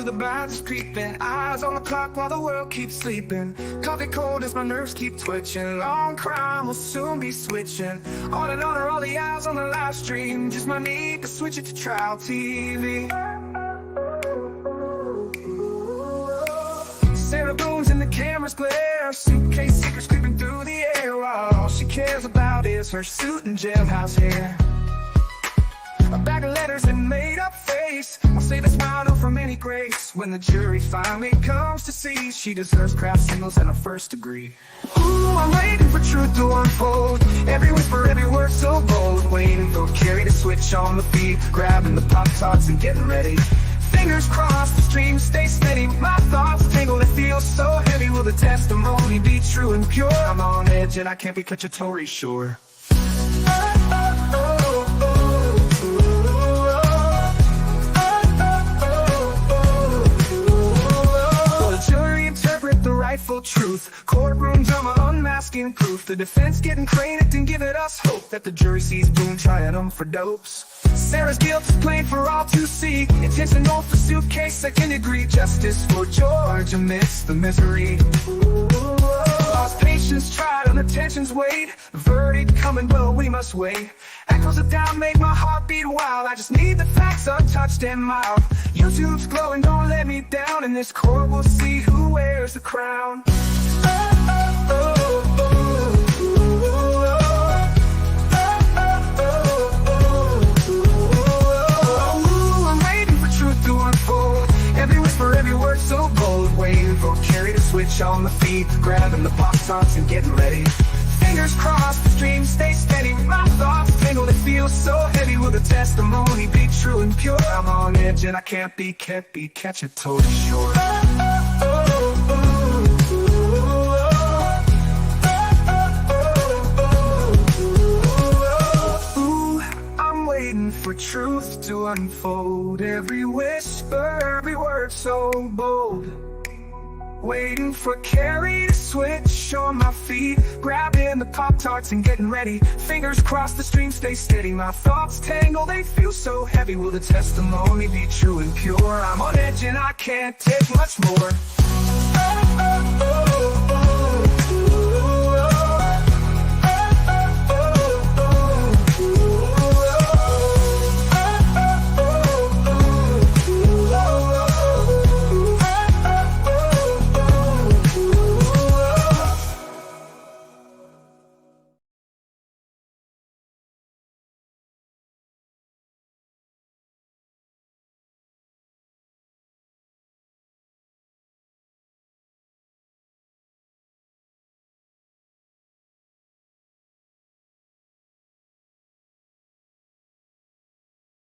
through the blinds creeping, eyes on the clock while the world keeps sleeping. Coffee cold as my nerves keep twitching. Long crime will soon be switching. On and on are all the eyes on the live stream. Just my need to switch it to trial TV. Sarah Boone's in the camera's glare. Suitcase secrets creeping through the air. All she cares about is her suit and jailhouse hair. A bag of letters and made-up face. I'll save a smile no from any grace. When the jury finally comes to see, she deserves craft singles and a first degree. Ooh, I'm waiting for truth to unfold. Every whisper, every word so bold. Waiting for Carrie to switch on the feed. Grabbing the Pop-Tarts and getting ready. Fingers crossed, the stream stays steady. My thoughts tangle, it feels so heavy. Will the testimony be true and pure? I'm on edge and I can't be cacciatore sure. Rightful truth, courtroom drama unmasking proof. The defense getting credit and giving us hope that the jury sees Boone trying them for dopes. Sarah's guilt is plain for all to see. Intentional for Suitcase, second degree. Justice for George amidst the misery. Lost patience tried and attention's weighed. Verdict coming, but we must wait. Echoes of doubt make my heart beat wild. I just need the facts untouched and mild. YouTube's glowing, don't let me down. In this court we'll see who wears the crown. I'm waiting for truth to unfold. Every whisper, every word so bold. Waiting for Carrie to switch on the feed. Grabbing the Pop-Tarts and getting ready. Fingers crossed, the stream stays steady. My thoughts tangle, it feels so heavy. Will the testimony be true and pure? I'm on edge and I can't be cacciatore sure. Ooh, I'm waiting for truth to unfold. Every whisper, every word so bold. Waiting for Carrie to switch on my feet. Grabbing the Pop-Tarts and getting ready. Fingers crossed, the stream stays steady. My thoughts tangle, they feel so heavy. Will the testimony be true and pure? I'm on edge and I can't take much more.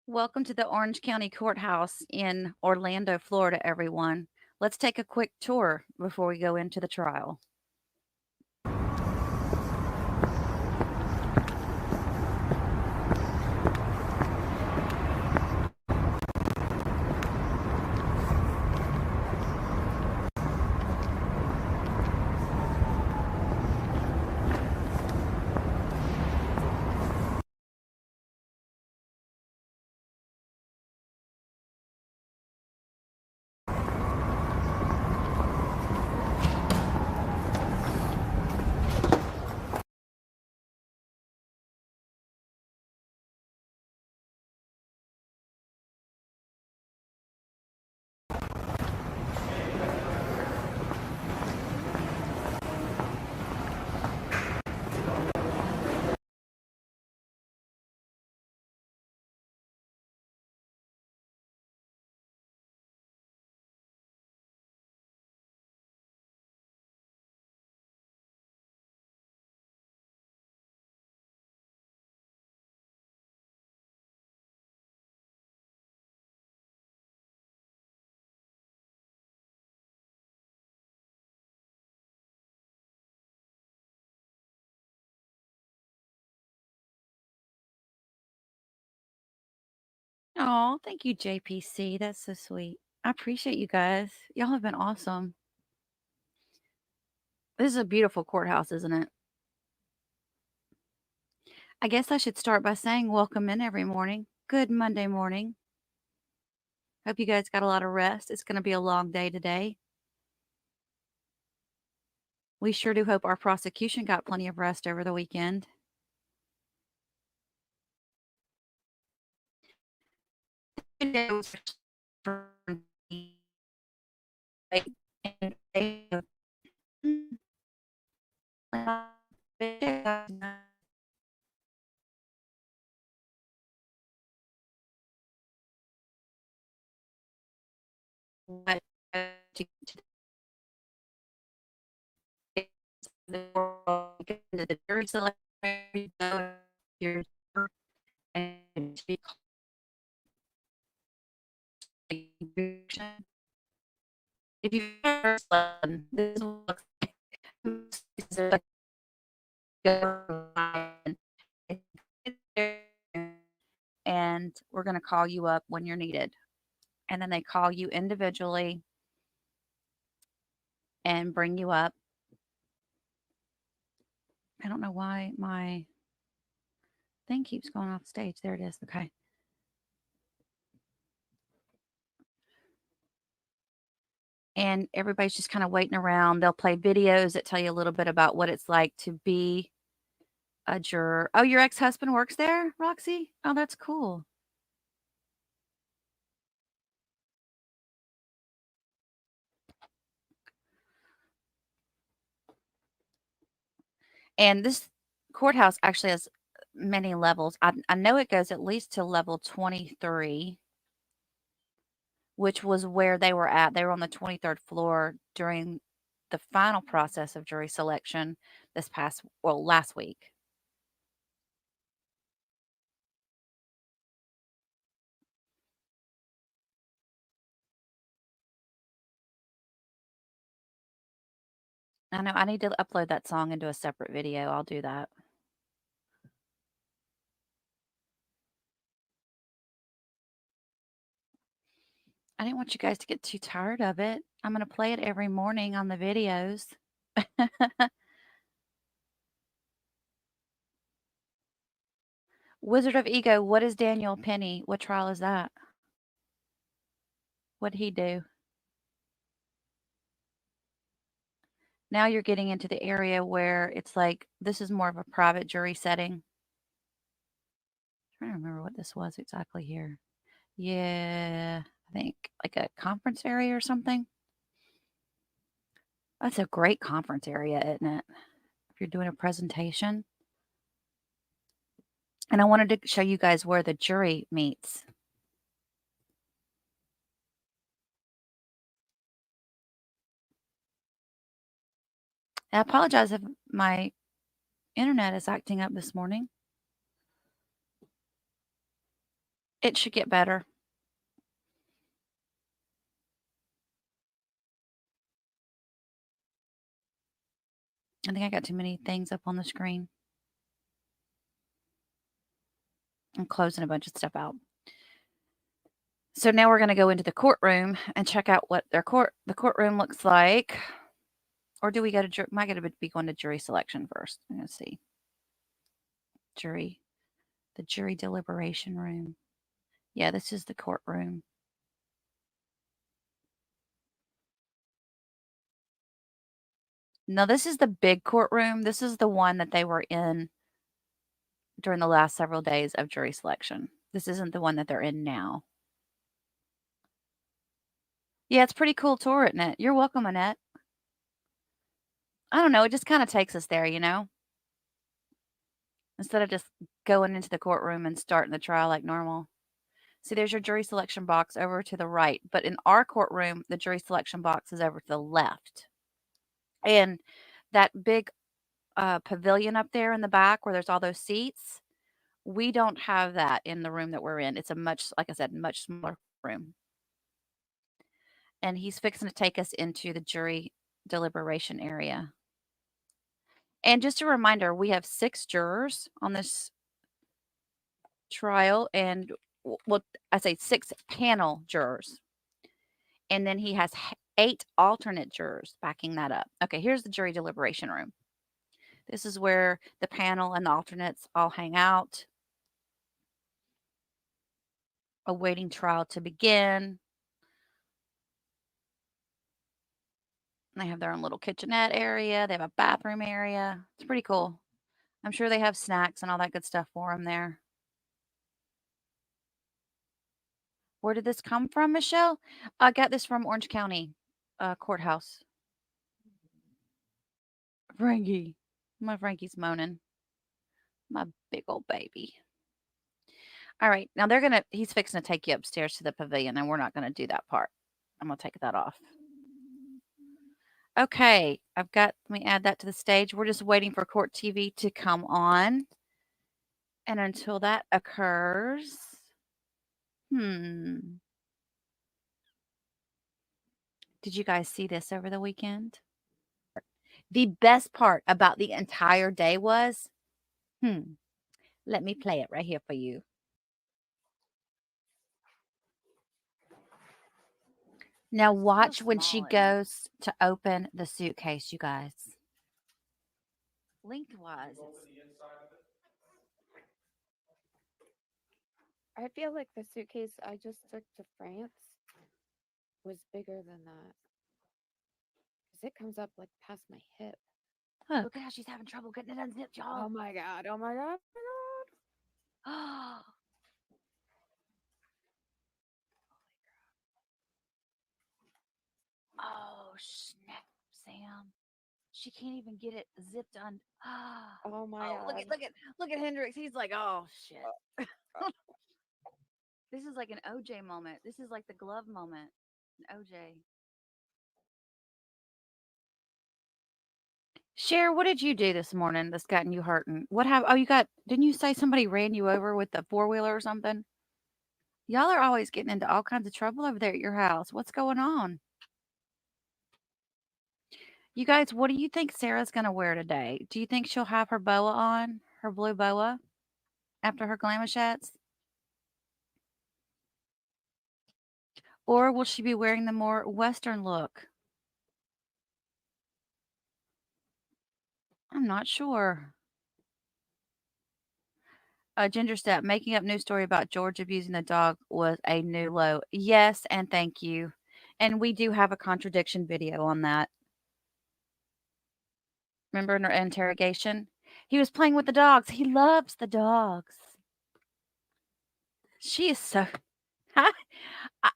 Welcome to the Orange County Courthouse in Orlando, Florida, everyone. Let's take a quick tour before we go into the trial. Oh, thank you, JPC. That's so sweet. I appreciate you guys. Y'all have been awesome. This is a beautiful courthouse, isn't it? I guess I should start by saying welcome in every morning. Good Monday morning. Hope you guys got a lot of rest. It's going to be a long day today. We sure do hope our prosecution got plenty of rest over the weekend. What to the jury selection, your and speak if you first this looks like and we're going to call you up when you're needed. And then they call you individually and bring you up. I don't know why my thing keeps going off stage. There it is. Okay. And everybody's just kind of waiting around. They'll play videos that tell you a little bit about what it's like to be a juror. Oh, your ex-husband works there, Roxy? Oh, that's cool. And this courthouse actually has many levels. I know it goes at least to level 23, which was where they were at. They were on the 23rd floor during the final process of jury selection last week. I know I need to upload that song into a separate video. I'll do that. I didn't want you guys to get too tired of it. I'm going to play it every morning on the videos. Wizard of Ego, what is Daniel Penny? What trial is that? What'd he do? Now you're getting into the area where it's like this is more of a private jury setting. I'm trying to remember what this was exactly here. Yeah, I think like a conference area or something. That's a great conference area, isn't it? If you're doing a presentation. And I wanted to show you guys where the jury meets. I apologize if my internet is acting up this morning. It should get better. I think I got too many things up on the screen. I'm closing a bunch of stuff out. So now we're going to go into the courtroom and check out what the courtroom looks like. Or do we go to am I going to be going to jury selection first? I'm going to see. The jury deliberation room. Yeah, this is the courtroom. No, this is the big courtroom. This is the one that they were in during the last several days of jury selection. This isn't the one that they're in now. Yeah, it's pretty cool tour, isn't it? You're welcome, Annette. I don't know. It just kind of takes us there, you know? Instead of just going into the courtroom and starting the trial like normal. See, there's your jury selection box over to the right. But in our courtroom, the jury selection box is over to the left. And that big pavilion up there in the back where there's all those seats, we don't have that in the room that we're in. It's a like I said, much smaller room. And he's fixing to take us into the jury deliberation area. And just a reminder, we have 6 jurors on this trial, and well, I say 6 panel jurors. And then he has 8 alternate jurors backing that up. Okay, here's the jury deliberation room. This is where the panel and the alternates all hang out, awaiting trial to begin. They have their own little kitchenette area. They have a bathroom area. It's pretty cool. I'm sure they have snacks and all that good stuff for them there. Where did this come from, Michelle? I got this from Orange County courthouse. Frankie. My Frankie's moaning. My big old baby. All right. Now he's fixing to take you upstairs to the pavilion, and we're not going to do that part. I'm going to take that off. Okay. Let me add that to the stage. We're just waiting for court TV to come on. And until that occurs, did you guys see this over the weekend? The best part about the entire day was, let me play it right here for you. Now watch when she goes to open the suitcase, you guys. Lengthwise. I feel like the suitcase I just took to France was bigger than that. Because it comes up like past my hip. Look at how she's having trouble getting it unzipped, y'all. Oh my god, oh my god, oh my god. Oh, snap, Sam. She can't even get it zipped on. Oh my god. Look at Hendrix. He's like, oh shit. This is like an OJ moment. This is like the glove moment. An OJ. Cher, what did you do this morning that's gotten you hurting? Didn't you say somebody ran you over with the four-wheeler or something? Y'all are always getting into all kinds of trouble over there at your house. What's going on? You guys, what do you think Sarah's going to wear today? Do you think she'll have her boa on? Her blue boa? After her glamachats? Or will she be wearing the more Western look? I'm not sure. Ginger Step, making up news story about George abusing the dog was a new low. Yes, and thank you. And we do have a contradiction video on that. Remember in our interrogation? He was playing with the dogs. He loves the dogs. She is so.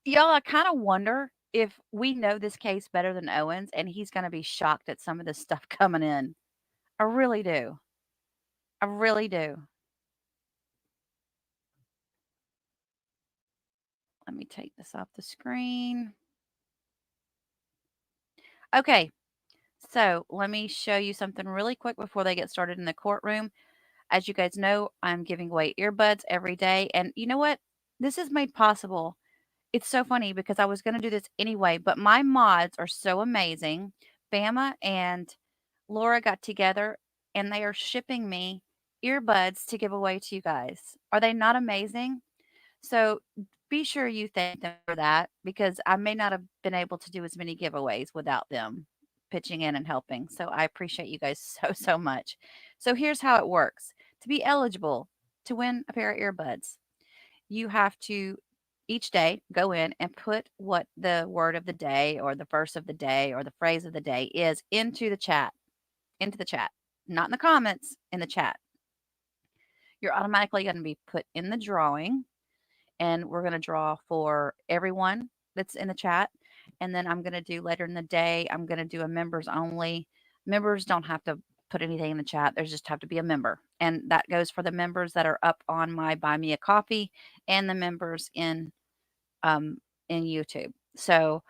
Y'all, I kind of wonder if we know this case better than Owens and he's going to be shocked at some of this stuff coming in. I really do. I really do. Let me take this off the screen. Okay. So let me show you something really quick before they get started in the courtroom. As you guys know, I'm giving away earbuds every day. And you know what? This is made possible. It's so funny because I was going to do this anyway, but my mods are so amazing. Bama and Laura got together and they are shipping me earbuds to give away to you guys. Are they not amazing? So be sure you thank them for that because I may not have been able to do as many giveaways without them pitching in and helping. So I appreciate you guys so much. So here's how it works. To be eligible to win a pair of earbuds, you have to each day go in and put what the word of the day or the verse of the day or the phrase of the day is into the chat, not in the comments, in the chat. You're automatically going to be put in the drawing, and we're going to draw for everyone that's in the chat. And then I'm going to do later in the day, I'm going to do a members only. Members don't have to put anything in the chat. There's just have to be a member. And that goes for the members that are up on my Buy Me a Coffee and the members in YouTube. So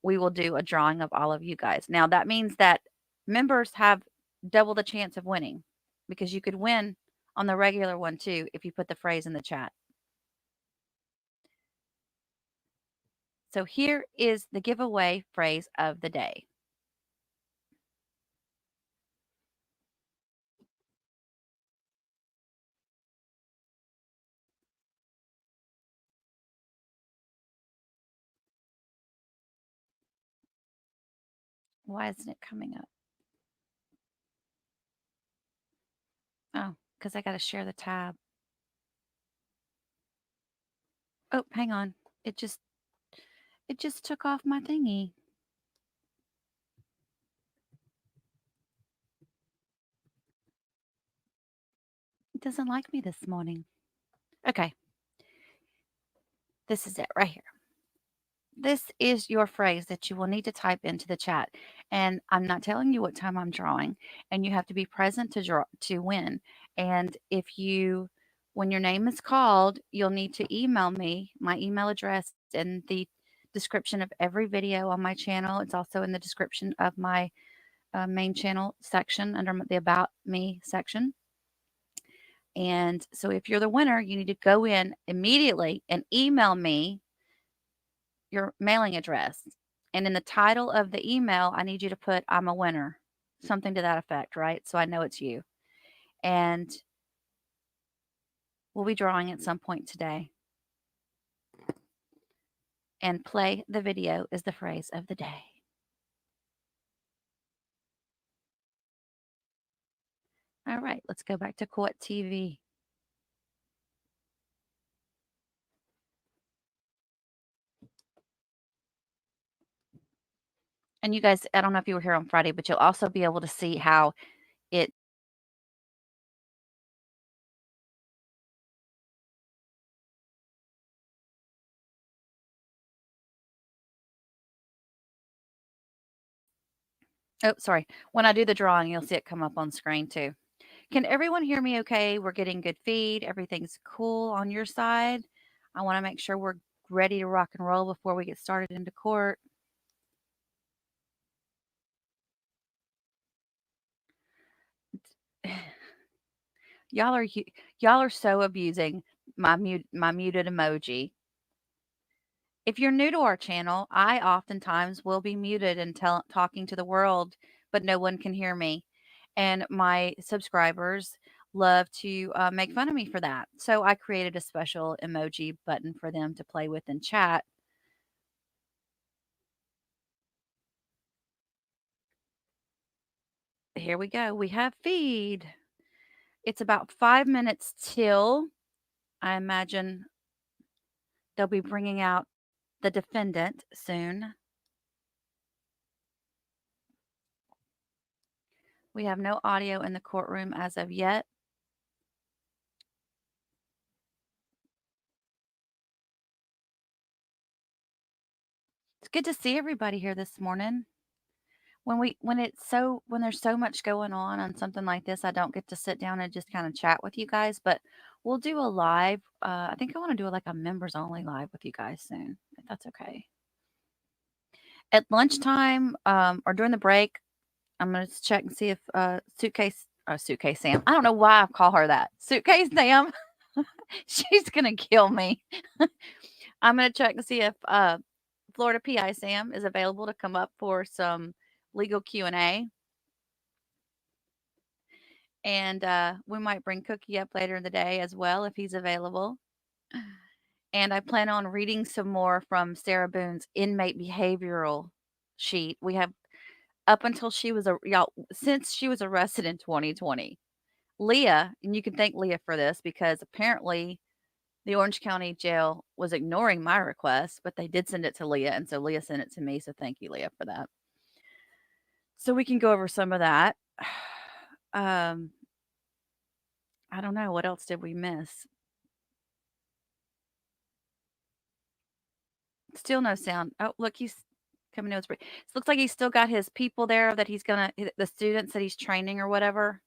we will do a drawing of all of you guys. Now that means that members have double the chance of winning because you could win on the regular one too if you put the phrase in the chat. So here is the giveaway phrase of the day. Why isn't it coming up? Oh, because I got to share the tab. Oh, hang on. It just took off my thingy. doesn't like me this morning. Okay. This is it right here. This is your phrase that you will need to type into the chat. And I'm not telling you what time I'm drawing, and you have to be present to win. And when your name is called, you'll need to email me. My email address is in the description of every video on my channel. It's also in the description of my main channel section under the About Me section. And so if you're the winner, you need to go in immediately and email me your mailing address. And in the title of the email, I need you to put, I'm a winner, something to that effect, right? So I know it's you. And we'll be drawing at some point today. And play the video is the phrase of the day. All right, let's go back to Court TV. And you guys, I don't know if you were here on Friday, but you'll also be able to see how it oh, sorry. When I do the drawing, you'll see it come up on screen too. Can everyone hear me okay? We're getting good feed. Everything's cool on your side. I want to make sure we're ready to rock and roll before we get started into court. Y'all are so abusing my muted emoji. If you're new to our channel, I oftentimes will be muted and talking to the world, but no one can hear me. And my subscribers love to make fun of me for that. So I created a special emoji button for them to play with in chat. Here we go. We have feed. It's about 5 minutes till, I imagine they'll be bringing out the defendant soon. We have no audio in the courtroom as of yet. It's good to see everybody here this morning. When there's so much going on something like this, I don't get to sit down and just kind of chat with you guys, but we'll do a live. I think I want to do like a members only live with you guys soon, if that's okay. At lunchtime, or during the break, I'm gonna check and see if Suitcase Sam. I don't know why I call her that. Suitcase Sam. She's gonna kill me. I'm gonna check and see if Florida PI Sam is available to come up for some legal Q&A. And we might bring Cookie up later in the day as well if he's available. And I plan on reading some more from Sarah Boone's inmate behavioral sheet. We have up until since she was arrested in 2020. Leah, and you can thank Leah for this because apparently the Orange County Jail was ignoring my request, but they did send it to Leah, and so Leah sent it to me. So thank you, Leah, for that. So we can go over some of that. I don't know. What else did we miss? Still no sound. Oh, look, he's coming to his break. It looks like he's still got his people there that the students that he's training or whatever.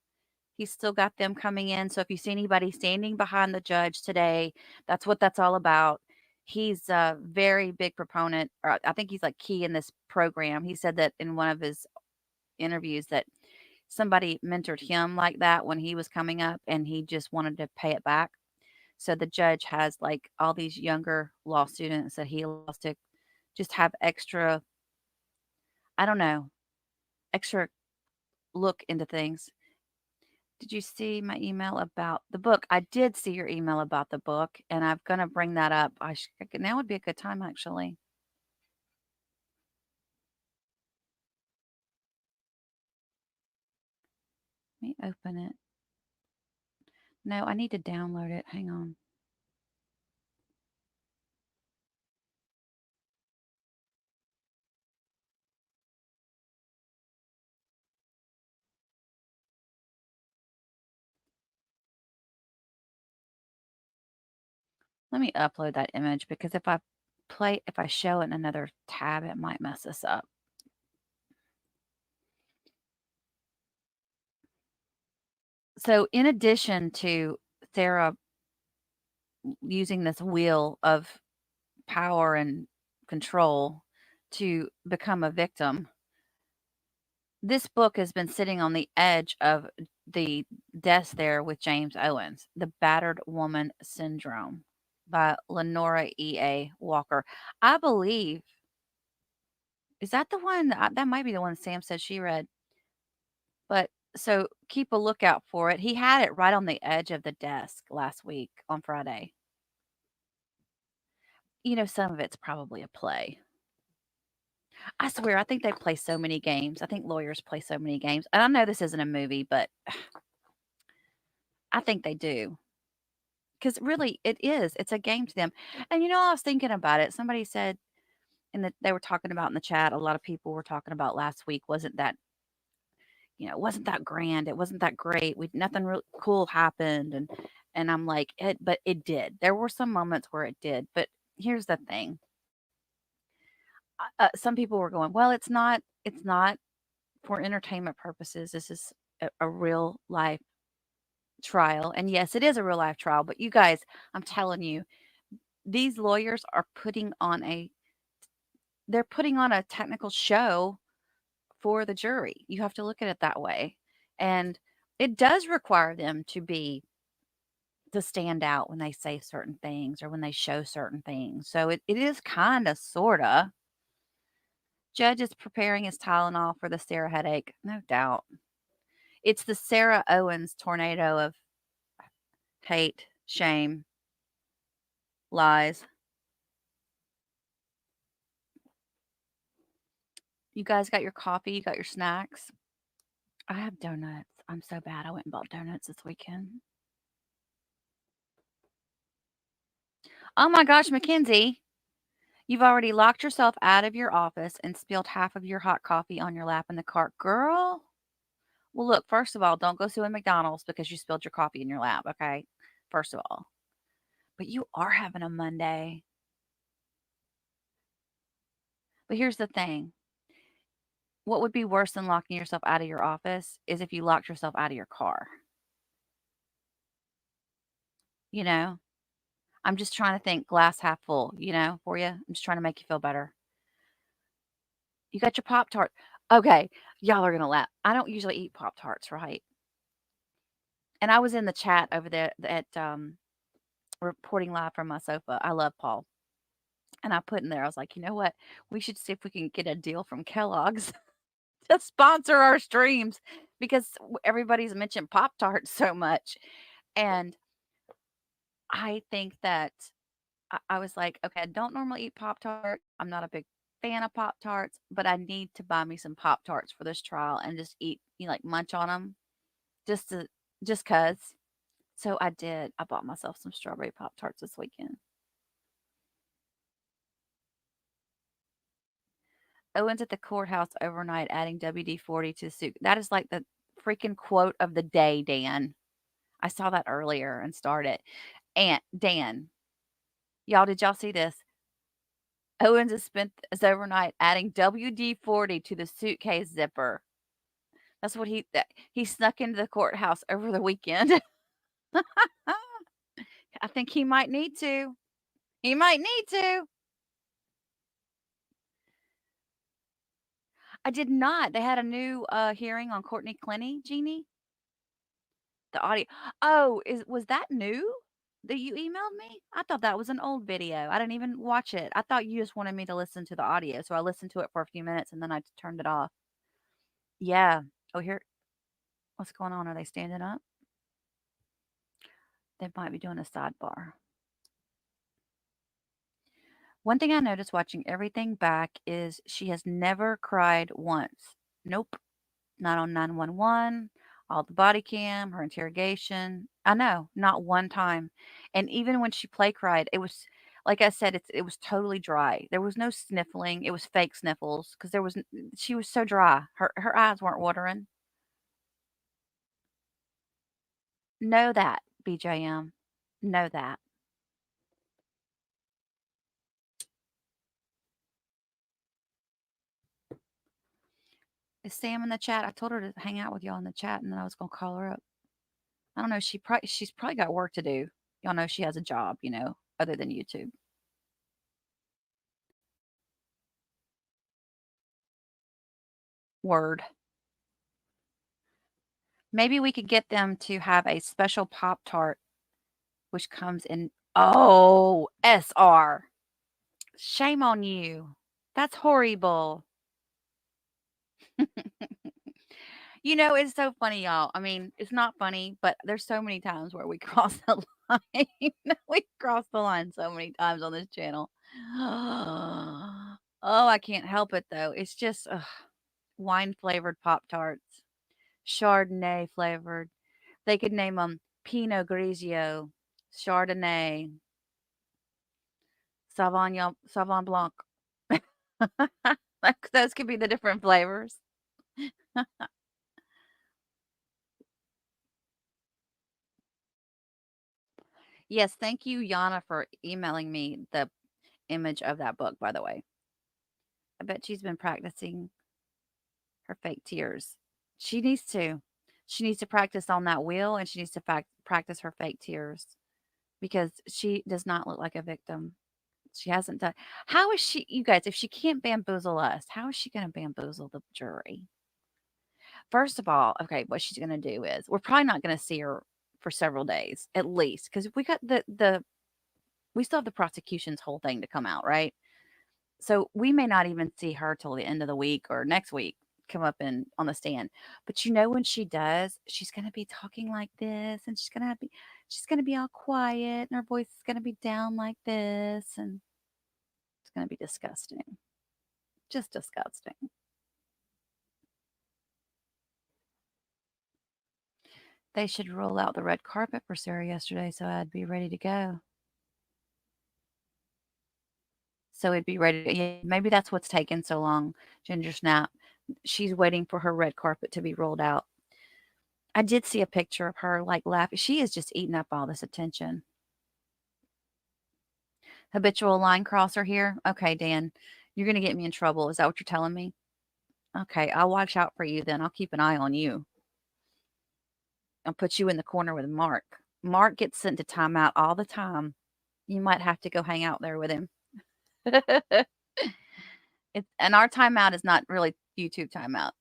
He's still got them coming in. So if you see anybody standing behind the judge today, that's what that's all about. He's a very big proponent, or I think he's like key in this program. He said that in one of his interviews that somebody mentored him like that when he was coming up and he just wanted to pay it back. So the judge has like all these younger law students that he allows to just have extra, I don't know, extra look into things. Did you see my email about the book? I did see your email about the book, and I'm going to bring that up. Now would be a good time, actually. Let me open it. No, I need to download it. Hang on. Let me upload that image because if I show it in another tab, it might mess us up. So in addition to Sarah using this wheel of power and control to become a victim, this book has been sitting on the edge of the desk there with James Owens, The Battered Woman Syndrome by Lenora E.A. Walker. I believe, is that the one? That might be the one Sam said she read. But so keep a lookout for it. He had it right on the edge of the desk last week on Friday. Some of it's probably a play. I swear, I think they play so many games. I think lawyers play so many games. And I know this isn't a movie, but I think they do. Because really, it is. It's a game to them. And I was thinking about it. Somebody said, they were talking about in the chat, a lot of people were talking about last week, wasn't that grand. It wasn't that great. Nothing really cool happened. And I'm like, but it did. There were some moments where it did. But here's the thing. Some people were going, well, it's not for entertainment purposes. This is a real life trial. And yes, it is a real life trial. But you guys, I'm telling you, these lawyers are putting on a technical show for the jury. You have to look at it that way. And it does require them to stand out when they say certain things or when they show certain things. So it is kind of, sort of. Judge is preparing his Tylenol for the Sarah headache. No doubt. It's the Sarah Owens tornado of hate, shame, lies. You guys got your coffee? You got your snacks? I have donuts. I'm so bad. I went and bought donuts this weekend. Oh my gosh, Mackenzie. You've already locked yourself out of your office and spilled half of your hot coffee on your lap in the car. Girl. Well, look, first of all, don't go suing McDonald's because you spilled your coffee in your lap, okay? First of all. But you are having a Monday. But here's the thing. What would be worse than locking yourself out of your office is if you locked yourself out of your car. I'm just trying to think glass half full, for you. I'm just trying to make you feel better. You got your Pop-Tart. Okay, y'all are going to laugh. I don't usually eat Pop-Tarts, right? And I was in the chat over there at reporting live from my sofa. I love Paul. And I put in there, I was like, you know what? We should see if we can get a deal from Kellogg's to sponsor our streams because everybody's mentioned Pop-Tarts so much. And I think that I was like, okay, I don't normally eat Pop-Tarts. I'm not a big fan of Pop-Tarts, but I need to buy me some Pop-Tarts for this trial and just eat, like munch on them just cuz. So I did. I bought myself some strawberry Pop-Tarts this weekend. Owens at the courthouse overnight adding WD-40 to the suit. That is like the freaking quote of the day, Dan. I saw that earlier and started. And Dan, did y'all see this? Owens has spent his overnight adding WD-40 to the suitcase zipper. That's what he snuck into the courthouse over the weekend. I think he might need to. He might need to. I did not. They had a new hearing on Courtney Clenny, Jeannie. The audio. Oh, was that new that you emailed me? I thought that was an old video. I didn't even watch it. I thought you just wanted me to listen to the audio. So I listened to it for a few minutes and then I turned it off. Yeah. Oh, here. What's going on? Are they standing up? They might be doing a sidebar. One thing I noticed watching everything back is she has never cried once. Nope. Not on 911, all the body cam, her interrogation. I know, not one time. And even when she play cried, it was like I said, it was totally dry. There was no sniffling. It was fake sniffles because she was so dry. Her eyes weren't watering. Know that, BJM. Know that. Is Sam in the chat? I told her to hang out with y'all in the chat, and then I was gonna call her up. I don't know. She's probably got work to do. Y'all know she has a job, other than YouTube. Word. Maybe we could get them to have a special Pop-Tart, which comes in. Oh, SR. Shame on you. That's horrible. It's so funny, y'all. I mean, it's not funny, but there's so many times where we cross the line. We cross the line so many times on this channel. Oh, I can't help it though. It's just wine flavored Pop Tarts, Chardonnay flavored. They could name them Pinot Grigio, Chardonnay, Sauvignon Blanc. Those could be the different flavors. Yes, thank you, Yana, for emailing me the image of that book, by the way. I bet she's been practicing her fake tears. She needs to. She needs to practice on that wheel, and she needs to practice her fake tears because she does not look like a victim. She hasn't done. How is she, you guys, if she can't bamboozle us, how is she going to bamboozle the jury? First of all, okay, what she's going to do is we're probably not going to see her for several days at least because we got we still have the prosecution's whole thing to come out, right? So we may not even see her till the end of the week or next week come up on the stand. But when she does, she's gonna be talking like this, and she's gonna be all quiet, and her voice is gonna be down like this, and it's gonna be disgusting. Just disgusting. They should roll out the red carpet for Sarah yesterday so I'd be ready to go. So it'd be ready. Yeah, maybe that's what's taken so long, Ginger Snap. She's waiting for her red carpet to be rolled out. I did see a picture of her like laughing. She is just eating up all this attention. Habitual line crosser here. Okay, Dan, you're going to get me in trouble. Is that what you're telling me? Okay, I'll watch out for you then. I'll keep an eye on you. I'll put you in the corner with Mark. Mark gets sent to timeout all the time. You might have to go hang out there with him. And our timeout is not really YouTube timeout.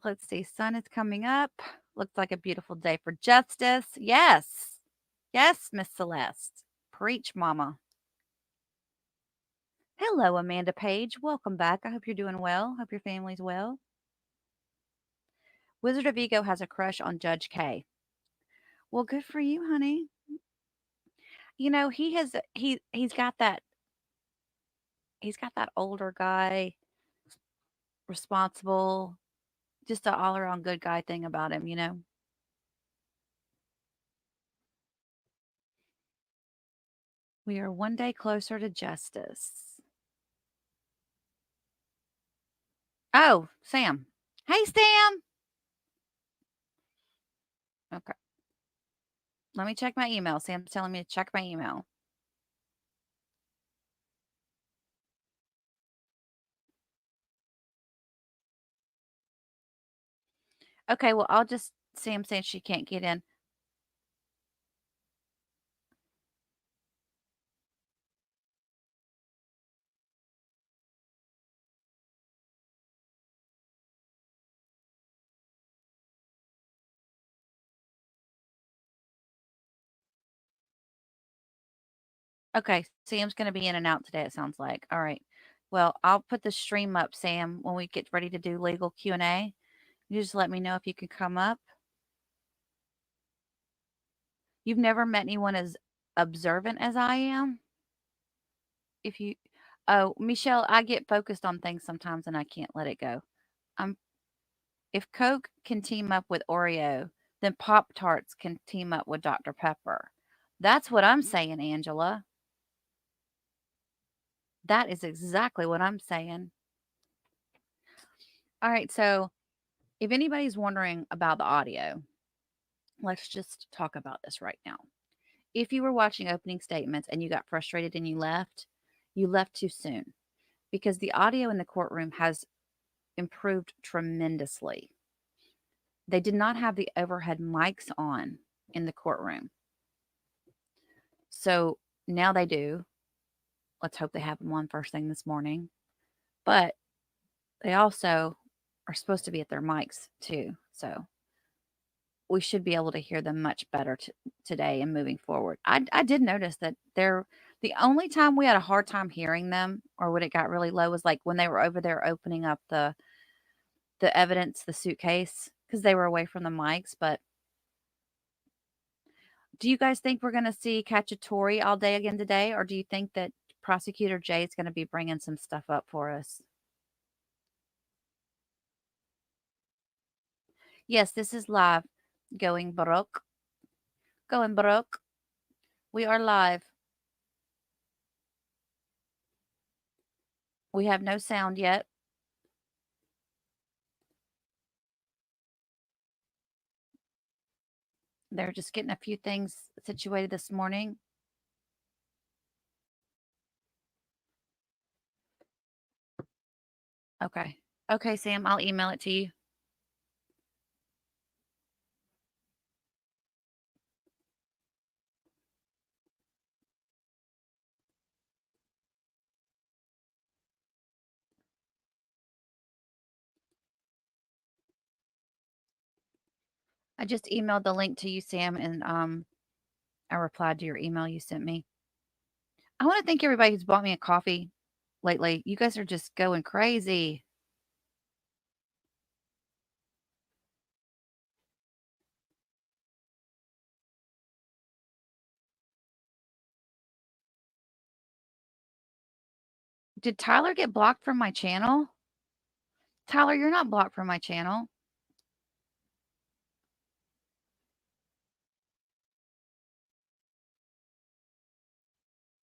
Let's see. Sun is coming up. Looks like a beautiful day for justice. Yes. Yes, Miss Celeste. Preach, mama. Hello, Amanda Page. Welcome back. I hope you're doing well. Hope your family's well. Wizard of Ego has a crush on Judge K. Well, good for you, honey. He's got that older guy, responsible, just an all around good guy thing about him, We are one day closer to justice. Oh, Sam. Hey, Sam. Okay. Let me check my email. Sam's telling me to check my email. Okay, well, Sam saying she can't get in. Okay, Sam's going to be in and out today, it sounds like. All right. Well, I'll put the stream up, Sam, when we get ready to do legal Q&A. You just let me know if you can come up. You've never met anyone as observant as I am? Oh, Michelle, I get focused on things sometimes and I can't let it go. If Coke can team up with Oreo, then Pop-Tarts can team up with Dr. Pepper. That's what I'm saying, Angela. That is exactly what I'm saying. All right, so if anybody's wondering about the audio, let's just talk about this right now. If you were watching opening statements and you got frustrated and you left too soon. because the audio in the courtroom has improved tremendously. They did not have the overhead mics on in the courtroom. So now they do. Let's hope they have them on first thing this morning. But they also are supposed to be at their mics too. So we should be able to hear them much better today and moving forward. I did notice that the only time we had a hard time hearing them or when it got really low was like when they were over there opening up the evidence, the suitcase, because they were away from the mics. But do you guys think we're going to see Cacciatore all day again today? Or do you think that Prosecutor Jay is going to be bringing some stuff up for us? Yes, this is live. Going broke. Going broke. We are live. We have no sound yet. They're just getting a few things situated this morning. Okay. Okay, Sam, I'll email it to you. I just emailed the link to you, Sam, and I replied to your email you sent me. I want to thank everybody who's bought me a coffee lately. You guys are just going crazy. Did Tyler get blocked from my channel? Tyler, you're not blocked from my channel.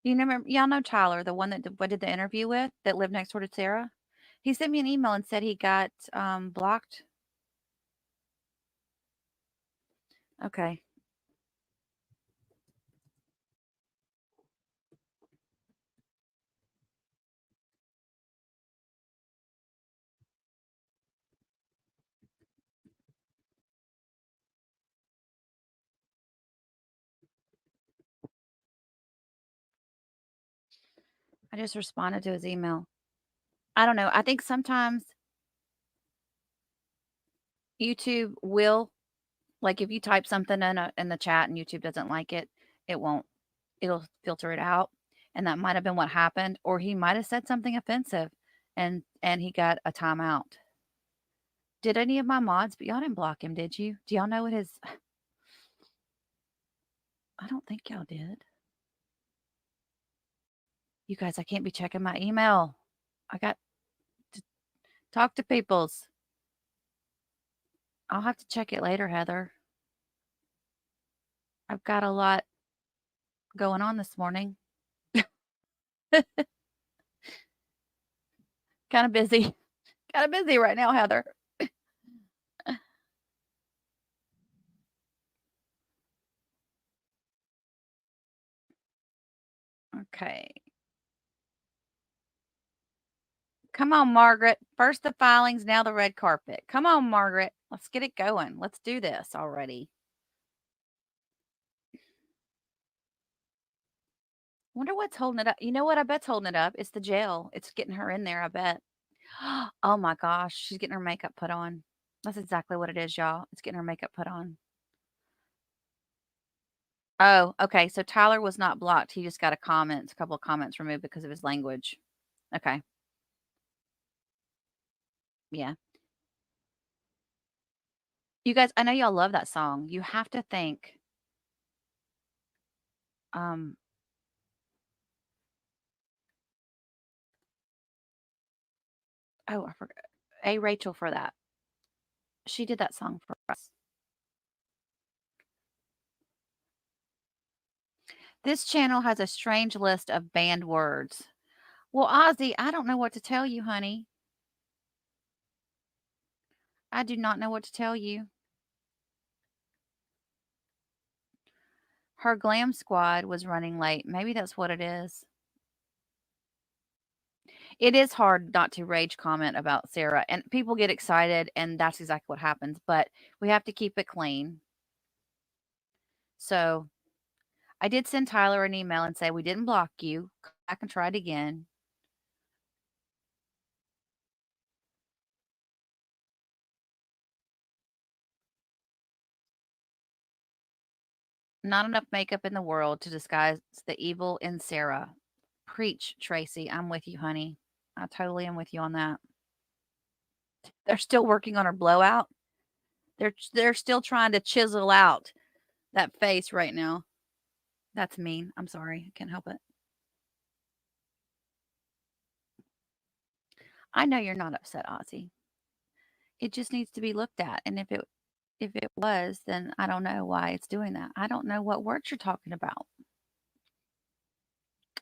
Y'all know Tyler, the one that did the interview with, that lived next door to Sarah? He sent me an email and said he got blocked. Okay. I just responded to his email. I don't know. I think sometimes YouTube will, like, if you type something in the chat and YouTube doesn't like it, it won't. It'll filter it out, and that might have been what happened. Or he might have said something offensive, and he got a timeout. Did any of my mods? But y'all didn't block him, did you? Do y'all know what his? I don't think y'all did. You guys, I can't be checking my email. I got to talk to peoples. I'll have to check it later, Heather. I've got a lot going on this morning. Kind of busy. Kind of busy right now, Heather. Okay. Come on, Margaret. First the filings, now the red carpet. Come on, Margaret. Let's get it going. Let's do this already. Wonder what's holding it up. You know what? I bet's holding it up. It's the gel. It's getting her in there, I bet. Oh my gosh. She's getting her makeup put on. That's exactly what it is, y'all. It's getting her makeup put on. Oh, okay. So Tyler was not blocked. He just got a couple of comments removed because of his language. Okay. Yeah. You guys, I know y'all love that song. You have to think. Oh, I forgot. A Rachel for that. She did that song for us. This channel has a strange list of banned words. Well, Ozzy, I don't know what to tell you, honey. I do not know what to tell you. Her glam squad was running late. Maybe that's what it is. It is hard not to rage comment about Sarah, and people get excited, and that's exactly what happens. But we have to keep it clean. So I did send Tyler an email and say we didn't block you. Come back and try it again. Not enough makeup in the world to disguise the evil in Sarah. Preach, Tracy. I'm with you, honey. I totally am with you on that. They're still working on her blowout. They're still trying to chisel out that face right now. That's mean. I'm sorry. I can't help it. I know you're not upset, Ozzy. It just needs to be looked at. And if it was, then I don't know why it's doing that. I don't know what words you're talking about.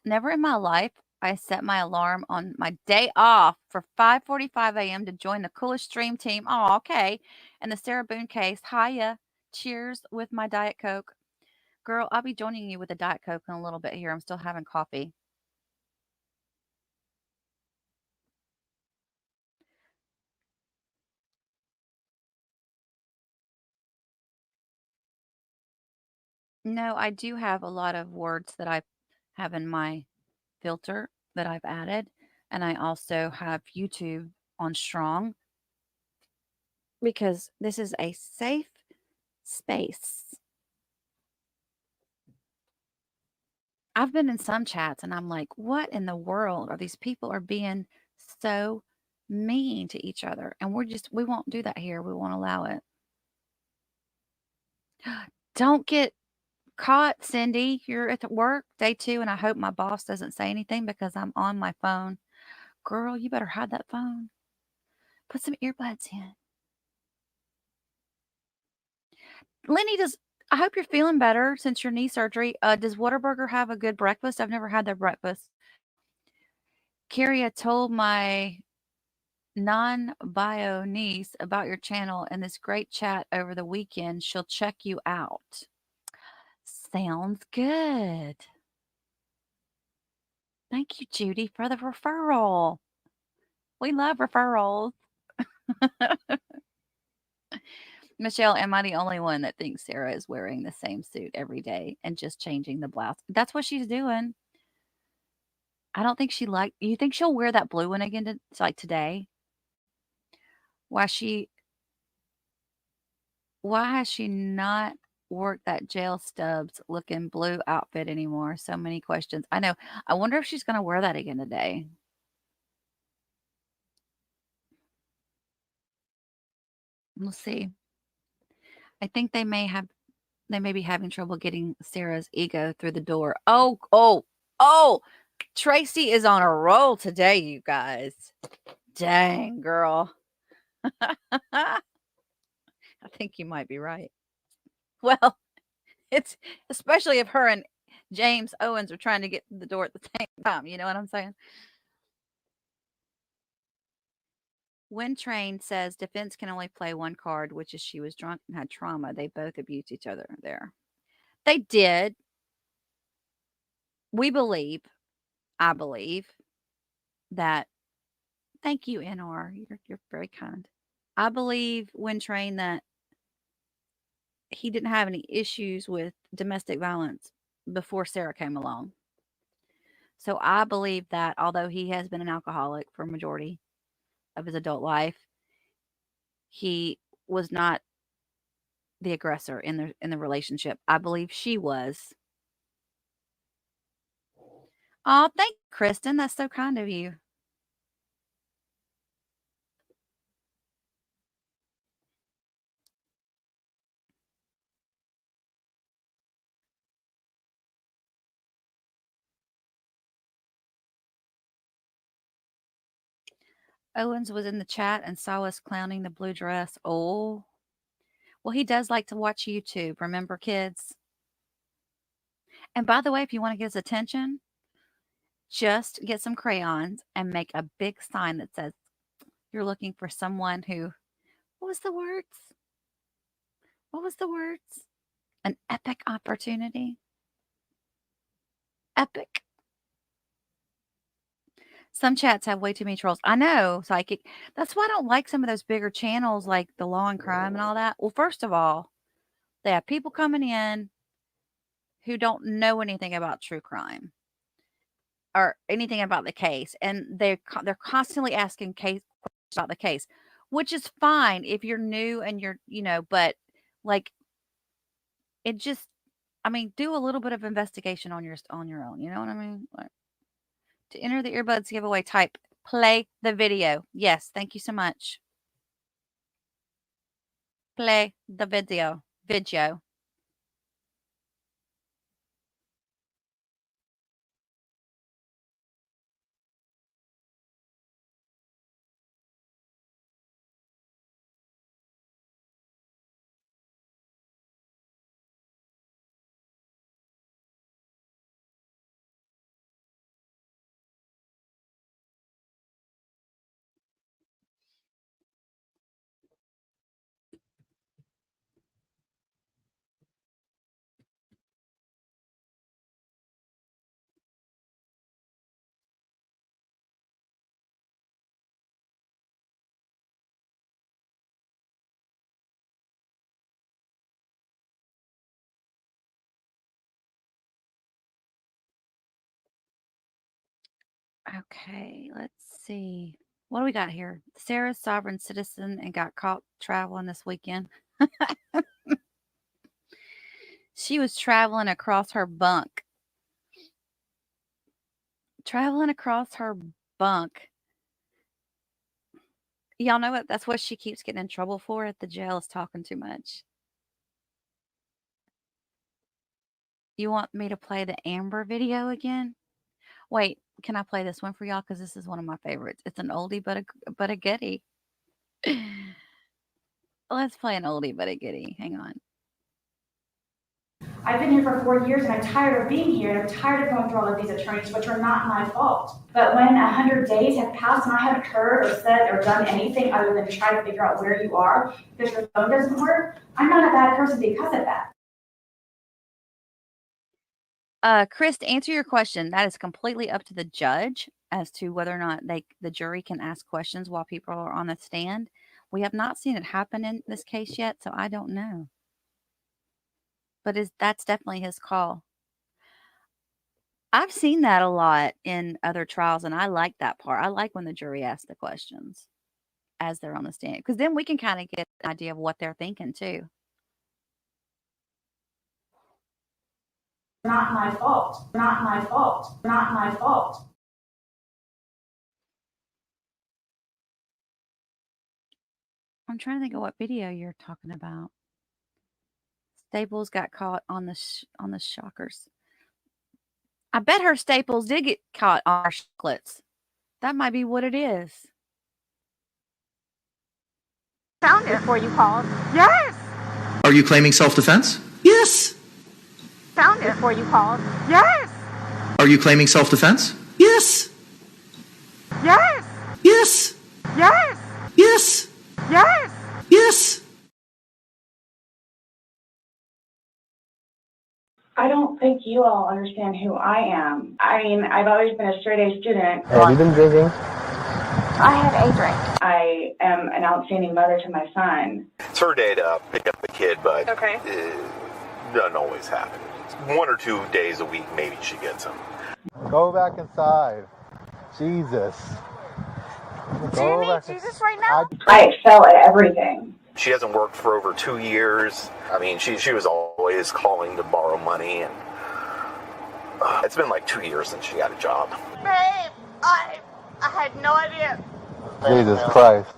Never in my life I set my alarm on my day off for 5:45 a.m. to join the coolest stream team. Oh, okay. And the Sarah Boone case. Hiya. Cheers with my Diet Coke. Girl, I'll be joining you with a Diet Coke in a little bit here. I'm still having coffee. No, I do have a lot of words that I have in my filter that I've added. And I also have YouTube on strong because this is a safe space. I've been in some chats and I'm like, what in the world are these people are being so mean to each other? And we won't do that here. We won't allow it. Don't get caught, Cindy. You're at work day 2, and I hope my boss doesn't say anything because I'm on my phone. Girl, you better hide that phone. Put some earbuds in. Lenny, I hope you're feeling better since your knee surgery. Does Whataburger have a good breakfast? I've never had their breakfast. Carrie, told my non-bio niece about your channel and this great chat over the weekend. She'll check you out. Sounds good. Thank you, Judy, for the referral. We love referrals. Michelle, am I the only one that thinks Sarah is wearing the same suit every day and just changing the blouse? That's what she's doing. I don't think you think she'll wear that blue one again like today? Why has she not worked that jail stubs looking blue outfit anymore? So many questions. I know. I wonder if she's going to wear that again today. We'll see. I think they may be having trouble getting Sarah's ego through the door. Oh, Tracy is on a roll today, you guys. Dang, girl. I think you might be right. Well, it's especially if her and James Owens are trying to get through the door at the same time. You know what I'm saying? When Train says defense can only play one card, which is she was drunk and had trauma, they both abused each other there. They did. I believe that. Thank you, NR. You're very kind. I believe when Train that he didn't have any issues with domestic violence before Sarah came along. So I believe that although he has been an alcoholic for a majority of his adult life, he was not the aggressor in the relationship. I believe she was. Oh, thank you, Kristen. That's so kind of you. Owens was in the chat and saw us clowning the blue dress. Oh, well, he does like to watch YouTube. Remember, kids? And by the way, if you want to get his attention, just get some crayons and make a big sign that says you're looking for someone who, what was the words? What was the words? An epic opportunity. Epic. Some chats have way too many trolls. I know, Psychic. That's why I don't like some of those bigger channels like the Law and Crime and all that. Well, first of all, they have people coming in who don't know anything about true crime or anything about the case, and they're constantly asking questions about the case, which is fine if you're new and you're, but like it just, I mean, do a little bit of investigation on your own. You know what I mean? Like, to enter the earbuds giveaway, type play the video. Yes, thank you so much. Play the video. Okay, let's see. What do we got here? Sarah's sovereign citizen and got caught traveling this weekend. She was traveling across her bunk. Y'all know what? That's what she keeps getting in trouble for at the jail, is talking too much. You want me to play the Amber video again? Wait, can I play this one for y'all? Because this is one of my favorites. It's an oldie but a goodie. Let's play an oldie but a goodie. Hang on. I've been here for 4 years and I'm tired of being here and I'm tired of going through all of these attorneys, which are not my fault. But when 100 days have passed and I haven't heard or said or done anything other than try to figure out where you are because your phone doesn't work, I'm not a bad person because of that. Chris, to answer your question, that is completely up to the judge as to whether or not the jury can ask questions while people are on the stand. We have not seen it happen in this case yet, so I don't know. But that's definitely his call. I've seen that a lot in other trials, and I like that part. I like when the jury asks the questions as they're on the stand, because then we can kind of get an idea of what they're thinking too. Not my fault. Not my fault. Not my fault. I'm trying to think of what video you're talking about. Staples got caught on the shockers. I bet her Staples did get caught on our chocolates. That might be what it is. Found it before you called. Yes. Are you claiming self-defense? Yes. Found it before you called. Yes. Are you claiming self-defense? Yes. Yes. Yes. Yes. Yes. Yes. Yes. I don't think you all understand who I am. I mean, I've always been a straight A student. Have you been drinking? I had a drink. I am an outstanding mother to my son. It's her day to pick up the kid, but Okay. it doesn't always happen. 1 or 2 days a week, maybe she gets him. Go back inside. Jesus. Do you need Jesus right now? I excel at everything. She hasn't worked for over 2 years. I mean, she was always calling to borrow money, and it's been like 2 years since she got a job. Babe, I had no idea. Jesus Christ.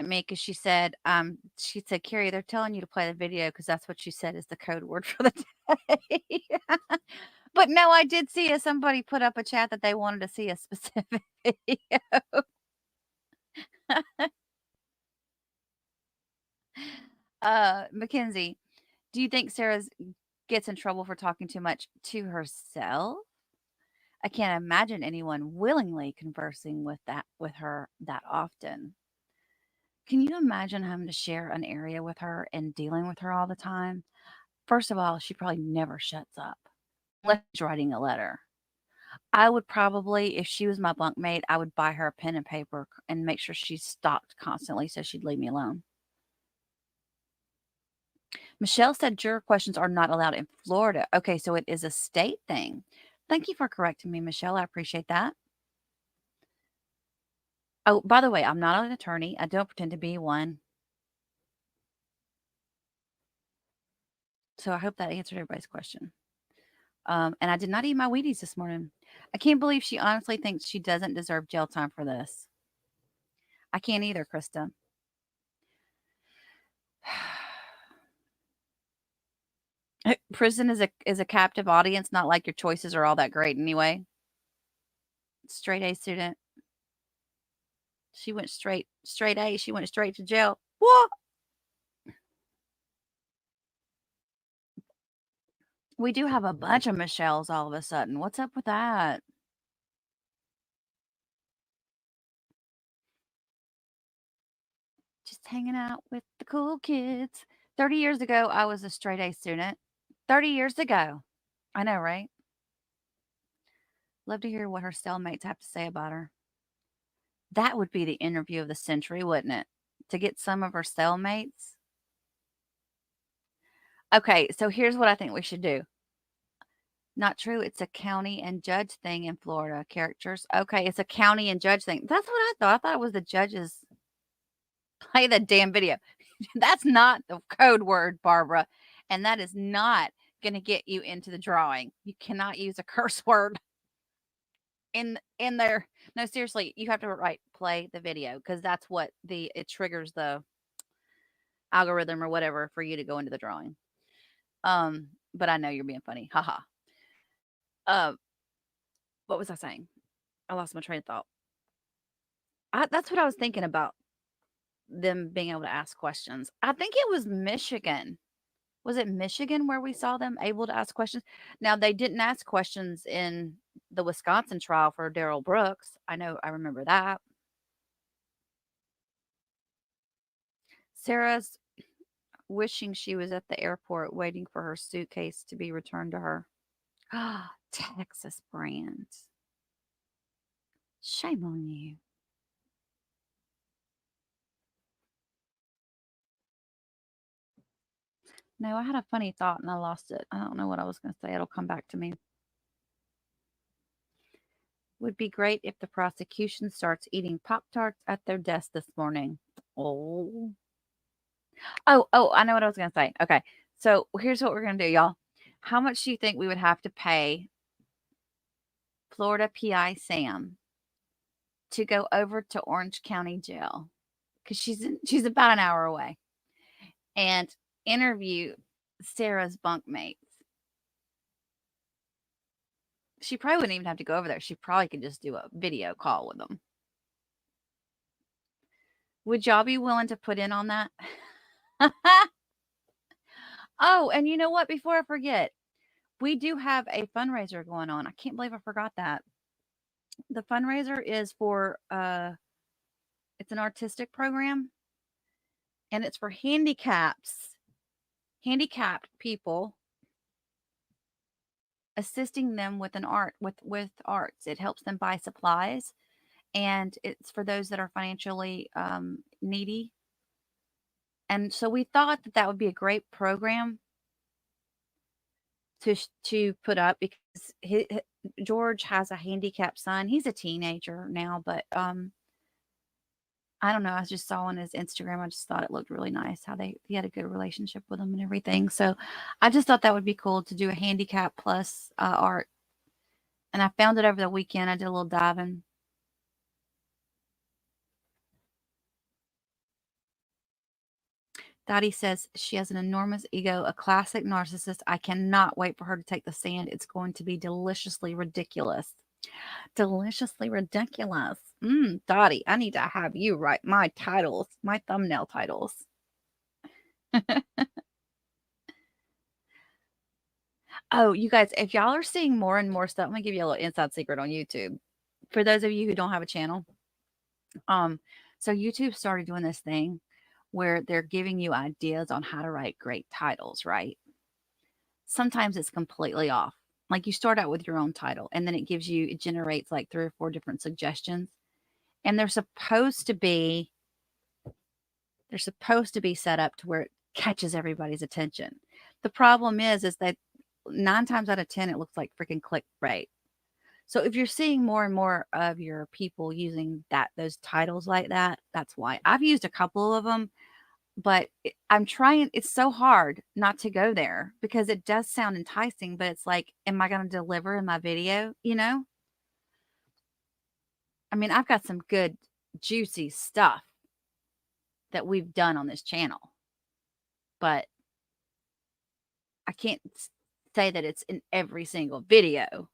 Me, because she said, Carrie, they're telling you to play the video because that's what you said is the code word for the day. But no, I did see somebody put up a chat that they wanted to see a specific video. Mackenzie, do you think Sarah gets in trouble for talking too much to herself? I can't imagine anyone willingly conversing with her that often. Can you imagine having to share an area with her and dealing with her all the time? First of all, she probably never shuts up unless she's writing a letter. I would probably, if she was my bunkmate, I would buy her a pen and paper and make sure she's stocked constantly so she'd leave me alone. Michelle said juror questions are not allowed in Florida. Okay, so it is a state thing. Thank you for correcting me, Michelle. I appreciate that. Oh, by the way, I'm not an attorney. I don't pretend to be one. So I hope that answered everybody's question. And I did not eat my Wheaties this morning. I can't believe she honestly thinks she doesn't deserve jail time for this. I can't either, Krista. Prison is a captive audience, not like your choices are all that great anyway. Straight A student. She went straight A. She went straight to jail. What? We do have a bunch of Michelles all of a sudden. What's up with that? Just hanging out with the cool kids. 30 years ago, I was a straight A student. 30 years ago. I know, right? Love to hear what her cellmates have to say about her. That would be the interview of the century, wouldn't it? To get some of her cellmates. Okay, so here's what I think we should do. Not true. It's a county and judge thing in Florida. Characters. Okay, it's a county and judge thing. That's what I thought. I thought it was the judges. Play the damn video. That's not the code word, Barbara. And that is not going to get you into the drawing. You cannot use a curse word in there. No, seriously, you have to write play the video because that's what it triggers the algorithm or whatever for you to go into the drawing. But I know you're being funny. Haha. What was I saying? I lost my train of thought. That's what I was thinking about them being able to ask questions. I think it was Michigan. Was it Michigan where we saw them able to ask questions? Now, they didn't ask questions in the Wisconsin trial for Darrell Brooks. I remember that. Sarah's wishing she was at the airport waiting for her suitcase to be returned to her. Texas brand. Shame on you. No, I had a funny thought and I lost it. I don't know what I was going to say. It'll come back to me. Would be great if the prosecution starts eating Pop-Tarts at their desk this morning. Oh, I know what I was going to say. Okay, so here's what we're going to do, y'all. How much do you think we would have to pay Florida PI Sam to go over to Orange County Jail? Because she's about an hour away. And interview Sarah's bunkmates. She probably wouldn't even have to go over there. She probably could just do a video call with them. Would y'all be willing to put in on that? Oh, and you know what? Before I forget, we do have a fundraiser going on. I can't believe I forgot that. The fundraiser is for, it's an artistic program, and it's for handicapped people, assisting them with with arts. It helps them buy supplies, and it's for those that are financially needy. And so we thought that would be a great program to put up because George has a handicapped son. He's a teenager now, but I don't know. I just saw on his Instagram. I just thought it looked really nice how he had a good relationship with him and everything. So I just thought that would be cool to do a handicap plus art. And I found it over the weekend. I did a little diving. Dottie says she has an enormous ego, a classic narcissist. I cannot wait for her to take the stand. It's going to be deliciously ridiculous. Deliciously ridiculous. Dottie, I need to have you write my titles, my thumbnail titles. Oh, you guys, if y'all are seeing more and more stuff, I'm gonna give you a little inside secret on YouTube. For those of you who don't have a channel, so YouTube started doing this thing where they're giving you ideas on how to write great titles, right? Sometimes it's completely off. Like you start out with your own title and then it generates like 3 or 4 different suggestions. And they're supposed to be set up to where it catches everybody's attention. The problem is that 9 times out of 10, it looks like freaking clickbait. So if you're seeing more and more of your people using those titles like that, that's why. I've used a couple of them, but I'm trying. It's so hard not to go there because it does sound enticing, but it's like, am I going to deliver in my video? You know? I mean, I've got some good, juicy stuff that we've done on this channel, but I can't say that it's in every single video.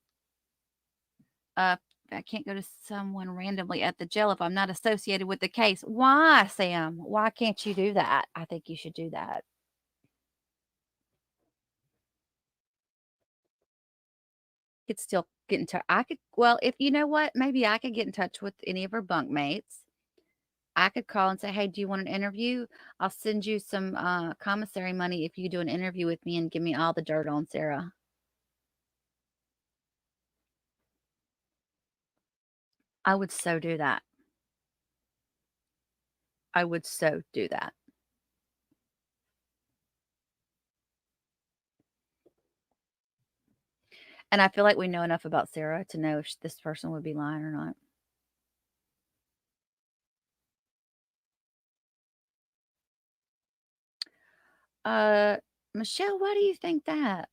I can't go to someone randomly at the jail if I'm not associated with the case. Why, Sam? Why can't you do that? I think you should do that. Could still get in touch. If you know what, maybe I could get in touch with any of her bunkmates. I could call and say, hey, do you want an interview? I'll send you some commissary money if you do an interview with me and give me all the dirt on Sarah. I would so do that. I would so do that. And I feel like we know enough about Sarah to know if this person would be lying or not. Michelle, why do you think that?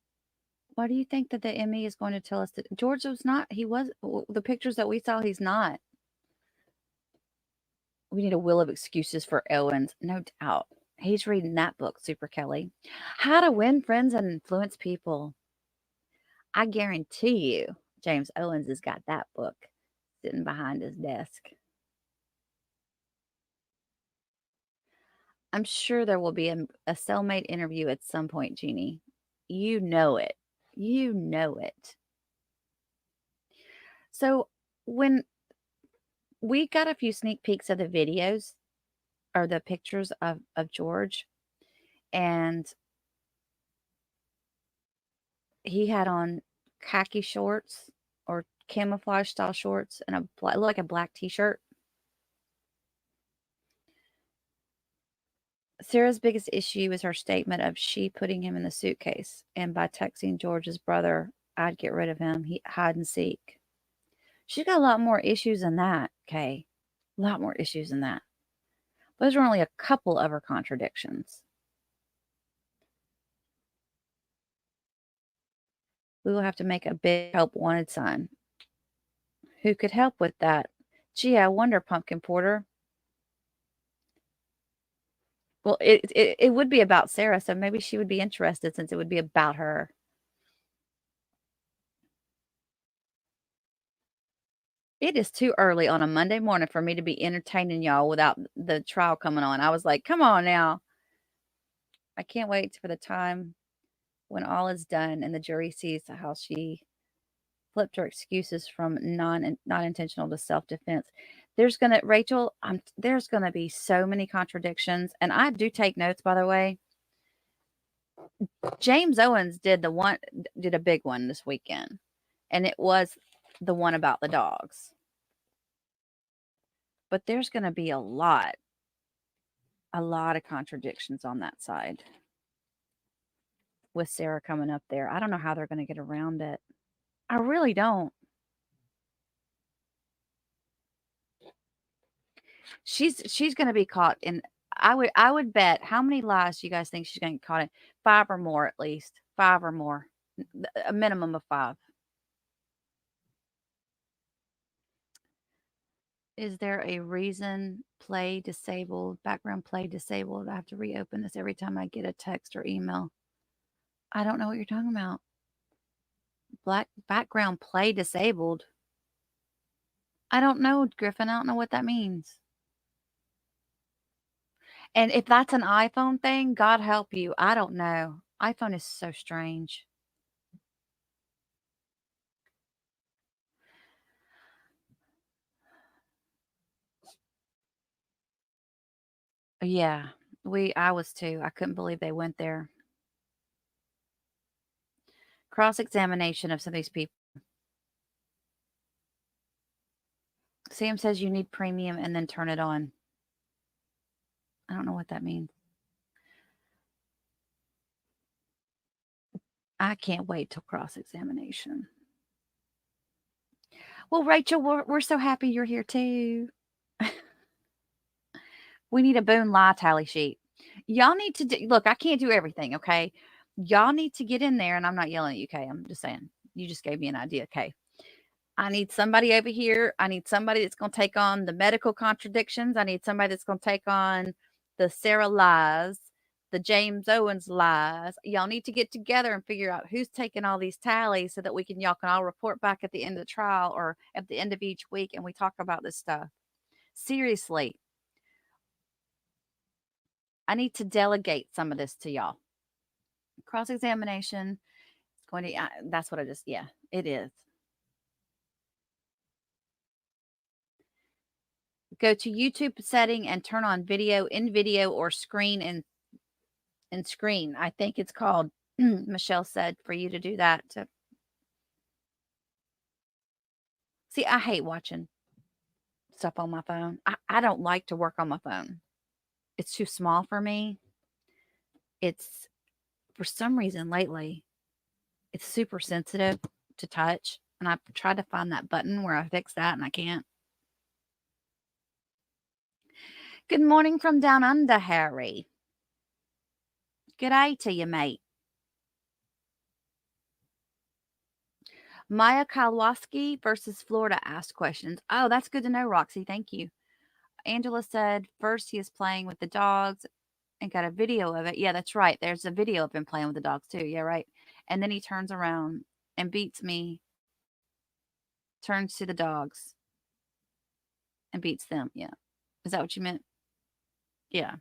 Why do you think that the ME is going to tell us that George was not? He was the pictures that we saw. He's not. We need a will of excuses for Owens, no doubt. He's reading that book, Super Kelly. How to Win Friends and Influence People. I guarantee you, James Owens has got that book sitting behind his desk. I'm sure there will be a cellmate interview at some point, Jeannie. You know it. You know it. So when we got a few sneak peeks of the videos or the pictures of George, and he had on khaki shorts or camouflage style shorts and like a black t-shirt. Sarah's biggest issue is her statement of she putting him in the suitcase, and by texting George's brother, I'd get rid of him. He hide and seek. She's got a lot more issues than that, Kay. A lot more issues than that. Those are only a couple of her contradictions. We will have to make a big help wanted sign. Who could help with that? Gee, I wonder, Pumpkin Porter. Well, it would be about Sarah, so maybe she would be interested since it would be about her. It is too early on a Monday morning for me to be entertaining y'all without the trial coming on. I was like, come on now. I can't wait for the time when all is done and the jury sees how she flipped her excuses from non-intentional to self-defense. There's going to be so many contradictions. And I do take notes, by the way. James Owens did a big one this weekend. And it was the one about the dogs. But there's going to be a lot of contradictions on that side. With Sarah coming up there. I don't know how they're going to get around it. I really don't. She's going to be caught in. I would bet. How many lies do you guys think she's going to get caught in? 5 or more, at least 5 or more, a minimum of 5. Is there a reason background play disabled? I have to reopen this every time I get a text or email. I don't know what you're talking about. Background play disabled. I don't know, Griffin. I don't know what that means. And if that's an iPhone thing, God help you. I don't know. iPhone is so strange. Yeah, I was too. I couldn't believe they went there. Cross-examination of some of these people. Sam says you need premium and then turn it on. I don't know what that means. I can't wait till cross-examination. Well, Rachel, we're so happy you're here too. We need a Boone lie tally sheet. Y'all need to do, look, I can't do everything, okay? Y'all need to get in there, and I'm not yelling at you, okay? I'm just saying, you just gave me an idea, okay? I need somebody over here. I need somebody that's going to take on the medical contradictions. I need somebody that's going to take on the Sarah lies, the James Owens lies. Y'all need to get together and figure out who's taking all these tallies so that y'all can all report back at the end of the trial or at the end of each week, and we talk about this stuff. Seriously. I need to delegate some of this to y'all. Cross-examination is going to, that's what yeah, it is. Go to YouTube setting and turn on video in video or screen and screen. I think it's called, Michelle said, for you to do that. See, I hate watching stuff on my phone. I don't like to work on my phone. It's too small for me. It's, for some reason lately, it's super sensitive to touch. And I've tried to find that button where I fix that and I can't. Good morning from down under, Harry. Good day to you, mate. Maya Kalwaski versus Florida asked questions. Oh, that's good to know, Roxy. Thank you. Angela said, first he is playing with the dogs and got a video of it. Yeah, that's right. There's a video of him playing with the dogs too. Yeah, right. And then he turns around and beats me, turns to the dogs and beats them. Yeah. Is that what you meant? Yeah.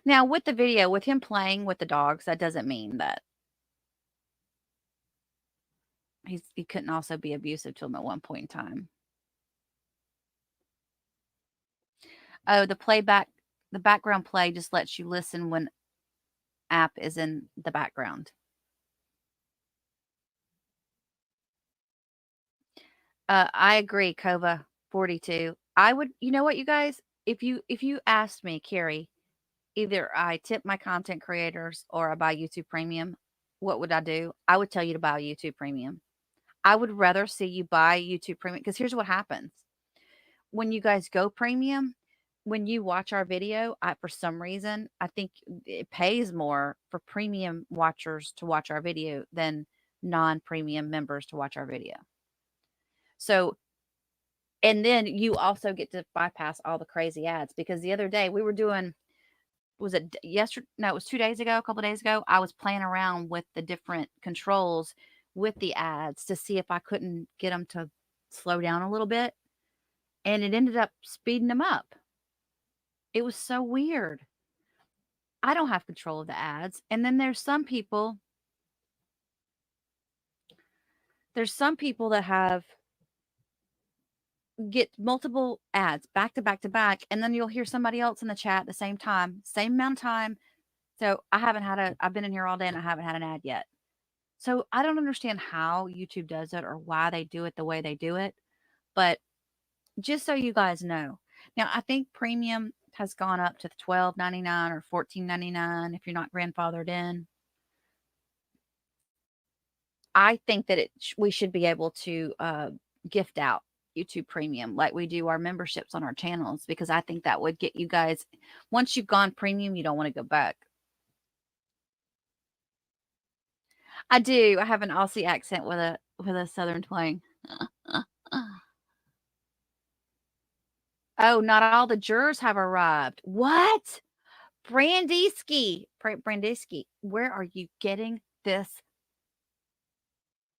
Now, with the video, with him playing with the dogs, that doesn't mean that he couldn't also be abusive to him at one point in time. Oh, the background play just lets you listen when app is in the background. I agree, Kova 42. I would, you know what, you guys, if you asked me, Carrie, either I tip my content creators or I buy YouTube Premium, what would I do? I would tell you to buy YouTube Premium. I would rather see you buy YouTube Premium because here's what happens. When you guys go premium, when you watch our video, for some reason, I think it pays more for premium watchers to watch our video than non-premium members to watch our video. So, and then you also get to bypass all the crazy ads because the other day we were doing, was it yesterday? No, it was 2 days ago, a couple of days ago. I was playing around with the different controls with the ads to see if I couldn't get them to slow down a little bit. And it ended up speeding them up. It was so weird. I don't have control of the ads. And then there's some people that get multiple ads back to back to back. And then you'll hear somebody else in the chat at the same time, same amount of time. So I've been in here all day and I haven't had an ad yet. So I don't understand how YouTube does it or why they do it the way they do it. But just so you guys know, now I think premium has gone up to $12.99 or $14.99 if you're not grandfathered in. I think that we should be able to gift out YouTube Premium like we do our memberships on our channels because I think that would get you guys, once you've gone premium, you don't want to go back. I do. I have an Aussie accent with a Southern twang. Oh, not all the jurors have arrived. What? Brandiski, where are you getting this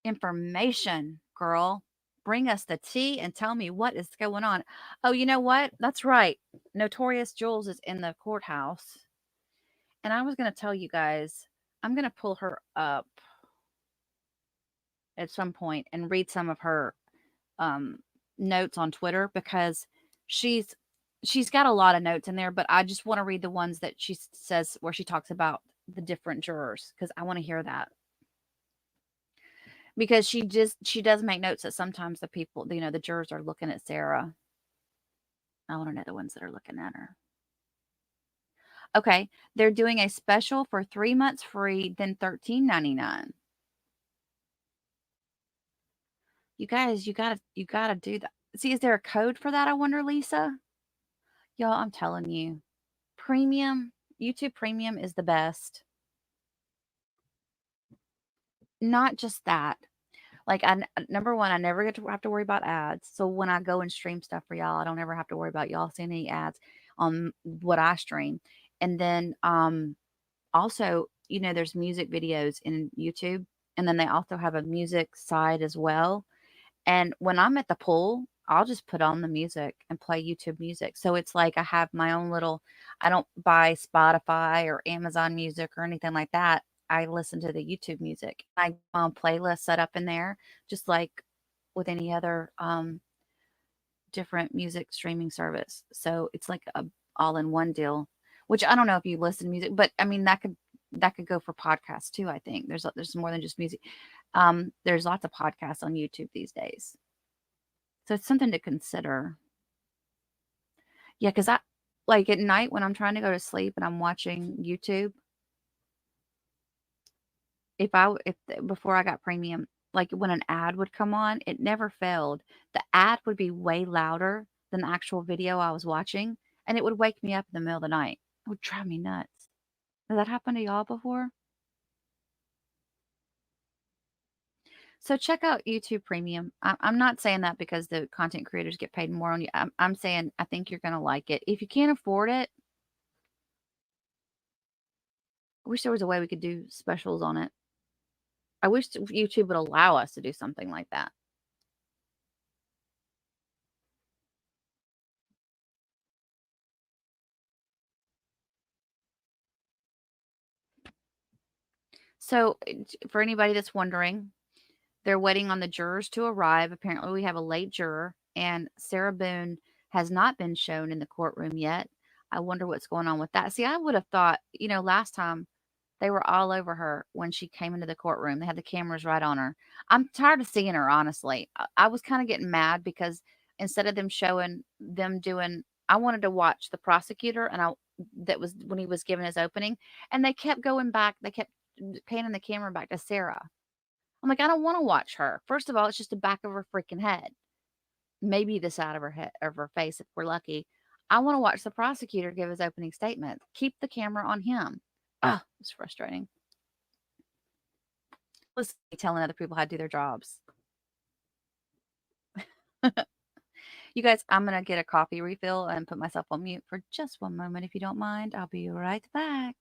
information, girl? Bring us the tea and tell me what is going on. Oh, you know what? That's right. Notorious Jules is in the courthouse. And I was going to tell you guys, I'm going to pull her up at some point and read some of her notes on Twitter because she's she's got a lot of notes in there, but I just want to read the ones that she says where she talks about the different jurors because I want to hear that. Because she does make notes that sometimes the people, the jurors are looking at Sarah. I want to know the ones that are looking at her. Okay, they're doing a special for 3 months free, then $13.99. You guys, you gotta do that. See, is there a code for that? I wonder, Lisa. Y'all, I'm telling you, YouTube Premium is the best. Not just that. Like, number one, I never have to worry about ads. So when I go and stream stuff for y'all, I don't ever have to worry about y'all seeing any ads on what I stream. And then also, there's music videos in YouTube, and then they also have a music side as well. And when I'm at the pool, I'll just put on the music and play YouTube music. So it's like I have my own I don't buy Spotify or Amazon Music or anything like that. I listen to the YouTube music. I playlist set up in there, just like with any other different music streaming service. So it's like a all-in-one deal, which I don't know if you listen to music, but I mean that could go for podcasts too. I think there's more than just music. There's lots of podcasts on YouTube these days, so it's something to consider. Yeah, because I like at night when I'm trying to go to sleep and I'm watching YouTube. If before I got premium, like when an ad would come on, it never failed. The ad would be way louder than the actual video I was watching, and it would wake me up in the middle of the night. It would drive me nuts. Has that happened to y'all before? So check out YouTube Premium. I'm not saying that because the content creators get paid more on you. I'm saying I think you're going to like it. If you can't afford it, I wish there was a way we could do specials on it. I wish YouTube would allow us to do something like that. So for anybody that's wondering, they're waiting on the jurors to arrive. Apparently, we have a late juror, and Sarah Boone has not been shown in the courtroom yet. I wonder what's going on with that. See, I would have thought, last time they were all over her when she came into the courtroom. They had the cameras right on her. I'm tired of seeing her, honestly. I was kind of getting mad because instead of them showing them doing, I wanted to watch the prosecutor, and that was when he was giving his opening, and they kept going back. They kept panning the camera back to Sarah. I'm like, I don't want to watch her. First of all, it's just the back of her freaking head. Maybe the side of her head, of her face, if we're lucky. I want to watch the prosecutor give his opening statement. Keep the camera on him. It's frustrating. Listen, telling other people how to do their jobs. You guys, I'm going to get a coffee refill and put myself on mute for just one moment, if you don't mind. I'll be right back.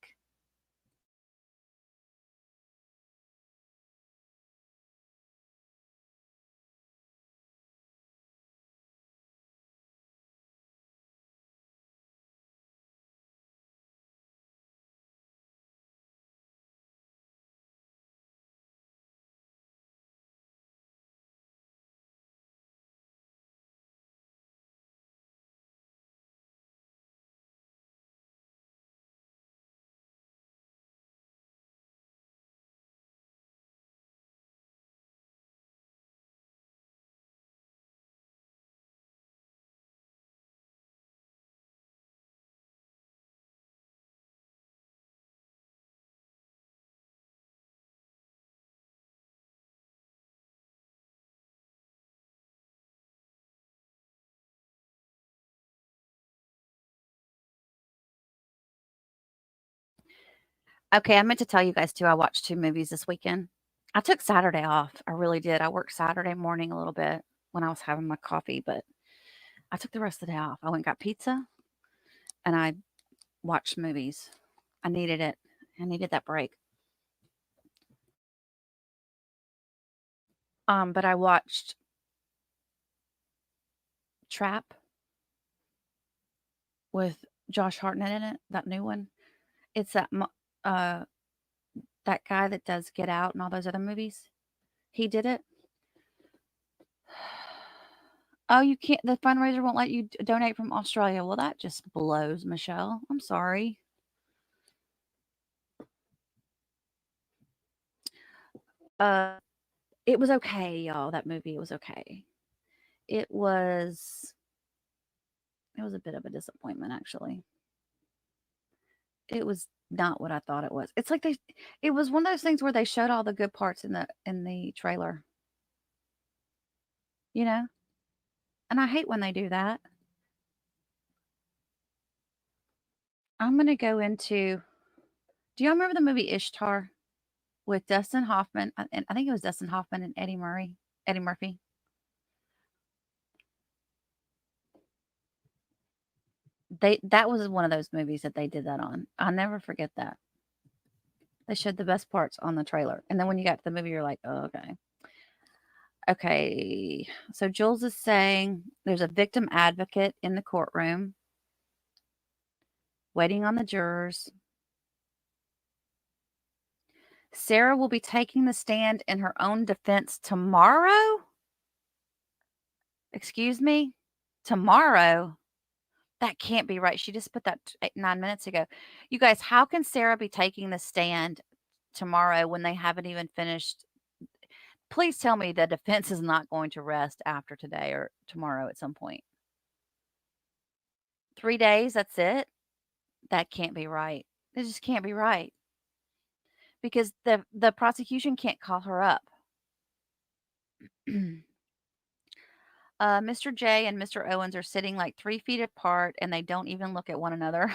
Okay, I meant to tell you guys too, I watched 2 movies this weekend. I took Saturday off. I really did. I worked Saturday morning a little bit when I was having my coffee, but I took the rest of the day off. I went and got pizza, and I watched movies. I needed it. I needed that break. But I watched Trap with Josh Hartnett in it, that new one. It's that that guy that does Get Out and all those other movies. He did it. Oh, you can't. The fundraiser won't let you donate from Australia. Well, that just blows, Michelle. I'm sorry. It was okay, y'all. That movie, it was okay. It was a bit of a disappointment, actually. It was not what I thought it was. It's like it was one of those things where they showed all the good parts in the trailer. You know? And I hate when they do that. I'm gonna go into. Do y'all remember the movie Ishtar with Dustin Hoffman? And I think it was Dustin Hoffman and Eddie Murphy. That was one of those movies that they did that on. I'll never forget that. They showed the best parts on the trailer, and then when you got to the movie, you're like, oh, okay. Okay, so Jules is saying there's a victim advocate in the courtroom waiting on the jurors. Sarah will be taking the stand in her own defense tomorrow? Excuse me? Tomorrow? That can't be right. She just put that 9 minutes ago. You guys, how can Sarah be taking the stand tomorrow when they haven't even finished? Please tell me the defense is not going to rest after today or tomorrow at some point. 3 days, that's it? That can't be right. It just can't be right. Because the prosecution can't call her up. Mr. J and Mr. Owens are sitting like 3 feet apart and they don't even look at one another.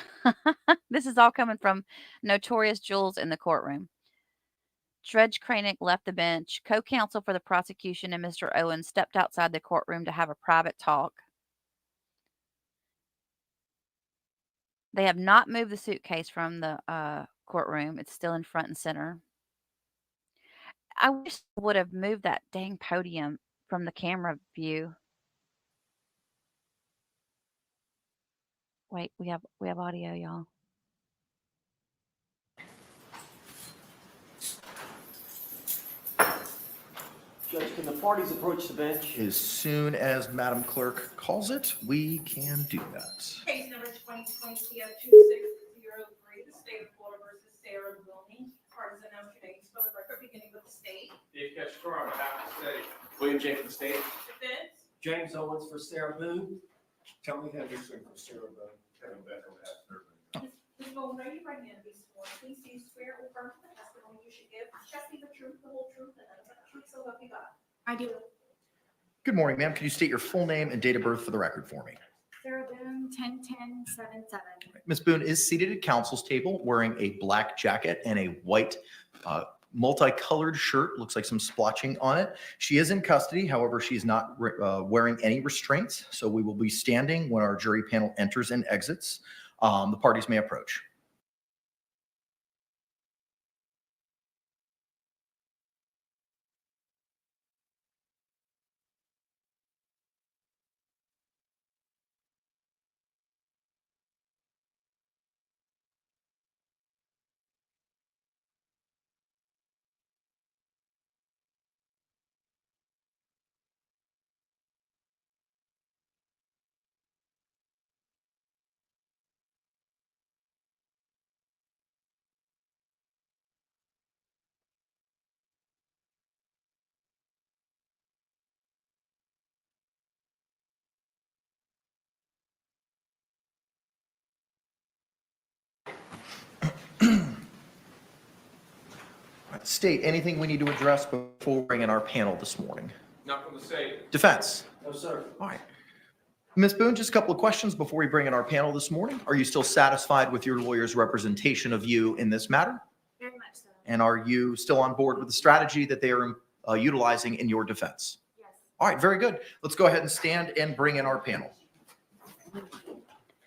This is all coming from Notorious Jules in the courtroom. Dredge Kranick left the bench. Co-counsel for the prosecution and Mr. Owens stepped outside the courtroom to have a private talk. They have not moved the suitcase from the courtroom. It's still in front and center. I wish they would have moved that dang podium from the camera view. Wait, we have audio, y'all. Judge, can the parties approach the bench? As soon as Madam Clerk calls it, we can do that. Case number 2020-2603, the state of Florida versus Sarah Boone. Parties announce your names for the record, beginning with the state. Dave Castro, on behalf of the state. William J. for the state. Defense. James Owens for Sarah Boone. Tony Henderson for Sarah Boone. Kevin Becker for Sarah Boone. Ms. Boone, are you right hand to be sworn? Please do you swear or affirm the testimony you should give, Chelsey, the truth, the whole truth, and nothing but the truth, so help you God? I do. Good morning, ma'am. Can you state your full name and date of birth for the record for me? Sarah Boone, 10-10-7-7. Ms. Boone is seated at counsel's table wearing a black jacket and a white multicolored shirt. Looks like some splotching on it. She is in custody. However, she's not wearing any restraints. So we will be standing when our jury panel enters and exits. The parties may approach. State, anything we need to address before we bring in our panel this morning? Not from the state. Defense. No, sir. All right. Ms. Boone, just a couple of questions before we bring in our panel this morning. Are you still satisfied with your lawyer's representation of you in this matter? Very much so. And are you still on board with the strategy that they are utilizing in your defense? Yes. All right, very good. Let's go ahead and stand and bring in our panel.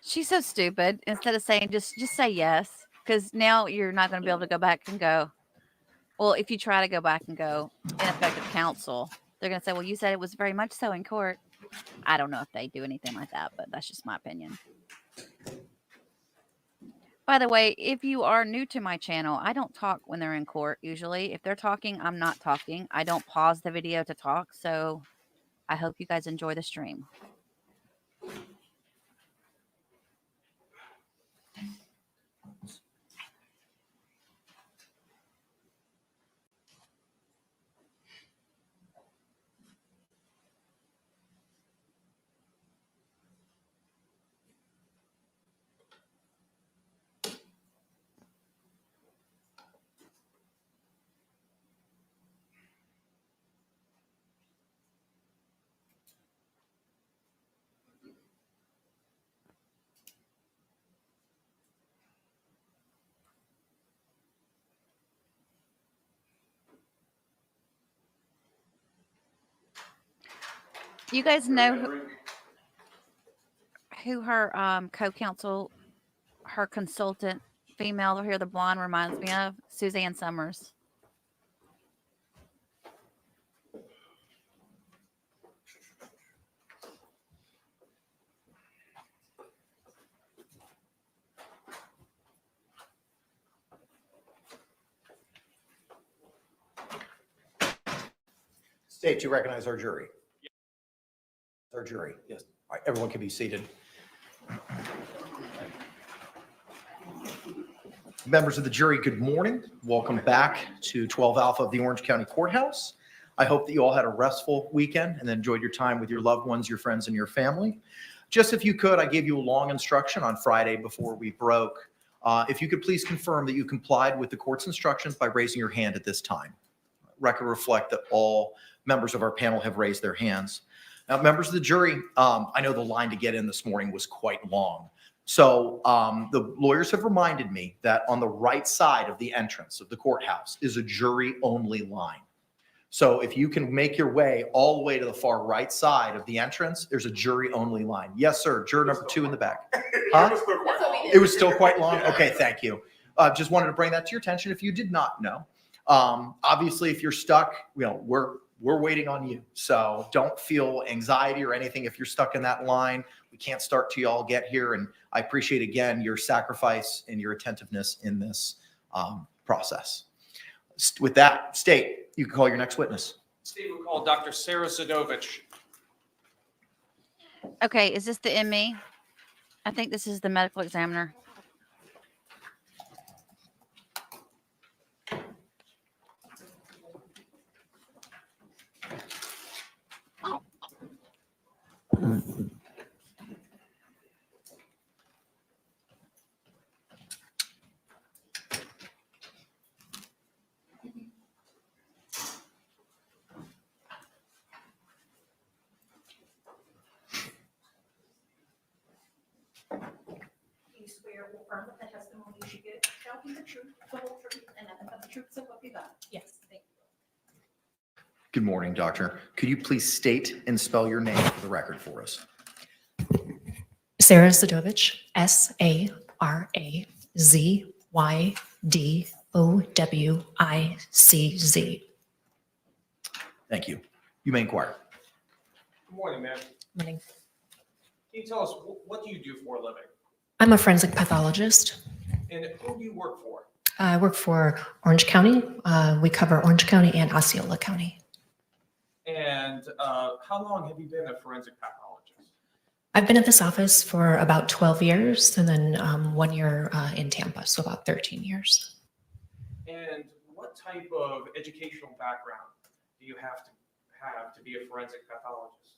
She's so stupid. Instead of saying just say yes, because now you're not going to be able to go back and go. Well, if you try to go back and go ineffective counsel, they're going to say, well, you said it was very much so in court. I don't know if they do anything like that, but that's just my opinion. By the way, if you are new to my channel, I don't talk when they're in court usually. If they're talking, I'm not talking. I don't pause the video to talk, so I hope you guys enjoy the stream. You guys know who her co-counsel, her consultant, female over here, the blonde, reminds me of? Suzanne Summers. State, you recognize our jury? Our jury. Yes. All right, everyone can be seated. Members of the jury, good morning. Welcome back to 12 Alpha of the Orange County Courthouse. I hope that you all had a restful weekend and enjoyed your time with your loved ones, your friends, and your family. Just if you could, I gave you a long instruction on Friday before we broke. If you could please confirm that you complied with the court's instructions by raising your hand at this time. Record reflect that all members of our panel have raised their hands. Now, members of the jury, I know the line to get in this morning was quite long. So the lawyers have reminded me that on the right side of the entrance of the courthouse is a jury-only line. So if you can make your way all the way to the far right side of the entrance, there's a jury-only line. Yes, sir. Juror number 2 in the back. Huh? It was still quite long? Okay, thank you. Just wanted to bring that to your attention if you did not know. Obviously, if you're stuck, we're waiting on you. So don't feel anxiety or anything if you're stuck in that line. We can't start till you all get here. And I appreciate, again, your sacrifice and your attentiveness in this process. With that, State, you can call your next witness. Steve will call Dr. Sarah Zadovich. Okay, is this the ME? I think this is the medical examiner. You swear or affirm that the testimony you should give shall be the truth, the whole truth, and nothing but the truth, so help you God? Yes, thank you. Good morning, doctor. Could you please state and spell your name for the record for us? Sarah Zadovich, SARAZYDOWICZ. Thank you. You may inquire. Good morning, ma'am. Morning. Can you tell us what do you do for a living? I'm a forensic pathologist. And who do you work for? I work for Orange County. We cover Orange County and Osceola County. And how long have you been a forensic pathologist? I've been at this office for about 12 years and then 1 year in Tampa, so about 13 years. And what type of educational background do you have to be a forensic pathologist?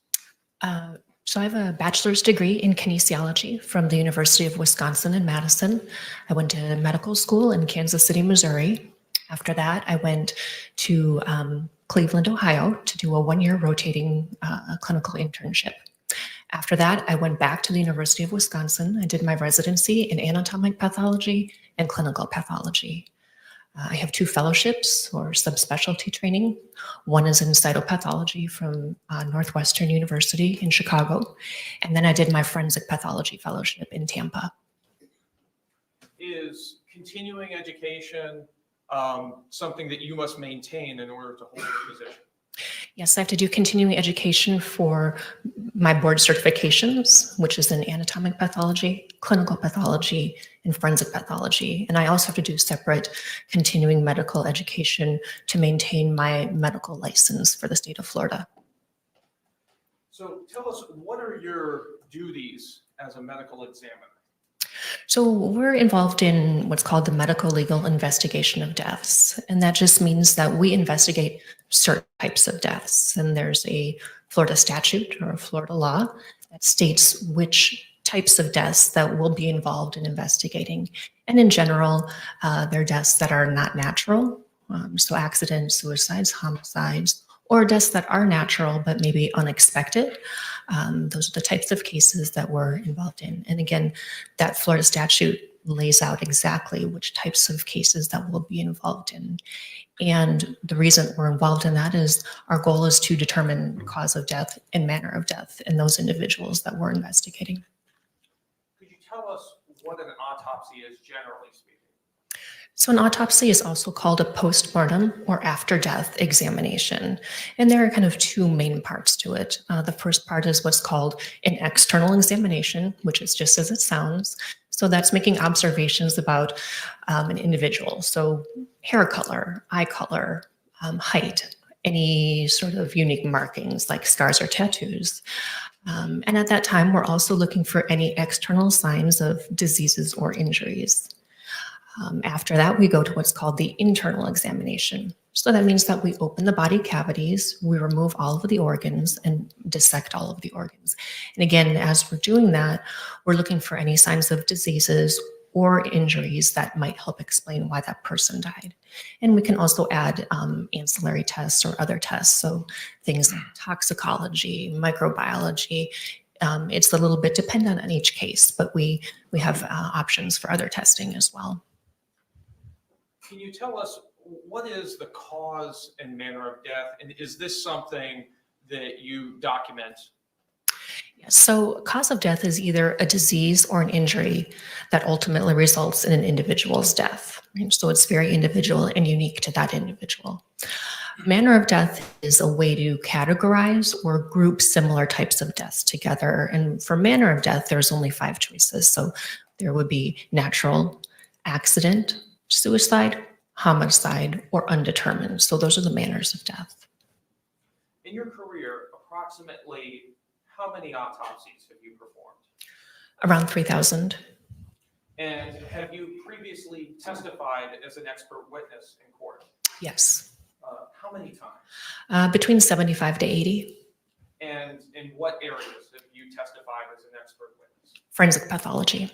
So I have a bachelor's degree in kinesiology from the University of Wisconsin in Madison. I went to medical school in Kansas City, Missouri. After that, I went to Cleveland, Ohio to do a 1 year rotating clinical internship. After that, I went back to the University of Wisconsin. I did my residency in anatomic pathology and clinical pathology. I have 2 fellowships or subspecialty training. One is in cytopathology from Northwestern University in Chicago. And then I did my forensic pathology fellowship in Tampa. Is continuing education something that you must maintain in order to hold your position? Yes, I have to do continuing education for my board certifications, which is in anatomic pathology, clinical pathology, and forensic pathology. And I also have to do separate continuing medical education to maintain my medical license for the state of Florida. So tell us, what are your duties as a medical examiner? So we're involved in what's called the medical legal investigation of deaths. And that just means that we investigate certain types of deaths. And there's a Florida statute or a Florida law that states which types of deaths that we'll be involved in investigating. And in general, they're deaths that are not natural. So accidents, suicides, homicides, or deaths that are natural but maybe unexpected. Those are the types of cases that we're involved in. And again, that Florida statute lays out exactly which types of cases that we'll be involved in. And the reason we're involved in that is our goal is to determine cause of death and manner of death in those individuals that we're investigating. Could you tell us what an autopsy is, generally speaking? So an autopsy is also called a postmortem or after death examination. And there are kind of two main parts to it. The first part is what's called an external examination, which is just as it sounds. So that's making observations about an individual. So hair color, eye color, height, any sort of unique markings like scars or tattoos. And at that time, we're also looking for any external signs of diseases or injuries. After that, we go to what's called the internal examination. So that means that we open the body cavities, we remove all of the organs and dissect all of the organs. And again, as we're doing that, we're looking for any signs of diseases or injuries that might help explain why that person died. And we can also add ancillary tests or other tests. So things like toxicology, microbiology. It's a little bit dependent on each case, but we have options for other testing as well. Can you tell us what is the cause and manner of death? And is this something that you document? Yes. So cause of death is either a disease or an injury that ultimately results in an individual's death. Right? So it's very individual and unique to that individual. Manner of death is a way to categorize or group similar types of deaths together. And for manner of death, there's only 5 choices. So there would be natural, accident, suicide, homicide, or undetermined. So those are the manners of death. In your career, approximately how many autopsies have you performed? Around 3,000. And have you previously testified as an expert witness in court? Yes. How many times? Between 75 to 80. And in what areas have you testified as an expert witness? Forensic pathology.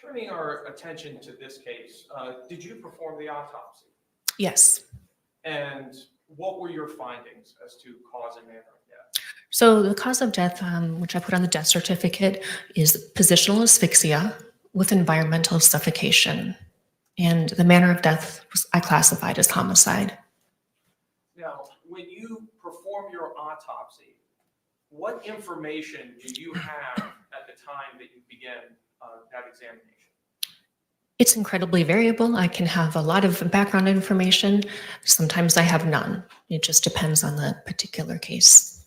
Turning our attention to this case, did you perform the autopsy? Yes. And what were your findings as to cause and manner of death? So the cause of death, which I put on the death certificate, is positional asphyxia with environmental suffocation. And the manner of death I classified as homicide. Now, when you perform your autopsy, what information do you have at the time that you begin that examination? It's incredibly variable. I can have a lot of background information. Sometimes I have none. It just depends on the particular case.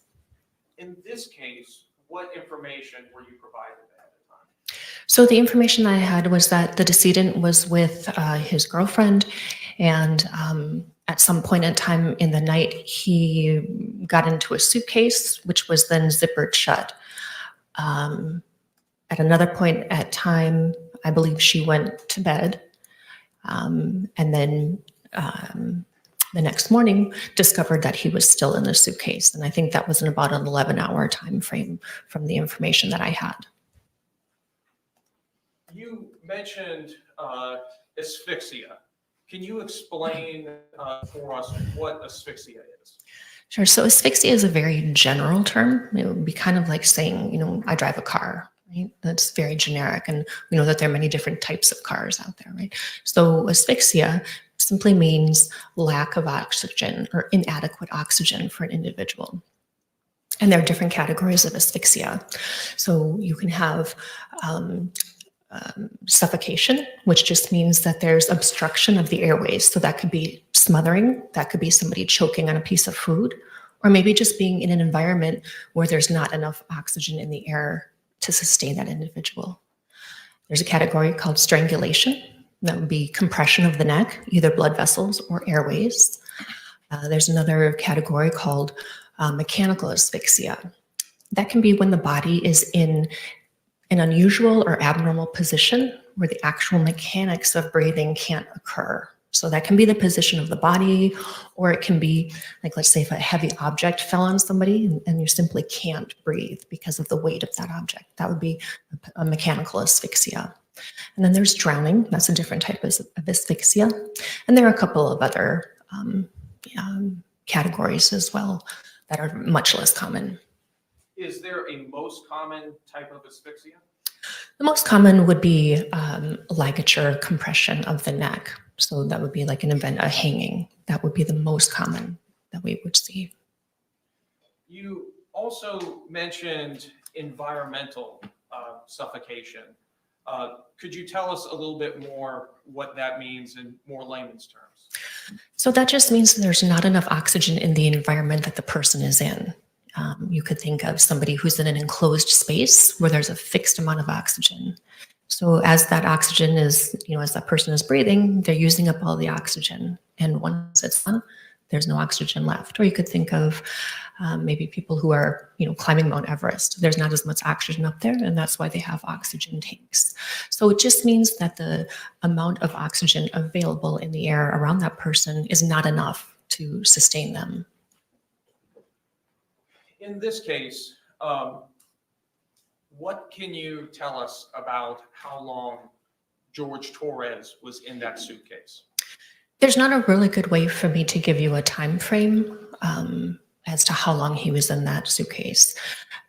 In this case, what information were you provided at the time? So the information I had was that the decedent was with his girlfriend, and at some point in time in the night, he got into a suitcase, which was then zippered shut. At another point at time, I believe she went to bed, and then the next morning discovered that he was still in the suitcase. And I think that was in about an 11-hour time frame from the information that I had. You mentioned asphyxia. Can you explain for us what asphyxia is? Sure. So asphyxia is a very general term. It would be kind of like saying, I drive a car. Right? That's very generic, and we know that there are many different types of cars out there, right? So asphyxia simply means lack of oxygen or inadequate oxygen for an individual. And there are different categories of asphyxia. So you can have suffocation, which just means that there's obstruction of the airways. So that could be smothering, that could be somebody choking on a piece of food, or maybe just being in an environment where there's not enough oxygen in the air to sustain that individual. There's a category called strangulation. That would be compression of the neck, either blood vessels or airways. There's another category called mechanical asphyxia. That can be when the body is in an unusual or abnormal position where the actual mechanics of breathing can't occur. So that can be the position of the body, or it can be like, let's say if a heavy object fell on somebody and you simply can't breathe because of the weight of that object. That would be a mechanical asphyxia. And then there's drowning. That's a different type of asphyxia. And there are a couple of other categories as well that are much less common. Is there a most common type of asphyxia? The most common would be ligature compression of the neck. So that would be like an event, a hanging. That would be the most common that we would see. You also mentioned environmental suffocation. Could you tell us a little bit more what that means in more layman's terms? So that just means there's not enough oxygen in the environment that the person is in. You could think of somebody who's in an enclosed space where there's a fixed amount of oxygen. So as that oxygen is, as that person is breathing, they're using up all the oxygen. And once it's gone, there's no oxygen left. Or you could think of maybe people who are, climbing Mount Everest. There's not as much oxygen up there, and that's why they have oxygen tanks. So it just means that the amount of oxygen available in the air around that person is not enough to sustain them. In this case, what can you tell us about how long George Torres was in that suitcase? There's not a really good way for me to give you a time frame as to how long he was in that suitcase.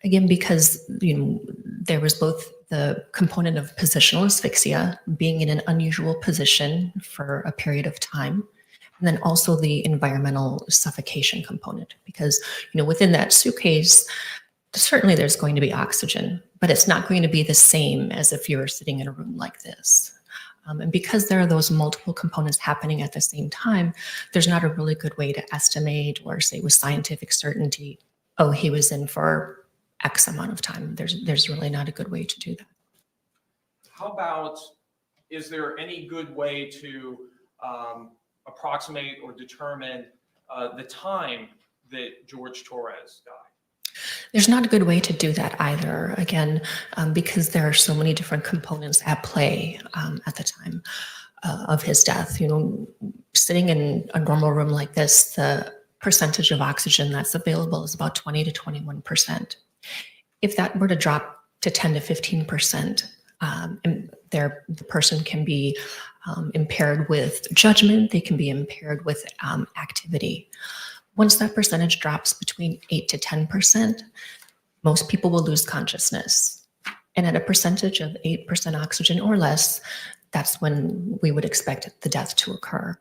Again, because there was both the component of positional asphyxia, being in an unusual position for a period of time, and then also the environmental suffocation component, because within that suitcase, certainly there's going to be oxygen, but it's not going to be the same as if you were sitting in a room like this. And because there are those multiple components happening at the same time, there's not a really good way to estimate or say with scientific certainty, oh, he was in for X amount of time. There's really not a good way to do that. How about, is there any good way to approximate or determine the time that George Torres died? There's not a good way to do that either, again, because there are so many different components at play at the time of his death. Sitting in a normal room like this, the percentage of oxygen that's available is about 20 to 21%. If that were to drop to 10 to 15%, the person can be impaired with judgment, they can be impaired with activity. Once that percentage drops between 8 to 10%, most people will lose consciousness. And at a percentage of 8% oxygen or less, that's when we would expect the death to occur.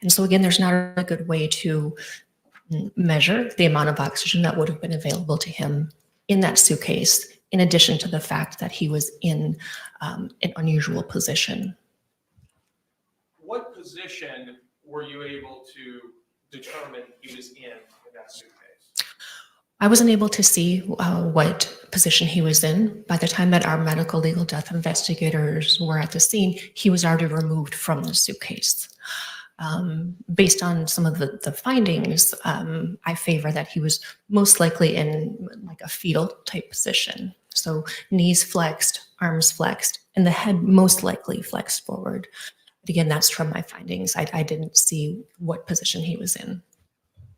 And so again, there's not a good way to measure the amount of oxygen that would have been available to him in that suitcase, in addition to the fact that he was in an unusual position. What position were you able to determine he was in that suitcase? I wasn't able to see what position he was in. By the time that our medical legal death investigators were at the scene, he was already removed from the suitcase. Based on some of the findings, I favor that he was most likely in like a fetal type position. So knees flexed, arms flexed, and the head most likely flexed forward. But again, that's from my findings. I didn't see what position he was in.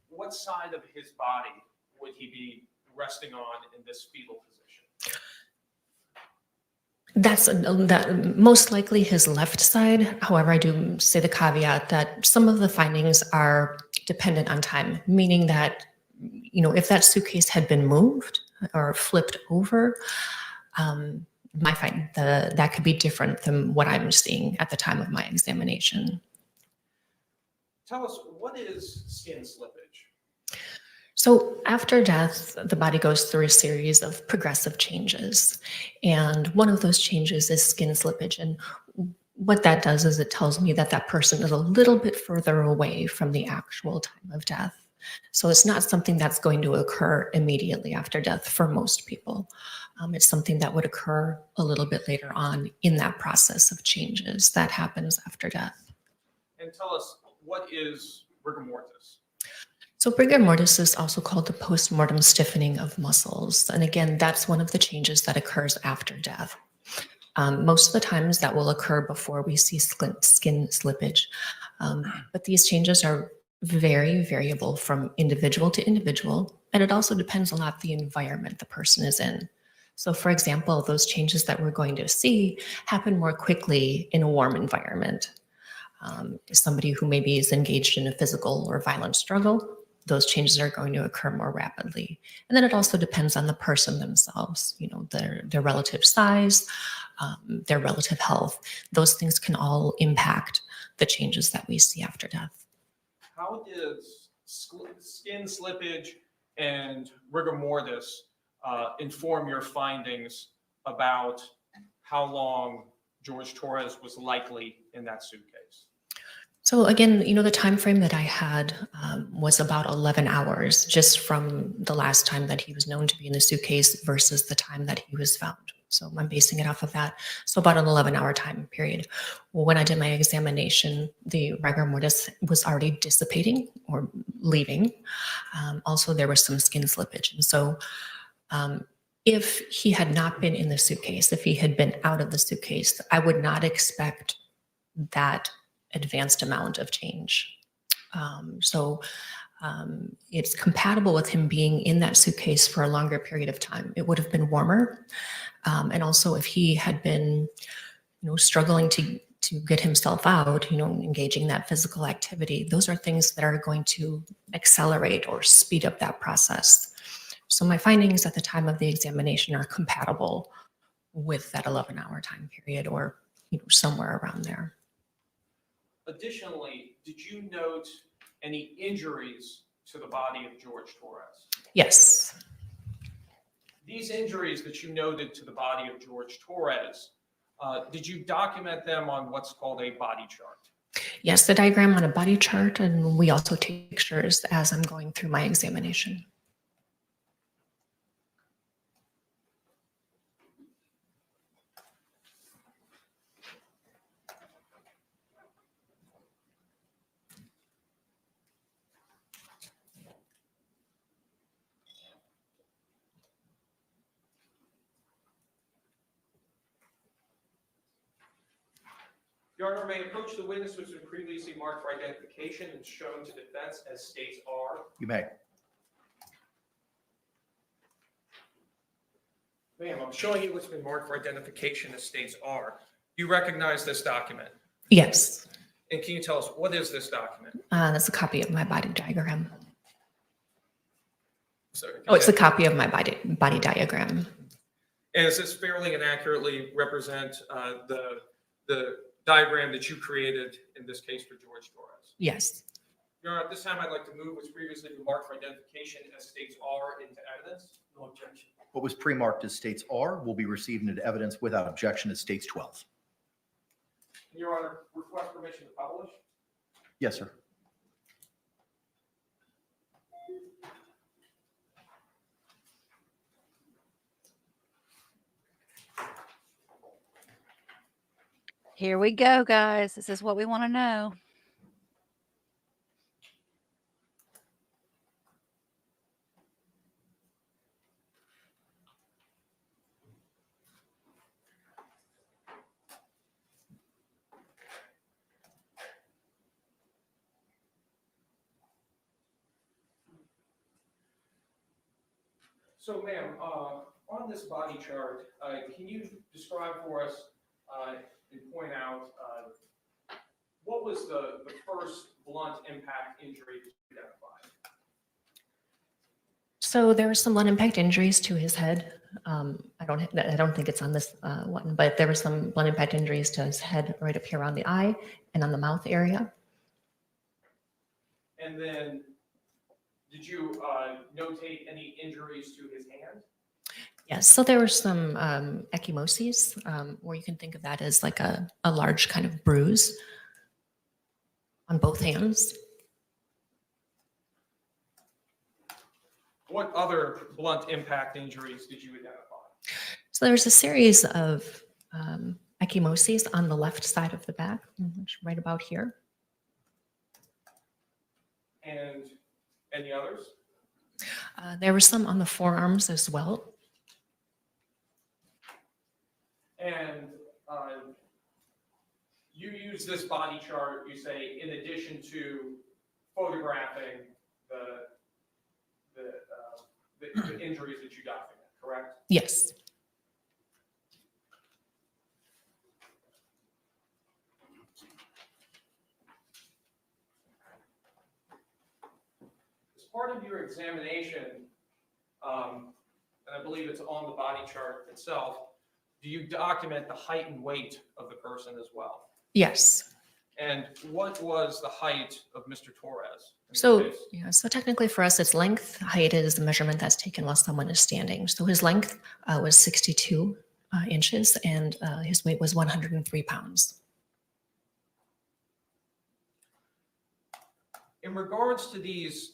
What side of his body would he be resting on in this fetal position? That's that most likely his left side. However, I do say the caveat that some of the findings are dependent on time, meaning that, if that suitcase had been moved or flipped over, that could be different than what I'm seeing at the time of my examination. Tell us, what is skin slippage? So after death, the body goes through a series of progressive changes. And one of those changes is skin slippage. And what that does is it tells me that that person is a little bit further away from the actual time of death. So it's not something that's going to occur immediately after death for most people. It's something that would occur a little bit later on in that process of changes that happens after death. And tell us, what is rigor mortis? So rigor mortis is also called the post-mortem stiffening of muscles. And again, that's one of the changes that occurs after death. Most of the times that will occur before we see skin slippage. But these changes are very variable from individual to individual. And it also depends a lot the environment the person is in. So for example, those changes that we're going to see happen more quickly in a warm environment. Somebody who maybe is engaged in a physical or violent struggle, those changes are going to occur more rapidly. And then it also depends on the person themselves, you know, their relative size, their relative health. Those things can all impact the changes that we see after death. How does skin slippage and rigor mortis inform your findings about how long George Torres was likely in that suitcase? So again, you know, the time frame that I had was about 11 hours, just from the last time that he was known to be in the suitcase versus the time that he was found. So I'm basing it off of that. So about an 11-hour time period. Well, when I did my examination, the rigor mortis was already dissipating or leaving. Also, there was some skin slippage. And so if he had not been in the suitcase, if he had been out of the suitcase, I would not expect that advanced amount of change. It's compatible with him being in that suitcase for a longer period of time. It would have been warmer. And also if he had been, you know, struggling to get himself out, you know, engaging that physical activity, those are things that are going to accelerate or speed up that process. So my findings at the time of the examination are compatible with that 11-hour time period, or, you know, somewhere around there. Additionally, did you note any injuries to the body of George Torres? Yes. These injuries that you noted to the body of George Torres, did you document them on what's called a body chart? Yes, the diagram on a body chart, and we also take pictures as I'm going through my examination. Your Honor, may approach the witness which has been previously marked for identification and shown to defense as states are. You may. Ma'am, I'm showing you what's been marked for identification as states are. You recognize this document? Yes. And can you tell us, what is this document? That's a copy of my body diagram. Sorry, Oh, it's a copy of my body diagram. And does this fairly and accurately represent the diagram that you created in this case for George Torres? Yes. Your Honor, at this time, I'd like to move what's previously been marked for identification as states are into evidence. No objection. What was pre-marked as states R will be received into evidence without objection as states 12. Your Honor, request permission to publish. Yes, sir. Here we go, guys. This is what we want to know. So, ma'am, on this body chart, can you describe for us and point out what was the first blunt impact injury identified? So there were some blunt impact injuries to his head. I don't think it's on this one, but there were some blunt impact injuries to his head right up here around the eye and on the mouth area. And then, did you notate any injuries to his hand? Yes, so there were some ecchymoses, where you can think of that as like a large kind of bruise on both hands. What other blunt impact injuries did you identify? So there's a series of ecchymoses on the left side of the back, right about here. And Any others? There were some on the forearms as well. And you use this body chart, you say, in addition to photographing the injuries that you document, correct? Yes. As part of your examination, and I believe it's on the body chart itself, do you document the height and weight of the person as well? Yes. And what was the height of Mr. Torres? So technically for us, it's length. Height is the measurement that's taken while someone is standing. So his length was 62 inches and his weight was 103 pounds. In regards to these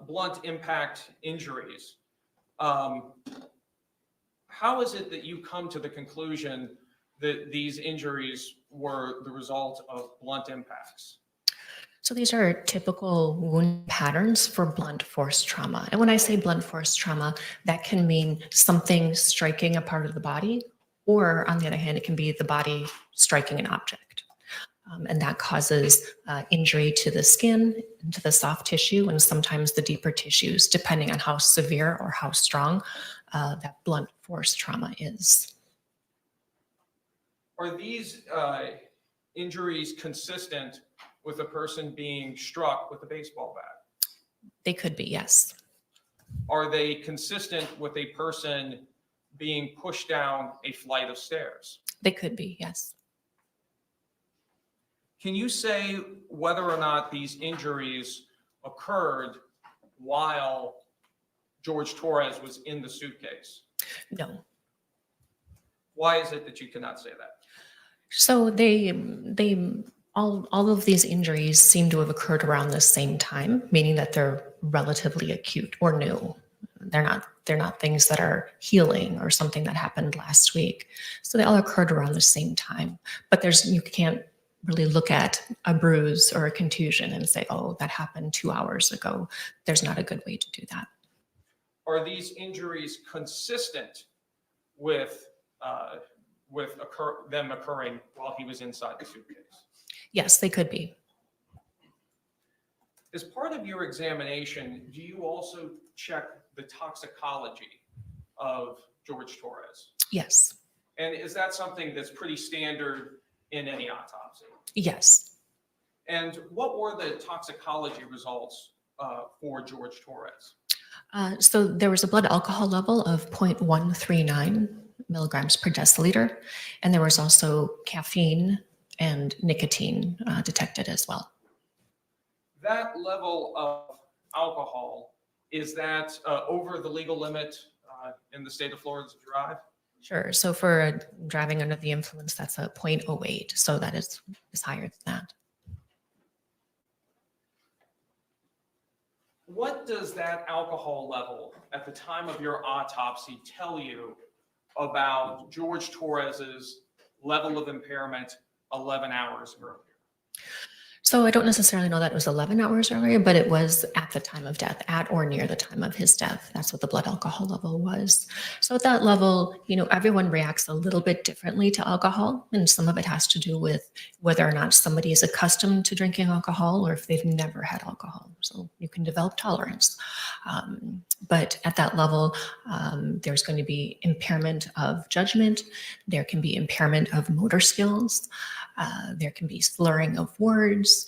blunt impact injuries, how is it that you come to the conclusion that these injuries were the result of blunt impacts? So these are typical wound patterns for blunt force trauma. And when I say blunt force trauma, that can mean something striking a part of the body, or on the other hand, it can be the body striking an object. And that causes injury to the skin, to the soft tissue, and sometimes the deeper tissues, depending on how severe or how strong that blunt force trauma is. Are these injuries consistent with a person being struck with a baseball bat? They could be, yes. Are they consistent with a person being pushed down a flight of stairs? They could be, yes. Can you say whether or not these injuries occurred while George Torres was in the suitcase? No. Why is it that you cannot say that? So all of these injuries seem to have occurred around the same time, meaning that they're relatively acute or new. They're not things that are healing or something that happened last week. So they all occurred around the same time. But you can't really look at a bruise or a contusion and say, oh, that happened 2 hours ago. There's not a good way to do that. Are these injuries consistent with them occurring while he was inside the suitcase? Yes, they could be. As part of your examination, do you also check the toxicology of George Torres? Yes. And is that something that's pretty standard in any autopsy? Yes. And what were the toxicology results for George Torres? So there was a blood alcohol level of 0.139 milligrams per deciliter, and there was also caffeine and nicotine detected as well. That level of alcohol, is that over the legal limit in the state of Florida to drive? Sure. So for driving under the influence, that's a 0.08. So that is higher than that. What does that alcohol level at the time of your autopsy tell you about George Torres's level of impairment 11 hours earlier? So I don't necessarily know that it was 11 hours earlier, but it was at the time of death, at or near the time of his death. That's what the blood alcohol level was. So at that level, everyone reacts a little bit differently to alcohol. And some of it has to do with whether or not somebody is accustomed to drinking alcohol or if they've never had alcohol. So you can develop tolerance. But at that level, there's going to be impairment of judgment. There can be impairment of motor skills. There can be slurring of words,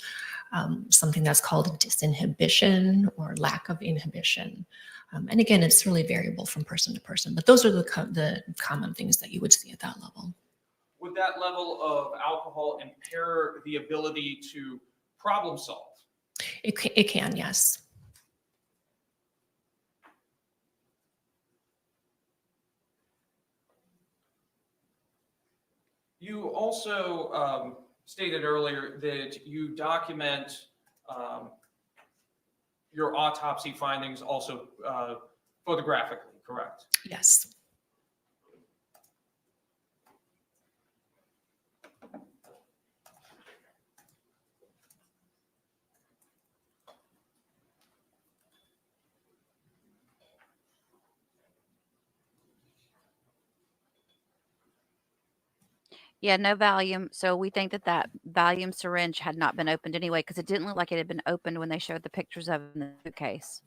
something that's called disinhibition or lack of inhibition. And again, it's really variable from person to person, but those are the common things that you would see at that level. Would that level of alcohol impair the ability to problem solve? It can, yes. You also stated earlier that you document your autopsy findings also photographically, correct? Yes. Yeah, no Valium. So we think that that Valium syringe had not been opened anyway, because it didn't look like it had been opened when they showed the pictures of it in the suitcase.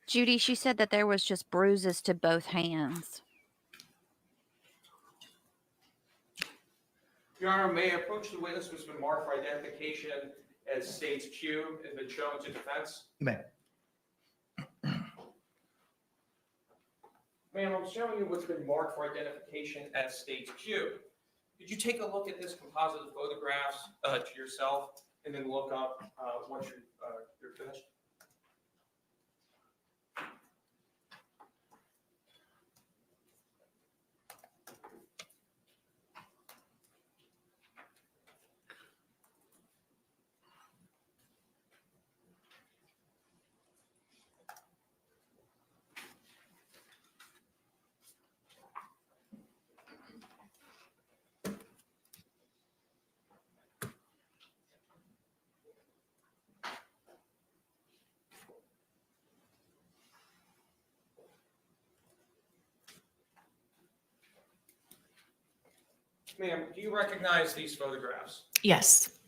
Judy, she said that there was just bruises to both hands. Your Honor, may I approach the witness who's been marked for identification as States Q and been shown to defense? You may. Ma'am, I'm showing you what's been marked for identification as States Q. Could you take a look at this composite of photographs to yourself and then look up once you're finished? Ma'am, do you recognize these photographs? Yes.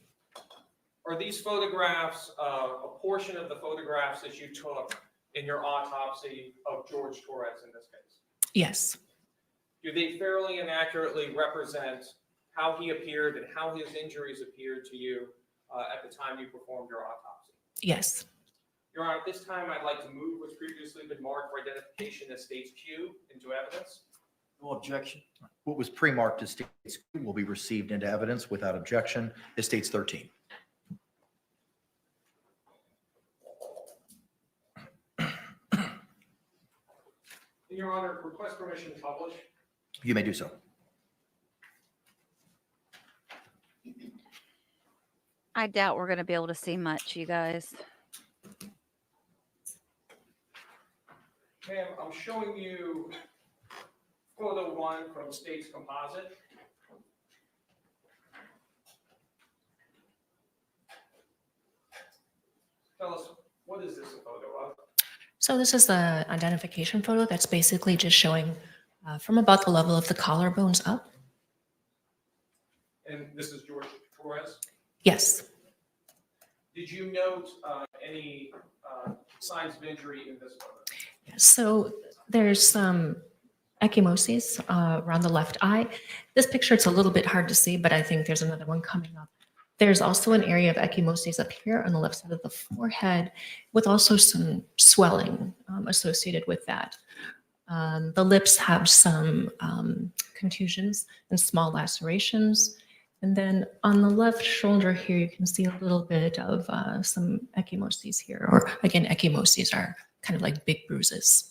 Are these photographs a portion of the photographs that you took in your autopsy of George Torres in this case? Yes. Do they fairly and accurately represent how he appeared and how his injuries appeared to you at the time you performed your autopsy? Yes. Your Honor, at this time, I'd like to move what's previously been marked for identification as States Q into evidence. No objection. What was pre-marked as States Q will be received into evidence without objection as States 13. Your Honor, request permission to publish. You may do so. I doubt we're going to be able to see much, you guys. Ma'am, I'm showing you photo 1 from State's composite. Tell us, what is this a photo of? So this is the identification photo that's basically just showing from about the level of the collarbones up. And this is George Torres? Yes. Did you note any signs of injury in this photo? So there's some ecchymoses around the left eye. This picture, it's a little bit hard to see, but I think there's another one coming up. There's also an area of ecchymoses up here on the left side of the forehead with also some swelling associated with that. The lips have some contusions and small lacerations. And then on the left shoulder here, you can see a little bit of some ecchymoses here, or again, ecchymoses are kind of like big bruises.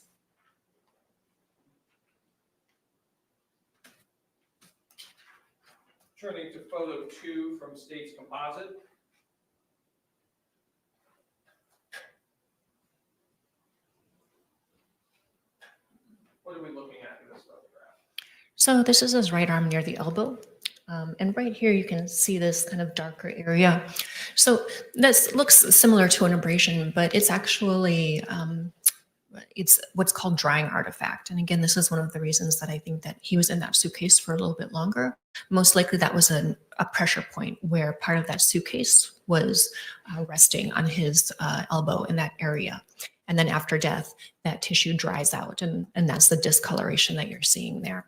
Turning to photo 2 from State's composite. What are we looking at in this photograph? So this is his right arm near the elbow. And right here, you can see this kind of darker area. So this looks similar to an abrasion, but it's actually, it's what's called drying artifact. And again, this is one of the reasons that I think that he was in that suitcase for a little bit longer. Most likely that was a pressure point where part of that suitcase was resting on his elbow in that area. And then after death, that tissue dries out, and that's the discoloration that you're seeing there.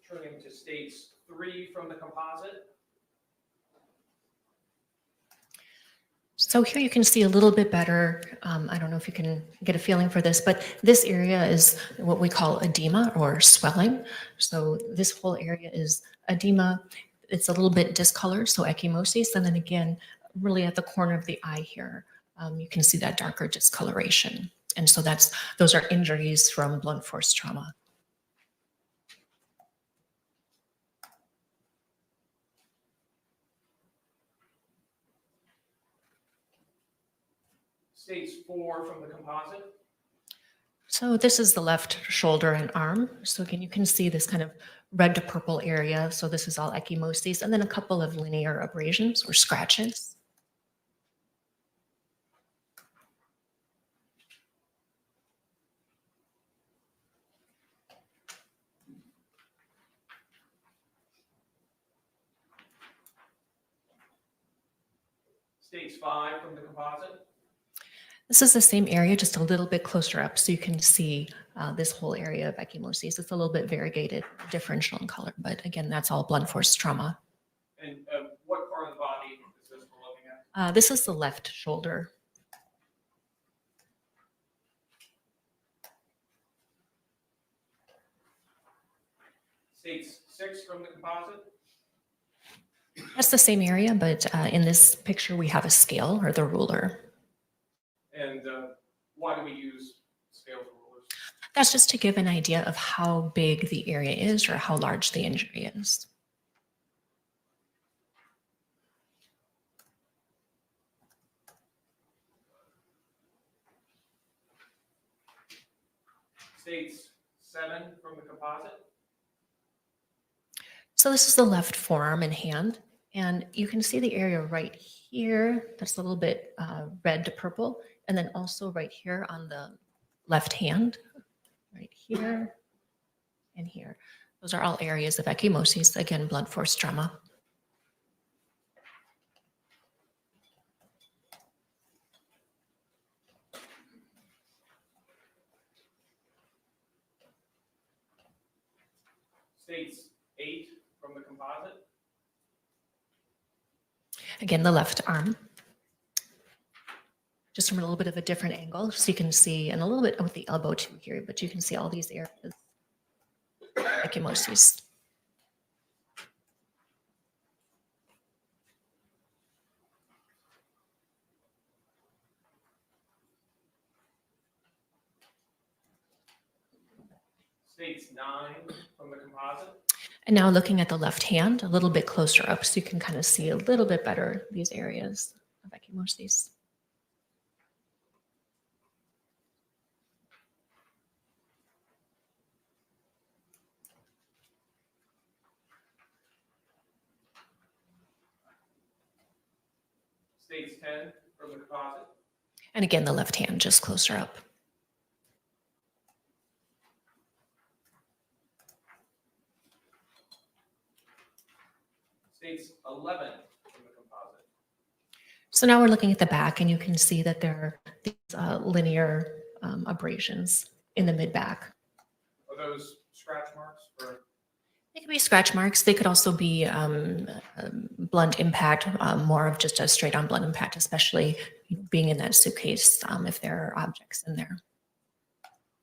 Turning to States 3 from the composite. So here you can see a little bit better. I don't know if you can get a feeling for this, but this area is what we call edema or swelling. So this whole area is edema. It's a little bit discolored, so ecchymosis. And then again, really at the corner of the eye here, you can see that darker discoloration. And so those are injuries from blunt force trauma. States 4 from the composite. So this is the left shoulder and arm. So again, you can see this kind of red to purple area. So this is all ecchymoses, and then a couple of linear abrasions or scratches. States 5 from the composite. This is the same area, just a little bit closer up, so you can see this whole area of ecchymoses. It's a little bit variegated, differential in color, but again, that's all blunt force trauma. And what part of the body is this we're looking at? This is the left shoulder. States 6 from the composite. That's the same area, but in this picture, we have a scale or the ruler. And why do we use scales and rulers? That's just to give an idea of how big the area is or how large the injury is. States 7 from the composite. So this is the left forearm and hand, and you can see the area right here that's a little bit red to purple, and then also right here on the left hand, right here and here. Those are all areas of ecchymoses, again, blunt force trauma. States 8 from the composite. Again, the left arm. Just from a little bit of a different angle, so you can see, and a little bit with the elbow too here, but you can see all these areas, ecchymoses. States 9 from the composite. And now looking at the left hand, a little bit closer up, so you can kind of see a little bit better these areas of ecchymoses. States 10 from the composite. And again, the left hand just closer up. States 11 from the composite. So now we're looking at the back, and you can see that there are these linear abrasions in the mid-back. Are those scratch marks for? They could be scratch marks. They could also be blunt impact, more of just a straight-on blunt impact, especially being in that suitcase if there are objects in there.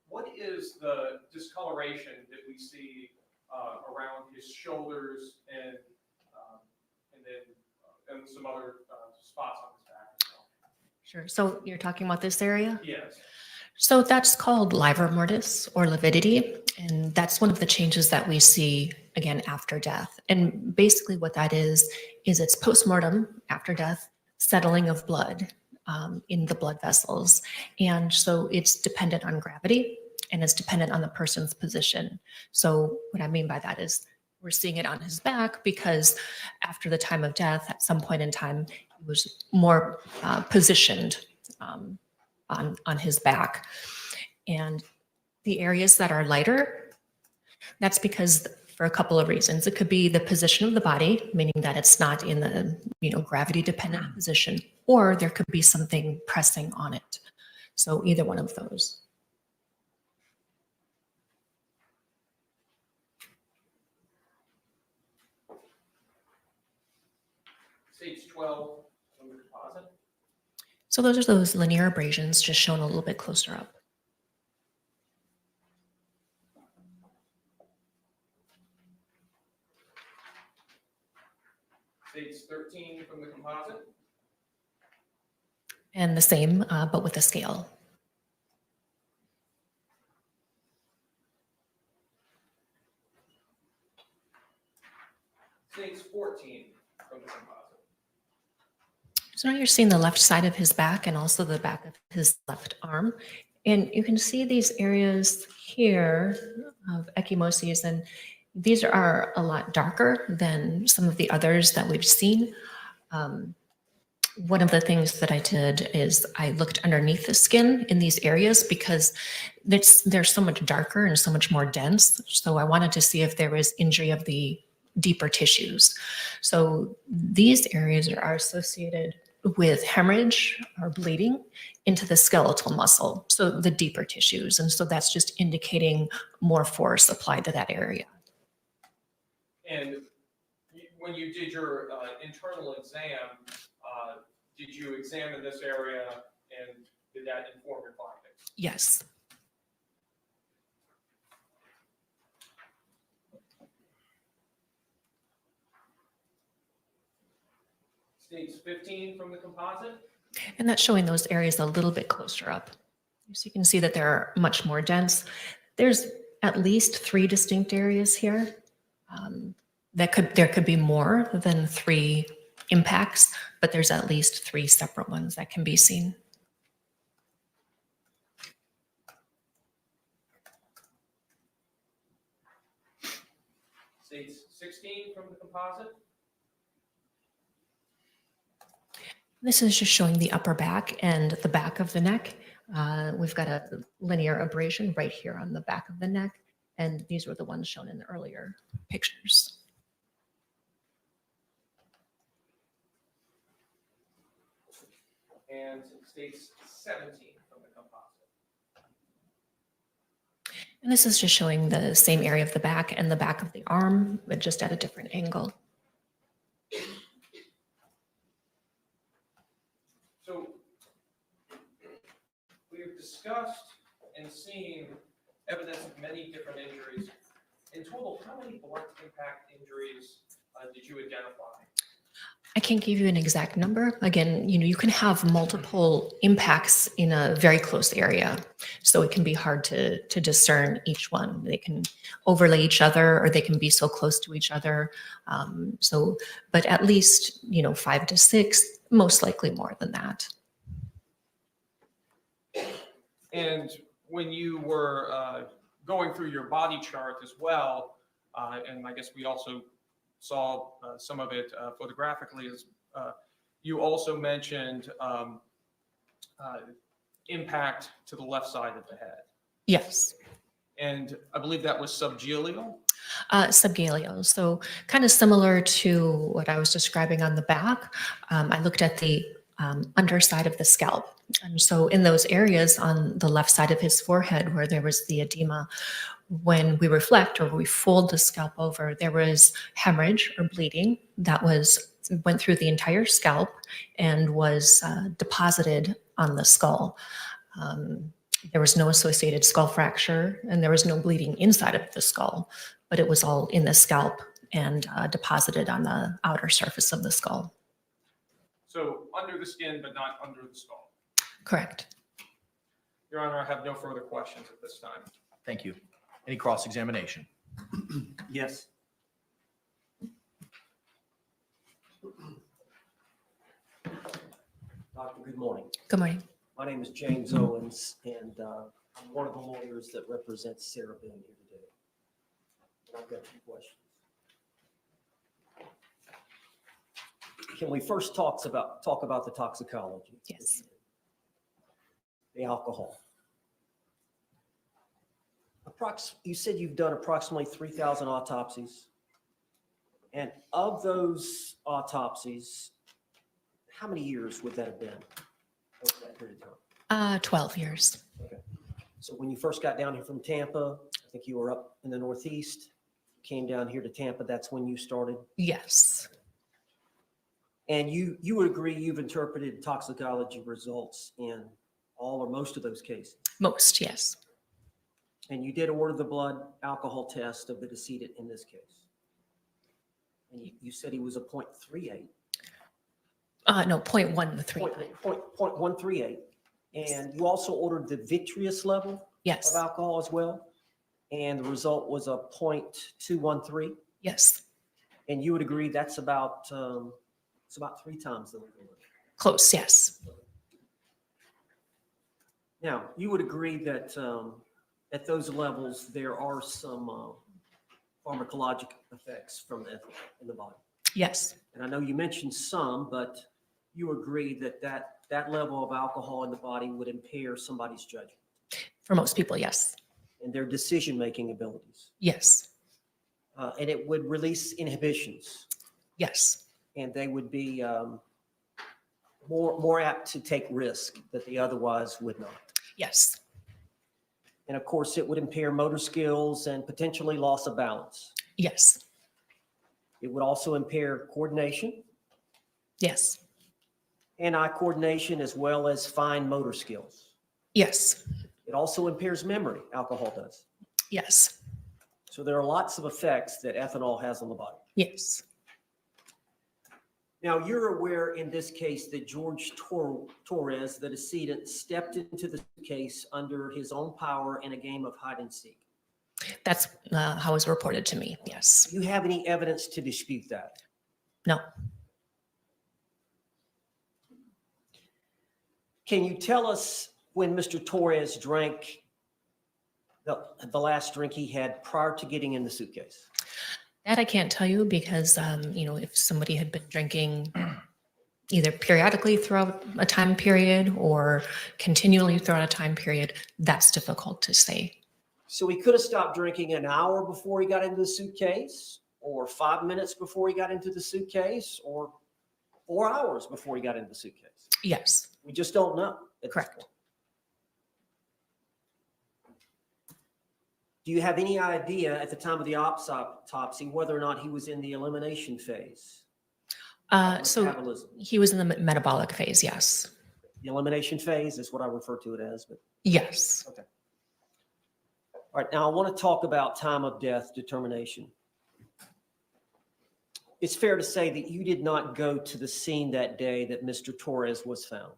What is the discoloration that we see around his shoulders and then some other spots on his back as well? Sure. So you're talking about this area? Yes. So that's called livor mortis or lividity, and that's one of the changes that we see again after death. And basically what that is it's postmortem after death, settling of blood in the blood vessels. And so it's dependent on gravity and it's dependent on the person's position. So what I mean by that is we're seeing it on his back because after the time of death, at some point in time, he was more positioned on his back. And the areas that are lighter, that's because for a couple of reasons. It could be the position of the body, meaning that it's not in the gravity dependent position, or there could be something pressing on it. So either one of those. States 12 from the composite. So those are those linear abrasions just shown a little bit closer up. States 13 from the composite. And the same, but with a scale. States 14 from the composite. So now you're seeing the left side of his back and also the back of his left arm. And you can see these areas here of ecchymoses, and these are a lot darker than some of the others that we've seen. One of the things that I did is I looked underneath the skin in these areas because they're so much darker and so much more dense. So I wanted to see if there was injury of the deeper tissues. So these areas are associated with hemorrhage or bleeding into the skeletal muscle, so the deeper tissues. And so that's just indicating more force applied to that area. And when you did your internal exam, did you examine this area and did that inform your findings? Yes. States 15 from the composite? And that's showing those areas a little bit closer up. So you can see that they're much more dense. There's at least 3 distinct areas here. There could be more than 3 impacts, but there's at least 3 separate ones that can be seen. States 16 from the composite? This is just showing the upper back and the back of the neck. We've got a linear abrasion right here on the back of the neck, and these were the ones shown in the earlier pictures. And states 17 from the composite. And this is just showing the same area of the back and the back of the arm, but just at a different angle. So we've discussed and seen evidence of many different injuries. In total, how many blunt impact injuries did you identify? I can't give you an exact number. Again, you can have multiple impacts in a very close area. So it can be hard to discern each one. They can overlay each other or they can be so close to each other. But at least, 5 to 6, most likely more than that. And when you were going through your body chart as well, and I guess we also saw some of it photographically, as you also mentioned impact to the left side of the head. Yes. And I believe that was subgaleal? Subgaleal. So kind of similar to what I was describing on the back. I looked at the underside of the scalp. And so in those areas on the left side of his forehead where there was the edema, when we reflect or we fold the scalp over, there was hemorrhage or bleeding that went through the entire scalp and was deposited on the skull. There was no associated skull fracture and there was no bleeding inside of the skull, but it was all in the scalp and deposited on the outer surface of the skull. So under the skin, but not under the skull? Correct. Your Honor, I have no further questions at this time. Thank you. Any cross-examination? Yes. Doctor, good morning. Good morning. My name is James Owens, and I'm one of the lawyers that represents Sarah Boone here today. And I've got 2 questions. Can we first talk about the toxicology? Yes. The alcohol. You said you've done approximately 3,000 autopsies. And of those autopsies, how many years would that have been over that period of time? 12 years. Okay. So when you first got down here from Tampa, I think you were up in the Northeast, came down here to Tampa, that's when you started? Yes. And you would agree you've interpreted toxicology results in all or most of those cases? Most, yes. And you did order the blood alcohol test of the decedent in this case. And you said he was a 0.38. No, 0.138. 0.138. And you also ordered the vitreous level Yes. of alcohol as well. And the result was a 0.213. Yes. And you would agree that's about 3 times the legal limit. Close, yes. Now, you would agree that at those levels, there are some pharmacologic effects from the ethanol in the body. Yes. And I know you mentioned some, but you agree that that level of alcohol in the body would impair somebody's judgment. For most people, yes. And their decision-making abilities. Yes. And it would release inhibitions. Yes. And they would be more apt to take risk that they otherwise would not. Yes. And of course, it would impair motor skills and potentially loss of balance. Yes. It would also impair coordination. Yes. Hand-eye coordination as well as fine motor skills. Yes. It also impairs memory, alcohol does. Yes. So there are lots of effects that ethanol has on the body. Yes. Now, you're aware in this case that George Torres, the decedent, stepped into the case under his own power in a game of hide and seek. That's how it was reported to me, yes. Do you have any evidence to dispute that? No. Can you tell us when Mr. Torres drank the last drink he had prior to getting in the suitcase? That I can't tell you because, if somebody had been drinking either periodically throughout a time period or continually throughout a time period, that's difficult to say. So he could have stopped drinking an hour before he got into the suitcase, or 5 minutes before he got into the suitcase, or 4 hours before he got into the suitcase. Yes. We just don't know. Correct. Do you have any idea at the time of the autopsy whether or not he was in the elimination phase? So Metabolism. he was in the metabolic phase, yes. The elimination phase is what I refer to it as. But Yes. okay. All right. Now I want to talk about time of death determination. It's fair to say that you did not go to the scene that day that Mr. Torres was found.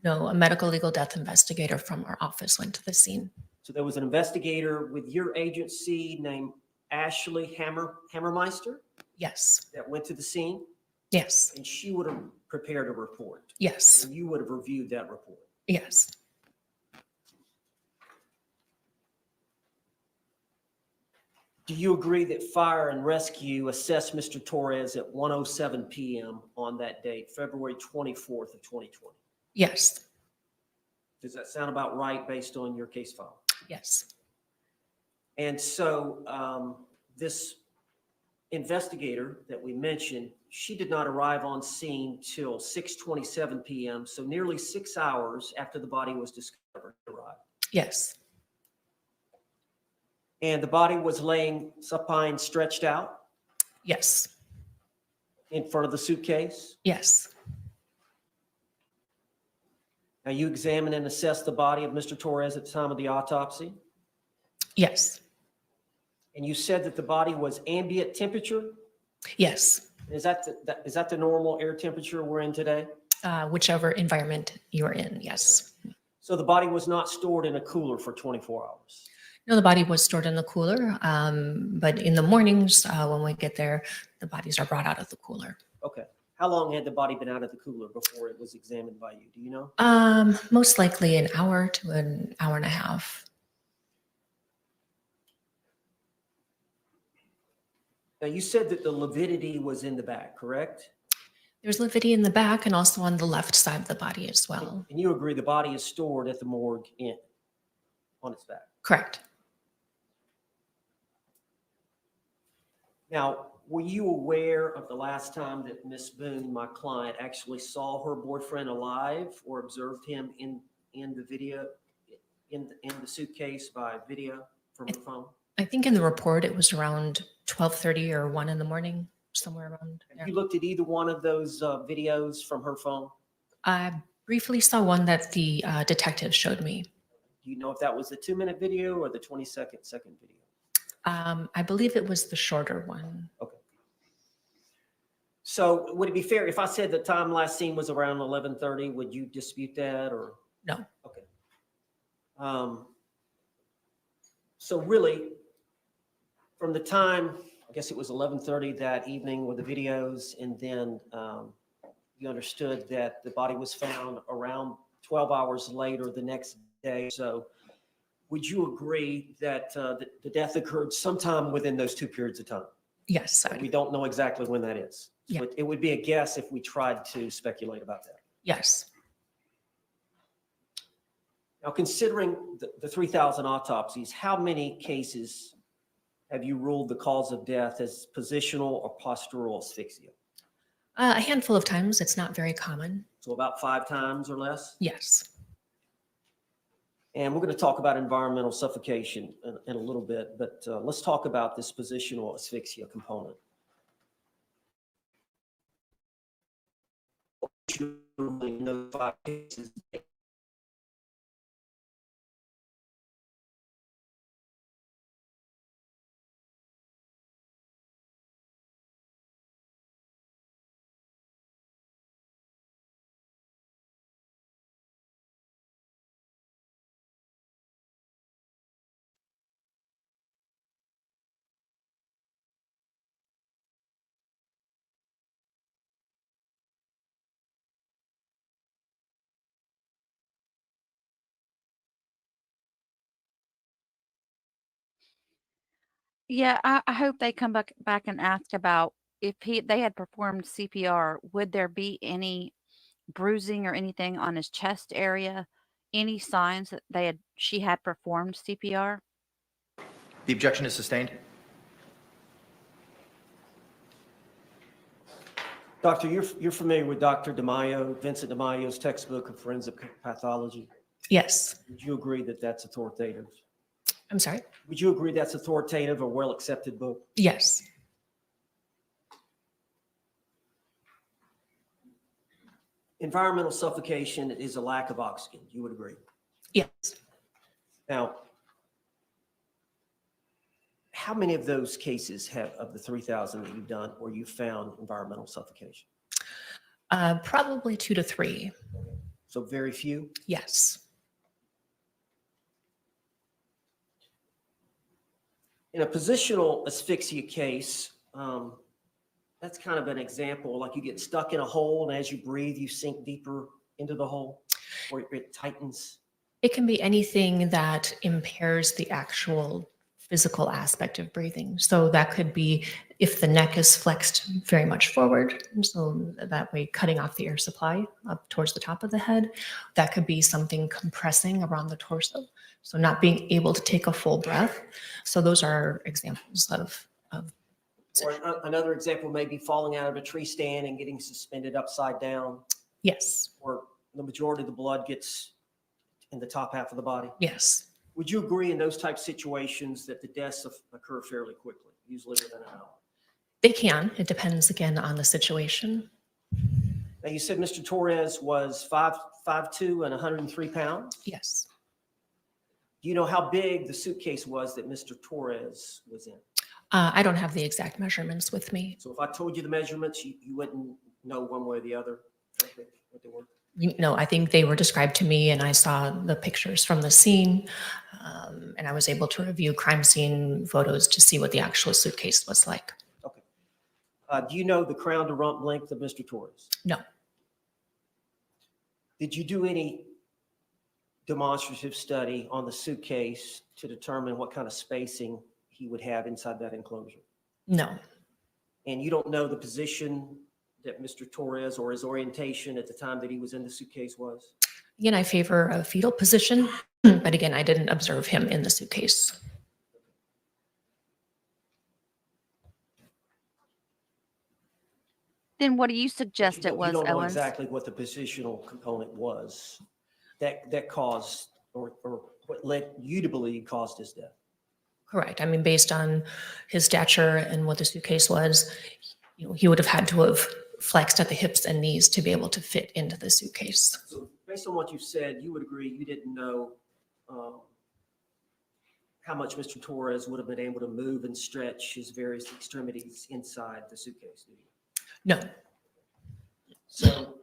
No, a medical legal death investigator from our office went to the scene. So there was an investigator with your agency named Ashley Hammermeister Yes. that went to the scene, Yes. and she would have prepared a report. Yes. And you would have reviewed that report. Yes. Do you agree that fire and rescue assessed Mr. Torres at 1:07 p.m. on that date, February 24th of 2020? Yes. Does that sound about right based on your case file? Yes. And so this investigator that we mentioned, she did not arrive on scene till 6:27 p.m., so nearly 6 hours after the body was discovered, arrived. Yes. And the body was laying supine, stretched out Yes. in front of the suitcase. Yes. Now, you examined and assessed the body of Mr. Torres at the time of the autopsy. Yes. And you said that the body was ambient temperature. Yes. Is that the normal air temperature we're in today? Whichever environment you're in, yes. So the body was not stored in a cooler for 24 hours. No, the body was stored in the cooler, but in the mornings when we get there, the bodies are brought out of the cooler. Okay. How long had the body been out of the cooler before it was examined by you? Do you know? Most likely an hour to an hour and a half. Now, you said that the lividity was in the back, correct? There's lividity in the back and also on the left side of the body as well. And you agree the body is stored at the morgue on its back? Correct. Now, were you aware of the last time that Miss Boone, my client, actually saw her boyfriend alive or observed him in the video, in the suitcase by video from her phone? I think in the report it was around 12:30 or 1 in the morning, somewhere around there. Have you looked at either one of those videos from her phone? I briefly saw one that the detective showed me. Do you know if that was the 2-minute video or the 20-second video? I believe it was the shorter one. Okay. So would it be fair if I said the time last seen was around 11:30? Would you dispute that or? No. Okay. So really, from the time, I guess it was 11:30 that evening with the videos, and then you understood that the body was found around 12 hours later the next day. So would you agree that the death occurred sometime within those 2 periods of time? Yes. We don't know exactly when that is. Yeah. So it would be a guess if we tried to speculate about that. Yes. Now, considering the 3,000 autopsies, how many cases have you ruled the cause of death as positional or postural asphyxia? A handful of times. It's not very common. So about 5 times or less? Yes. And we're going to talk about environmental suffocation in a little bit, but let's talk about this positional asphyxia component. In those 5 cases, Yeah, I hope they come back and ask about if they had performed CPR, would there be any bruising or anything on his chest area? Any signs that she had performed CPR? The objection is sustained. Doctor, you're familiar with Dr. DeMaio, Vincent DeMaio's textbook of forensic pathology? Yes. Would you agree that that's authoritative? I'm sorry? Would you agree that's authoritative or well-accepted book? Yes. Environmental suffocation is a lack of oxygen. You would agree? Yes. Now, how many of those cases of the 3,000 that you've done where you found environmental suffocation? Probably 2 to 3. So very few? Yes. In a positional asphyxia case, that's kind of an example, like you get stuck in a hole and as you breathe, you sink deeper into the hole or it tightens. It can be anything that impairs the actual physical aspect of breathing. So that could be if the neck is flexed very much forward, so that way cutting off the air supply up towards the top of the head. That could be something compressing around the torso, so not being able to take a full breath. So those are examples of Or another example may be falling out of a tree stand and getting suspended upside down. Yes. Or the majority of the blood gets in the top half of the body. Yes. Would you agree in those type situations that the deaths occur fairly quickly, usually within an hour? They can. It depends again on the situation. Now you said Mr. Torres was 5'2" and 103 pounds? Yes. Do you know how big the suitcase was that Mr. Torres was in? I don't have the exact measurements with me. So if I told you the measurements, you wouldn't know one way or the other what they were? No, I think they were described to me and I saw the pictures from the scene and I was able to review crime scene photos to see what the actual suitcase was like. Okay. Do you know the crown to rump length of Mr. Torres? No. Did you do any demonstrative study on the suitcase to determine what kind of spacing he would have inside that enclosure? No. And you don't know the position that Mr. Torres or his orientation at the time that he was in the suitcase was? Again, I favor a fetal position, but again, I didn't observe him in the suitcase. Then what do you suggest it was, You don't know Owens? exactly what the positional component was that caused or what led you to believe caused his death. Correct. I mean, based on his stature and what the suitcase was, he would have had to have flexed at the hips and knees to be able to fit into the suitcase. So based on what you've said, you would agree you didn't know how much Mr. Torres would have been able to move and stretch his various extremities inside the suitcase, do you? No. So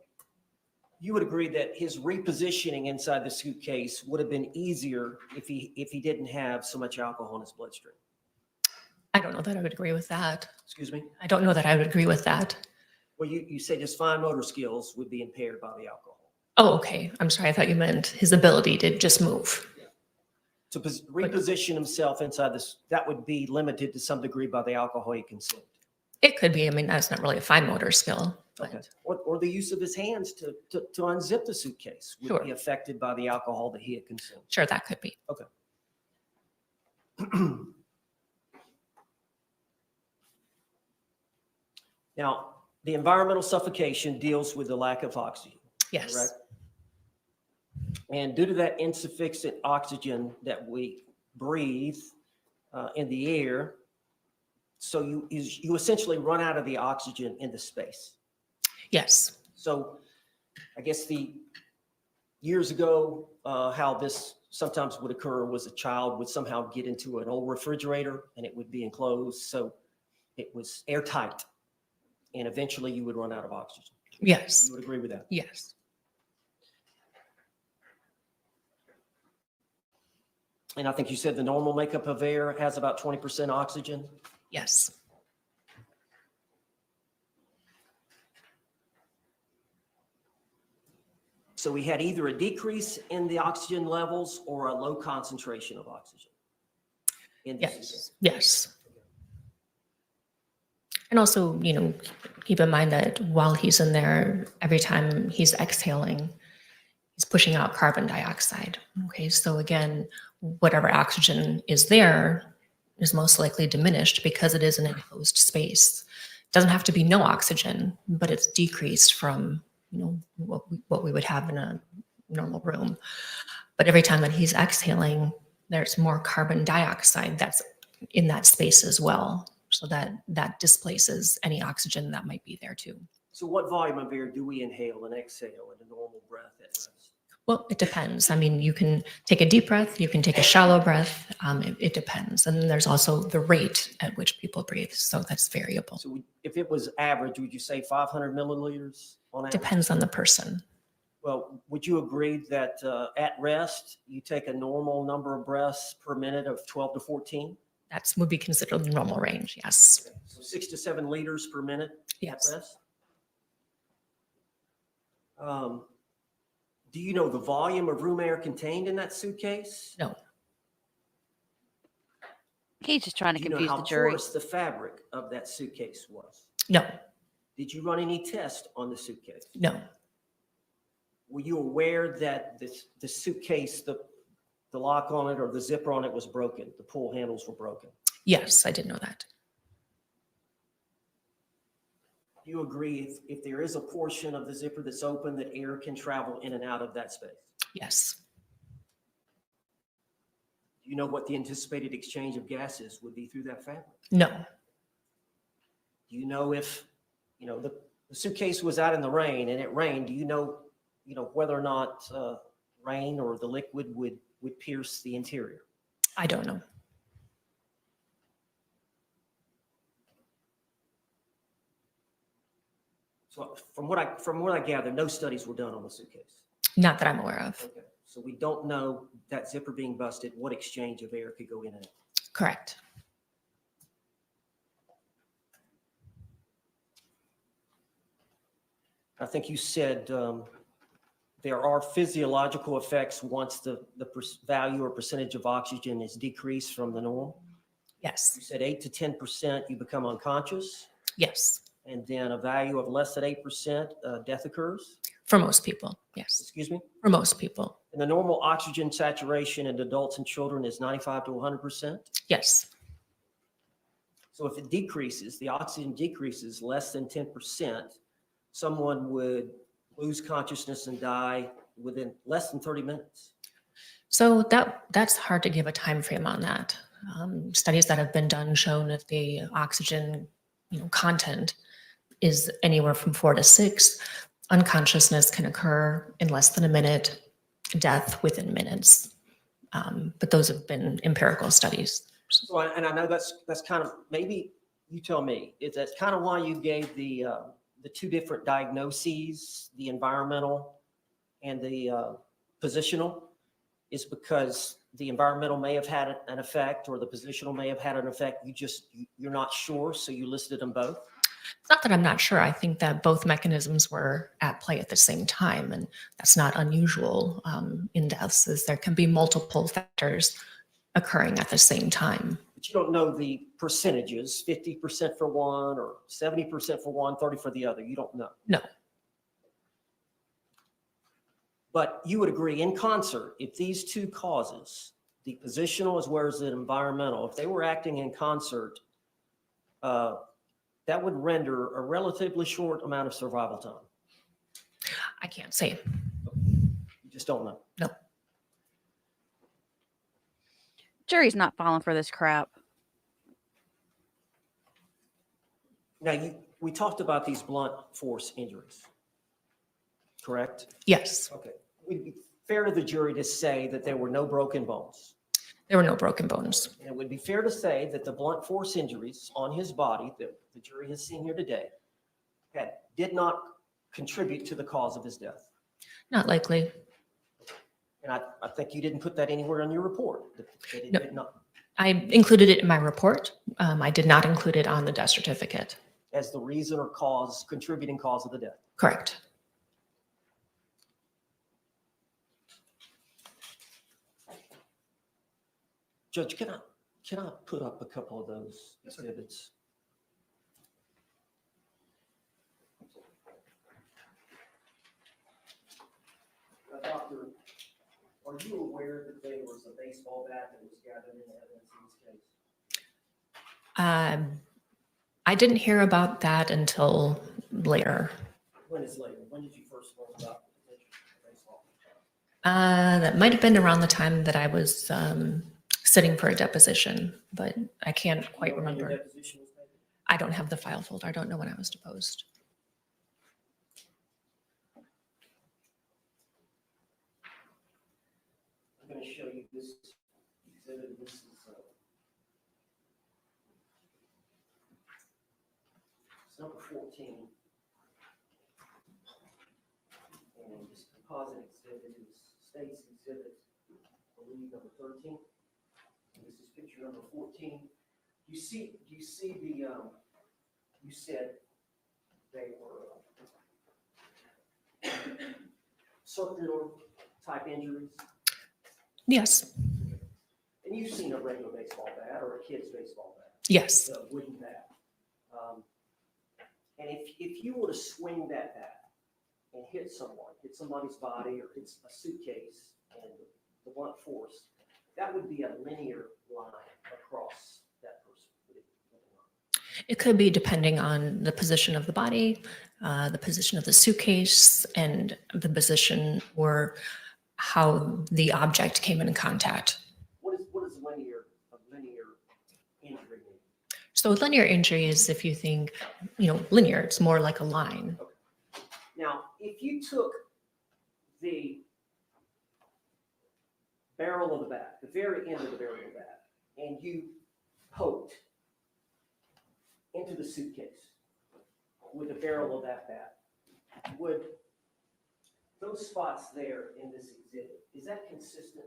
you would agree that his repositioning inside the suitcase would have been easier if he didn't have so much alcohol in his bloodstream? I don't know that I would agree with that. Excuse me? I don't know that I would agree with that. Well, you said his fine motor skills would be impaired by the alcohol. Oh, okay. I'm sorry. I thought you meant his ability to just move. To reposition himself inside this, that would be limited to some degree by the alcohol he consumed. It could be. I mean, that's not really a fine motor skill. But Okay. Or the use of his hands to unzip the suitcase would Sure. be affected by the alcohol that he had consumed. Sure, that could be. Okay. Now, the environmental suffocation deals with the lack of oxygen. Yes. Correct? And due to that insufficient oxygen that we breathe in the air, so you essentially run out of the oxygen in the space. Yes. So I guess years ago, how this sometimes would occur was a child would somehow get into an old refrigerator and it would be enclosed. So it was airtight and eventually you would run out of oxygen. Yes. You would agree with that? Yes. And I think you said the normal makeup of air has about 20% oxygen. Yes. So we had either a decrease in the oxygen levels or a low concentration of oxygen. Yes. Yes. And also, keep in mind that while he's in there, every time he's exhaling, he's pushing out carbon dioxide. Okay, so again, whatever oxygen is there is most likely diminished because it is an enclosed space. It doesn't have to be no oxygen, but it's decreased from what we would have in a normal room. But every time that he's exhaling, there's more carbon dioxide that's in that space as well. So that displaces any oxygen that might be there too. So what volume of air do we inhale and exhale in a normal breath at rest? Well, it depends. I mean, you can take a deep breath, you can take a shallow breath. It depends. And then there's also the rate at which people breathe. So that's variable. So if it was average, would you say 500 milliliters on average? Depends on the person. Well, would you agree that at rest, you take a normal number of breaths per minute of 12 to 14? That would be considered the normal range, yes. So 6 to 7 liters per minute Yes. at rest? Do you know the volume of room air contained in that suitcase? No. He's just trying to Do you know confuse how the jury. porous the fabric of that suitcase was? No. Did you run any tests on the suitcase? No. Were you aware that the suitcase, the lock on it or the zipper on it was broken? The pull handles were broken? Yes, I did know that. Do you agree if there is a portion of the zipper that's open that air can travel in and out of that space? Yes. Do you know what the anticipated exchange of gases would be through that fabric? No. Do you know if, the suitcase was out in the rain and it rained, do you know whether or not rain or the liquid would pierce the interior? I don't know. So from what I gather, no studies were done on the suitcase. Not that I'm aware of. Okay. So we don't know that zipper being busted, what exchange of air could go in and out. Correct. I think you said there are physiological effects once the value or percentage of oxygen is decreased from the norm. Yes. You said 8 to 10%, you become unconscious. Yes. And then a value of less than 8%, death occurs. For most people, yes. Excuse me? For most people, And the normal oxygen saturation in adults and children is 95 to 100%. yes. So if it decreases, the oxygen decreases less than 10%, someone would lose consciousness and die within less than 30 minutes. So that's hard to give a time frame on that. Studies that have been done show that the oxygen content is anywhere from 4 to 6. Unconsciousness can occur in less than a minute, death within minutes. But those have been empirical studies. So, and I know that's kind of, maybe you tell me, that's kind of why you gave the two different diagnoses, the environmental and the positional, is because the environmental may have had an effect or the positional may have had an effect. You're not sure, so you listed them both. It's not that I'm not sure. I think that both mechanisms were at play at the same time, and that's not unusual in deaths, as there can be multiple factors occurring at the same time. But you don't know the percentages, 50% for one or 70% for one, 30 for the other. You don't know. No. But you would agree in concert, if these two causes, the positional as well as the environmental, if they were acting in concert, that would render a relatively short amount of survival time. I can't say. You just don't know. No. Jury's not falling for this crap. Now, we talked about these blunt force injuries, correct? Yes. Okay. Would it be fair to the jury to say that there were no broken bones? There were no broken bones. And it would be fair to say that the blunt force injuries on his body that the jury has seen here today did not contribute to the cause of his death. Not likely. And I think you didn't put that anywhere in your report. That it No. did not, I included it in my report. I did not include it on the death certificate. as the reason or cause, contributing cause of the death. Correct. Judge, can I put up a couple of those exhibits? Doctor, are you aware that there was a baseball bat that was gathered in evidence in this case? I didn't hear about that until later. When is later? When did you first learn about the potential for baseball? That might have been around the time that I was sitting for a deposition, but I can't quite You know when your remember. deposition was taken? I don't have the file folder. I don't know when I was deposed. I'm going to show you this exhibit. This is it's number 14. And this composite exhibit is state's exhibit, I believe, number 13. And this is picture number 14. You see the, you said they were circular type injuries. Yes. And you've seen a regular baseball bat or a kid's baseball bat. Yes. A wooden bat. And if you were to swing that bat and hit somebody's body or hit a suitcase and the blunt force, that would be a linear line across that person. It could be depending on the position of the body, the position of the suitcase, and the position or how the object came in contact. What is a linear injury mean? So linear injury is if you think, linear, it's more like a line. Okay. Now, if you took the barrel of the bat, the very end of the barrel of the bat, and you poked into the suitcase with the barrel of that bat, would those spots there in this exhibit, is that consistent?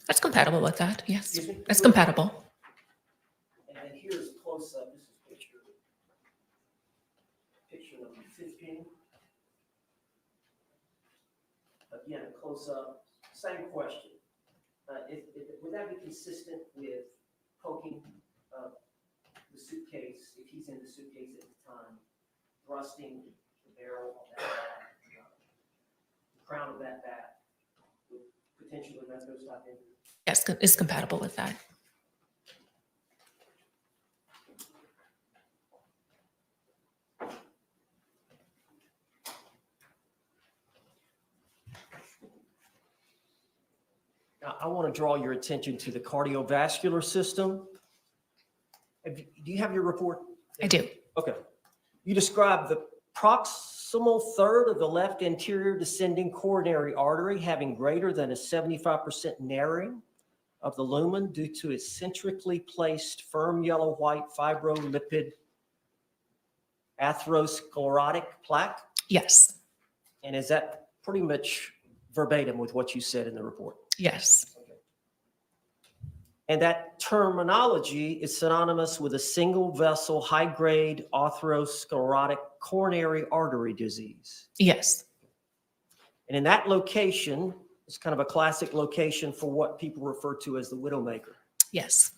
That's compatible with that, yes. Excuse me? That's compatible. And then here's a close-up. This is picture number 15. Again, a close-up. Same question. Would that be consistent with poking the suitcase, if he's in the suitcase at the time, thrusting the barrel of that bat, the crown of that bat, would potentially run those type injuries? Yes, it's compatible with that. Now, I want to draw your attention to the cardiovascular system. Do you have your report? I do. Okay. You describe the proximal third of the left anterior descending coronary artery having greater than a 75% narrowing of the lumen due to eccentrically placed firm yellow-white fibrolipid atherosclerotic plaque? Yes. And is that pretty much verbatim with what you said in the report? Yes. Okay. And that terminology is synonymous with a single vessel, high-grade atherosclerotic coronary artery disease. Yes. And in that location, it's kind of a classic location for what people refer to as the widowmaker. Yes.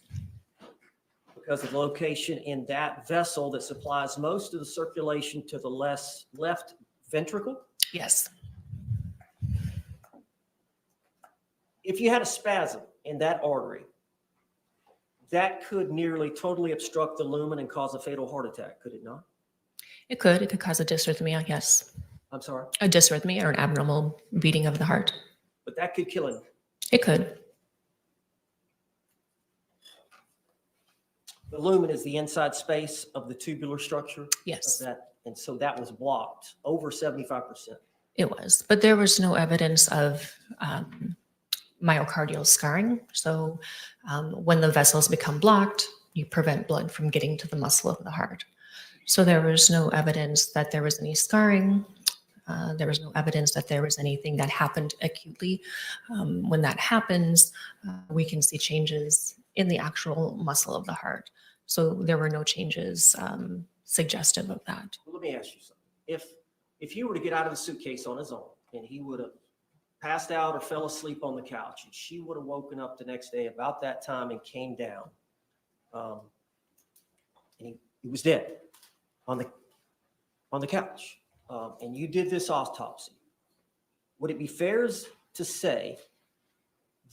Because of the location in that vessel that supplies most of the circulation to the left ventricle. Yes. If you had a spasm in that artery, that could nearly totally obstruct the lumen and cause a fatal heart attack, could it not? It could. It could cause a dysrhythmia, yes. I'm sorry? A dysrhythmia or an abnormal beating of the heart. But that could kill him. It could. The lumen is the inside space of the tubular structure. Yes. Of that, and so that was blocked over 75%. It was, but there was no evidence of myocardial scarring. So when the vessels become blocked, you prevent blood from getting to the muscle of the heart. So there was no evidence that there was any scarring. There was no evidence that there was anything that happened acutely. When that happens, we can see changes in the actual muscle of the heart. So there were no changes suggestive of that. Well, let me ask you something. If he were to get out of the suitcase on his own and he would have passed out or fell asleep on the couch and she would have woken up the next day about that time and came down, and he was dead on the couch, and you did this autopsy, would it be fair to say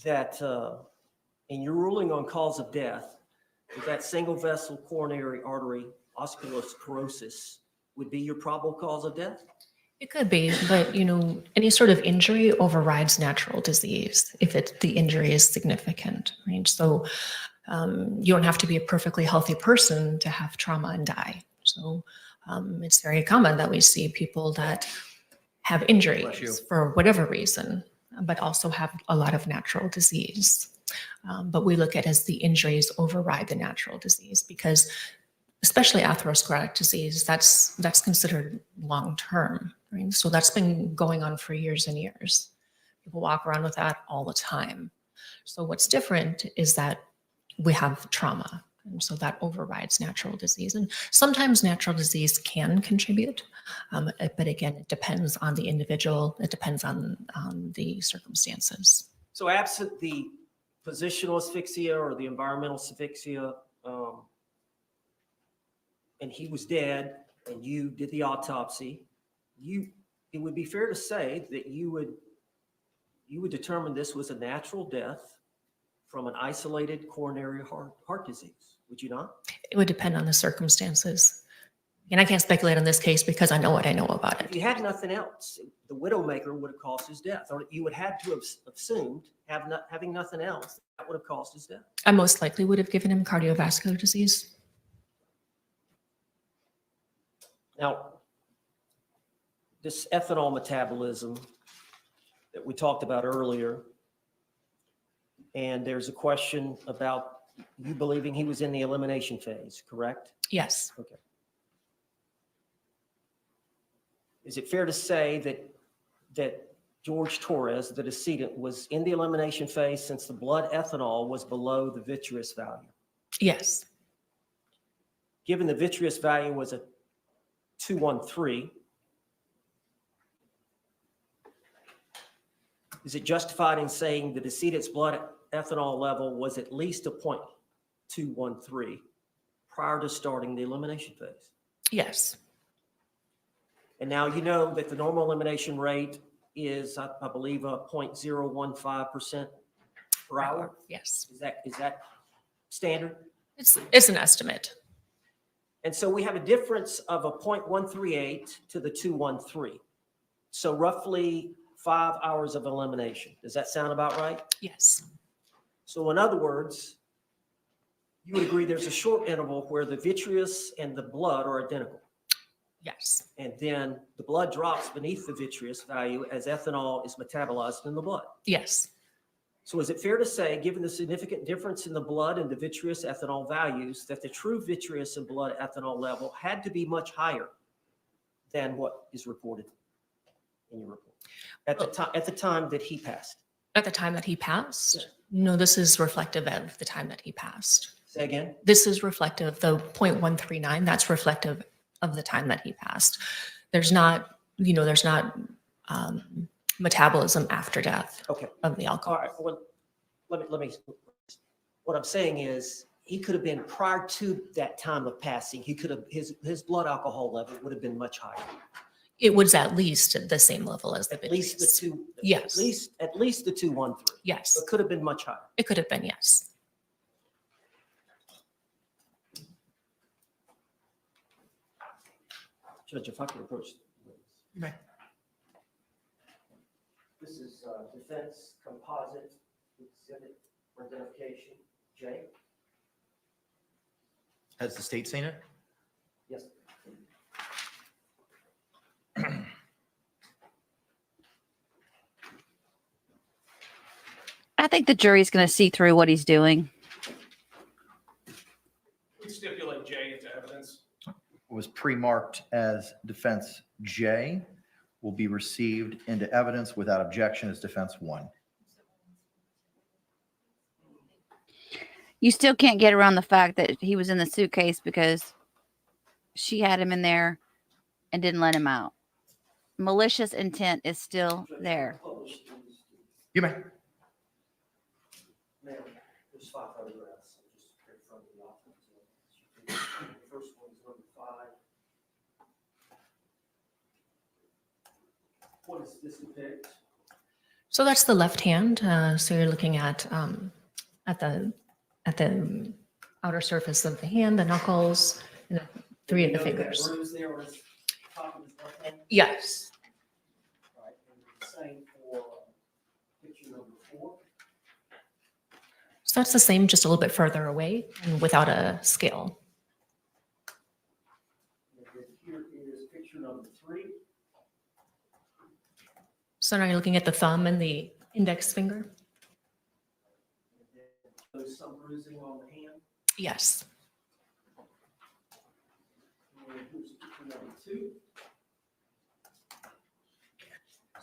that in your ruling on cause of death, that single vessel coronary artery atherosclerosis would be your probable cause of death? It could be, but any sort of injury overrides natural disease if the injury is significant, right? So you don't have to be a perfectly healthy person to have trauma and die. So it's very common that we see people that have injuries for whatever reason, but also have a lot of natural disease. But we look at it as the injuries override the natural disease, because especially atherosclerotic disease, that's considered long-term, right? So that's been going on for years and years. People walk around with that all the time. So what's different is that we have trauma, and so that overrides natural disease. And sometimes natural disease can contribute, but again, it depends on the individual. It depends on the circumstances. So absent the positional asphyxia or the environmental asphyxia, and he was dead, and you did the autopsy, it would be fair to say that you would determine this was a natural death from an isolated coronary heart disease, would you not? It would depend on the circumstances. And I can't speculate on this case because I know what I know about it. If you had nothing else, the widowmaker would have caused his death, or you would have to have assumed, having nothing else, that would have caused his death. I most likely would have given him cardiovascular disease. Now, this ethanol metabolism that we talked about earlier, and there's a question about you believing he was in the elimination phase, correct? Yes. Okay. Is it fair to say that George Torres, the decedent, was in the elimination phase since the blood ethanol was below the vitreous value? Yes. Given the vitreous value was a 213, is it justified in saying the decedent's blood ethanol level was at least a 0.213 prior to starting the elimination phase? Yes. And now you know that the normal elimination rate is, I believe, a 0.015% per hour. Yes. Is that standard? It's an estimate. And so we have a difference of a 0.138 to the 213. So roughly 5 hours of elimination. Does that sound about right? Yes. So in other words, you would agree there's a short interval where the vitreous and the blood are identical. Yes. And then the blood drops beneath the vitreous value as ethanol is metabolized in the blood. Yes. So is it fair to say, given the significant difference in the blood and the vitreous ethanol values, that the true vitreous and blood ethanol level had to be much higher than what is reported in your report at the time that he passed? At the time that he passed? No, this is reflective of the time that he passed. Say again? This is reflective, the 0.139, that's reflective of the time that he passed. There's not, there's not metabolism after death Okay. of the alcohol. All right, well, let me, what I'm saying is, he could have been, prior to that time of passing, he could have, his blood alcohol level would have been much higher. It was at least at the same level as the At least the Bidleys. two. Yes. At least the 213. Yes. It could have been much higher. It could have been, yes. Judge, if I could approach. Right. This is defense composite exhibit for identification, J. Has the state seen it? Yes. I think the jury's going to see through what he's doing. We stipulate J into evidence. Was pre-marked as defense J, will be received into evidence without objection as defense 1. You still can't get around the fact that he was in the suitcase because she had him in there and didn't let him out. Malicious intent is still there. You may. Ma'am, there's 5 photographs. I'm just from the office. The first one's number 5. What does this depict? So that's the left hand. So you're looking at the outer surface of the hand, the knuckles, and the 3 of the fingers. Bruise there on his top of his left hand? Yes. Right, and the same for picture number 4. So that's the same, just a little bit further away and without a scale. And then here is picture number 3. So now you're looking at the thumb and the index finger? And then there's some bruising on the hand. Yes. And here's picture number 2.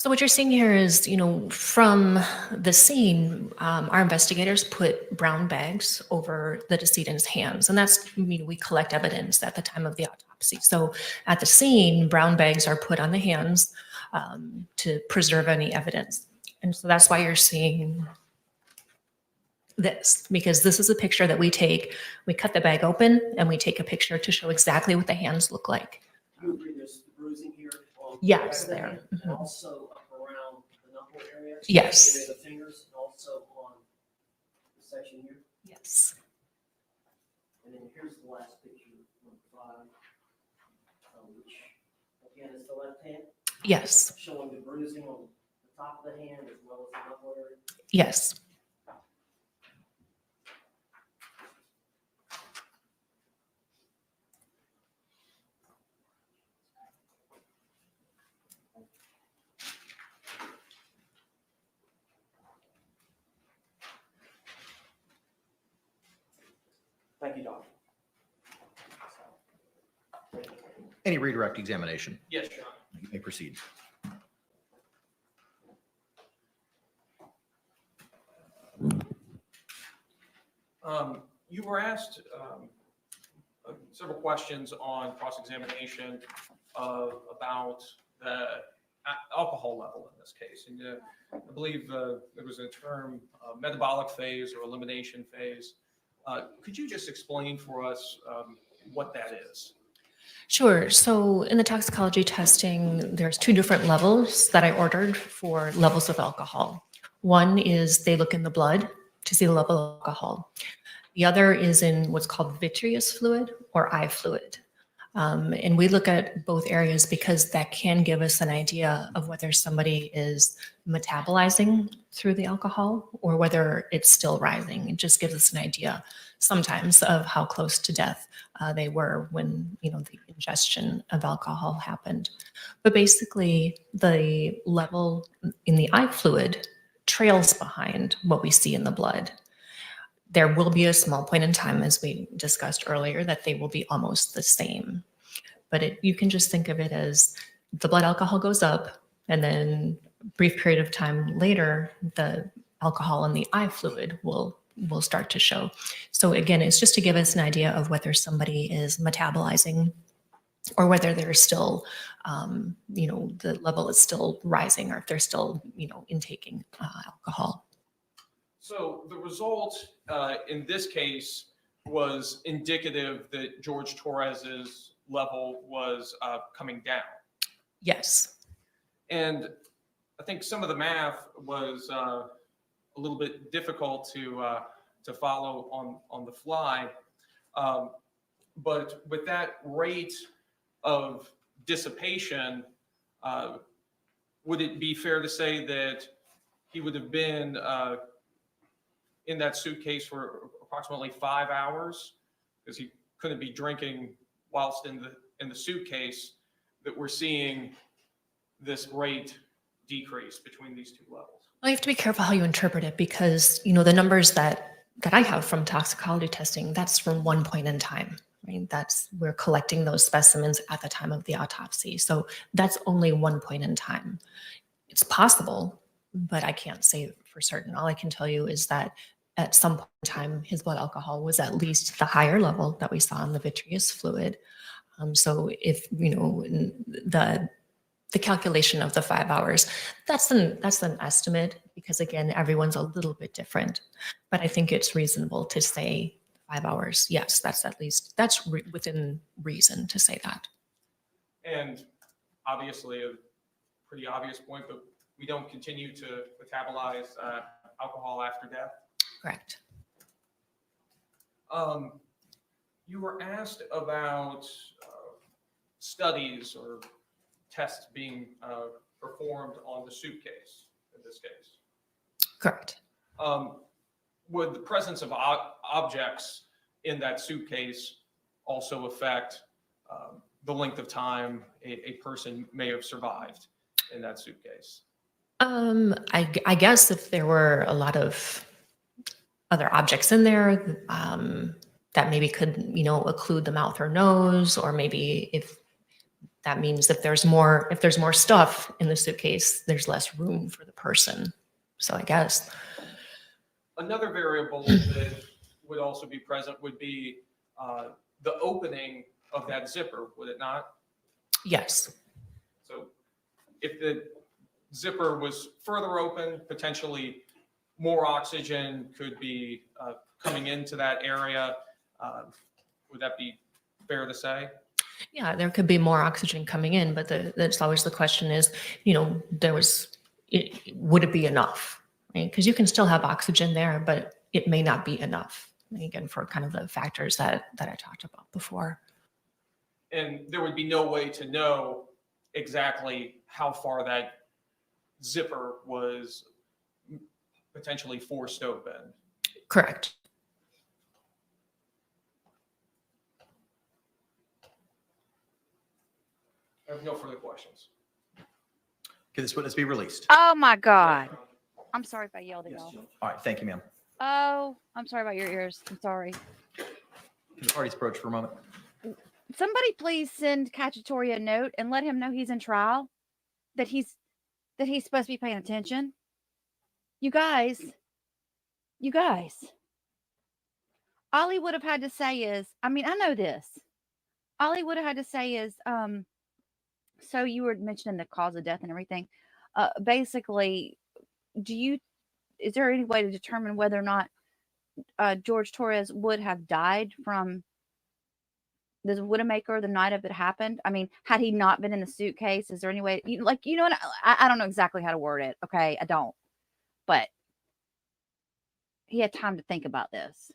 So what you're seeing here is, from the scene, our investigators put brown bags over the decedent's hands. And that's, we collect evidence at the time of the autopsy. So at the scene, brown bags are put on the hands to preserve any evidence. And so that's why you're seeing this, because this is a picture that we take. We cut the bag open and we take a picture to show exactly what the hands look like. You agree there's bruising here? On Yes, the back of the there. hand, and also up around the knuckle area? Yes. And the fingers, and also on the section here? Yes. And then here's the last picture, number 5, which again is the left hand, Yes. showing the bruising on the top of the hand as well as the knuckle area. Yes. Thank you, Doctor. Any redirect examination? Yes, Your Honor. You may proceed. You were asked several questions on cross-examination about the alcohol level in this case. And I believe there was a term metabolic phase or elimination phase. Could you just explain for us what that is? Sure. So in the toxicology testing, there's 2 different levels that I ordered for levels of alcohol. One is they look in the blood to see the level of alcohol. The other is in what's called vitreous fluid or eye fluid. And we look at both areas because that can give us an idea of whether somebody is metabolizing through the alcohol or whether it's still rising. It just gives us an idea sometimes of how close to death they were when, the ingestion of alcohol happened. But basically, the level in the eye fluid trails behind what we see in the blood. There will be a small point in time, as we discussed earlier, that they will be almost the same. But you can just think of it as the blood alcohol goes up, and then a brief period of time later, the alcohol in the eye fluid will start to show. So again, it's just to give us an idea of whether somebody is metabolizing or whether they're still, the level is still rising, or if they're still, intaking alcohol. So the result in this case was indicative that George Torres's level was coming down. Yes. And I think some of the math was a little bit difficult to follow on the fly. But with that rate of dissipation, would it be fair to say that he would have been in that suitcase for approximately 5 hours, because he couldn't be drinking whilst in the suitcase, that we're seeing this rate decrease between these two levels? Well, you have to be careful how you interpret it, because the numbers that I have from toxicology testing, that's from one point in time. Right? We're collecting those specimens at the time of the autopsy. So that's only one point in time. It's possible, but I can't say for certain. All I can tell you is that at some point in time, his blood alcohol was at least the higher level that we saw in the vitreous fluid. So if, the calculation of the 5 hours, that's an estimate, because again, everyone's a little bit different. But I think it's reasonable to say 5 hours. Yes, that's within reason to say that. And obviously a pretty obvious point, but we don't continue to metabolize alcohol after death. Correct. You were asked about studies or tests being performed on the suitcase in this case. Correct. Would the presence of objects in that suitcase also affect the length of time a person may have survived in that suitcase? I guess if there were a lot of other objects in there, that maybe could, occlude the mouth or nose, or maybe if that means if there's more stuff in the suitcase, there's less room for the person. So I guess. Another variable that would also be present would be the opening of that zipper, would it not? Yes. So if the zipper was further open, potentially more oxygen could be coming into that area. Would that be fair to say? Yeah, there could be more oxygen coming in, but that's always the question is, would it be enough? Right? Because you can still have oxygen there, but it may not be enough. And again, for kind of the factors that I talked about before. And there would be no way to know exactly how far that zipper was potentially forced open. Correct. I have no further questions. Can this witness be released? Oh my God. I'm sorry if I yelled at y'all. All right, thank you, ma'am. Oh, I'm sorry about your ears. I'm sorry. Can the parties approach for a moment? Somebody please send Cacciatore a note and let him know he's in trial, that he's supposed to be paying attention. You guys, all he would have had to say is, I know this. All he would have had to say is, so you were mentioning the cause of death and everything. Basically, is there any way to determine whether or not George Torres would have died from the Widowmaker the night of it happened? Had he not been in the suitcase, is there any way, I don't know exactly how to word it. Okay, I don't. But he had time to think about this.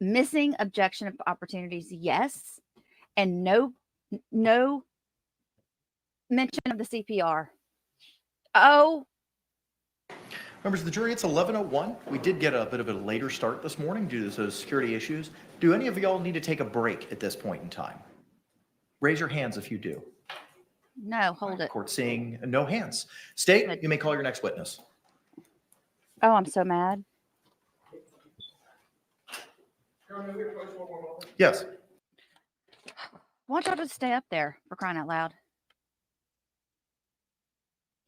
Missing objection opportunities, yes. And no mention of the CPR. Oh. Members of the jury, it's 11:01. We did get a bit of a later start this morning due to those security issues. Do any of y'all need to take a break at this point in time? Raise your hands if you do. No, hold it. Court seeing no hands. State, you may call your next witness. Oh, I'm so mad. Yes. Why don't y'all just stay up there, for crying out loud?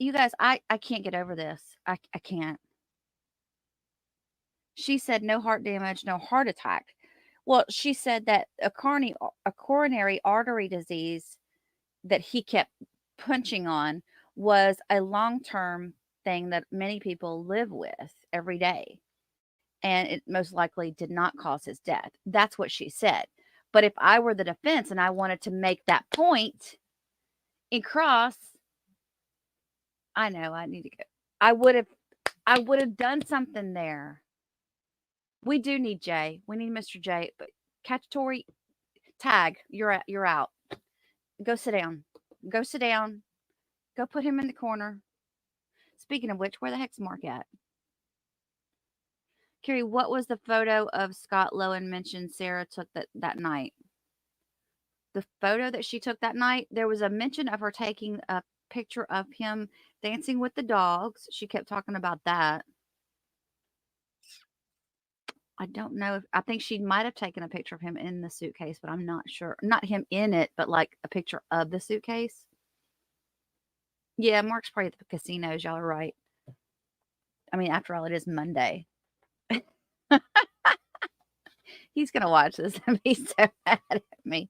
You guys, I can't get over this. I can't. She said no heart damage, no heart attack. Well, she said that a coronary artery disease that he kept punching on was a long-term thing that many people live with every day. And it most likely did not cause his death. That's what she said. But if I were the defense and I wanted to make that point in cross, I know I need to go. I would have done something there. We do need Jay. We need Mr. J. But Cacciatore, tag, you're out. Go sit down. Go sit down. Go put him in the corner. Speaking of which, where the heck's Mark at? Carrie, what was the photo of Scott Lowen mentioned Sarah took that night? The photo that she took that night, there was a mention of her taking a picture of him dancing with the dogs. She kept talking about that. I don't know. I think she might have taken a picture of him in the suitcase, but I'm not sure. Not him in it, but like a picture of the suitcase. Yeah, Mark's probably at the casinos. Y'all are right. I mean, after all, it is Monday. He's going to watch this and be so mad at me.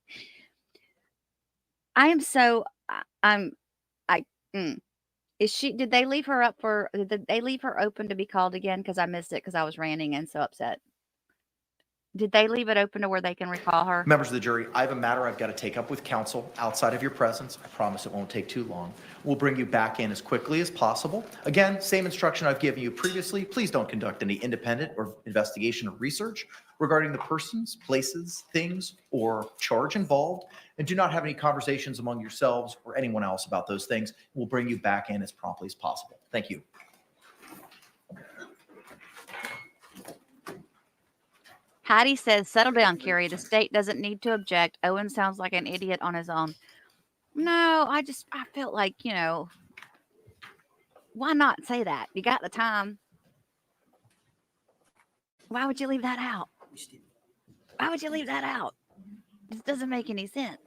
Did they leave her open to be called again? Because I missed it because I was ranting and so upset. Did they leave it open to where they can recall her? Members of the jury, I have a matter I've got to take up with counsel outside of your presence. I promise it won't take too long. We'll bring you back in as quickly as possible. Again, same instruction I've given you previously. Please don't conduct any independent or investigation or research regarding the persons, places, things, or charge involved, and do not have any conversations among yourselves or anyone else about those things. We'll bring you back in as promptly as possible. Thank you. Hattie says, settle down, Carrie. The state doesn't need to object. Owen sounds like an idiot on his own. No, I felt like, why not say that? You got the time. Why would you leave that out? Why would you leave that out? This doesn't make any sense.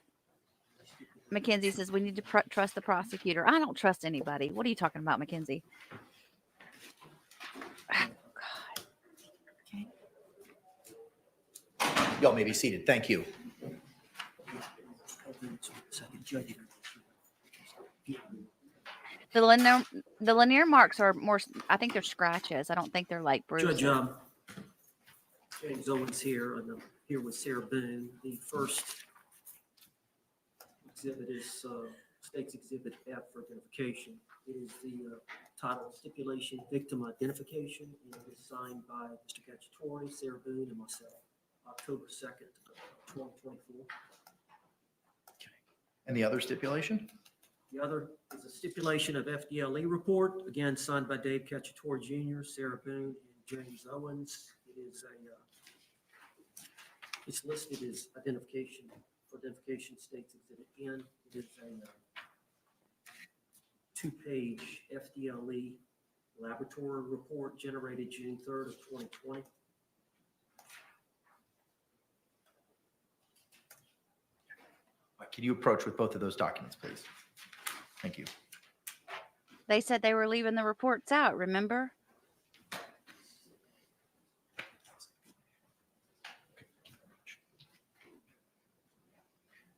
Mackenzie says, we need to trust the prosecutor. I don't trust anybody. What are you talking about, Mackenzie? Y'all may be seated. Thank you. The linear marks are more, I think they're scratches. I don't think they're like bruises. Judge, James Owens here, and I'm here with Sarah Boone. The first exhibit is State's Exhibit F for identification. It is the title Stipulation Victim Identification, and it is signed by Mr. Cacciatore, Sarah Boone, and myself. October 2nd, 2024. And the other stipulation? The other is a stipulation of FDLE report, again signed by Dave Cacciatore Jr., Sarah Boone, and James Owens. It is it's listed as identification for identification States Exhibit N. It is a 2-page FDLE laboratory report generated June 3rd of 2020. Can you approach with both of those documents, please? Thank you. They said they were leaving the reports out, remember?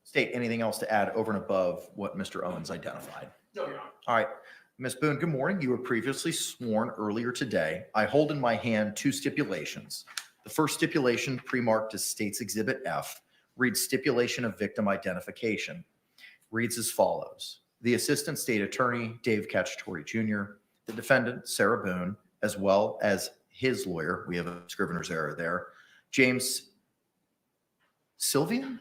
State, anything else to add over and above what Mr. Owens identified? No, Your Honor. All right. Ms. Boone, good morning. You were previously sworn earlier today. I hold in my hand 2 stipulations. The first stipulation, pre-marked as State's Exhibit F, reads Stipulation of Victim Identification. Reads as follows. The Assistant State Attorney, Dave Cacciatore Jr., the defendant, Sarah Boone, as well as his lawyer, we have a scrivener's error there, James Sullivan,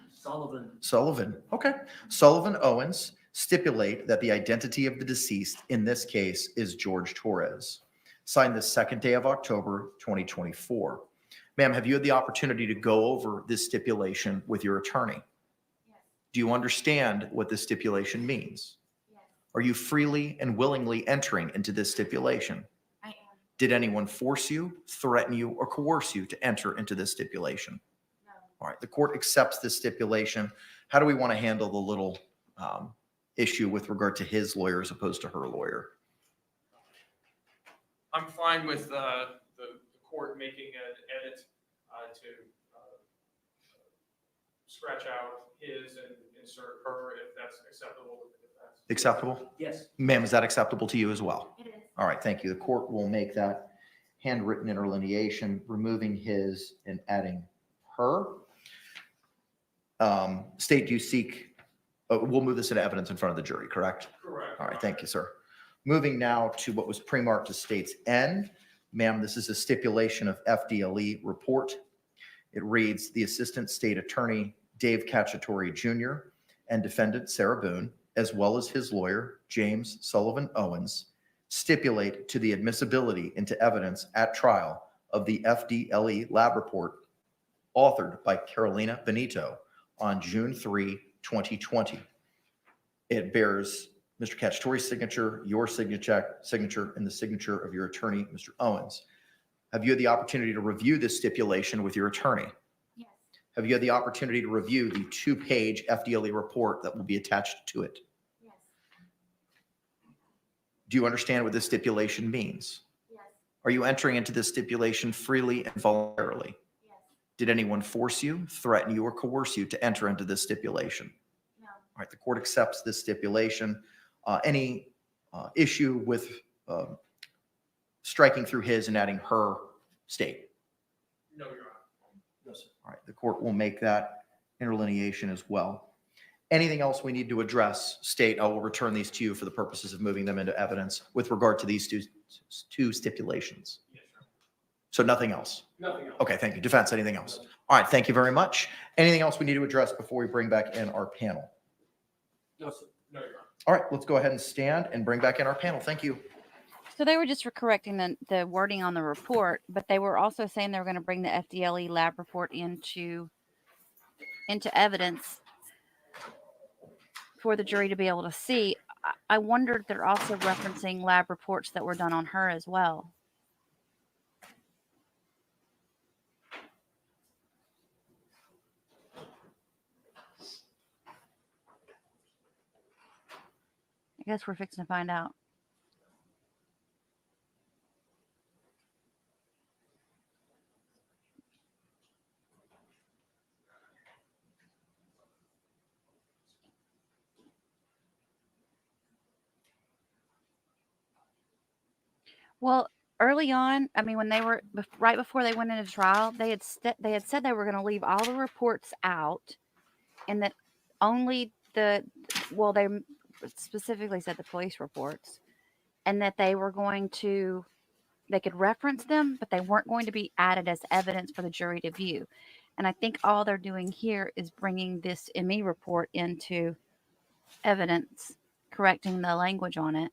okay. Sullivan Owens, stipulate that the identity of the deceased in this case is George Torres. Signed the 2nd day of October, 2024. Ma'am, have you had the opportunity to go over this stipulation with your attorney? Yes. Do you understand what this stipulation means? Yes. Are you freely and willingly entering into this stipulation? I am. Did anyone force you, threaten you, or coerce you to enter into this stipulation? No. All right, the court accepts this stipulation. How do we want to handle the little issue with regard to his lawyer as opposed to her lawyer? I'm fine with the court making an edit to scratch out his and insert her if that's acceptable with the defense. Acceptable? Yes. Ma'am, is that acceptable to you as well? It is. All right, thank you. The court will make that handwritten interlineation, removing his and adding her. State, do you seek, we'll move this into evidence in front of the jury, correct? Correct. All right, thank you, sir. Moving now to what was pre-marked as State's N. Ma'am, this is a stipulation of FDLE report. It reads, the Assistant State Attorney, Dave Cacciatore Jr., and defendant Sarah Boone, as well as his lawyer, James Sullivan Owens, stipulate to the admissibility into evidence at trial of the FDLE lab report authored by Carolina Benito on June 3, 2020. It bears Mr. Cacciatore's signature, your signature, and the signature of your attorney, Mr. Owens. Have you had the opportunity to review this stipulation with your attorney? Yes. Have you had the opportunity to review the 2-page FDLE report that will be attached to it? Yes. Do you understand what this stipulation means? Yes. Are you entering into this stipulation freely and voluntarily? Yes. Did anyone force you, threaten you, or coerce you to enter into this stipulation? No. All right, the court accepts this stipulation. Any issue with striking through his and adding her, State? No, Your Honor. No, sir. All right, the court will make that interlineation as well. Anything else we need to address, State? I will return these to you for the purposes of moving them into evidence with regard to these two stipulations. Yes, sir. So nothing else? Nothing else. Okay, thank you. Defense, anything else? All right, thank you very much. Anything else we need to address before we bring back in our panel? No, sir. No, Your Honor. All right, let's go ahead and stand and bring back in our panel. Thank you. So they were just correcting the wording on the report, but they were also saying they were going to bring the FDLE lab report into evidence for the jury to be able to see. I wondered if they're also referencing lab reports that were done on her as well. I guess we're fixing to find out. Well, early on, I mean, when they were right before they went into trial, they had said they were going to leave all the reports out, and that only they specifically said the police reports, and that they could reference them, but they weren't going to be added as evidence for the jury to view. And I think all they're doing here is bringing this ME report into evidence, correcting the language on it.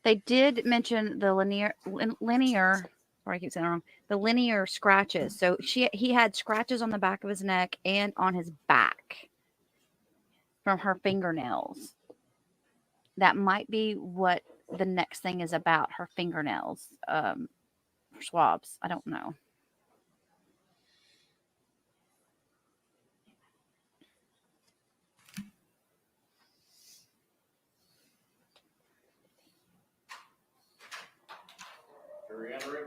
They did mention the linear, sorry, I keep saying it wrong, the linear scratches. So he had scratches on the back of his neck and on his back from her fingernails. That might be what the next thing is about, her fingernails, swabs. I don't know. Jury entering.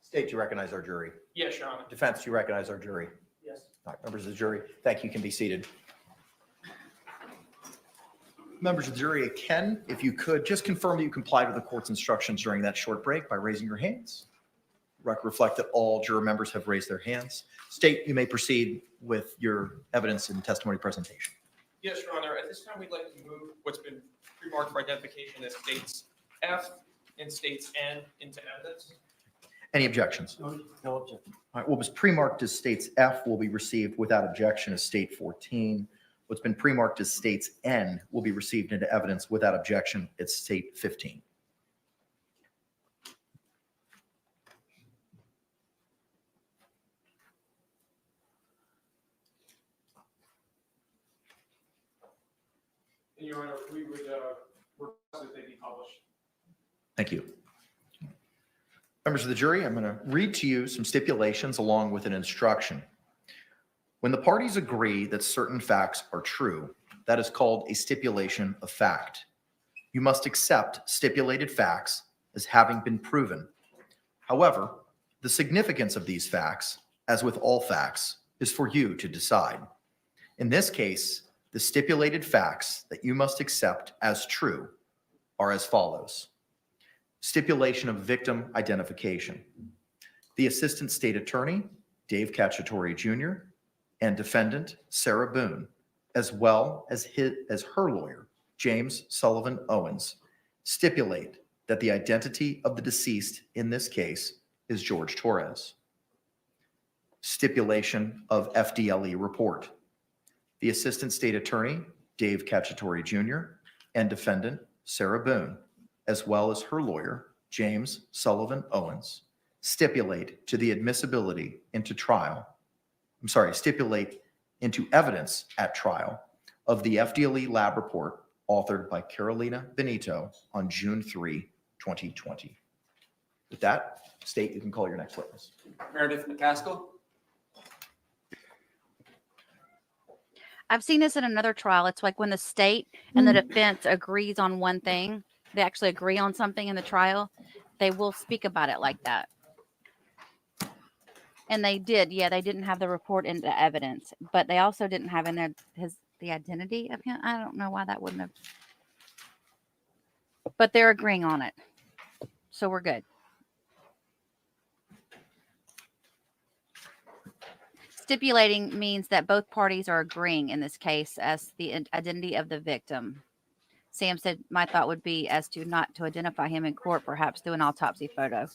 State, do you recognize our jury? Yes, Your Honor. Defense, do you recognize our jury? Yes. All right, members of the jury, thank you. Can be seated. Members of the jury, Ken, if you could just confirm that you complied with the court's instructions during that short break by raising your hands. Record reflect that all juror members have raised their hands. State, you may proceed with your evidence and testimony presentation. Yes, Your Honor. At this time, we'd like to move what's been pre-marked for identification as states F and states N into evidence. Any objections? No objection. All right, what was pre-marked as states F will be received without objection as state 14. What's been pre-marked as States N will be received into evidence without objection at State 15. And Your Honor, we would request that they be published. Thank you. Members of the jury, I'm going to read to you some stipulations along with an instruction. When the parties agree that certain facts are true, that is called a stipulation of fact. You must accept stipulated facts as having been proven. However, the significance of these facts, as with all facts, is for you to decide. In this case, the stipulated facts that you must accept as true are as follows. Stipulation of victim identification. The Assistant State Attorney, Dave Cacciatore Jr., and defendant, Sarah Boone, as well as her lawyer, James Sullivan Owens, stipulate that the identity of the deceased in this case is George Torres. Stipulation of FDLE report. The Assistant State Attorney, Dave Cacciatore Jr., and defendant, Sarah Boone, as well as her lawyer, James Sullivan Owens, stipulate to the admissibility into stipulate into evidence at trial of the FDLE lab report authored by Carolina Benito on June 3, 2020. With that, State, you can call your next witness. Meredith McCaskill. I've seen this in another trial. It's like when the state and the defense agrees on one thing, they actually agree on something in the trial, they will speak about it like that. And they did. Yeah, they didn't have the report in the evidence, but they also didn't have in there the identity of him. I don't know why that wouldn't have. But they're agreeing on it. So we're good. Stipulating means that both parties are agreeing in this case as the identity of the victim. Sam said, my thought would be as to not to identify him in court, perhaps through an autopsy photo.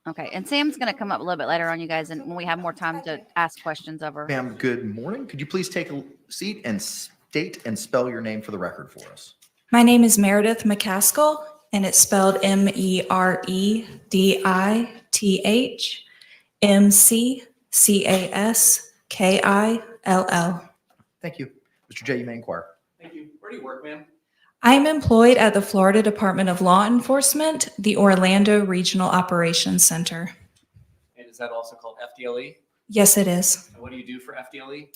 Okay, and Sam's going to come up a little bit later on, you guys, and when we have more time to ask questions of her. Ma'am, good morning. Could you please take a seat and state and spell your name for the record for us? My name is Meredith McCaskill, and it's spelled Meredith McCaskill. Thank you. Mr. J, you may inquire. Thank you. Where do you work, ma'am? I am employed at the Florida Department of Law Enforcement, the Orlando Regional Operations Center. And is that also called FDLE? Yes, it is. And what do you do for FDLE?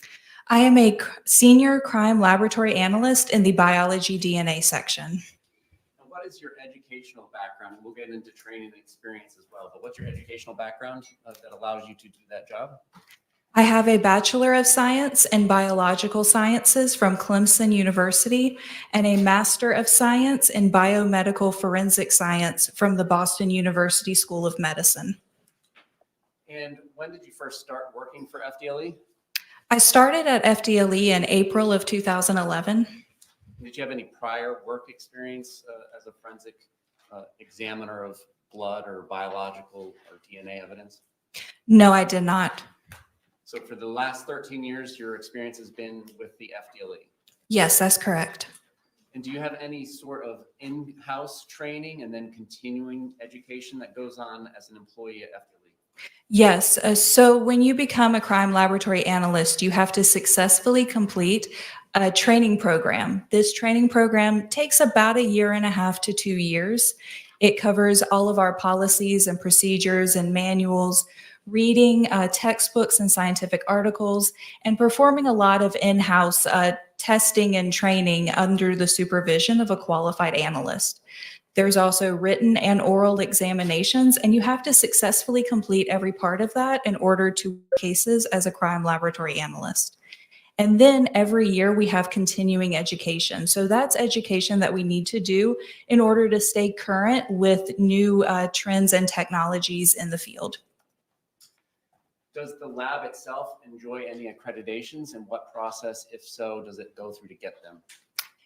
I am a senior crime laboratory analyst in the biology DNA section. And what is your educational background? And we'll get into training and experience as well, but what's your educational background that allows you to do that job? I have a Bachelor of Science in Biological Sciences from Clemson University and a Master of Science in Biomedical Forensic Science from the Boston University School of Medicine. And when did you first start working for FDLE? I started at FDLE in April of 2011. Did you have any prior work experience as a forensic examiner of blood or biological or DNA evidence? No, I did not. So for the last 13 years, your experience has been with the FDLE? Yes, that's correct. And do you have any sort of in-house training and then continuing education that goes on as an employee at FDLE? Yes. So when you become a crime laboratory analyst, you have to successfully complete a training program. This training program takes about 1.5 to 2 years. It covers all of our policies and procedures and manuals, reading textbooks and scientific articles, and performing a lot of in-house testing and training under the supervision of a qualified analyst. There's also written and oral examinations, and you have to successfully complete every part of that in order to work cases as a crime laboratory analyst. And then every year we have continuing education. So that's education that we need to do in order to stay current with new trends and technologies in the field. Does the lab itself enjoy any accreditations, and what process, if so, does it go through to get them?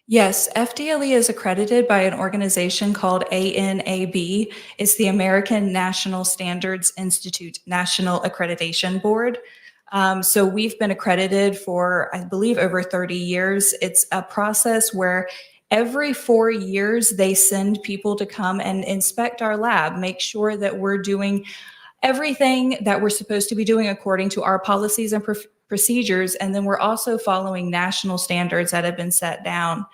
Yes, FDLE is accredited by an organization called ANAB. It's the American National Standards Institute National Accreditation Board. So we've been accredited for, I believe, over 30 years. It's a process where every 4 years they send people to come and inspect our lab, make sure that we're doing everything that we're supposed to be doing according to our policies and procedures. And then we're also following national standards that have been set down.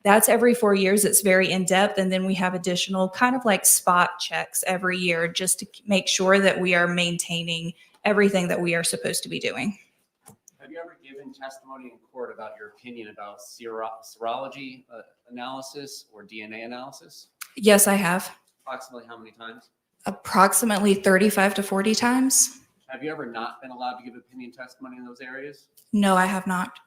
That's every 4 years. It's very in-depth. And then we have additional kind of like spot checks every year just to make sure that we are maintaining everything that we are supposed to be doing. Have you ever given testimony in court about your opinion about serology analysis or DNA analysis? Yes, I have. Approximately how many times? Approximately 35 to 40 times. Have you ever not been allowed to give opinion testimony in those areas? No, I have not.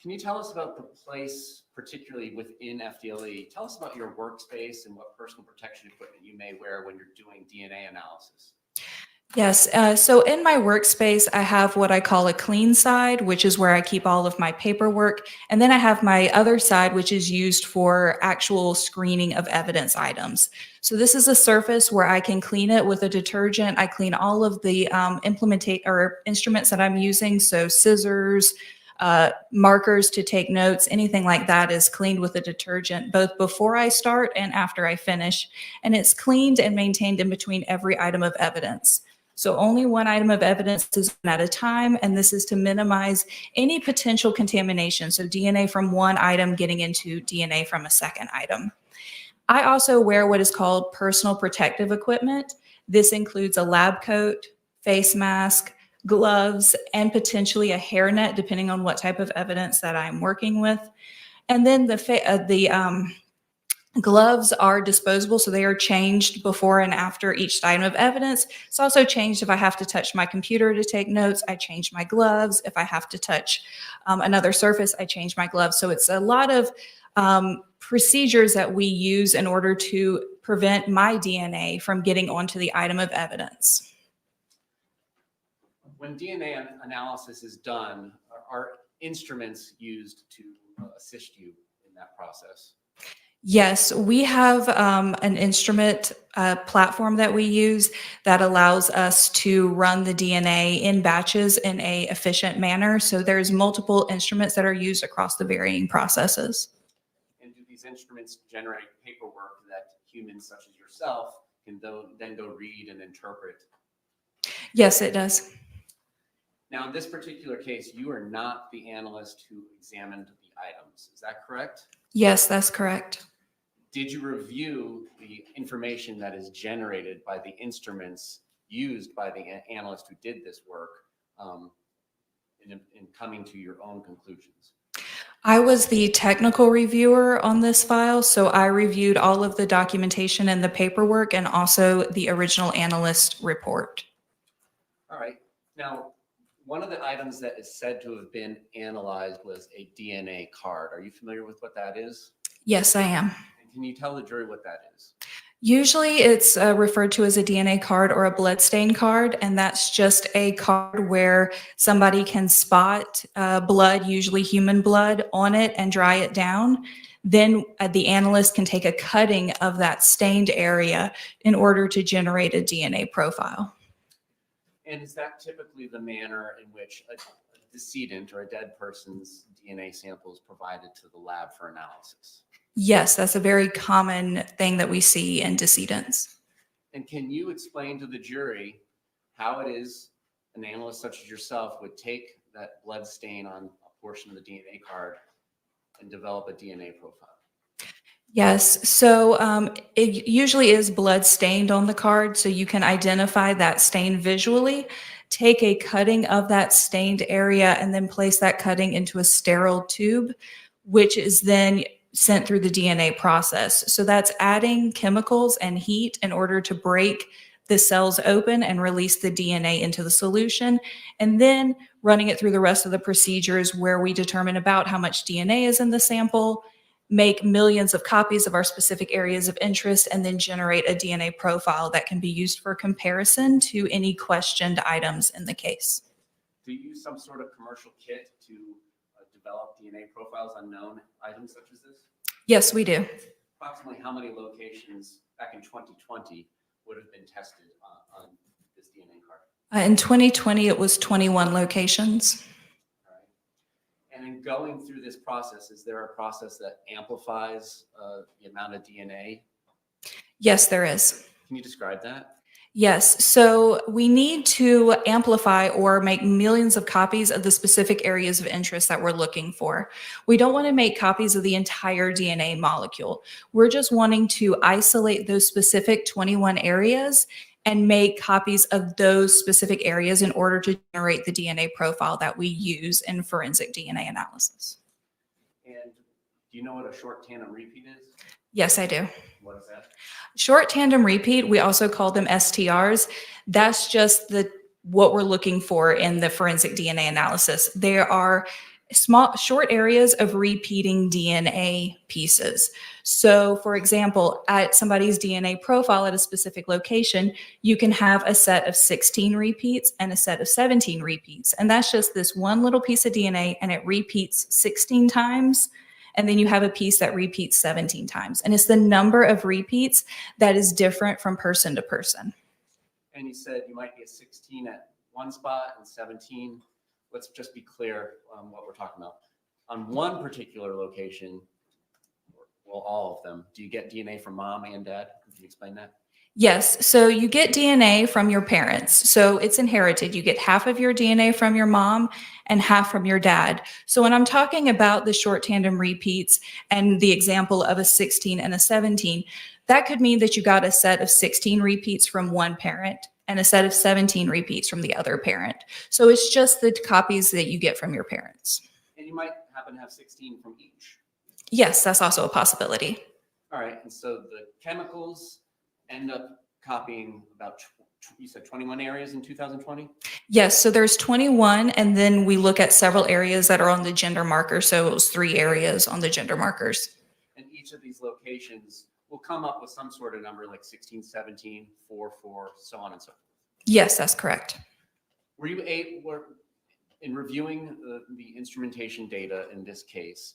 Can you tell us about the place, particularly within FDLE? Tell us about your workspace and what personal protection equipment you may wear when you're doing DNA analysis. Yes. So in my workspace, I have what I call a clean side, which is where I keep all of my paperwork. And then I have my other side, which is used for actual screening of evidence items. So this is a surface where I can clean it with a detergent. I clean all of the instruments that I'm using. So scissors, markers to take notes, anything like that is cleaned with a detergent, both before I start and after I finish. And it's cleaned and maintained in between every item of evidence. So only one item of evidence is at a time, and this is to minimize any potential contamination. So DNA from one item getting into DNA from a second item. I also wear what is called personal protective equipment. This includes a lab coat, face mask, gloves, and potentially a hairnet, depending on what type of evidence that I'm working with. And then the gloves are disposable, so they are changed before and after each item of evidence. It's also changed if I have to touch my computer to take notes, I change my gloves. If I have to touch another surface, I change my gloves. So it's a lot of procedures that we use in order to prevent my DNA from getting onto the item of evidence. When DNA analysis is done, are instruments used to assist you in that process? Yes, we have an instrument platform that we use that allows us to run the DNA in batches in a efficient manner. So there's multiple instruments that are used across the varying processes. And do these instruments generate paperwork that humans such as yourself can then go read and interpret? Yes, it does. Now, in this particular case, you are not the analyst who examined the items. Is that correct? Yes, that's correct. Did you review the information that is generated by the instruments used by the analyst who did this work in coming to your own conclusions? I was the technical reviewer on this file, so I reviewed all of the documentation and the paperwork and also the original analyst report. All right. Now, one of the items that is said to have been analyzed was a DNA card. Are you familiar with what that is? Yes, I am. And can you tell the jury what that is? Usually it's referred to as a DNA card or a blood stain card, and that's just a card where somebody can spot blood, usually human blood, on it and dry it down. Then the analyst can take a cutting of that stained area in order to generate a DNA profile. And is that typically the manner in which a decedent or a dead person's DNA sample is provided to the lab for analysis? Yes, that's a very common thing that we see in decedents. And can you explain to the jury how it is an analyst such as yourself would take that blood stain on a portion of the DNA card and develop a DNA profile? Yes, so it usually is blood stained on the card, so you can identify that stain visually, take a cutting of that stained area, and then place that cutting into a sterile tube, which is then sent through the DNA process. So that's adding chemicals and heat in order to break the cells open and release the DNA into the solution, and then running it through the rest of the procedures where we determine about how much DNA is in the sample, make millions of copies of our specific areas of interest, and then generate a DNA profile that can be used for comparison to any questioned items in the case. Do you use some sort of commercial kit to develop DNA profiles on known items such as this? Yes, we do. Approximately how many locations back in 2020 would have been tested on this DNA card? In 2020, it was 21 locations. And in going through this process, is there a process that amplifies the amount of DNA? Yes, there is. Can you describe that? Yes, so we need to amplify or make millions of copies of the specific areas of interest that we're looking for. We don't want to make copies of the entire DNA molecule. We're just wanting to isolate those specific 21 areas and make copies of those specific areas in order to generate the DNA profile that we use in forensic DNA analysis. And do you know what a short tandem repeat is? Yes, I do. What is that? Short tandem repeat, we also call them STRs. That's just what we're looking for in the forensic DNA analysis. There are short areas of repeating DNA pieces. So for example, at somebody's DNA profile at a specific location, you can have a set of 16 repeats and a set of 17 repeats. And that's just this one little piece of DNA and it repeats 16 times. And then you have a piece that repeats 17 times. And it's the number of repeats that is different from person to person. And you said you might be a 16 at one spot and 17. Let's just be clear on what we're talking about. On one particular location, well, all of them, do you get DNA from mom and dad? Can you explain that? Yes, so you get DNA from your parents. So it's inherited. You get half of your DNA from your mom and half from your dad. So when I'm talking about the short tandem repeats and the example of a 16 and a 17, that could mean that you got a set of 16 repeats from one parent and a set of 17 repeats from the other parent. So it's just the copies that you get from your parents. And you might happen to have 16 from each. Yes, that's also a possibility. All right, and so the chemicals end up copying about, you said 21 areas in 2020? Yes, so there's 21, and then we look at several areas that are on the gender marker. So it was 3 areas on the gender markers. And each of these locations will come up with some sort of number like 16, 17, 4, 4, so on and so forth. Yes, that's correct. Were you able, in reviewing the instrumentation data in this case,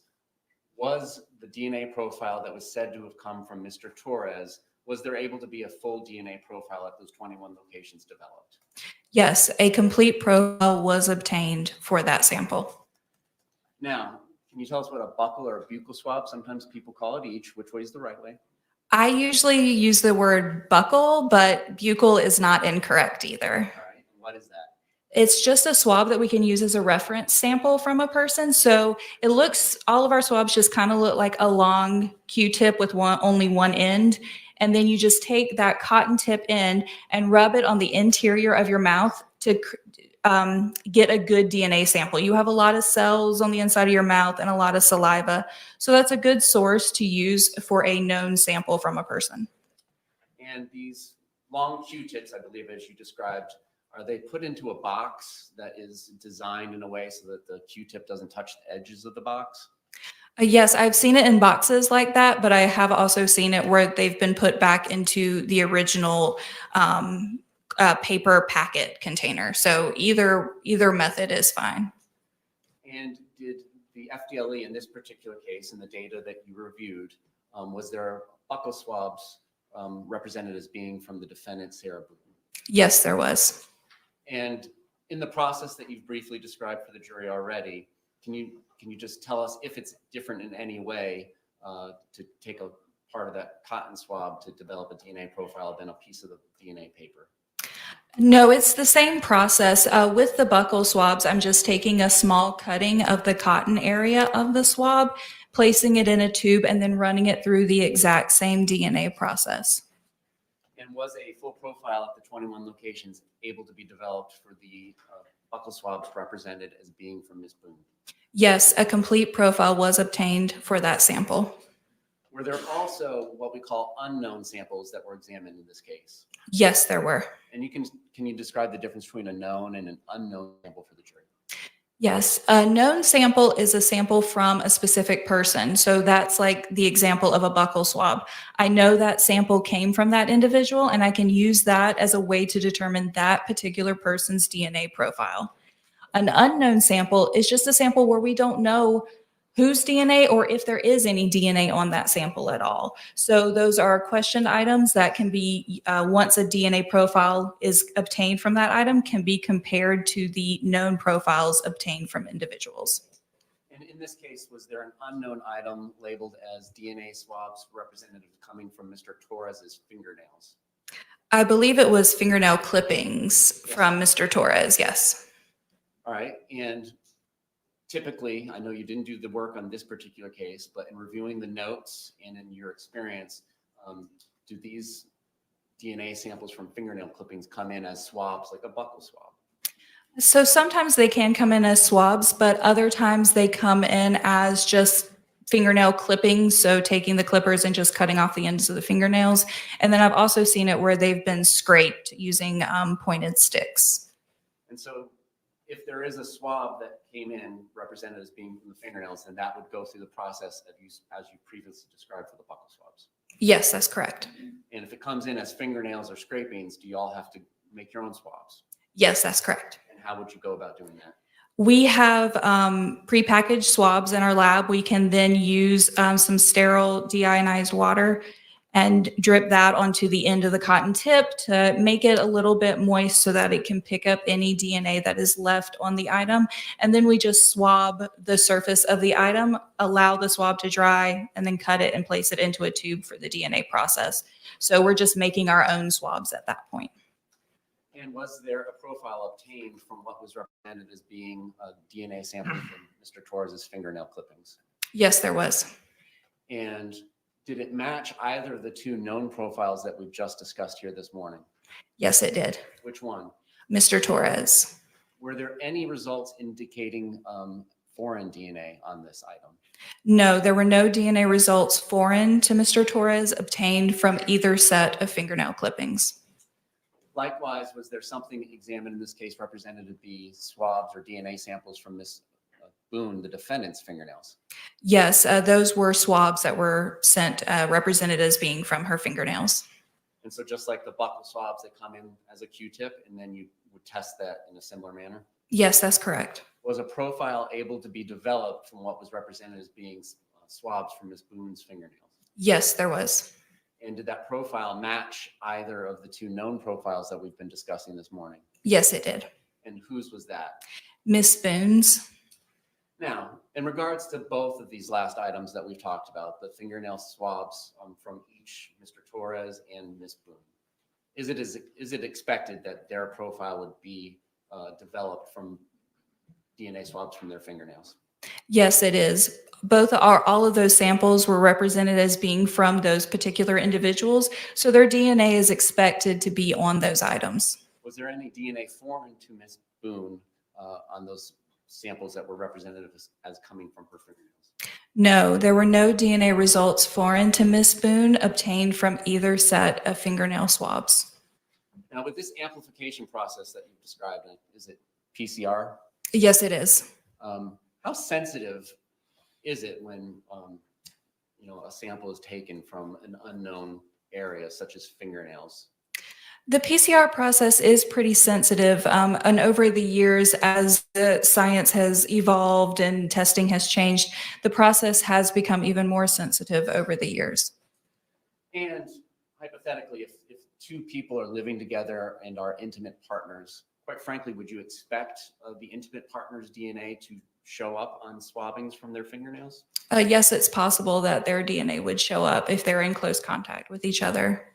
was the DNA profile that was said to have come from Mr. Torres, was there able to be a full DNA profile at those 21 locations developed? Yes, a complete profile was obtained for that sample. Now, can you tell us what a buccal or a buccal swab, sometimes people call it each, which way is the right way? I usually use the word buccal, but buccal is not incorrect either. All right, what is that? It's just a swab that we can use as a reference sample from a person. So it looks, all of our swabs just kind of look like a long Q-tip with only one end. And then you just take that cotton tip in and rub it on the interior of your mouth to get a good DNA sample. You have a lot of cells on the inside of your mouth and a lot of saliva. So that's a good source to use for a known sample from a person. And these long Q-tips, I believe, as you described, are they put into a box that is designed in a way so that the Q-tip doesn't touch the edges of the box? Yes, I've seen it in boxes like that, but I have also seen it where they've been put back into the original paper packet container. So either method is fine. And did the FDLE in this particular case, in the data that you reviewed, was there buccal swabs represented as being from the defendant, Sarah Boone? Yes, there was. And in the process that you've briefly described for the jury already, can you just tell us if it's different in any way to take a part of that cotton swab to develop a DNA profile than a piece of the DNA paper? No, it's the same process. With the buccal swabs, I'm just taking a small cutting of the cotton area of the swab, placing it in a tube, and then running it through the exact same DNA process. And was a full profile at the 21 locations able to be developed for the buccal swabs represented as being from Ms. Boone? Yes, a complete profile was obtained for that sample. Were there also what we call unknown samples that were examined in this case? Yes, there were. And can you describe the difference between a known and an unknown sample for the jury? Yes, a known sample is a sample from a specific person. So that's like the example of a buccal swab. I know that sample came from that individual, and I can use that as a way to determine that particular person's DNA profile. An unknown sample is just a sample where we don't know whose DNA or if there is any DNA on that sample at all. So those are question items that can be, once a DNA profile is obtained from that item, can be compared to the known profiles obtained from individuals. And in this case, was there an unknown item labeled as DNA swabs representative coming from Mr. Torres's fingernails? I believe it was fingernail clippings from Mr. Torres, yes. All right, and typically, I know you didn't do the work on this particular case, but in reviewing the notes and in your experience, do these DNA samples from fingernail clippings come in as swabs, like a buccal swab? So sometimes they can come in as swabs, but other times they come in as just fingernail clippings. So taking the clippers and just cutting off the ends of the fingernails. And then I've also seen it where they've been scraped using pointed sticks. And so if there is a swab that came in represented as being from the fingernails, then that would go through the process as you previously described for the buccal swabs. Yes, that's correct. And if it comes in as fingernails or scrapings, do you all have to make your own swabs? Yes, that's correct. And how would you go about doing that? We have prepackaged swabs in our lab. We can then use some sterile deionized water and drip that onto the end of the cotton tip to make it a little bit moist so that it can pick up any DNA that is left on the item. And then we just swab the surface of the item, allow the swab to dry, and then cut it and place it into a tube for the DNA process. So we're just making our own swabs at that point. And was there a profile obtained from what was represented as being a DNA sample from Mr. Torres's fingernail clippings? Yes, there was. And did it match either of the two known profiles that we've just discussed here this morning? Yes, it did. Which one? Mr. Torres. Were there any results indicating foreign DNA on this item? No, there were no DNA results foreign to Mr. Torres obtained from either set of fingernail clippings. Likewise, was there something examined in this case represented to be swabs or DNA samples from Ms. Boone, the defendant's fingernails? Yes, those were swabs that were sent, represented as being from her fingernails. And so just like the buccal swabs that come in as a Q-tip, and then you would test that in a similar manner? Yes, that's correct. Was a profile able to be developed from what was represented as being swabs from Ms. Boone's fingernails? Yes, there was. And did that profile match either of the two known profiles that we've been discussing this morning? Yes, it did. And whose was that? Miss Boone's. Now, in regards to both of these last items that we've talked about, the fingernail swabs from each Mr. Torres and Miss Boone, is it expected that their profile would be developed from DNA swabs from their fingernails? Yes, it is. All of those samples were represented as being from those particular individuals, so their DNA is expected to be on those items. Was there any DNA foreign to Miss Boone on those samples that were representative as coming from her fingernails? No, there were no DNA results foreign to Miss Boone obtained from either set of fingernail swabs. Now, with this amplification process that you've described, is it PCR? Yes, it is. How sensitive is it when a sample is taken from an unknown area, such as fingernails? The PCR process is pretty sensitive, and over the years, as the science has evolved and testing has changed, the process has become even more sensitive over the years. And hypothetically, if two people are living together and are intimate partners, quite frankly, would you expect the intimate partner's DNA to show up on swabbings from their fingernails? Yes, it's possible that their DNA would show up if they're in close contact with each other.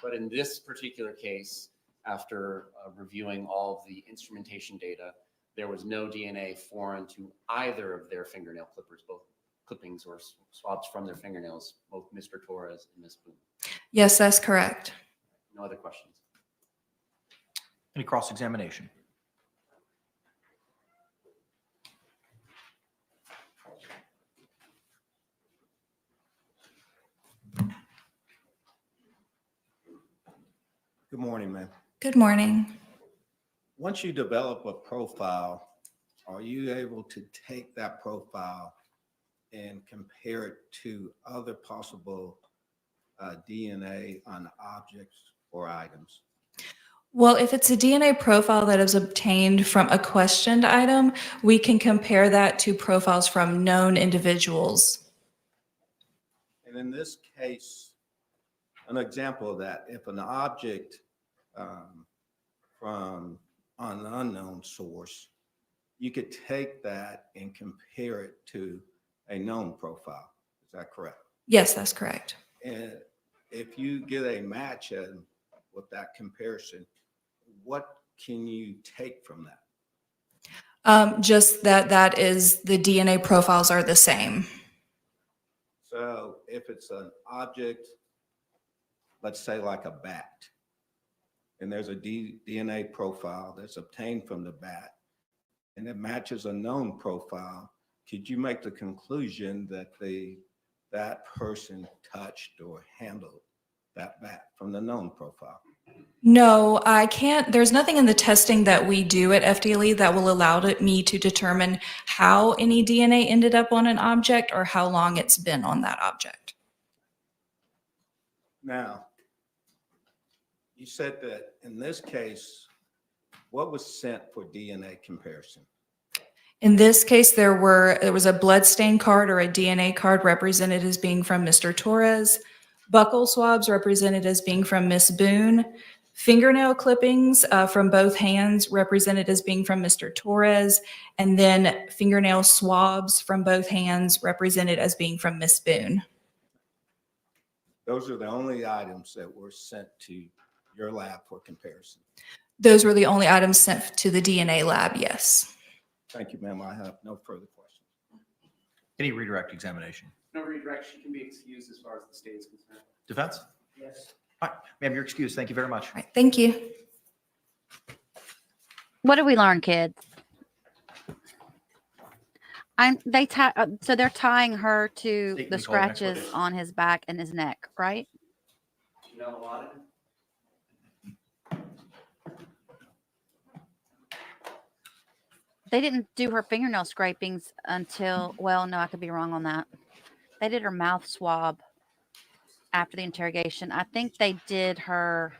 But in this particular case, after reviewing all of the instrumentation data, there was no DNA foreign to either of their fingernail clippers, both clippings or swabs from their fingernails, both Mr. Torres and Ms. Boone. Yes, that's correct. No other questions? Any cross-examination? Good morning, ma'am. Good morning. Once you develop a profile, are you able to take that profile and compare it to other possible DNA on objects or items? Well, if it's a DNA profile that is obtained from a questioned item, we can compare that to profiles from known individuals. And in this case, an example of that, if an object from an unknown source, you could take that and compare it to a known profile. Is that correct? Yes, that's correct. And if you get a match with that comparison, what can you take from that? Just that is the DNA profiles are the same. So if it's an object, let's say like a bat, and there's a DNA profile that's obtained from the bat, and it matches a known profile, could you make the conclusion that that person touched or handled that bat from the known profile? No, I can't. There's nothing in the testing that we do at FDLE that will allow me to determine how any DNA ended up on an object or how long it's been on that object. Now, you said that in this case, what was sent for DNA comparison? In this case, there was a blood stain card or a DNA card represented as being from Mr. Torres, buccal swabs represented as being from Miss Boone, fingernail clippings from both hands represented as being from Mr. Torres, and then fingernail swabs from both hands represented as being from Miss Boone. Those are the only items that were sent to your lab for comparison. Those were the only items sent to the DNA lab, yes. Thank you, ma'am. I have no further questions. Any redirect examination? No redirection can be excused as far as the state is concerned. Defense? Yes. All right, ma'am, you're excused. Thank you very much. All right, thank you. What did we learn, kids? So they're tying her to State the and call next scratches witness. on his back and his neck, right? Junella Wadding? They didn't do her fingernail scrapings until, well, no, I could be wrong on that. They did her mouth swab after the interrogation. I think they did her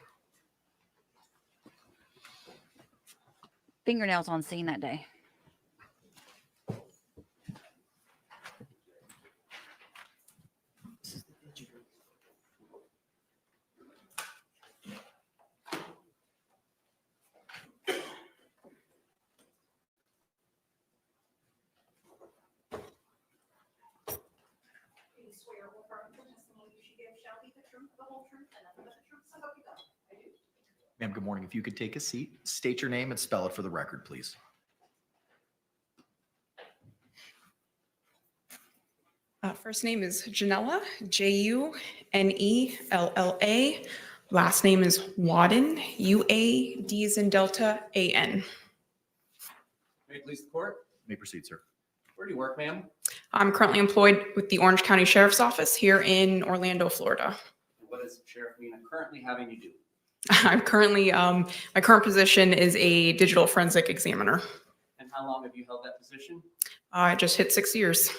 fingernails on scene that day. Ma'am, good morning. If you could take a seat, state your name and spell it for the record, please. First name is Junella, Junella. Last name is Uandan, UAD as in Delta, AN. May it please the court? May proceed, sir. Where do you work, ma'am? I'm currently employed with the Orange County Sheriff's Office here in Orlando, Florida. What does Sheriff Mina currently having you do? I'm currently, my current position is a digital forensic examiner. And how long have you held that position? I just hit 6 years.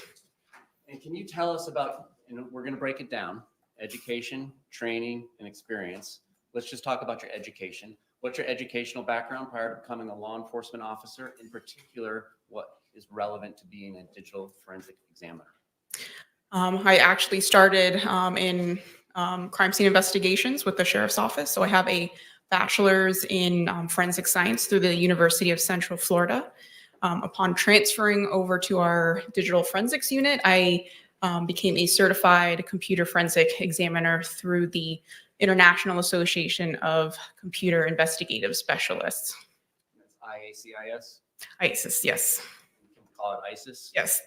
And can you tell us about, and we're going to break it down, education, training, and experience. Let's just talk about your education. What's your educational background prior to becoming a law enforcement officer? In particular, what is relevant to being a digital forensic examiner? I actually started in crime scene investigations with the Sheriff's Office. So I have a bachelor's in forensic science through the University of Central Florida. Upon transferring over to our digital forensics unit, I became a certified computer forensic examiner through the International Association of Computer Investigative Specialists. That's IACIS? ISIS, yes. You can call it ISIS? Yes.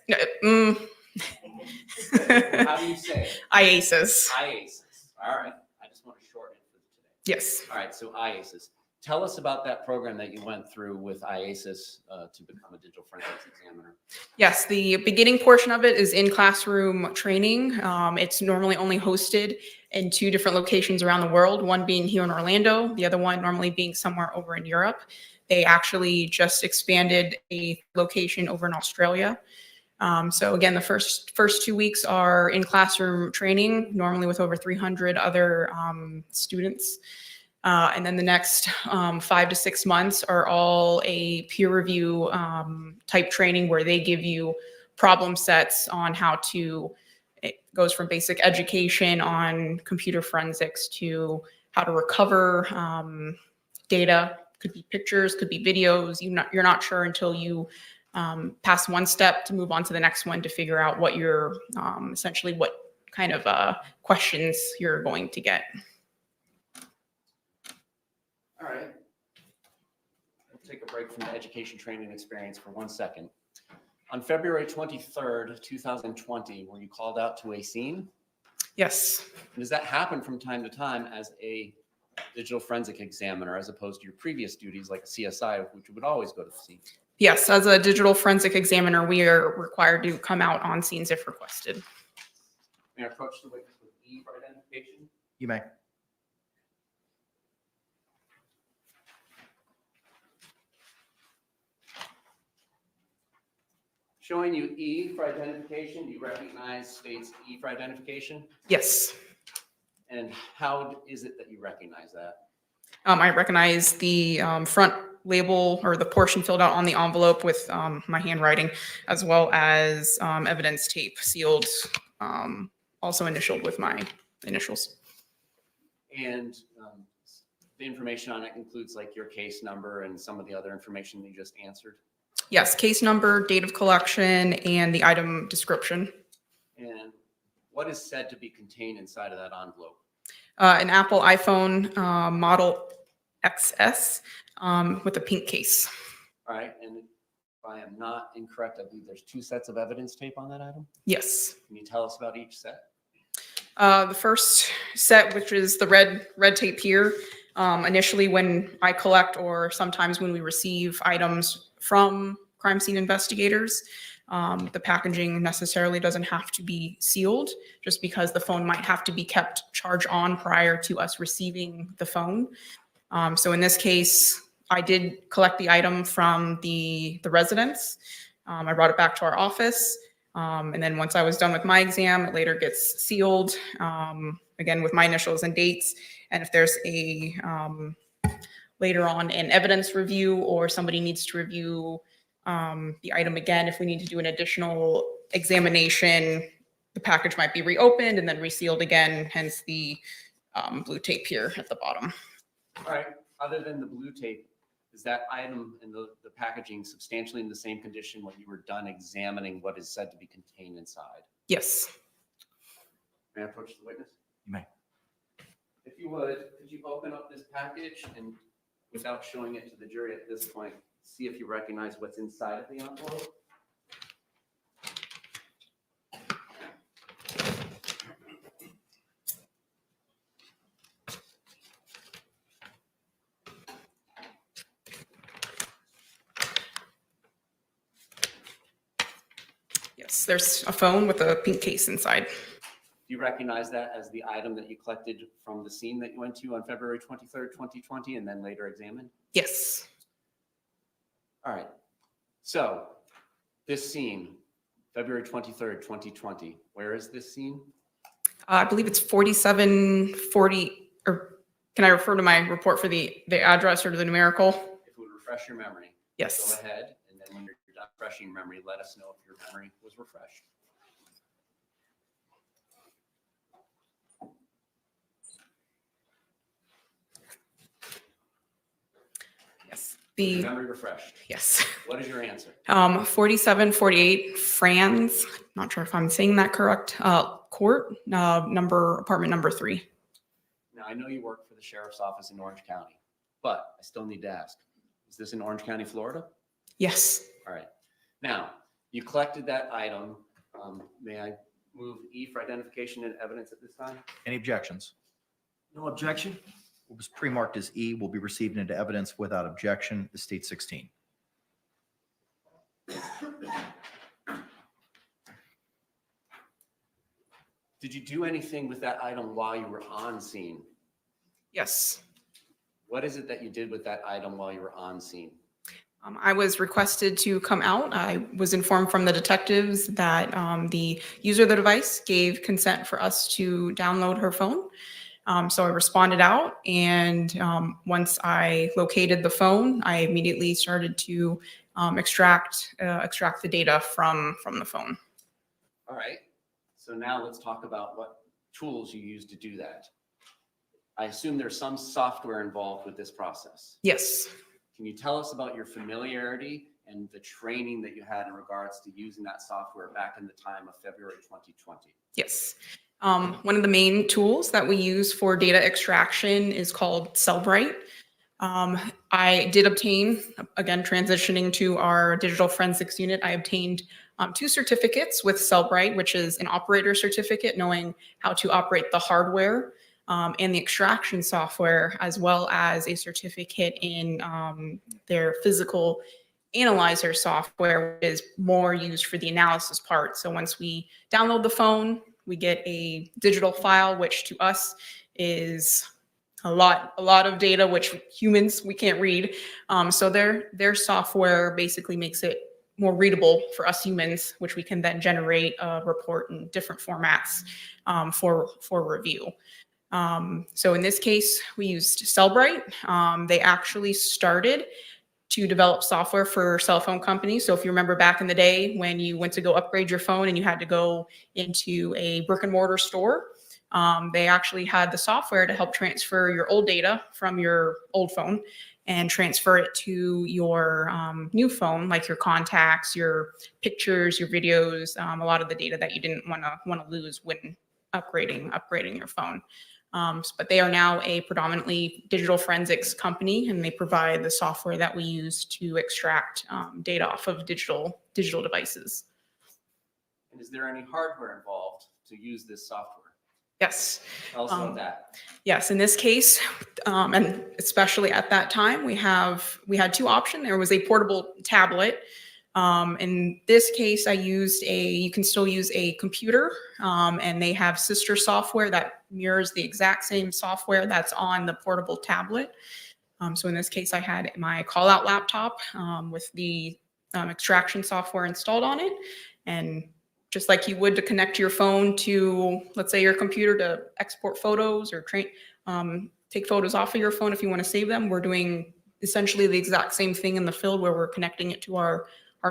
How do you say it? IASIS. IASIS. All right. I just want to shorten it for today. Yes. All right. So IASIS. Tell us about that program that you went through with IASIS to become a digital forensics examiner. Yes, the beginning portion of it is in classroom training. It's normally only hosted in 2 different locations around the world, one being here in Orlando, the other one normally being somewhere over in Europe. They actually just expanded a location over in Australia. So again, the first 2 weeks are in classroom training, normally with over 300 other students. And then the next 5 to 6 months are all a peer review type training where they give you problem sets on how to, it goes from basic education on computer forensics to how to recover data. Could be pictures, could be videos. You're not sure until you pass one step to move on to the next one to figure out what you're essentially what kind of questions you're going to get. All right. We'll take a break from the education training experience for 1 second. On February 23rd, 2020, were you called out to a scene? Yes. And does that happen from time to time as a digital forensic examiner as opposed to your previous duties like a CSI, which would always go to the scene? Yes, as a digital forensic examiner, we are required to come out on scenes if requested. May I approach the witness with E for identification? You may. Showing you E for identification, do you recognize states E for identification? Yes. And how is it that you recognize that? I recognize the front label or the portion filled out on the envelope with my handwriting, as well as evidence tape sealed, also initialed with my initials. And the information on it includes like your case number and some of the other information you just answered? Yes, case number, date of collection, and the item description. And what is said to be contained inside of that envelope? An Apple iPhone Model XS with a pink case. All right, and if I am not incorrect, I believe there's 2 sets of evidence tape on that item? Yes. Can you tell us about each set? The first set, which is the red tape here, initially when I collect or sometimes when we receive items from crime scene investigators, the packaging necessarily doesn't have to be sealed just because the phone might have to be kept charge on prior to us receiving the phone. So in this case, I did collect the item from the residence. I brought it back to our office. And then once I was done with my exam, it later gets sealed, again, with my initials and dates. And if there's a later on an evidence review or somebody needs to review the item again, if we need to do an additional examination, the package might be reopened and then resealed again, hence the blue tape here at the bottom. All right, other than the blue tape, is that item and the packaging substantially in the same condition when you were done examining what is said to be contained inside? Yes. May I approach the witness? You may. If you would, could you open up this package and without showing it to the jury at this point, see if you recognize what's inside of the envelope? Yes, there's a phone with a pink case inside. Do you recognize that as the item that you collected from the scene that you went to on February 23rd, 2020, and then later examined? Yes. All right. So this scene, February 23rd, 2020, where is this scene? I believe it's 4740, or can I refer to my report for the address or to the numerical? If it would refresh your memory. Yes. Go ahead, and then when you're done refreshing your memory, let us know if your memory was refreshed. Yes. Is your memory refreshed? Yes. What is your answer? 4748 Franz, not sure if I'm saying that correct, court, apartment number 3. Now, I know you work for the sheriff's office in Orange County, but I still need to ask, is this in Orange County, Florida? Yes. All right. Now, you collected that item. May I move E for identification and evidence at this time? Any objections? No objection. What was pre-marked as E will be received into evidence without objection. Estate 16. Did you do anything with that item while you were on scene? Yes. What is it that you did with that item while you were on scene? I was requested to come out. I was informed from the detectives that the user of the device gave consent for us to download her phone. So I responded out, and once I located the phone, I immediately started to extract the data from the phone. All right. So now let's talk about what tools you use to do that. I assume there's some software involved with this process. Yes. Can you tell us about your familiarity and the training that you had in regards to using that software back in the time of February 2020? Yes. One of the main tools that we use for data extraction is called Cellbrite. I did obtain, again, transitioning to our digital forensics unit, I obtained 2 certificates with Cellbrite, which is an operator certificate, knowing how to operate the hardware and the extraction software, as well as a certificate in their physical analyzer software, which is more used for the analysis part. So once we download the phone, we get a digital file, which to us is a lot of data, which humans, we can't read. So their software basically makes it more readable for us humans, which we can then generate a report in different formats for review. So in this case, we used Cellbrite. They actually started to develop software for cell phone companies. So if you remember back in the day when you went to go upgrade your phone and you had to go into a brick and mortar store, they actually had the software to help transfer your old data from your old phone and transfer it to your new phone, like your contacts, your pictures, your videos, a lot of the data that you didn't want to lose when upgrading your phone. But they are now a predominantly digital forensics company, and they provide the software that we use to extract data off of digital devices. And is there any hardware involved to use this software? Yes. Tell us about that. Yes, in this case, and especially at that time, we had 2 options. There was a portable tablet. In this case, you can still use a computer, and they have sister software that mirrors the exact same software that's on the portable tablet. So in this case, I had my call-out laptop with the extraction software installed on it. And just like you would to connect your phone to, let's say, your computer to export photos or take photos off of your phone if you want to save them, we're doing essentially the exact same thing in the field where we're connecting it to our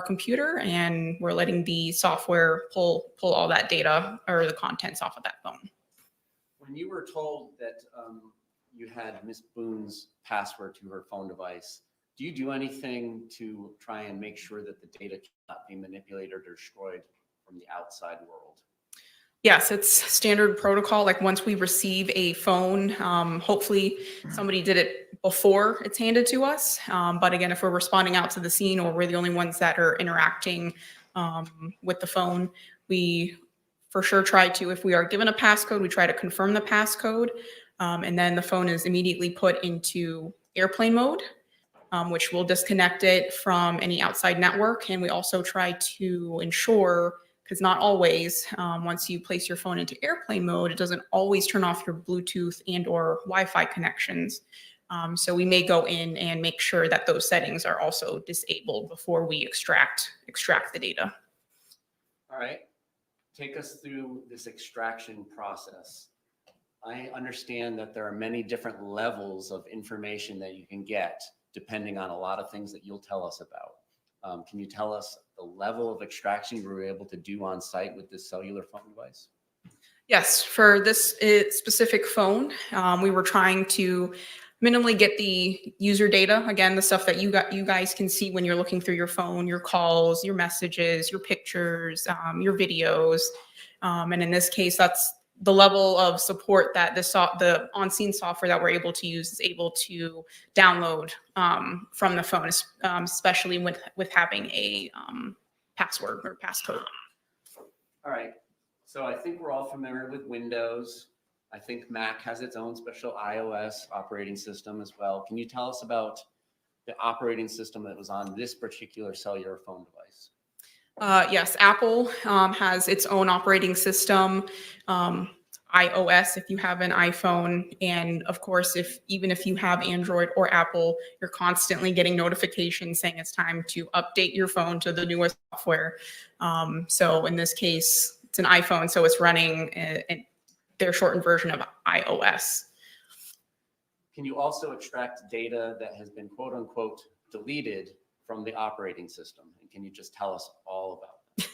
computer, and we're letting the software pull all that data or the contents off of that phone. When you were told that you had Miss Boone's password to her phone device, do you do anything to try and make sure that the data cannot be manipulated or destroyed from the outside world? Yes, it's standard protocol. Like once we receive a phone, hopefully somebody did it before it's handed to us. But again, if we're responding out to the scene or we're the only ones that are interacting with the phone, we for sure try to, if we are given a passcode, we try to confirm the passcode. And then the phone is immediately put into airplane mode, which will disconnect it from any outside network. And we also try to ensure, because not always, once you place your phone into airplane mode, it doesn't always turn off your Bluetooth and or Wi-Fi connections. So we may go in and make sure that those settings are also disabled before we extract the data. All right, take us through this extraction process. I understand that there are many different levels of information that you can get depending on a lot of things that you'll tell us about. Can you tell us the level of extraction you were able to do on site with this cellular phone device? Yes, for this specific phone, we were trying to minimally get the user data. Again, the stuff that you guys can see when you're looking through your phone, your calls, your messages, your pictures, your videos. And in this case, that's the level of support that the on-scene software that we're able to use is able to download from the phone, especially with having a password or passcode. All right, so I think we're all familiar with Windows. I think Mac has its own special iOS operating system as well. Can you tell us about the operating system that was on this particular cellular phone device? Yes, Apple has its own operating system, iOS if you have an iPhone, and of course, even if you have Android or Apple, you're constantly getting notifications saying it's time to update your phone to the newest software. So in this case, it's an iPhone, so it's running their shortened version of iOS. Can you also extract data that has been quote unquote deleted from the operating system? And can you just tell us all about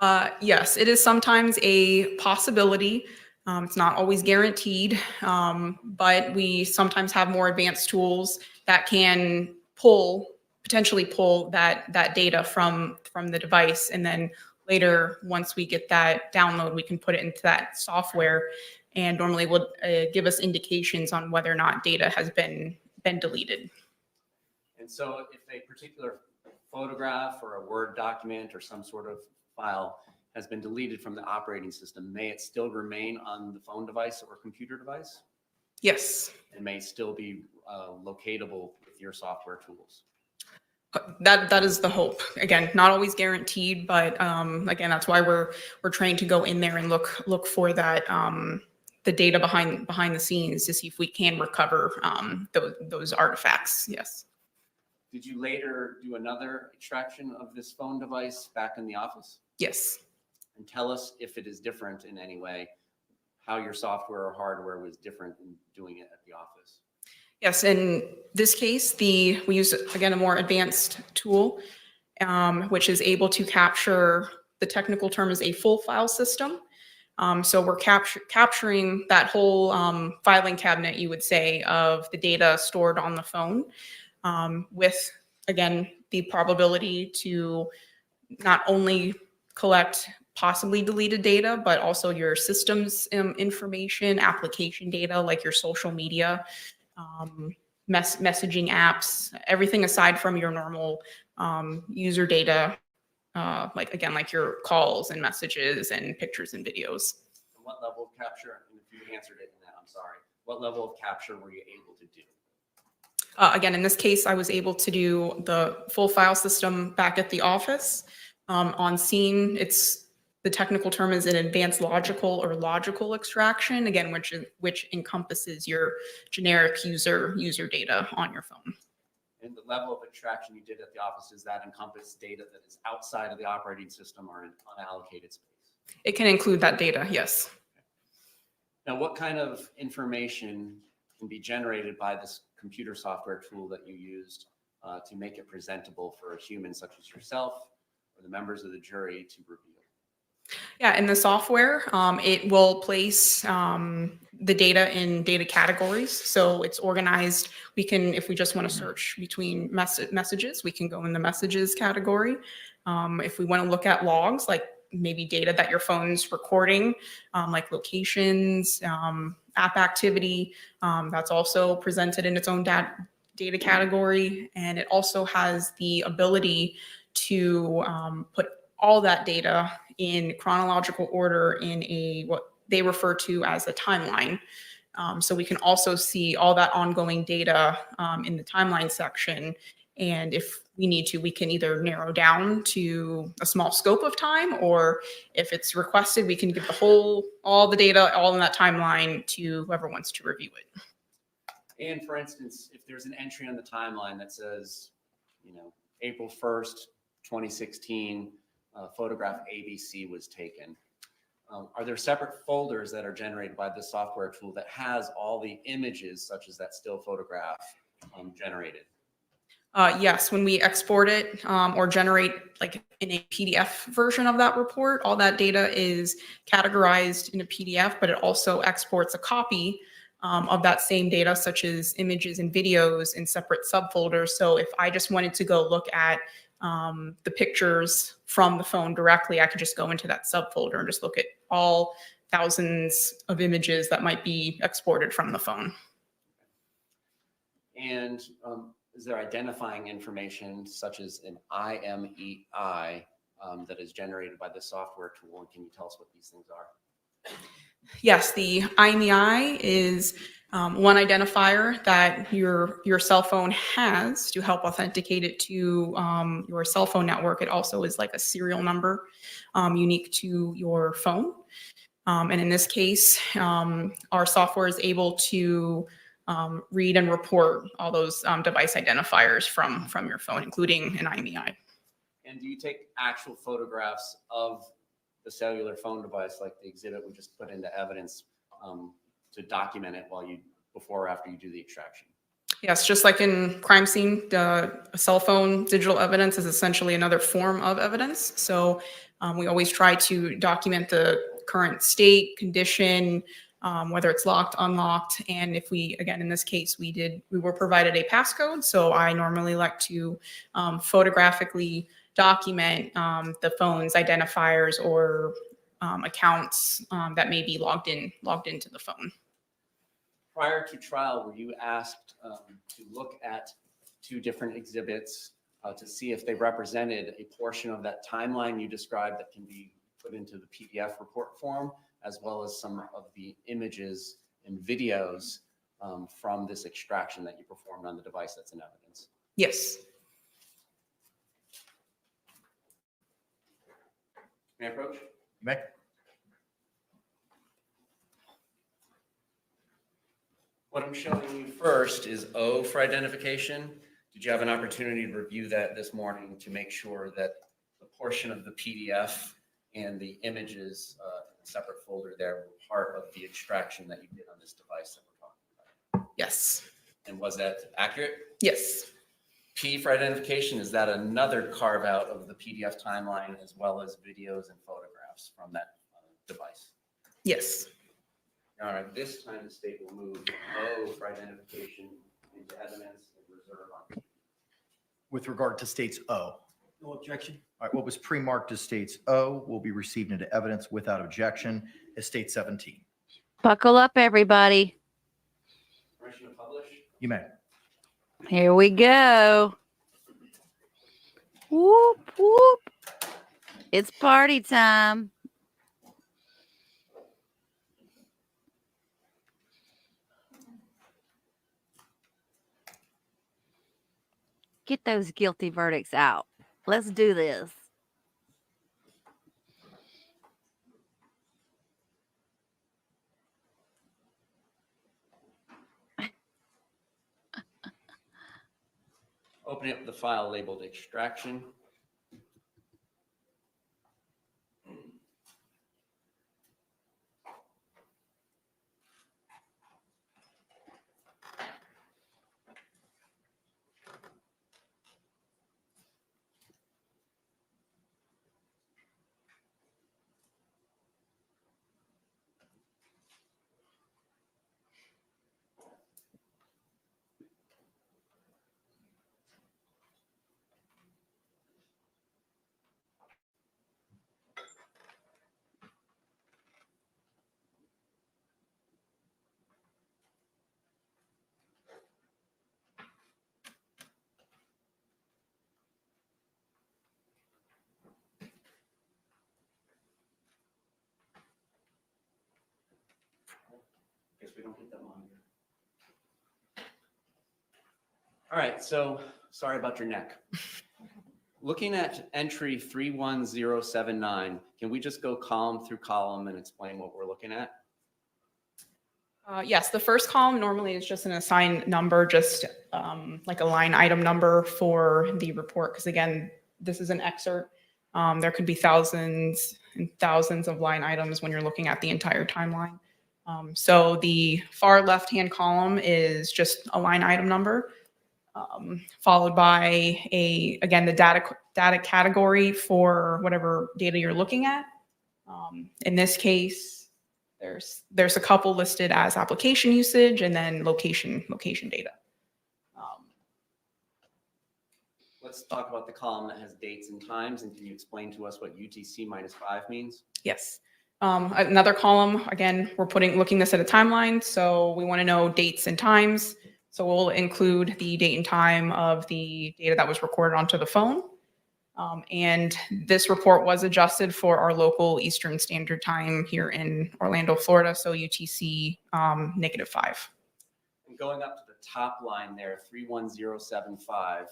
that? Yes, it is sometimes a possibility. It's not always guaranteed, but we sometimes have more advanced tools that can potentially pull that data from the device, and then later, once we get that download, we can put it into that software, and normally will give us indications on whether or not data has been deleted. And so if a particular photograph or a Word document or some sort of file has been deleted from the operating system, may it still remain on the phone device or computer device? Yes. It may still be locatable with your software tools. That is the hope. Again, not always guaranteed, but again, that's why we're trained to go in there and look for that the data behind the scenes to see if we can recover those artifacts. Yes. Did you later do another extraction of this phone device back in the office? Yes. And tell us if it is different in any way, how your software or hardware was different in doing it at the office. Yes, in this case, we use, again, a more advanced tool, which is able to capture, the technical term is a full file system. So we're capturing that whole filing cabinet, you would say, of the data stored on the phone, with, again, the probability to not only collect possibly deleted data, but also your systems information, application data, like your social media, messaging apps, everything aside from your normal user data, like your calls and messages and pictures and videos. And what level of capture, and if you answered it in that, I'm sorry, what level of capture were you able to do? Again, in this case, I was able to do the full file system back at the office. On scene, the technical term is an advanced logical or logical extraction, again, which encompasses your generic user data on your phone. And the level of extraction you did at the office, does that encompass data that is outside of the operating system or in unallocated space? It can include that data, yes. Now, what kind of information can be generated by this computer software tool that you used to make it presentable for a human such as yourself or the members of the jury to review? Yeah, in the software, it will place the data in data categories. So it's organized. We can, if we just want to search between messages, we can go in the messages category. If we want to look at logs, like maybe data that your phone's recording, like locations, app activity, that's also presented in its own data category. And it also has the ability to put all that data in chronological order in what they refer to as a timeline. So we can also see all that ongoing data in the timeline section. And if we need to, we can either narrow down to a small scope of time, or if it's requested, we can give all the data all in that timeline to whoever wants to review it. And for instance, if there's an entry on the timeline that says, April 1st, 2016, photograph ABC was taken. Are there separate folders that are generated by this software tool that has all the images, such as that still photograph, generated? Yes, when we export it or generate like in a PDF version of that report, all that data is categorized in a PDF, but it also exports a copy of that same data, such as images and videos, in separate subfolders. So if I just wanted to go look at the pictures from the phone directly, I could just go into that subfolder and just look at all thousands of images that might be exported from the phone. And is there identifying information such as an IMEI that is generated by the software tool? And can you tell us what these things are? Yes, the IMEI is one identifier that your cell phone has to help authenticate it to your cell phone network. It also is like a serial number unique to your phone. And in this case, our software is able to read and report all those device identifiers from your phone, including an IMEI. And do you take actual photographs of the cellular phone device, like the exhibit we just put into evidence, to document it before or after you do the extraction. Yes, just like in crime scene, a cell phone digital evidence is essentially another form of evidence. So we always try to document the current state, condition, whether it's locked, unlocked, and if we, again, in this case, we were provided a passcode. So I normally like to photographically document the phone's identifiers or accounts that may be logged into the phone. Prior to trial, were you asked to look at 2 different exhibits to see if they represented a portion of that timeline you described that can be put into the PDF report form, as well as some of the images and videos from this extraction that you performed on the device that's in evidence? Yes. May I approach? You may. What I'm showing you first is O for identification. Did you have an opportunity to review that this morning to make sure that the portion of the PDF and the images in a separate folder there were part of the extraction that you did on this device that we're talking about? Yes. And was that accurate? Yes. P for identification, is that another carve out of the PDF timeline as well as videos and photographs from that device? Yes. All right, this time the state will move O for identification into evidence and reserve on P. With regard to states O. No objection. All right, what was pre-marked as states O will be received into evidence without objection as state 17. Buckle up, everybody. Permission to publish? You may. Here we go. Whoop, whoop. It's party time. Get those guilty verdicts out. Let's do this. Opening up the file labeled extraction. Guess we don't get that long here. All right, so sorry about your neck. Looking at entry 31079, can we just go column through column and explain what we're looking at? Yes, the first column normally is just an assigned number, just like a line item number for the report. Because again, this is an excerpt. There could be thousands and thousands of line items when you're looking at the entire timeline. So the far left-hand column is just a line item number, followed by again, the data category for whatever data you're looking at. In this case, there's a couple listed as application usage and then location data. Let's talk about the column that has dates and times, and can you explain to us what UTC -5 means? Yes. Another column, again, we're looking this at a timeline, so we want to know dates and times. So we'll include the date and time of the data that was recorded onto the phone. And this report was adjusted for our local Eastern Standard Time here in Orlando, Florida, so UTC -5. And going up to the top line there, 31075,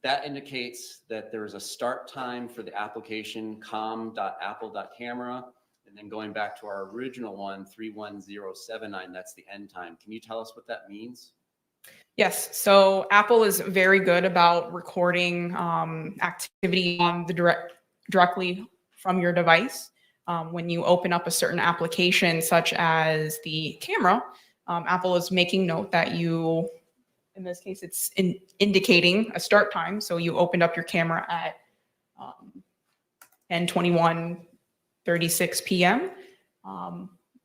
that indicates that there is a start time for the application com.apple.camera, and then going back to our original one, 31079, that's the end time. Can you tell us what that means? Yes, so Apple is very good about recording activity on the directly from your device. When you open up a certain application, such as the camera, Apple is making note that you, in this case, it's indicating a start time. So you opened up your camera at 10:21:36 p.m.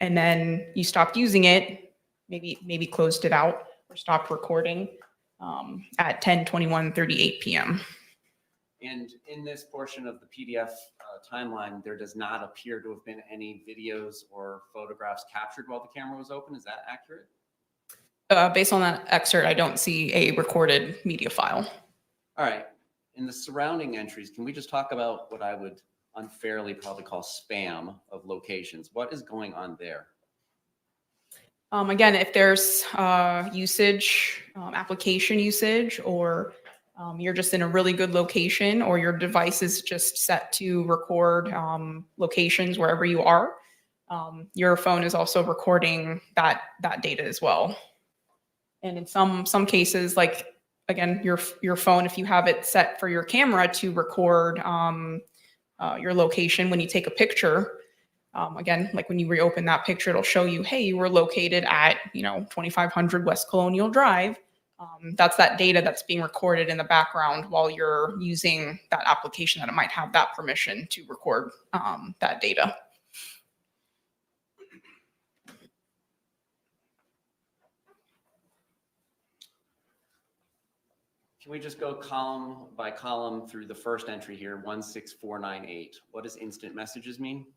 And then you stopped using it, maybe closed it out or stopped recording at 10:21:38 p.m. And in this portion of the PDF timeline, there does not appear to have been any videos or photographs captured while the camera was open. Is that accurate? Based on that excerpt, I don't see a recorded media file. All right. In the surrounding entries, can we just talk about what I would unfairly probably call spam of locations? What is going on there? Again, if there's usage, application usage, or you're just in a really good location, or your device is just set to record locations wherever you are, your phone is also recording that data as well. And in some cases, like again, your phone, if you have it set for your camera to record your location when you take a picture, again, like when you reopen that picture, it'll show you, hey, you were located at 2500 West Colonial Drive. That's that data that's being recorded in the background while you're using that application that it might have that permission to record that data. Can we just go column by column through the first entry here, 16498? What does instant messages mean?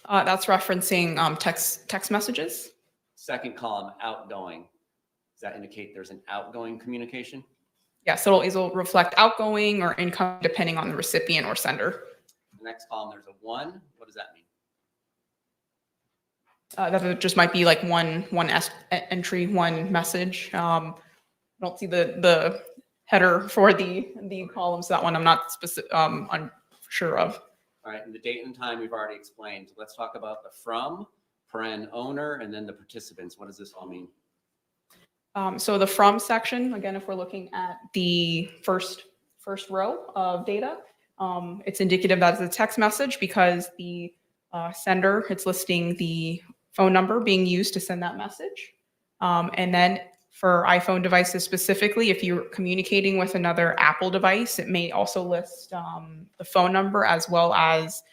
That's referencing text messages. Second column, outgoing. Does that indicate there's an outgoing communication? Yes, it'll reflect outgoing or incoming depending on the recipient or sender. The next column, there's a 1. What does that mean? That just might be like one entry, one message. I don't see the header for the columns. That one I'm not unsure of. All right, and the date and time we've already explained. Let's talk about the from, owner, and then the participants. What does this all mean? So the from section, again, if we're looking at the first row of data, it's indicative that it's a text message because the sender, it's listing the phone number being used to send that message. And then for iPhone devices specifically, if you're communicating with another Apple device, it may also list the phone number as well as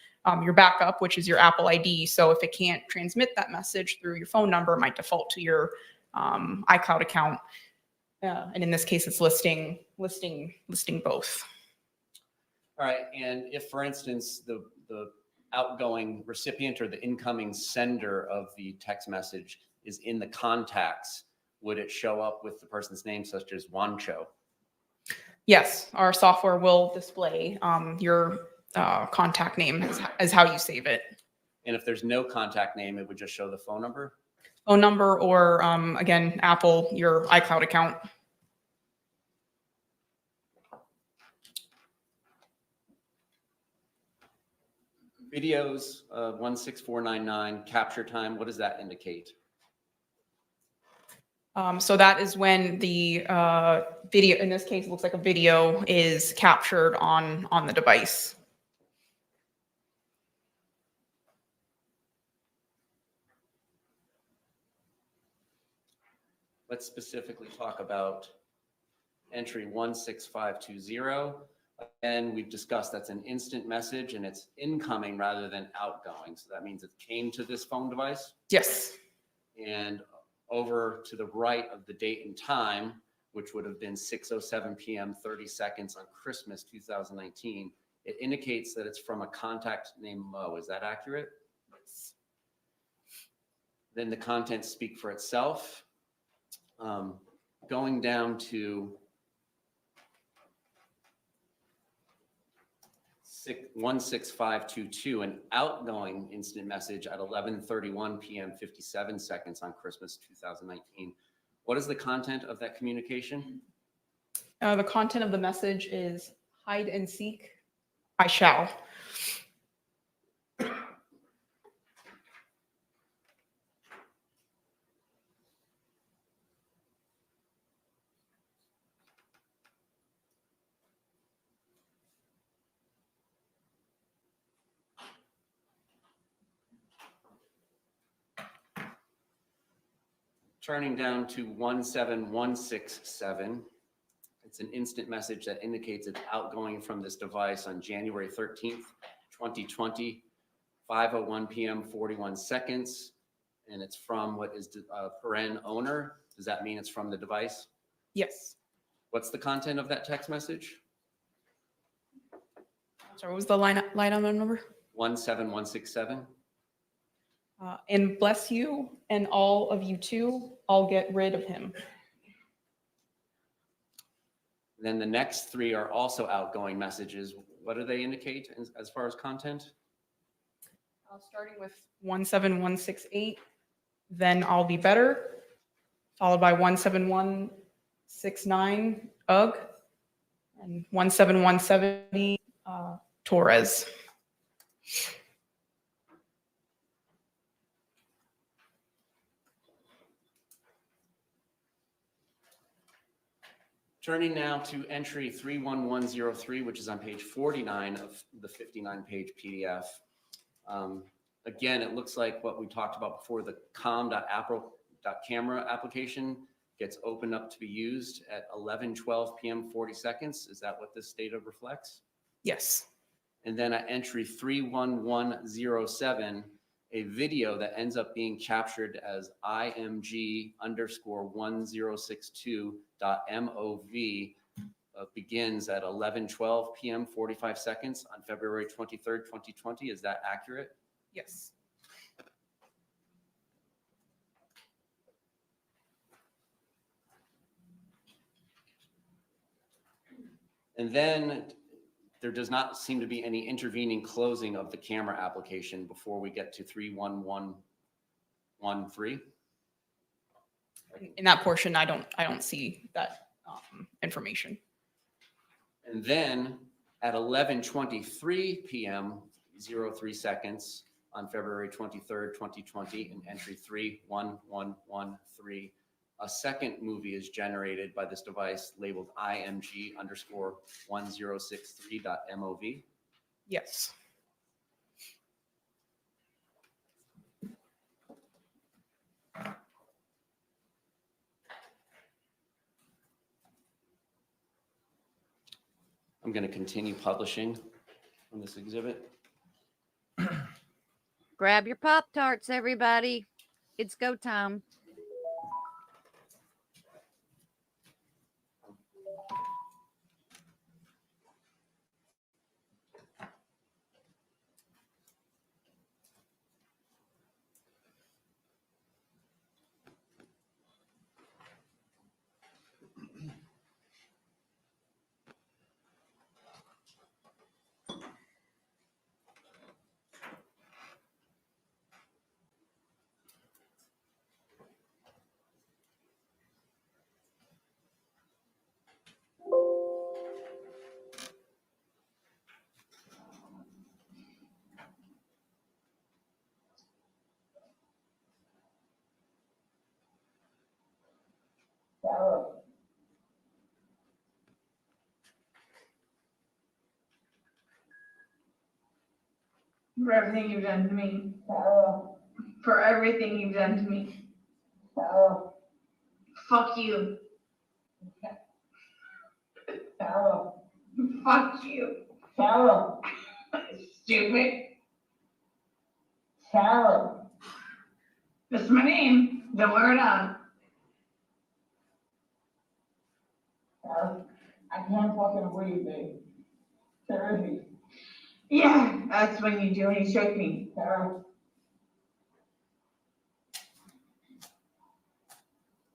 your backup, which is your Apple ID. So if it can't transmit that message through your phone number, it might default to your iCloud account. And in this case, it's listing both. All right, and if, for instance, the outgoing recipient or the incoming sender of the text message is in the contacts, would it show up with the person's name, such as Wancho? Yes, our software will display your contact name as how you save it. And if there's no contact name, it would just show the phone number? Phone number or, again, Apple, your iCloud account. Videos, 16499, capture time, what does that indicate? So that is when the video, in this case, it looks like a video is captured on the device. Let's specifically talk about entry 16520. And we've discussed that's an instant message and it's incoming rather than outgoing. So that means it came to this phone device? Yes. And over to the right of the date and time, which would have been 6:07 p.m. 30 seconds on Christmas 2019, it indicates that it's from a contact named Mo. Is that accurate? Yes. Then the contents speak for itself. Going down to 16522, an outgoing instant message at 11:31 p.m. 57 seconds on Christmas 2019. What is the content of that communication? The content of the message is hide and seek, I shall. Turning down to 17167. It's an instant message that indicates it's outgoing from this device on January 13th, 2020, 5:01 p.m., 41 seconds. And it's from what is paren owner. Does that mean it's from the device? Yes. What's the content of that text message? Sorry, what was the line item number? 17167. And bless you and all of you too. I'll get rid of him. Then the next three are also outgoing messages. What do they indicate as far as content? Starting with 17168, then I'll be better, followed by 17169, UG, and 17170, Torres. Turning now to entry 31103, which is on page 49 of the 59-page PDF. Again, it looks like what we talked about before, the com.camera application gets opened up to be used at 11:12 p.m. 40 seconds. Is that what this data reflects? Yes. And then at entry 31107, a video that ends up being captured as IMG_1062.mov begins at 11:12 p.m. 45 seconds on February 23rd, 2020. Is that accurate? Yes. And then there does not seem to be any intervening closing of the camera application before we get to 31113. In that portion, I don't see that information. And then at 11:23 p.m. 03 seconds on February 23rd, 2020, in entry 31113, a second movie is generated by this device labeled IMG_1063.mov. Yes. I'm going to continue publishing from this exhibit. Grab your Pop-Tarts, everybody. It's go time. For everything you've done to me. For everything you've done to me. Fuck you. Fuck you. Stupid. That's my name. Don't wear it on. I can't fucking breathe, babe. Seriously. Yeah, that's when you do when you shake me. Sarah.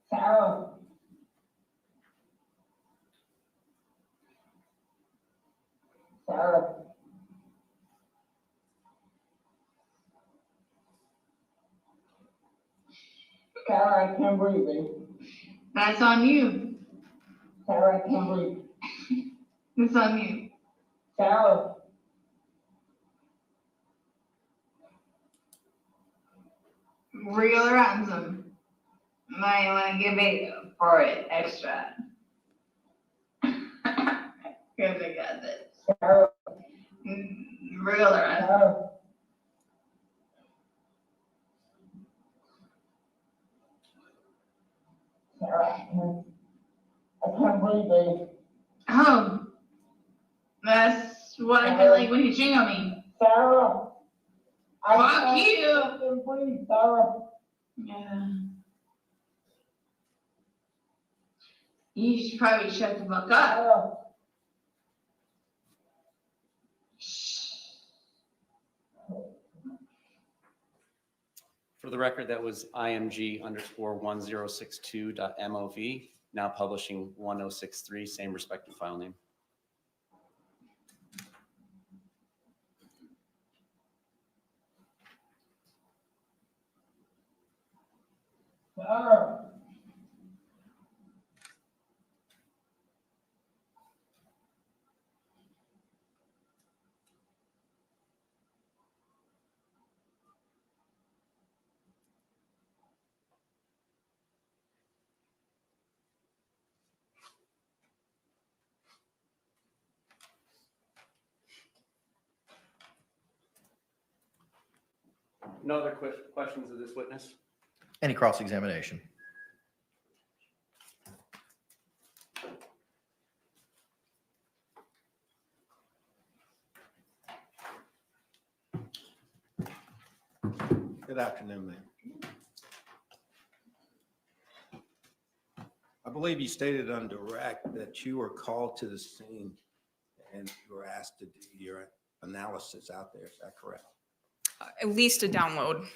Sarah. Sarah. Sarah, I can't breathe, babe. That's on you. Sarah, I can't breathe. It's on you. Sarah. Real ransom. Now you want to give it for it extra. Because I got this. Sarah. Real ransom. Sarah. can't breathe, babe. Oh, that's what I feel like when you ching on me. Sarah. Fuck you. I can't breathe, Sarah. Yeah. You should probably shut the fuck up. For the record, that was IMG_1062.mov, now publishing 1063, same respective file name. Sarah. No other questions of this witness? Any cross-examination? Good afternoon, ma'am. I believe you stated on direct that you were called to the scene and you were asked to do your analysis out there. Is that correct? At least a download.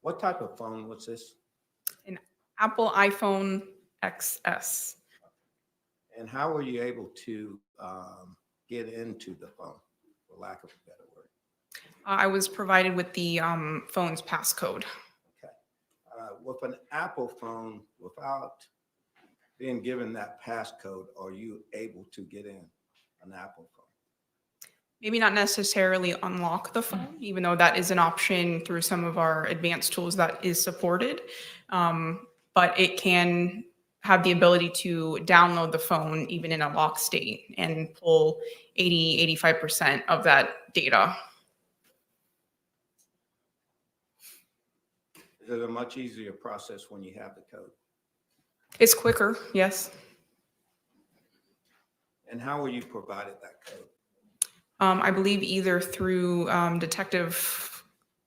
What type of phone was this? An Apple iPhone XS. And how were you able to get into the phone, for lack of a better word? I was provided with the phone's passcode. With an Apple phone, without being given that passcode, are you able to get in an Apple phone? Maybe not necessarily unlock the phone, even though that is an option through some of our advanced tools that is supported. But it can have the ability to download the phone even in a lock state and pull 80–85% of that data. Is it a much easier process when you have the code? It's quicker, yes. And how were you provided that code? I believe either through Detective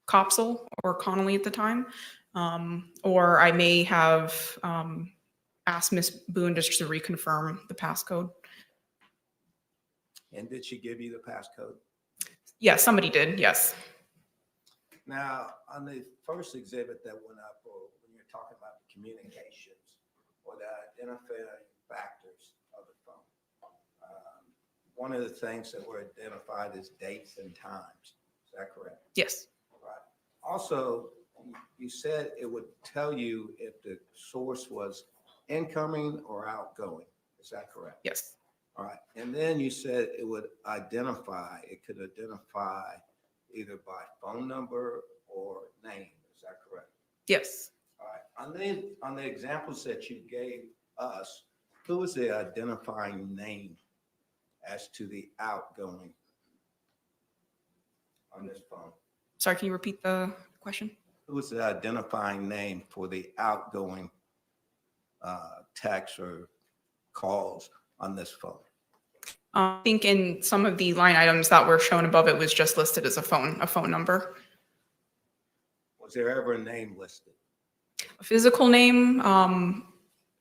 Koepsell or Connolly at the time, or I may have asked Miss Boone just to reconfirm the passcode. And did she give you the passcode? Yeah, somebody did, yes. Now, on the first exhibit that went up, or when you're talking about the communications or the identifying factors of the phone, one of the things that were identified is dates and times. Is that correct? Yes. Right. Also, you said it would tell you if the source was incoming or outgoing. Is that correct? Yes. All right. And then you said it would identify, it could identify either by phone number or name. Is that correct? Yes. All right. On the examples that you gave us, who was the identifying name as to the outgoing on this phone? Sorry, can you repeat the question? Who was the identifying name for the outgoing texts or calls on this phone? I think in some of the line items that were shown above, it was just listed as a phone number. Was there ever a name listed? A physical name,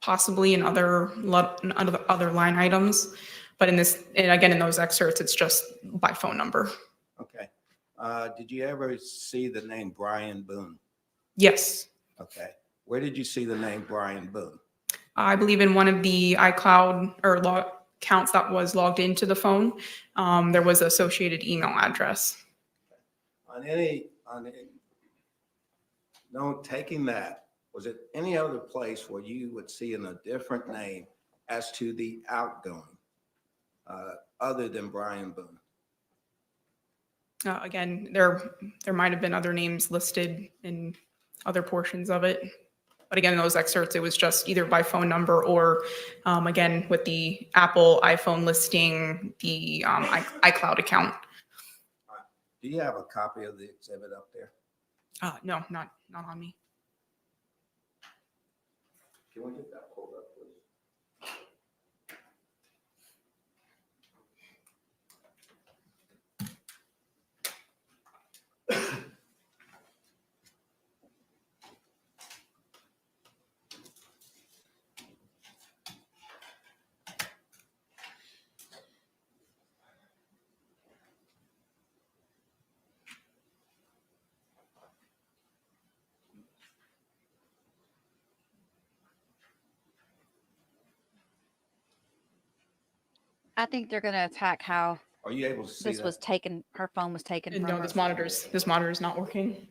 possibly in other line items, but in this, and again, in those excerpts, it's just by phone number. Okay. Did you ever see the name Brian Boone? Yes. Okay. Where did you see the name Brian Boone? I believe in one of the iCloud or accounts that was logged into the phone, there was an associated email address. Taking that, was it any other place where you would see in a different name as to the outgoing, other than Brian Boone? Again, there might have been other names listed in other portions of it. But again, in those excerpts, it was just either by phone number or, again, with the Apple iPhone listing, the iCloud account. Do you have a copy of the exhibit up there? No, not on me. Can we get that pulled up, please? I think they're going to attack how Are you able to see this that? was taken. Her phone was taken And from no, her. this monitor is not working.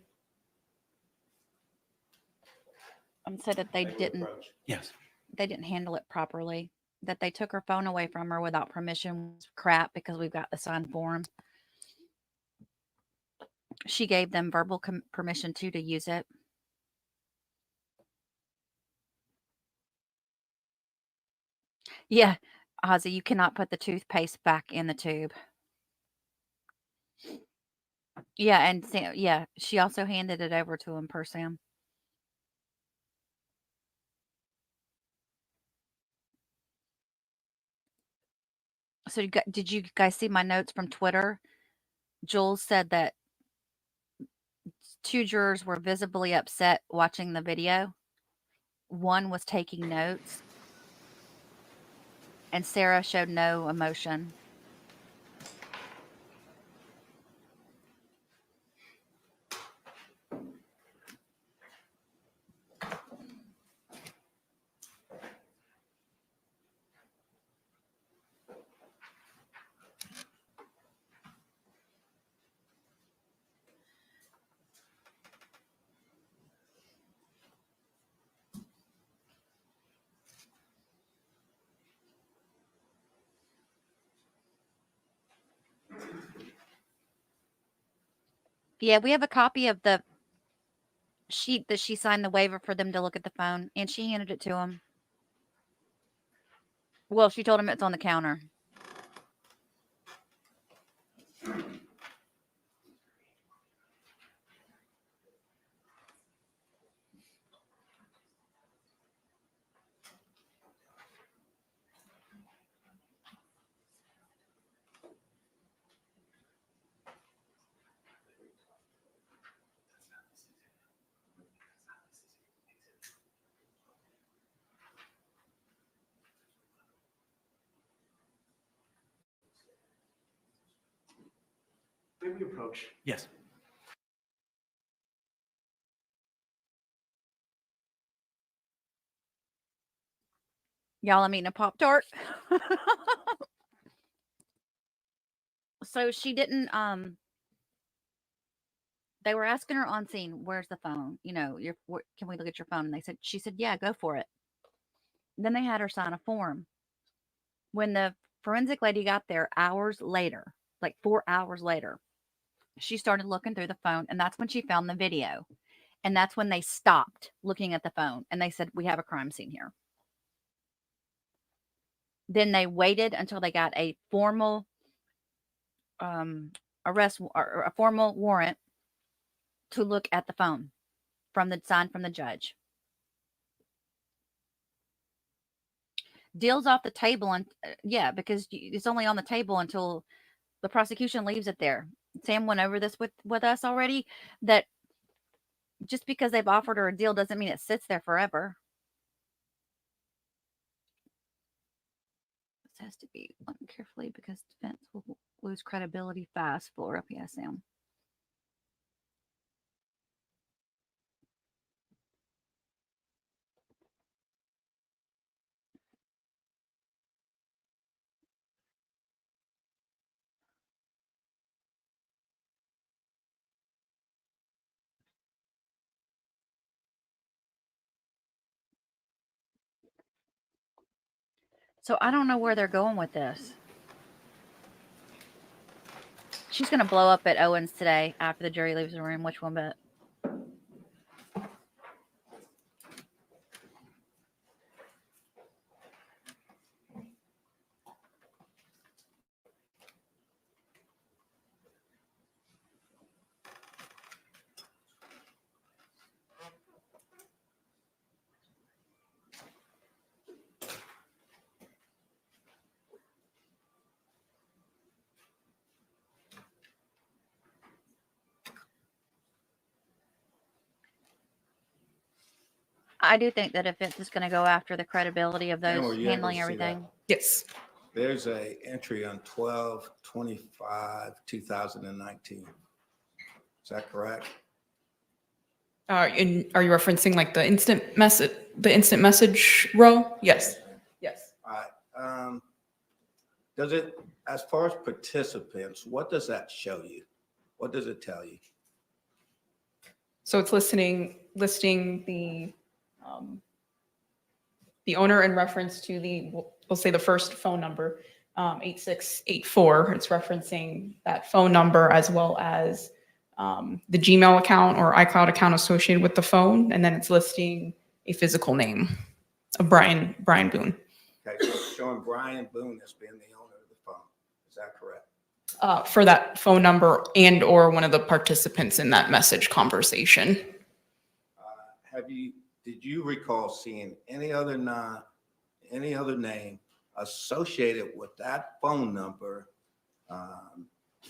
Said that they didn't. Yes. They didn't handle it properly. That they took her phone away from her without permission was crap because we've got the signed form. She gave them verbal permission to use it. Yeah, Ozzy, you cannot put the toothpaste back in the tube. Yeah, and Sam, yeah, she also handed it over to him per Sam. So did you guys see my notes from Twitter? Jules said that 2 jurors were visibly upset watching the video. One was taking notes, and Sarah showed no emotion. Yeah, we have a copy of the sheet that she signed the waiver for them to look at the phone, and she handed it to him. Well, she told him it's on the counter. May we approach? Yes. Y'all, I'm eating a Pop-Tart. So she didn't, they were asking her on scene, where's the phone? You know, can we look at your phone? And she said, yeah, go for it. Then they had her sign a form. When the forensic lady got there hours later, like 4 hours later, she started looking through the phone, and that's when she found the video. And that's when they stopped looking at the phone, and they said, we have a crime scene here. Then they waited until they got a formal arrest or a formal warrant to look at the phone signed from the judge. Deal's off the table, and yeah, because it's only on the table until the prosecution leaves it there. Sam went over this with us already, that just because they've offered her a deal doesn't mean it sits there forever. This has to be done carefully because defense will lose credibility fast. Floor up, yeah, Sam. So I don't know where they're going with this. She's going to blow up at Owens today after the jury leaves the room. Which one bet? I do think that if it's just going to go after the credibility of Ma'am, those were you able handling to see that? everything. Yes. There's a entry on 12/25/2019. Is that correct? And are you referencing like the instant message row? Yes. Yes. All right. Does it, as far as participants, what does that show you? What does it tell you? So it's listing the owner in reference to we'll say the first phone number, 8684. It's referencing that phone number as well as the Gmail account or iCloud account associated with the phone, and then it's listing a physical name of Brian Boone. Okay, so it's showing Brian Boone as being the owner of the phone. Is that correct? For that phone number and or one of the participants in that message conversation. Did you recall seeing any other name associated with that phone number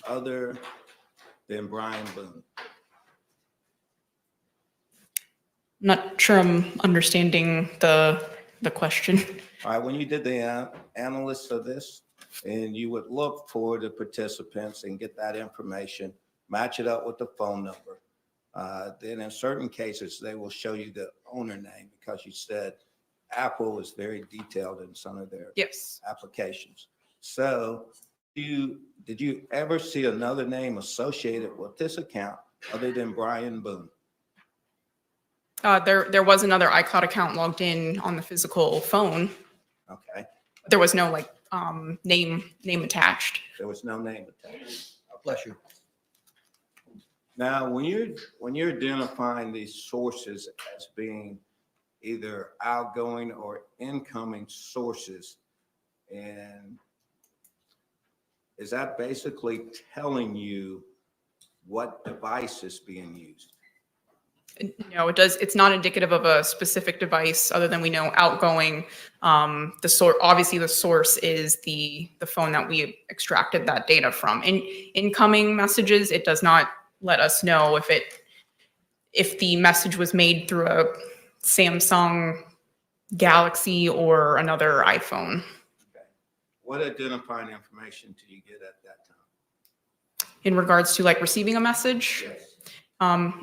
other than Brian Boone? I'm not sure I'm understanding the question. All right, when you did the analyst of this, and you would look for the participants and get that information, match it up with the phone number. Then in certain cases, they will show you the owner name because you said Apple is very detailed in some of their applications. So did you ever see another name associated with this account other than Brian Boone? There was another iCloud account logged in on the physical phone. Okay. There was no name attached. There was no name attached. Bless you. Now, when you're identifying these sources as being either outgoing or incoming sources, and is that basically telling you what device is being used? No, it does. It's not indicative of a specific device other than we know outgoing. Obviously the source is the phone that we extracted that data from. In incoming messages, it does not let us know if the message was made through a Samsung Galaxy or another iPhone. Okay. What identifying information do you get at that time? In regards to receiving a message? Yes.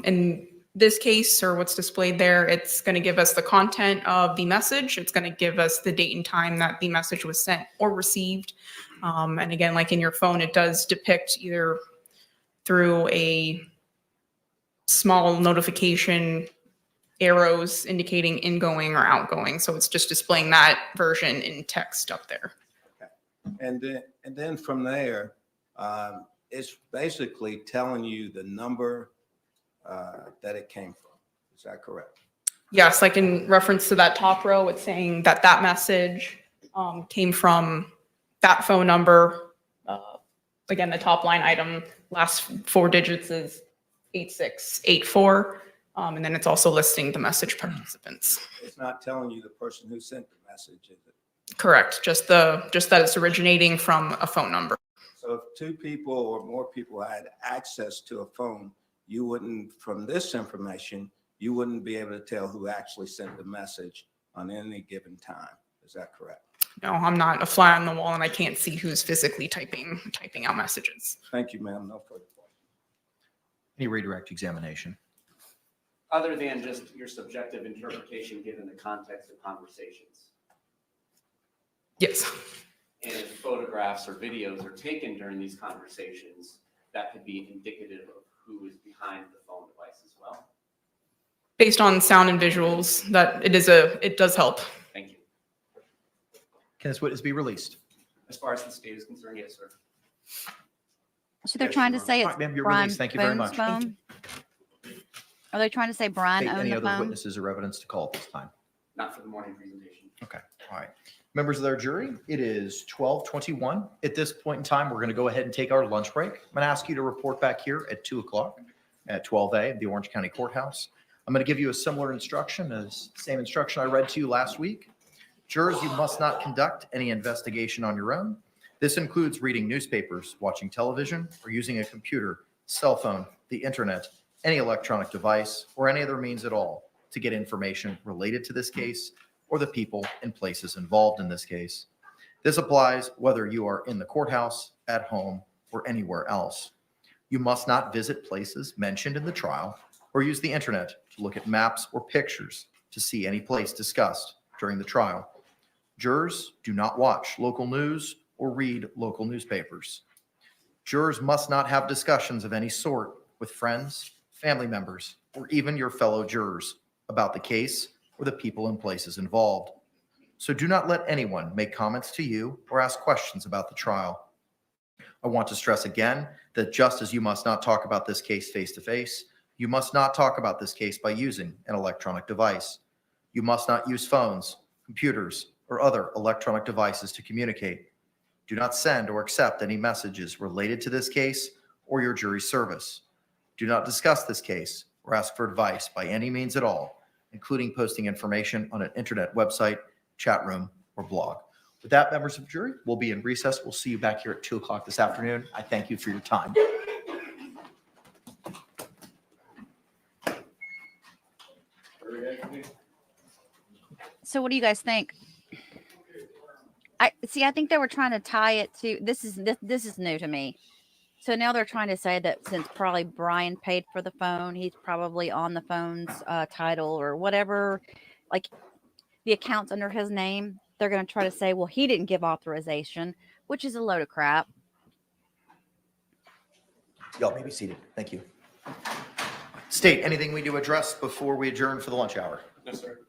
In this case, or what's displayed there, it's going to give us the content of the message. It's going to give us the date and time that the message was sent or received. And again, like in your phone, it does depict either through a small notification arrows indicating ingoing or outgoing. So it's just displaying that version in text up there. Okay. And then from there, it's basically telling you the number that it came from. Is that correct? Yes, like in reference to that top row, it's saying that message came from that phone number. Again, the top line item, last 4 digits is 8684. And then it's also listing the message participants. It's not telling you the person who sent the message, is it? Correct. Just that it's originating from a phone number. So if 2 people or more people had access to a phone, you wouldn't, from this information, you wouldn't be able to tell who actually sent the message on any given time. Is that correct? No, I'm not a fly on the wall and I can't see who's physically typing out messages. Thank you, ma'am. No further questions. Any redirect examination? Other than just your subjective interpretation given the context of conversations. Yes. And if photographs or videos are taken during these conversations, that could be indicative of who is behind the phone device as well. Based on sound and visuals, that it does help. Thank you. Can this witness be released? As far as the state is concerned, yes, sir. So they're trying to say it's All right, ma'am, you're Brian released. Thank you very Boone's much. phone? Are they trying to say Brian State owned any the other phone? witnesses or evidence to call at this time? Not for the morning presentation. Okay, all right. Members of our jury, it is 12:21. At this point in time, we're going to go ahead and take our lunch break. I'm going to ask you to report back here at 2 o'clock at 12A at the Orange County Courthouse. I'm going to give you a similar instruction as same instruction I read to you last week. Jurors, you must not conduct any investigation on your own. This includes reading newspapers, watching television, or using a computer, cell phone, the internet, any electronic device, or any other means at all to get information related to this case or the people and places involved in this case. This applies whether you are in the courthouse, at home, or anywhere else. You must not visit places mentioned in the trial or use the internet to look at maps or pictures to see any place discussed during the trial. Jurors do not watch local news or read local newspapers. Jurors must not have discussions of any sort with friends, family members, or even your fellow jurors about the case or the people and places involved. So do not let anyone make comments to you or ask questions about the trial. I want to stress again that just as you must not talk about this case face-to-face, you must not talk about this case by using an electronic device. You must not use phones, computers, or other electronic devices to communicate. Do not send or accept any messages related to this case or your jury service. Do not discuss this case or ask for advice by any means at all, including posting information on an internet website, chat room, or blog. With that, members of the jury, we'll be in recess. We'll see you back here at 2 o'clock this afternoon. I thank you for your time. So what do you guys think? I think they were trying to tie it to this is new to me. So now they're trying to say that since probably Brian paid for the phone, he's probably on the phone's title or whatever, like the account's under his name. They're going to try to say, well, he didn't give authorization, which is a load of crap. Y'all may be seated. Thank you. State, anything we do address before we adjourn for the lunch hour? No, sir.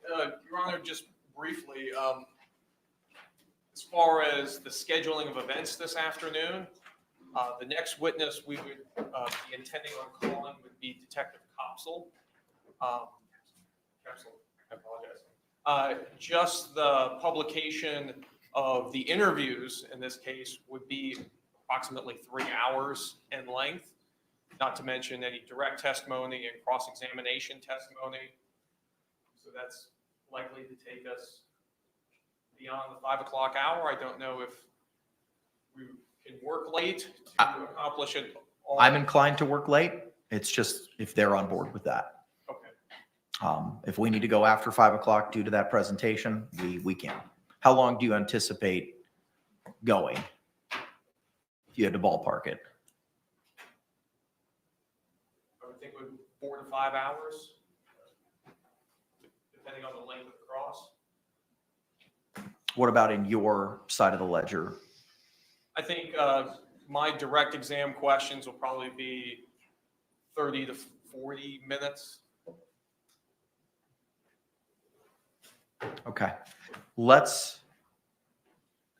Your Honor, just briefly, as far as the scheduling of events this afternoon, the next witness we would be intending on calling would be Detective Koepsell. Koepsell, I apologize. Just the publication of the interviews in this case would be approximately 3 hours in length, not to mention any direct testimony and cross-examination testimony. So that's likely to take us beyond the 5 o'clock hour. I don't know if we can work late to accomplish it all. I'm inclined to work late. It's just if they're on board with that. Okay. If we need to go after 5 o'clock due to that presentation, we can. How long do you anticipate going? If you had to ballpark it. I would think it would be 4 to 5 hours, depending on the length of the cross. What about in your side of the ledger? I think my direct exam questions will probably be 30 to 40 minutes. Okay.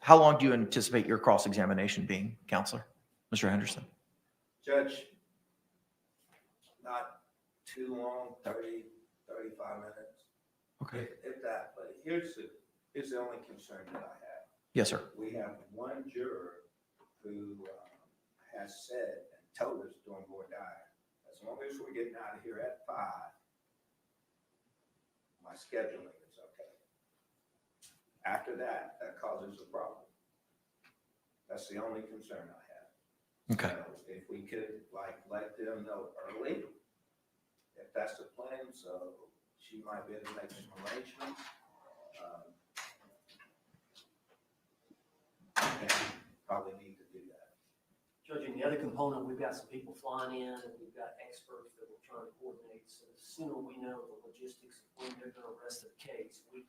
How long do you anticipate your cross-examination being, Counselor? Mr. Henderson? Judge, not too long, 30, 35 minutes. Okay. If that, but here's the only concern that I have. Yes, sir. We have one juror who has said and told us during voir dire, as long as we're getting out of here at 5, my scheduling is okay. After that, that causes a problem. That's the only concern I have. Okay. So if we could let them know early, if that's the plan, so she might be able to make some arrangements. Probably need to do that. Judge, and the other component, we've got some people flying in and we've got experts that we're trying to coordinate. So the sooner we know the logistics of when they're going to rest the case, we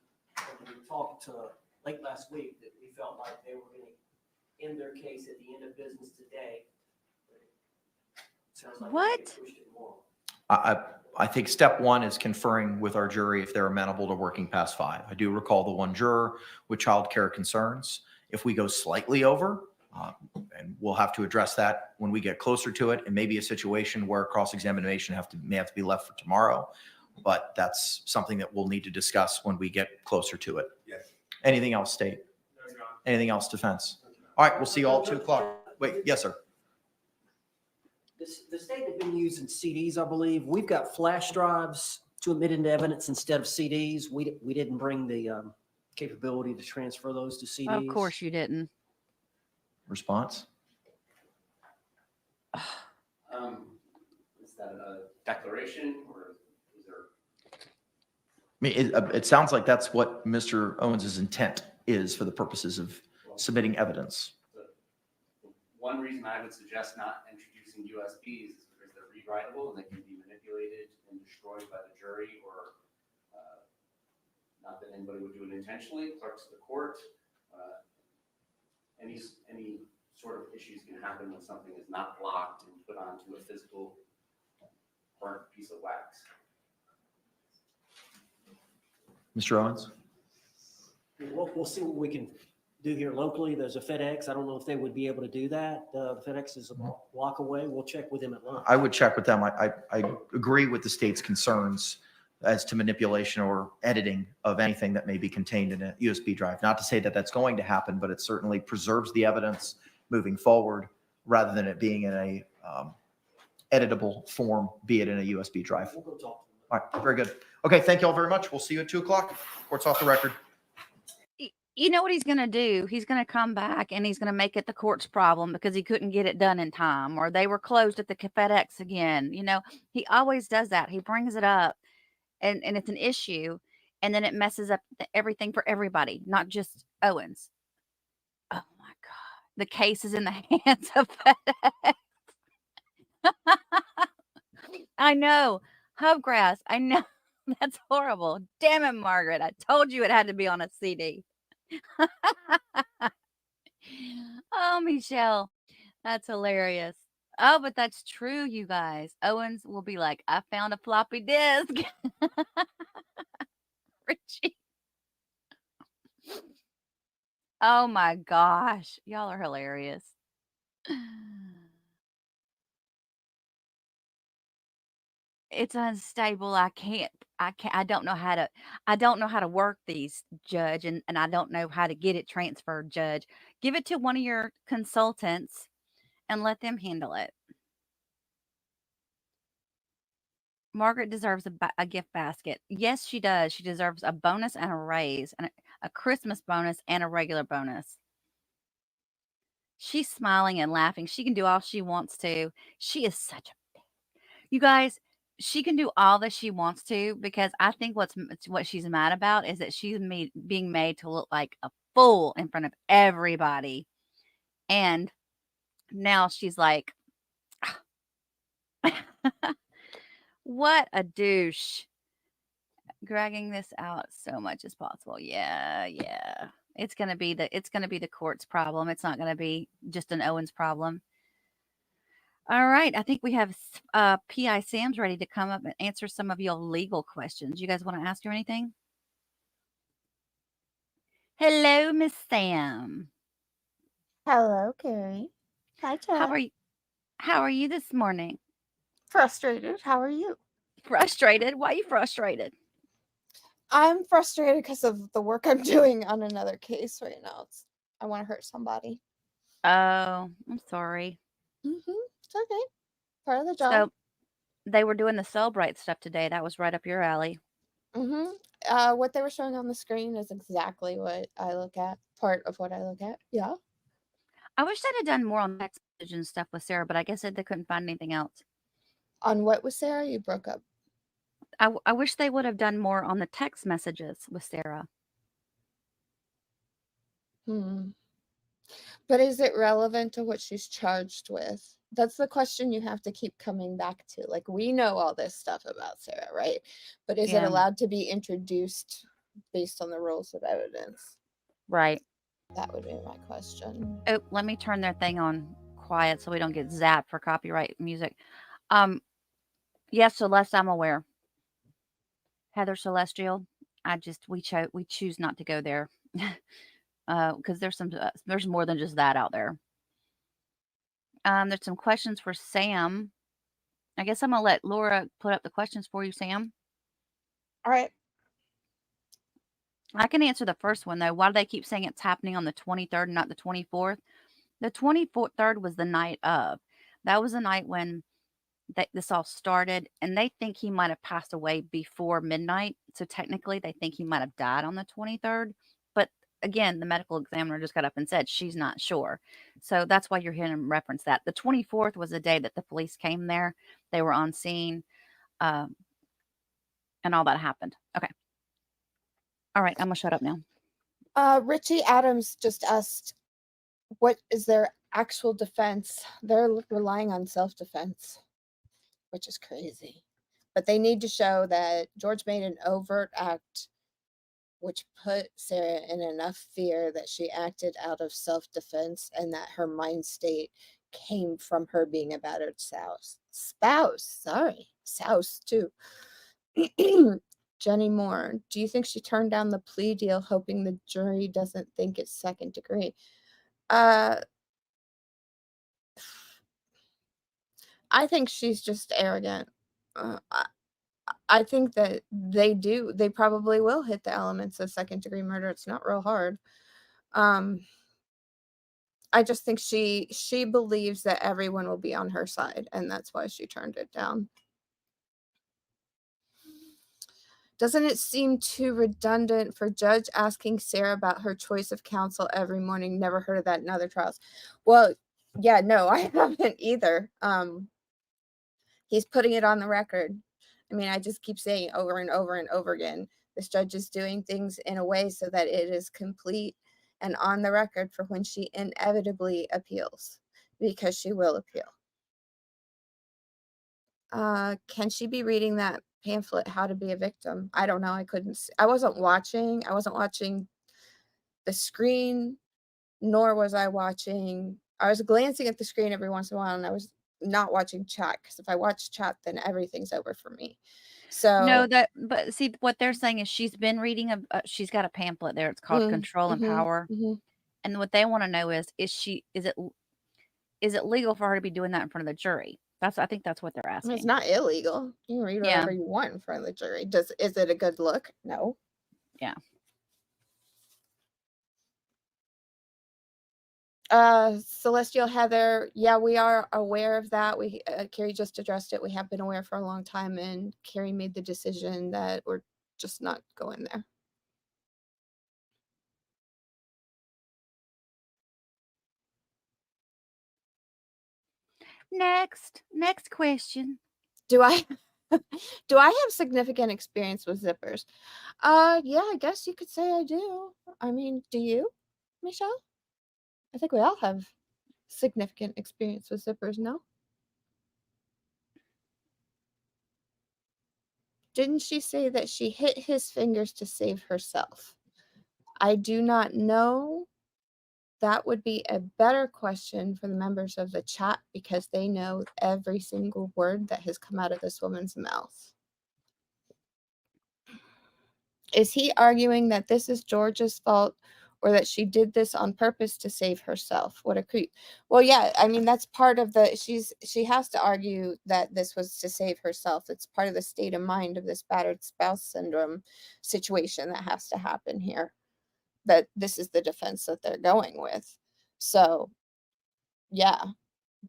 talked late last week that we felt like they were going to end their case at the end of business today. Sounds like What? they pushed it more. I think step one is conferring with our jury if they're amenable to working past 5. I do recall the one juror with child care concerns. If we go slightly over, and we'll have to address that when we get closer to it, and maybe a situation where cross-examination may have to be left for tomorrow, but that's something that we'll need to discuss when we get closer to it. Yes. Anything else, State? Anything else, defense? All right, we'll see you all at 2 o'clock. Wait, yes, sir. The state had been using CDs, I believe. We've got flash drives to admit into evidence instead of CDs. We didn't bring the capability to transfer those to CDs. Of course you didn't. Response? Is that a declaration or is there? mean, it sounds like that's what Mr. Owens's intent is for the purposes of submitting evidence. One reason I would suggest not introducing USBs is because they're rewritable and they can be manipulated and destroyed by the jury, or not that anybody would do it intentionally, clerks of the court. Any sort of issues can happen when something is not blocked and put onto a physical burnt piece of wax. Mr. Owens? We'll see what we can do here locally. There's a FedEx. I don't know if they would be able to do that. The FedEx is a walk away. We'll check with them at lunch. I would check with them. I agree with the state's concerns as to manipulation or editing of anything that may be contained in a USB drive. Not to say that that's going to happen, but it certainly preserves the evidence moving forward rather than it being in a editable form, be it in a USB drive. We'll go talk to them. All right, very good. Okay, thank you all very much. We'll see you at 2 o'clock. Court's off the record. You know what he's going to do? He's going to come back and he's going to make it the court's problem because he couldn't get it done in time, or they were closed at the FedEx again. You know, he always does that. He brings it up and it's an issue, and then it messes up everything for everybody, not just Owens. Oh my God. The case is in the hands of FedEx. I know. Hubgrass. I know. That's horrible. Damn it, Margaret. I told you it had to be on a CD. Oh, Michelle. That's hilarious. Oh, but that's true, you guys. Owens will be like, I found a floppy disk. Richie. Oh my gosh. Y'all are hilarious. It's unstable. I don't know how to work these, Judge, and I don't know how to get it transferred, Judge. Give it to one of your consultants and let them handle it. Margaret deserves a gift basket. Yes, she does. She deserves a bonus and a raise, and a Christmas bonus and a regular bonus. She's smiling and laughing. She can do all she wants to. She is such a... You guys, she can do all that she wants to, because I think what she's mad about is that she's being made to look like a fool in front of everybody. And now she's like, what a douche. Dragging this out so much as possible. Yeah. It's gonna be the court's problem. It's not gonna be just an Owens problem. All right. I think we have PI Sam's ready to come up and answer some of your legal questions. You guys want to ask her anything? Hello, Miss Sam. Hello, Carrie. Hi, Chad. How are you this morning? Frustrated. How are you? Frustrated? Why are you frustrated? I'm frustrated because of the work I'm doing on another case right now. I want to hurt somebody. Oh, I'm sorry. It's okay. Part of the job. So they were doing the Celebrate stuff today. That was right up your alley. What they were showing on the screen is exactly what I look at. Part of what I look at. Yeah. I wish they'd have done more on text message and stuff with Sarah, but I guess they couldn't find anything else. On what with Sarah? You broke up. I wish they would have done more on the text messages with Sarah. But is it relevant to what she's charged with? That's the question you have to keep coming back to. Like, we know all this stuff about Sarah, right? But is it allowed to be introduced based on the rules of evidence? Right. That would be my question. Oh, let me turn their thing on quiet so we don't get zapped for copyright music. Yes, Celeste, I'm aware. Heather Celestial, we choose not to go there. Because there's more than just that out there. There's some questions for Sam. I guess I'm gonna let Laura put up the questions for you, Sam. All right. I can answer the first one though. Why do they keep saying it's happening on the 23rd and not the 24th? The 23rd was the night of. That was the night when this all started, and they think he might have passed away before midnight. So technically, they think he might have died on the 23rd. But again, the medical examiner just got up and said she's not sure. So that's why you're hearing him reference that. The 24th was the day that the police came there. They were on scene, and all that happened. Okay. All right, I'm gonna shut up now. Richie Adams just asked, what is their actual defense? They're relying on self-defense, which is crazy. But they need to show that George made an overt act which put Sarah in enough fear that she acted out of self-defense and that her mind state came from her being a battered spouse. Spouse too. Jenny Moore, do you think she turned down the plea deal hoping the jury doesn't think it's second degree? I think she's just arrogant. I think that they probably will hit the elements of second degree murder. It's not real hard. I just think she believes that everyone will be on her side, and that's why she turned it down. Doesn't it seem too redundant for judge asking Sarah about her choice of counsel every morning? Never heard of that in other trials. Well, yeah, no, I haven't either. He's putting it on the record. I mean, I just keep saying over and over and over again, this judge is doing things in a way so that it is complete and on the record for when she inevitably appeals, because she will appeal. Can she be reading that pamphlet, How to Be a Victim? I don't know. I wasn't watching the screen, nor was I watching. I was glancing at the screen every once in a while, and I was not watching chat, because if I watch chat, then everything's over for me. So No, but see, what they're saying is she's been reading she's got a pamphlet there. It's called Control and Power. And what they want to know is it legal for her to be doing that in front of the jury? I think that's what they're asking. It's not illegal. You can read whatever you want in front of the jury. Is it a good look? No. Yeah. Celestial Heather, yeah, we are aware of that. Carrie just addressed it. We have been aware for a long time, and Carrie made the decision that we're just not going there. Next question. Do I have significant experience with zippers? Yeah, I guess you could say I do. I mean, do you, Michelle? I think we all have significant experience with zippers, no? Didn't she say that she hit his fingers to save herself? I do not know. That would be a better question for the members of the chat, because they know every single word that has come out of this woman's mouth. Is he arguing that this is George's fault, or that she did this on purpose to save herself? What a creep. Well, yeah, I mean, that's part of she has to argue that this was to save herself. It's part of the state of mind of this battered spouse syndrome situation that has to happen here. That this is the defense that they're going with. So, yeah,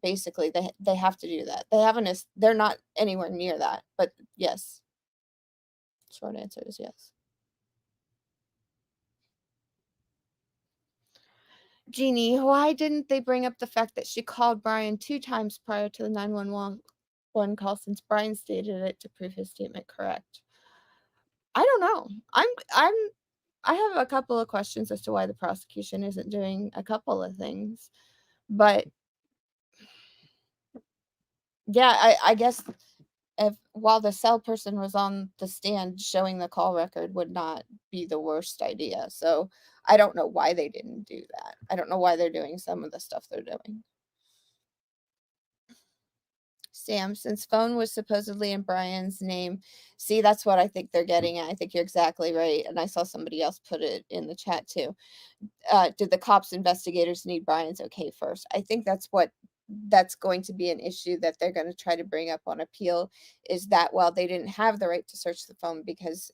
basically they have to do that. They're not anywhere near that, but yes. Short answer is yes. Jeannie, why didn't they bring up the fact that she called Brian 2 times prior to the 911 call, since Brian stated it to prove his statement correct? I don't know. I have a couple of questions as to why the prosecution isn't doing a couple of things. But yeah, I guess while the cell person was on the stand, showing the call record would not be the worst idea. So I don't know why they didn't do that. I don't know why they're doing some of the stuff they're doing. Sam, since phone was supposedly in Brian's name, see, that's what I think they're getting at. I think you're exactly right. And I saw somebody else put it in the chat too. Did the cops investigators need Brian's okay first? I think that's going to be an issue that they're going to try to bring up on appeal, is that, well, they didn't have the right to search the phone because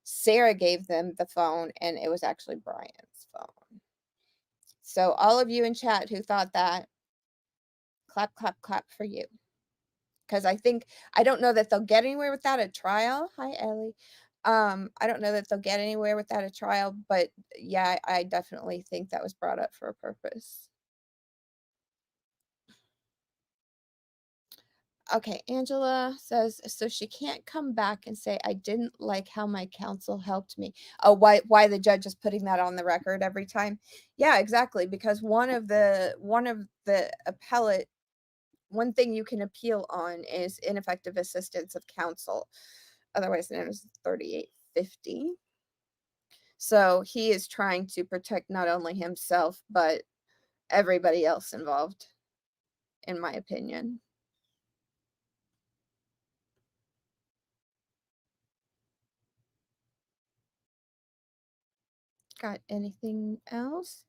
Sarah gave them the phone and it was actually Brian's phone. So all of you in chat who thought that, clap, clap, clap for you. Because I don't know that they'll get anywhere with that at trial. Hi, Ellie. I don't know that they'll get anywhere with that at trial, but yeah, I definitely think that was brought up for a purpose. Okay, Angela says, so she can't come back and say, I didn't like how my counsel helped me. Oh, why the judge is putting that on the record every time? Yeah, exactly. Because one of the appellate, one thing you can appeal on is ineffective assistance of counsel, otherwise known as 3850. So he is trying to protect not only himself, but everybody else involved, in my opinion. Got anything else?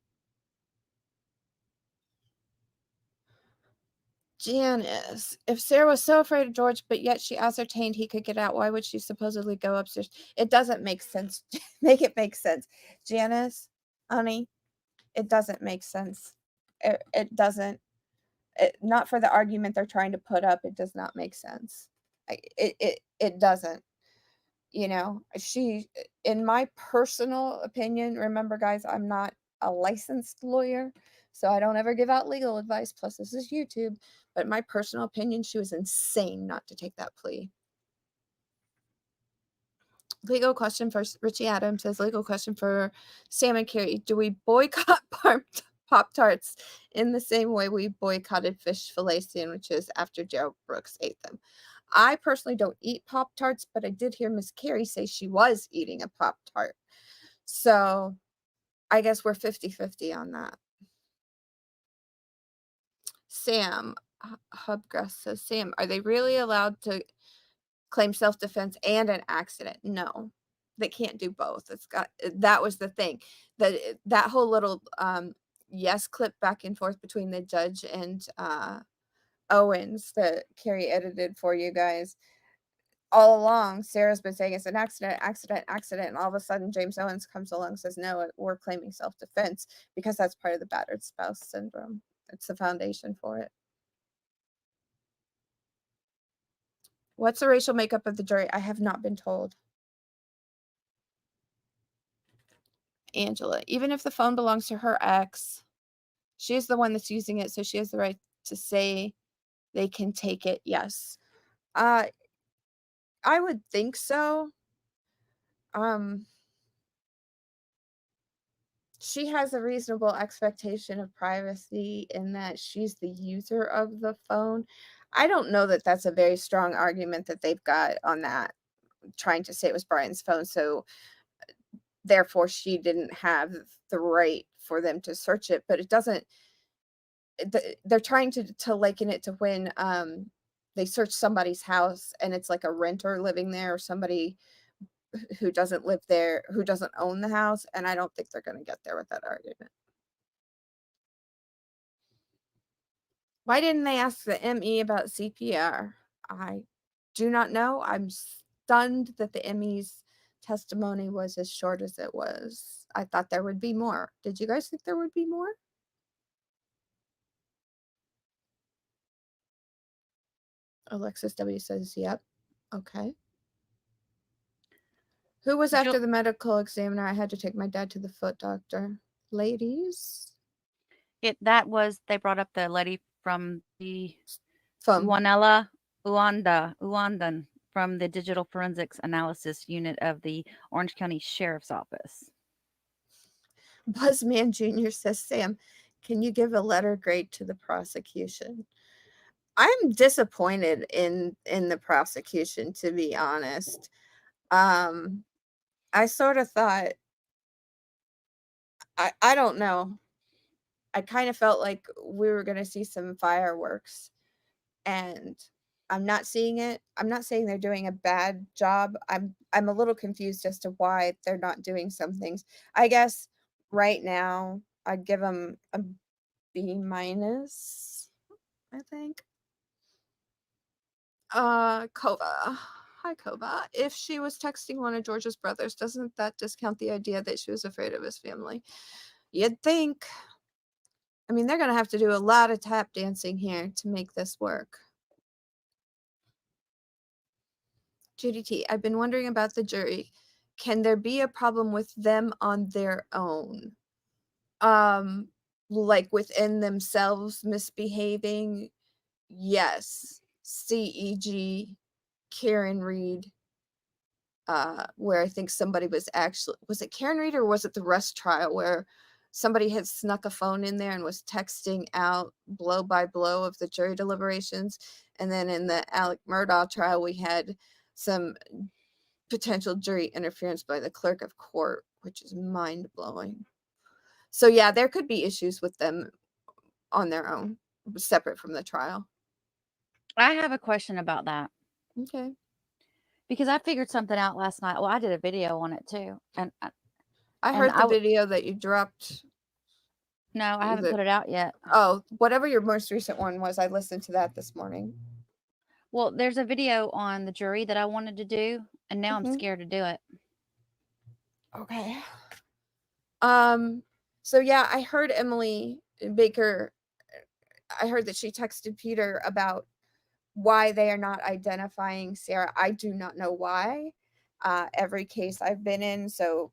Janice, if Sarah was so afraid of George, but yet she ascertained he could get out, why would she supposedly go upstairs? It doesn't make sense. Make it make sense. Janice, honey, it doesn't make sense. It doesn't. Not for the argument they're trying to put up. It does not make sense. It doesn't. You know, she, in my personal opinion, remember guys, I'm not a licensed lawyer, so I don't ever give out legal advice. Plus, this is YouTube. But in my personal opinion, she was insane not to take that plea. Legal question for Richie Adams says, legal question for Sam and Carrie. Do we boycott Pop-Tarts in the same way we boycotted fish fillet sandwiches after Gerald Brooks ate them? I personally don't eat Pop-Tarts, but I did hear Miss Carrie say she was eating a Pop-Tart. So I guess we're 50-50 on that. Sam, Hubgrass says, Sam, are they really allowed to claim self-defense and an accident? No, they can't do both. That was the thing. That whole little yes clip back and forth between the judge and Owens that Carrie edited for you guys. All along, Sarah's been saying it's an accident, and all of a sudden James Owens comes along and says, no, we're claiming self-defense because that's part of the battered spouse syndrome. It's the foundation for it. What's the racial makeup of the jury? I have not been told. Angela, even if the phone belongs to her ex, she's the one that's using it, so she has the right to say they can take it. Yes. I would think so. She has a reasonable expectation of privacy in that she's the user of the phone. I don't know that that's a very strong argument that they've got on that, trying to say it was Brian's phone, so therefore she didn't have the right for them to search it. But it doesn't, they're trying to liken it to when they search somebody's house and it's like a renter living there or somebody who doesn't live there, who doesn't own the house, and I don't think they're going to get there with that argument. Why didn't they ask the ME about CPR? I do not know. I'm stunned that the ME's testimony was as short as it was. I thought there would be more. Did you guys think there would be more? Alexis W says, yep. Okay. Who was after the medical examiner? I had to take my dad to the foot doctor. Ladies? They brought up the lady from the Junella, Uandan from the Digital Forensics Analysis Unit of the Orange County Sheriff's Office. Buzzman Jr. says, Sam, can you give a letter grade to the prosecution? I'm disappointed in the prosecution, to be honest. I sort of thought, I don't know. I kind of felt like we were going to see some fireworks, and I'm not seeing it. I'm not saying they're doing a bad job. I'm a little confused as to why they're not doing some things. I guess right now I'd give them a B-, I think. Kova. Hi, Kova. If she was texting one of George's brothers, doesn't that discount the idea that she was afraid of his family? You'd think. I mean, they're going to have to do a lot of tap dancing here to make this work. Judy T, I've been wondering about the jury. Can there be a problem with them on their own? Like within themselves misbehaving? Yes. CEG, Karen Reed, where I think somebody was it Karen Reed or was it the Rust trial where somebody had snuck a phone in there and was texting out blow by blow of the jury deliberations. And then in the Alec Murdaugh trial, we had some potential jury interference by the clerk of court, which is mind blowing. So yeah, there could be issues with them on their own, separate from the trial. I have a question about that. Okay. Because I figured something out last night. Well, I did a video on it too. And I heard the video that you dropped. No, I haven't put it out yet. Oh, whatever your most recent one was, I listened to that this morning. Well, there's a video on the jury that I wanted to do, and now I'm scared to do it. Okay. So yeah, I heard Emily Baker, I heard that she texted Peter about why they are not identifying Sarah. I do not know why. Every case I've been in, so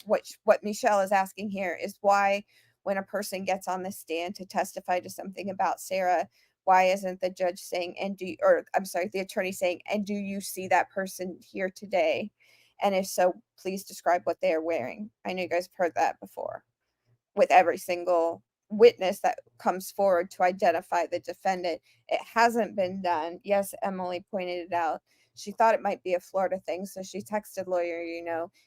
what Michelle is asking here is why when a person gets on the stand to testify to something about Sarah, why isn't the judge saying, the attorney saying, and do you see that person here today? And if so, please describe what they are wearing. I know you guys have heard that before with every single witness that comes forward to identify the defendant. It hasn't been done. Yes, Emily pointed it out. She thought it might be a Florida thing, so she texted lawyer,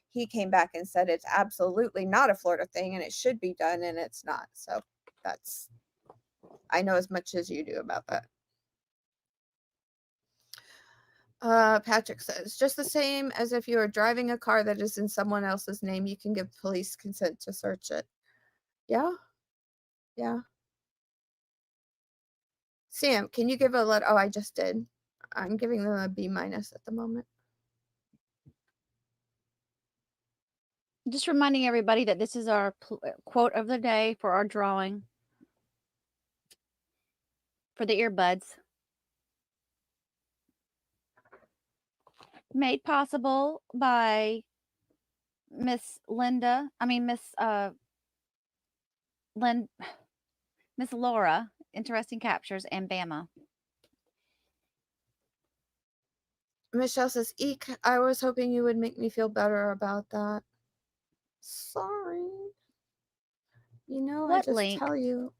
he came back and said it's absolutely not a Florida thing and it should be done, and it's not. So I know as much as you do about that. Patrick says, just the same as if you are driving a car that is in someone else's name, you can give police consent to search it. Yeah. Yeah. Sam, can you give a letter? Oh, I just did. I'm giving them a B- at the moment. Just reminding everybody that this is our quote of the day for our drawing for the earbuds. Made possible by Miss Laura, Interesting Captures, and Bama. Michelle says, eek, I was hoping you would make me feel better about that. Sorry. What I just link? tell you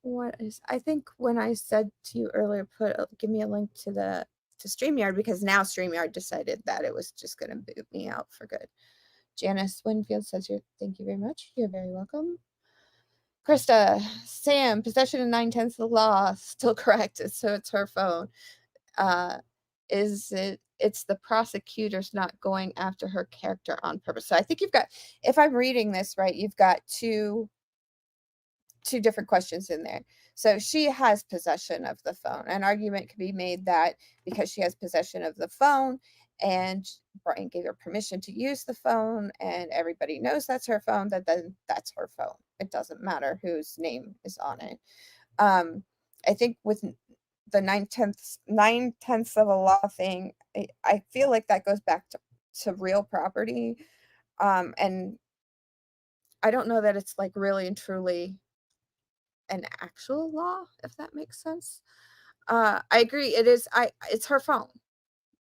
what is, I think when I said to you earlier, give me a link to StreamYard, because now StreamYard decided that it was just going to boot me out for good. Janice Winfield says, thank you very much. You're very welcome. Krista, Sam, possession of 9/10 of the law, still correct. So it's her phone. It's the prosecutor's not going after her character on purpose. So I think you've got, if I'm reading this right, you've got two different questions in there. So she has possession of the phone. An argument could be made that because she has possession of the phone and Brian gave her permission to use the phone and everybody knows that's her phone, then that's her phone. It doesn't matter whose name is on it. I think with the 9/10 of a law thing, I feel like that goes back to real property. And I don't know that it's like really and truly an actual law, if that makes sense. I agree. It's her phone.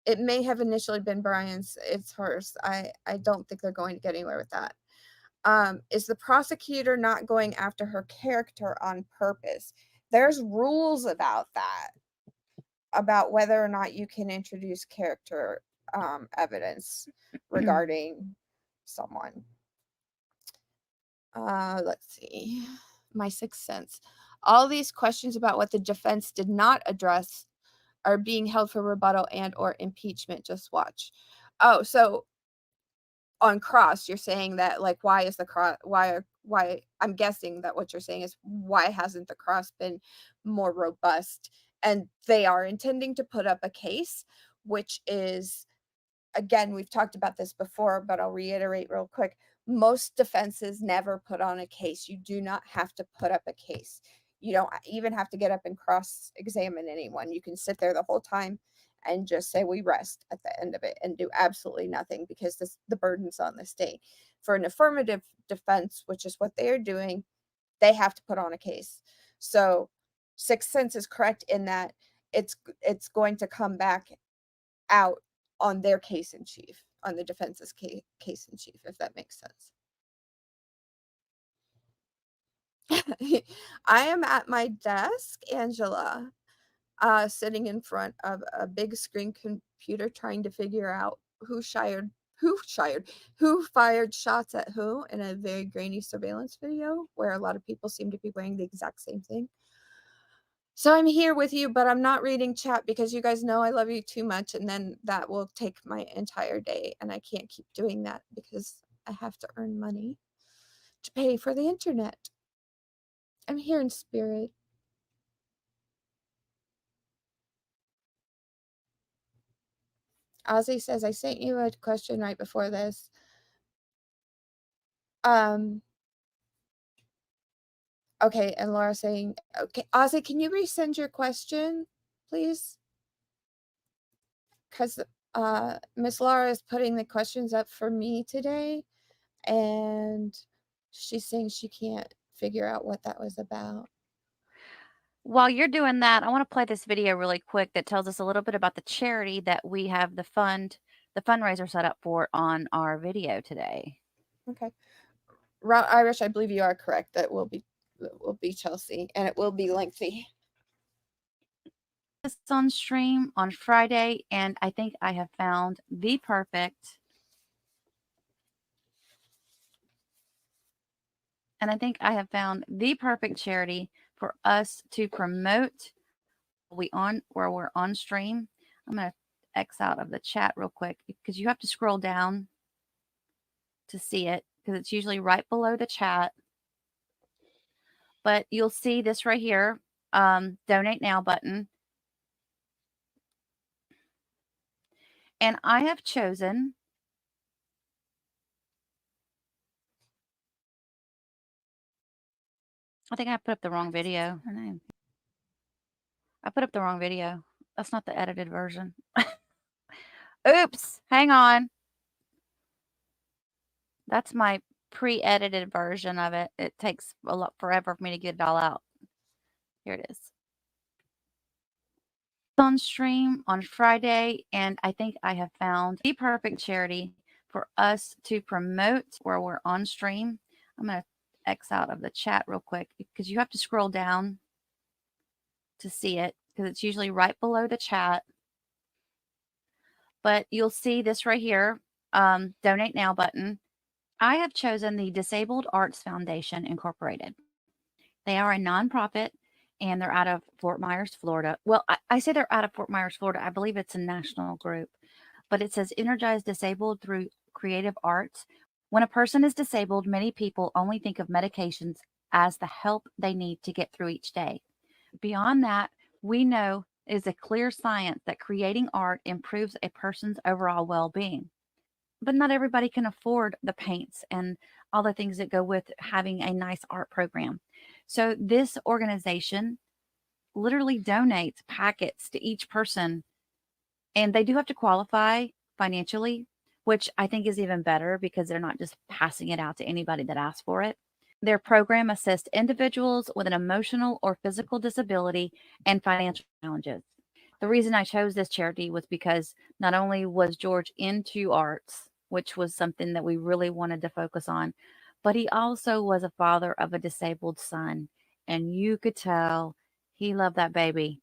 It may have initially been Brian's. It's hers. I don't think they're going to get anywhere with that. Is the prosecutor not going after her character on purpose? There's rules about that, about whether or not you can introduce character evidence regarding someone. Let's see. My sixth sense. All these questions about what the defense did not address are being held for rebuttal and or impeachment. Just watch. Oh, so on cross, you're saying that, like, why is the cross, why I'm guessing that what you're saying is why hasn't the cross been more robust? And they are intending to put up a case, which is, again, we've talked about this before, but I'll reiterate real quick. Most defenses never put on a case. You do not have to put up a case. You don't even have to get up and cross-examine anyone. You can sit there the whole time and just say, we rest at the end of it, and do absolutely nothing, because the burden's on the state. For an affirmative defense, which is what they are doing, they have to put on a case. So Sixth Sense is correct in that it's going to come back out on their case in chief, on the defense's case in chief, if that makes sense. I am at my desk, Angela, sitting in front of a big screen computer trying to figure out who fired shots at who in a very grainy surveillance video where a lot of people seem to be wearing the exact same thing. So I'm here with you, but I'm not reading chat because you guys know I love you too much, and then that will take my entire day, and I can't keep doing that because I have to earn money to pay for the internet. I'm here in spirit. Ozzy says, I sent you a question right before this. Okay, and Laura saying, okay, Ozzy, can you resend your question, please? Because Miss Laura is putting the questions up for me today, and she's saying she can't figure out what that was about. While you're doing that, I want to play this video really quick that tells us a little bit about the charity that we have the fundraiser set up for on our video today. Okay. Irish, I believe you are correct. That will be Chelsey, and it will be lengthy. This on stream on Friday, and I think I have found the perfect charity for us to promote where we're on stream. I'm going to X out of the chat real quick because you have to scroll down to see it because it's usually right below the chat. But you'll see this right here, donate now button. And I have chosen I think I put up the wrong video. I put up the wrong video. That's not the edited version. Oops, hang on. That's my pre-edited version of it. It takes forever for me to get it all out. Here it is. On stream on Friday, and I think I have found the perfect charity for us to promote where we're on stream. I'm going to X out of the chat real quick because you have to scroll down to see it because it's usually right below the chat. But you'll see this right here, donate now button. I have chosen the Disabled Arts Foundation Incorporated. They are a nonprofit, and they're out of Fort Myers, Florida. Well, I say they're out of Fort Myers, Florida. I believe it's a national group, but it says energize disabled through creative arts. When a person is disabled, many people only think of medications as the help they need to get through each day. Beyond that, we know it is a clear science that creating art improves a person's overall well-being. But not everybody can afford the paints and all the things that go with having a nice art program. So this organization literally donates packets to each person, and they do have to qualify financially, which I think is even better because they're not just passing it out to anybody that asks for it. Their program assists individuals with an emotional or physical disability and financial challenges. The reason I chose this charity was because not only was George into arts, which was something that we really wanted to focus on, but he also was a father of a disabled son, and you could tell he loved that baby.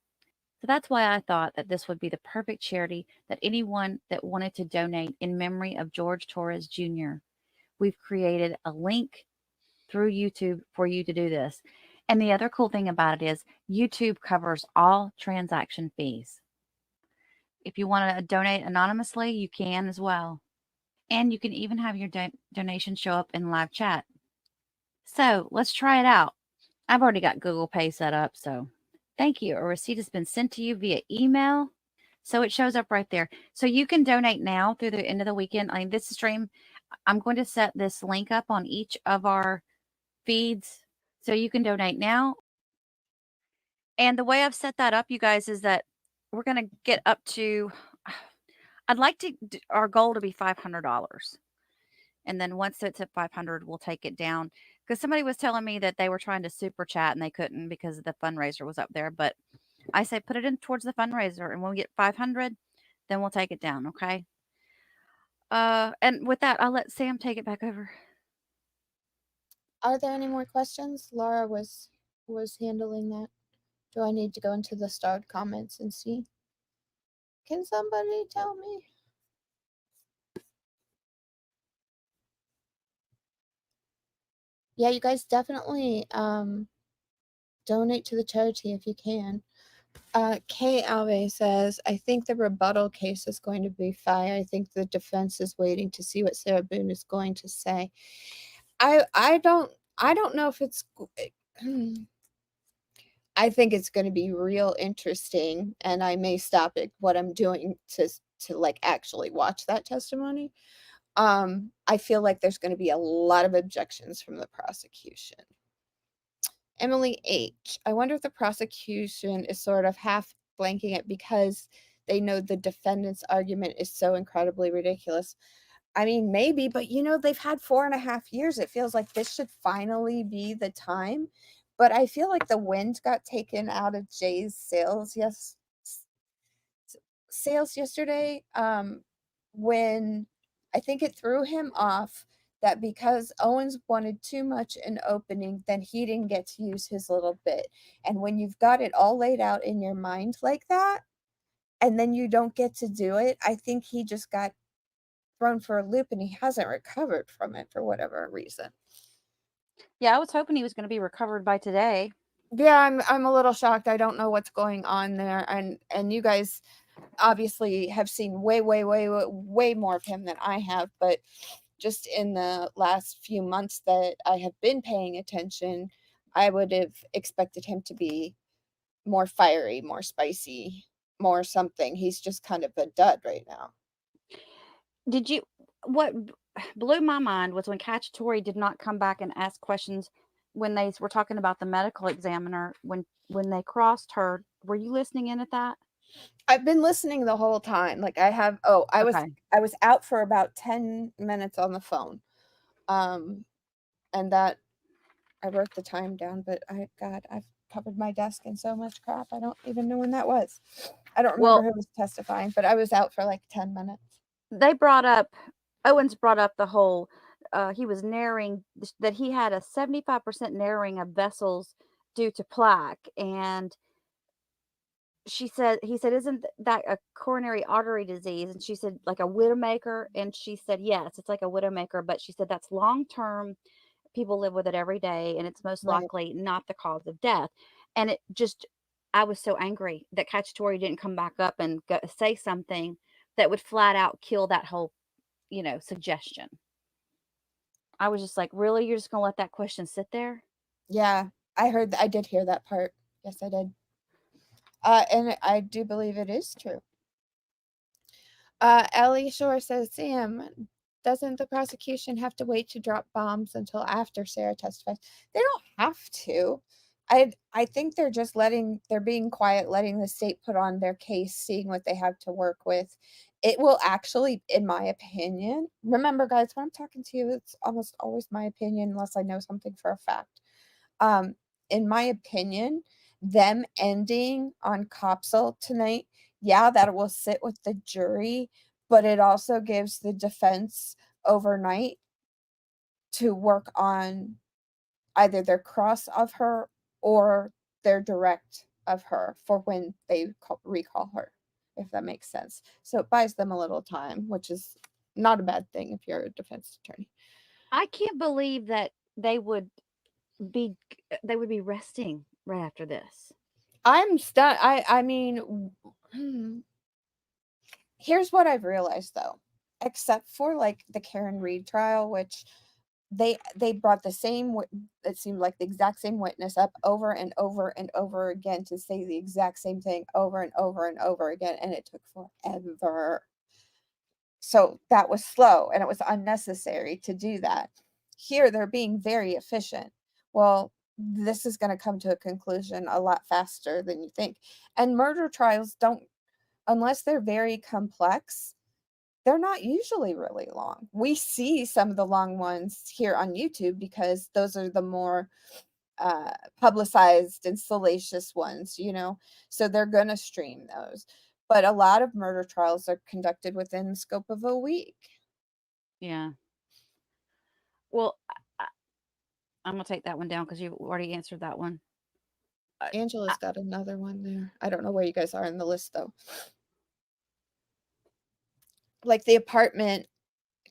So that's why I thought that this would be the perfect charity that anyone that wanted to donate in memory of George Torres Jr. We've created a link through YouTube for you to do this. And the other cool thing about it is YouTube covers all transaction fees. If you want to donate anonymously, you can as well. And you can even have your donation show up in live chat. So let's try it out. I've already got Google Pay set up, so thank you. A receipt has been sent to you via email. So it shows up right there. So you can donate now through the end of the weekend. I mean, this stream, I'm going to set this link up on each of our feeds so you can donate now. And the way I've set that up, you guys, is that we're going to get up to, I'd like to, our goal to be $500. And then once it's at 500, we'll take it down. Because somebody was telling me that they were trying to super chat and they couldn't because the fundraiser was up there. But I say put it in towards the fundraiser, and when we get 500, then we'll take it down, okay? And with that, I'll let Sam take it back over. Are there any more questions? Laura was handling that. Do I need to go into the starred comments and see? Can somebody tell me? Yeah, you guys definitely donate to the charity if you can. Kay Alve says, I think the rebuttal case is going to be fire. I think the defense is waiting to see what Sarah Boone is going to say. I don't know if it's I think it's going to be real interesting, and I may stop at what I'm doing to like actually watch that testimony. I feel like there's going to be a lot of objections from the prosecution. Emily H. I wonder if the prosecution is sort of half blanking it because they know the defendant's argument is so incredibly ridiculous. I mean, maybe, but they've had 4.5 years. It feels like this should finally be the time. But I feel like the wind got taken out of Jay's sails yesterday, when I think it threw him off that because Owens wanted too much in opening, then he didn't get to use his little bit. And when you've got it all laid out in your mind like that, and then you don't get to do it, I think he just got thrown for a loop and he hasn't recovered from it for whatever reason. Yeah, I was hoping he was going to be recovered by today. Yeah, I'm a little shocked. I don't know what's going on there, and you guys obviously have seen way more of him than I have, but just in the last few months that I have been paying attention, I would have expected him to be more fiery, more spicy, more something. He's just kind of a dud right now. What blew my mind was when Cacciatore did not come back and ask questions when they were talking about the medical examiner, when they crossed her. Were you listening in at that? I've been listening the whole time. Like I have, I was out for about 10 minutes on the phone. And that I wrote the time down, but I've covered my desk in so much crap. I don't even know when that was. I don't remember who was testifying, but I was out for like 10 minutes. Owens brought up the whole, he was narrowing that he had a 75% narrowing of vessels due to plaque. And he said, isn't that a coronary artery disease? And she said, like a widowmaker. And she said, yes, it's like a widowmaker. But she said, that's long-term. People live with it every day. And it's most likely not the cause of death. And it just, I was so angry that Cacciatore didn't come back up and say something that would flat out kill that whole, suggestion. I was just like, really? You're just going to let that question sit there? Yeah, I did hear that part. Yes, I did. And I do believe it is true. Ellie Shore says, Sam, doesn't the prosecution have to wait to drop bombs until after Sarah testifies? They don't have to. I think they're just they're being quiet, letting the state put on their case, seeing what they have to work with. It will actually, in my opinion, remember guys, when I'm talking to you, it's almost always my opinion unless I know something for a fact. In my opinion, them ending on Koepsell tonight, yeah, that will sit with the jury, but it also gives the defense overnight to work on either their cross of her or their direct of her for when they recall her, if that makes sense. So it buys them a little time, which is not a bad thing if you're a defense attorney. I can't believe that they would be resting right after this. I'm stunned. I mean, here's what I've realized though, except for like the Karen Reed trial, which they brought the same, it seemed like the exact same witness up over and over and over again to say the exact same thing over and over and over again, and it took forever. So that was slow and it was unnecessary to do that. Here they're being very efficient. Well, this is going to come to a conclusion a lot faster than you think. And murder trials don't, unless they're very complex, they're not usually really long. We see some of the long ones here on YouTube because those are the more publicized and salacious ones, so they're going to stream those. But a lot of murder trials are conducted within the scope of a week. Yeah. Well, I'm going to take that one down because you've already answered that one. Angela's got another one there. I don't know where you guys are in the list, though. Like the apartment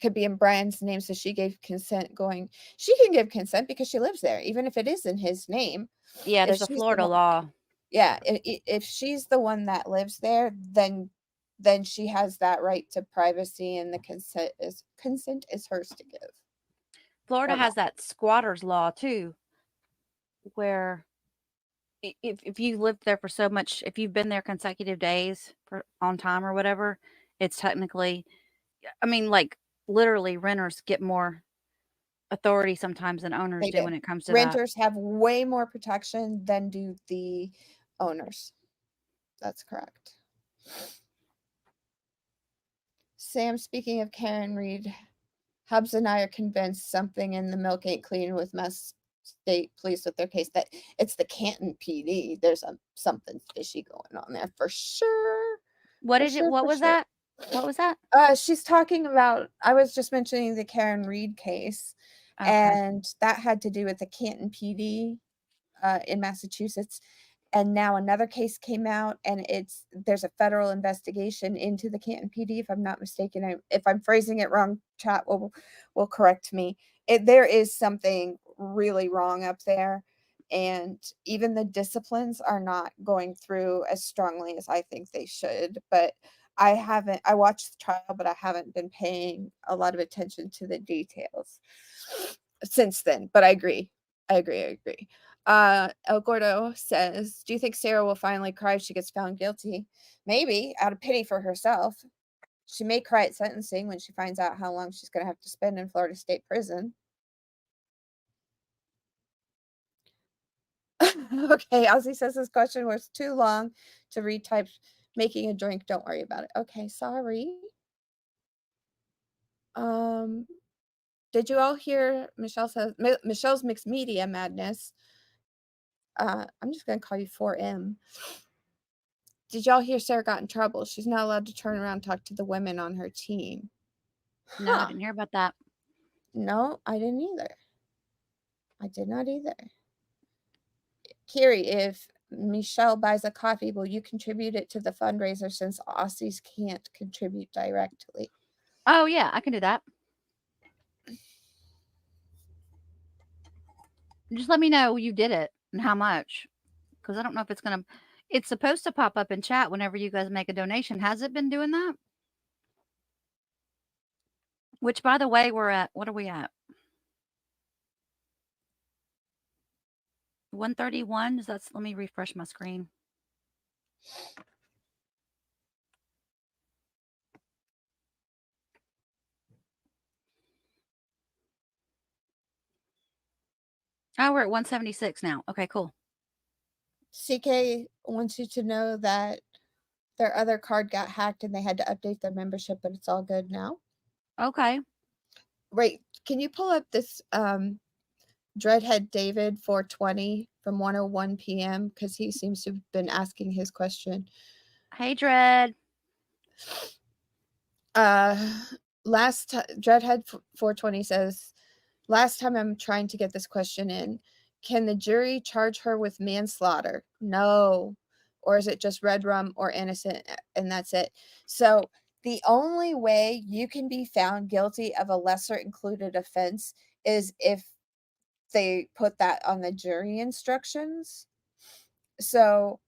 could be in Brian's name, so she gave consent she can give consent because she lives there, even if it is in his name. Yeah, there's a Florida law. Yeah, if she's the one that lives there, then she has that right to privacy, and the consent is hers to give. Florida has that squatters law too, where if you lived there for so much, if you've been there consecutive days on time or whatever, it's technically, I mean, like literally renters get more authority sometimes than owners do when it comes to renters have way more protection than do the owners. That's correct. Sam, speaking of Karen Reed, Hubs and I are convinced something in the milk ain't clean with mess. State police with their case, that it's the Canton PD. There's something fishy going on there for sure. What is it? What was that? What was that? She's talking about, I was just mentioning the Karen Reed case, and that had to do with the Canton PD in Massachusetts. And now another case came out, and there's a federal investigation into the Canton PD, if I'm not mistaken. If I'm phrasing it wrong, chat will correct me. There is something really wrong up there, and even the disciplines are not going through as strongly as I think they should. But I watched the trial, but I haven't been paying a lot of attention to the details since then. But I agree. El Gordo says, do you think Sarah will finally cry if she gets found guilty? Maybe, out of pity for herself. She may cry at sentencing when she finds out how long she's going to have to spend in Florida State Prison. Okay, Ozzy says this question was too long to retype. Making a drink, don't worry about it. Okay, sorry. Did you all hear Michelle's mixed media madness? I'm just going to call you 4M. Did y'all hear Sarah got in trouble? She's not allowed to turn around and talk to the women on her team. No, I didn't hear about that. No, I didn't either. I did not either. Kiri, if Michelle buys a coffee, will you contribute it to the fundraiser since Aussies can't contribute directly? Oh, yeah, I can do that. Just let me know you did it and how much, because I don't know if it's supposed to pop up in chat whenever you guys make a donation. Has it been doing that? Which, by the way, what are we at? 131? Let me refresh my screen. Oh, we're at 176 now. Okay, cool. CK wants you to know that their other card got hacked and they had to update their membership, but it's all good now. Okay. Wait, can you pull up this Dreadhead David 420 from 1:01 p.m. because he seems to have been asking his question. Hey, Dread. Dreadhead 420 says, last time I'm trying to get this question in. Can the jury charge her with manslaughter? No. Or is it just red rum or innocent and that's it? So the only way you can be found guilty of a lesser included offense is if they put that on the jury instructions. So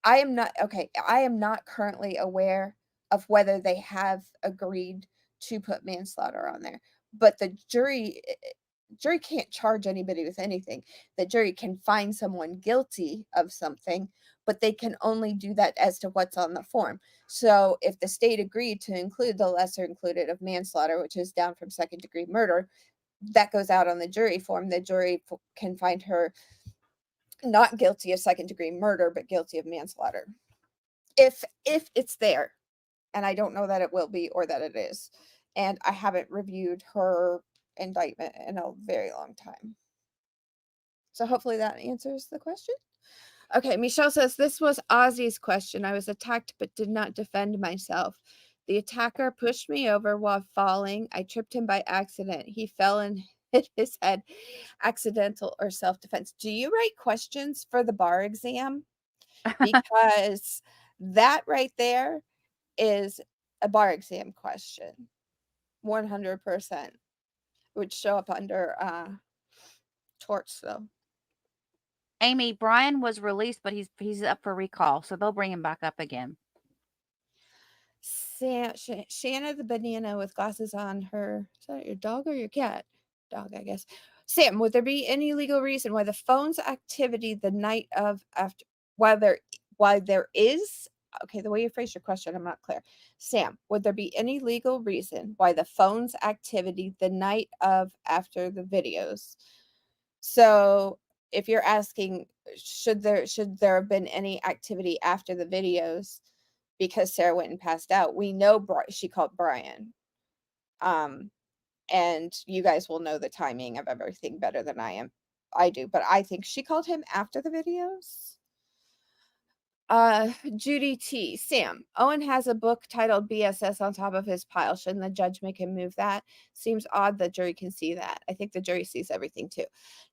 I am not currently aware of whether they have agreed to put manslaughter on there, but the jury can't charge anybody with anything. The jury can find someone guilty of something, but they can only do that as to what's on the form. So if the state agreed to include the lesser included of manslaughter, which is down from second-degree murder, that goes out on the jury form. The jury can find her not guilty of second-degree murder, but guilty of manslaughter. If it's there, and I don't know that it will be or that it is, and I haven't reviewed her indictment in a very long time. So hopefully that answers the question. Okay, Michelle says, this was Ozzy's question. I was attacked but did not defend myself. The attacker pushed me over while falling. I tripped him by accident. He fell and hit his head. Accidental or self-defense. Do you write questions for the bar exam? Because that right there is a bar exam question. 100% would show up under torts though. Amy, Brian was released, but he's up for recall, so they'll bring him back up again. Shanna the banana with glasses on her. Is that your dog or your cat? Dog, I guess. Sam, would there be any legal reason why the phone's activity the night of after why there is okay, the way you phrased your question, I'm not clear. Sam, would there be any legal reason why the phone's activity the night of after the videos? So if you're asking, should there have been any activity after the videos because Sarah went and passed out? We know she called Brian. And you guys will know the timing of everything better than I do, but I think she called him after the videos. Judy T. Sam, Owen has a book titled BSS on top of his pile. Shouldn't the judge make him move that? Seems odd the jury can see that. I think the jury sees everything too.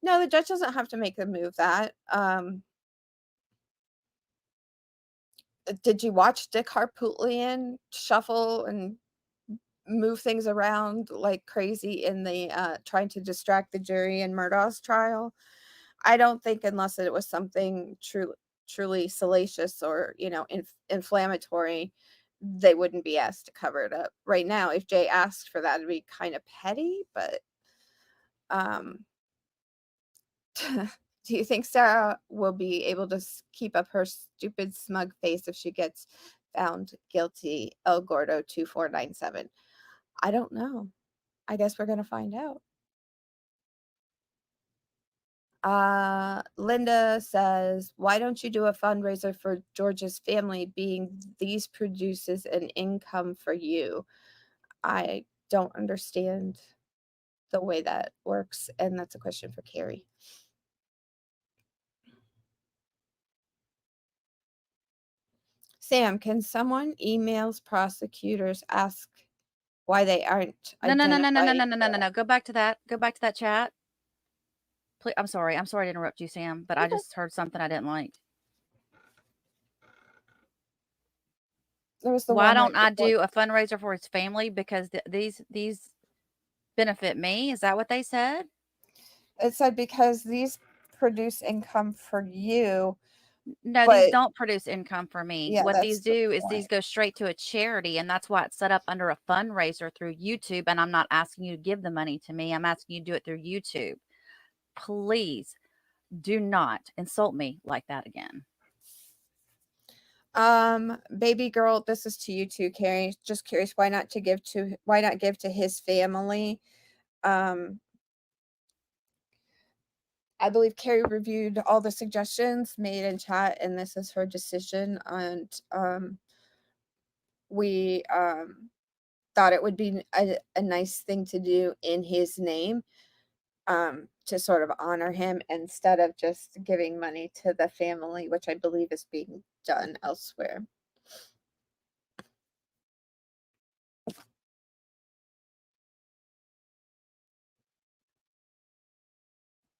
No, the judge doesn't have to make them move that. Did you watch Dick Harpootlian shuffle and move things around like crazy in the trying to distract the jury in Murdaugh's trial? I don't think unless it was something truly salacious or, inflammatory, they wouldn't be asked to cover it up. Right now, if Jay asked for that, it'd be kind of petty, but do you think Sarah will be able to keep up her stupid smug face if she gets found guilty? El Gordo 2497. I don't know. I guess we're going to find out. Linda says, why don't you do a fundraiser for George's family, being these produces an income for you? I don't understand the way that works, and that's a question for Carrie. Sam, can someone emails prosecutors ask why they aren't No. Go back to that chat. Please, I'm sorry to interrupt you, Sam, but I just heard something I didn't like. Why don't I do a fundraiser for his family? Because these benefit me. Is that what they said? It said because these produce income for you. No, these don't produce income for me. Yeah, what these do is these go straight to a charity, and that's why it's set up under a fundraiser through YouTube. And I'm not asking you to give the money to me. I'm asking you to do it through YouTube. Please do not insult me like that again. Baby girl, this is to you too, Carrie. Just curious, why not give to his family? I believe Carrie reviewed all the suggestions made in chat, and this is her decision. And we thought it would be a nice thing to do in his name, to sort of honor him instead of just giving money to the family, which I believe is being done elsewhere.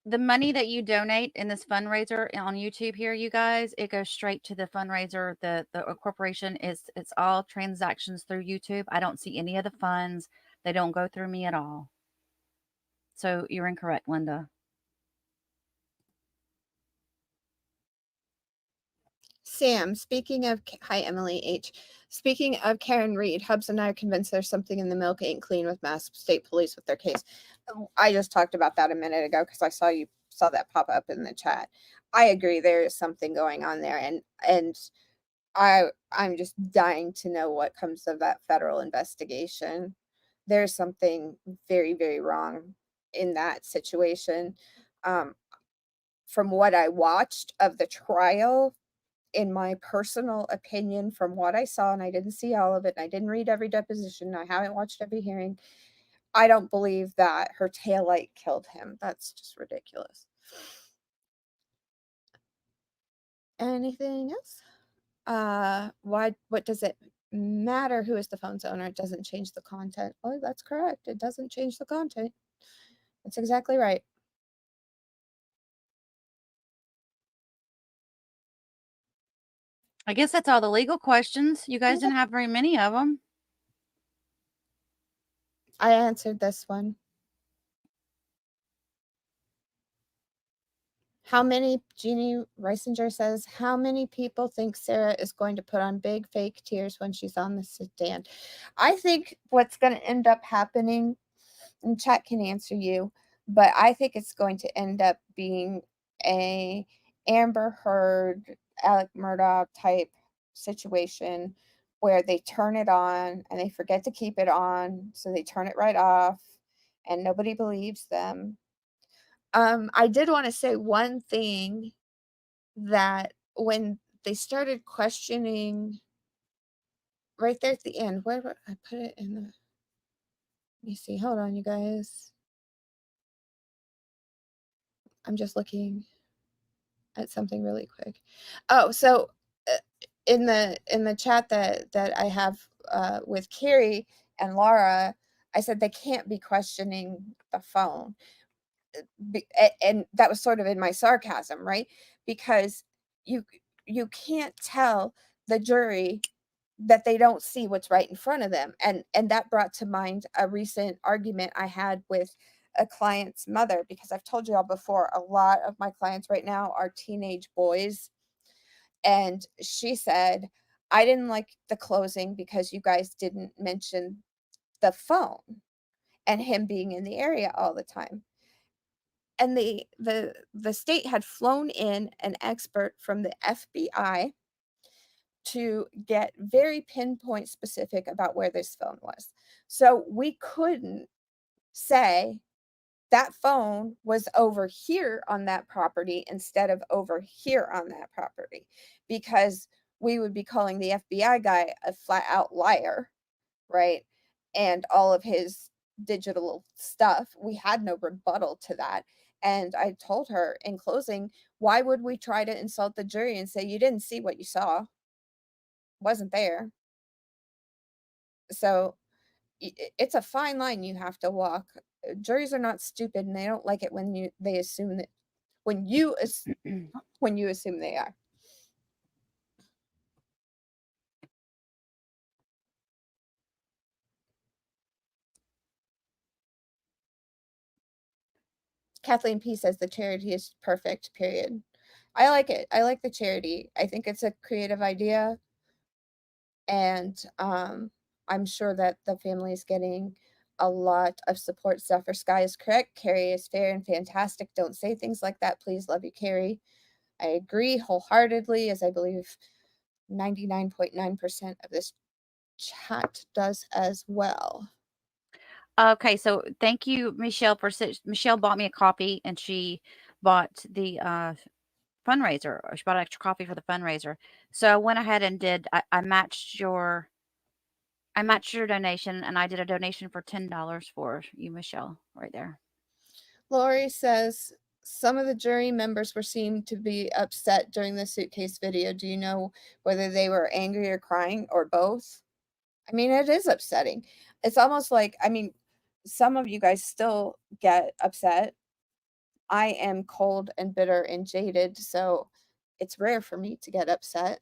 The money that you donate in this fundraiser on YouTube here, you guys, it goes straight to the fundraiser. The corporation it's all transactions through YouTube. I don't see any of the funds. They don't go through me at all. So you're incorrect, Linda. Sam, speaking of, hi, Emily H. Speaking of Karen Reed, Hubs and I are convinced there's something in the milk ain't clean with Mass State Police with their case. I just talked about that a minute ago because I saw that pop up in the chat. I agree there is something going on there, and I'm just dying to know what comes of that federal investigation. There's something very, very wrong in that situation. From what I watched of the trial, in my personal opinion, from what I saw, and I didn't see all of it, and I didn't read every deposition, I haven't watched every hearing, I don't believe that her taillight killed him. That's just ridiculous. Anything else? What does it matter who is the phone's owner? It doesn't change the content. Oh, that's correct. It doesn't change the content. That's exactly right. I guess that's all the legal questions. You guys didn't have very many of them. I answered this one. How many, Jeannie Reisinger says, how many people think Sarah is going to put on big fake tears when she's on the stand? I think what's going to end up happening, and chat can answer you, but I think it's going to end up being a Amber Heard, Alec Murdaugh type situation where they turn it on and they forget to keep it on, so they turn it right off and nobody believes them. I did want to say one thing, that when they started questioning right there at the end, where I put it in the, let me see, hold on, you guys. I'm just looking at something really quick. Oh, so in the chat that I have with Carrie and Laura, I said they can't be questioning the phone. And that was sort of in my sarcasm, right? Because you can't tell the jury that they don't see what's right in front of them. And that brought to mind a recent argument I had with a client's mother, because I've told you all before, a lot of my clients right now are teenage boys. And she said, I didn't like the closing because you guys didn't mention the phone and him being in the area all the time. And the state had flown in an expert from the FBI to get very pinpoint specific about where this phone was. So we couldn't say that phone was over here on that property instead of over here on that property, because we would be calling the FBI guy a flat out liar, right? And all of his digital stuff, we had no rebuttal to that. And I told her in closing, why would we try to insult the jury and say, you didn't see what you saw? Wasn't there. So it's a fine line you have to walk. Juries are not stupid, and they don't like it when they assume that when you assume they are. Kathleen P says the charity is perfect, period. I like it. I like the charity. I think it's a creative idea. And I'm sure that the family is getting a lot of support. Zephyr Sky is correct. Carrie is fair and fantastic. Don't say things like that, please. Love you, Carrie. I agree wholeheartedly, as I believe 99.9% of this chat does as well. Okay, so thank you, Michelle, Michelle bought me a copy, and she bought the fundraiser. Or she bought an extra copy for the fundraiser. So I went ahead and I matched your donation, and I did a donation for $10 for you, Michelle, right there. Lori says some of the jury members were seen to be upset during the Suitcase video. Do you know whether they were angry or crying or both? I mean, it is upsetting. It's almost like, I mean, some of you guys still get upset. I am cold and bitter and jaded, so it's rare for me to get upset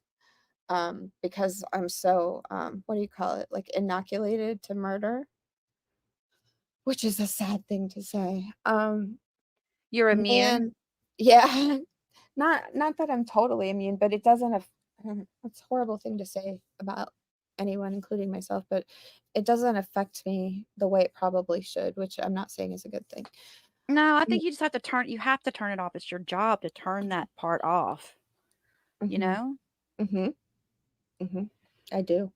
because I'm so, what do you call it? Like inoculated to murder, which is a sad thing to say. You're immune? Yeah. Not that I'm totally immune, but it doesn't, it's a horrible thing to say about anyone, including myself, but it doesn't affect me the way it probably should, which I'm not saying is a good thing. No, I think you just have to turn it off. It's your job to turn that part off. You know? I do.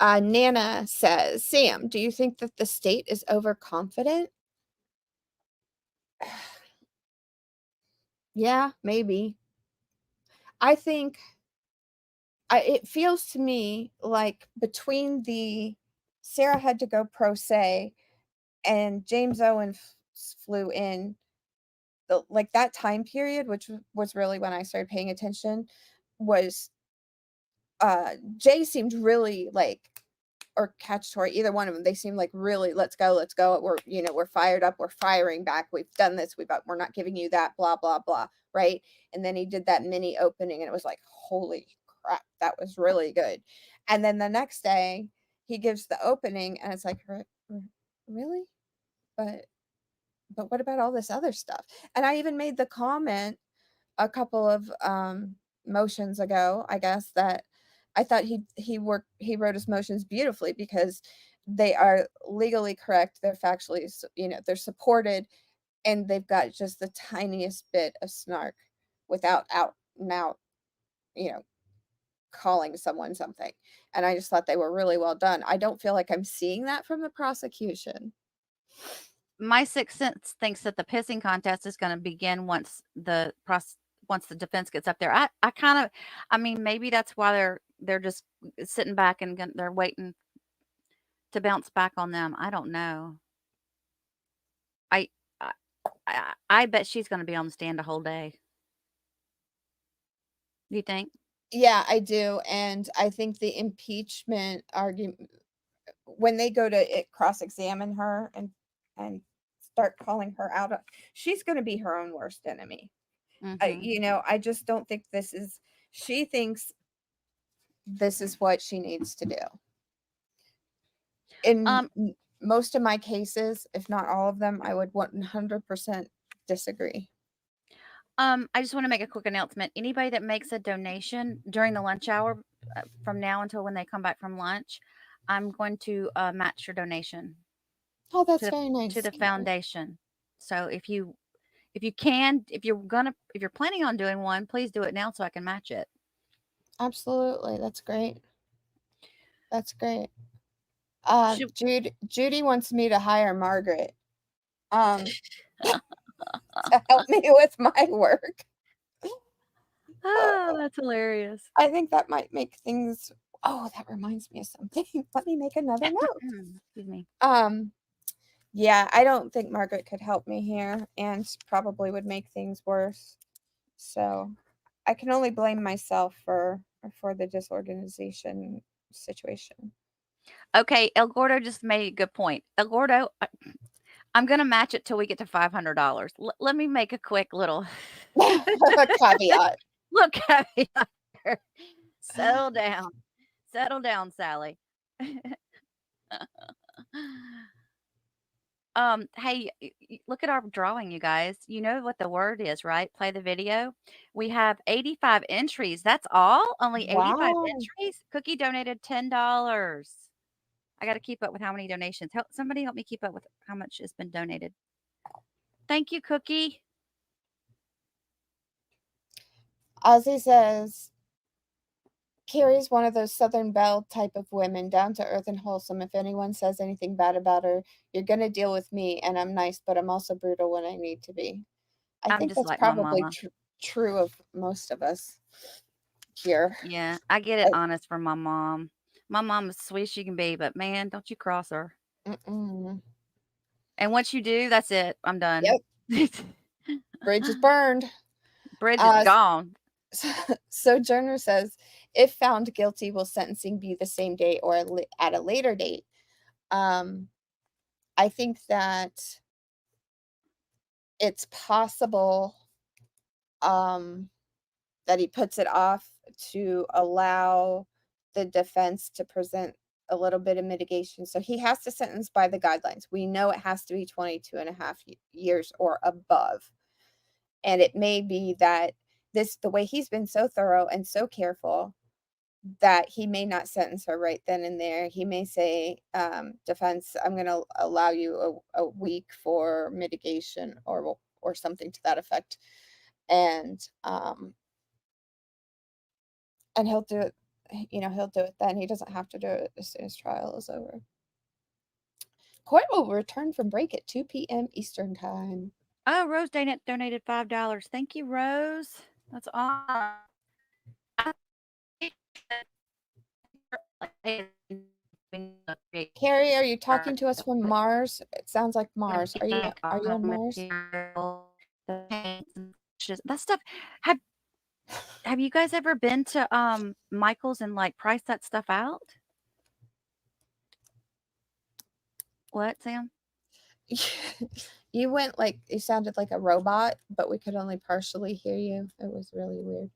Nana says, Sam, do you think that the state is overconfident? Yeah, maybe. I think it feels to me like between the Sarah had to go pro se, and James Owen flew in. Like that time period, which was really when I started paying attention, was Jay seemed really like, or Tori, either one of them, they seemed like really, let's go. We're fired up, we're firing back, we've done this, we're not giving you that, blah, blah, blah, right? And then he did that mini opening, and it was like, holy crap, that was really good. And then the next day, he gives the opening, and it's like, really? But what about all this other stuff? And I even made the comment a couple of motions ago, I guess, that I thought he wrote his motions beautifully because they are legally correct, they're factually, they're supported, and they've got just the tiniest bit of snark without out and out, calling someone something. And I just thought they were really well done. I don't feel like I'm seeing that from the prosecution. My sixth sense thinks that the pissing contest is going to begin once the defense gets up there. I mean, maybe that's why they're just sitting back and they're waiting to bounce back on them. I don't know. I bet she's going to be on the stand the whole day. Do you think? Yeah, I do. And I think the impeachment argument, when they go to cross-examine her and start calling her out, she's going to be her own worst enemy. I just don't think she thinks this is what she needs to do. In most of my cases, if not all of them, I would 100% disagree. I just want to make a quick announcement. Anybody that makes a donation during the lunch hour from now until when they come back from lunch, I'm going to match your donation. Oh, that's very nice. To the foundation. So if you're planning on doing one, please do it now so I can match it. Absolutely. That's great. That's great. Judy wants me to hire Margaret to help me with my work. Oh, that's hilarious. I think that might make things. Oh, that reminds me of something. Let me make another note. Excuse me. Yeah, I don't think Margaret could help me here, and probably would make things worse. So I can only blame myself for the disorganization situation. Okay, El Gordo just made a good point. El Gordo, I'm going to match it till we get to $500. Let me make a quick little caveat. Look, caveat. Settle down. Settle down, Sally. Hey, look at our drawing, you guys. You know what the word is, right? Play the video. We have 85 entries. That's all? Only 85 entries? Cookie donated $10. I got to keep up with how many donations. Somebody help me keep up with how much has been donated. Thank you, Cookie. Ozzy says, Carrie's one of those Southern Belle type of women, down to earth and wholesome. If anyone says anything bad about her, you're going to deal with me, and I'm nice, but I'm also brutal when I need to be. I think that's like probably true of most of us here. Yeah, I get it honest from my mom. My mom is sweet as she can be, but man, don't you cross her. Mm-mm. And once you do, that's it. I'm done. Yep. Bridge is burned. Bridge is gone. Sojourner says, if found guilty, will sentencing be the same day or at a later date? I think that it's possible that he puts it off to allow the defense to present a little bit of mitigation. So he has to sentence by the guidelines. We know it has to be 22 and a half years or above. And it may be that the way he's been so thorough and so careful, that he may not sentence her right then and there. He may say, defense, I'm going to allow you a week for mitigation or something to that effect. And he'll do it, he'll do it then. He doesn't have to do it as soon as trial is over. Court will return from break at 2 p.m. Eastern time. Oh, Rose donated $5. Thank you, Rose. That's awesome. Carrie Harry, are you talking to us from Mars? It sounds like Mars. Are you on Mars? That stuff. Have you guys ever been to Michael's and like priced that stuff out? What, Sam? You went like you sounded like a robot, but we could only partially hear you. It was really weird.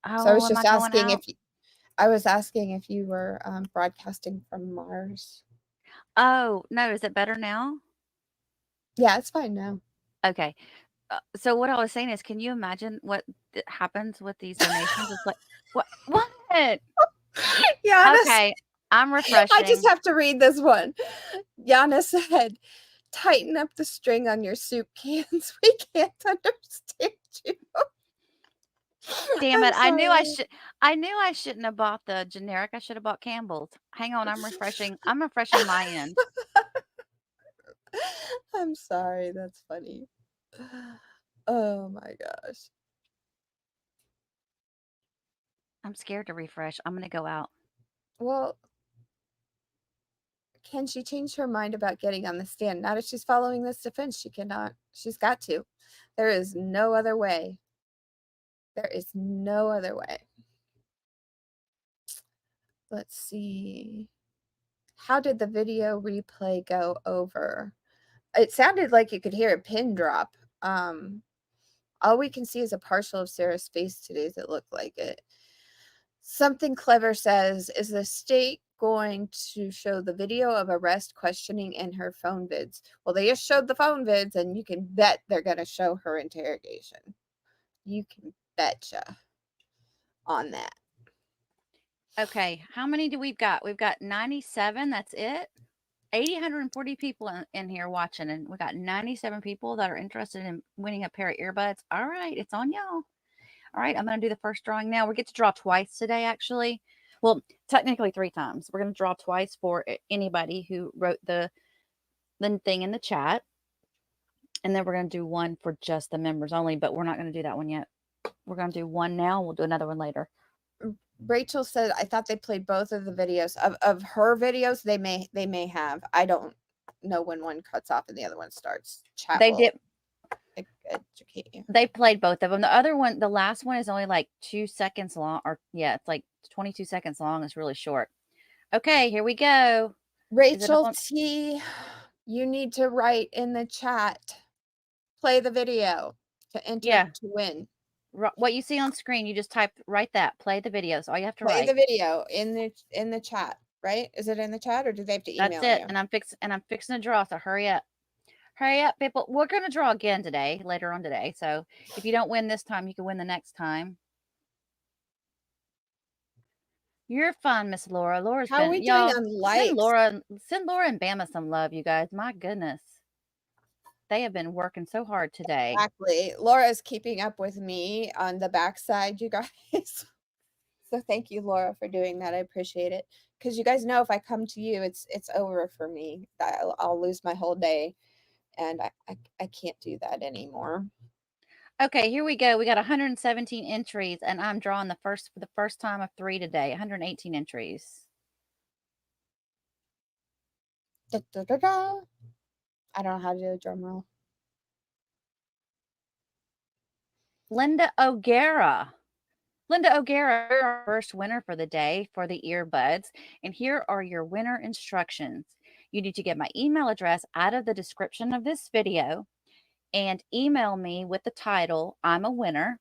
So I was just asking if I was asking if you were broadcasting from Mars. Oh, no, is it better now? Yeah, it's fine now. Okay. So what I was saying is, can you imagine what happens with these donations? It's like, what? Gianna, Okay, I'm refreshing. I just have to read this one. Gianna said, tighten up the string on your soup cans. We can't understand you. Damn it. I knew I shouldn't have bought the generic. I should have bought Campbell's. Hang on, I'm refreshing my end. I'm sorry, that's funny. Oh my gosh. I'm scared to refresh. I'm gonna go out. Well, can she change her mind about getting on the stand? Now that she's following this defense, she cannot. She's got to. There is no other way. There is no other way. Let's see. How did the video replay go over? It sounded like you could hear a pin drop. All we can see is a partial of Sarah's face today. It looked like it. Something Clever says, is the state going to show the video of arrest, questioning, and her phone vids? Well, they just showed the phone vids, and you can bet they're going to show her interrogation. You can betcha on that. Okay, how many do we've got? We've got 97. That's it. 140 people in here watching, and we got 97 people that are interested in winning a pair of earbuds. All right, it's on y'all. All right, I'm going to do the first drawing now. We get to draw twice today, actually. Well, technically 3 times. We're going to draw twice for anybody who wrote the thing in the chat. And then we're going to do one for just the members only, but we're not going to do that one yet. We're going to do one now. We'll do another one later. Rachel said, I thought they played both of the videos of her videos. They may have. I don't know when one cuts off and the other one starts. Chat they did educate you. They played both of them. The other one, the last one, is only like 2 seconds long, or yeah, it's like 22 seconds long. It's really short. Okay, here we go. Rachel T, you need to write in the chat, play the video to enter to win. What you see on screen, you just write that, play the video. So all you have to play write. the video in the chat, right? Is it in the chat, or do they have to email you? That's it. And I'm fixing to draw. So hurry up. Hurry up, people. We're going to draw again today, later on today. So if you don't win this time, you can win the next time. You're fine, Miss Laura. How are we doing on likes? Send Laura and Bama some love, you guys. My goodness. They have been working so hard today. Exactly. Laura's keeping up with me on the backside, you guys. So thank you, Laura, for doing that. I appreciate it. Because you guys know if I come to you, it's over for me. I'll lose my whole day. And I can't do that anymore. Okay, here we go. We got 117 entries, and I'm drawing for the first time of 3 today. 118 entries. Da, da, da, da. I don't know how to do a drum roll. Linda O'Gara. Linda O'Gara, you're our first winner for the day for the earbuds. And here are your winner instructions. You need to get my email address out of the description of this video and email me with the title, I'm a winner.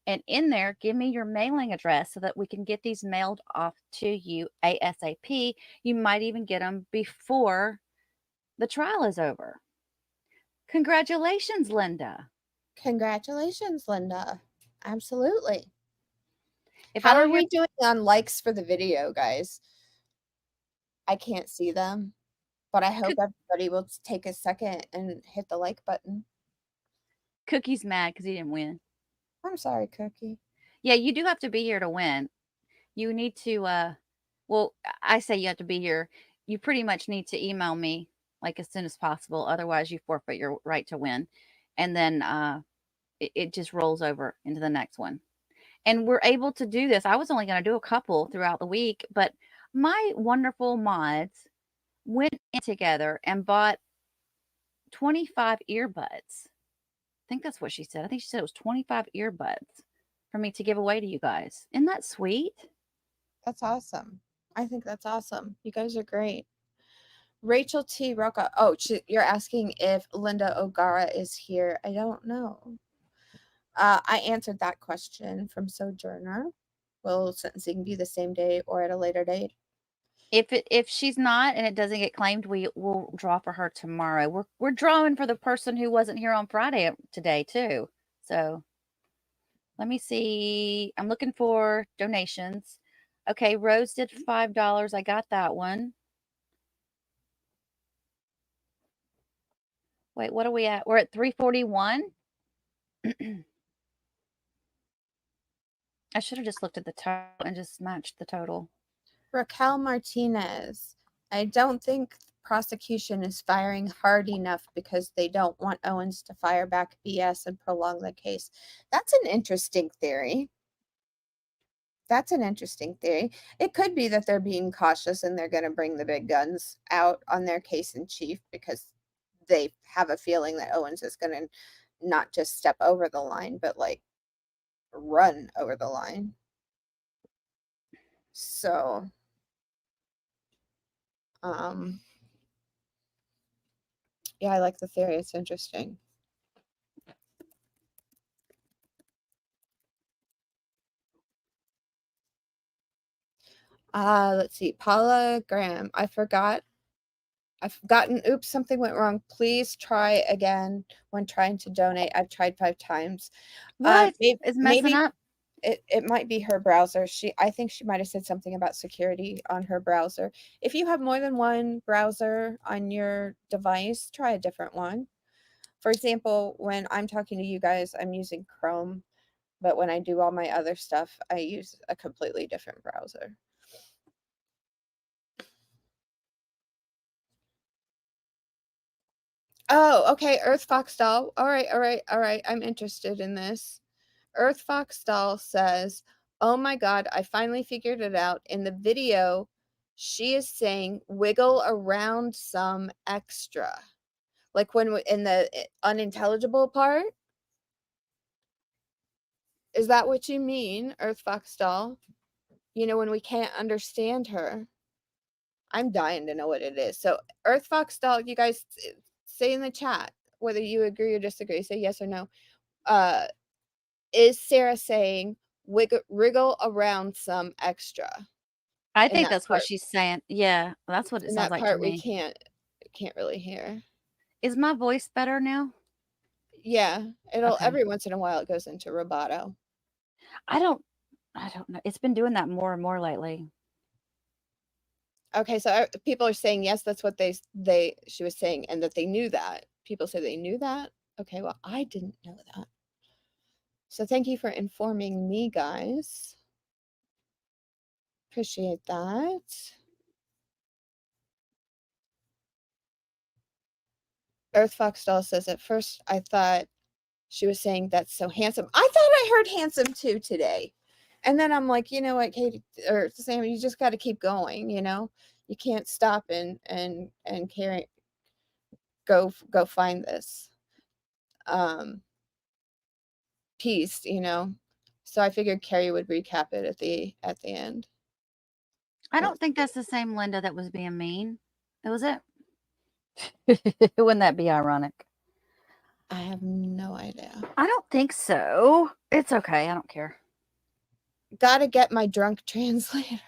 And in there, give me your mailing address so that we can get these mailed off to you ASAP. You might even get them before the trial is over. Congratulations, Linda. Congratulations, Linda. Absolutely. How are we doing on likes for the video, guys? I can't see them, but I hope everybody will take a second and hit the like button. Cookie's mad because he didn't win. I'm sorry, Cookie. Yeah, you do have to be here to win. You need to, well, I say you have to be here. You pretty much need to email me like as soon as possible. Otherwise, you forfeit your right to win. And then it just rolls over into the next one. And we're able to do this. I was only going to do a couple throughout the week, but my wonderful mods went in together and bought 25 earbuds. I think that's what she said. I think she said it was 25 earbuds for me to give away to you guys. Isn't that sweet? That's awesome. I think that's awesome. You guys are great. Rachel T. Roca. Oh, you're asking if Linda O'Gara is here. I don't know. I answered that question from Sojourner. Will sentencing be the same day or at a later date? If she's not and it doesn't get claimed, we will draw for her tomorrow. We're drawing for the person who wasn't here on Friday today too. So let me see. I'm looking for donations. Okay, Rose did $5. I got that one. Wait, what are we at? We're at 341. I should have just looked at the total and just matched the total. Raquel Martinez. I don't think prosecution is firing hard enough because they don't want Owens to fire back BS and prolong the case. That's an interesting theory. That's an interesting theory. It could be that they're being cautious and they're going to bring the big guns out on their case in chief because they have a feeling that Owens is going to not just step over the line, but like run over the line. So, yeah, I like the theory. It's interesting. Let's see. Paula Graham. I've forgotten. Oops, something went wrong. Please try again when trying to donate. I've tried 5 times. What is messing up? It might be her browser. I think she might have said something about security on her browser. If you have more than one browser on your device, try a different one. For example, when I'm talking to you guys, I'm using Chrome, but when I do all my other stuff, I use a completely different browser. Oh, okay. Earth Fox Doll. All right. I'm interested in this. Earth Fox Doll says, "Oh my God, I finally figured it out. In the video, she is saying wiggle around some extra. Like when in the unintelligible part? Is that what you mean, Earth Fox Doll? You know, when we can't understand her." I'm dying to know what it is. So, Earth Fox Doll, you guys say in the chat whether you agree or disagree. Say yes or no. Is Sarah saying wriggle around some extra? I think that's what she's saying. Yeah, that's what it sounds like to me. We can't really hear. Is my voice better now? Yeah, every once in a while it goes into rubato. I don't know. It's been doing that more and more lately. Okay, so people are saying yes, that's what she was saying, and that they knew that. People say they knew that. Okay, well, I didn't know that. So thank you for informing me, guys. Appreciate that. Earth Fox Doll says, at first I thought she was saying that's so handsome. I thought I heard handsome too today. And then I'm like, you know what, Katie or Sam, you just got to keep going, you know? You can't stop and go find this piece, you know? So I figured Carrie would recap it at the end. I don't think that's the same Linda that was being mean. Was it? Wouldn't that be ironic? I have no idea. I don't think so. It's okay. I don't care. Gotta get my drunk translator.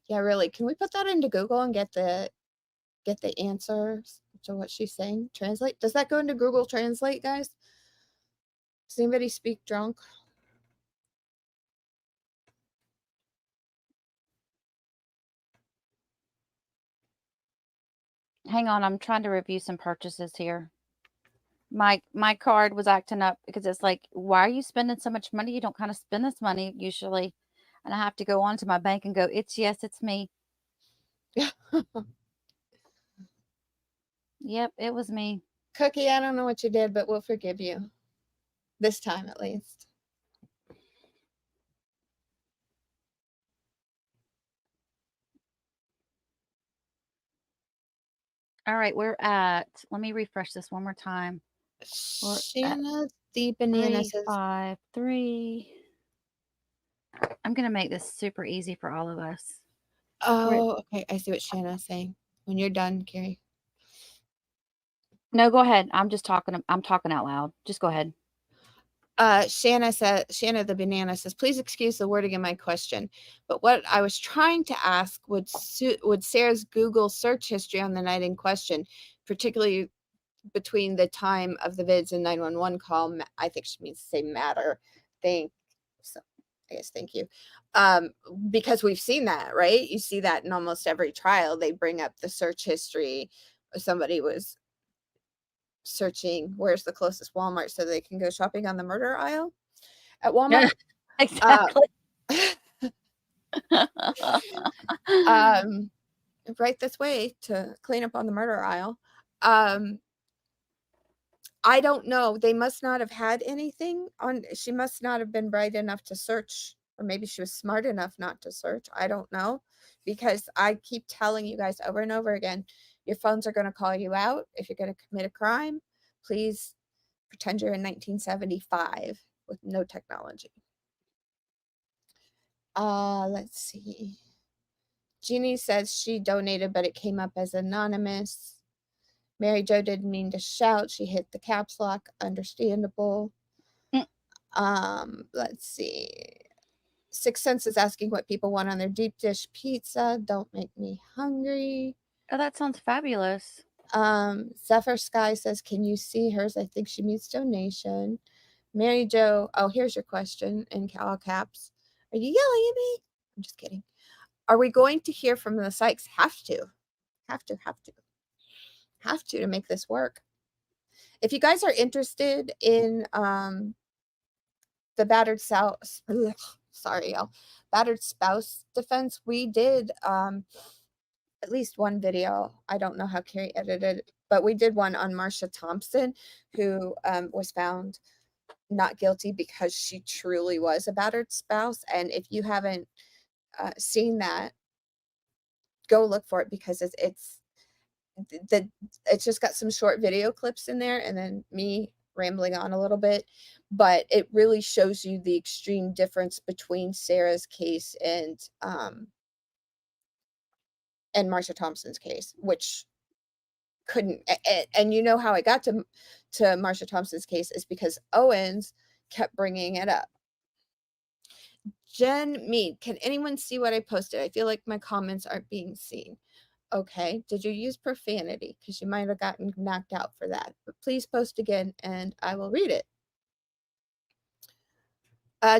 Yeah, really. Can we put that into Google and get the answers to what she's saying? Translate? Does that go into Google Translate, guys? Does anybody speak drunk? Hang on, I'm trying to review some purchases here. My card was acting up because it's like, why are you spending so much money? You don't kind of spend this money usually. And I have to go onto my bank and go, it's me. Yep, it was me. Cookie, I don't know what you did, but we'll forgive you. This time at least. All right, we're at, let me refresh this one more time. Shanna, the banana says 353. I'm going to make this super easy for all of us. Oh, okay. I see what Shanna's saying. When you're done, Carrie. No, go ahead. I'm talking out loud. Just go ahead. Shanna the banana says, please excuse the wording in my question, but what I was trying to ask would Sarah's Google search history on the night in question, particularly between the time of the vids and 911 call, I think she means to say matter. Thank you. Because we've seen that, right? You see that in almost every trial. They bring up the search history. Somebody was searching where's the closest Walmart so they can go shopping on the murder aisle at Walmart. Exactly. Right this way to clean up on the murder aisle. I don't know. They must not have had anything on. She must not have been bright enough to search, or maybe she was smart enough not to search. I don't know, because I keep telling you guys over and over again, your phones are going to call you out. If you're going to commit a crime, please pretend you're in 1975 with no technology. Let's see. Jeannie says she donated, but it came up as anonymous. Mary Jo didn't mean to shout. She hit the caps lock. Understandable. Let's see. Sixth Sense is asking what people want on their deep dish pizza. Don't make me hungry. Oh, that sounds fabulous. Zephyr Sky says, can you see hers? I think she means donation. Mary Jo, oh, here's your question in all caps. Are you yelling at me? I'm just kidding. Are we going to hear from the Sykes? Have to make this work. If you guys are interested in the battered spouse, battered spouse defense, we did at least one video. I don't know how Carrie edited it, but we did one on Marsha Thompson, who was found not guilty because she truly was a battered spouse. And if you haven't seen that, go look for it, because it's just got some short video clips in there and then me rambling on a little bit, but it really shows you the extreme difference between Sarah's case and Marsha Thompson's case, which couldn't, and you know how I got to Marsha Thompson's case is because Owens kept bringing it up. Jen Mead, can anyone see what I posted? I feel like my comments aren't being seen. Okay, did you use profanity? Because you might have gotten knocked out for that. But please post again and I will read it.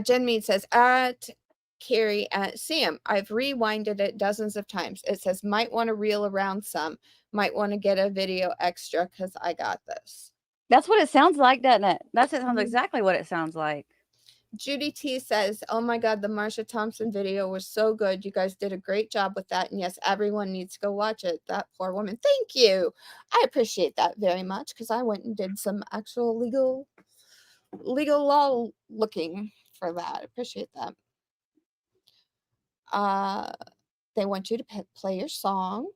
Jen Mead says, at Carrie, Sam, I've rewinded it dozens of times. It says, might want to reel around some. Might want to get a video extra because I got this. That's what it sounds like, doesn't it? That sounds exactly what it sounds like. Judy T says, oh my God, the Marsha Thompson video was so good. You guys did a great job with that. And yes, everyone needs to go watch it. That poor woman. Thank you. I appreciate that very much because I went and did some actual legal law looking for that. I appreciate that. They want you to play your song.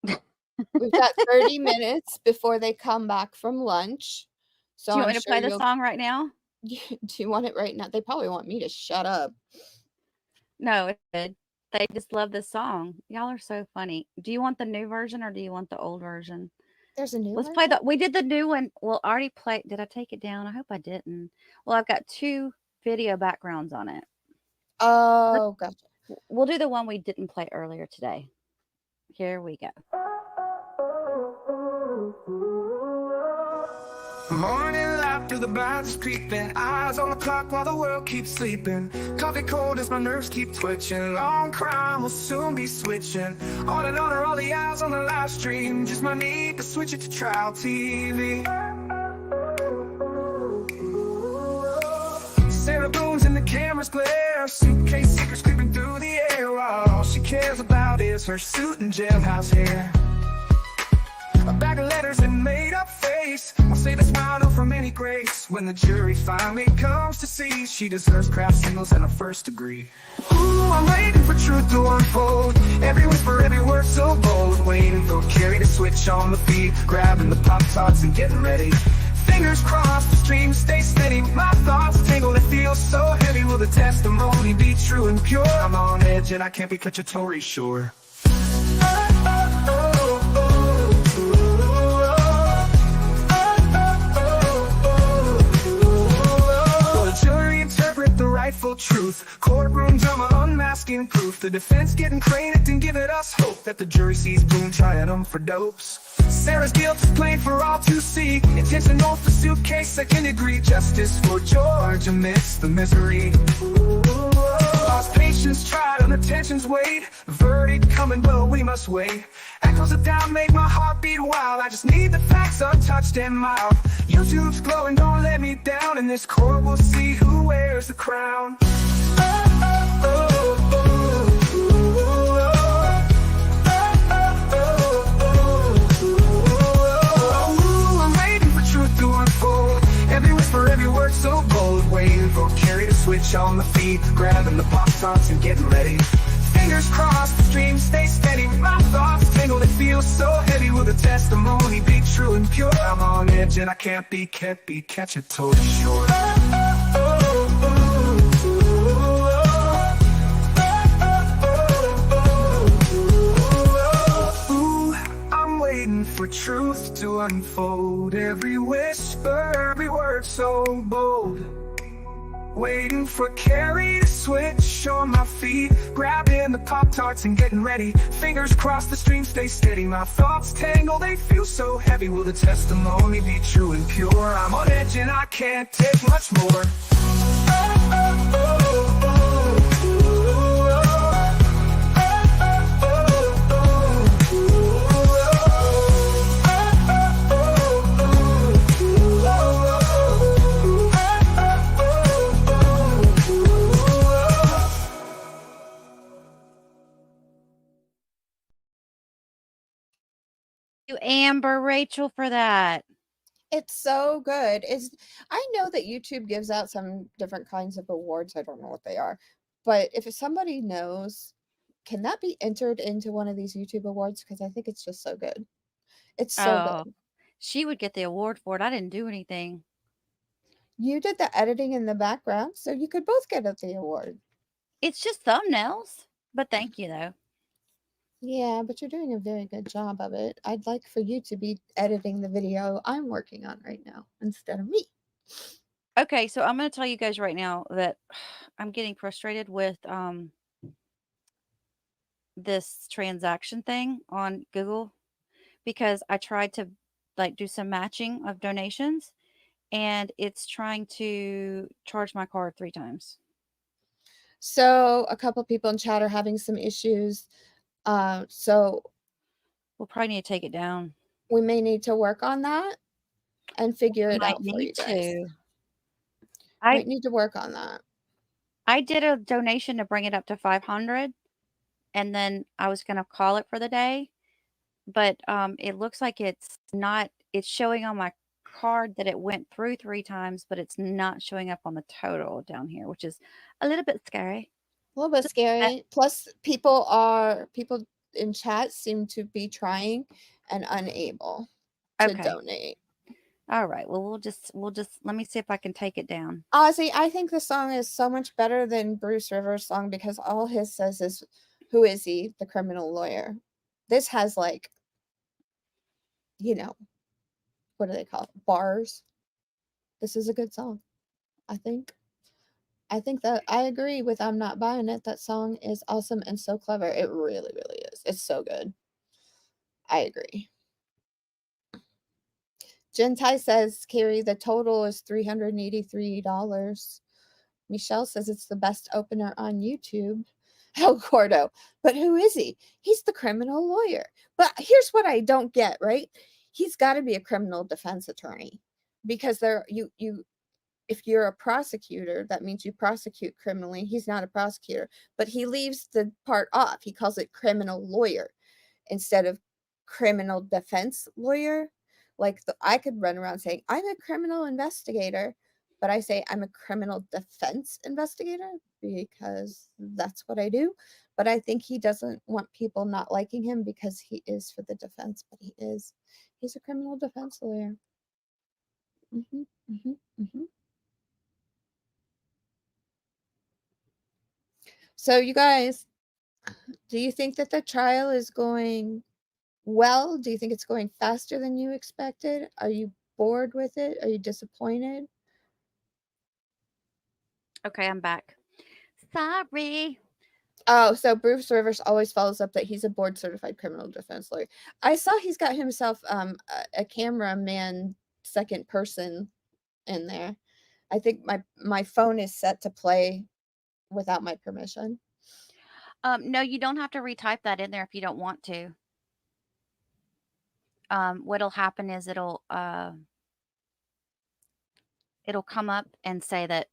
We've got 30 minutes before they come back from lunch. So do you want me to play the song right now? Do you want it right now? They probably want me to shut up. No, it's good. They just love this song. Y'all are so funny. Do you want the new version or do you want the old version? There's a new Let's play we did the new one. Well, I already played. Did I take it down? I hope I didn't. Well, I've got 2 video backgrounds on it. Oh, gotcha. We'll do the one we didn't play earlier today. Here we go. Morning light through the blinds creeping, eyes on the clock while the world keeps sleeping. Coffee cold as my nerves keep twitching. Long crime will soon be switching. On and on are all the eyes on the live stream. Just my need to switch it to trial TV. Sarah Boone's in the camera's glare. Suitcase secrets creeping through the air. All she cares about is her suit and jailhouse hair. A bag of letters and made up face. I'll say the smile no from any grace. When the jury finally comes to see, she deserves craft singles and a first degree. Ooh, I'm waiting for truth to unfold. Every whisper, every word so bold. Waiting for Carrie to switch switch on the feed, grabbing the Pop-Tarts and getting ready. Fingers crossed, the stream stay steady. My thoughts tangle, it feels so heavy. Will the testimony be true and pure? I'm on edge and I can't be cacciatore sure. Rightful truth, courtroom drama, unmasking proof. The defense getting credit and giving us hope that the jury sees Boone trying them for dopes. Sarah's guilt is plain for all to see. Intentional for Suitcase, second degree. Justice for George amidst the misery. Lost patience tried, unintentions weighed. Verdict coming, but we must wait. Echoes of doubt make my heart beat wild. I just need the facts untouched and mild. YouTube's glowing, don't let me down. In this court we'll see who wears the crown. I'm waiting for truth to unfold. Every whisper, every word so bold. Waiting for Carrie to switch on the feed, grabbing the Pop-Tarts and getting ready. Fingers crossed, the stream stay steady. My thoughts tangle, they feel so heavy. Will the testimony be true and pure? I'm on edge and I can't be cacciatore sure. Ooh, I'm waiting for truth to unfold. Every whisper, every word so bold. Waiting for Carrie to switch on my feet, grabbing the Pop-Tarts and getting ready. Fingers crossed, the stream stay steady. My thoughts tangle, they feel so heavy. Will the testimony be true and pure? I'm on edge and I can't take much more. You Amber, Rachel, for that. It's so good. I know that YouTube gives out some different kinds of awards. I don't know what they are. But if somebody knows, can that be entered into one of these YouTube awards? Because I think it's just so good. It's so good. She would get the award for it. I didn't do anything. You did the editing in the background, so you could both get the award. It's just thumbnails. But thank you, though. Yeah, but you're doing a very good job of it. I'd like for you to be editing the video I'm working on right now instead of me. Okay, so I'm going to tell you guys right now that I'm getting frustrated with this transaction thing on Google because I tried to do some matching of donations and it's trying to charge my card 3 times. So a couple people in chat are having some issues. So we'll probably need to take it down. We may need to work on that and figure it out for you guys. I need to work on that. I did a donation to bring it up to 500 and then I was going to call it for the day, but it looks like it's showing on my card that it went through 3 times, but it's not showing up on the total down here, which is a little bit scary. A little bit scary. Plus, people in chat seem to be trying and unable to donate. All right. Well, we'll just let me see if I can take it down. Ozzy, I think the song is so much better than Bruce Rivers' song because all his says is, "Who is he? The criminal lawyer." This has what do they call it? Bars. This is a good song, I think. I think that I agree with I'm Not Buying It. That song is awesome and so clever. It really, really is. It's so good. I agree. Gentai says, Carrie, the total is $383. Michelle says it's the best opener on YouTube. El Gordo. But who is he? He's the criminal lawyer. But here's what I don't get, right? He's got to be a criminal defense attorney because if you're a prosecutor, that means you prosecute criminally. He's not a prosecutor, but he leaves the part off. He calls it criminal lawyer instead of criminal defense lawyer. I could run around saying, I'm a criminal investigator, but I say I'm a criminal defense investigator because that's what I do. but I think he doesn't want people not liking him because he is for the defense, but he's a criminal defense lawyer. Mm-hmm, mm-hmm, mm-hmm. So you guys, do you think that the trial is going well? Do you think it's going faster than you expected? Are you bored with it? Are you disappointed? Okay, I'm back. Sorry. Oh, so Bruce Rivers always follows up that he's a board certified criminal defense lawyer. I saw he's got himself a cameraman second person in there. I think my phone is set to play without my permission. No, you don't have to retype that in there if you don't want to. What'll happen is it'll come up and say that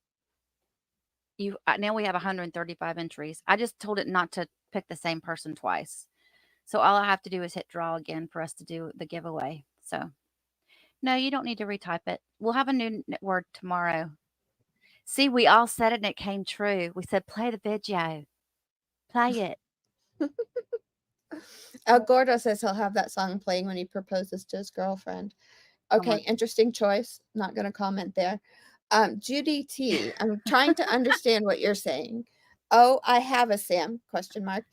you now we have 135 entries. I just told it not to pick the same person twice. So all I have to do is hit draw again for us to do the giveaway. So no, you don't need to retype it. We'll have a new word tomorrow. See, we all said it and it came true. We said, play the video. Play it. El Gordo says he'll have that song playing when he proposes to his girlfriend. Okay, interesting choice. Not going to comment there. Judy T, I'm trying to understand what you're saying. Oh, I have a Sam, question mark.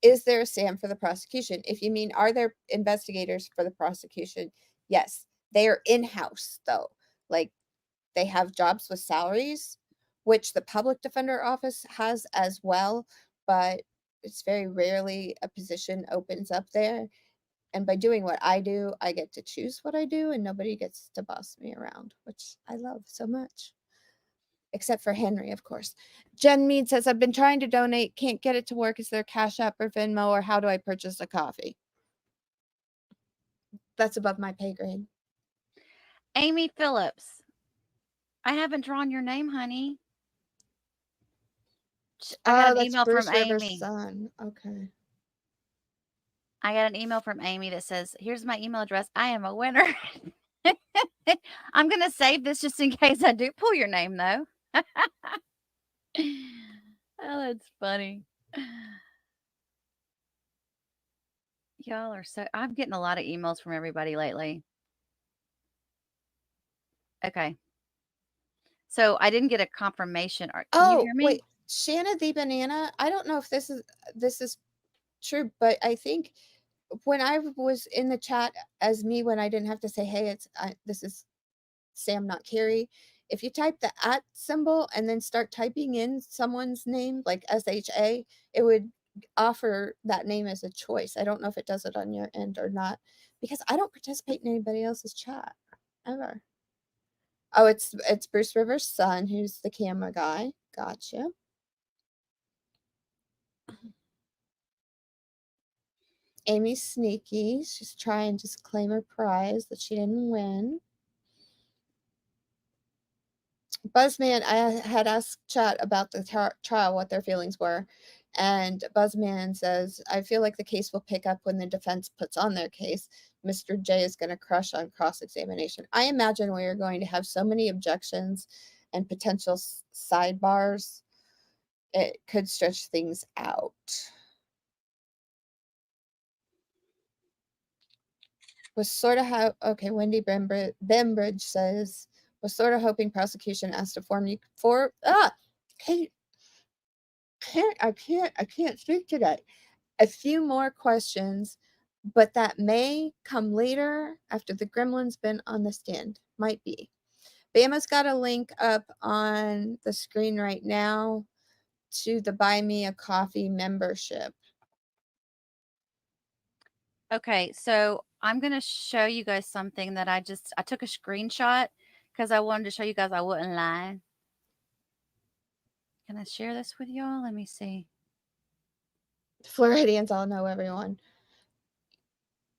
Is there a Sam for the prosecution? If you mean, are there investigators for the prosecution? Yes, they are in-house though. Like they have jobs with salaries, which the public defender office has as well, but it's very rarely a position opens up there. And by doing what I do, I get to choose what I do and nobody gets to boss me around, which I love so much. Except for Henry, of course. Jen Mead says, I've been trying to donate, can't get it to work. Is there Cash App or Venmo, or how do I purchase a coffee? That's above my pay grade. Amy Phillips. I haven't drawn your name, honey. I got an email Bruce from Rivers' Amy. son. Okay. I got an email from Amy that says, here's my email address. I am a winner. I'm going to save this just in case I do pull your name, though. Oh, that's funny. Y'all are so, I'm getting a lot of emails from everybody lately. Okay. So I didn't get a confirmation. Can you hear me? Wait, Shanna the Banana. I don't know if this is true, but I think when I was in the chat as me, when I didn't have to say, hey, this is Sam, not Carrie. If you type the @ symbol and then start typing in someone's name, like SHA, it would offer that name as a choice. I don't know if it does it on your end or not, because I don't participate in anybody else's chat ever. Oh, it's Bruce Rivers' son, who's the camera guy. Gotcha. Amy's sneaky. She's trying to just claim her prize that she didn't win. Buzzman, I had asked chat about the trial, what their feelings were. And Buzzman says, I feel like the case will pick up when the defense puts on their case. Mr. J is going to crush on cross-examination. I imagine we are going to have so many objections and potential sidebars. It could stretch things out. Was sort of how, okay, Wendy Bembridge says, was sort of hoping prosecution asked to form you for, I can't speak today. A few more questions, but that may come later after the gremlin's been on the stand. Might be. Bama's got a link up on the screen right now to the Buy Me a Coffee membership. Okay, so I'm going to show you guys something that I took a screenshot because I wanted to show you guys I wouldn't lie. Can I share this with y'all? Let me see. Floridians all know everyone.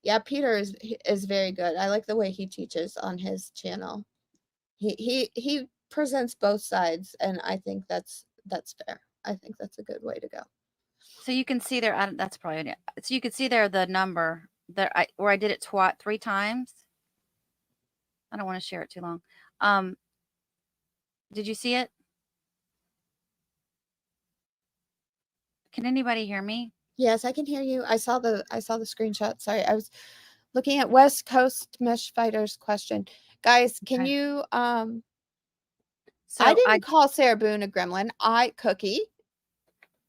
Yeah, Peter is very good. I like the way he teaches on his channel. He presents both sides, and I think that's fair. I think that's a good way to go. So you can see there. That's probably it. So you can see there the number there where I did it 3 times. I don't want to share it too long. Did you see it? Can anybody hear me? Yes, I can hear you. I saw the screenshot. Sorry, I was looking at West Coast Mesh Fighters question. Guys, can Okay. you So I didn't call Sarah Boone a gremlin. Cookie.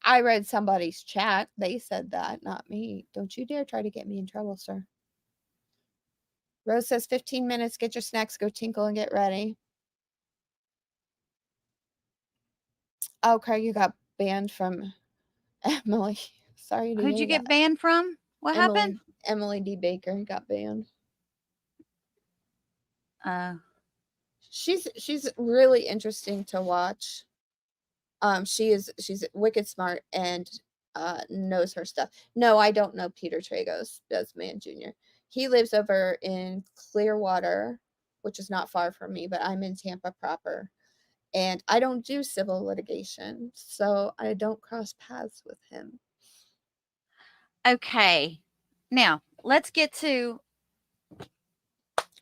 I read somebody's chat. They said that, not me. Don't you dare try to get me in trouble, sir. Rose says 15 minutes, get your snacks, go tinkle and get ready. Oh, Craig, you got banned from Emily. Sorry to Who'd hear you get that. banned from? What happened? Emily D. Baker got banned. She's really interesting to watch. She's wicked smart and knows her stuff. No, I don't know Peter Tragos, Desman Jr. He lives over in Clearwater, which is not far from me, but I'm in Tampa proper. And I don't do civil litigation, so I don't cross paths with him. Okay. Now, let's get to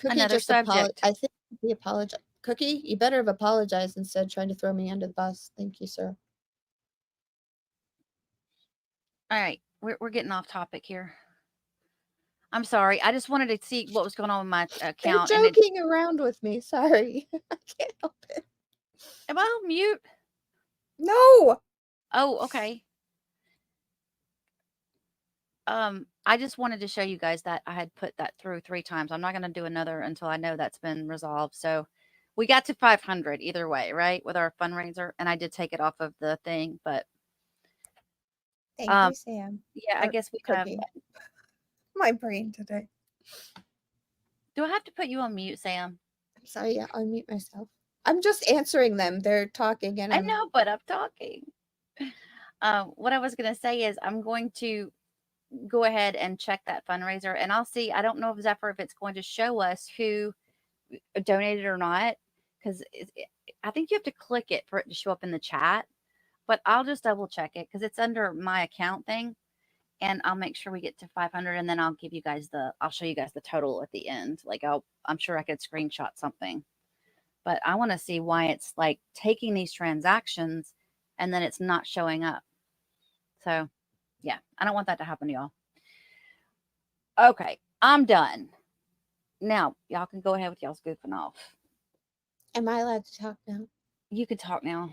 Cookie another subject. I think he apologized. Cookie, you better have apologized instead of trying to throw me under the bus. Thank you, sir. All right. We're getting off topic here. I'm sorry. I just wanted to see what was going on with my account. They're joking around with me. Sorry. I can't help it. Am I on mute? No. Oh, okay. I just wanted to show you guys that I had put that through 3 times. I'm not going to do another until I know that's been resolved. So we got to 500 either way, right? With our fundraiser. And I did take it off of the thing, but. Thank you, Sam. Yeah, I guess we have. My brain today. Do I have to put you on mute, Sam? I'm sorry. Yeah, I'll mute myself. I'm just answering them. They're talking, and I know, but I'm talking. What I was going to say is I'm going to go ahead and check that fundraiser, and I'll see. I don't know if Zephyr, if it's going to show us who donated or not, because I think you have to click it for it to show up in the chat. But I'll just double check it because it's under my account thing, and I'll make sure we get to 500, and then I'll give you guys I'll show you guys the total at the end. Like I'm sure I could screenshot something, but I want to see why it's like taking these transactions and then it's not showing up. So yeah, I don't want that to happen to y'all. Okay, I'm done. Now y'all can go ahead with y'all's goofing off. Am I allowed to talk now? You can talk now.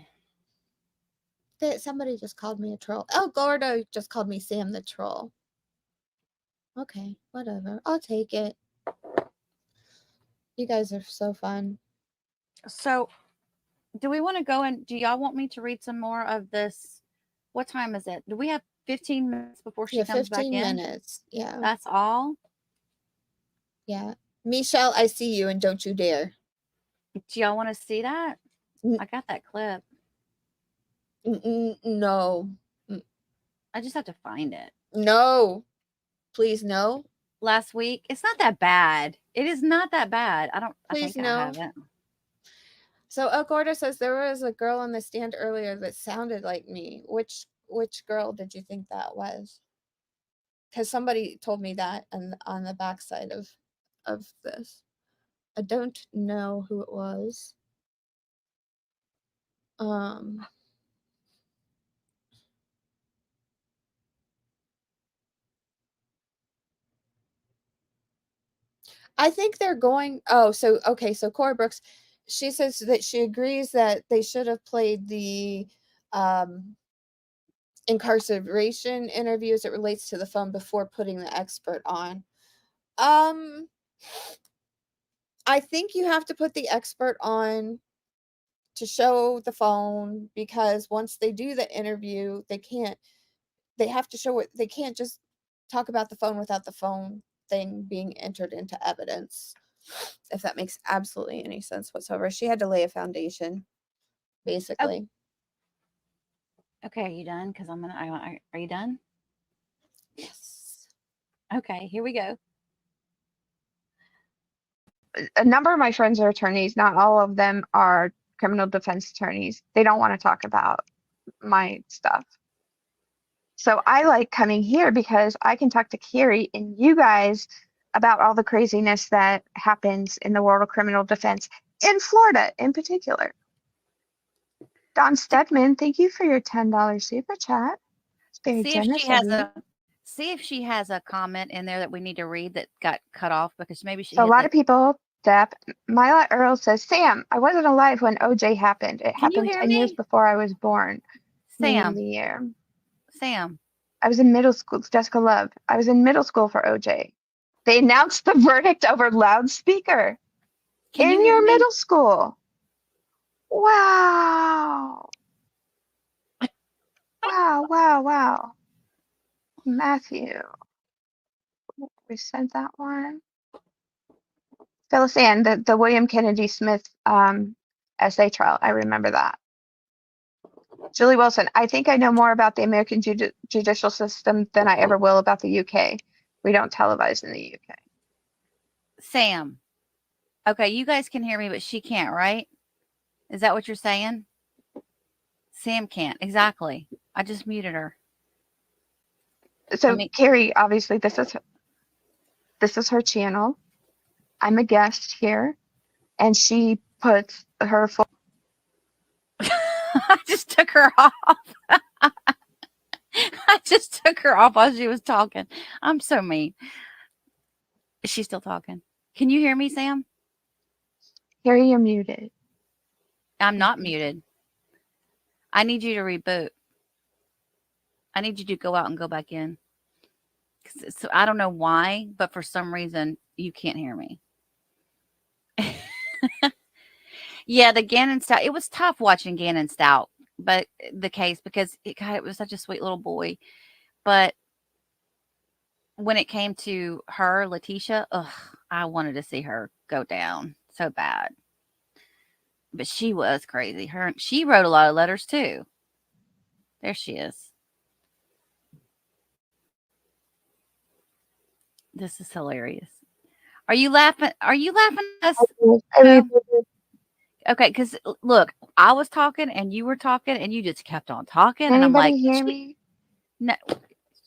Somebody just called me a troll. Oh, Gordo just called me Sam the troll. Okay, whatever. I'll take it. You guys are so fun. So, do we want to go and do y'all want me to read some more of this? What time is it? Do we have 15 minutes before she comes back in? 15 minutes. Yeah. That's all? Yeah. Michelle, I see you and don't you dare. Do y'all want to see that? I got that clip. No. I just have to find it. No. Please, no. Last week. It's not that bad. It is not that bad. Please, I no. have it. So El Gordo says there was a girl on the stand earlier that sounded like me. Which girl did you think that was? Because somebody told me that on the backside of this. I don't know who it was. I think they're going. Oh, so okay. So Cora Brooks, she says that she agrees that they should have played the incarceration interview as it relates to the phone before putting the expert on. I think you have to put the expert on to show the phone, because once they do the interview, they have to show it. They can't just talk about the phone without the phone thing being entered into evidence, if that makes absolutely any sense whatsoever. She had to lay a foundation, basically. Okay, are you done? Because are you done? Yes. Okay, here we go. A number of my friends are attorneys. Not all of them are criminal defense attorneys. They don't want to talk about my stuff. So I like coming here because I can talk to Carrie and you guys about all the craziness that happens in the world of criminal defense in Florida in particular. Don Stedman, thank you for your $10 super chat. Very See if generous she of has you. a comment in there that we need to read that got cut off because maybe she So a hit lot that. of people, Deb, Mila Earl says, Sam, I wasn't alive when OJ happened. It Can you happened hear 10 years me? before I was born. Naming Sam, the year. Sam. I was in middle school. Jessica Love. I was in middle school for OJ. They announced the verdict over loudspeaker Can you in hear your me? middle school. Wow. Wow. Matthew. We sent that one. Phyllis Ann, the William Kennedy Smith essay trial. I remember that. Julie Wilson, I think I know more about the American judicial system than I ever will about the UK. We don't televise in the UK. Sam. Okay, you guys can hear me, but she can't, right? Is that what you're saying? Sam can't. Exactly. I just muted her. So Carrie, obviously this is her channel. I'm a guest here, and she puts her full. I just took her off. I just took her off while she was talking. I'm so mean. Is she still talking? Can you hear me, Sam? Carrie, you're muted. I'm not muted. I need you to reboot. I need you to go out and go back in. So I don't know why, but for some reason you can't hear me. Yeah, the Gannon Stout. It was tough watching Gannon Stout, but the case because it was such a sweet little boy. But when it came to her, Letitia, I wanted to see her go down so bad. But she was crazy. She wrote a lot of letters too. There she is. This is hilarious. Are you laughing? Are you laughing at us? No? Okay, because look, I was talking and you were talking and you just kept on talking. And I'm Anybody like, hear me? No,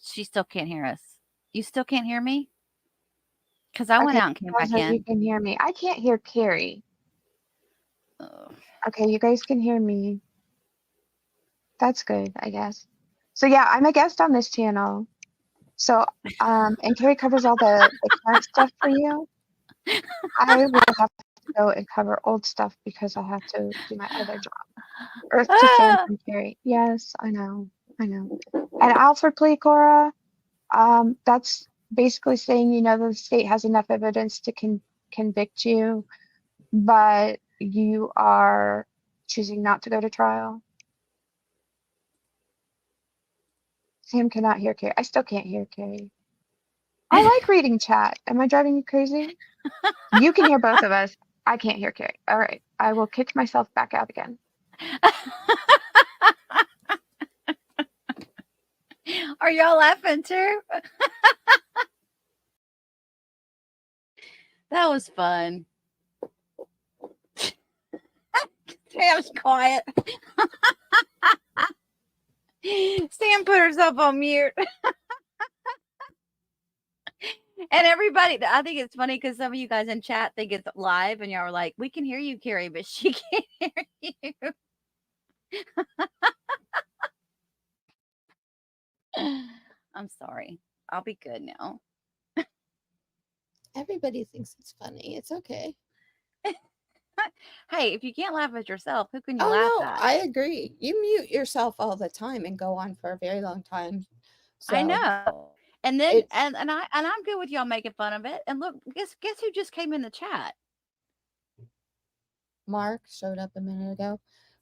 she still can't hear us. You still can't hear me? Because I went Okay, out and came guys, back you in. can hear me. I can't hear Carrie. Okay, you guys can hear me. That's good, I guess. So yeah, I'm a guest on this channel. So and Carrie covers all the current stuff for you. I will have to go and cover old stuff because I have to do my other job. Earth to Sam from Carrie. Yes, I know. And Alfred plea, Cora, that's basically saying, the state has enough evidence to convict you, but you are choosing not to go to trial. Sam cannot hear Carrie. I still can't hear Carrie. I like reading chat. Am I driving you crazy? You can hear both of us. I can't hear Carrie. All right. I will kick myself back out again. Are y'all laughing too? That was fun. Sam's quiet. Sam put herself on mute. And everybody, I think it's funny because some of you guys in chat think it's live and y'all are like, we can hear you, Carrie, but she can't hear you. I'm sorry. I'll be good now. Everybody thinks it's funny. It's okay. Hey, if you can't laugh at yourself, who can you Oh, laugh no, at? I agree. You mute yourself all the time and go on for a very long time. I So know. And then and I'm good with y'all making fun of it. And look, guess who just came in the chat? Mark showed up a minute ago.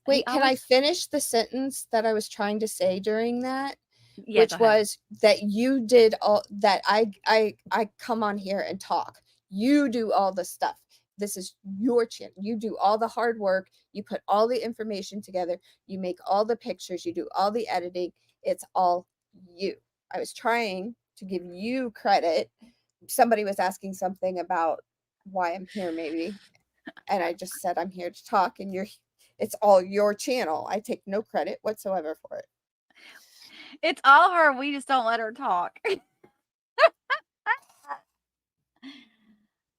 Wait, can I always- finish the sentence that I was trying to say during that? Yeah, Which go ahead. was that you did all that I come on here and talk. You do all the stuff. This is your channel. You do all the hard work. You put all the information together. You make all the pictures. You do all the editing. It's all you. I was trying to give you credit. Somebody was asking something about why I'm here, maybe. And I just said, I'm here to talk, and it's all your channel. I take no credit whatsoever for it. It's all her. We just don't let her talk.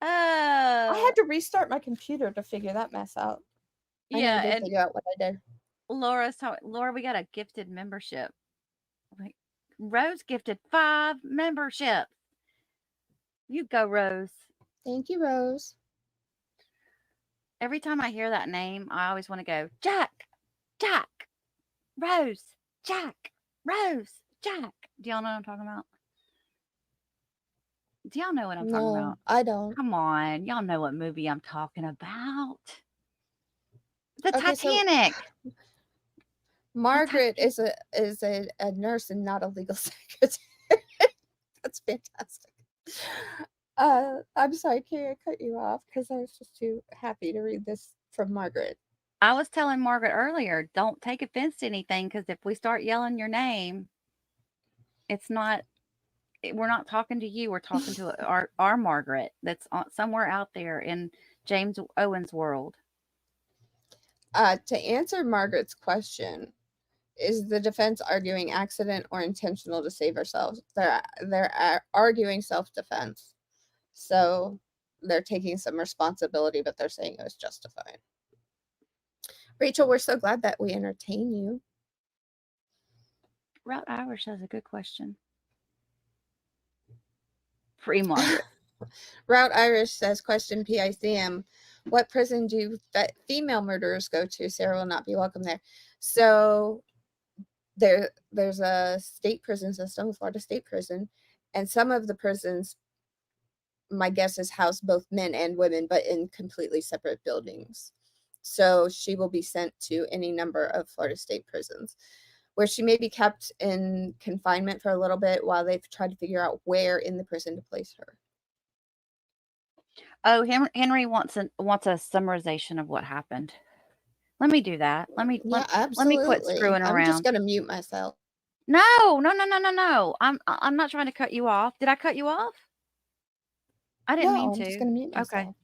I had to restart my computer to figure that mess out. I Yeah, never did and figure out what I did. Laura, we got a gifted membership. Like, Rose gifted 5 memberships. You go, Rose. Thank you, Rose. Every time I hear that name, I always want to go, Jack, Rose, Jack, Rose, Jack. Do y'all know what I'm talking about? Do y'all know what I'm talking No, about? I don't. Come on. Y'all know what movie I'm talking about. The Okay, so Titanic. Margaret is a nurse and not a legal secretary. That's fantastic. I'm sorry, Carrie, I cut you off because I was just too happy to read this from Margaret. I was telling Margaret earlier, don't take offense to anything, because if we start yelling your name, it's not, we're not talking to you. We're talking to our Margaret that's somewhere out there in James Owen's world. To answer Margaret's question, is the defense arguing accident or intentional to save ourselves? They're arguing self-defense. So they're taking some responsibility, but they're saying it was justified. Rachel, we're so glad that we entertain you. Route Irish has a good question. Free Margaret. Route Irish says, question PICM, what prison do female murderers go to? Sarah will not be welcome there. So there's a state prison system, Florida State Prison, and some of the prisons, my guess is, house both men and women, but in completely separate buildings. So she will be sent to any number of Florida State prisons, where she may be kept in confinement for a little bit while they've tried to figure out where in the prison to place her. Oh, Henry wants a summarization of what happened. Let me do that. Let me quit screwing around. I'm just gonna mute myself. No. I'm not trying to cut you off. Did I cut you off? I didn't mean to. I'm just gonna mute myself.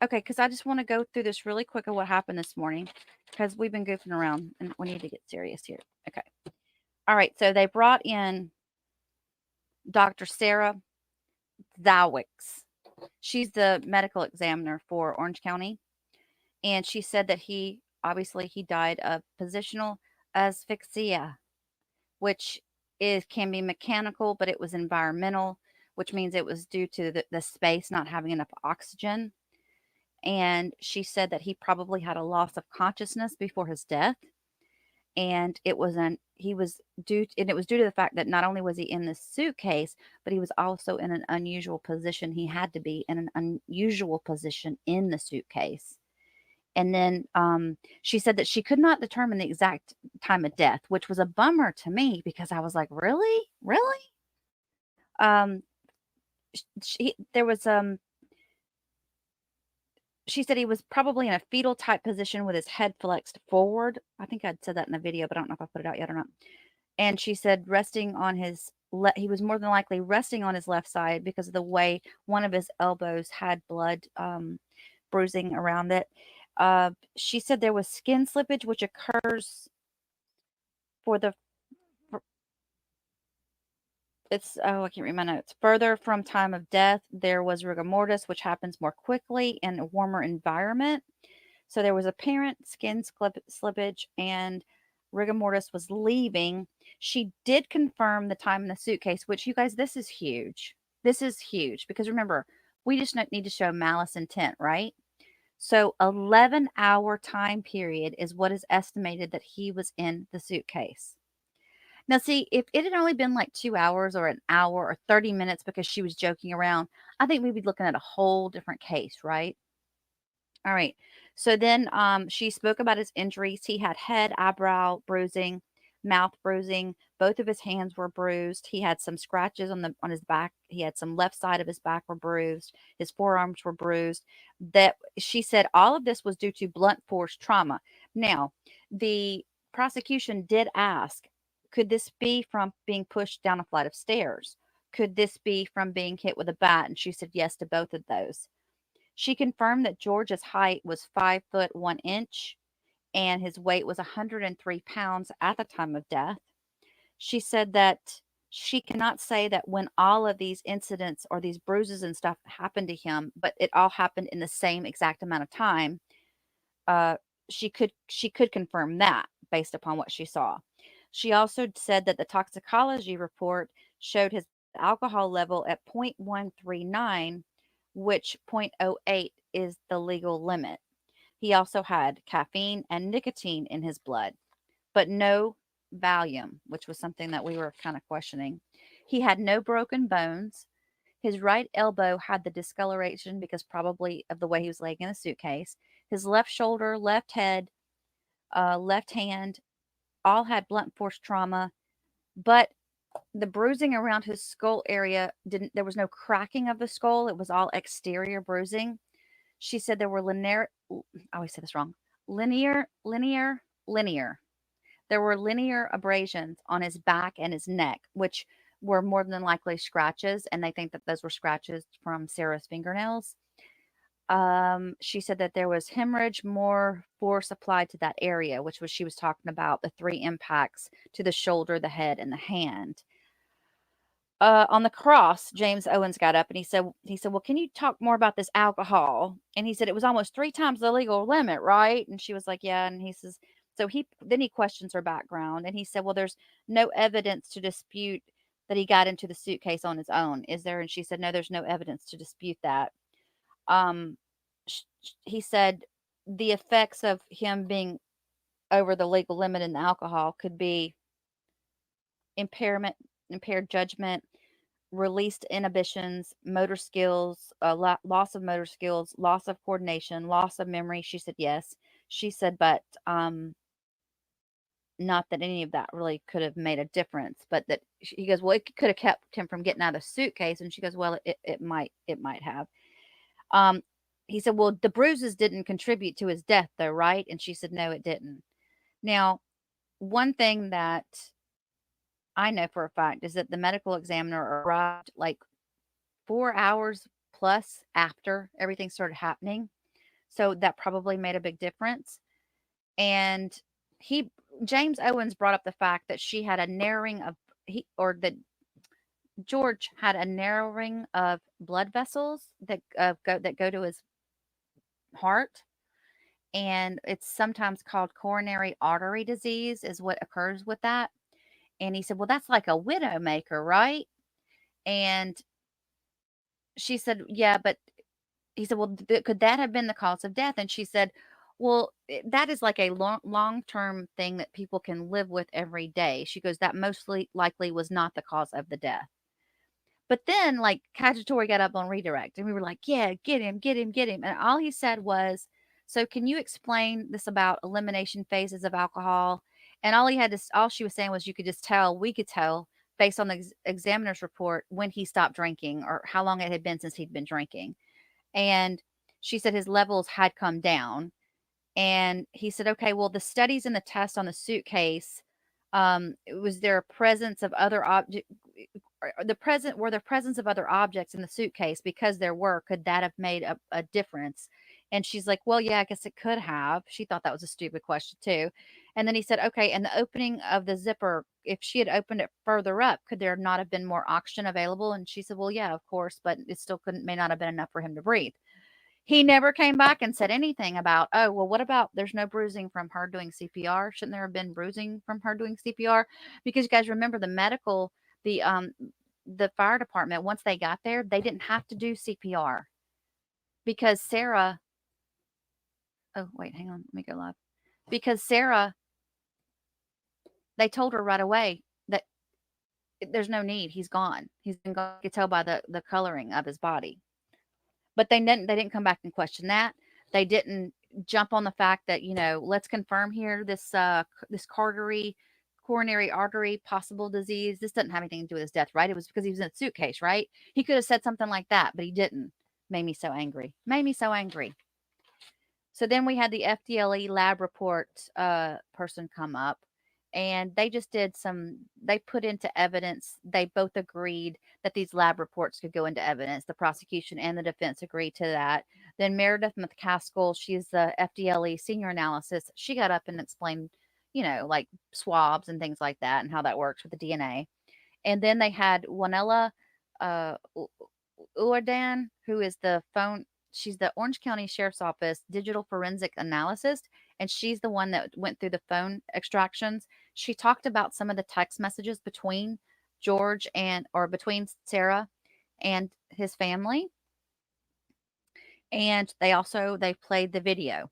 Okay, because I just want to go through this really quick of what happened this morning, because we've been goofing around and we need to get serious here. Okay. All right. So they brought in Dr. Sarah Zowicks. She's the medical examiner for Orange County. And she said that he died of positional asphyxia, which can be mechanical, but it was environmental, which means it was due to the space not having enough oxygen. And she said that he probably had a loss of consciousness before his death. And it was due to the fact that not only was he in the suitcase, but he was also in an unusual position. He had to be in an unusual position in the suitcase. And then she said that she could not determine the exact time of death, which was a bummer to me, because I was like, really? She said he was probably in a fetal type position with his head flexed forward. I think I'd said that in the video, but I don't know if I put it out yet or not. And she said he was more than likely resting on his left side because of the way one of his elbows had blood bruising around it. She said there was skin slippage, which occurs I can't read my notes. Further from time of death, there was rigor mortis, which happens more quickly in a warmer environment. So there was apparent skin slippage and rigor mortis was leaving. She did confirm the time in the suitcase, which, you guys, this is huge. This is huge because remember, we just need to show malice intent, right? So 11-hour time period is what is estimated that he was in the suitcase. Now, see, if it had only been like 2 hours or an hour or 30 minutes because she was joking around, I think we'd be looking at a whole different case, right? All right. So then she spoke about his injuries. He had head, eyebrow bruising, mouth bruising. Both of his hands were bruised. He had some scratches on his back. He had some left side of his back were bruised. His forearms were bruised. That she said all of this was due to blunt force trauma. Now, the prosecution did ask, could this be from being pushed down a flight of stairs? Could this be from being hit with a bat? And she said yes to both of those. She confirmed that George's height was 5 foot 1 inch and his weight was 103 pounds at the time of death. She said that she cannot say that when all of these incidents or these bruises and stuff happened to him, but it all happened in the same exact amount of time. She could confirm that based upon what she saw. She also said that the toxicology report showed his alcohol level at 0.139, which 0.08 is the legal limit. He also had caffeine and nicotine in his blood, but no Valium, which was something that we were kind of questioning. He had no broken bones. His right elbow had the discoloration because probably of the way he was laying in the suitcase. His left shoulder, left head, left hand all had blunt force trauma, but the bruising around his skull area didn't, there was no cracking of the skull. It was all exterior bruising. She said there were linear, I always say this wrong, linear. There were linear abrasions on his back and his neck, which were more than likely scratches, and they think that those were scratches from Sarah's fingernails. She said that there was hemorrhage, more force applied to that area, which was she was talking about the 3 impacts to the shoulder, the head, and the hand. On the cross, James Owens got up and he said, well, can you talk more about this alcohol? And he said, it was almost 3 times the legal limit, right? And she was like, yeah. And he says, so then he questions her background and he said, well, there's no evidence to dispute that he got into the suitcase on his own, is there? And she said, no, there's no evidence to dispute that. He said the effects of him being over the legal limit in the alcohol could be impaired judgment, released inhibitions, motor skills, loss of motor skills, loss of coordination, loss of memory. She said yes. She said, but not that any of that really could have made a difference, but that he goes, well, it could have kept him from getting out of the suitcase. And she goes, well, it might have. He said, well, the bruises didn't contribute to his death though, right? And she said, no, it didn't. Now, one thing that I know for a fact is that the medical examiner arrived like 4 hours plus after everything started happening. So that probably made a big difference. And James Owens brought up the fact that she had a narrowing of George had a narrowing of blood vessels that go to his heart, and it's sometimes called coronary artery disease is what occurs with that. And he said, well, that's like a widowmaker, right? And she said, yeah, but he said, well, could that have been the cause of death? And she said, well, that is like a long-term thing that people can live with every day. She goes, that mostly likely was not the cause of the death. But then, like, Caggiatore got up on redirect, and we were like, yeah, get him. And all he said was, so can you explain this about elimination phases of alcohol? And all she was saying was we could tell based on the examiner's report when he stopped drinking or how long it had been since he'd been drinking. And she said his levels had come down. And he said, okay, well, the studies and the test on the suitcase, was there a presence of other objects? Were there presence of other objects in the suitcase? Because there were, could that have made a difference? And she's like, well, yeah, I guess it could have. She thought that was a stupid question too. And then he said, okay, and the opening of the zipper, if she had opened it further up, could there not have been more oxygen available? And she said, well, yeah, of course, but it still may not have been enough for him to breathe. He never came back and said anything about, oh, well, what about there's no bruising from her doing CPR? Shouldn't there have been bruising from her doing CPR? Because you guys remember the fire department, once they got there, they didn't have to do CPR because Sarah, oh, wait, hang on, let me go live. Because Sarah, they told her right away that there's no need. He's gone. He's been gone. You could tell by the coloring of his body. But they didn't come back and question that. They didn't jump on the fact that, let's confirm here this coronary artery possible disease. This doesn't have anything to do with his death, right? It was because he was in a suitcase, right? He could have said something like that, but he didn't. Made me so angry. So then we had the FDLE lab report person come up, and they just they put into evidence, they both agreed that these lab reports could go into evidence. The prosecution and the defense agreed to that. Then Meredith McCaskill, she's the FDLE senior analysis. She got up and explained, like swabs and things like that and how that works with the DNA. And then they had Junella Uandan, who is she's the Orange County Sheriff's Office digital forensic analyst, and she's the one that went through the phone extractions. She talked about some of the text messages between between Sarah and his family. And they played the video,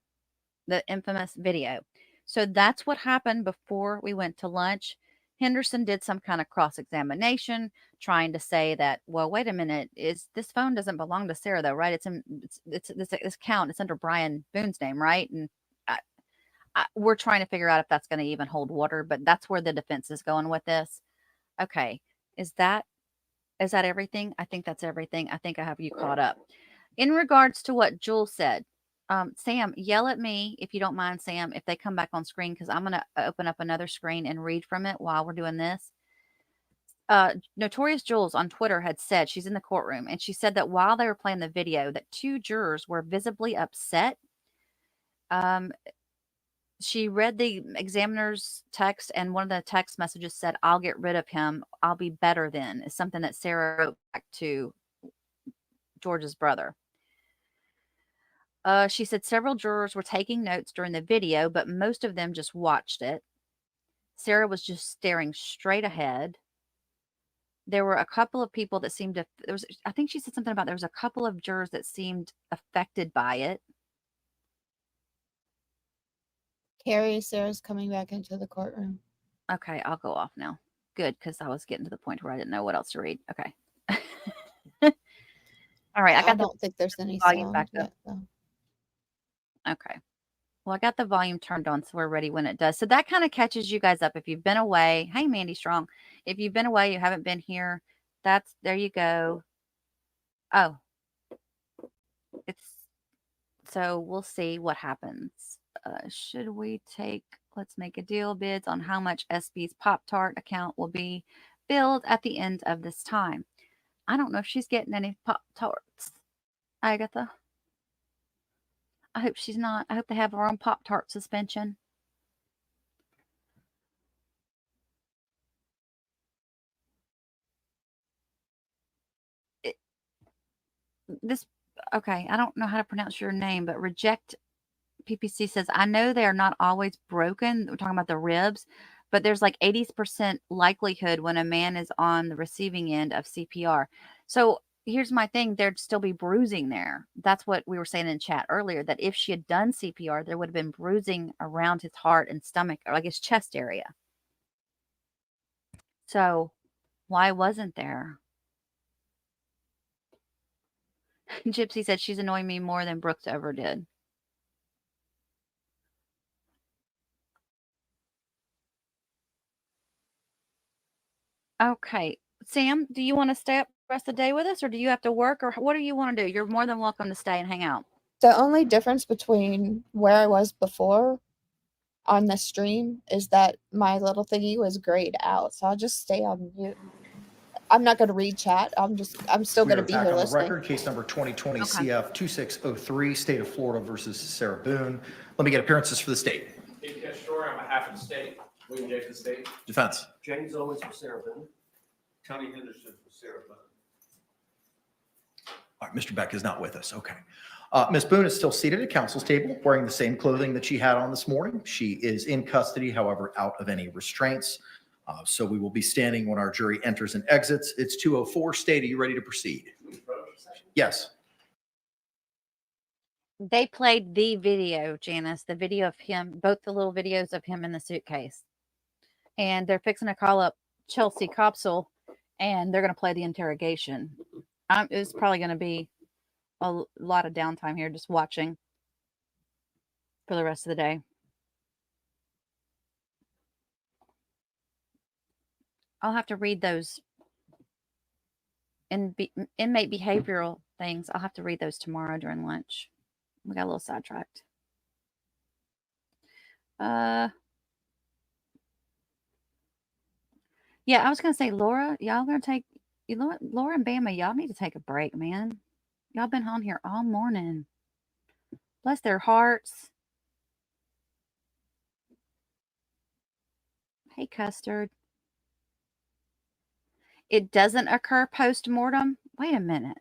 the infamous video. So that's what happened before we went to lunch. Henderson did some kind of cross-examination, trying to say that, well, wait a minute, this phone doesn't belong to Sarah though, right? It's this account, it's under Brian Boone's name, right? And we're trying to figure out if that's going to even hold water, but that's where the defense is going with this. Okay, is that everything? I think that's everything. I think I have you caught up. In regards to what Jules said, Sam, yell at me if you don't mind, Sam, if they come back on screen, because I'm going to open up another screen and read from it while we're doing this. Notorious Jules on Twitter had said, she's in the courtroom, and she said that while they were playing the video, that 2 jurors were visibly upset. She read the examiner's text, and one of the text messages said, "I'll get rid of him. I'll be better then." Is something that Sarah wrote back to George's brother. She said several jurors were taking notes during the video, but most of them just watched it. Sarah was just staring straight ahead. There were a couple of people that seemed to, I think she said something about there was a couple of jurors that seemed affected by it. Carrie, Sarah's coming back into the courtroom. Okay, I'll go off now. Good, because I was getting to the point where I didn't know what else to read. Okay. All right, I don't think there's any volume sound back yet, up. though. Okay. Well, I got the volume turned on, so we're ready when it does. So that kind of catches you guys up if you've been away. Hey, Mandy Strong. If you've been away, you haven't been here, there you go. Oh. So we'll see what happens. Should we let's make a deal, bids on how much SB's Pop-Tart account will be billed at the end of this time. I don't know if she's getting any Pop-Tarts. Agatha. I hope she's not. I hope they have her own Pop-Tart suspension. Okay, I don't know how to pronounce your name, but Reject PPC says, I know they are not always broken. We're talking about the ribs, but there's like 80% likelihood when a man is on the receiving end of CPR. So here's my thing. There'd still be bruising there. That's what we were saying in chat earlier, that if she had done CPR, there would have been bruising around his heart and stomach, or like his chest area. So why wasn't there? Gypsy said she's annoying me more than Brooks ever did. Okay. Sam, do you want to stay up the rest of the day with us, or do you have to work, or what do you want to do? You're more than welcome to stay and hang out. The only difference between where I was before on the stream is that my little thingy was grayed out. So I'll just stay on mute. I'm not going to read chat. I'm still going to be here listening. Record, case number 2020 CF 2603, State of Florida versus Sarah Boone. Let me get appearances for the state. David Shore on behalf of the state. William J. for the state. Defense. James Owens for Sarah Boone. Tony Henderson for Sarah Boone. All right, Mr. Beck is not with us. Okay. Ms. Boone is still seated at counsel's table, wearing the same clothing that she had on this morning. She is in custody, however, out of any restraints. So we will be standing when our jury enters and exits. It's 2:04. State, are you ready to proceed? Yes. They played the video, Janice, the video of him, both the little videos of him in the suitcase. And they're fixing to call up Chelsey Koepsell, and they're going to play the interrogation. It's probably going to be a lot of downtime here just watching for the rest of the day. I'll have to read those inmate behavioral things. I'll have to read those tomorrow during lunch. We got a little sidetracked. Yeah, I was going to say, Laura, y'all going to take, Laura and Bama, y'all need to take a break, man. Y'all been on here all morning. Bless their hearts. Hey, Custard. It doesn't occur post-mortem? Wait a minute.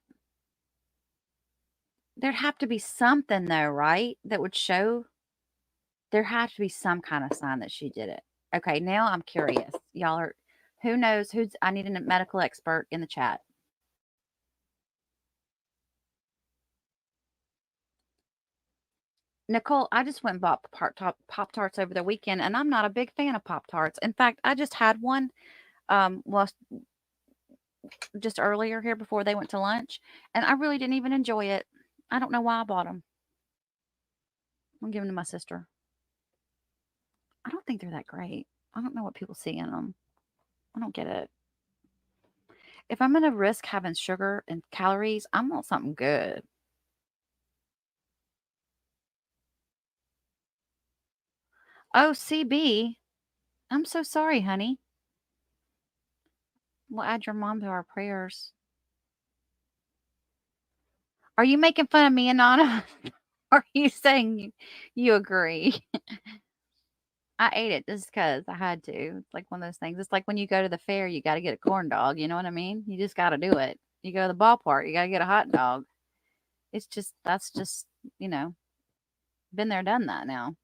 There'd have to be something, though, right? That would show. There had to be some kind of sign that she did it. Okay, now I'm curious. Y'all are, who knows who's, I need a medical expert in the chat. Nicole, I just went and bought Pop-Tarts over the weekend, and I'm not a big fan of Pop-Tarts. In fact, I just had one well, just earlier here before they went to lunch, and I really didn't even enjoy it. I don't know why I bought them. I'm giving them to my sister. I don't think they're that great. I don't know what people see in them. I don't get it. If I'm going to risk having sugar and calories, I want something good. Oh, CB. I'm so sorry, honey. We'll add your mom to our prayers. Are you making fun of me and Nana? Or are you saying you agree? I ate it just because I had to. It's like one of those things. It's like when you go to the fair, you got to get a corn dog. You know what I mean? You just got to do it. You go to the ballpark, you got to get a hot dog. It's just, that's just, been there, done that now.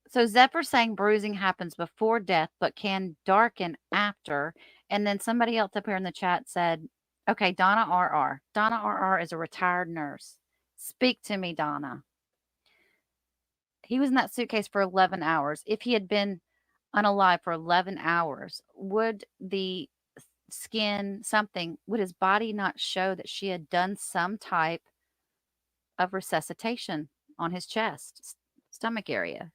So Zephyr saying bruising happens before death, but can darken after. And then somebody else up here in the chat said, okay, Donna RR. Donna RR is a retired nurse. Speak to me, Donna. He was in that suitcase for 11 hours. If he had been unalive for 11 hours, would the skin, something, would his body not show that she had done some type of resuscitation on his chest, stomach area?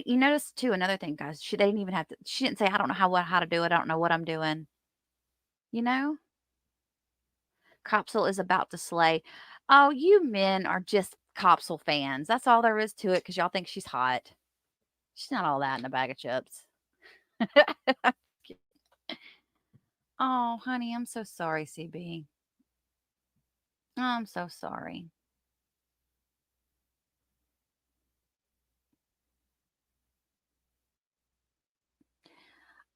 You notice too, another thing, guys, they didn't even have to, she didn't say, I don't know how to do it. I don't know what I'm doing. Koepsell is about to slay. Oh, you men are just Koepsell fans. That's all there is to it because y'all think she's hot. She's not all that in a bag of chips. Oh, honey, I'm so sorry, CB. I'm so sorry.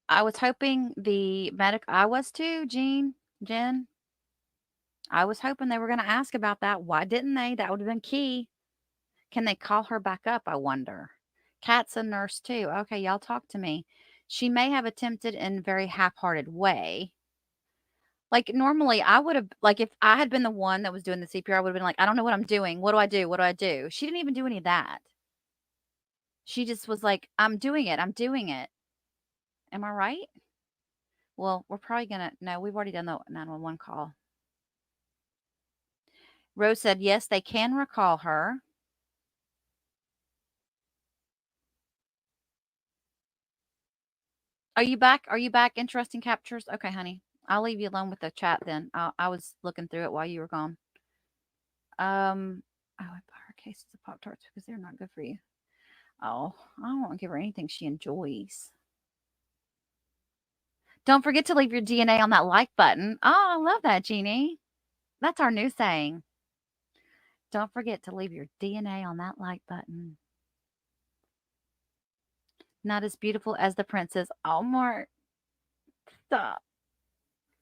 I was hoping I was too, Jen. I was hoping they were going to ask about that. Why didn't they? That would have been key. Can they call her back up, I wonder? Kat's a nurse too. Okay, y'all talk to me. She may have attempted in a very half-hearted way. Like normally I would have, like if I had been the one that was doing the CPR, I would have been like, I don't know what I'm doing. What do I do? What do I do? She didn't even do any of that. She just was like, I'm doing it. I'm doing it. Am I right? Well, we're probably going to, no, we've already done the 911 call. Rose said, yes, they can recall her. Are you back? Are you back? Interesting captures. Okay, honey. I'll leave you alone with the chat then. I was looking through it while you were gone. I would buy her cases of Pop-Tarts because they're not good for you. Oh, I don't want to give her anything she enjoys. Don't forget to leave your DNA on that like button. Oh, I love that, Jeannie. That's our new saying. Don't forget to leave your DNA on that like button. Not as beautiful as the princess. Oh, Mark. Stop.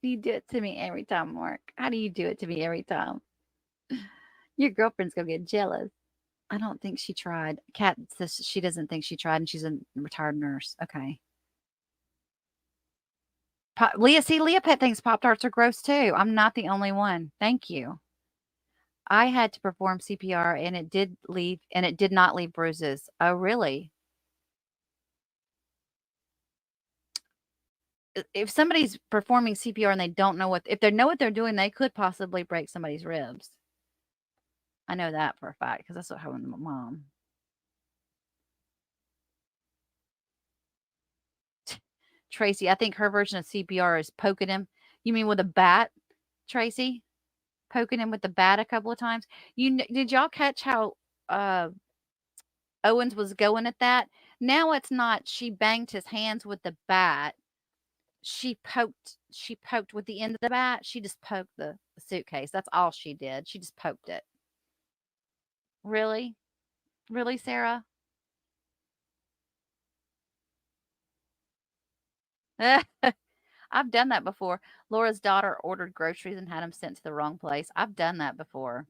You do it to me every time, Mark. How do you do it to me every time? Your girlfriend's going to get jealous. I don't think she tried. Kat says she doesn't think she tried, and she's a retired nurse. Okay. Leah Pet thinks Pop-Tarts are gross too. I'm not the only one. Thank you. I had to perform CPR, and it did not leave bruises. Oh, really? If somebody's performing CPR and they don't know if they know what they're doing, they could possibly break somebody's ribs. I know that for a fact because that's what happened to my mom. Tracy, I think her version of CPR is poking him. You mean with a bat, Tracy? Poking him with the bat a couple of times. Did y'all catch how Owens was going at that? Now it's not she banged his hands with the bat. She poked with the end of the bat. She just poked the suitcase. That's all she did. She just poked it. Really? Really, Sarah? I've done that before. Laura's daughter ordered groceries and had them sent to the wrong place. I've done that before.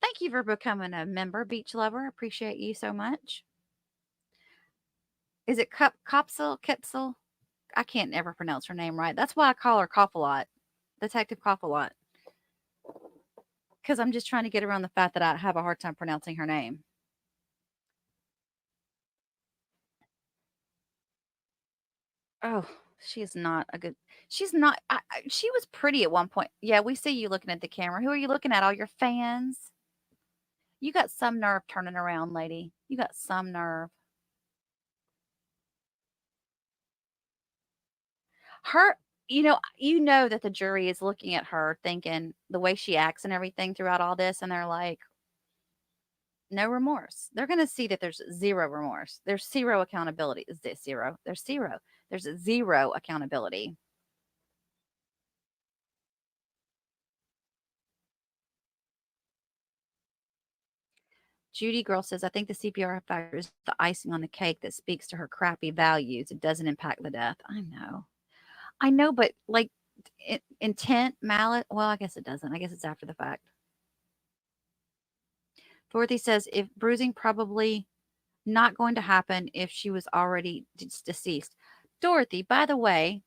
Thank you for becoming a member, Beach Lover. Appreciate you so much. Is it Koepsell? I can't ever pronounce her name right. That's why I call her Cough-a-Lot, Detective Cough-a-Lot. Because I'm just trying to get around the fact that I have a hard time pronouncing her name. Oh, she is not a good. She's not. She was pretty at one point. Yeah, we see you looking at the camera. Who are you looking at? All your fans? You got some nerve turning around, lady. You got some nerve. Her, you know that the jury is looking at her thinking the way she acts and everything throughout all this, and they're like, no remorse. They're going to see that there's zero remorse. There's zero accountability. Is this zero? There's zero. There's zero accountability. Judy Girl says, I think the CPR factor is the icing on the cake that speaks to her crappy values. It doesn't impact the death. I know, but like intent, malice. Well, I guess it doesn't. I guess it's after the fact. Dorothy says, if bruising, probably not going to happen if she was already deceased. Dorothy, by the way,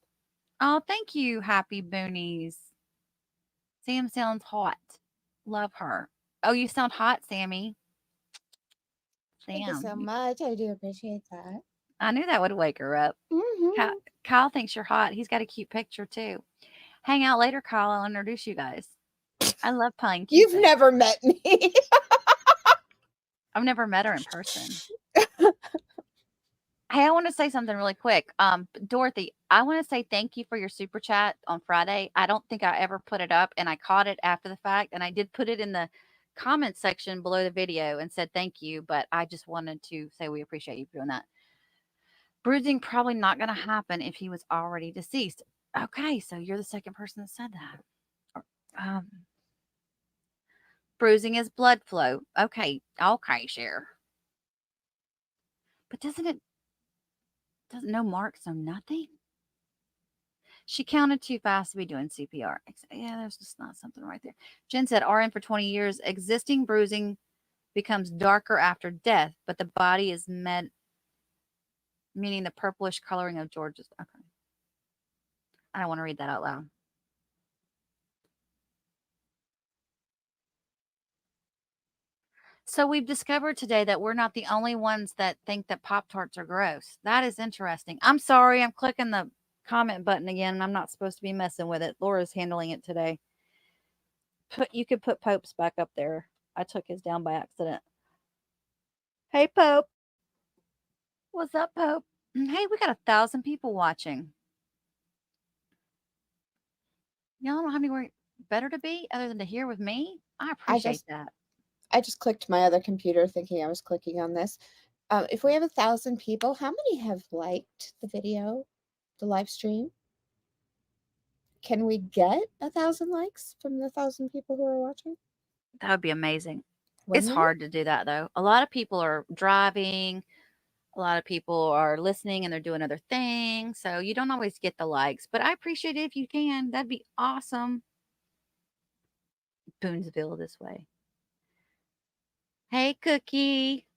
oh, thank you, Happy Boonies. Sam sounds hot. Love her. Oh, you sound hot, Sammy. Thank you so much. I do appreciate that. I knew that would wake her up. Mm-hmm. Kyle thinks you're hot. He's got a cute picture too. Hang out later, Kyle. I'll introduce you guys. I love playing Cupid. You've never met me. I've never met her in person. Hey, I want to say something really quick. Dorothy, I want to say thank you for your super chat on Friday. I don't think I ever put it up, and I caught it after the fact, and I did put it in the comment section below the video and said thank you, but I just wanted to say we appreciate you for doing that. Bruising probably not going to happen if he was already deceased. Okay, so you're the second person that said that. Bruising is blood flow. Okay, Cher. But doesn't no marks, so nothing? She counted too fast to be doing CPR. Yeah, there's just not something right there. Jen said, RN for 20 years. Existing bruising becomes darker after death, but the body is meaning the purplish coloring of George's. Okay. I don't want to read that out loud. So we've discovered today that we're not the only ones that think that Pop-Tarts are gross. That is interesting. I'm sorry. I'm clicking the comment button again, and I'm not supposed to be messing with it. Laura's handling it today. You could put Pope's back up there. I took his down by accident. Hey, Pope. What's up, Pope? Hey, we got 1,000 people watching. Y'all don't have anywhere better to be other than to hear with me? I appreciate that. I just clicked my other computer thinking I was clicking on this. If we have 1,000 people, how many have liked the video, the live stream? Can we get 1,000 likes from the 1,000 people who are watching? That would be amazing. Wouldn't It's it? hard to do that, though. A lot of people are driving. A lot of people are listening and they're doing other things. So you don't always get the likes. But I appreciate it if you can. That'd be awesome. Boonesville this way. Hey, Cookie.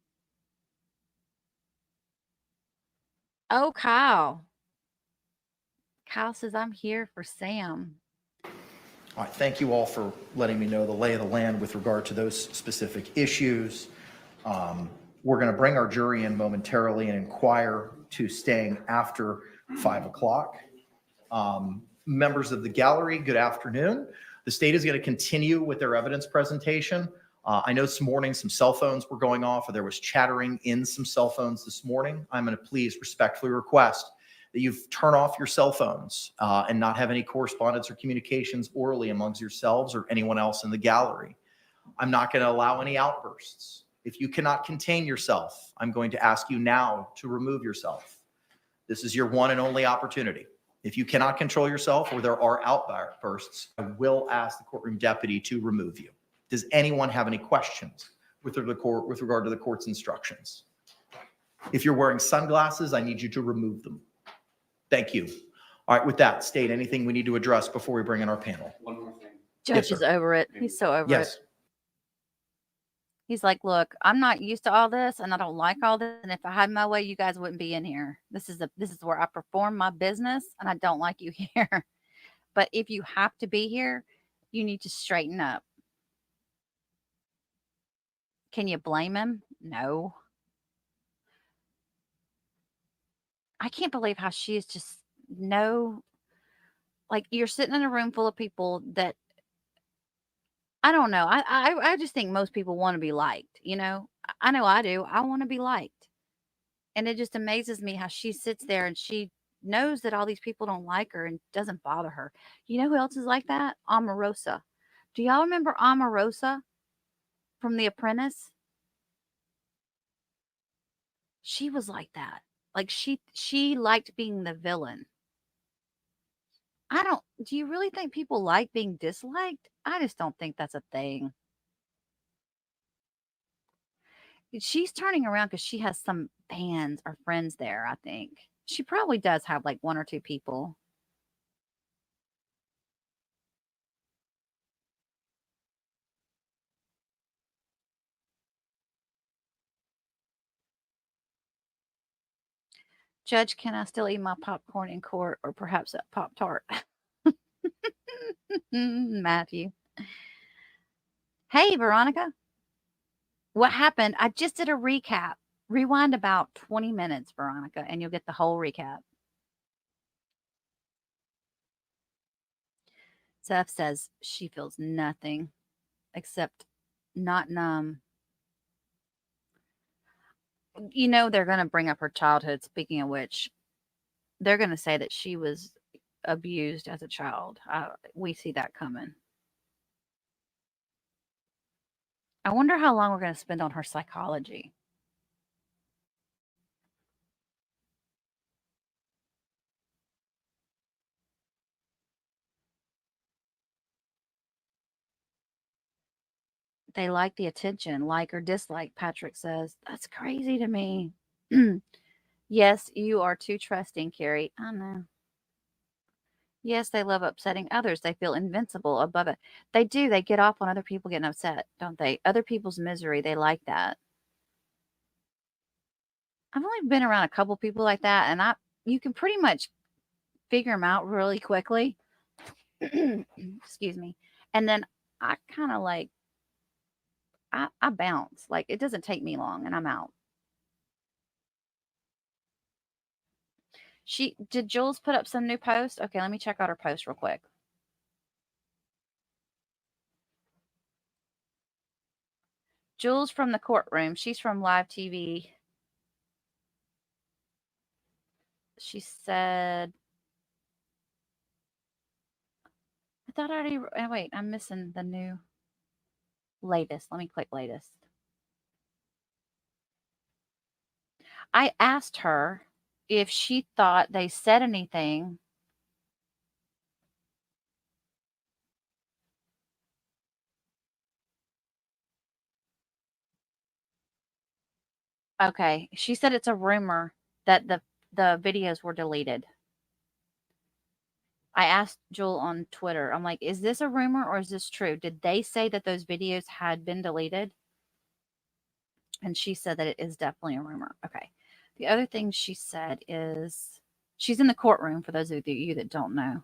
Oh, Kyle. Kyle says, I'm here for Sam. All right, thank you all for letting me know the lay of the land with regard to those specific issues. We're going to bring our jury in momentarily and inquire to staying after 5 o'clock. Members of the gallery, good afternoon. The state is going to continue with their evidence presentation. I know this morning some cell phones were going off, or there was chattering in some cell phones this morning. I'm going to please respectfully request that you turn off your cell phones and not have any correspondence or communications orally amongst yourselves or anyone else in the gallery. I'm not going to allow any outbursts. If you cannot contain yourself, I'm going to ask you now to remove yourself. This is your one and only opportunity. If you cannot control yourself or there are outbursts, I will ask the courtroom deputy to remove you. Does anyone have any questions with regard to the court's instructions? If you're wearing sunglasses, I need you to remove them. Thank you. All right, with that, state anything we need to address before we bring in our panel. One more thing. Judge Yes, is sir. over it. He's so over Yes. it. He's like, look, I'm not used to all this and I don't like all this. And if I had my way, you guys wouldn't be in here. This is where I perform my business and I don't like you here. But if you have to be here, you need to straighten up. Can you blame him? No. I can't believe how she is just like you're sitting in a room full of people that I don't know. I just think most people want to be liked, you know? I know I do. I want to be liked. And it just amazes me how she sits there and she knows that all these people don't like her and doesn't bother her. You know who else is like that? Omarosa. Do y'all remember Omarosa from The Apprentice? She was like that. Like she liked being the villain. Do you really think people like being disliked? I just don't think that's a thing. She's turning around because she has some fans or friends there, I think. She probably does have like one or two people. Judge, can I still eat my popcorn in court or perhaps a Pop-Tart? Matthew. Hey, Veronica. What happened? I just did a recap. Rewind about 20 minutes, Veronica, and you'll get the whole recap. Seth says she feels nothing except not numb. You know they're going to bring up her childhood. Speaking of which, they're going to say that she was abused as a child. We see that coming. I wonder how long we're going to spend on her psychology. They like the attention, like or dislike, Patrick says. That's crazy to me. Yes, you are too trusting, Carrie. I know. Yes, they love upsetting others. They feel invincible above it. They do. They get off on other people getting upset, don't they? Other people's misery. They like that. I've only been around a couple people like that, and you can pretty much figure them out really quickly. Excuse me. And then I kind of like, I bounce. Like, it doesn't take me long, and I'm out. Did Jules put up some new posts? Okay, let me check out her post real quick. Jules from the courtroom. She's from Live TV. She said, I thought I already, oh, wait, I'm missing the new latest. Let me click latest. I asked her if she thought they said anything Okay. She said it's a rumor that the videos were deleted. I asked Jewel on Twitter, I'm like, is this a rumor or is this true? Did they say that those videos had been deleted? And she said that it is definitely a rumor. Okay. The other thing she said is she's in the courtroom, for those of you that don't know.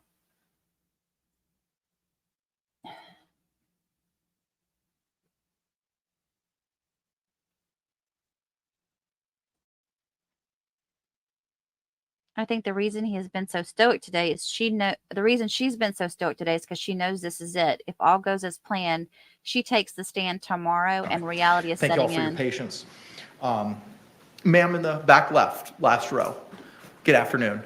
I think the reason he has been so stoic today is the reason she's been so stoic today is because she knows this is it. If all goes as planned, she takes the stand tomorrow and reality is Thank setting you all for in. your patience. Ma'am in the back left, last row. Good afternoon.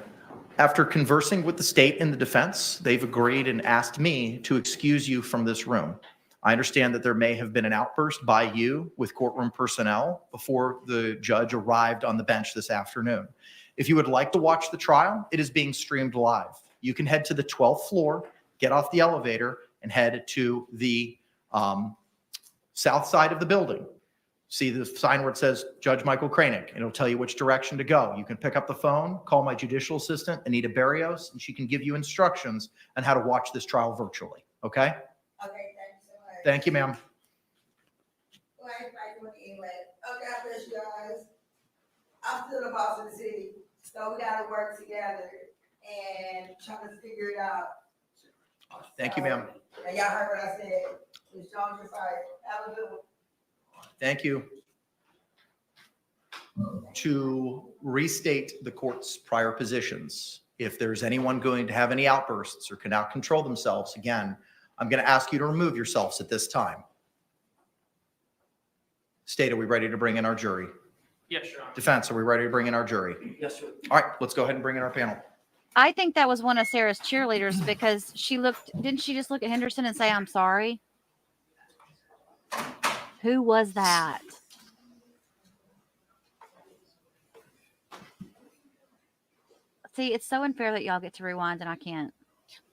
After conversing with the state and the defense, they've agreed and asked me to excuse you from this room. I understand that there may have been an outburst by you with courtroom personnel before the judge arrived on the bench this afternoon. If you would like to watch the trial, it is being streamed live. You can head to the 12th floor, get off the elevator, and head to the south side of the building. See the sign where it says Judge Michael Kranick. It'll tell you which direction to go. You can pick up the phone, call my judicial assistant, Anita Barrios, and she can give you instructions on how to watch this trial virtually. Okay? Okay, thanks so much. Thank you, ma'am. Bye, bye. I'm still the boss of the city, so we gotta work together and try to figure it out. Thank you, ma'am. And y'all heard what I said. Ms. Jones, you're fired. Have a good one. Thank you. To restate the court's prior positions, if there's anyone going to have any outbursts or cannot control themselves, again, I'm going to ask you to remove yourselves at this time. State, are we ready to bring in our jury? Yes, Your Honor. Defense, are we ready to bring in our jury? Yes, sir. All right, let's go ahead and bring in our panel. I think that was one of Sarah's cheerleaders because didn't she just look at Henderson and say, I'm sorry? Who was that? See, it's so unfair that y'all get to rewind and I can't.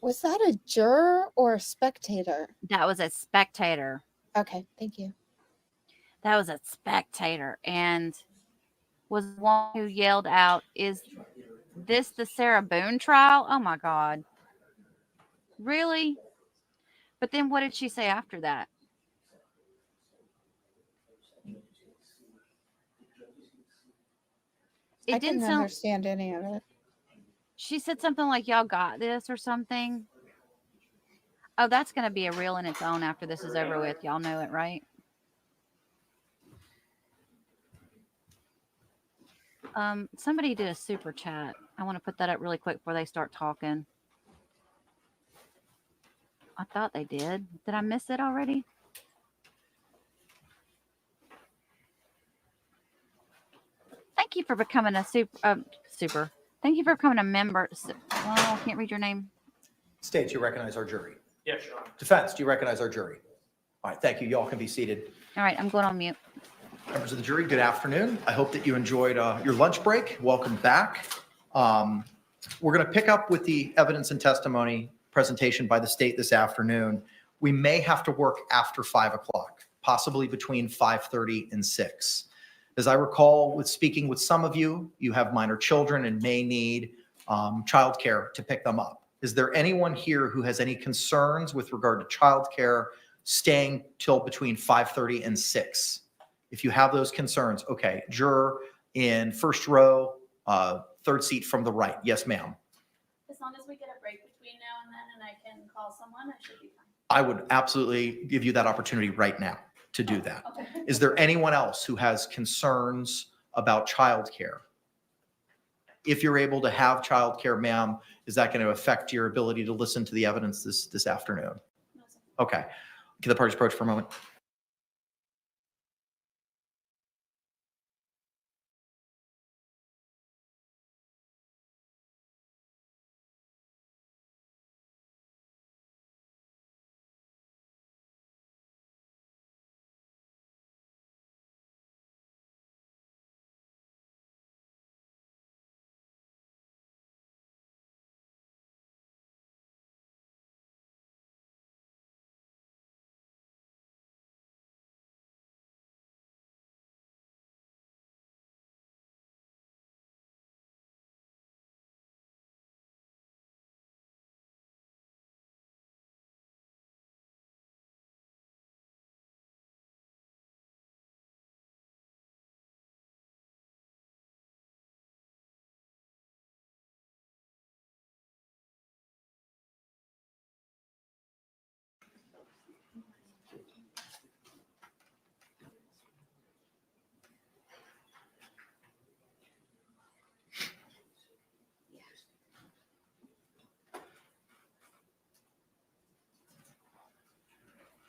Was that a juror or a spectator? That was a spectator. Okay, thank you. That was a spectator and was one who yelled out, is this the Sarah Boone trial? Oh my God. Really? But then what did she say after that? I didn't understand any of it. She said something like, y'all got this or something. Oh, that's going to be a reel in its own after this is over with. Y'all know it, right? Somebody did a super chat. I want to put that up really quick before they start talking. I thought they did. Did I miss it already? Thank you for becoming a super. Thank you for becoming a member. Well, I can't read your name. State, do you recognize our jury? Yes, Your Honor. Defense, do you recognize our jury? All right, thank you. Y'all can be seated. All right, I'm going on mute. Members of the jury, good afternoon. I hope that you enjoyed your lunch break. Welcome back. We're going to pick up with the evidence and testimony presentation by the state this afternoon. We may have to work after 5 o'clock, possibly between 5:30 and 6. As I recall, with speaking with some of you, you have minor children and may need childcare to pick them up. Is there anyone here who has any concerns with regard to childcare staying till between 5:30 and 6? If you have those concerns, okay. Juror in first row, third seat from the right. Yes, ma'am. As long as we get a break between now and then and I can call someone, I should be fine. I would absolutely give you that opportunity right now to do that. Okay. Is there anyone else who has concerns about childcare? If you're able to have childcare, ma'am, is that going to affect your ability to listen to the evidence this afternoon? No, sir. Okay. Can the parties approach for a moment?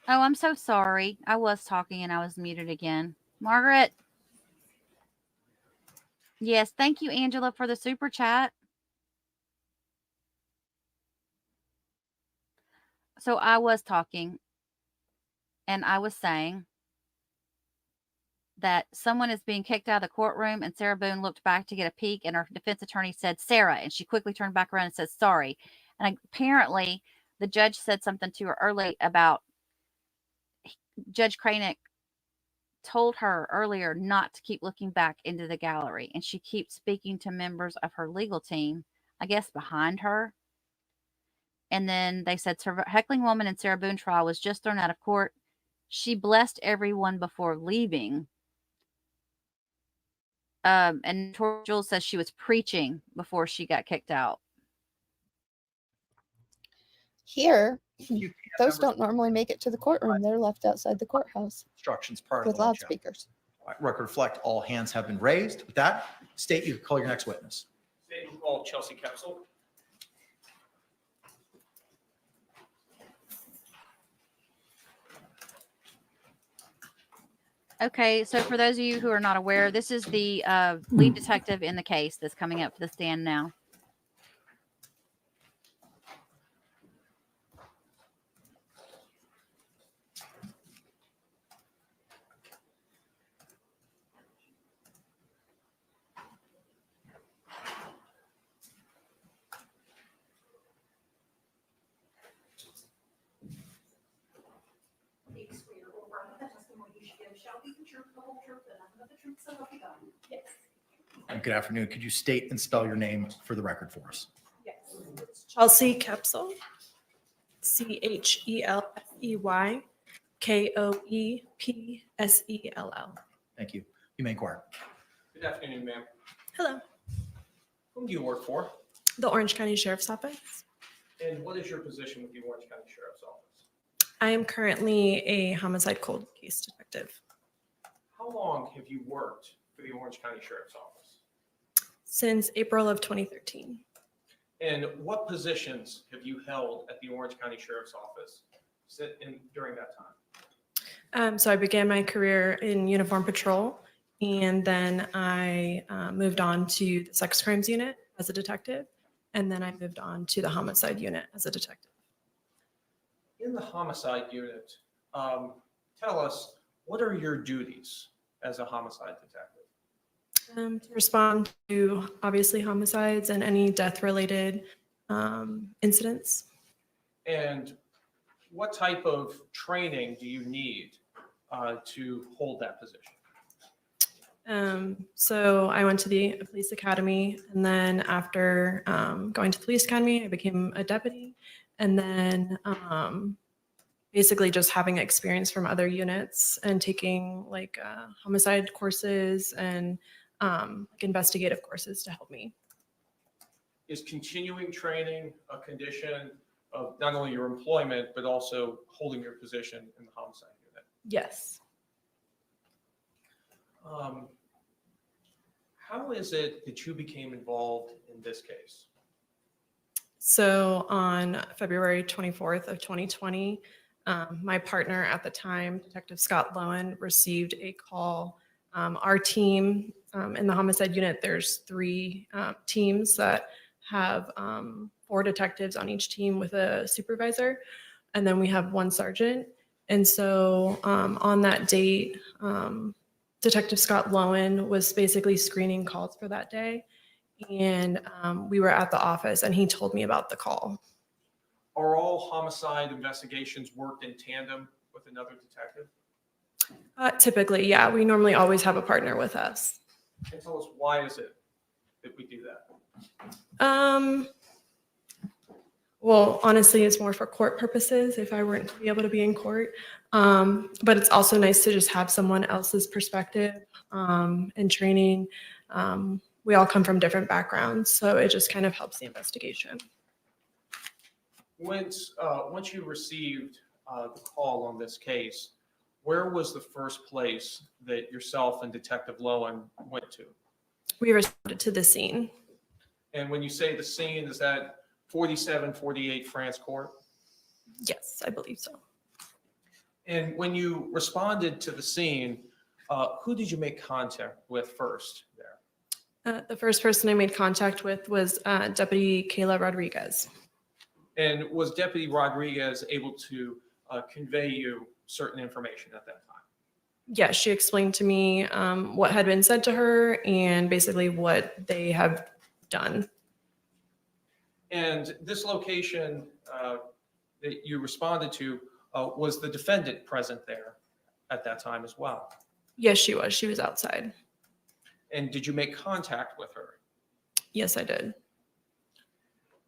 Oh, I'm so sorry. I was talking and I was muted again. Margaret. Yes, thank you, Angela, for the super chat. So I was talking and I was saying that someone is being kicked out of the courtroom and Sarah Boone looked back to get a peek and her defense attorney said, Sarah, and she quickly turned back around and said, sorry. And apparently the judge said something to her early about Judge Cranick told her earlier not to keep looking back into the gallery. And she keeps speaking to members of her legal team, I guess behind her. And then they said, heckling woman in Sarah Boone trial was just thrown out of court. She blessed everyone before leaving. And Jules says she was preaching before she got kicked out. Here, those don't normally make it to the courtroom. They're left outside the courthouse Instructions prior to with the lunch hour. loudspeakers. All right, record reflect all hands have been raised. With that, state you call your next witness. State and call Chelsey Koepsell. Okay, so for those of you who are not aware, this is the lead detective in the case that's coming up to the stand now. And good afternoon. Could you state and spell your name for the record for us? Yes. Chelsey Koepsell. CHELSEY Koepsell. Thank you. You may inquire. Good afternoon, ma'am. Hello. Whom do you work for? The Orange County Sheriff's Office. And what is your position with the Orange County Sheriff's Office? I am currently a homicide cold case detective. How long have you worked for the Orange County Sheriff's Office? Since April of 2013. And what positions have you held at the Orange County Sheriff's Office during that time? So I began my career in uniform patrol, and then I moved on to the sex crimes unit as a detective, and then I moved on to the homicide unit as a detective. In the homicide unit, tell us, what are your duties as a homicide detective? To respond to obviously homicides and any death-related incidents. And what type of training do you need to hold that position? So I went to the police academy, and then after going to the police academy, I became a deputy, and then basically just having experience from other units and taking like homicide courses and investigative courses to help me. Is continuing training a condition of not only your employment, but also holding your position in the homicide unit? Yes. How is it that you became involved in this case? So on February 24th of 2020, my partner at the time, Detective Scott Lowen, received a call. Our team in the homicide unit, there's 3 teams that have 4 detectives on each team with a supervisor, and then we have 1 sergeant. And so on that date, Detective Scott Lowen was basically screening calls for that day, and we were at the office, and he told me about the call. Are all homicide investigations worked in tandem with another detective? Typically, yeah. We normally always have a partner with us. And tell us, why is it that we do that? Well, honestly, it's more for court purposes if I weren't to be able to be in court. But it's also nice to just have someone else's perspective and training. We all come from different backgrounds, so it just kind of helps the investigation. Once you received the call on this case, where was the first place that yourself and Detective Lowen went to? We responded to the scene. And when you say the scene, is that 4748 France Court? Yes, I believe so. And when you responded to the scene, who did you make contact with first there? The first person I made contact with was Deputy Kayla Rodriguez. And was Deputy Rodriguez able to convey you certain information at that time? Yeah, she explained to me what had been said to her and basically what they have done. And this location that you responded to, was the defendant present there at that time as well? Yes, she was. She was outside. And did you make contact with her? Yes, I did.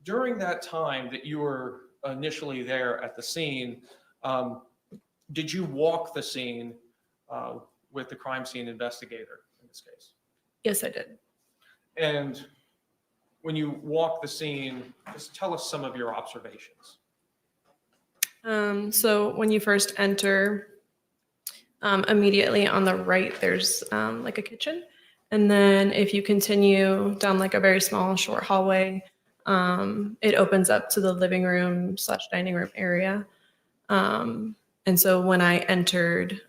During that time that you were initially there at the scene, did you walk the scene with the crime scene investigator in this case? Yes, I did. And when you walk the scene, just tell us some of your observations. So when you first enter, immediately on the right, there's like a kitchen. And then if you continue down like a very small short hallway, it opens up to the living room / dining room area. And so when I entered,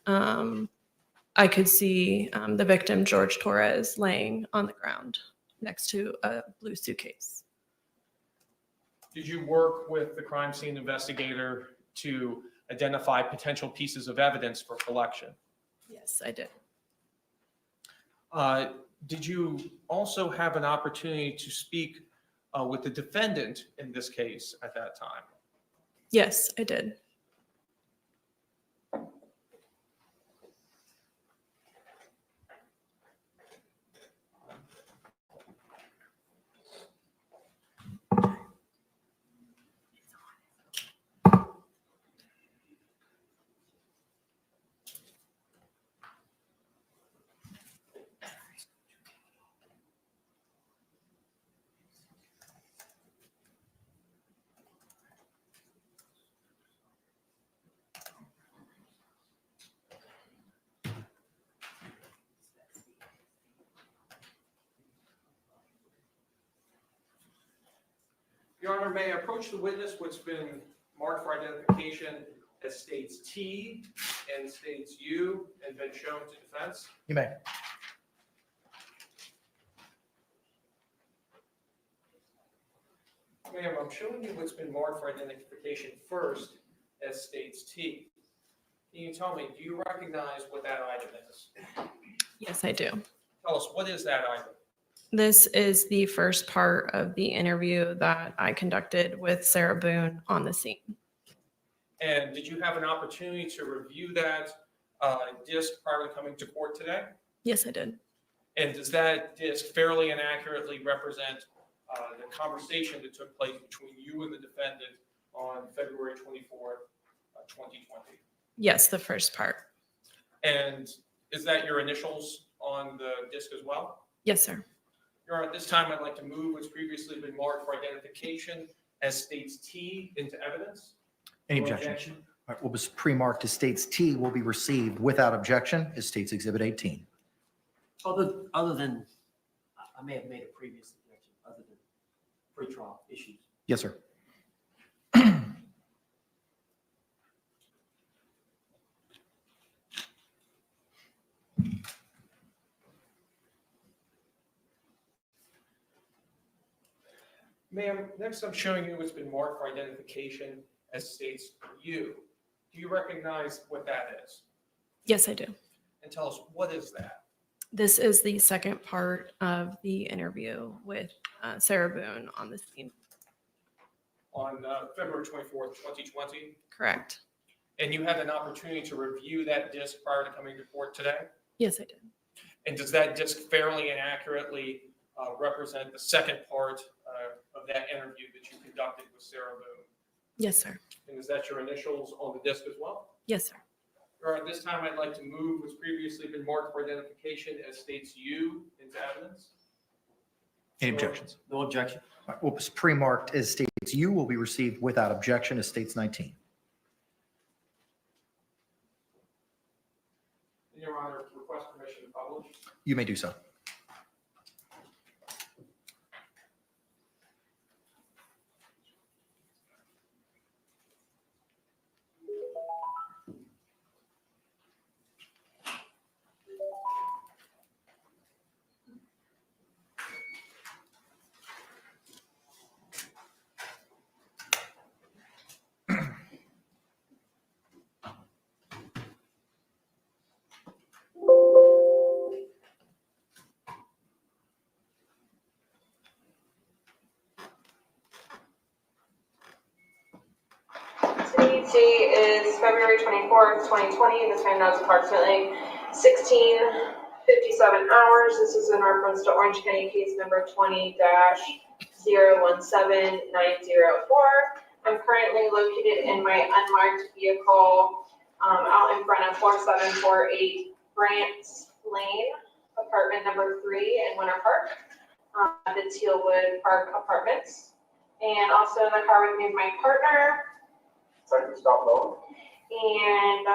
I could see the victim, George Torres, laying on the ground next to a blue suitcase. Did you work with the crime scene investigator to identify potential pieces of evidence for collection? Yes, I did. Did you also have an opportunity to speak with the defendant in this case at that time? Yes, I did. Your Honor, may I approach the witness, what's been marked for identification as states T and states U and been shown to defense? You may. Ma'am, I'm showing you what's been marked for identification first as states T. Can you tell me, do you recognize what that item is? Yes, I do. Tell us, what is that item? This is the first part of the interview that I conducted with Sarah Boone on the scene. And did you have an opportunity to review that disc prior to coming to court today? Yes, I did. And does that disc fairly and accurately represent the conversation that took place between you and the defendant on February 24th, 2020? Yes, the first part. And is that your initials on the disc as well? Yes, sir. Your Honor, at this time, I'd like to move what's previously been marked for identification as states T into evidence. Any No objection? All right, what was pre-marked as states T will be received without objection as states Exhibit 18. Other than, I may have made a previous objection, other than pre-trial issues. Yes, sir. Ma'am, next I'm showing you what's been marked for identification as states U. Do you recognize what that is? Yes, I do. And tell us, what is that? This is the second part of the interview with Sarah Boone on the scene. On February 24th, 2020? Correct. And you had an opportunity to review that disc prior to coming to court today? Yes, I did. And does that disc fairly and accurately represent the second part of that interview that you conducted with Sarah Boone? Yes, sir. And is that your initials on the disc as well? Yes, sir. All right, this time I'd like to move what's previously been marked for identification as states U into evidence. Any objections? No objection. All right, what was pre-marked as states U will be received without objection as states 19. And Your Honor, request permission to publish. You may do so. CDT is February 24th, 2020. The time now is approximately 16:57 hours. This is in reference to Orange County case number 20-017904. I'm currently located in my unmarked vehicle out in front of 4748 Grants Lane. apartment number 3 in Winter Park, the Tealwood Park Apartments. And also in the car with me is my partner. Detective Scott Lowe. And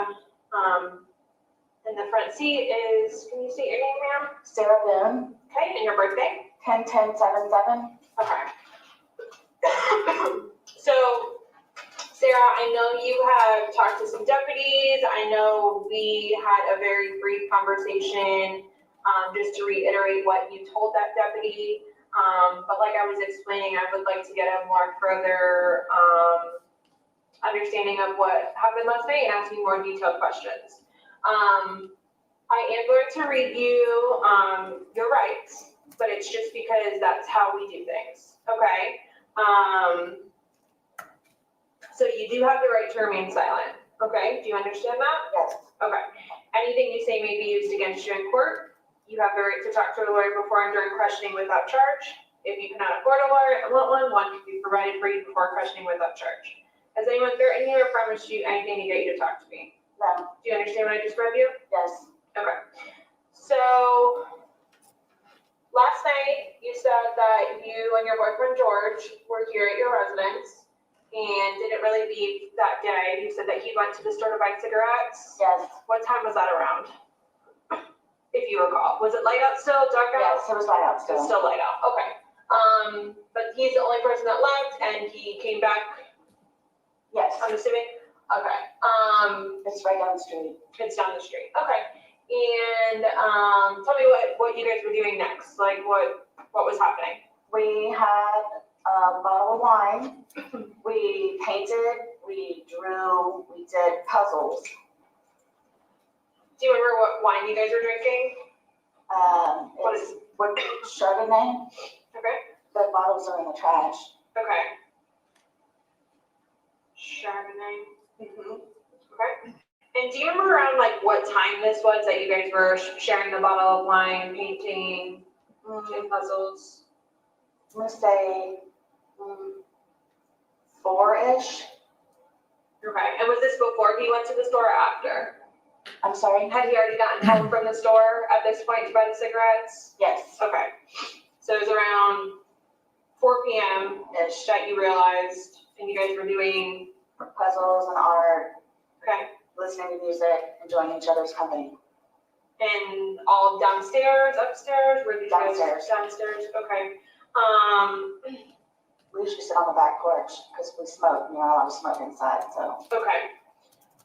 in the front seat is, can you state your name, ma'am? Sarah Boone, Okay, and your birthday? 10/10/77. Okay. So, Sarah, I know you have talked to some deputies. I know we had a very brief conversation, just to reiterate what you told that deputy. But like I was explaining, I would like to get a more further understanding of what happened last night and ask you more detailed questions. I am going to read you your rights, but it's just because that's how we do things, okay? So you do have the right to remain silent, okay? Do you understand that? Yes. Okay. Anything you say may be used against you in court. You have the right to talk to a lawyer before and during questioning without charge. If you cannot afford a lawyer and want one can be provided for you before questioning without charge. Has anyone threatened you or promised you anything to get you to talk to me? No. Do you understand what I just read you? Yes. Okay. So last night you said that you and your boyfriend George were here at your residence and didn't really leave that day. You said that he went to the store to buy cigarettes. Yes. What time was that around? If you recall. Was it light out still, dark out? Yes, it was light out It was still. still light out, okay. But he's the only person that left and he came back, Yes. I'm assuming? Okay. It's right down the street. It's down the street, okay. And, tell me what you guys were doing next, like what was happening? We had a bottle of wine. We painted, we drew, we did puzzles. Do you remember what wine you guys were drinking? What It's what Chardonnay. Okay, The bottles are in the trash. okay. Chardonnay. Okay. And do you remember around like what time this was that you guys were sharing the bottle of wine, painting, doing puzzles? I'm gonna say 4-ish. Okay, and was this before he went to the store or after? I'm sorry? Had he already gotten home from the store at this point to buy the cigarettes? Yes. Okay, so it was around 4 p.m.-ish that you realized, and you guys were doing, Puzzles and art, okay, listening to music, enjoying each other's company. and all downstairs, upstairs, where did you guys? Downstairs. Downstairs, okay. We usually sit on the back porch because we smoke. You're not allowed to smoke inside, so. Okay.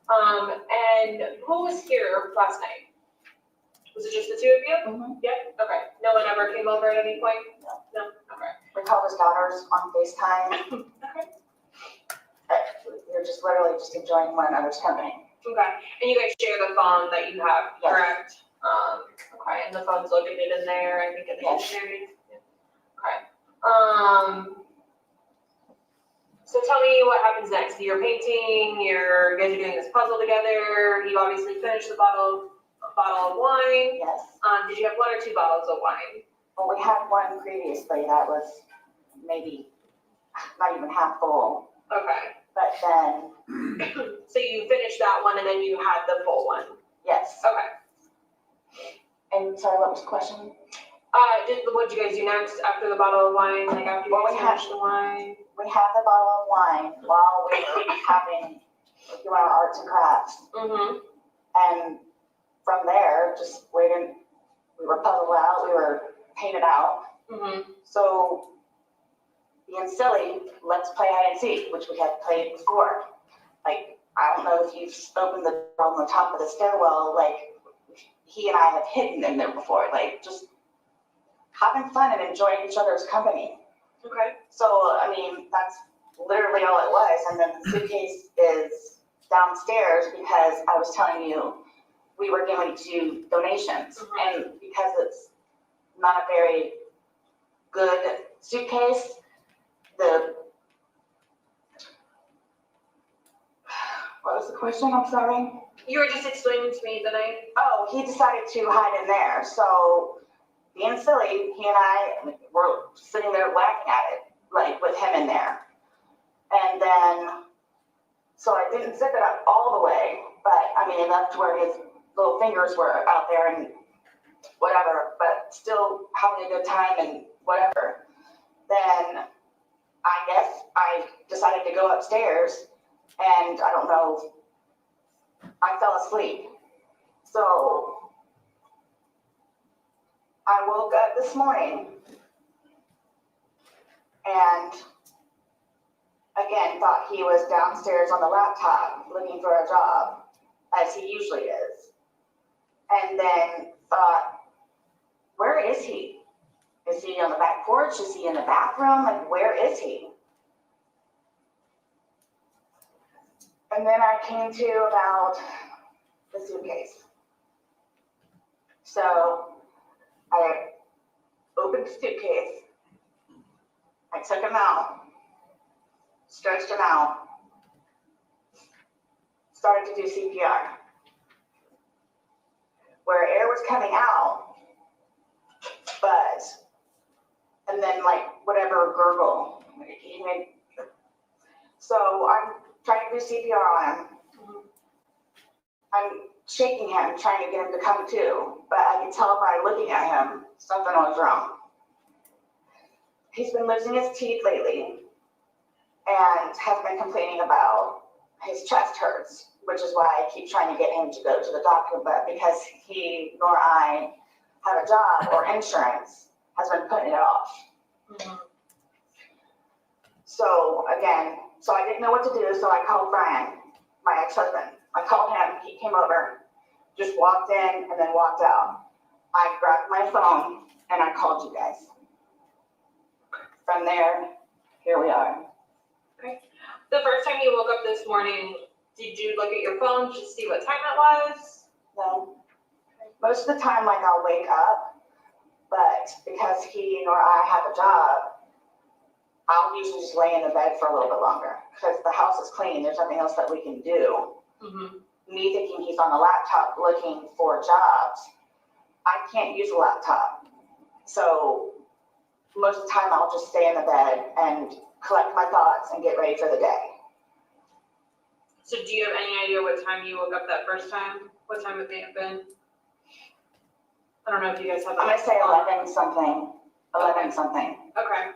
And who was here last night? Was it just the two of you? Yep, okay. No one ever came over at any point? No, okay. We called his daughters on FaceTime. Okay. We were just literally just enjoying one another's company. Okay, and you guys share the phone that you have, Yes. correct? Okay, and the phone's located in there, I think in the Yes. dictionary. Okay. So tell me what happens next. You're painting, you guys are doing this puzzle together, you obviously finished the bottle of wine. Yes. Did you have 1 or 2 bottles of wine? Well, we had one previously that was maybe not even half full, Okay. but then, So you finished that one and then you had the full one? yes. Okay. And sorry, what was the question? What did you guys do next after the bottle of wine, like after you Well, guys finished the wine? We had the bottle of wine while we were doing our arts and crafts. Mm-hmm. And from there, just waiting, we were puzzled out, we were painted out. Mm-hmm. So being silly, let's play hide and seek, which we had played before. Like, I don't know if you've opened the door on the top of the stairwell, like he and I have hidden in there before, like just having fun and enjoying each other's company. Okay. So, I mean, that's literally all it was. And then the suitcase is downstairs because I was telling you we were going to do donations. And because it's not a very good suitcase, what was the question? I'm sorry. You were just explaining to me that Oh, he decided to hide in there. So being silly, he and I were sitting there laughing at it, like with him in there. And then, so I didn't zip it up all the way, but I mean, enough to where his little fingers were out there and whatever, but still having a good time and whatever. Then I guess I decided to go upstairs and I don't know, I fell asleep. So I woke up this morning and again thought he was downstairs on the laptop looking for a job, as he usually is. And then thought, where is he? Is he on the back porch? Is he in the bathroom? Like, where is he? And then I came to about the suitcase. So I opened the suitcase. I took him out, stretched him out, started to do CPR. Where air was coming out, and then like whatever gurgle he made. So I'm trying to do CPR on him. I'm shaking him, trying to get him to come to, but I can tell by looking at him, something was wrong. He's been losing his teeth lately and has been complaining about his chest hurts, which is why I keep trying to get him to go to the doctor, but because he nor I have a job or insurance, has been putting it off. So again, so I didn't know what to do, so I called Brian, my ex-husband. I called him, he came over, just walked in and then walked out. I grabbed my phone and I called you guys. From there, here we are. Okay. The first time you woke up this morning, did you look at your phone to see what time it was? No. Most of the time, like I'll wake up, but because he nor I have a job, I'll usually just lay in the bed for a little bit longer because the house is clean. There's nothing else that we can do. Me thinking he's on the laptop looking for jobs, I can't use a laptop. So most of the time I'll just stay in the bed and collect my thoughts and get ready for the day. So do you have any idea what time you woke up that first time? What time it may have been? I don't know if you guys have that. I'm gonna say 11 something, 11 something. Okay.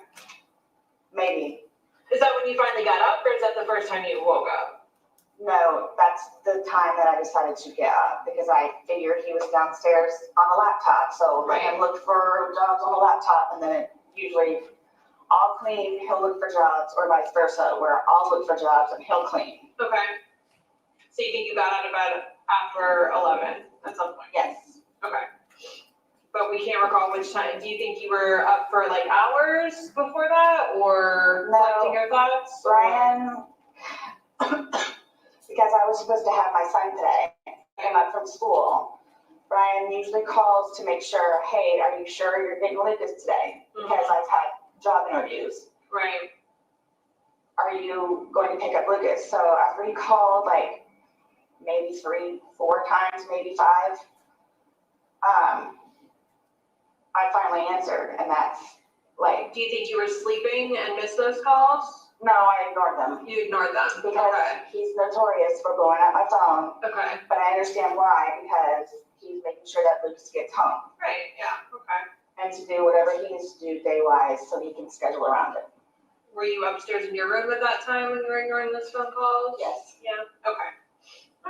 Maybe. Is that when you finally got up or is that the first time you woke up? No, that's the time that I decided to get up because I figured he was downstairs on the laptop. So let him look for jobs on the laptop and then it usually I'll clean, he'll look for jobs or vice versa, where I'll look for jobs and he'll clean. Okay. So you think you got out of bed after 11 at some point? Yes. Okay. But we can't recall which time. Do you think you were up for like hours before that or collecting your thoughts? Brian, because I was supposed to have my son today, I came up from school. Brian usually calls to make sure, hey, are you sure you're getting Lucas today? Because I've had job interviews. Right. Are you going to pick up Lucas? So after he called like maybe 3, 4 times, maybe 5, I finally answered, and that's like. Do you think you were sleeping and missed those calls? No, I ignored them. You ignored them? Because he's notorious for blowing up my phone. Okay. But I understand why, because he's making sure that Lucas gets home. Right, yeah, okay. And to do whatever he needs to do day-wise so he can schedule around it. Were you upstairs in your room at that time when you were ignoring those phone calls? Yes. Yeah, okay.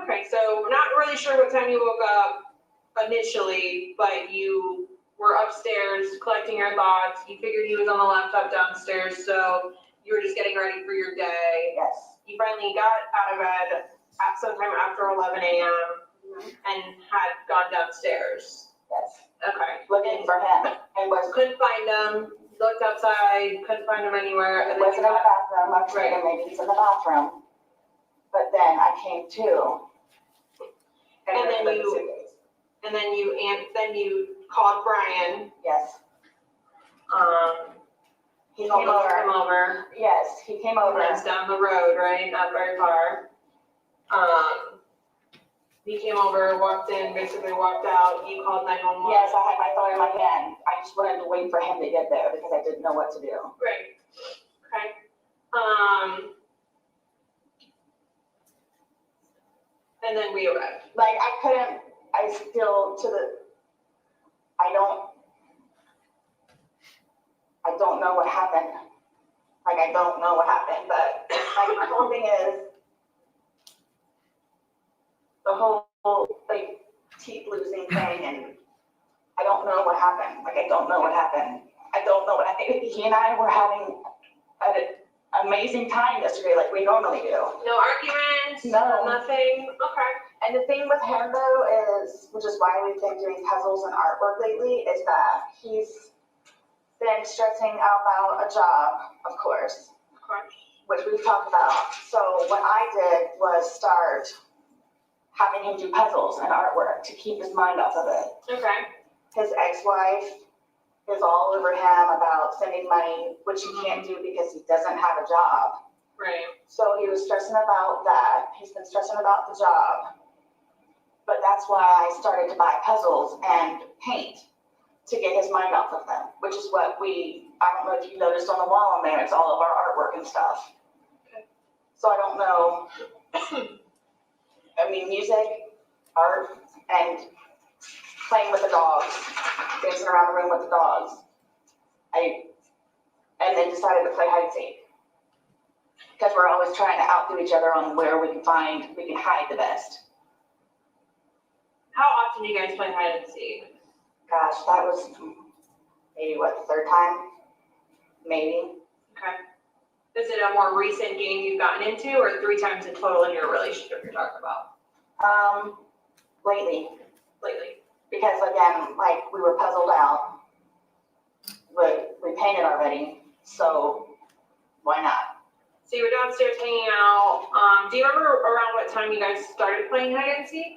Okay, so we're not really sure what time you woke up initially, but you were upstairs collecting your thoughts. You figured he was on the laptop downstairs, so you were just getting ready for your day. Yes. You finally got out of bed at sometime after 11 a.m. and had gone downstairs. Yes. Okay. Looking for him. And couldn't find him. Looked outside, couldn't find him anywhere. He wasn't in the bathroom. I was thinking maybe he's in the bathroom. But then I came to. And then you called Brian. Yes. He came over. Yes, he came over. That's down the road, right? Not very far. He came over, walked in, basically walked out. You called 911. Yes, I had my phone in my hand. I just wanted to wait for him to get there because I didn't know what to do. Right. Okay. And then we arrived. Like I still I don't know what happened. Like, I don't know what happened, but like my whole thing is the whole like teeth losing thing, and I don't know what happened. Like, I don't know what happened. I don't know what happened. He and I were having an amazing time yesterday, like we normally do. No arguments? No. Nothing? Okay. And the thing with him though is, which is why we've been doing puzzles and artwork lately, is that he's been stressing about a job, of course, which we've talked about. So what I did was start having him do puzzles and artwork to keep his mind off of it. Okay. His ex-wife is all over him about sending money, which he can't do because he doesn't have a job. Right. So he was stressing about that. He's been stressing about the job. But that's why I started to buy puzzles and paint to get his mind off of them, which is what I don't know if you noticed on the wall in there, it's all of our artwork and stuff. Okay. So I don't know. I mean, music, art, and playing with the dogs, dancing around the room with the dogs. And then decided to play hide and seek. Because we're always trying to outdo each other on where we can hide the best. How often do you guys play hide and seek? Gosh, that was maybe the third time? Maybe. Okay. Is it a more recent game you've gotten into, or 3 times in total in your relationship you're talking about? Lately. Lately. Because again, like we were puzzled out. We painted already, so why not? So you were downstairs hanging out. Do you remember around what time you guys started playing hide and seek?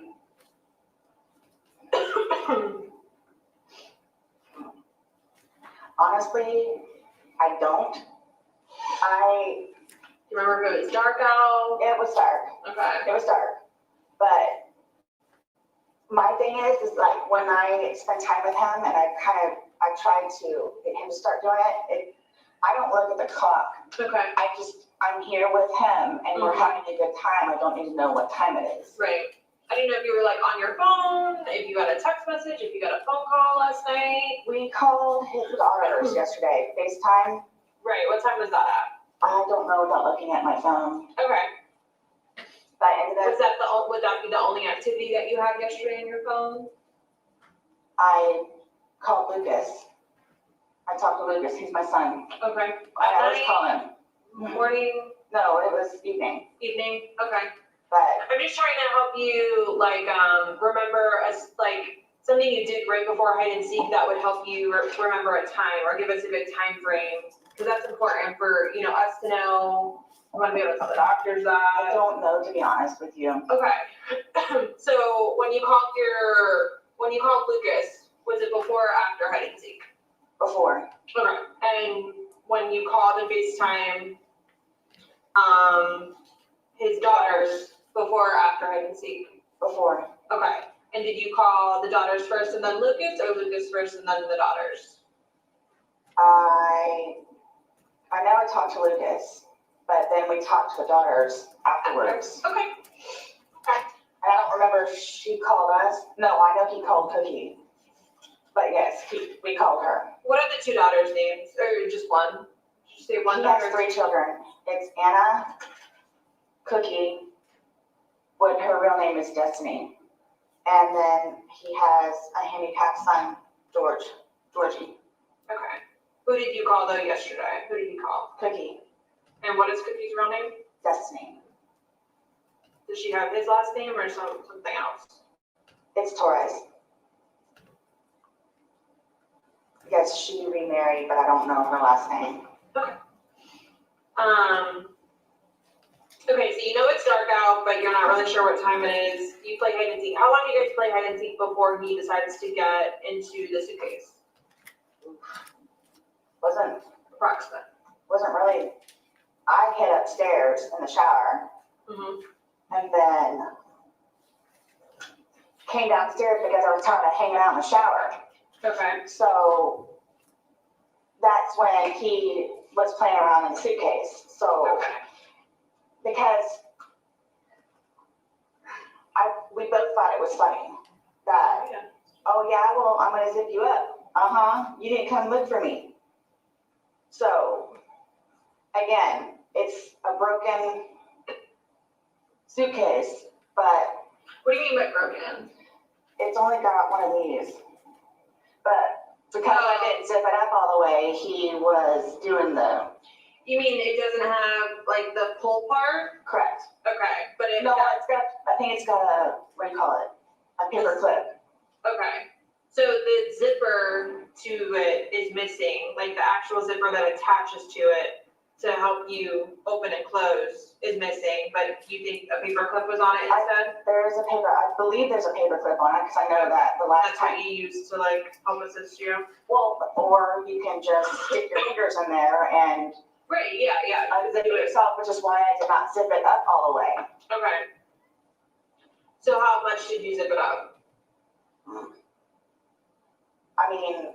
Honestly, I don't. You remember if it was dark out? It was dark. Okay. It was dark. But my thing is like when I spend time with him and I tried to get him to start doing it, I don't look at the clock. Okay. I'm here with him and we're having a good time. I don't need to know what time it is. Right. I didn't know if you were like on your phone, if you got a text message, if you got a phone call last night. We called his daughters yesterday, FaceTime. Right. What time was that at? I don't know without looking at my phone. Okay. But I ended up, Would that be the only activity that you had yesterday on your phone? I called Lucas. I talked to Lucas. He's my son. Okay. I always call him. Morning? No, it was evening. Evening? Okay. But I'm just trying to help you, like, remember something you did right before hide and seek that would help you remember a time or give us a good time frame, because that's important for us to know. I want to be able to tell the doctors that. I don't know, to be honest with you. Okay. So when you called Lucas, was it before or after hide and seek? Before. Okay. And when you called and FaceTime, his daughters, before or after hide and seek? Before. Okay. And did you call the daughters first and then Lucas, or Lucas first and then the daughters? I know I talked to Lucas, but then we talked to the daughters afterwards. Okay. And I don't remember if she called us. No, I know he called Cookie. But yes, we called her. What are the 2 daughters' names? Or just one? Did you say one He daughter? has 3 children. It's Anna, Cookie, what her real name is Destiny. And then he has a handicapped son, Georgie. Okay. Who did you call though yesterday? Who did you call? Cookie. And what is Cookie's real name? Destiny. Does she have his last name or something else? It's Torres. Yes, she remarried, but I don't know her last name. Okay. Okay, so you know it's dark out, but you're not really sure what time it is. You play hide and seek. How long do you guys play hide and seek before he decides to get into the suitcase? Wasn't really. I hid upstairs in the shower. And then came downstairs because I was tired of hanging out in the shower. Okay. So that's when he was playing around in the suitcase. So because we both thought it was funny that Oh, yeah, well, I'm gonna zip you up. Uh-huh, you didn't come look for me. So, again, it's a broken suitcase, but. What do you mean by broken? It's only got one of these. But because I didn't zip it up all the way, he was doing the. You mean it doesn't have like the pull part? Correct. Okay, but it. No, it's got, I think it's got a, what do you call it? A paper clip. Okay, so the zipper to it is missing, like the actual zipper that attaches to it to help you open and close is missing, but you think a paper clip was on it instead? There is a paper, I believe there's a paper clip on it, because I know that the last That's time. what you use to like help assist you? Well, or you can just stick your fingers in there and. Right, yeah. Zip it yourself, which is why I did not zip it up all the way. Okay. So how much did you zip it up? I mean,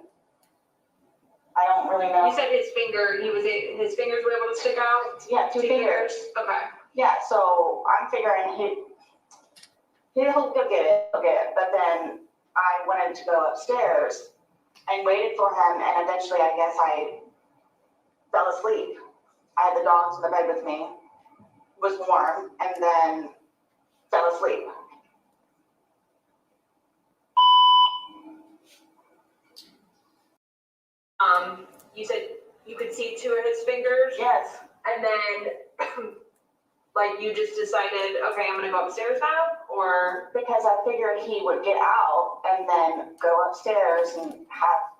I don't really know. You said his fingers were able to stick out? Yeah, two fingers. Okay. Yeah, so I'm figuring he'll get it, but then I wanted to go upstairs and waited for him, and eventually I guess I fell asleep. I had the dogs in the bed with me, was warm, and then fell asleep. You said you could see two of his fingers? Yes. And then, like, you just decided, okay, I'm gonna go upstairs now, or? Because I figured he would get out and then go upstairs and have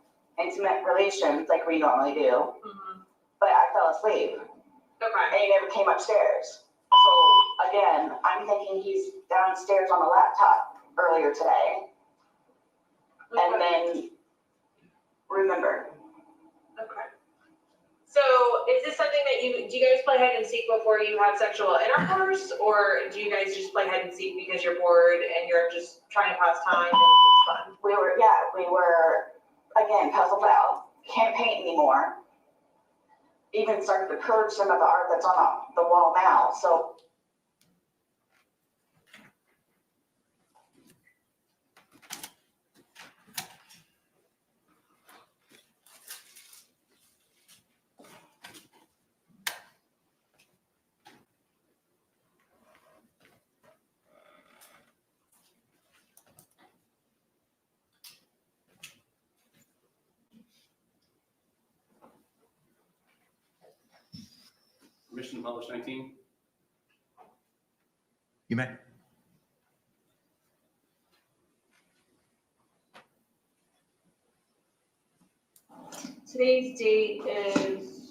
intimate relations like we normally do. Mm-hmm. But I fell asleep. Okay. And he never came upstairs. So again, I'm thinking he's downstairs on the laptop earlier today. Okay. And then remember. Okay. So is this something that do you guys play hide and seek before you have sexual intercourse, or do you guys just play hide and seek because you're bored and you're just trying to pass time and it's fun? We were, again, puzzled out. Can't paint anymore. Even started to curve some of the art that's on the wall now, so. Permission to publish 19? You may. Today's date is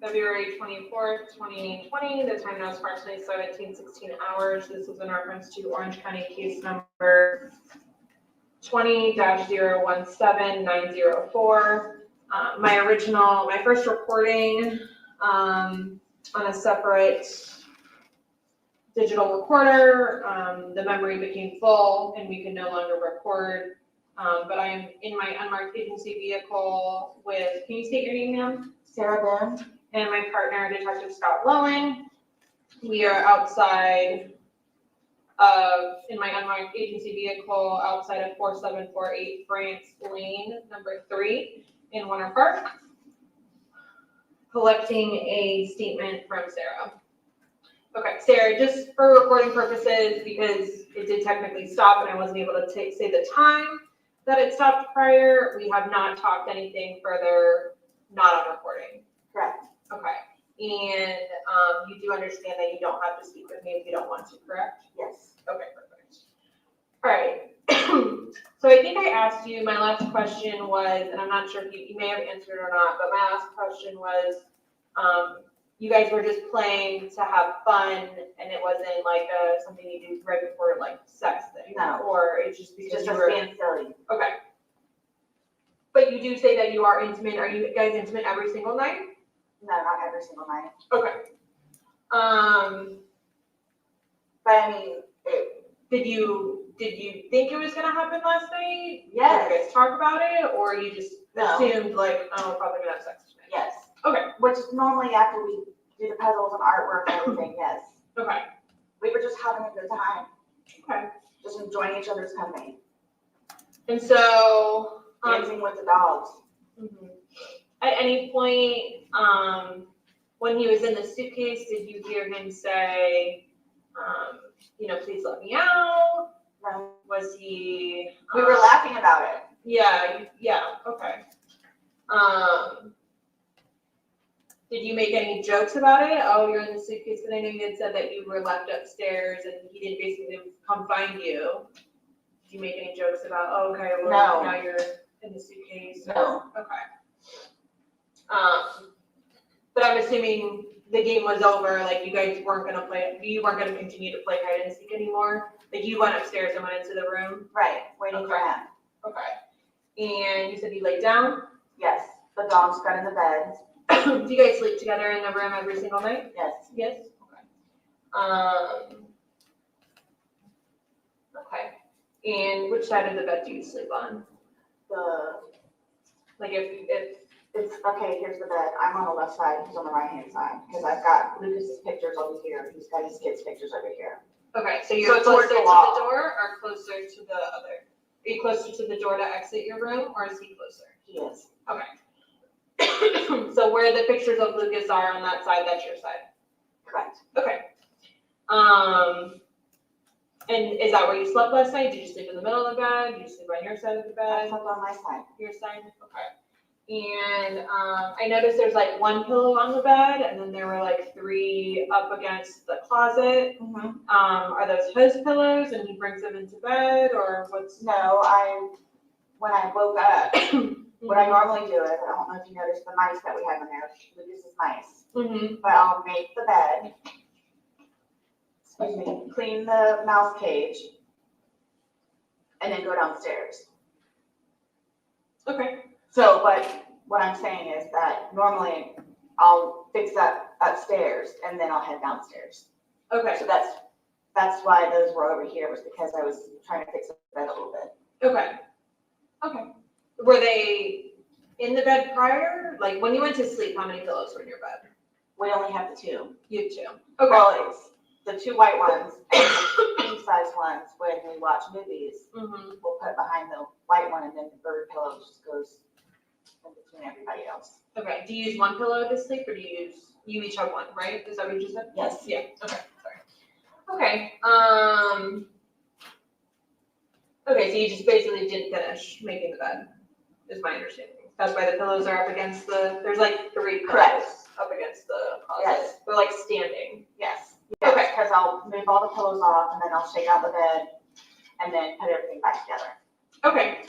February 24th, 2020. The time now is approximately 17:16 hours. This is in reference to Orange County case number 20-017904. My first recording on a separate digital recorder, the memory became full and we could no longer record. But I am in my unmarked agency vehicle with, can you state your name, ma'am? Sarah Boone. And my partner, Detective Scott Lowen. We are outside in my unmarked agency vehicle outside of 4748 France Lane, number 3 in Winter Park, collecting a statement from Sarah. Okay, Sarah, just for recording purposes, because it did technically stop and I wasn't able to say the time that it stopped prior, we have not talked anything further, not on recording. Correct. Okay, and you do understand that you don't have to speak with me if you don't want to, correct? Yes. Okay, perfect. All right. So I think I asked you, my last question was, and I'm not sure if you may have answered or not, but my last question was, you guys were just playing to have fun and it wasn't like something you do right before like sex thing? No. Or it's just because Just you were being silly. Okay. But you do say that you are intimate. Are you guys intimate every single night? No, not every single night. Okay. But I mean, did you think it was gonna happen last night? Yes. Did you guys talk about it, or you just No. assumed like, oh, we're probably gonna have sex tonight? yes. Okay. Which is normally after we do the puzzles and artwork and everything, yes. Okay. We were just having a good time, Okay. just enjoying each other's company. And so, Dancing with the dogs. mhm. At any point, when he was in the suitcase, did you hear him say, please let me out? No. Was he? We were laughing about it. Yeah, okay. Did you make any jokes about it? Oh, you're in the suitcase, because I know you had said that you were left upstairs and he didn't basically come find you. Did you make any jokes about, oh, okay, well, No. now you're in the suitcase? No. Okay. But I'm assuming the game was over, like you guys weren't gonna continue to play hide and seek anymore? Like you went upstairs and went into the room? Right, waiting for him. Okay. And you said you laid down? Yes, the dogs got in the bed. Do you guys sleep together in the room every single night? Yes. Yes? Okay. Okay. And which side of the bed do you sleep on? It's, okay, here's the bed. I'm on the left side, he's on the right-hand side. Because I've got Lucas's pictures over here, he's got his kids' pictures over here. Okay, so you're it's closer towards to the the wall. door or closer to the other? Are you closer to the door to exit your room or is he closer? He is. Okay. So where the pictures of Lucas are on that side, that's your side? Correct. Okay. And is that where you slept last night? Did you sleep in the middle of the bed? Did you sleep on your side of the bed? I slept on my side. Your side? Okay. And I noticed there's like one pillow on the bed and then there were like 3 up against the closet. Mm-hmm. Are those his pillows and he brings them into bed or what's? No, when I woke up, what I normally do is, I don't know if you noticed the mice that we have in there, Lucas's mice. Mm-hmm. But I'll make the bed, clean the mouse cage, and then go downstairs. Okay. So, but what I'm saying is that normally I'll fix that upstairs and then I'll head downstairs. Okay. So that's why those were over here, was because I was trying to fix the bed a little bit. Okay. Okay. Were they in the bed prior? Like when you went to sleep, how many pillows were in your bed? We only have the 2. You have 2. Okay. Well, it's the 2 white ones and the king-size ones when we watch movies. Mm-hmm. We'll put behind the white one and then the bird pillow just goes in between everybody else. Okay. Do you use one pillow to sleep or do you each have one, right? Is that what you just said? Yes. Yeah. Okay. Sorry. Okay. Okay, so you just basically didn't finish making the bed, is my understanding. That's why the pillows are up against there's like 3 pillows Correct. up against the closet. Yes. They're like standing. Yes. Okay. Because I'll move all the pillows off and then I'll shake out the bed and then put everything back together. Okay.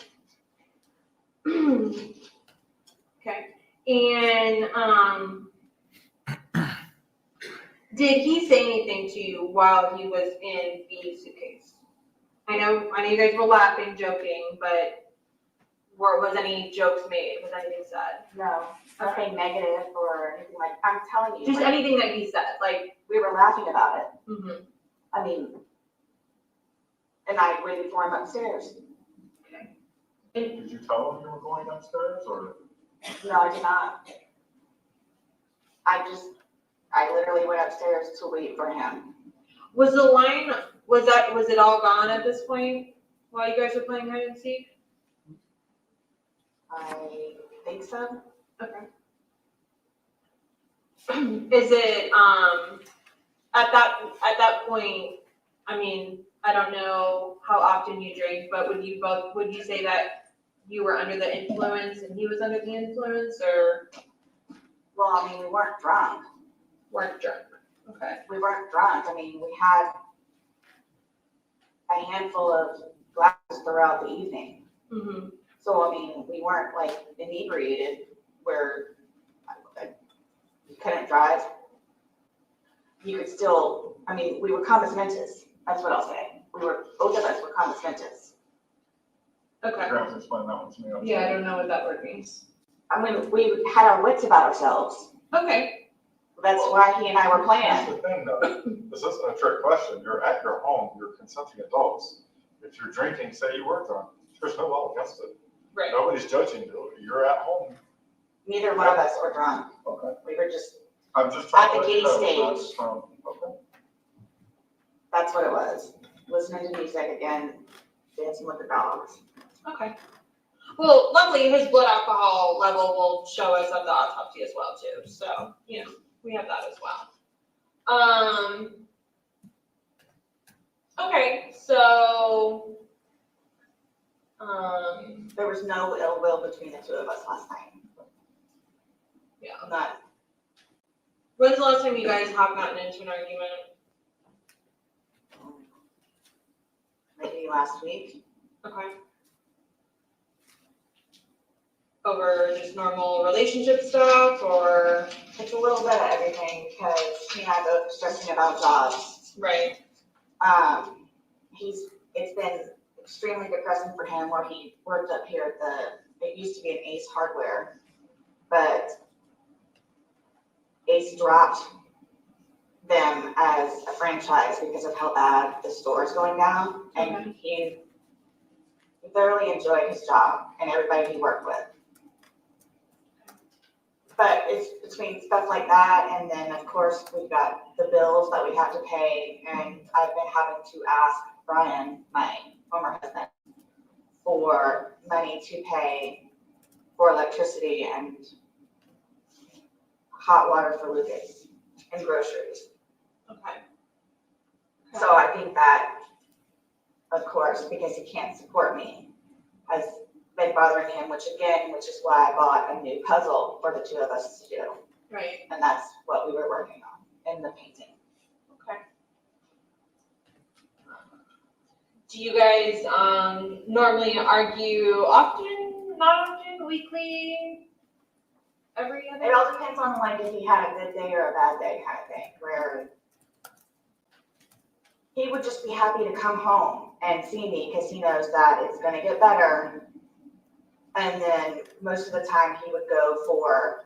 Okay. And did he say anything to you while he was in the suitcase? I know you guys were laughing, joking, but was any jokes made? Was anything said? No, nothing negative or anything like, I'm telling you. Just like, anything that he said, like. We were laughing about it. Mm-hmm. I mean, and I waited for him upstairs. Okay. Did you tell him you were going upstairs or? No, I did not. I literally went upstairs to wait for him. Was the line, was it all gone at this point while you guys were playing hide and seek? I think so. Okay. Is it, at that point, I mean, I don't know how often you drink, but would you say that you were under the influence and he was under the influence, or? Well, I mean, we weren't drunk. Weren't drunk. Okay. We weren't drunk. I mean, we had a handful of glasses throughout the evening. Mm-hmm. So, I mean, we weren't like inebriated where you couldn't drive. You could still, I mean, we were compos mentis. That's what I'll say. Both of us were compos mentis. Okay. You're going to explain that one to me. Yeah, I don't know what that word means. I mean, we had our wits about ourselves. Okay. That's why he and I were That's playing. the thing though, this isn't a trick question. You're at your home, you're consenting adults. If you're drinking, say you were drunk, there's no law against it. Right. Nobody's judging you. You're at home. Neither one of us were drunk. Okay. We were just I'm just trying at to the let you giddy know, stage. okay. That's what it was. Listening to music again, dancing with the dogs. Okay. Well, luckily his blood alcohol level will show us at the autopsy as well too. So, you know, we have that as well. Okay, so, there was no ill will between the two of us last night. yeah. Not, When's the last time you guys have gotten into an argument? maybe last week. Okay. Over just normal relationship stuff, or? It's a little bit of everything because he and I both stressing about jobs. Right. It's been extremely depressing for him where he worked up here at it used to be an Ace Hardware, but Ace dropped them as a franchise because of how bad the store is going down. And he thoroughly enjoyed his job and everybody he worked with. But it's between stuff like that, and then of course we've got the bills that we have to pay, and I've been having to ask Brian, my former husband, for money to pay for electricity and hot water for Lucas and groceries. Okay. So I think that, of course, because he can't support me, has been bothering him, which is why I bought a new puzzle for the two of us to do. Right. And that's what we were working on in the painting. Okay. Do you guys normally argue often, not often, weekly, every other? It all depends on like if he had a good day or a bad day kind of thing, where he would just be happy to come home and see me because he knows that it's going to get better. And then most of the time he would go for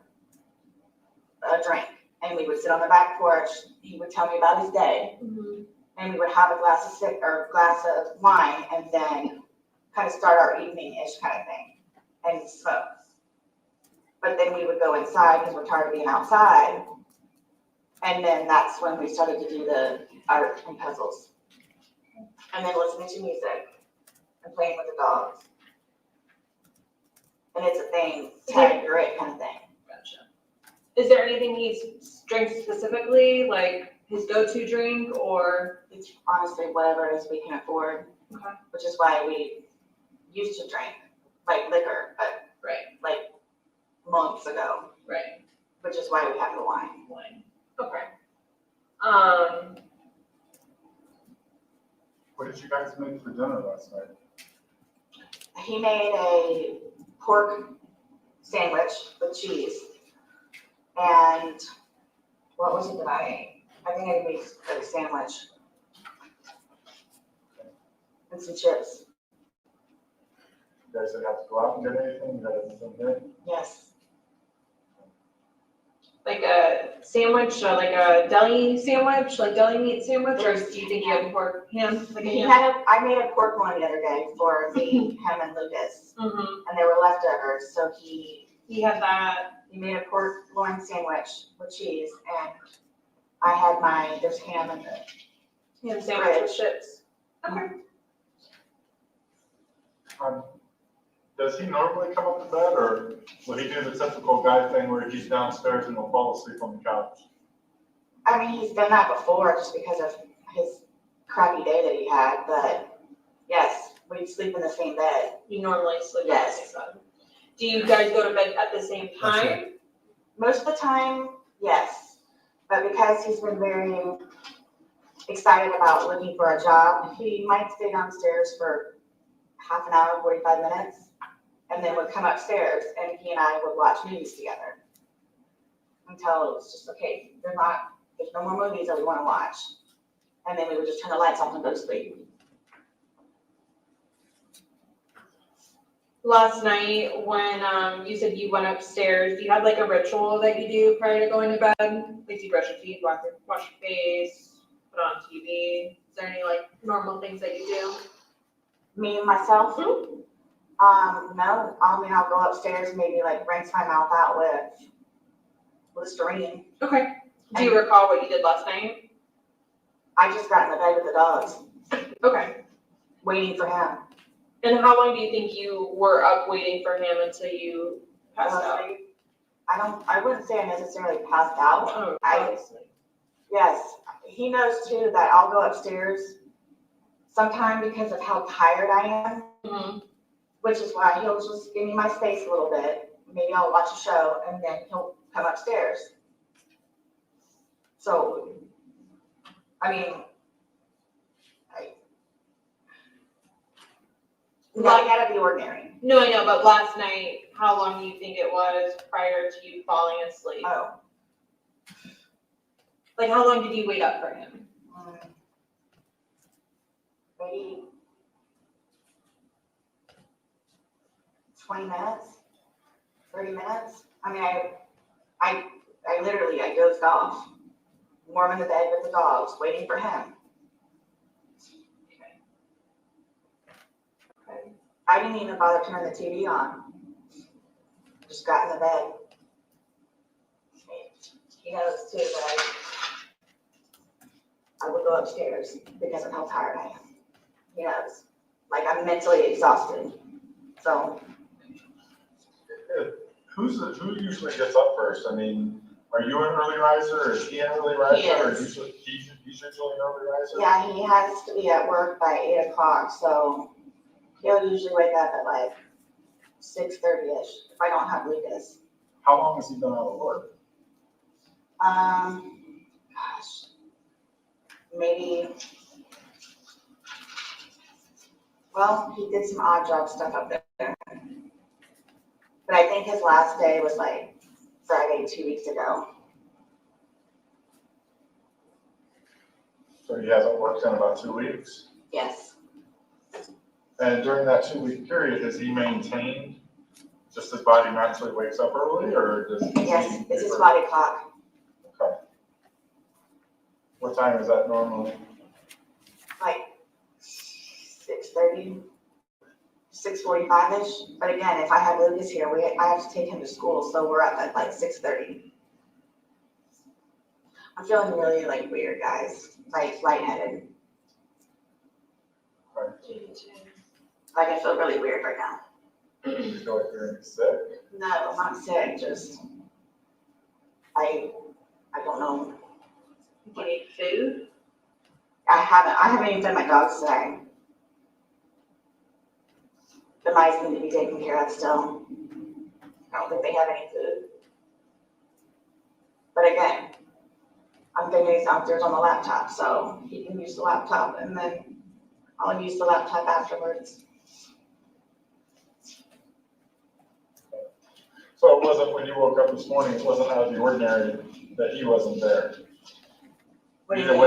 a drink and we would sit on the back porch. He would tell me about his day. Mm-hmm. And we would have a glass of wine and then kind of start our evening-ish kind of thing and smoke. But then we would go inside because we're tired of being outside. And then that's when we started to do the art and puzzles. And then listening to music and playing with the dogs. And it's a thing, tag your it kind of thing. Gotcha. Is there anything he drinks specifically, like his go-to drink, or? It's honestly whatever it is we can afford. Okay. Which is why we used to drink like liquor, but right, like months ago. Right. Which is why we have the wine. Wine. Okay. What did you guys make for dinner last night? He made a pork sandwich with cheese. And what was it that I ate? I think I made a sandwich. And some chips. You guys didn't have to go out and get anything? You guys didn't get? Yes. Like a sandwich, like a deli sandwich, like deli meat sandwich, or do you think you had pork ham? Like a ham? I made a pork one the other day for him and Lucas. Mm-hmm. And there were leftovers, so he had that. He made a pork loin sandwich with cheese, and I had there's ham in the ham sandwich with chips. Okay. Does he normally come up to bed, or will he do the typical guy thing where he's downstairs and will fall asleep on the couch? I mean, he's done that before just because of his crappy day that he had, but yes, we sleep in the same bed. You normally sleep in yes. the same bed. Do you guys go to bed at the same time? Most of the time, yes. But because he's been very excited about looking for a job, he might stay downstairs for half an hour, 45 minutes, and then would come upstairs and he and I would watch movies together until it was just, okay, there's no more movies that we want to watch. And then we would just turn the lights off and go to sleep. Last night when you said you went upstairs, do you have like a ritual that you do prior to going to bed? Like do you brush your teeth, wash your face, put on TV? Is there any like normal things that you do? Me and myself? Mm-hmm. No. I mean, I'll go upstairs and maybe like rinse my mouth out with Listerine. Okay. Do you recall what you did last night? I just got in the bed with the dogs. Okay. Waiting for him. And how long do you think you were up waiting for him until you passed out? I wouldn't say I necessarily passed out. Oh, Yes, he knows too that I'll go upstairs sometime because of how tired I am, which is why he'll just give me my space a little bit. Maybe I'll watch a show and then he'll come upstairs. So, I mean, nothing out of the ordinary. No, I know, but last night, how long do you think it was prior to you falling asleep? Oh. Like, how long did you wait up for him? Maybe 20 minutes, 30 minutes. I mean, I literally, I dozed off, warm in the bed with the dogs, waiting for him. I didn't even bother turning the TV on. Just got in the bed. He knows too that I would go upstairs because of how tired I am. He knows. Like, I'm mentally exhausted. So. Who usually gets up first? I mean, are you an early riser, or is he an early riser? He Or is. he's usually an early riser? Yeah, he has to be at work by 8 o'clock, so he'll usually wake up at like 6:30-ish if I don't have Lucas. How long has he been out of work? Gosh, maybe, well, he did some odd job stuff up there. But I think his last day was like Friday 2 weeks ago. So he hasn't worked in about 2 weeks? Yes. And during that 2 week period, has he maintained just his body naturally wakes up early, or does he? Yes, it's his body clock. Okay. What time is that normally? Like 6:30, 6:45-ish. But again, if I have Lucas here, I have to take him to school, so we're up at like 6:30. I'm feeling really like weird, guys, like lightheaded. Like I feel really weird right now. You feel like you're sick? No, I'm not sick, just, I don't know. Do you need food? I haven't even fed my dogs today. The mice need to be taken care of still. I don't think they have any food. But again, I'm thinking he's downstairs on the laptop, so he can use the laptop and then I'll use the laptop afterwards. So it wasn't, when you woke up this morning, it wasn't out of the ordinary that he wasn't there? You didn't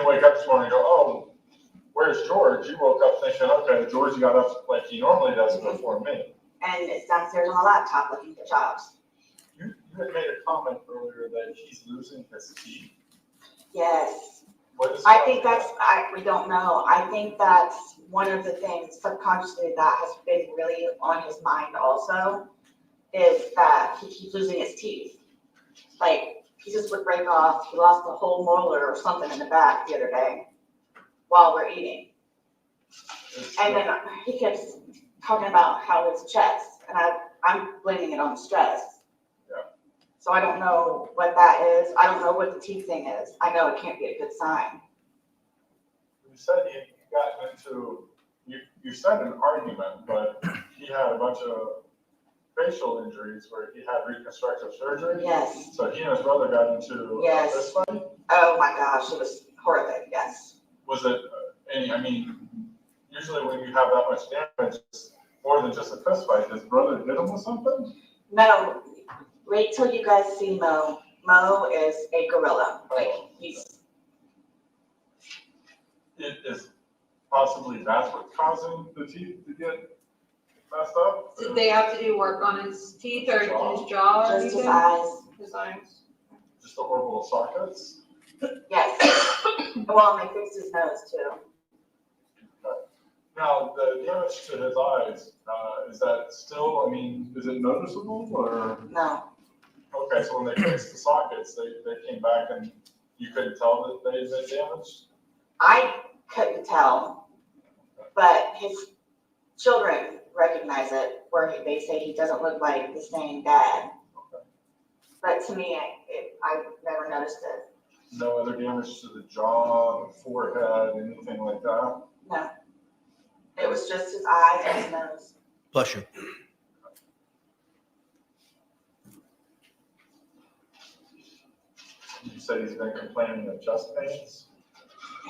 wake up this morning and go, oh, where's George? You woke up thinking, okay, George got up like he normally does before me. And it's downstairs on the laptop looking for jobs. You had made a comment earlier that he's losing his teeth. Yes. What is I think we don't know. I think that's one of the things subconsciously that has been really on his mind also, is that he keeps losing his teeth. Like, he just would break off. He lost a whole molar or something in the back the other day while we're eating. And then he keeps talking about how it's chest, and I'm blaming it on the stress. Yeah. So I don't know what that is. I don't know what the teeth thing is. I know it can't be a good sign. You said you got into, you said an argument, but he had a bunch of facial injuries where he had reconstructive surgery. Yes. So he and his brother got into this fight? Oh my gosh, it was horrific, yes. Was it I mean, usually when you have that much damage, it's more than just a fist fight. His brother hit him with something? No, wait till you guys see Mo. Mo is a gorilla. Like, he's. It is possibly that's what's causing the teeth to get messed up? Did they have to do work on his teeth or his jaw? Or Just his anything? eyes. His eyes. Just the orbital sockets? Yes. Well, and they fixed his nose too. Now, the damage to his eyes, is that still, I mean, is it noticeable or? No. Okay, so when they fixed the sockets, they came back and you couldn't tell that they damaged? I couldn't tell, but his children recognize it, where they say he doesn't look like the same dad. But to me, I've never noticed it. No other damage to the jaw, the forehead, anything like that? No. It was just his eyes and his nose. Bless you. You said he's been complaining of chest pains?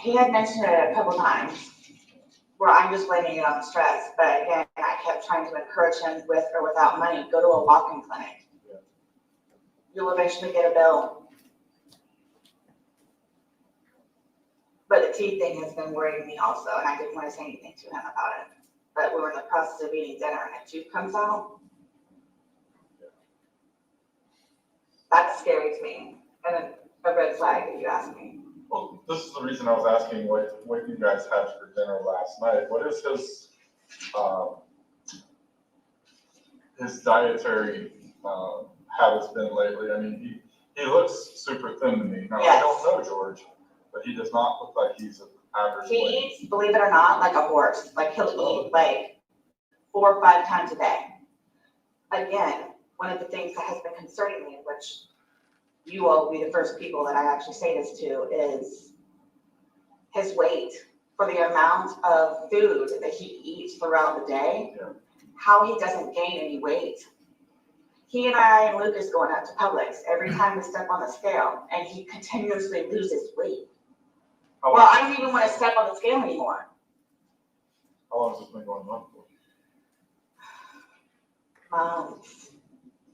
He had mentioned it a couple times, where I'm just blaming it on stress. But again, I kept trying to encourage him with or without money, go to a walk-in clinic. Yeah. You'll eventually get a bill. But the teeth thing has been worrying me also, and I didn't want to say anything to him about it. But we were in the process of eating dinner and a tooth comes out. That's scary to me, and a red flag if you ask me. Well, this is the reason I was asking what you guys had for dinner last night. What is his dietary habits been lately? I mean, he looks super thin to me. Now, I don't know George, but he does not look like he's an average weight. He eats, believe it or not, like a horse. Like he'll eat like 4 or 5 times a day. Again, one of the things that has been concerning me, which you all will be the first people that I actually say this to, is his weight for the amount of food that he eats throughout the day, how he doesn't gain any weight. He and I and Lucas going out to Publix every time we step on the scale, and he continuously loses weight. Well, I don't even want to step on the scale anymore. How long has this been going on for?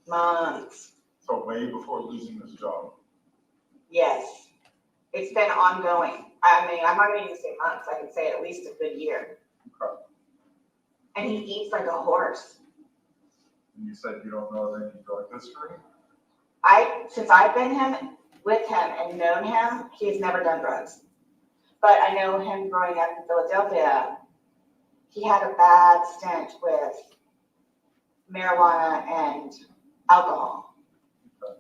Months. So way before losing his job? Yes. It's been ongoing. I mean, I'm not going to even say months. I can say at least a good year. Okay. And he eats like a horse. And you said you don't know of any drug history? Since I've been with him and known him, he has never done drugs. But I know him growing up in Philadelphia, he had a bad stint with marijuana and alcohol.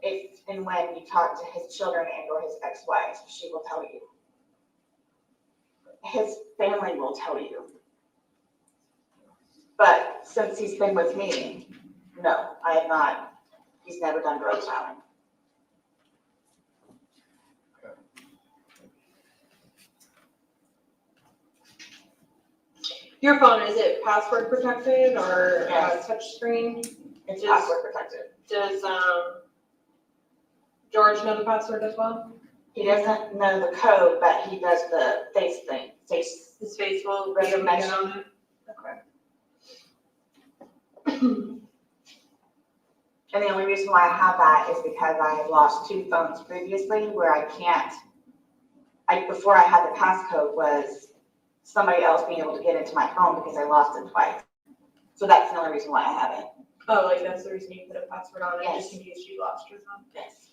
If and when you talk to his children and or his ex-wife, she will tell you. His family will tell you. But since he's been with me, no, I have not. He's never done drugs, Alan. Your phone, is it password protected or Yes. touch screen? It's password protected. Does George know the password as well? He doesn't know the code, but he does the face thing. His face will recognition. on it. Okay. And the only reason why I have that is because I have lost 2 phones previously where I can't. Before I had the passcode was somebody else being able to get into my phone because I lost it twice. So that's the only reason why I have it. Oh, like that's the reason you put a password on it, Yes. just in case you lost your phone? Yes.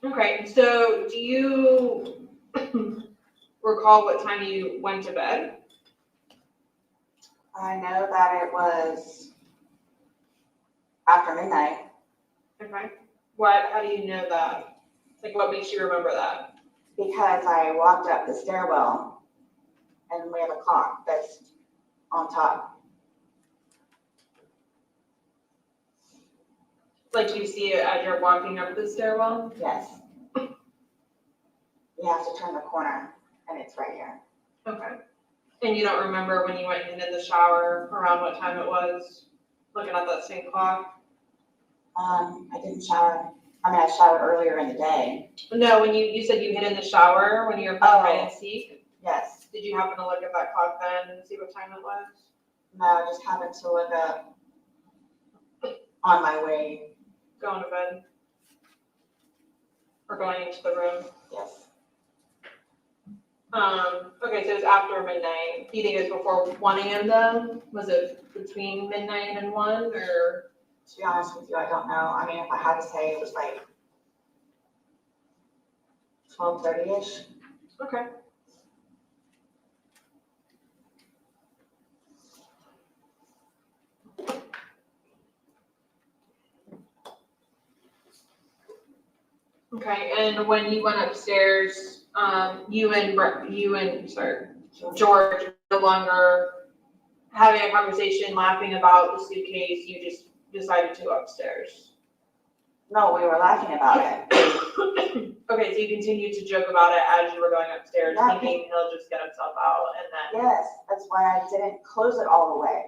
Okay, so do you recall what time you went to bed? I know that it was after midnight. Okay. How do you know that? Like, what makes you remember that? Because I walked up the stairwell and we have a clock that's on top. Like, you see it as you're walking up the stairwell? Yes. You have to turn the corner and it's right here. Okay. And you don't remember when you went in the shower, around what time it was, looking at that same clock? I didn't shower. I mean, I showered earlier in the day. No, when you said you hid in the shower when you were playing hide and seek? Yes. Did you happen to look at that clock then and see what time it was? No, I just happened to look up on my way. Going to bed? Or going into the room? Yes. Okay, so it was after midnight. Do you think it was before 1 a.m. then? Was it between midnight and 1 or? To be honest with you, I don't know. I mean, if I had to say, it was like 12:30-ish. Okay. Okay, and when you went upstairs, you and George no longer having a conversation, laughing about the suitcase, you just decided to go upstairs. No, we were laughing about it. Okay, so you continued to joke about it as you were going upstairs, Yeah, thinking he'll just get himself out and then. Yes, that's why I didn't close it all the way.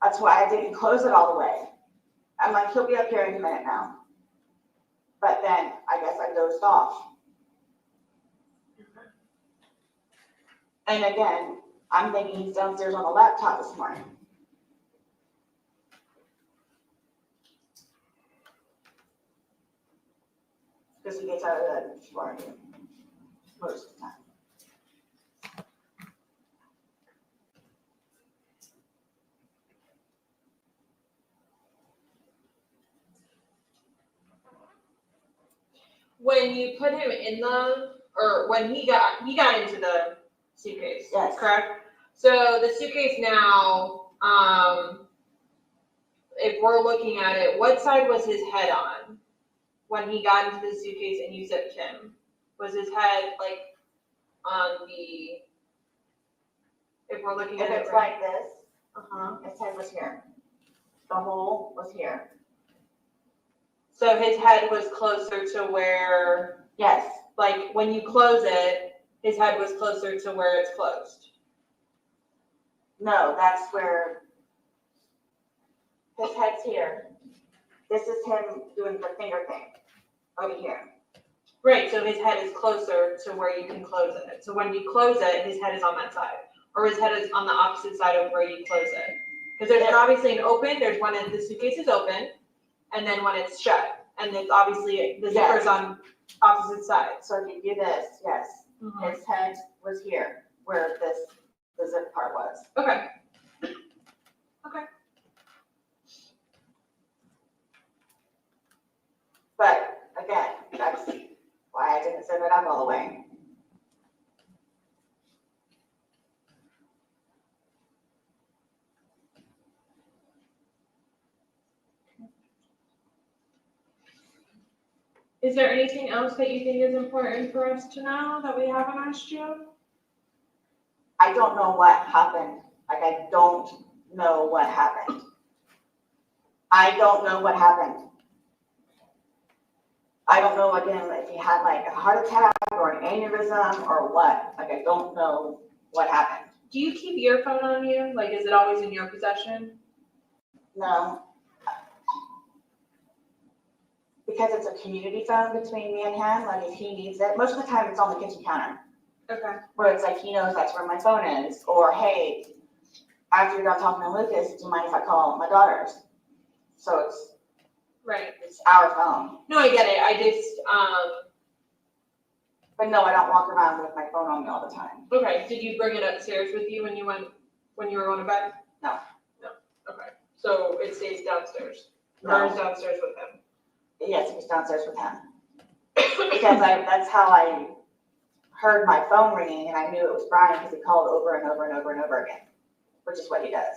That's why I didn't close it all the way. I'm like, he'll be up here in a minute now. But then I guess I dozed off. And again, I'm thinking he's downstairs on the laptop this morning. Because he gets out of bed before I do, most of the time. When you put him in or when he got into the suitcase, yes, correct? So the suitcase now, if we're looking at it, what side was his head on when he got into the suitcase and you zipped him? Was his head like on the, if we're looking at it, if it's like this, his head was here. The hole was here. So his head was closer to where, yes, like when you close it, his head was closer to where it's closed. No, that's where his head's here. This is him doing the finger thing over here. Right, so his head is closer to where you can close it. So when you close it, his head is on that side. Or his head is on the opposite side of where you close it. Because there's obviously an open, there's when the suitcase is open, and then when it's shut. And it's obviously, the zipper's on opposite sides. So if you do this, yes, his head was here, where the zip part was. Okay. Okay. But again, that's why I didn't zip it up all the way. Is there anything else that you think is important for us to know that we haven't asked you? I don't know what happened. Like, I don't know what happened. I don't know what happened. I don't know, again, if he had like a heart attack or an aneurysm or what. Like, I don't know what happened. Do you keep your phone on you? Like, is it always in your possession? No. Because it's a community phone between me and him, like if he needs it, most of the time it's on the kitchen counter. Okay. Where it's like, he knows that's where my phone is, or hey, after you're done talking to Lucas, do you mind if I call my daughters? So it's, right. It's our phone. No, I get it. I just, But no, I don't walk around with my phone on me all the time. okay. Did you bring it upstairs with you when you were going to bed? No. No. Okay. So it stays downstairs. No. Or is downstairs with him? Yes, he was downstairs with him. Because that's how I heard my phone ringing and I knew it was Brian because he called over and over and over and over again, which is what he does.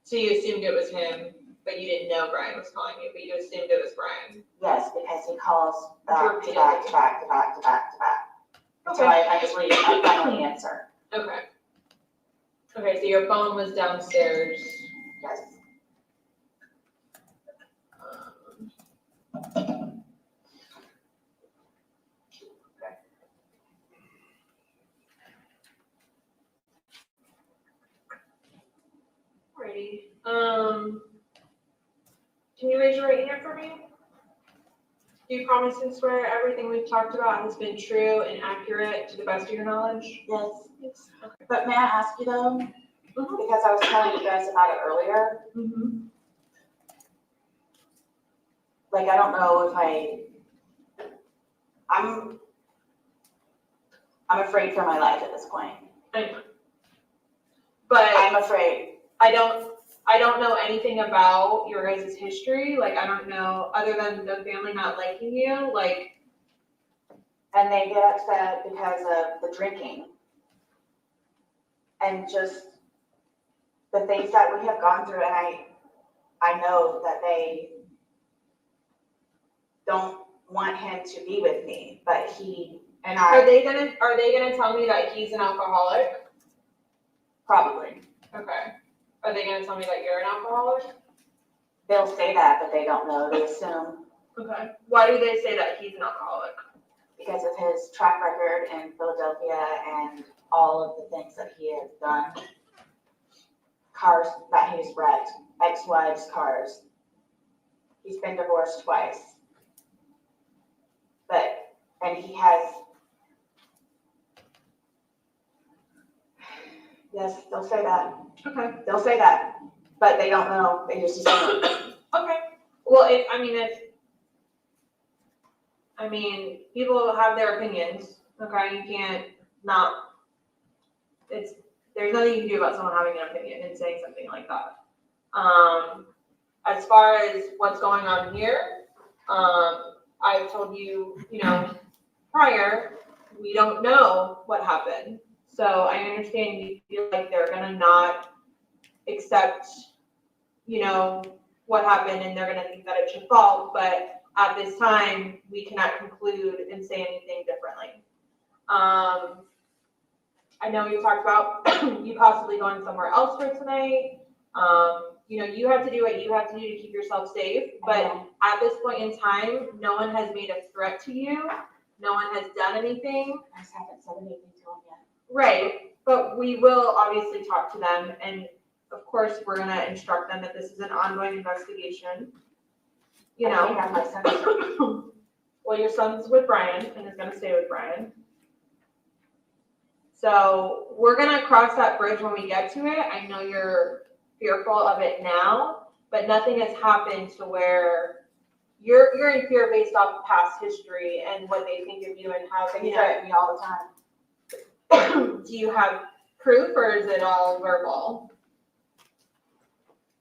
So you assumed it was him, but you didn't know Brian was calling you, but you assumed it was Brian. Yes, because he calls back to back to back to back to back to back. Until I eventually finally answer. Okay. Okay, so your phone was downstairs. Yes. Alrighty. Can you raise your right hand for me? Do you promise and swear everything we've talked about has been true and accurate to the best of your knowledge? Yes. Yes. Okay. But may I ask you though, because I was telling you guys about it earlier. Like, I don't know if I'm afraid for my life at this point. I know. But I'm afraid. I don't know anything about your guys' history. Like, I don't know, other than the family not liking you, like. And they get upset because of the drinking. And just the things that we have gone through, and I know that they don't want him to be with me, but he and Are I they gonna tell me that he's an alcoholic? probably. Okay. Are they gonna tell me that you're an alcoholic? They'll say that, but they don't know. They assume Okay. Why do they say that he's an alcoholic? because of his track record in Philadelphia and all of the things that he has done. Cars that he's wrecked, ex-wives' cars. He's been divorced twice. And he has, yes, they'll say that. Okay. They'll say that, but they don't know. They just assume. Okay. Well, people have their opinions. Okay, you can't not. There's nothing you can do about someone having an opinion and saying something like that. As far as what's going on here, I've told you, prior, we don't know what happened. So I understand you feel like they're gonna not accept, what happened and they're gonna think that it's your fault, but at this time, we cannot conclude and say anything differently. I know you talked about you possibly going somewhere else for tonight. You have to do what you have to do to keep yourself safe, but at this point in time, no one has made a threat to you. No one has done anything. I just haven't said anything to him yet. Right, but we will obviously talk to them, and of course, we're gonna instruct them that this is an ongoing investigation. I have my son. Well, your son's with Brian and is gonna stay with Brian. So we're gonna cross that bridge when we get to it. I know you're fearful of it now, but nothing has happened to where you're in fear based off past history and what they think of you and how They threaten me all the time. Do you have proof or is it all verbal?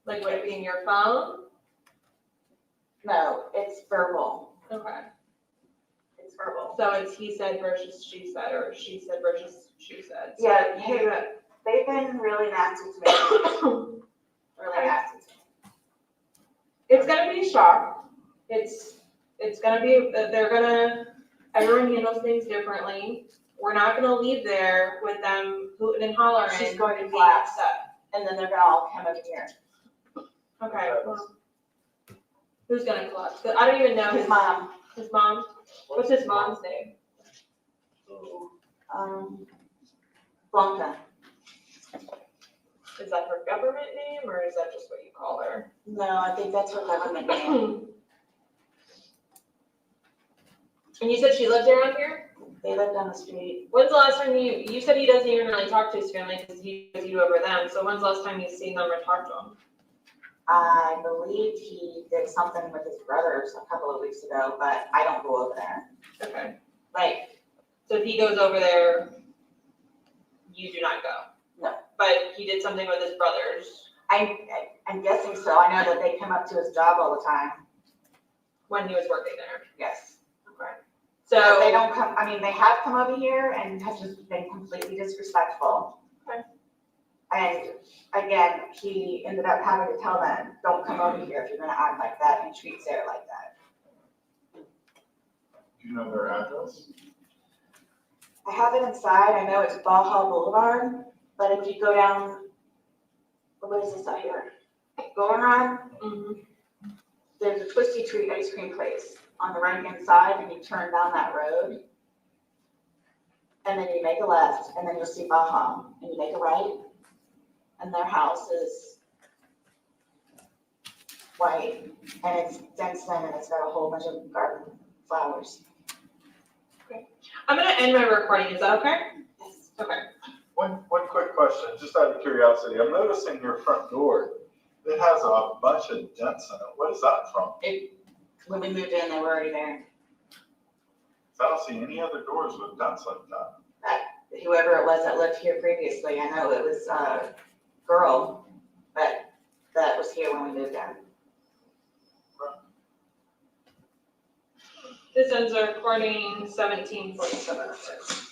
Like would it be in your phone? No, it's verbal. Okay. It's verbal. So it's he said versus she said, or she said versus she said. So Yeah, they've been really nasty to me. Really nasty to me. It's gonna be a shock. It's gonna be, everyone handles things differently. We're not gonna leave there with them hooting and hollering. She's going to and collapse. being upset. And then they're gonna all come over here. Okay. Well, who's gonna collapse? I don't even know His mom. His mom? What's his mom's name? Blanca. Is that her government name or is that just what you call her? No, I think that's her government name. And you said she lived around here? They live down the street. When's the last time you said he doesn't even really talk to his family because he knows you over them. So when's the last time you've seen them or talked to them? I believe he did something with his brothers a couple of weeks ago, but I don't go over there. Okay. Like, So if he goes over there, you do not go? No. But he did something with his brothers I'm guessing so. I know that they come up to his job all the time. when he was working there? Yes. Okay. So So they don't come, they have come over here and have just been completely disrespectful. Okay. And again, he ended up having to tell them, don't come over here if you're gonna act like that and treat Sarah like that. Do you know their address? I have it inside. I know it's Baja Boulevard, but if you go down, what is this out here? Goldenrod, there's a Twisty Treat ice cream place on the right-hand side, and you turn down that road. And then you make a left, and then you'll see Baja, and you make a right, and their house is white, and it's fenced in, and it's got a whole bunch of garden flowers. I'm gonna end my recording. Is that okay? Yes. Okay. One quick question, just out of curiosity. I'm noticing your front door, it has a bunch of dents in it. What is that from? When we moved in, they were already there. I don't see any other doors with dents like that. Whoever it was that lived here previously, I know it was a girl, but that was here when we moved in. This ends our recording 17:47.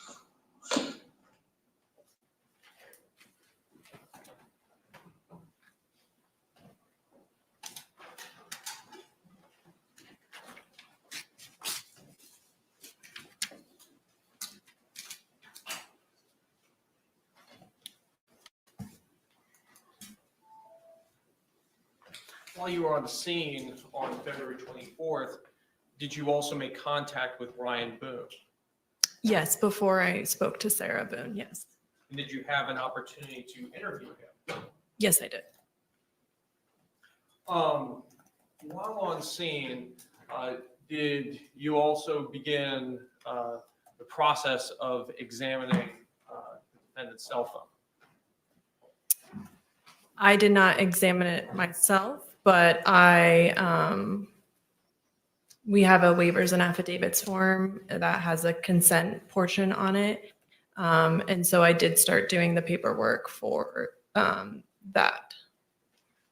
While you were on the scene on February 24th, did you also make contact with Ryan Boone? Yes, before I spoke to Sarah Boone, yes. And did you have an opportunity to interview him? Yes, I did. While on scene, did you also begin the process of examining the defendant's cell phone? I did not examine it myself, but we have a waivers and affidavits form that has a consent portion on it. And so I did start doing the paperwork for that.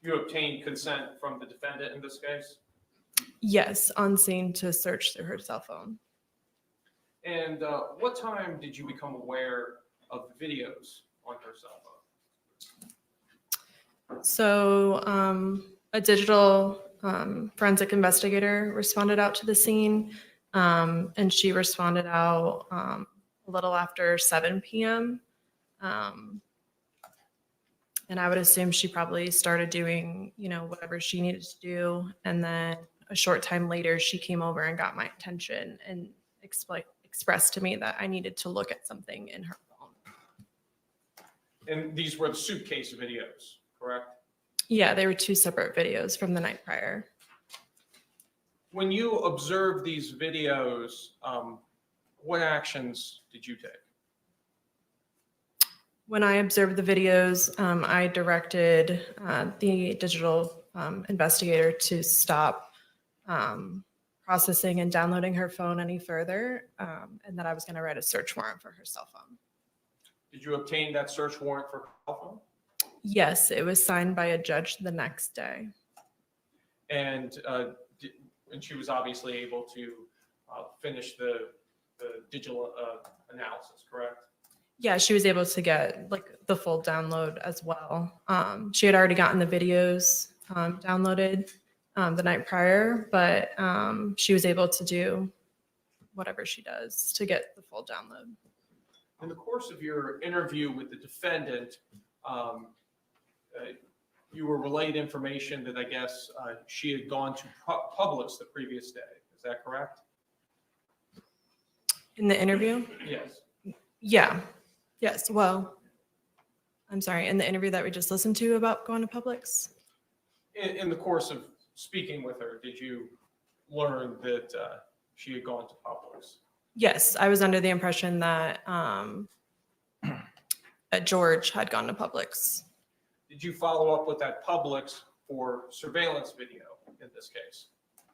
You obtained consent from the defendant in this case? Yes, on scene to search through her cell phone. And what time did you become aware of the videos on her cell phone? So a digital forensic investigator responded out to the scene, and she responded out a little after 7 p.m. And I would assume she probably started doing, whatever she needed to do. And then a short time later, she came over and got my attention and expressed to me that I needed to look at something in her phone. And these were the Suitcase videos, correct? Yeah, they were 2 separate videos from the night prior. When you observed these videos, what actions did you take? When I observed the videos, I directed the digital investigator to stop processing and downloading her phone any further, and that I was going to write a search warrant for her cell phone. Did you obtain that search warrant for her cell phone? Yes, it was signed by a judge the next day. And she was obviously able to finish the digital analysis, correct? Yeah, she was able to get the full download as well. She had already gotten the videos downloaded the night prior, but she was able to do whatever she does to get the full download. In the course of your interview with the defendant, you were relayed information that I guess she had gone to Publix the previous day. Is that correct? In the interview? Yes. Yeah. Yes. Well, I'm sorry. In the interview that we just listened to about going to Publix? In the course of speaking with her, did you learn that she had gone to Publix? Yes. I was under the impression that George had gone to Publix. Did you follow up with that Publix for surveillance video in this case?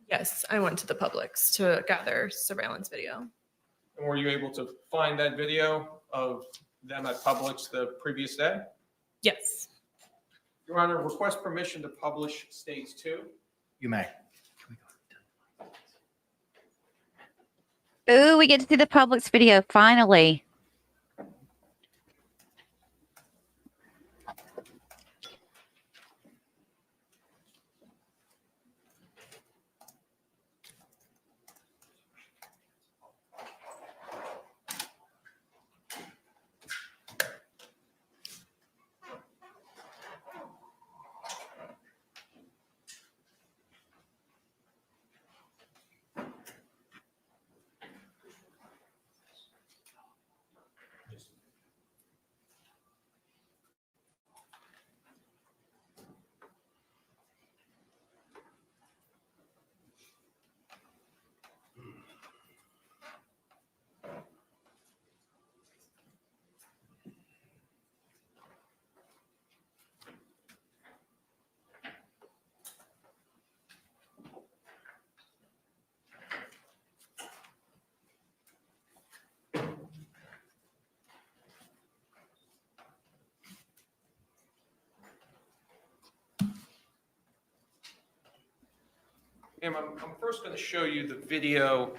Yes. I went to the Publix to gather surveillance video. And were you able to find that video of them at Publix the previous day? Yes. Your Honor, request permission to publish Stage 2. You may. Ooh, we get to see the Publix video finally. I'm first going to show you the video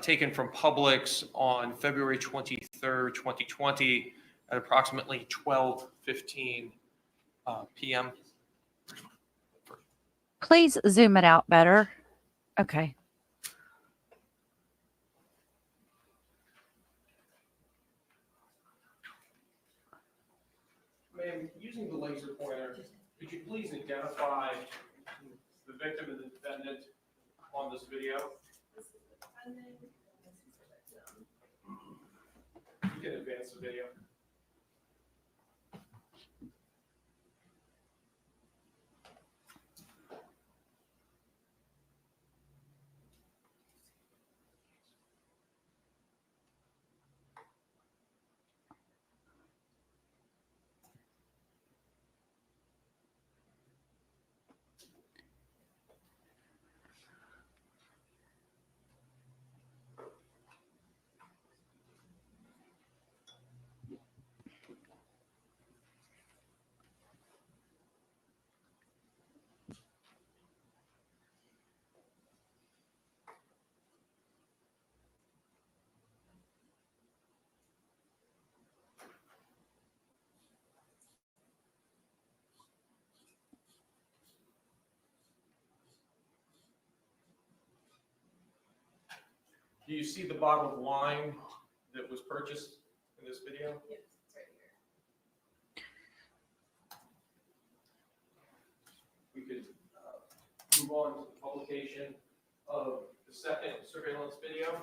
taken from Publix on February 23rd, 2020 at approximately 12:15 p.m. Please zoom it out better. Okay. Ma'am, using the laser pointer, could you please identify victim and the defendant on this video? You can advance the video. Do you see the bottle of wine that was purchased in this video? Yes, it's right here. We could move on to the publication of the second surveillance video.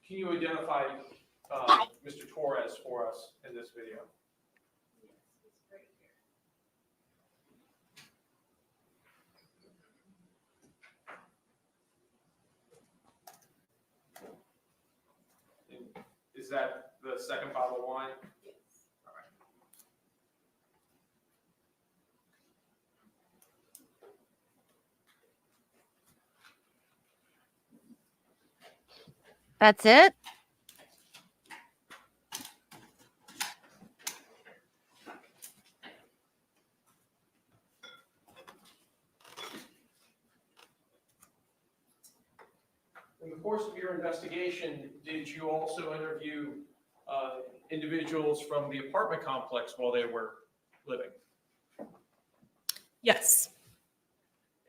Can you identify Mr. Torres for us in this video? Yes, it's right here. Is that the second bottle of wine? Yes. All right. That's it? In the course of your investigation, did you also interview individuals from the apartment complex while they were living? Yes.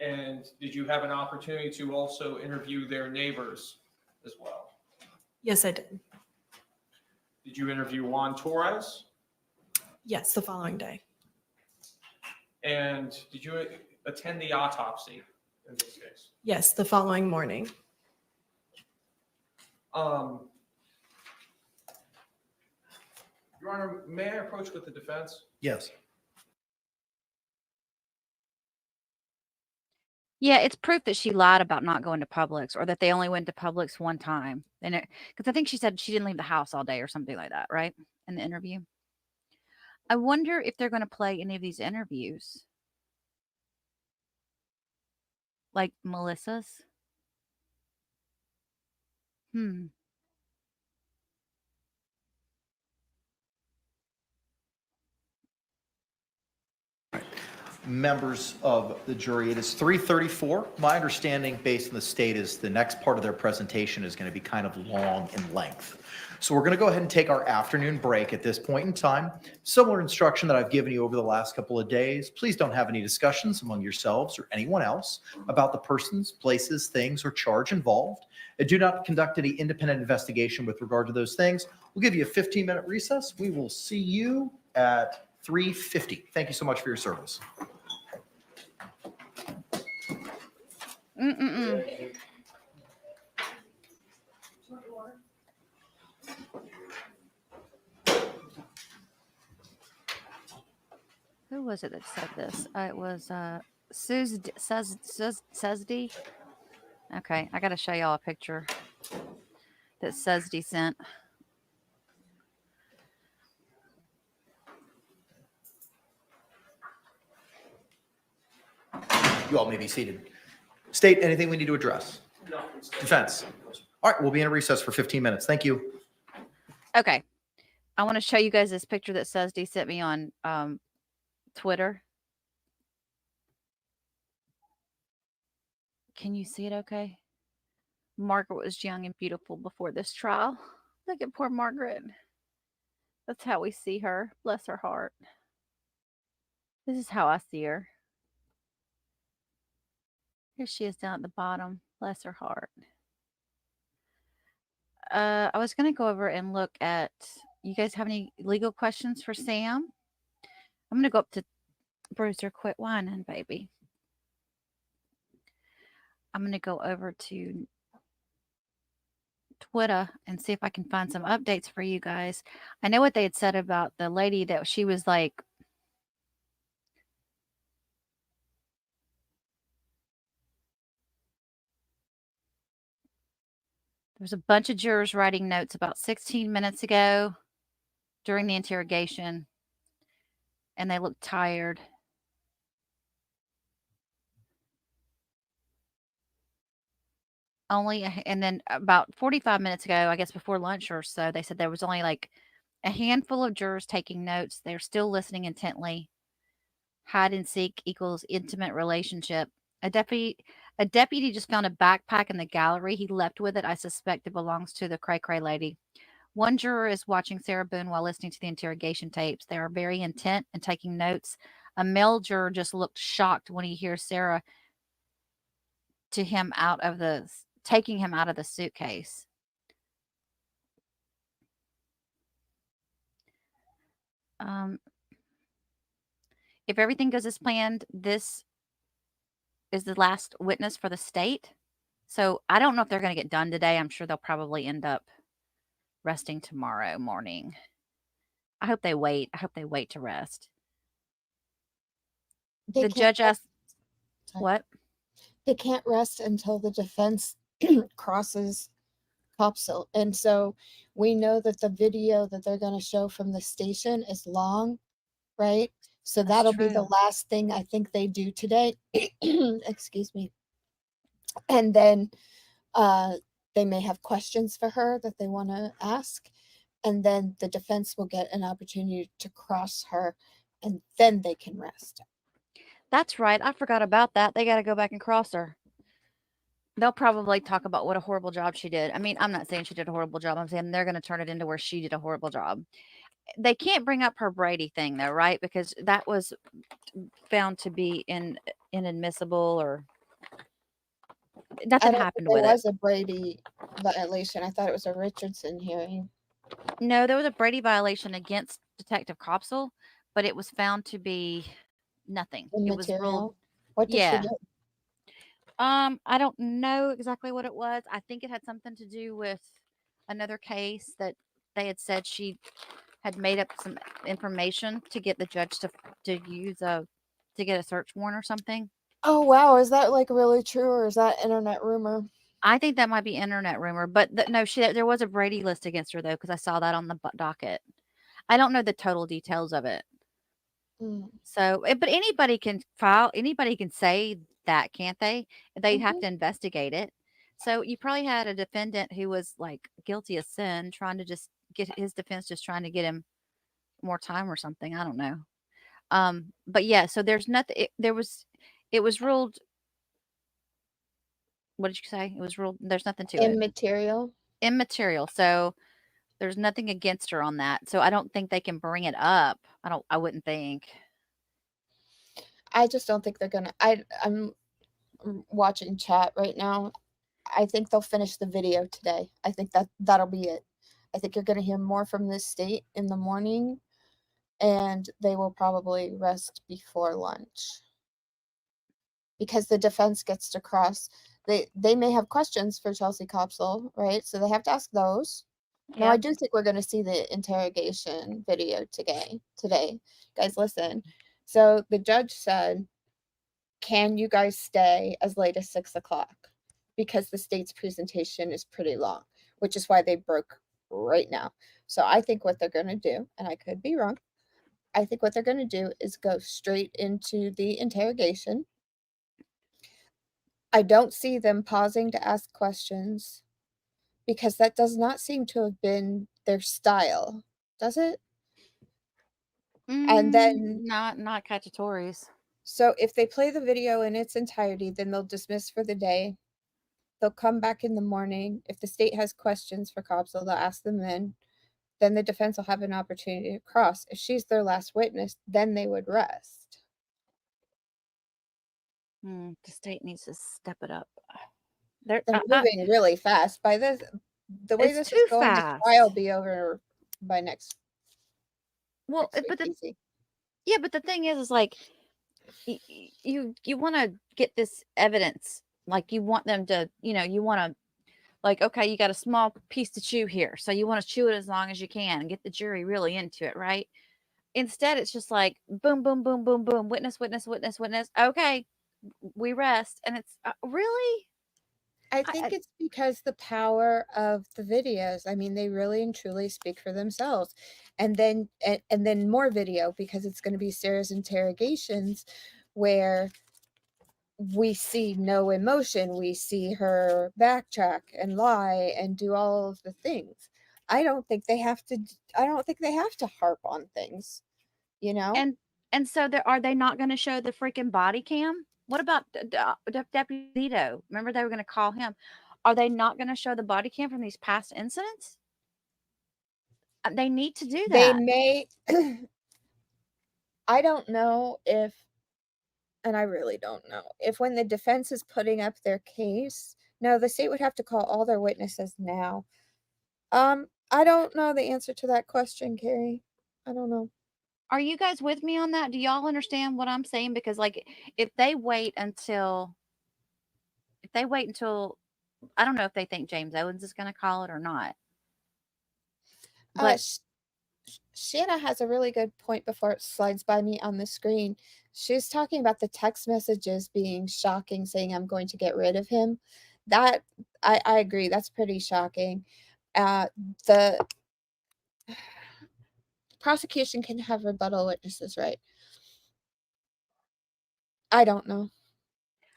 And did you have an opportunity to also interview their neighbors as well? Yes, I did. Did you interview Juan Torres? Yes, the following day. And did you attend the autopsy in this case? Yes, the following morning. Your Honor, may I approach with the defense? Yes. Yeah, it's proof that she lied about not going to Publix, or that they only went to Publix one time. And because I think she said she didn't leave the house all day or something like that, right? In the interview. I wonder if they're going to play any of these interviews. Like Melissa's. Members of the jury, it is 3:34. My understanding, based on the state, is the next part of their presentation is going to be kind of long in length. So we're going to go ahead and take our afternoon break at this point in time. Similar instruction that I've given you over the last couple of days. Please don't have any discussions among yourselves or anyone else about the persons, places, things, or charge involved. And do not conduct any independent investigation with regard to those things. We'll give you a 15-minute recess. We will see you at 3:50. Thank you so much for your service. Who was it that said this? It was Suzdy. Okay, I got to show y'all a picture that Suzdy sent. You all may be seated. State, anything we need to address? No. Defense. All right, we'll be in a recess for 15 minutes. Thank you. Okay. I want to show you guys this picture that Suzdy sent me on Twitter. Can you see it okay? Margaret was young and beautiful before this trial. Look at poor Margaret. That's how we see her. Bless her heart. This is how I see her. Here she is down at the bottom. Bless her heart. I was going to go over and look at, you guys have any legal questions for Sam? I'm going to go up to Bruiser. Quit whining, baby. I'm going to go over to Twitter and see if I can find some updates for you guys. I know what they had said about the lady that she was like, there's a bunch of jurors writing notes about 16 minutes ago during the interrogation, and they looked tired. And then about 45 minutes ago, I guess before lunch or so, they said there was only like a handful of jurors taking notes. They're still listening intently. Hide and seek equals intimate relationship. A deputy just found a backpack in the gallery. He left with it. I suspect it belongs to the cray cray lady. One juror is watching Sarah Boone while listening to the interrogation tapes. They are very intent and taking notes. A male juror just looked shocked when he hears Sarah taking him out of the suitcase. If everything goes as planned, this is the last witness for the state. So I don't know if they're going to get done today. I'm sure they'll probably end up resting tomorrow morning. I hope they wait. I hope they wait to rest. The judge asked, what? They can't rest until the defense crosses Koepsell. And so we know that the video that they're going to show from the station is long, right? So that'll be the last thing I think they do today. Excuse me. And then they may have questions for her that they want to ask. And then the defense will get an opportunity to cross her, and then they can rest. That's right. I forgot about that. They got to go back and cross her. They'll probably talk about what a horrible job she did. I mean, I'm not saying she did a horrible job. I'm saying they're going to turn it into where she did a horrible job. They can't bring up her Brady thing, though, right? Because that was found to be inadmissible, or nothing happened with it. There was a Brady violation. I thought it was a Richardson hearing. No, there was a Brady violation against Detective Koepsell, but it was found to be nothing. It was ruled. What did she do? I don't know exactly what it was. I think it had something to do with another case that they had said she had made up some information to get the judge to get a search warrant or something. Oh wow, is that like really true, or is that internet rumor? I think that might be internet rumor, but no, there was a Brady list against her though, because I saw that on the docket. I don't know the total details of it. So, but anybody can say that, can't they? They have to investigate it. So you probably had a defendant who was like guilty of sin, trying to just get his defense, just trying to get him more time or something. I don't know. But yeah, so there's nothing. It was ruled. What did you say? It was ruled. There's nothing to it. Immaterial. So there's nothing against her on that. So I don't think they can bring it up. I wouldn't think. I just don't think they're gonna. I'm watching chat right now. I think they'll finish the video today. I think that'll be it. I think you're gonna hear more from this state in the morning, and they will probably rest before lunch. Because the defense gets to cross. They may have questions for Chelsey Koepsell, right? So they have to ask those. Now, I do think we're going to see the interrogation video today. Guys, listen. So the judge said, can you guys stay as late as 6 o'clock? Because the state's presentation is pretty long, which is why they broke right now. So I think what they're going to do, and I could be wrong, I think what they're going to do is go straight into the interrogation. I don't see them pausing to ask questions, because that does not seem to have been their style, does it? And then not cacciatories. So if they play the video in its entirety, then they'll dismiss for the day. They'll come back in the morning. If the state has questions for Koepsell, they'll ask them then. Then the defense will have an opportunity to cross. If she's their last witness, then they would rest. The state needs to step it up. They're moving really fast. By The way It's this is too going, the fast. trial will be over by next Well, week, but easy. yeah, but the thing is like you want to get this evidence. Like you want them to, you want to like, okay, you got a small piece to chew here, so you want to chew it as long as you can and get the jury really into it, right? Instead, it's just like boom, boom, boom, boom, boom, witness, witness, witness, witness. Okay, we rest, and it's really. I think it's because the power of the videos. I mean, they really and truly speak for themselves. And then more video, because it's going to be Sarah's interrogations where we see no emotion. We see her backtrack and lie and do all of the things. I don't think they have to harp on things, you know? And so are they not going to show the freaking body cam? What about Deputy Zito? Remember they were going to call him. Are they not going to show the body cam from these past incidents? They need to do that. They may. I don't know if, and I really don't know, if when the defense is putting up their case, no, the state would have to call all their witnesses now. I don't know the answer to that question, Carrie. I don't know. Are you guys with me on that? Do y'all understand what I'm saying? Because like if they wait until I don't know if they think James Owens is going to call it or not. But Shanna has a really good point before it slides by me on the screen. She's talking about the text messages being shocking, saying I'm going to get rid of him. That I agree. That's pretty shocking. The prosecution can have rebuttal witnesses, right? I don't know.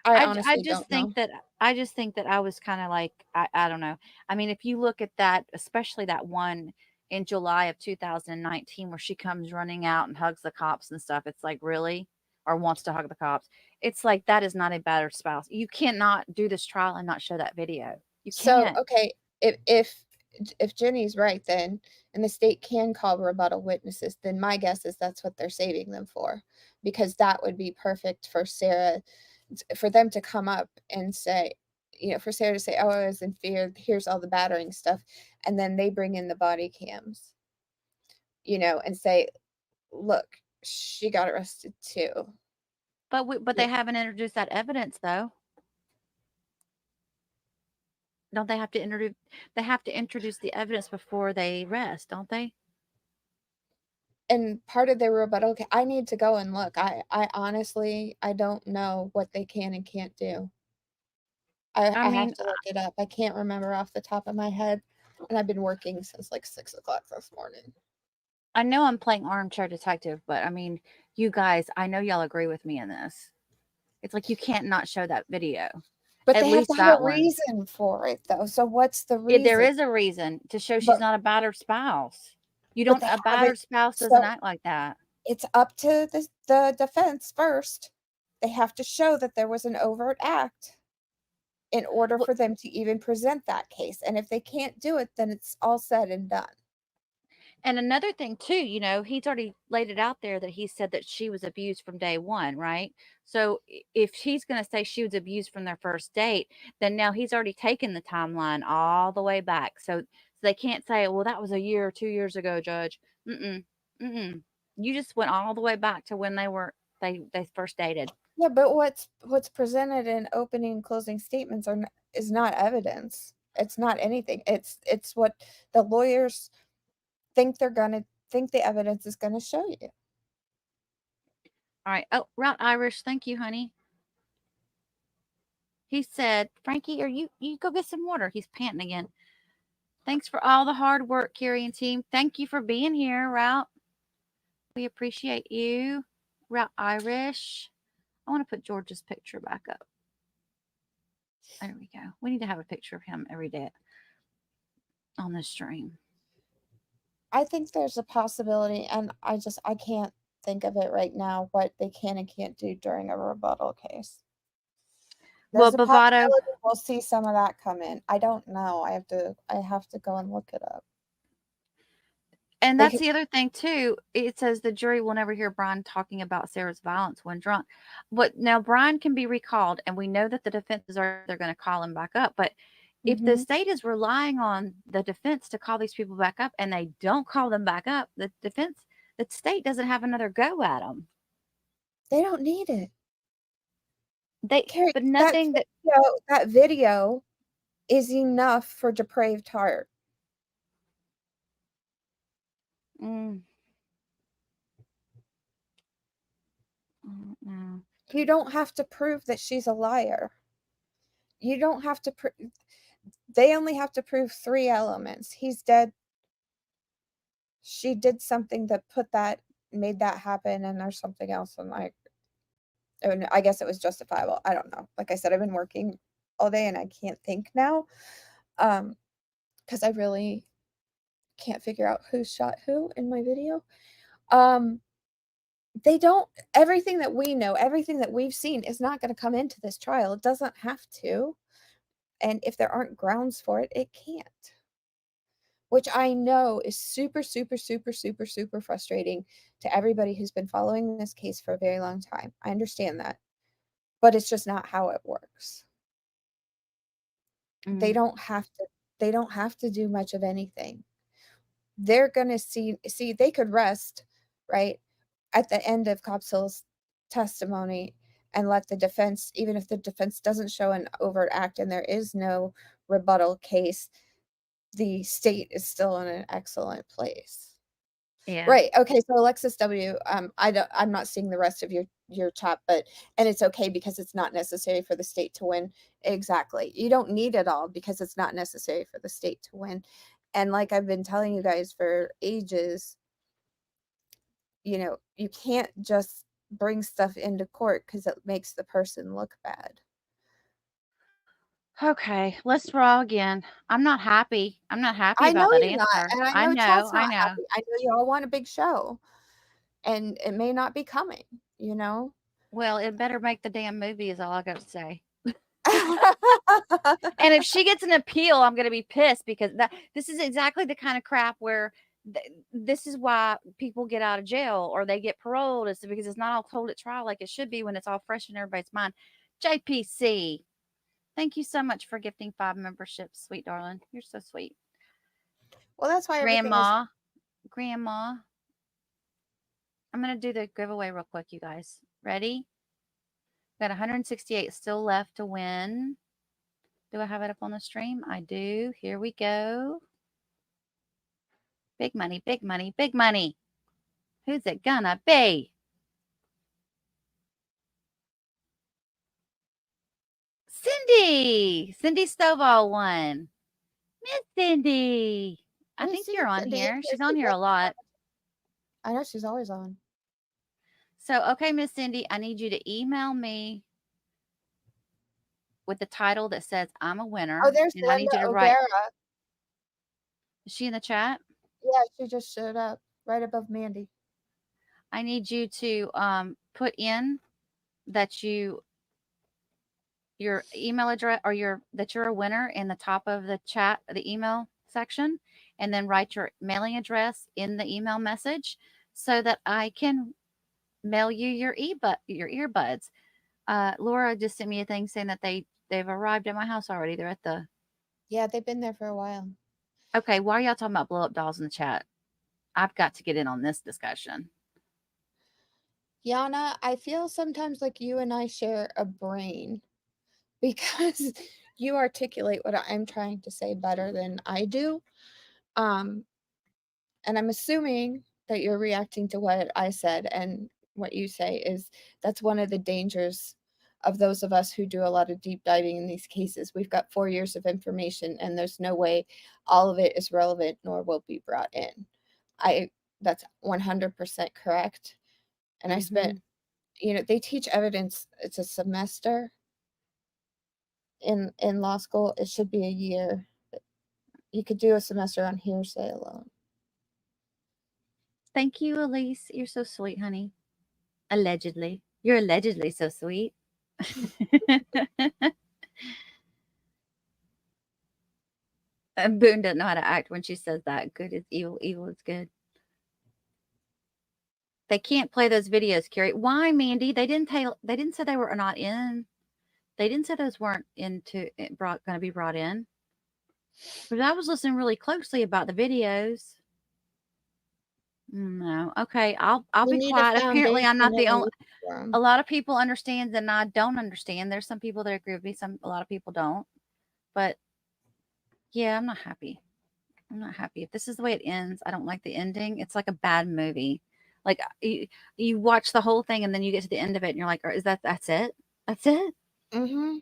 I honestly just don't know. I just think that I was kind of like, I don't know. I mean, if you look at that, especially that one in July of 2019, where she comes running out and hugs the cops and stuff, it's like, really? Or wants to hug the cops. It's like, that is not a battered spouse. You cannot do this trial and not show that video. You can't. So, okay, if Jenny's right then, and the state can call rebuttal witnesses, then my guess is that's what they're saving them for, because that would be perfect for Sarah, for them to come up and say, for Sarah to say, oh, I was in fear, here's all the battering stuff, and then they bring in the body cams, and say, look, she got arrested too. But they haven't introduced that evidence though. Don't they have to introduce? They have to introduce the evidence before they arrest, don't they? And part of their rebuttal, I need to go and look. I honestly, I don't know what they can and can't do. I have to look it up. I can't remember off the top of my head, and I've been working since like 6 o'clock this morning. I know I'm playing armchair detective, but I mean, you guys, I know y'all agree with me in this. It's like you can't not show that video. But they have to have a reason for it, though. So what's the reason? There is a reason to show she's not a battered spouse. You don't. A battered spouse doesn't act like that. It's up to the defense first. They have to show that there was an overt act in order for them to even present that case. And if they can't do it, then it's all said and done. And another thing too, he's already laid it out there that he said that she was abused from day one, right? So if he's going to say she was abused from their first date, then now he's already taken the timeline all the way back. So they can't say, well, that was a year or 2 years ago, Judge. You just went all the way back to when they first dated. Yeah, but what's presented in opening and closing statements is not evidence. It's not anything. It's what the lawyers think the evidence is gonna show you. All right. Oh, Route Irish. Thank you, honey. He said, Frankie, you go get some water. He's panting again. Thanks for all the hard work, Carrie and team. Thank you for being here, Route. We appreciate you. Route Irish. I want to put George's picture back up. There we go. We need to have a picture of him every day on this stream. I think there's a possibility, and I can't think of it right now, what they can and can't do during a rebuttal case. There's a possibility we'll see some of that come in. I don't know. I have to go and look it up. And that's the other thing too. It says the jury will never hear Brian talking about Sarah's violence when drunk. But now Brian can be recalled, and we know that the defense they're going to call him back up. But If the state is relying on the defense to call these people back up and they don't call them back up, the state doesn't have another go at them. They don't need it. Carrie, but nothing that video is enough for depraved heart. No. You don't have to prove that she's a liar. You don't have to they only have to prove 3 elements. He's dead. She did something that made that happen, and there's something else. And I guess it was justifiable. I don't know. Like I said, I've been working all day and I can't think now. Because I really can't figure out who shot who in my video. Everything that we know, everything that we've seen is not going to come into this trial. It doesn't have to. And if there aren't grounds for it, it can't. Which I know is super, super, super, super, super frustrating to everybody who's been following this case for a very long time. I understand that. But it's just not how it works. They don't have to do much of anything. They're going to see they could rest, right, at the end of Koepsell's testimony and let the defense, even if the defense doesn't show an overt act and there is no rebuttal case, the state is still in an excellent place. Yeah. Right. Okay. So Alexis W. I'm not seeing the rest of your chat, and it's okay because it's not necessary for the state to win. Exactly. You don't need it all because it's not necessary for the state to win. And like I've been telling you guys for ages, you can't just bring stuff into court because it makes the person look bad. Okay, let's draw again. I'm not happy. I'm not happy I about know that you're not, answer. and I know Chat's not happy. I know you all want a big show, and it may not be coming, Well, it better make the damn movie is all I got to say. And if she gets an appeal, I'm going to be pissed because this is exactly the kind of crap where this is why people get out of jail or they get paroled. It's because it's not all told at trial like it should be when it's all fresh in everybody's mind. JPC, thank you so much for gifting 5 memberships, sweet darling. You're so sweet. Well, that's why Grandma. I'm going to do the giveaway real quick, you guys. Ready? Got 168 still left to win. Do I have it up on the stream? I do. Here we go. Big money, big money, big money. Who's it gonna be? Cindy Stovall won. Miss Cindy. I think you're on here. She's on here a lot. I know she's always on. So, okay, Miss Cindy, I need you to email me with the title that says I'm a winner. Oh, there's and I need you to Linda write. O'Gara. Is she in the chat? Yeah, she just showed up right above Mandy. I need you to put in that your email address or that you're a winner in the top of the chat, the email section, and then write your mailing address in the email message so that I can mail you your earbuds. Laura just sent me a thing saying that they've arrived at my house already. They're at the. Yeah, they've been there for a while. Okay, why are y'all talking about blow up dolls in the chat? I've got to get in on this discussion. Yana, I feel sometimes like you and I share a brain because you articulate what I'm trying to say better than I do. And I'm assuming that you're reacting to what I said, and what you say is that's one of the dangers of those of us who do a lot of deep diving in these cases. We've got 4 years of information and there's no way all of it is relevant nor will be brought in. That's 100% correct. And I spent, they teach evidence. It's a semester in law school. It should be a year. You could do a semester on hearsay alone. Thank you, Elise. You're so sweet, honey. Allegedly. You're allegedly so sweet. And Boone doesn't know how to act when she says that. Good is evil, evil is good. They can't play those videos, Carrie. Why, Mandy? They didn't say they were not in. They didn't say those weren't going to be brought in. But I was listening really closely about the videos. No. Okay, I'll We be need a quiet. Apparently, I'm not foundation the and a only. forum. A lot of people understand and I don't understand. There's some people that agree with me. A lot of people don't. But yeah, I'm not happy. I'm not happy. If this is the way it ends, I don't like the ending. It's like a bad movie. Like you watch the whole thing and then you get to the end of it and you're like, that's it? That's it? Mm-hmm.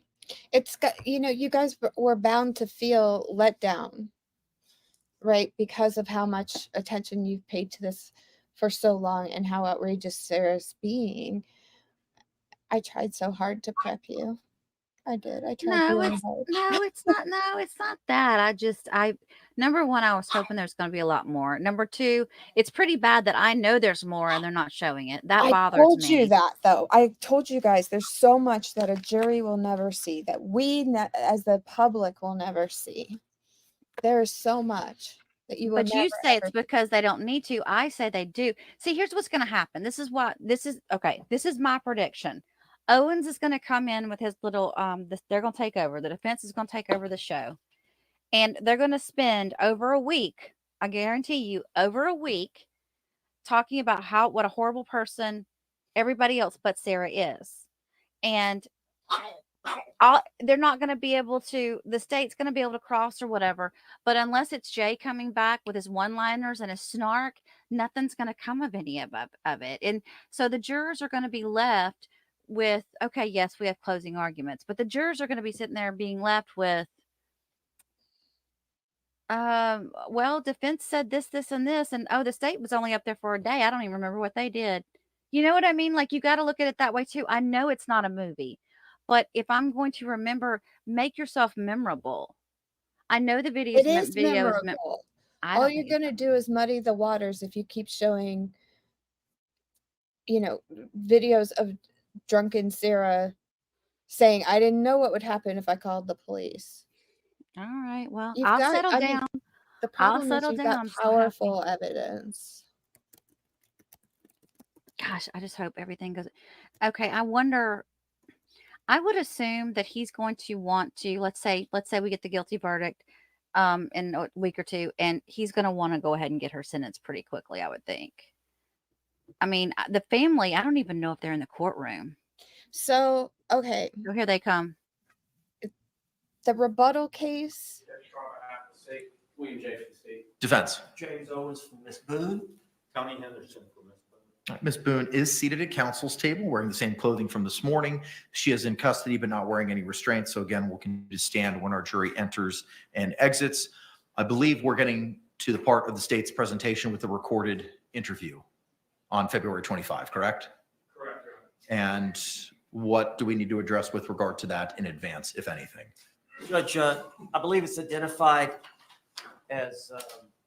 It's got, you guys were bound to feel let down, right? Because of how much attention you've paid to this for so long and how outrageous Sarah's being. I tried so hard to prep you. I did. I tried really hard. No, it's not. No, it's not that. Number one, I was hoping there's going to be a lot more. Number two, it's pretty bad that I know there's more and they're not showing it. That bothers me. I told you that, though. I told you guys there's so much that a jury will never see, that we, as the public, will never see. There is so much that you will But never, you say it's ever because they don't need to. I say they do. See, here's what's going to happen. This is my prediction. Owens is going to come in with his little, they're going to take over. The defense is going to take over the show. And they're going to spend over a week, I guarantee you, over a week, talking about what a horrible person everybody else but Sarah is. And they're not going to be able to, the state's going to be able to cross or whatever. But unless it's Jay coming back with his one-liners and his snark, nothing's going to come of any of it. And so the jurors are going to be left with, okay, yes, we have closing arguments, but the jurors are going to be sitting there being left with, well, defense said this, and this, and the state was only up there for a day. I don't even remember what they did. You know what I mean? Like, you got to look at it that way too. I know it's not a movie, but if I'm going to remember, make yourself memorable. I know the video is memorable. All you're going to do is muddy the waters if you keep showing, videos of drunken Sarah saying, I didn't know what would happen if I called the police. All right. Well, I'll settle down. The problem is you've got powerful evidence. Gosh, I just hope everything goes. Okay, I wonder. I would assume that he's going to want to. Let's say we get the guilty verdict, in a week or two, and he's going to want to go ahead and get her sentenced pretty quickly. I would think. I mean, the family. I don't even know if they're in the courtroom. So okay. So here they come. The rebuttal case. William J. for the state. Defense. James Owens from Miss Boone. Tony Henderson from Miss Boone. Ms. Boone is seated at counsel's table wearing the same clothing from this morning. She is in custody but not wearing any restraints. So again, we'll continue to stand when our jury enters and exits. I believe we're getting to the part of the state's presentation with the recorded interview on February 25, correct? Correct, Your Honor. And what do we need to address with regard to that in advance, if anything? Judge, I believe it's identified as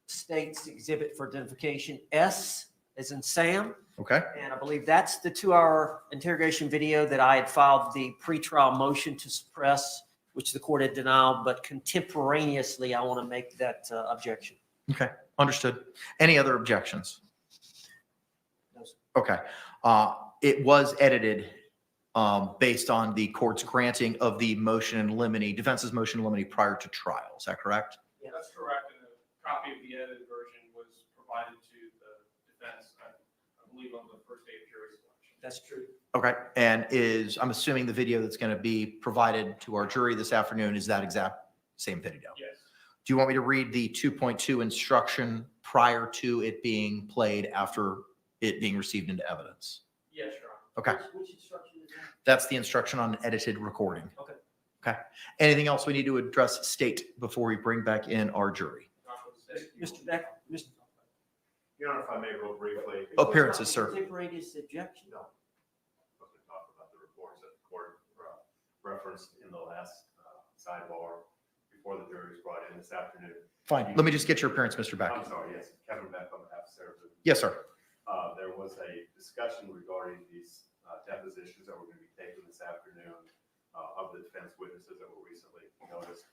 state's exhibit for identification S as in Sam. Okay. And I believe that's the 2-hour interrogation video that I had filed the pretrial motion to suppress, which the court had denied, but contemporaneously, I want to make that objection. Okay, understood. Any other objections? No, sir. Okay. It was edited based on the court's granting of the motion in limine, defense's motion in limine prior to trial. Is that correct? Yeah, that's correct. And a copy of the edited version was provided to the defense, I believe, on the first day of jury selection. That's true. Okay. And I'm assuming the video that's going to be provided to our jury this afternoon is that exact same video? Yes. Do you want me to read the 2.2 instruction prior to it being played after it being received into evidence? Yes, Your Honor. Okay. Which instruction is that? That's the instruction on edited recording. Okay. Okay. Anything else we need to address state before we bring back in our jury? Mr. Beck, Mr. Your Honor, if I may real briefly. Appearances, sir. Contemporaneous objection. No. I'm going to talk about the reports that the court referenced in the last sidebar before the jury was brought in this afternoon. Fine. Let me just get your appearance, Mr. Beck. I'm sorry, yes. Kevin Beck on behalf of Sarah Boone. Yes, sir. There was a discussion regarding these depositions that were going to be taken this afternoon of the defense witnesses that were recently noticed.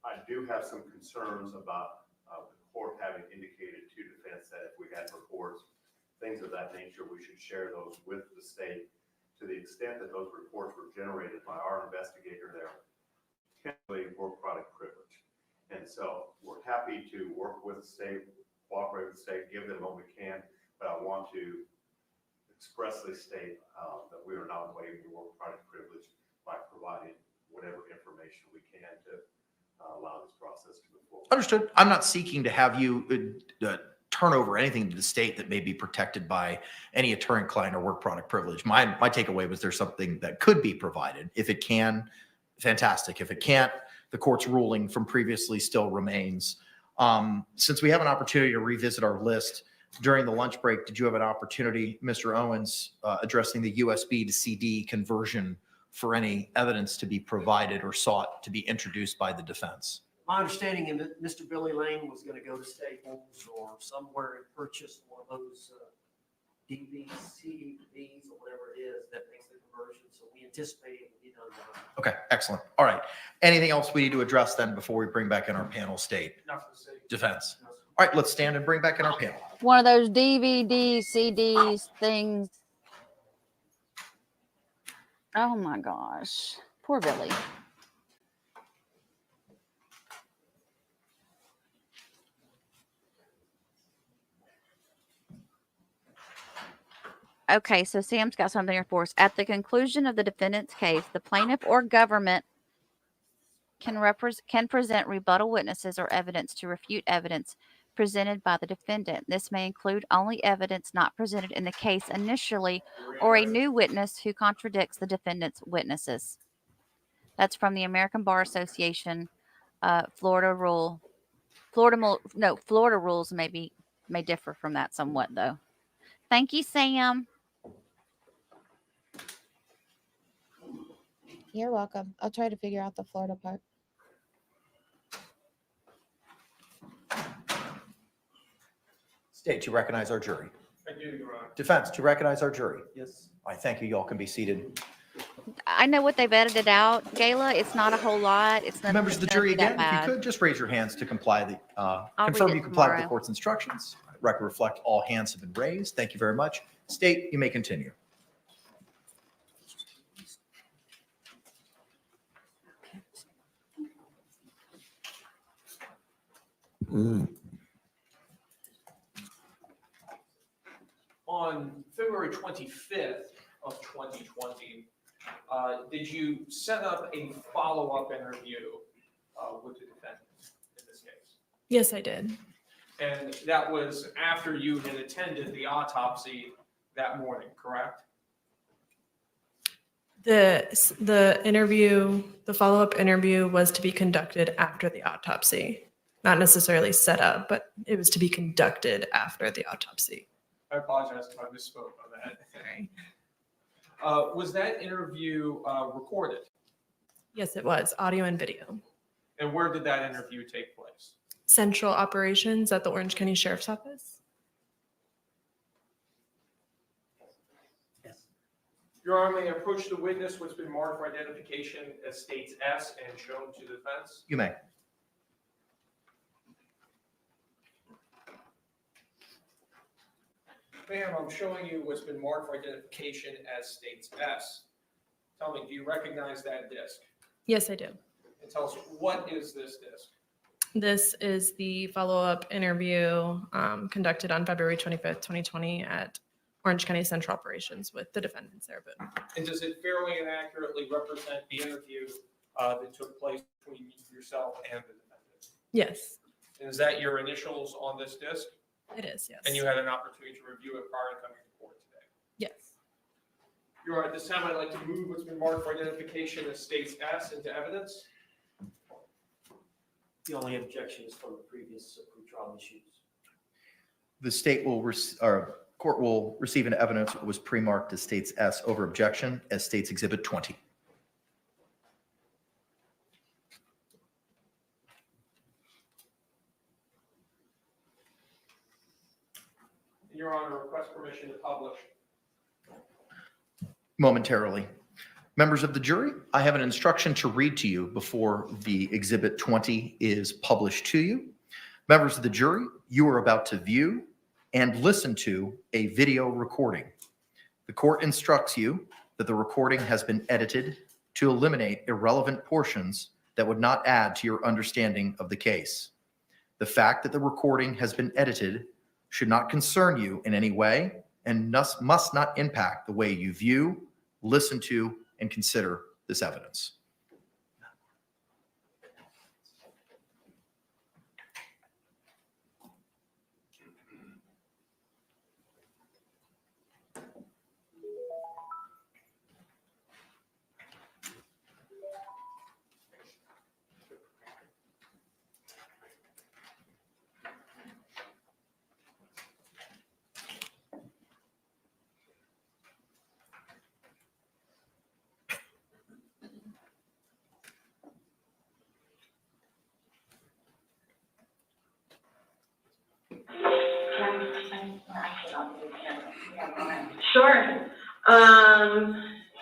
I do have some concerns about the court having indicated to defense that if we had reports, things of that nature, we should share those with the state to the extent that those reports were generated by our investigator there, potentially work product privilege. And so we're happy to work with the state, cooperate with the state, give them what we can, but I want to expressly state that we are not waiving the work product privilege by providing whatever information we can to allow this process to move forward. Understood. I'm not seeking to have you turn over anything to the state that may be protected by any attorney-client or work product privilege. My takeaway was there's something that could be provided. If it can, fantastic. If it can't, the court's ruling from previously still remains. Since we have an opportunity to revisit our list during the lunch break, did you have an opportunity, Mr. Owens, addressing the USB to CD conversion for any evidence to be provided or sought to be introduced by the defense? My understanding is that Mr. Billy Lane was going to go to Staples or somewhere and purchase one of those DVDs, CDs, or whatever it is that makes the conversion. So we anticipate it will be done by. Okay, excellent. All right. Anything else we need to address then before we bring back in our panel state defense? All right, let's stand and bring back in our panel. One of those DVDs, CDs, things. Oh my gosh. Poor Billy. Okay, so Sam's got something here for us. At the conclusion of the defendant's case, the plaintiff or government can present rebuttal witnesses or evidence to refute evidence presented by the defendant. This may include only evidence not presented in the case initially or a new witness who contradicts the defendant's witnesses. That's from the American Bar Association, Florida rule. Florida rules may differ from that somewhat though. Thank you, Sam. You're welcome. I'll try to figure out the Florida part. State, to recognize our jury. I do, Your Honor. Defense, to recognize our jury. Yes. I thank you. Y'all can be seated. I know what they've edited out, Gayla. It's not a whole lot. It's not Members of the jury, again, if you could just raise your hands to comply, confirm you comply with the court's instructions. Record reflect all hands have been raised. Thank you very much. State, you may continue. On February 25th of 2020, did you set up a follow-up interview with the defendant in this case? Yes, I did. And that was after you had attended the autopsy that morning, correct? The interview, the follow-up interview was to be conducted after the autopsy. Not necessarily set up, but it was to be conducted after the autopsy. I apologize if I misspoke on that. Sorry. Was that interview recorded? Yes, it was, audio and video. And where did that interview take place? Central Operations at the Orange County Sheriff's Office. Your Honor, may I approach the witness what's been marked for identification as states S and shown to the defense? You may. Ma'am, I'm showing you what's been marked for identification as states S. Tell me, do you recognize that disc? Yes, I do. And tell us, what is this disc? This is the follow-up interview conducted on February 25th, 2020 at Orange County Central Operations with the defendant, Sarah Boone. And does it fairly and accurately represent the interview that took place between yourself and the defendant? Yes, And is that your initials on this disc? it is, yes. And you had an opportunity to review it prior to coming to court today? Yes. Your Honor, at this time, I'd like to move what's been marked for identification as states S into evidence. The only objection is from the previous pretrial issues. The state will, or court will receive an evidence that was pre-marked as states S over objection as states Exhibit 20. Your Honor, request permission to publish. Momentarily. Members of the jury, I have an instruction to read to you before the Exhibit 20 is published to you. Members of the jury, you are about to view and listen to a video recording. The court instructs you that the recording has been edited to eliminate irrelevant portions that would not add to your understanding of the case. The fact that the recording has been edited should not concern you in any way and must not impact the way you view, listen to, and consider this evidence. Sure.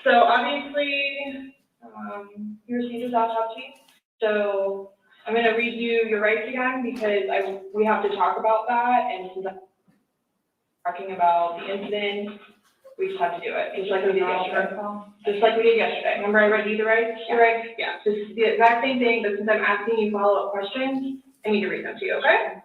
So obviously, you received his autopsy. So I'm going to read you your rights again because we have to talk about that. And since I'm talking about the incident, we just have to do it, just like we did yesterday. Remember I read you the rights? Yeah. Right? Yeah. Just the exact same thing, but since I'm asking you follow-up questions, I need to read them to you, okay?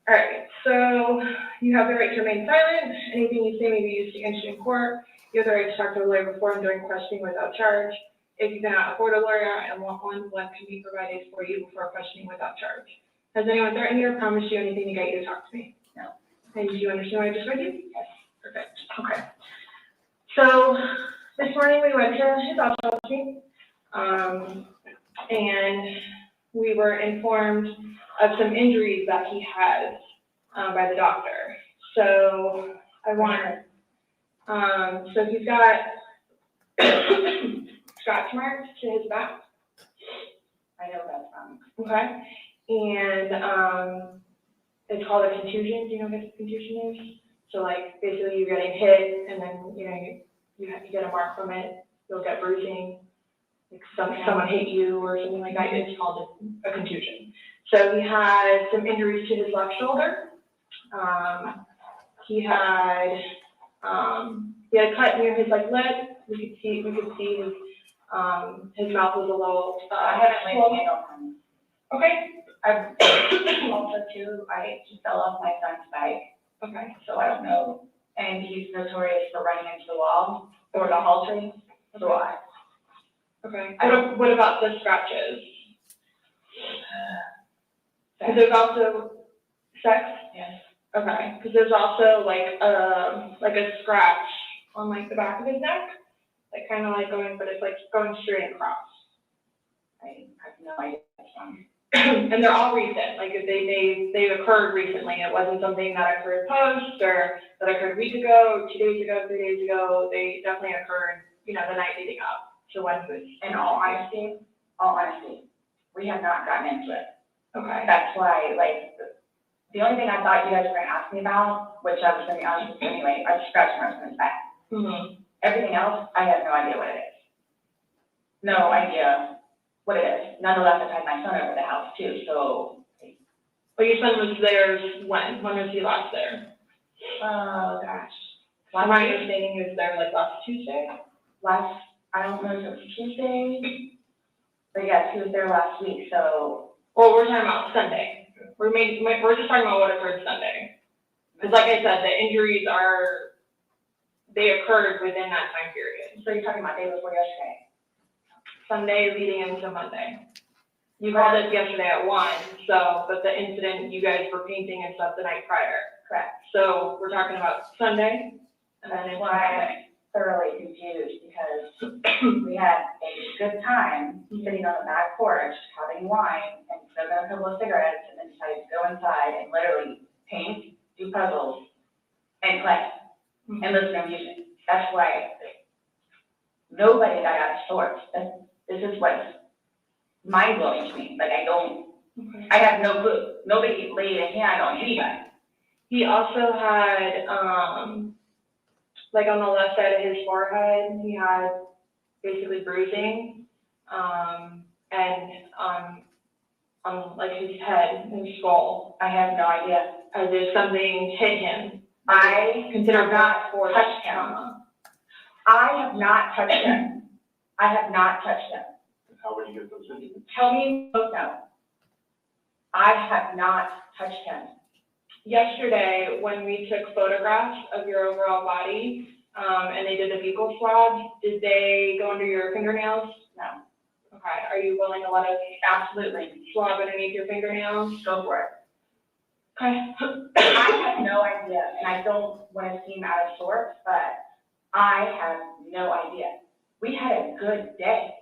All right, so you have the right to remain silent. Anything you say may be used against you in court. You have the right to talk to a lawyer before and during questioning without charge. If you cannot afford a lawyer and want one can be provided for you before questioning without charge. Has anyone threatened you or promised you anything to get you to talk to me? No. And do you understand what I just read you? Yes. Perfect. Okay. So this morning we went to his autopsy, and we were informed of some injuries that he has by the doctor. So I want, so he's got scratch marks to his back. I know that's okay. And it's called a contusion. Do you know what a contusion is? So like basically you're getting hit and then you get a mark from it. You'll get bruising. Like someone hit you or something like that. It's called a contusion. So he had some injuries to his left shoulder. He had a cut near his lip. We could see his mouth was a little. I haven't laid a hand on him. Okay. I've also too. I just fell off my son's bike. Okay. So I don't know. And he's notorious for running into the wall or the halter. So I. Okay. What about the scratches? Because there's also sex. Yes. Okay. Because there's also like a scratch on like the back of his neck, like kind of like going, but it's like going straight across. I have no idea. And they're all recent. Like they occurred recently. It wasn't something that occurred post or that occurred a week ago, 2 days ago, 3 days ago. They definitely occurred, the night leading up. So when it was, in all honesty, we have not gotten into it. Okay. That's why, the only thing I thought you guys were going to ask me about, which I was going to be honest with you anyway, are the scratch marks on his back. Mm-hmm. Everything else, I have no idea what it is. No idea what it is. Nonetheless, I've had my son over the house too, so. But your son was there when? When was he last there? Oh, gosh. My understanding is there last Tuesday? I don't know if it was Tuesday, but yes, he was there last week, so. Well, we're talking about Sunday. We're just talking about what occurred Sunday. Because like I said, the injuries they occurred within that time period. So you're talking about day before yesterday? Sunday leading into Monday. You called us yesterday at 1, but the incident, you guys were painting and stuff the night prior. Correct. So we're talking about Sunday, and then it's Monday. Thoroughly confused because we had a good time sitting on the back porch having wine and smoking a couple of cigarettes and then decided to go inside and literally paint, do puzzles, and play and listen to music. That's why nobody got out of sorts. This is what's mind blowing to me. I have no clue. Nobody laid a hand on anybody. He also had on the left side of his forehead, he had basically bruising, and on his head, his skull. I have no idea. As if something hit him. I consider not touched him. I have not touched him. I have not touched him. How would you get those instruments? Tell me both no. I have not touched him. Yesterday, when we took photographs of your overall body, and they did the buccal swab, did they go under your fingernails? No. Okay, are you willing to let us absolutely swab underneath your fingernails? Go for it. Okay. I have no idea, and I don't want to seem out of sorts, but I have no idea. We had a good day.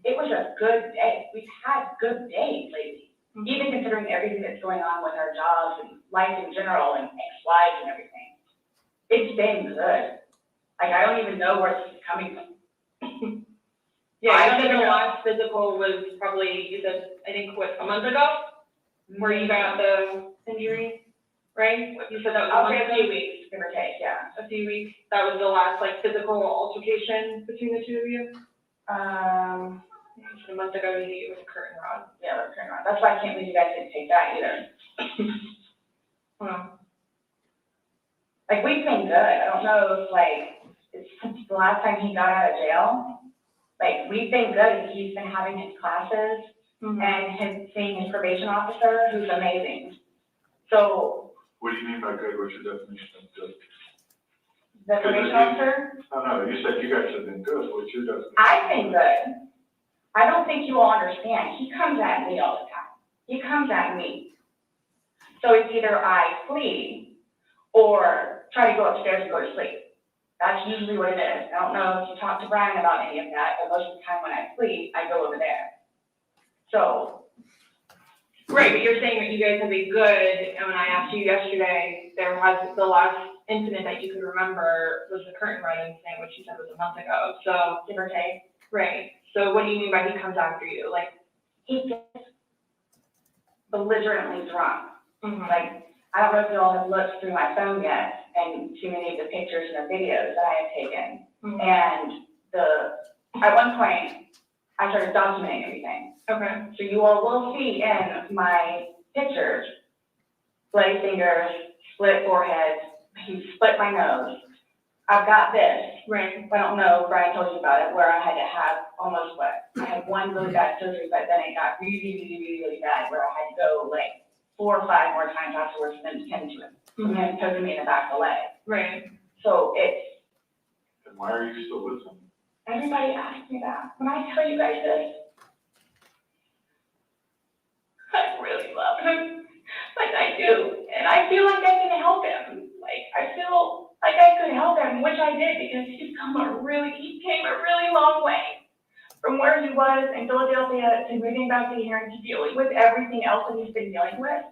It was a good day. We've had good days lately, even considering everything that's going on with our jobs and life in general and ex-wives and everything. It's been good. Like, I don't even know where this is coming from. Yeah, I think the last physical was probably, you said, I think, what, a month ago? Where you got the injury, right? You said that was a few weeks, give or take, yeah. A few weeks. That was the last, like, physical altercation between the two of you? A month ago, it was a curtain rod. Yeah, it was a curtain rod. That's why I can't believe you guys didn't take that either. Like, we've been good. I don't know if, like, it's since the last time he got out of jail. Like, we've been good. He's been having his classes and seeing his probation officer, who's amazing. So. What do you mean by good? What's your definition of good? The probation officer? No, you said you guys have been good. What's your definition? I've been good. I don't think you all understand. He comes at me all the time. He comes at me. So it's either I flee or try to go upstairs and go to sleep. That's usually what it is. I don't know if you talked to Brian about any of that, but most of the time when I flee, I go over there. So. Right, but you're saying that you guys have been good, and when I asked you yesterday, there was the last incident that you could remember was the curtain rod incident, which you said was a month ago, so give or take. Right, so what do you mean by he comes after you? Like, he gets belligerently drunk. Like, I don't know if you all have looked through my phone yet and too many of the pictures and the videos that I have taken. And at one point, I started documenting everything. Okay. So you all will see in my pictures, bloody fingers, split forehead, he split my nose. I've got this. Right. I don't know if Brian told you about it, where I had to have almost I had one really bad surgery, but then it got really bad, where I had to go like 4 or 5 more times afterwards and then tend to him. And then poking me in the back of the leg. Right. So it's. And why are you still with him? Everybody asks me that. When I tell you guys this, I really love him. Like I do. And I feel like I can help him. Like I feel like I could help him, which I did, because he came a really long way from where he was in Philadelphia to moving back to here and to dealing with everything else that he's been dealing with.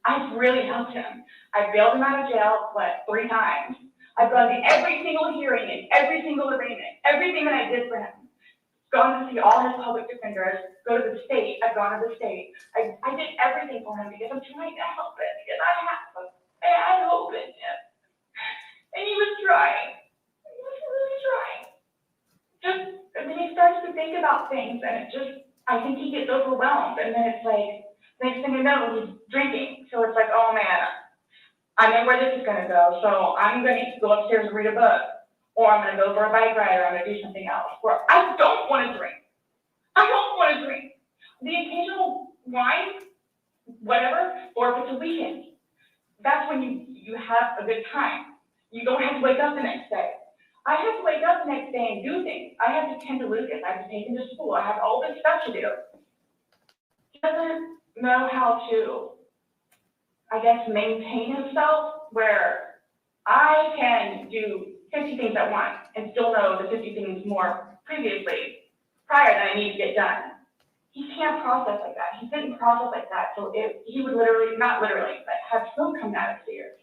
I've really helped him. I bailed him out of jail, 3 times. I've gone to every single hearing and every single arraignment, everything that I did for him. Gone to see all his public defenders, go to the state, I've gone to the state. I did everything for him because I'm trying to help him, because I had hope in him. And he was trying. He was really trying. And then he starts to think about things, and I think he gets overwhelmed, and then it's like, next thing you know, he's drinking. So it's like, oh man, I know where this is gonna go, so I'm gonna go upstairs and read a book, or I'm gonna go for a bike ride, or I'm gonna do something else, or I don't wanna drink. I don't wanna drink. The occasional wine, whatever, or if it's a weekend, that's when you have a good time. You don't have to wake up the next day. I have to wake up the next day and do things. I have to tend to Lucas, I have to take him to school, I have all this stuff to do. He doesn't know how to, I guess, maintain himself, where I can do 50 things at once and still know the 50 things prior that I need to get done. He can't process like that. He didn't process like that. So he would not literally, but have smoke come out of his ears.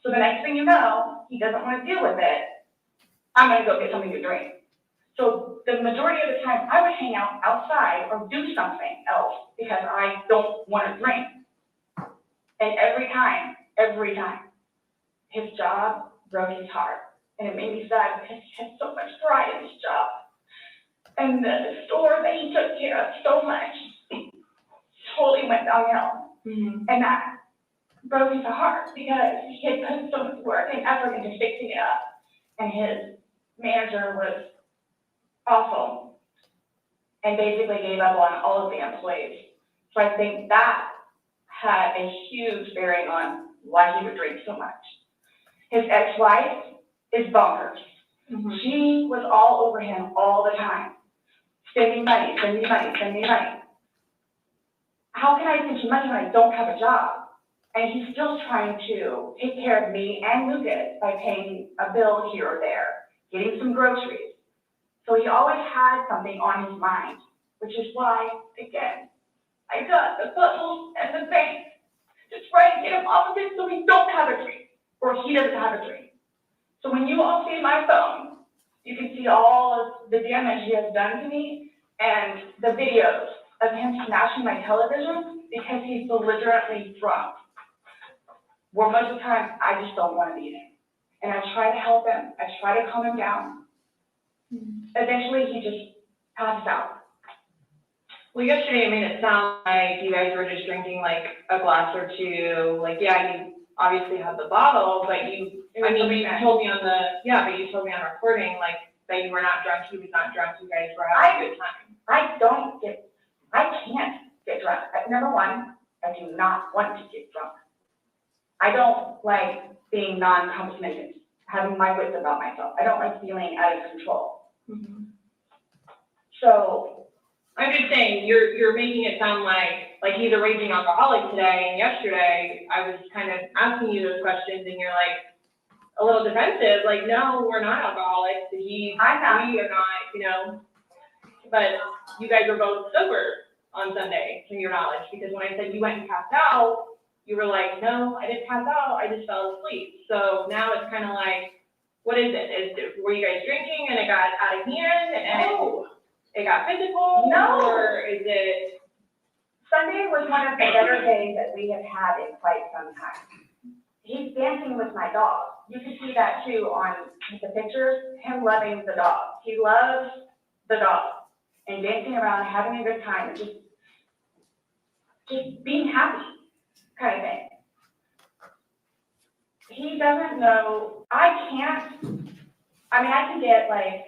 So the next thing you know, he doesn't want to deal with it. I'm going to go get something to drink. So the majority of the time, I would hang out outside or do something else because I don't want to drink. And every time, his job broke his heart. And it made me sad because he had so much pride in his job. And the store that he took care of so much totally went downhill. And that broke his heart because he had put so much work and effort into fixing it up. And his manager was awful. and basically gave up on all of the employees. So I think that had a huge bearing on why he would drink so much. His ex-wife is bonkers. She was all over him all the time. Send me money, send me money, send me money. How can I send you money when I don't have a job? And he's still trying to take care of me and Lucas by paying a bill here or there, getting some groceries. So he always had something on his mind, which is why, again, I got the puzzles and the bank to try and get him off of it so he don't have a drink, or he doesn't have a drink. So when you all see my phone, you can see all of the damage he has done to me and the videos of him smashing my television because he's belligerently drunk. Where most of the time, I just don't want to be there. And I try to help him. I try to calm him down. Eventually, he just passes out. Well, yesterday you made it sound like you guys were just drinking like a glass or two. Like, yeah, you obviously had the bottle, but you told me on but you told me on recording, like, that you were not drunk, he was not drunk, you guys were having a good time. I can't get drunk. Number one, I do not want to get drunk. I don't like being non-complimented, having my wits about myself. I don't like feeling out of control. So I'm just saying, you're making it sound like he's a raging alcoholic today, and yesterday I was kind of asking you those questions, and you're like a little defensive, like, no, we're not alcoholics. We are not, you know, but you guys were both sober on Sunday, to your knowledge, because when I said you went and passed out, you were like, no, I didn't pass out, I just fell asleep. So now it's kind of like, what is it? Were you guys drinking and it got out of hand and it got physical? No. Or is it? Sunday was one of the better days that we have had in quite some time. He's dancing with my dog. You can see that too on the pictures, him loving the dog. He loves the dog and dancing around, having a good time, and just being happy kind of thing. He doesn't know, I can get like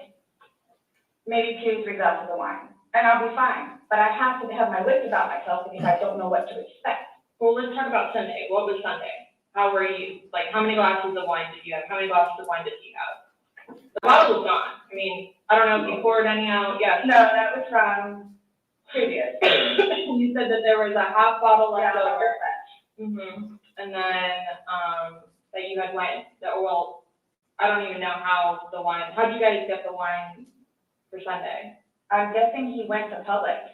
maybe 2-3 glasses of wine and I'll be fine, but I have to have my wits about myself because I don't know what to expect. Well, let's talk about Sunday. What was Sunday? How were you? Like, how many glasses of wine did you have? How many glasses of wine did he have? The bottle was gone. I mean, I don't know if you poured any out. Yes. No, that was from previous. You said that there was a half bottle left Yeah, over. And then, that you had wine, well, I don't even know how the wine, how'd you guys get the wine for Sunday? I'm guessing he went to Publix.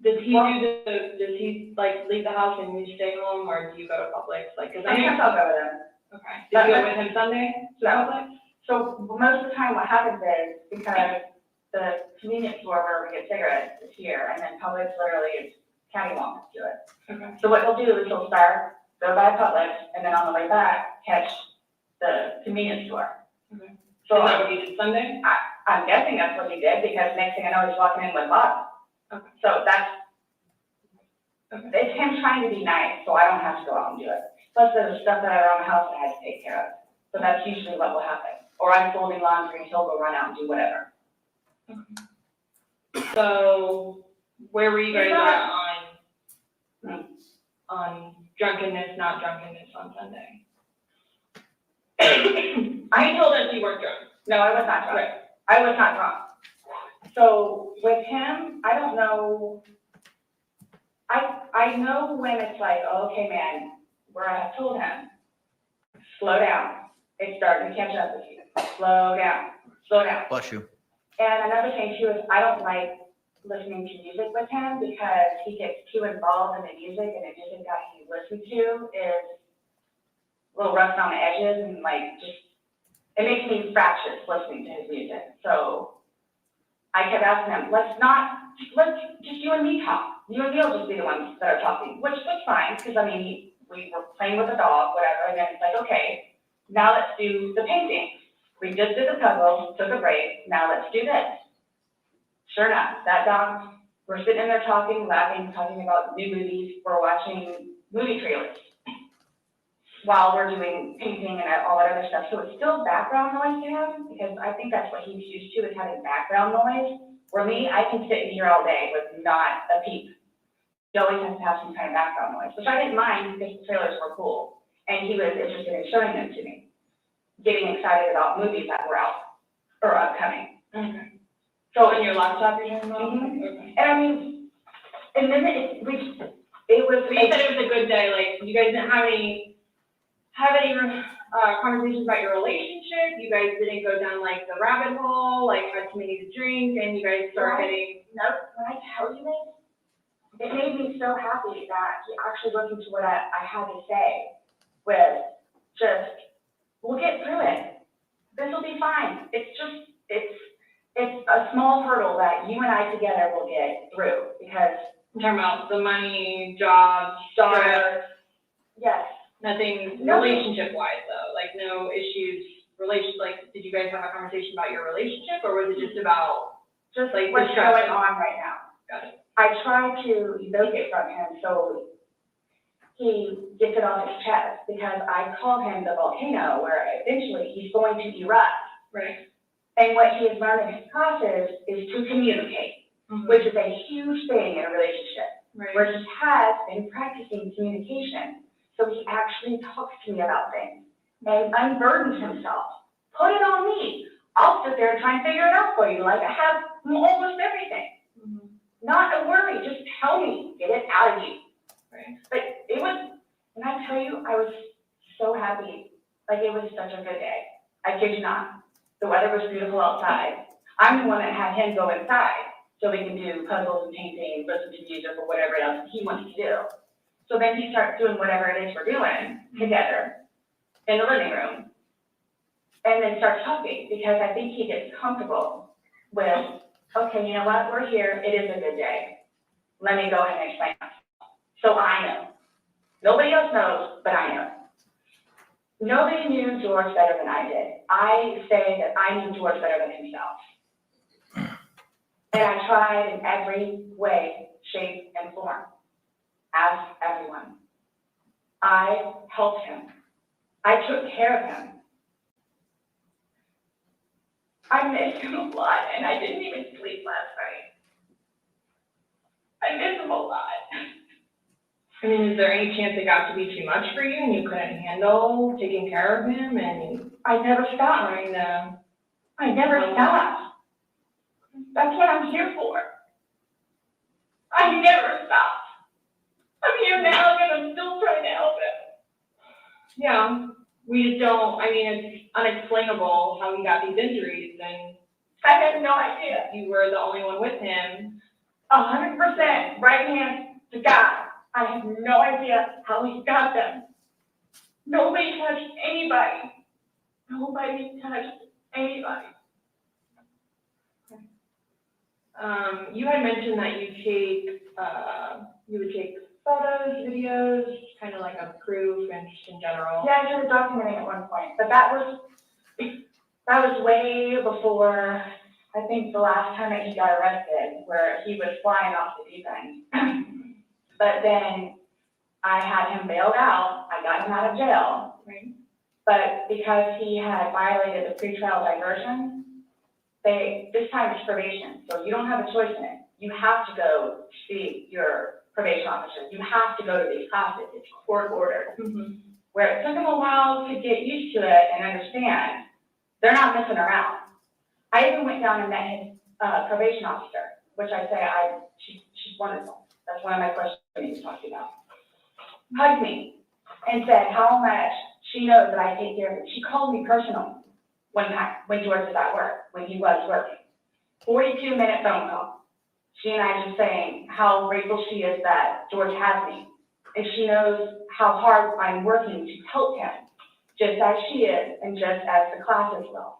Does he like leave the house and you stay home, or do you go to Publix? Like, cause Sometimes I'll go with him. Okay. Did you go with him Sunday to Publix? So most of the time what happens is, because the convenience store where we get cigarettes is here, and then Publix literally is cattywampus to it. Okay. So what he'll do is he'll start, go by Publix, and then on the way back, catch the convenience store. Okay. So is that what you did Sunday? I'm guessing that's what he did, because next thing I know, he's walking in with Bob. Okay. So it's him trying to be nice, so I don't have to go out and do it. Plus there's stuff that are around the house that I have to take care of. So that's usually what will happen. Or I'm folding laundry and he'll go run out and do whatever. So where were you guys at on drunkenness, not drunkenness on Sunday? I told us you weren't drunk. No, I was not drunk. Right. I was not drunk. So with him, I don't know. I know when it's like, oh, okay, man, where I have told him, slow down. It's starting to catch up with you. Slow down. Slow down. Bless you. And another thing too is I don't like listening to music with him because he gets too involved in the music, and the music that he listens to is a little rough on the edges, and like just, it makes me fractious listening to his music. So I kept asking him, let's just you and me talk. You and me will just be the ones that are talking, which was fine, because I mean, we were playing with the dog, whatever, and then it's like, okay, now let's do the painting. We just did the puzzle, took a break, now let's do this. Sure enough, that dog, we're sitting in there talking, laughing, talking about new movies, we're watching movie trailers while we're doing painting and all that other stuff. So it's still background noise to him, because I think that's what he's used to, is having background noise Where me, I can sit in here all day with not a peep. You always have to have some kind of background noise, which I didn't mind because the trailers were cool. And he was interested in showing them to me, getting excited about movies that were out or upcoming. Okay. So On your laptop, you're talking about? Mhm. Okay. And I mean, and then it was, So you said it was a good day, like, you guys didn't have any conversations about your relationship? You guys didn't go down like the rabbit hole, like had too many to drink, and you guys start getting? No, when I tell you this, it made me so happy that he actually listened to what I had to say with just, we'll get through it. This will be fine. It's just, it's a small hurdle that you and I together will get through because. I'm talking about the money, job, stress. Yes. Nothing No. relationship wise though, like no issues, like, did you guys have a conversation about your relationship or was it just about? Just like what's the stress? going on right now. Got it. I try to evoke it from him so he gets it off his chest because I call him the volcano where eventually he's going to erupt. Right. And what he has learned in his classes is to communicate, which is a huge thing in a relationship, Right. where he has been practicing communication. So he actually talks to me about things and unburdens himself. Put it on me. I'll sit there and try and figure it out for you. Like I have almost everything. Not a worry. Just tell me. Get it out of you. Right. But it was, when I tell you, I was so happy. Like it was such a good day. I kid you not. The weather was beautiful outside. I'm the one that had him go inside so we can do puzzles and painting, listen to music or whatever else he wants to do. So then he starts doing whatever it is we're doing together in the living room. And then starts talking because I think he gets comfortable with, okay, you know what, we're here, it is a good day. Let me go ahead and explain myself. So I know. Nobody else knows, but I know. Nobody knew George better than I did. I say that I knew George better than himself. And I tried in every way, shape, and form. As everyone. I helped him. I took care of him. I missed him a lot, and I didn't even sleep last night. I miss him a lot. I mean, is there any chance it got to be too much for you and you couldn't handle taking care of him and? I never stopped. I never stopped. That's what I'm here for. I never stopped. I'm here now and I'm still trying to help him. Yeah, we just don't, I mean, it's unexplainable how he got these injuries and. I have no idea. You were the only one with him. 100% right hand to God. I have no idea how he got them. Nobody touched anybody. Nobody touched anybody. You had mentioned that you would take photos, videos, kind of like a proof and just in general. Yeah, I started documenting at one point, but that was way before, I think the last time that he got arrested, where he was flying off the deep end. But then I had him bailed out, I got him out of jail. Right. But because he had violated the pretrial diversion, this time it's probation, so you don't have a choice in it. You have to go see your probation officer. You have to go to these classes. It's court ordered. Where it took him a while to get used to it and understand, they're not messing around. I even went down and met his probation officer, which I say she's wonderful. That's one of my questions I need to talk to you about. Hugged me and said how much she knows that I take care of him. She called me personal one time when George was at work, when he was working. 42-minute phone call. She and I just saying how grateful she is that George has me. And she knows how hard I'm working to help him, just as she is and just as the classes will.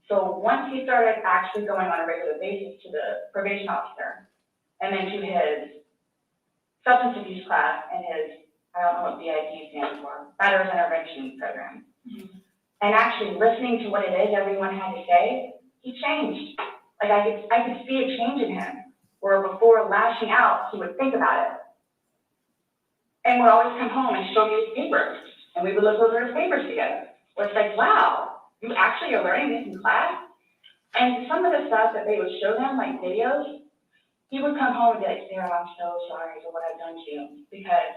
So once he started actually going on a regular basis to the probation officer and then to his substance abuse class and his, I don't know what BIP stands for, Batterers Intervention Program. And actually listening to what it is everyone had to say, he changed. Like I could see a change in him, where before lashing out, he would think about it. And would always come home and show me his papers, and we would look over his papers together. Where it's like, wow, you actually are learning this in class? And some of the stuff that they would show them, like videos, he would come home and be like, Sarah, I'm so sorry for what I've done to you. Because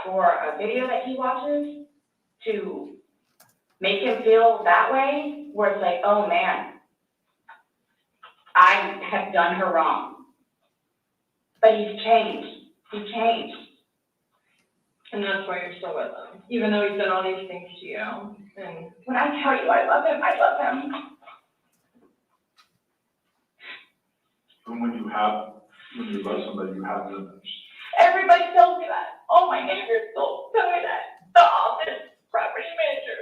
for a video that he watches to make him feel that way, where it's like, oh man, I have done her wrong. But he's changed. He changed. And that's why you're still with him, even though he's done all these things to you. And when I tell you I love him, I love him. And when you love somebody, you have limits. Everybody tells me that. All my neighbors still tell me that. The office property manager.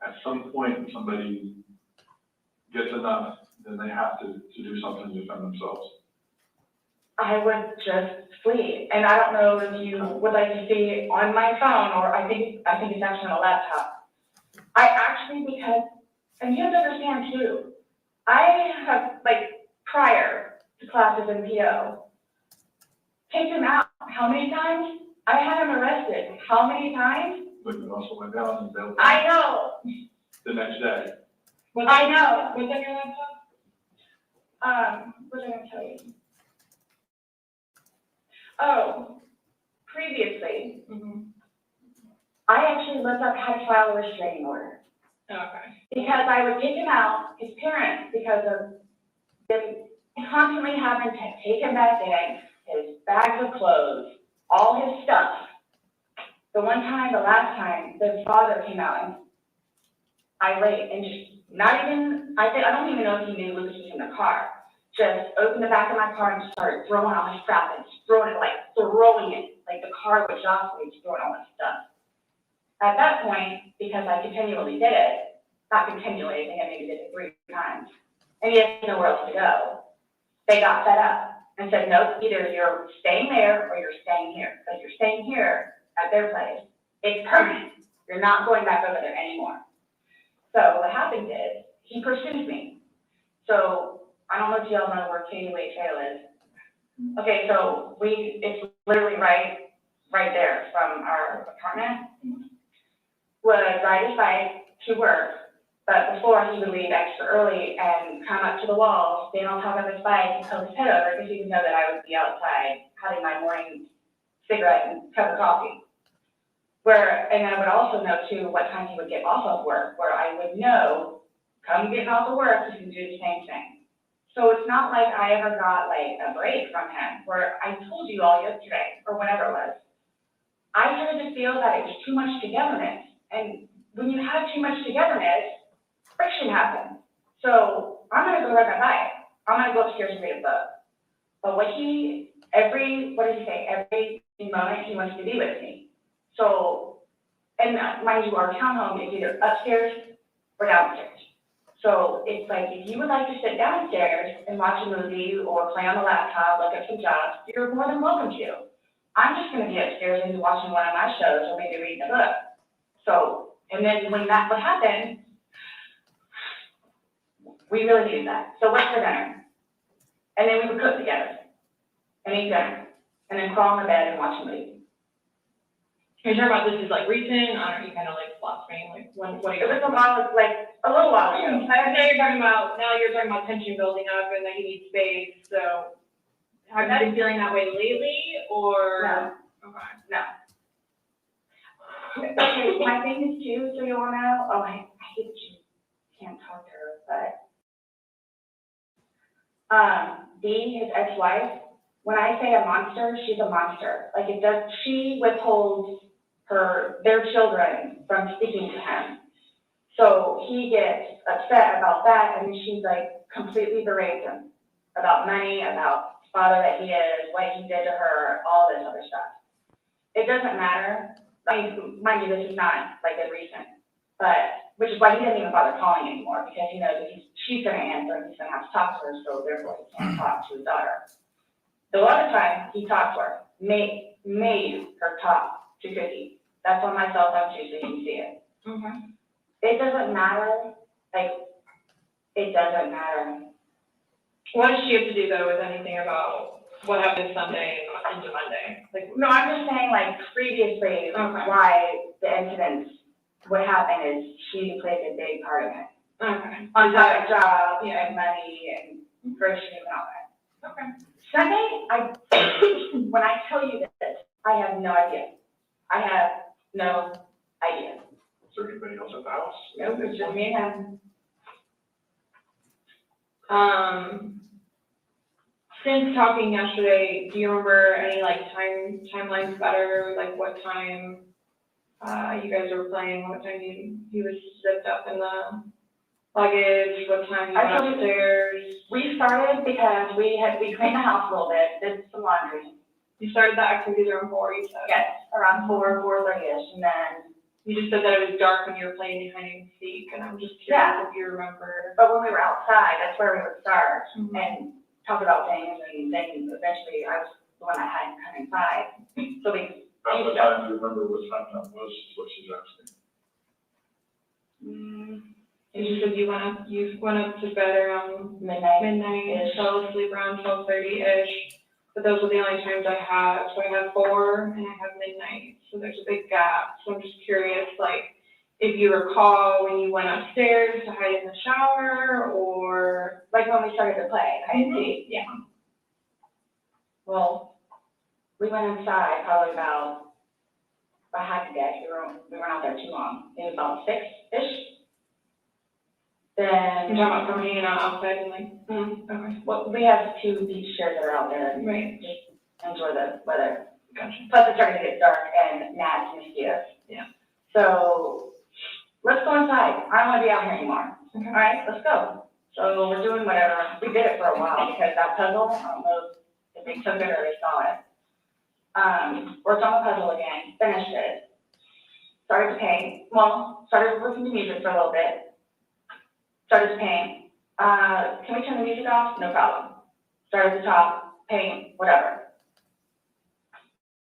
At some point, somebody gets enough, then they have to do something to defend themselves. I would just flee. And I don't know if you would like to see on my phone, or I think it's actually on a laptop. I actually, because, and you have to understand too, I have, like, prior to classes in PO, take him out how many times? I had him arrested how many times? But you also went down and bailed I know. the next day. I know. What's on your laptop? What was I gonna tell you? Oh, previously, I actually looked up how to file a restraining order. Okay. Because I would take him out, his parents, because of them constantly having to take him back in, his bags of clothes, all his stuff. The last time, the father came out and irate and just not even, I don't even know if he knew Lucas was in the car. Just opened the back of my car and started throwing all his crap and just throwing it, like the car was jostled, just throwing all his stuff. At that point, because I continually did it, not continually, I think I maybe did it 3 times, and he had nowhere else to go, they got fed up and said, nope, either you're staying there or you're staying here. Because you're staying here at their place, it's permanent. You're not going back over there anymore. So what happened is, he pursues me. So, I don't know if y'all know where Katie Way Trail is. Okay, so it's literally right there from our apartment. Would ride his bike to work, but before he would leave extra early and come up to the wall, stand on top of his bike and poke his head over because he would know that I would be outside having my morning cigarette and cup of coffee. And I would also know too what time he would get off of work, where I would know, come getting off of work, you can do the same thing. So it's not like I ever got like a break from him, where I told you all yesterday, or whatever it was. I started to feel that it was too much togetherness. And when you have too much togetherness, friction happens. So I'm gonna go ride my bike. I'm gonna go upstairs and read a book. But every moment he wants to be with me. So, and mind you, our townhome is either upstairs or downstairs. So it's like, if you would like to sit downstairs and watch a movie or play on the laptop, look at some jobs, you're more than welcome to. I'm just gonna be upstairs and be watching one of my shows or maybe reading a book. So, and then when that would happen, we really needed that. So what's for dinner? And then we would cook together and eat dinner and then crawl in the bed and watch a movie. Are you talking about this is like recent, or you kind of like lost me, like what are you? It was a little while ago. Now you're talking about tension building up and that you need space, so have you been feeling that way lately, or? No. Okay. No. Okay, my thing is too, so you all know, I hate that you can't talk to her, but, Dee, his ex-wife, when I say a monster, she's a monster. Like she withholds their children from speaking to him. So he gets upset about that, and she's like completely berates him about money, about the father that he is, what he did to her, all this other stuff. It doesn't matter. I mean, mind you, this is not like a recent, but which is why he doesn't even bother calling anymore, because he knows that she's going to answer and he's going to have to talk to her, so therefore he can't talk to his daughter. The other time he talked to her, made her talk to Cookie. That's on my cell phone too, so you can see it. Mm-hmm. It doesn't matter. It doesn't matter. What does she have to do though with anything about what happened Sunday and into Monday? No, I'm just saying previously why the incidents would happen is she plays a big part of it. Okay. On top of job, and money, and groceries and all that. Okay. Sunday, when I tell you this, I have no idea. I have no idea. Is there anybody else at the house? Nope, it's just me and him. Since talking yesterday, do you remember any like timelines better, like what time you guys were playing, what time he was zipped up in the luggage, what time you I went told you- upstairs? We started because we cleaned the house a little bit, did some laundry. You started the activities around 4, you said? Yes, around 4:30ish, and then, You just said that it was dark when you were playing hide and seek, and I'm just Yeah. curious if you remember. but when we were outside, that's where we would start Mhm. and talk about things, and then eventually I was the one that had to come inside. So we, About the time you remember what time that was, is what she's asking. And you said you went up to bed around midnight. midnight, fell asleep around 12:30-ish. But those were the only times I have. So I have 4 and I have midnight. So there's a big gap. So I'm just curious, like, if you recall when you went upstairs to hide in the shower or Like when we started to play, hide and seek. Yeah. Well, we went inside probably about, if I had to guess, we weren't out there too long. It was about 6-ish. Then. You're talking about from hanging out outside and like, okay. Well, we have 2 beach chairs that are out there and Right. just enjoy the weather. Gotcha. Plus it's starting to get dark and gnats and mosquitoes. Yeah. So let's go inside. I don't want to be out here anymore. Okay. All right, let's go. So we're doing whatever. We did it for a while because that puzzle, I don't know if they took it or they saw it. Worked on the puzzle again, finished it. Started to paint. Well, started listening to music for a little bit. Started to paint. Can we turn the music off? No problem. Started to talk, paint, whatever.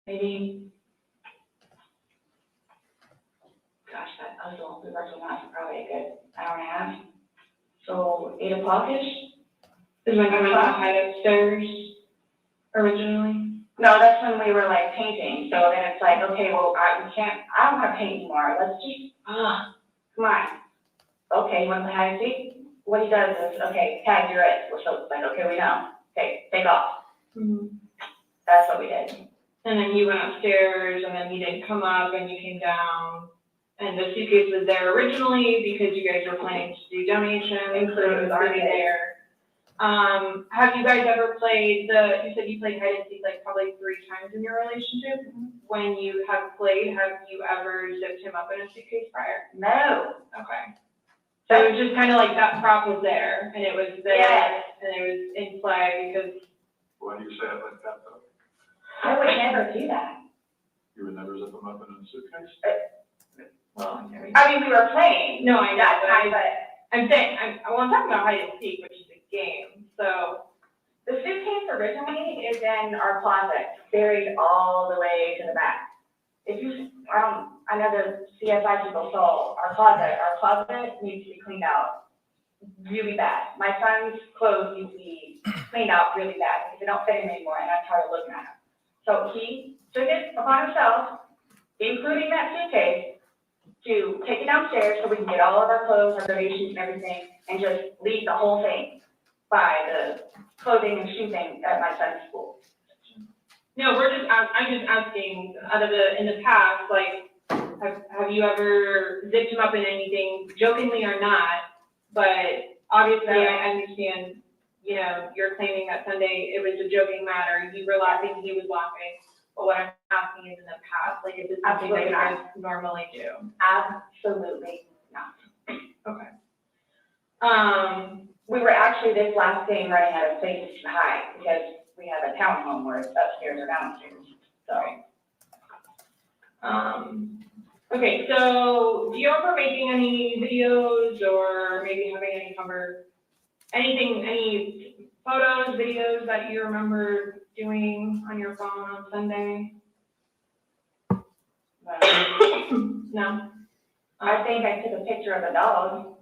Maybe, gosh, that puzzle, we worked on that for probably a good hour and a half. So 8 o'clock-ish? Is when you went to hide upstairs originally? No, that's when we were like painting. So then it's like, okay, well, I don't want to paint anymore. Let's just, come on. Okay, you want to play hide and seek? What he does is, okay, tag, you're it. We're so like, okay, we know. Okay, take off. That's what we did. And then you went upstairs and then he didn't come up and you came down. And the suitcase was there originally because you guys were planning to do donations, so it was already there. Have you guys ever played you said you played hide and seek like probably 3 times in your relationship? When you have played, have you ever zipped him up in a suitcase prior? No. Okay. So it was just kind of like that prop was there and it was there Yes. and it was in play because. Why do you say it like that though? I would never do that. You would never zip them up in a suitcase? Well, I mean, we were playing. No, I know, That but time, but I'm saying, I'm talking about hide and seek, which is a game, so. the suitcase originally is in our closet, buried all the way to the back. If you, I know the CSI people saw our closet. Our closet needs to be cleaned out really bad. My son's clothes need to be cleaned out really bad because they don't fit him anymore, and I'm tired of looking at them. So he took it upon himself, including that suitcase, to take it downstairs so we can get all of our clothes, our donations and everything, and just leave the whole thing by the clothing and shoe thing at my son's school. No, I'm just asking, in the past, like, have you ever zipped him up in anything, jokingly or not? But obviously, I understand, you know, you're claiming that Sunday it was a joking matter, you were laughing, he was laughing. But what I'm asking is in the past, like, is this something that you guys normally do? Absolutely not. Okay. We were actually this last game running out of places to hide because we have a townhome where it's upstairs or downstairs, so. Okay, so do you remember making any videos or maybe having any any photos, videos that you remember doing on your phone on Sunday? No? I think I took a picture of a dog.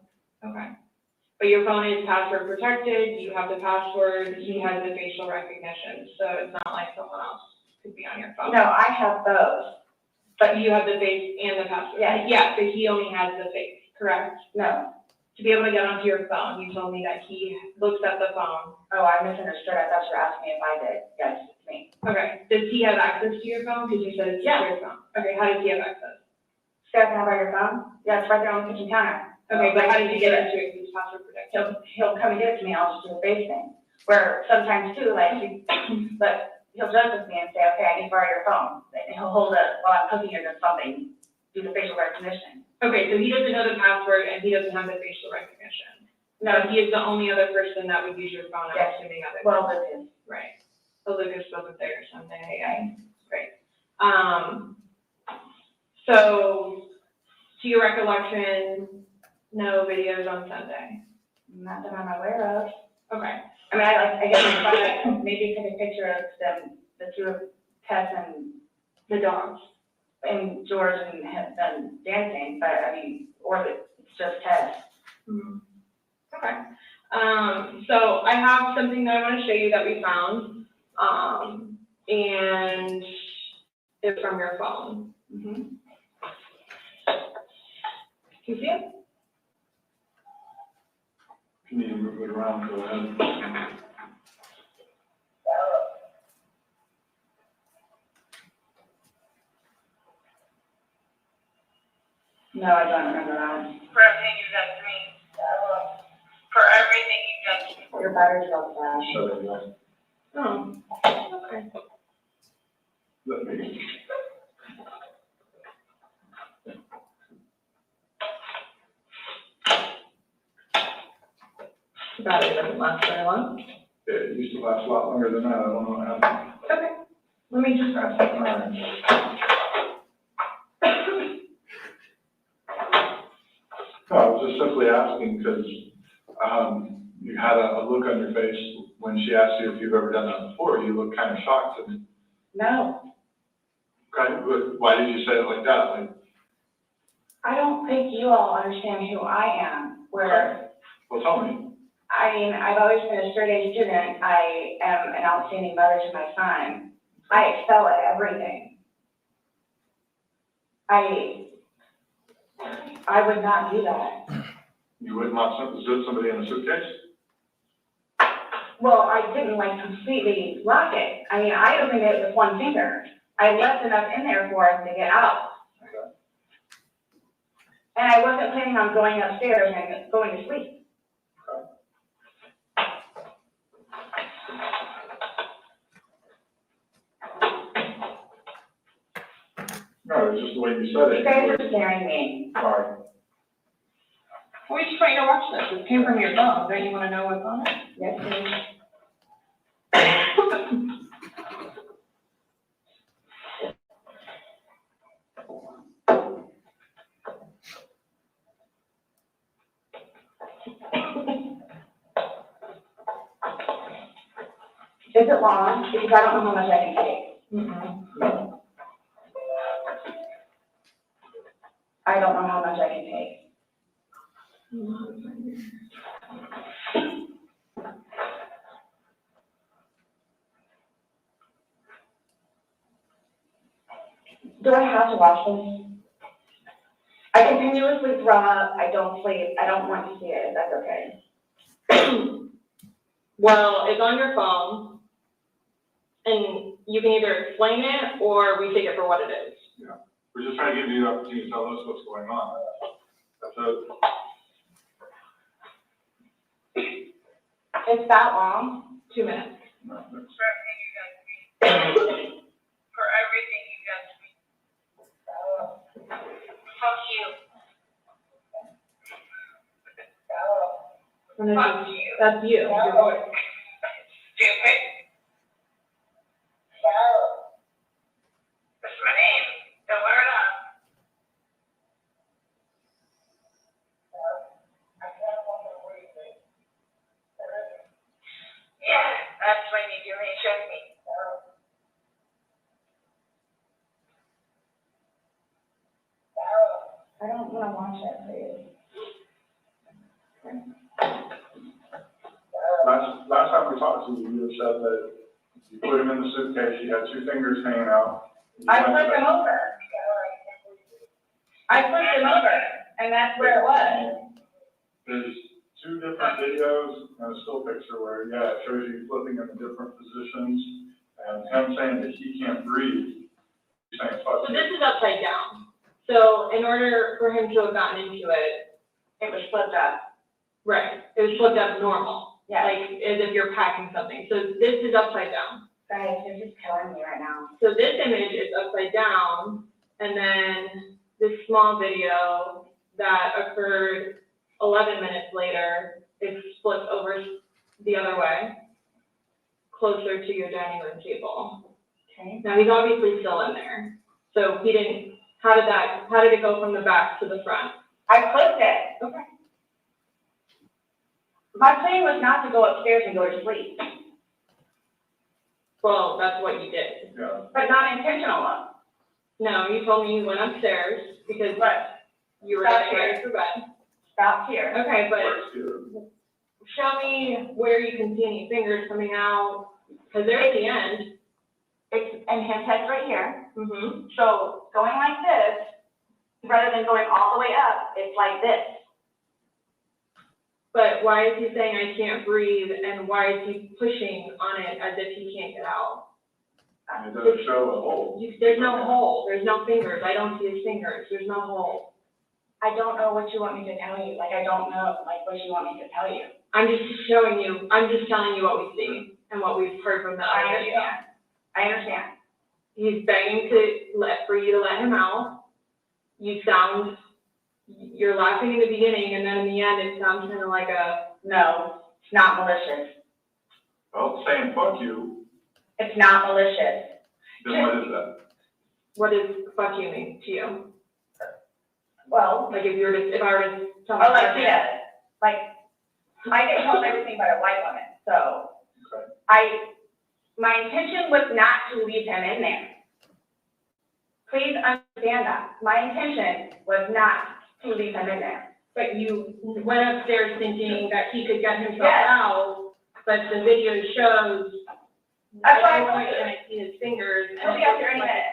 Okay. But your phone is password protected, you have the password, he has the facial recognition, so it's not like someone else could be on your phone. No, I have those. But you have the face and the password? Yes. Yeah, so he only has the face, correct? No, to be able to get onto your phone. You told me that he looks at the phone. Oh, I misunderstood. I thought you were asking me if I did. Yes, it's me. Okay, does he have access to your phone? Because you said it's your phone. Okay, how does he have access? Sarah, can I borrow your phone? Yeah, it's right there on the kitchen counter. Okay, but how did you get into it? He's password protected. He'll come and give it to me. I'll just do a face thing. Where sometimes too, like, but he'll joke with me and say, okay, I need to borrow your phone. And he'll hold it while I'm cooking or doing something, do the facial recognition. Okay, so he doesn't know the password and he doesn't have the facial recognition. No, He is the only other person that would use your phone, I'm Yes. assuming other. well, Lucas. Right. So Lucas wasn't there Sunday, yeah, great. So, to your recollection, no videos on Sunday? Not that I'm aware of. Okay. I mean, I guess I maybe take a picture of them, the two of Tess and The dogs. and George and them dancing, but I mean, or it's just Tess. Okay. So I have something that I want to show you that we found, and it's from your phone. Can you see it? Can you move it around, go ahead. No, I don't remember that. For everything you've done to me. For everything you've done to me. Your battery's all flash. Shut it down. Oh, okay. Let me. The battery doesn't last very long. It used to last a lot longer than that, I don't know what happened. Okay. Let me just grab something around. No, I was just simply asking because, you had a look on your face when she asked you if you've ever done that before. You looked kind of shocked and, No, okay, but why did you say it like that? Like, I don't think you all understand who I am, where, well, tell me. I mean, I've always been a straight A student. I am an outstanding mother to my son. I excel at everything. I would not do that. You would not zip somebody in a suitcase? Well, I didn't like completely lock it. I mean, I opened it with one finger. I left enough in there for him to get out. And I wasn't planning on going upstairs and going to sleep. No, it's just the way you said it. You guys are scaring me. Sorry. We just want you to watch this. It came from your phone. Don't you want to know what's on it? Yes, please. Is it long? Because I don't know how much I can take. I don't know how much I can take. Do I have to watch this? I continuously throw up. I don't sleep. I don't want to see it. If that's okay. Well, it's on your phone, and you can either explain it or we take it for what it is. Yeah, we're just trying to give you the opportunity to tell us what's going on. That's it. It's that long? 2 minutes. No, that's- For everything you've done to me. Fuck you. Fuck you. That's you. Stupid. That's my name. Don't wear it up. Yeah, that's when you do it. Show me. I don't want to watch it, please. Last time we talked to you, you said that you put him in the suitcase, you had two fingers hanging out. I flipped him over. I flipped him over, and that's where it was. There's two different videos and a still picture where, yeah, it shows you flipping in the different positions and him saying that he can't breathe. He's saying, fuck So you. this is upside down. So in order for him to have gotten into it, It was flipped up. right, it was flipped up normal. Yeah. Like as if you're packing something. So this is upside down. Guys, this is killing me right now. So this image is upside down, and then this small video that occurred 11 minutes later is flipped over the other way, closer to your dining room table. Okay. Now, he's obviously still in there. So he didn't, how did it go from the back to the front? I flipped it. Okay. My plan was not to go upstairs and go to sleep, Well, that's what you did. Yeah. but not intentional one. No, you told me you went upstairs because you were Stop getting ready for bed. Stop here. Okay, but Works here. show me where you can see any fingers coming out, because they're at the end. And his head's right here. Mm-hmm. So going like this, rather than going all the way up, it's like this. But why is he saying I can't breathe, and why is he pushing on it as if he can't get out? And it doesn't show a hole. There's no hole, there's no fingers, I don't see his fingers, there's no hole. I don't know what you want me to tell you. Like, I don't know, like, what you want me to tell you. I'm just telling you what we see and what we've heard from the I other video. understand. I understand. He's begging for you to let him out. You're laughing in the beginning, and then in the end, it sounds kind of like No, it's not malicious. Well, saying fuck you, It's not malicious. then what is that? what does fuck you mean to you? Well, Like if I were to tell oh, like, my yeah, like, I get told everything by a white woman, so Okay. my intention was not to leave him in there. Please understand that. My intention was not to leave him in there. But you went upstairs thinking that he could get himself Yes. out, but the video shows. That's why I at one told point, you. and I see his fingers. He'll be out there any minute.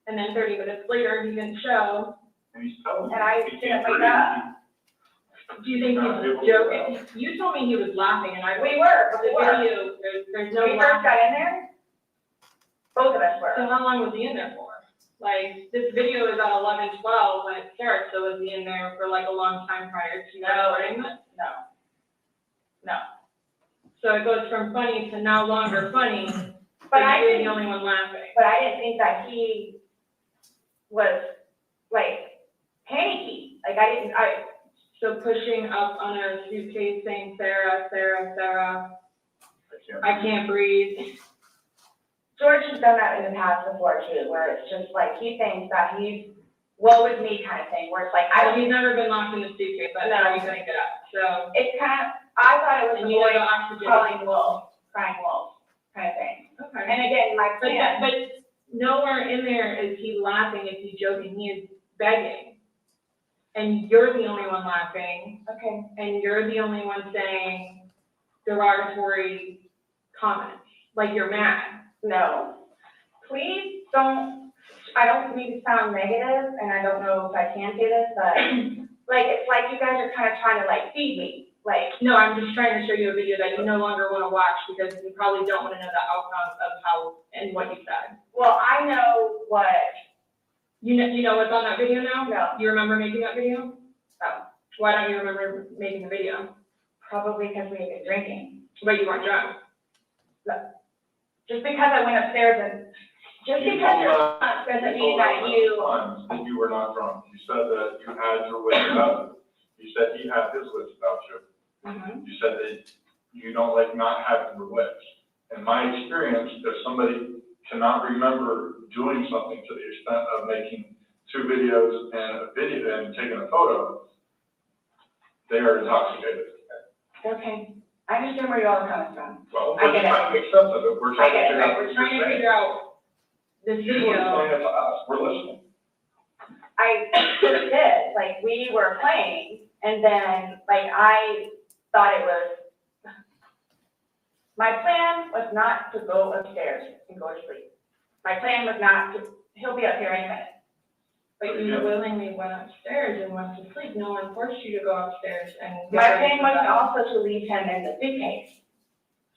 And then 30 minutes later, he didn't show. And he's telling you. And I he didn't can't wake breathe. up. Do you think Not able he's to joking? You told me he was laughing, and I. We were, The before. video, there's no When we first laughing. got in there, both of us were. So how long was he in there for? Like, this video is at 11:12 when it starts, so was he in there for like a long time prior to recording this? No. So it goes from funny to no longer funny, But but I you're the didn't, only one laughing. but I didn't think that he was, like, panicky. Like, So pushing up on a suitcase saying, Sarah, Sarah, Sarah, I can't breathe. George has done that in the past before too, where it's just like, he thinks that he's, woe is me kind of thing, where it's like, He's never been locked in the suitcase, that's how he's gonna get up, so. it's kind of, I thought it was And the you boy know the oxygen. calling wolf, crying wolf kind of thing. Okay. And again, my plan. But nowhere in there is he laughing, is he joking, he is begging. And you're the only one laughing, Okay. and you're the only one saying derogatory comments, like you're mad. No. Please don't, I don't mean to sound negative, and I don't know if I can say this, but like, it's like you guys are kind of trying to like feed me, like. No, I'm just trying to show you a video that you no longer want to watch because you probably don't want to know the outcome of how and what you said. Well, I know what. You know what's on that video now? No. You remember making that video? No. Why don't you remember making the video? Probably because we had been drinking. But you weren't drunk. Just because I went upstairs and, just because you're drunk doesn't mean that you. That you were not drunk. You said that you had your wits about you. You said he had his wits about you. Mhm. You said that you don't like not having your wits. In my experience, if somebody cannot remember doing something to the extent of making 2 videos and a video and taking a photo, they are intoxicated. Okay, I understand where you all are coming from. Well, I we're get just it. trying to make sense of it. We're trying to figure out what We're you're trying to saying. figure out this You video. explain it to us. We're listening. I just did, like, we were playing, and then, like, I thought it was, my plan was not to go upstairs and go to sleep. My plan was not to, he'll be up here any minute. But you willingly went upstairs and went to sleep. No one forced you to go upstairs and. My plan was also to leave him in the suitcase.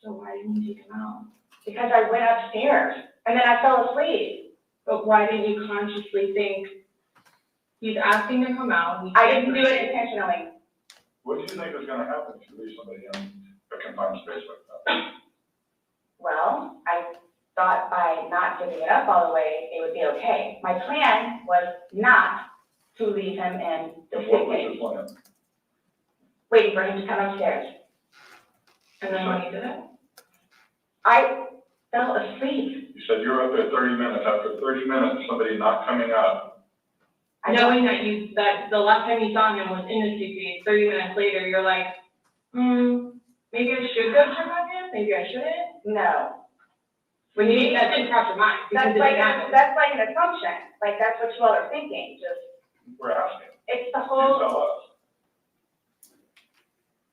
So why didn't you take him out? Because I went upstairs and then I fell asleep. But why did you consciously think he's asking to come out? I didn't do it intentionally. What do you think is gonna happen if you leave somebody in a confined space like that? Well, I thought by not giving it up all the way, it would be okay. My plan was not to leave him in the And what was suitcase, your plan? waiting for him to come upstairs. And then when you did it? I fell asleep. You said you were up there 30 minutes. After 30 minutes, somebody not coming up. Knowing that the last time you saw him was in the suitcase, 30 minutes later, you're like, maybe I should go check on him, maybe I shouldn't? No. When you, that didn't cross your mind, because That's it like, didn't happen. that's like an assumption, like that's what you all are thinking, just, We're asking. it's the You whole, tell us.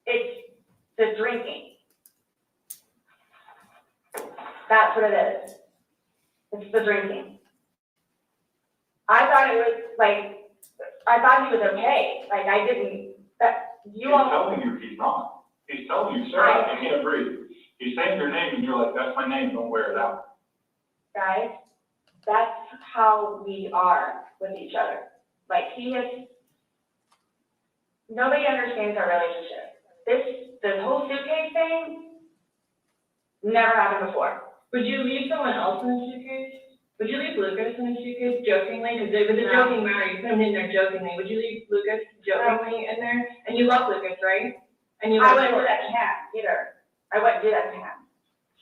it's the drinking. That's what it is. It's the drinking. I thought it was like, I thought he was okay, like I didn't, that, you He's all. telling you he's not. He's telling you, Sarah, I can't breathe. He's saying your name and you're like, that's my name, don't wear it out. Guys, that's how we are with each other. Like nobody understands our relationship. This whole suitcase thing never happened before. Would you leave someone else in the suitcase? Would you leave Lucas in the suitcase jokingly? Because it was a joking matter, you put him in there jokingly. Would you leave Lucas jokingly in there? And you love Lucas, right? And you I love wouldn't do Jorge. that to him either. I wouldn't do that to him.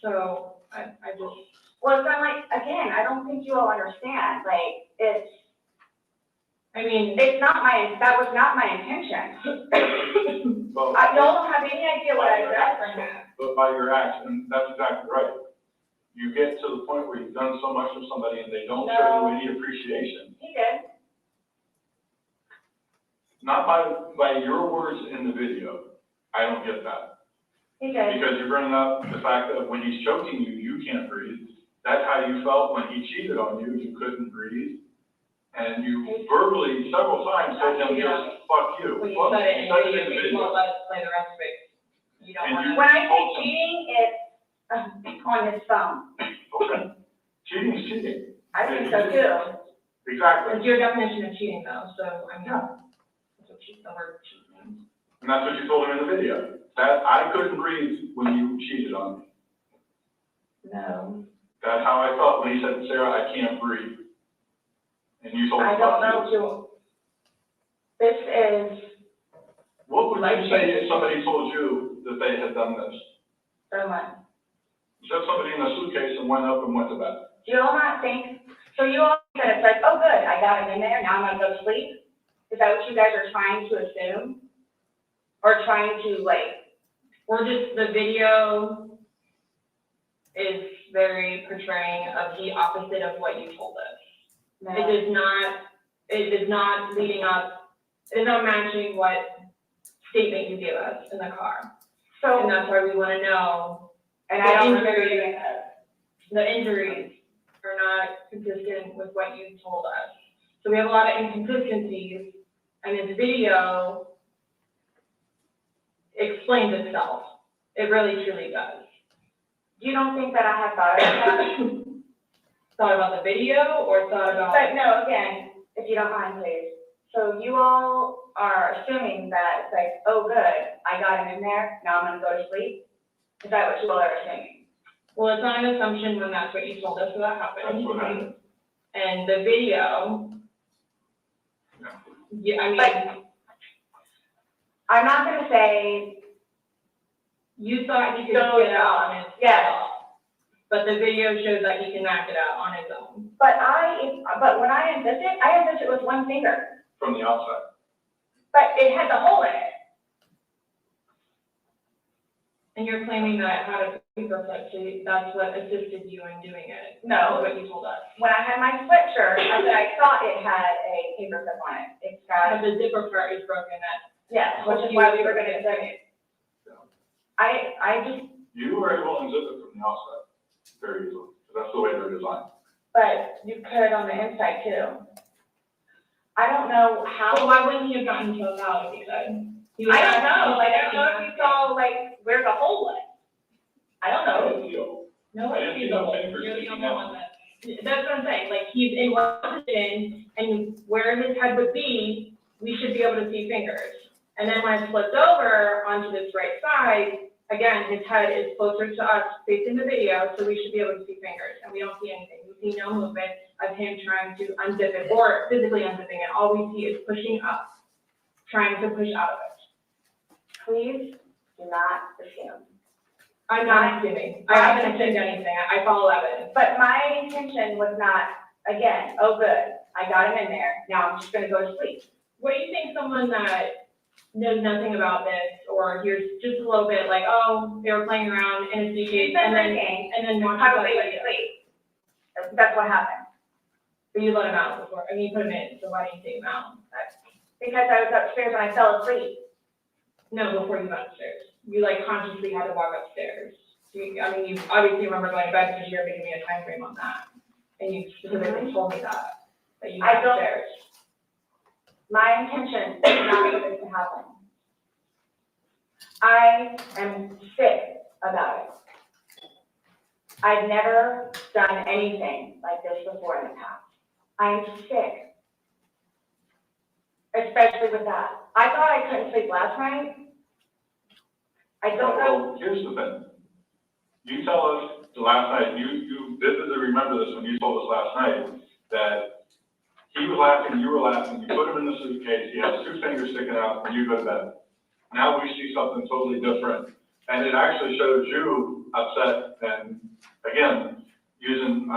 So, I just. Well, it's not like, again, I don't think you all understand, like, that was not my intention. Well, You all don't have any idea what I said. But by your action, that's exactly right. You get to the point where you've done so much for somebody and they don't show you any appreciation. He did. Not by your words in the video. I don't get that. He did. Because you're bringing up the fact that when he's choking you, you can't breathe. That's how you felt when he cheated on you, you couldn't breathe. And you verbally, several times, said to him, just fuck you. When you Fuck, said it in you the video, you won't let us play the rest of it. You don't want to. When I say cheating, it's on his phone. Okay. Cheating is cheating. I think so too. Exactly. It's your definition of cheating though, so I mean, that's what the word cheat means. And that's what you told him in the video. That I couldn't breathe when you cheated on me. No. That's how I felt when he said, Sarah, I can't breathe. And you told me. I don't know, Jewel. This is. What would you say if somebody told you that they had done this? So much. You said somebody in a suitcase and went up and went to bed. Do you all not think, so you all said it's like, oh good, I got him in there, now I'm gonna go to sleep? Is that what you guys are trying to assume? Or trying to The video is very portraying of the opposite of what you told us. No. It is not leading up, it is not matching what statement you gave us in the car. So. And that's why we wanna know. And the I don't remember injuries- doing that. The injuries are not consistent with what you told us. So we have a lot of inconsistencies, and this video explains itself. It really truly does. You don't think that I have thought about that? Thought about the video or thought about? But no, again, if you don't mind, please. So you all are assuming that it's like, oh good, I got him in there, now I'm gonna go to sleep? Is that what you all are assuming? Well, it's not an assumption when that's what you told us that happened. That's what happened. And the video. Yeah, I mean. But I'm not gonna say. You thought he could No, get out on his yes. own. But the video shows that he can knock it out on his own. But when I unzipped it with one finger. From the outside. But it had the hole in it. And you're claiming that it had a paper clip, so that's what assisted you in doing it. No. That's what you told us. When I had my sweatshirt, I thought it had a paper clip on it. It's got. But the zipper part is broken, Yeah, which is why we were gonna zip it. I just, You were able to unzip it from the outside very easily. That's the way they're designed. but you could on the inside too. I don't know how. Well, why wouldn't he have gotten killed out if he could? I don't know, like, I don't know if you saw, like, where the hole was. I don't know. No, I didn't see no fingers you're the sticking only out. one that. That's what I'm saying, like, he's in one position, and where his head would be, we should be able to see fingers. And then when it flipped over onto this right side, again, his head is closer to us, facing the video, so we should be able to see fingers, and we don't see anything. We see no movement of him trying to unzip it, or physically unzipping it. All we see is pushing up, trying to push out of it. Please do not assume. I'm not assuming. I haven't assumed anything. I follow evidence. But my intention was not, again, oh, good, I got him in there, now I'm just gonna go to sleep. What do you think someone that knows nothing about this, or hears just a little bit, like, oh, they were playing around in a suitcase, and then watch Probably it, went to sleep. That's what happened. but you let him out before, I mean, you put him in, so why didn't you take him out? Because I was upstairs and I fell asleep. No, before you got upstairs. You like consciously had to walk upstairs. I mean, you obviously remember going to bed because you were giving me a time frame on that. And you specifically told me that you I went don't- upstairs. My intention is not for this to happen. I am sick about it. I've never done anything like this before in the past. I'm sick. Especially with that. I thought I couldn't sleep last night. I don't know. Well, here's the thing. You tell us the last night, you vividly remember this when you told us last night, that he was laughing, you were laughing, you put him in the suitcase, he has two fingers sticking out, and you go to bed. Now we see something totally different, and it actually shows you upset, and again, using,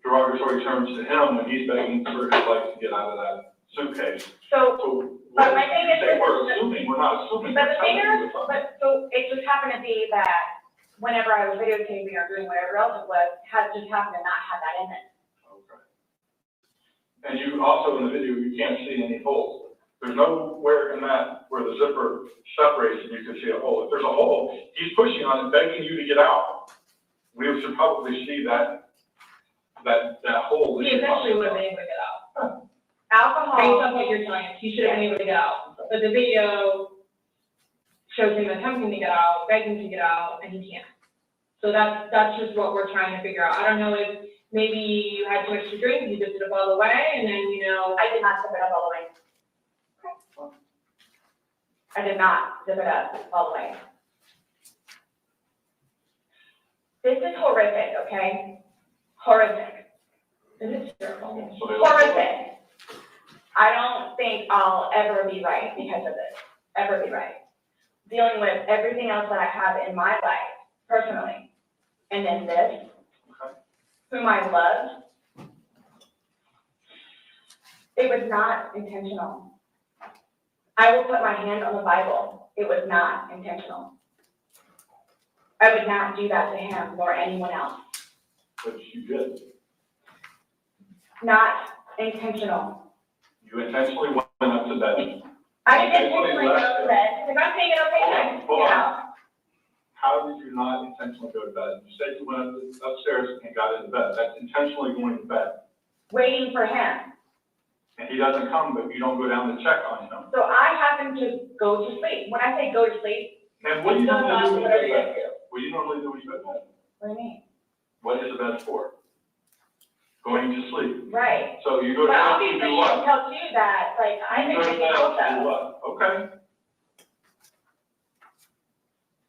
derogatory terms to him when he's begging for his life to get out of that suitcase. So, but my thing is, Say we're assuming, we're not assuming. but the we're thing telling you is, something. but so it just happened to be that whenever I was videotaping or doing whatever else it was, just happened to not have that in it. And you also, in the video, you can't see any holes. There's nowhere in that where the zipper separates and you can see a hole. If there's a hole, he's pushing on it, begging you to get out. We should probably see that hole. that He you're eventually talking would have about. been able to get out. Alcohol. Based on what you're telling us, he should have been able to get out. But the video shows him attempting to get out, begging to get out, and he can't. So that's just what we're trying to figure out. I don't know if maybe you had too much to drink, you dipped it up all the way, and then, I did not zip it up all the way. I did not zip it up all the way. This is horrific, okay? Horrific. It is terrible. Horrific. I don't think I'll ever be right because of this, ever be right. Dealing with everything else that I have in my life, personally, and then this, whom I love, it was not intentional. I will put my hand on the Bible, it was not intentional. I would not do that to him or anyone else. But you did. Not intentional. You intentionally went up to bed. I didn't intentionally go to bed. If I'm saying it okay, I just Hold get on. out. How did you not intentionally go to bed? You said you went upstairs and got into bed. That's intentionally going to bed. Waiting for him. And he doesn't come, but you don't go down to check on him. So I happen to go to sleep. When I say go to sleep, And what do you it's going normally do on when you whatever go you to bed? do. What do you normally do when you go to bed? What do you mean? What is the bed for? Going to sleep. Right. So you go to But bed to obviously do you what? can tell too that, like, I'm You go to thinking bed to do also. what? Okay.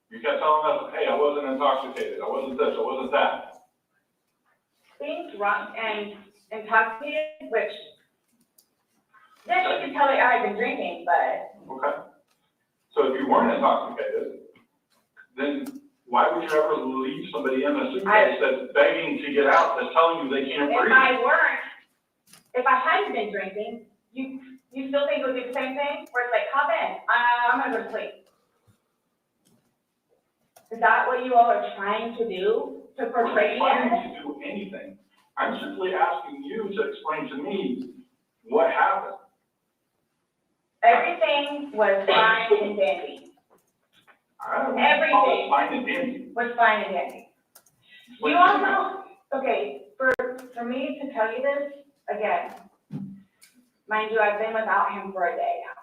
You kept telling us, hey, I wasn't intoxicated, I wasn't this, I wasn't that. Being drunk and intoxicated, which, yes, you can tell that I've been drinking, but Okay. So if you weren't intoxicated, then why would you ever leave somebody in a suitcase that's begging to get out, that's telling you they can't if breathe? if I hadn't been drinking, you still think it would be the same thing? Where it's like, hop in, I'm gonna go to sleep. Is that what you all are trying to do, to portray I'm not here? trying to do anything. I'm simply asking you to explain to me what happened. Everything was fine and dandy. I don't know. Everything. Fine and dandy. Was fine and dandy. You all know, okay, for me to tell you this, again, Mind you, I've been without him for a day now.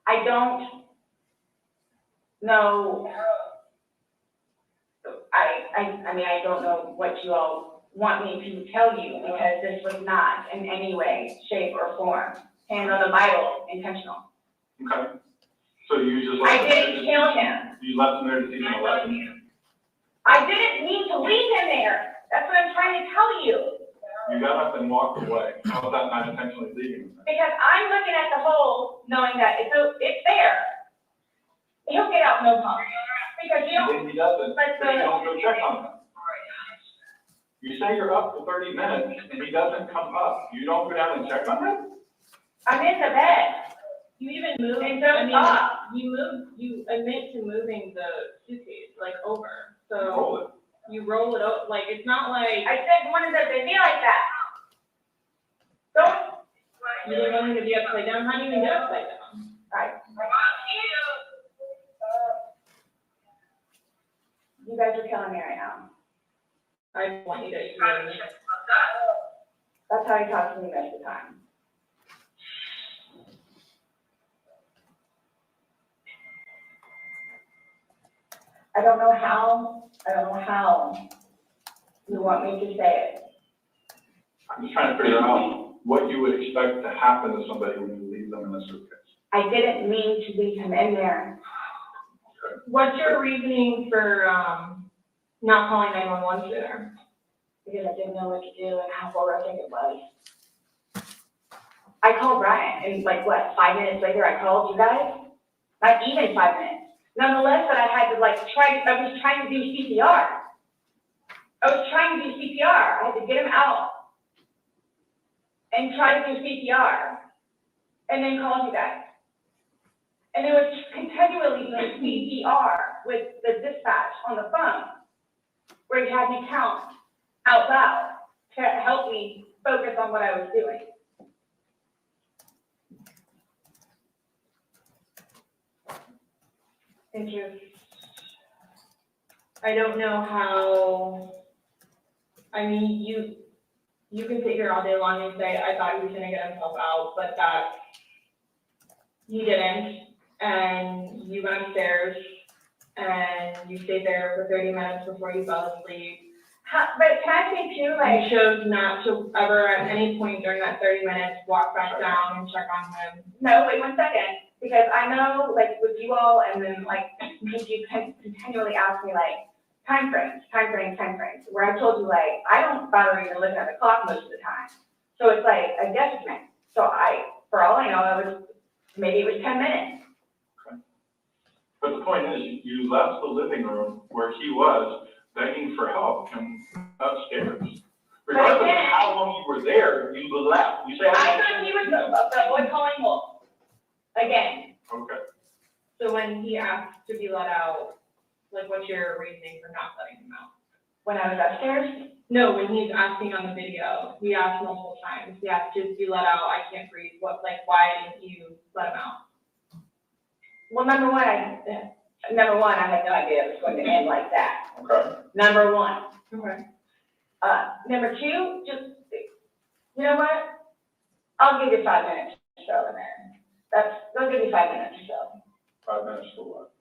I don't know. I mean, I don't know what you all want me to tell you, because this was not in any way, shape, or form handled the vital intentional. Okay. So you just I left didn't kill him. You left him there to see him alone. I didn't mean to leave him there. That's what I'm trying to tell you. You got up and walked away. How was that not intentionally leaving him? Because I'm looking at the hole, knowing that it's there. He'll get out no problem. Because you don't. If he doesn't, But then you don't go check on him. You say you're up for 30 minutes and he doesn't come up. You don't go down and check on him? I'm in the bed. You even moved, And you admit to moving the suitcase, like, over, so. Roll it. You roll it up, like, it's not like. I said, when does it be like that? Don't. You don't want me to be upside down, how do you even get upside down? Right. You guys are killing me right now. I want you to. That's how he talks to me most of the time. I don't know how you want me to say it. I'm just trying to figure out what you would expect to happen to somebody when you leave them in a suitcase. I didn't mean to leave him in there. What's your reasoning for, not calling 911 sooner? Because I didn't know what to do and how horrific it was. I called Brian, and like, what, 5 minutes later I called you guys? Not even 5 minutes. Nonetheless, that I had to like I was trying to do CPR. I had to get him out and try to do CPR and then call you guys. And it was continually doing CPR with the dispatch on the phone, where he had me count out loud to help me focus on what I was doing. Thank you. I don't know how, I mean, you can sit here all day long and say, I thought he was gonna get himself out, but that you didn't, and you went upstairs, and you stayed there for 30 minutes before you fell asleep. But can I say too, like, You chose not to ever at any point during that 30 minutes walk back down and check on him. no, wait 1 second, because I know, like, with you all, and then, like, because you continually ask me, like, time frames, where I told you, like, I don't bother even looking at the clock most of the time. So it's like a guesstimate. So for all I know, maybe it was 10 minutes. Okay. But the point is, you left the living room where he was begging for help and upstairs. Regardless of how long you were there, you left. You say, I thought he was the boy calling wolf. Again. okay. So when he asked to be let out, like, what's your reasoning for not letting him out? When I was upstairs? No, when he's asking on the video, he asked multiple times. He asked to be let out, I can't breathe. Why didn't you let him out? Well, number one, I had no idea it was going to end like that. Okay. Number one. Okay. Number two, just, you know what? I'll give you 5 minutes or so in there. They'll give you 5 minutes or so. 5 minutes for what?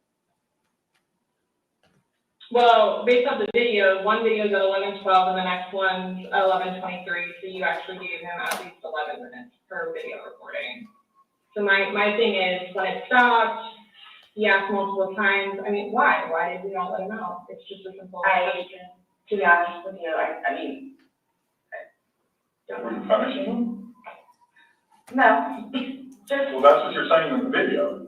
Well, based off the video, one video is at 11:12 and the next one's at 11:23, so you actually gave him at least 11 minutes per video recording. So my thing is, when it stopped, he asked multiple times, I mean, why? Why did you not let him out? It's just a simple question. To be honest with you, I mean, Were you punishing him? no, just. Well, that's what you're saying in the video.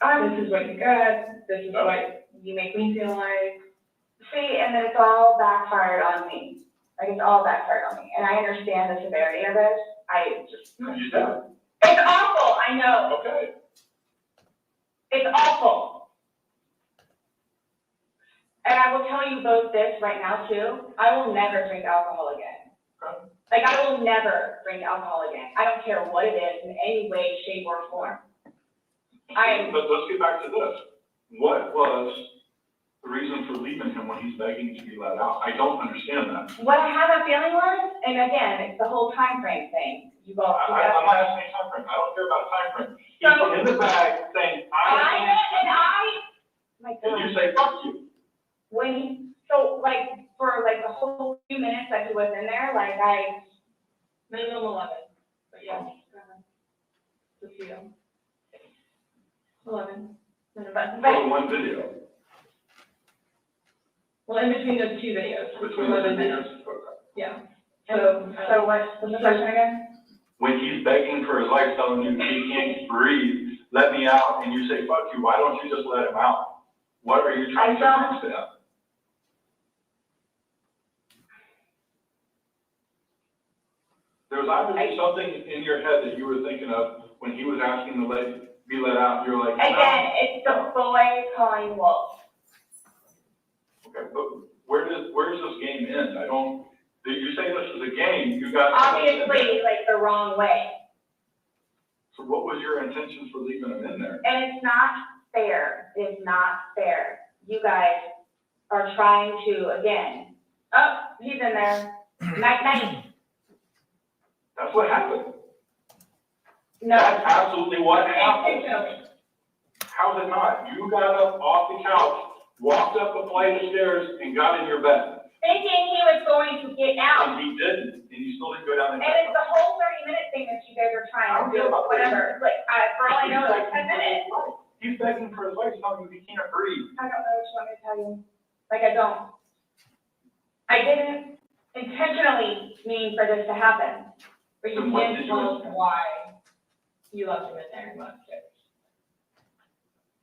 This is what you got, this is what you make me feel like. See, and then it's all backfired on me. Like, it's all backfired on me. And I understand the severity of this. I just. You do. It's awful, I know. Okay. It's awful. And I will tell you both this right now too. I will never drink alcohol again. Okay. Like, I will never drink alcohol again. I don't care what it is in any way, shape, or form. Let's get back to this. What was the reason for leaving him when he's begging to be let out? I don't understand that. What I have a feeling was, and again, it's the whole time frame thing. You both. I'm not asking a time frame. I don't care about a time frame. He's in the bag saying, and you say, fuck you. For like the whole few minutes that he was in there, Minimum 11, but yeah. Just you. 11. For one video. Well, in between those two videos. Between the 11 two minutes. videos. Yeah. So what's the question again? When he's begging for his life, telling you he can't breathe, let me out, and you say, fuck you, why don't you just let him out? What are you trying to prove to him? There was obviously something in your head that you were thinking of when he was asking to be let out. You were like, Again, it's the boy calling wolf. okay, but where does this game end? You say this is a game, you got. Obviously, the wrong way. So what was your intentions for leaving him in there? And it's not fair. It's not fair. You guys are trying to, again, he's in there. Night, night. That's what happened. No. That's absolutely what happened. How's it not? You got up off the couch, walked up a flight of stairs, and got in your bed. Thinking he was going to get out. And he didn't, and you still didn't go down the. And it's the whole 30-minute thing that you guys are trying to do, whatever. For all I know, 10 minutes. He's begging for his life, telling you he can't breathe. I don't know what you want me to tell you. I don't. I didn't intentionally mean for this to happen. But you can't tell us why you left him in there and left it.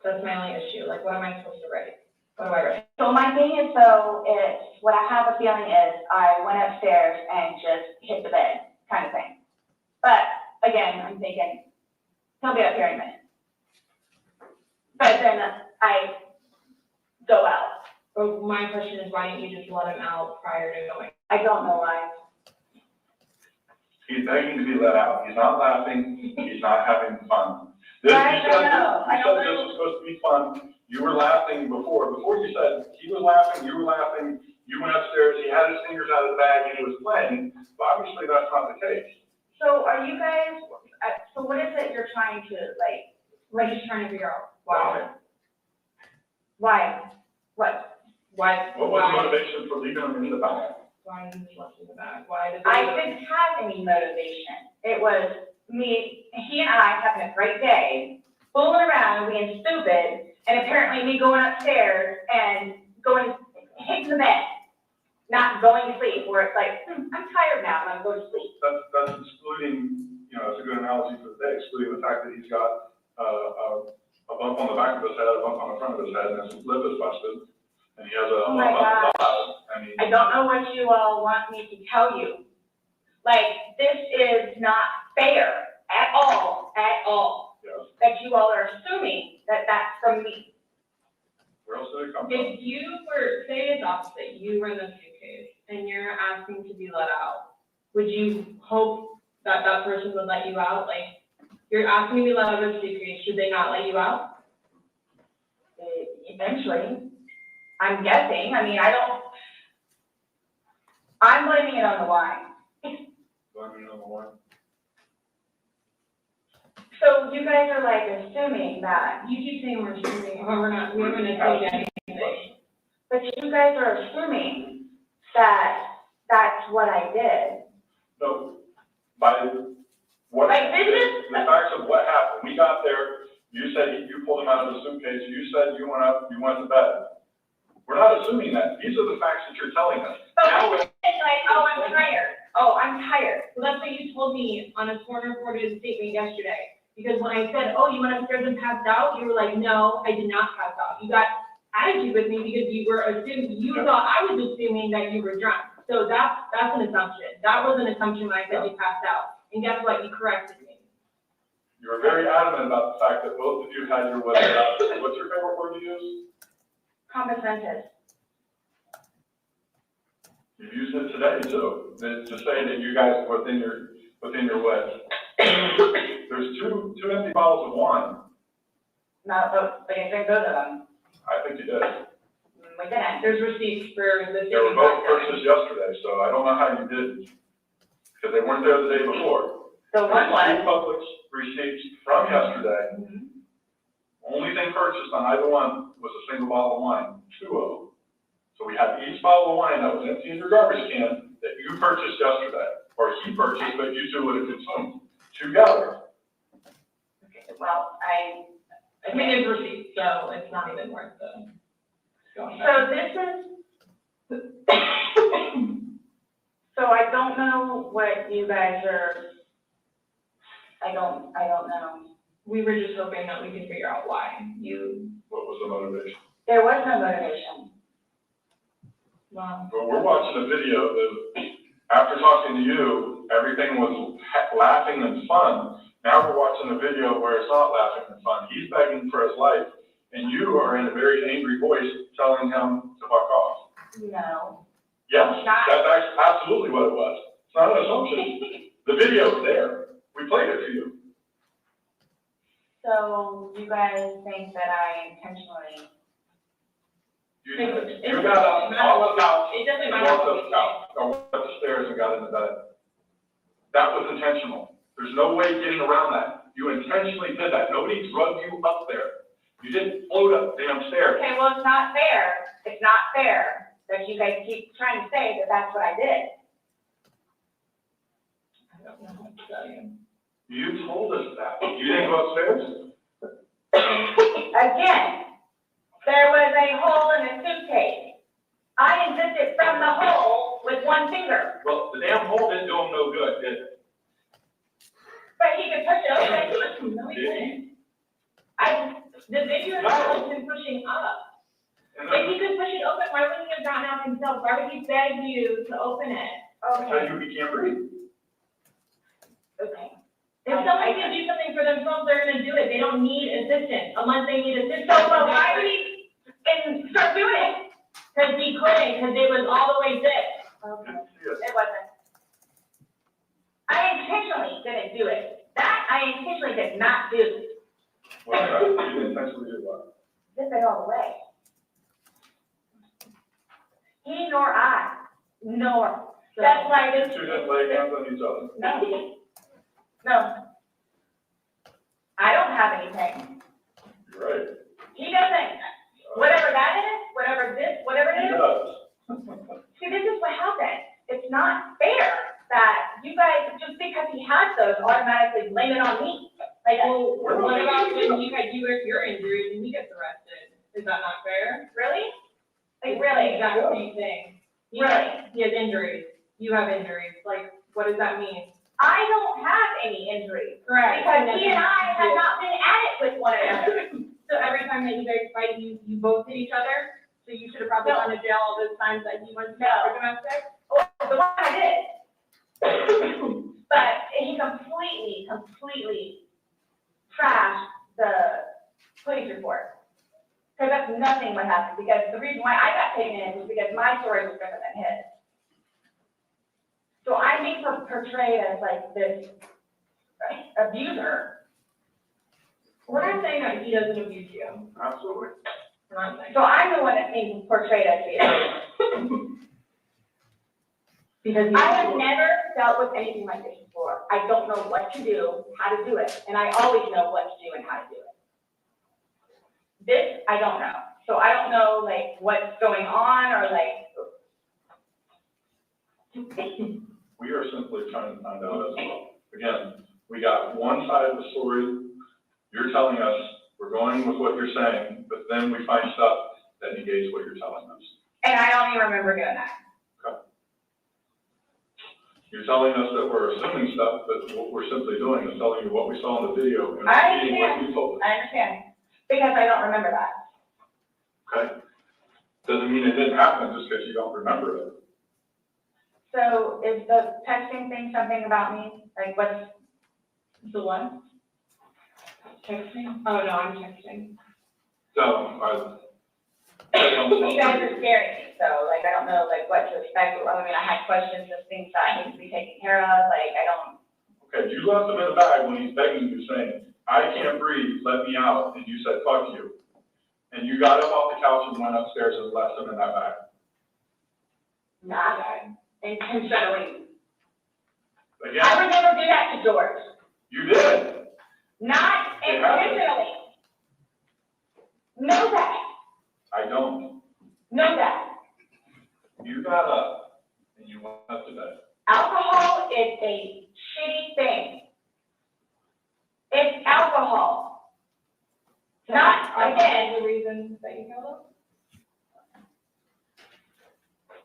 That's my only issue. What am I supposed to write? What do I write? So my thing is, what I have a feeling is, I went upstairs and just hit the bed, kind of thing. But again, I'm thinking, he'll be up here in a minute. But then I go out. But my question is, why didn't you just let him out prior to going? I don't know why. He's begging to be let out. He's not laughing. He's not having fun. You said this was supposed to be fun. You were laughing before. Before you said he was laughing, you were laughing. You went upstairs. He had his fingers out of the bag and he was playing. But obviously that's not the case. So are you guys? So what is it you're trying to We're just trying to figure out why. Why? What? Why? What was the motivation for leaving him in the bag? Why didn't you left in the bag? Why did I didn't have any motivation. It was he and I having a great day, fooling around and being stupid, and apparently me going upstairs and hitting the bed, not going to sleep, where it's I'm tired now, and I'm going to sleep. That's excluding, it's a good analogy for the day, excluding the fact that he's got a bump on the back of his head, a bump on the front of his head, and his lip is busted, and he has a Oh my bump gosh. on his eye. I don't know what you all want me to tell you. This is not fair at all, Yes. that you all are assuming that that's from me. Where else did it come from? If you were, say it's opposite, you were in the suitcase and you're asking to be let out, would you hope that that person would let you out? You're asking to be let out of the suitcase, should they not let you out? Eventually, I'm guessing. I'm blaming it on the wine. Blaming it on the wine. So you guys are assuming that. You keep saying we're assuming, we're not, we haven't assumed anything. But you guys are assuming that that's what I did. No, by what, Like, this is- the facts of what happened. We got there, you said you pulled him out of the suitcase, you said you went up, you went to bed. We're not assuming that. These are the facts that you're telling us. So Now, it's oh, I'm tired. Oh, I'm tired. Well, that's what you told me on a sworn recorded statement yesterday. Because when I said, oh, you went upstairs and passed out, you were like, no, I did not pass out. You got attitude with me because you were assuming, you thought I was assuming that you were drunk. So that's an assumption. That was an assumption when I said you passed out. And guess what? You corrected me. you were very adamant about the fact that both of you had your weapon out. What's your favorite word to use? Compensated. You used it today too, to say that you guys were within your wedge. There's two empty bottles of wine. No, but I didn't drink both of them. I think you did. We didn't. There's receipts for the They were city. both purchased yesterday, so I don't know how you did, because they weren't there the day before. So one was. Two Publix receipts from yesterday. Only thing purchased on either one was a single bottle of wine, 2 of them. So we had each bottle of wine that was empty in your garbage can that you purchased yesterday, or he purchased, but you two would have consumed together. Okay, well, I mean, it's receipts, so it's not even worth the going back. So this is, so I don't know what you guys are, I don't know. We were just hoping that we could figure out why you. What was the motivation? There was no motivation. Wow. Well, we're watching a video that, after talking to you, everything was laughing and fun. Now we're watching a video where it's not laughing and fun. He's begging for his life, and you are in a very angry voice telling him to fuck off. No. Yes, that's absolutely what it was. It's not an assumption. The video's there. We played it for you. So you guys think that I intentionally? You got up off the couch, It doesn't and matter. walked up the couch, or walked up the stairs and got into bed. That was intentional. There's no way getting around that. You intentionally did that. Nobody drugged you up there. You didn't float up the damn stairs. Okay, well, it's not fair. It's not fair that you guys keep trying to say that that's what I did. I don't know what to tell you. You told us that. You didn't go upstairs? Again, there was a hole in a suitcase. I insisted from the hole with one finger. Well, the damn hole didn't do him no good, did it? But he could push it open. No, he didn't. The video has him pushing up. If he could push it open, why wouldn't he have gotten out himself? Why would he beg you to open it? Because he can't breathe. Okay. If someone can do something for themselves, they're gonna do it. They don't need assistance unless they need assistance. So, but why would he start doing it? Because he couldn't, because it was all the way zipped. Okay. It wasn't. I intentionally didn't do it. That I intentionally did not do. Well, you didn't intentionally do what? Zip it all the way. He nor I, nor. That's why this. You two didn't lay hands on each other. No. No. I don't have anything. You're right. He doesn't. Whatever that is, whatever it He is. does. See, this is what happened. It's not fair that you guys, just because he has those, automatically blame it on me. Like, well, what about when you had your injuries and he gets arrested? Is that not fair? Really? Like, really? Exact same thing. Really? He has injuries. You have injuries. Like, what does that mean? I don't have any injuries. Correct. Because he and I have not been at it with one another. So every time that you guys fight, you both hit each other? So you should have probably gone to jail all those times that you went to jail for domestic? Well, the one I did. But he completely trashed the police report. Because that's nothing what happened. Because the reason why I got taken in was because my story was different than his. So I'm being portrayed as like this abuser. We're not saying that he doesn't abuse you. Absolutely. We're not saying. So I'm the one that's being portrayed as the abuser. Because I have never dealt with anything like this before. I don't know what to do, how to do it, and I always know what to do and how to do it. This, I don't know. So I don't know like what's going on or like. We are simply trying to find out as well. Again, we got one side of the story. You're telling us, we're going with what you're saying, but then we find stuff that negates what you're telling us. And I don't even remember doing that. Okay. You're telling us that we're assuming stuff, but what we're simply doing is telling you what we saw in the video and I repeating what understand. you told us. I understand. Because I don't remember that. Okay? Doesn't mean it didn't happen just because you don't remember it. So is the texting thing something about me? Like what's the one? Texting? Oh, no, I'm texting. So, You guys are scaring me, so like I don't know like what to expect. I mean, I had questions of things that need to be taken care of. Like I don't. okay, you left him in the bag when he's begging you, saying, I can't breathe, let me out, and you said, fuck you. And you got up off the couch and went upstairs and left them in that bag. Not intentionally. Again, I would never do that to George. you did. Not It happened. intentionally. Know that. I don't. Know that. You got up and you went up to bed. Alcohol is a shitty thing. It's alcohol. Not, again, The reason that you killed him?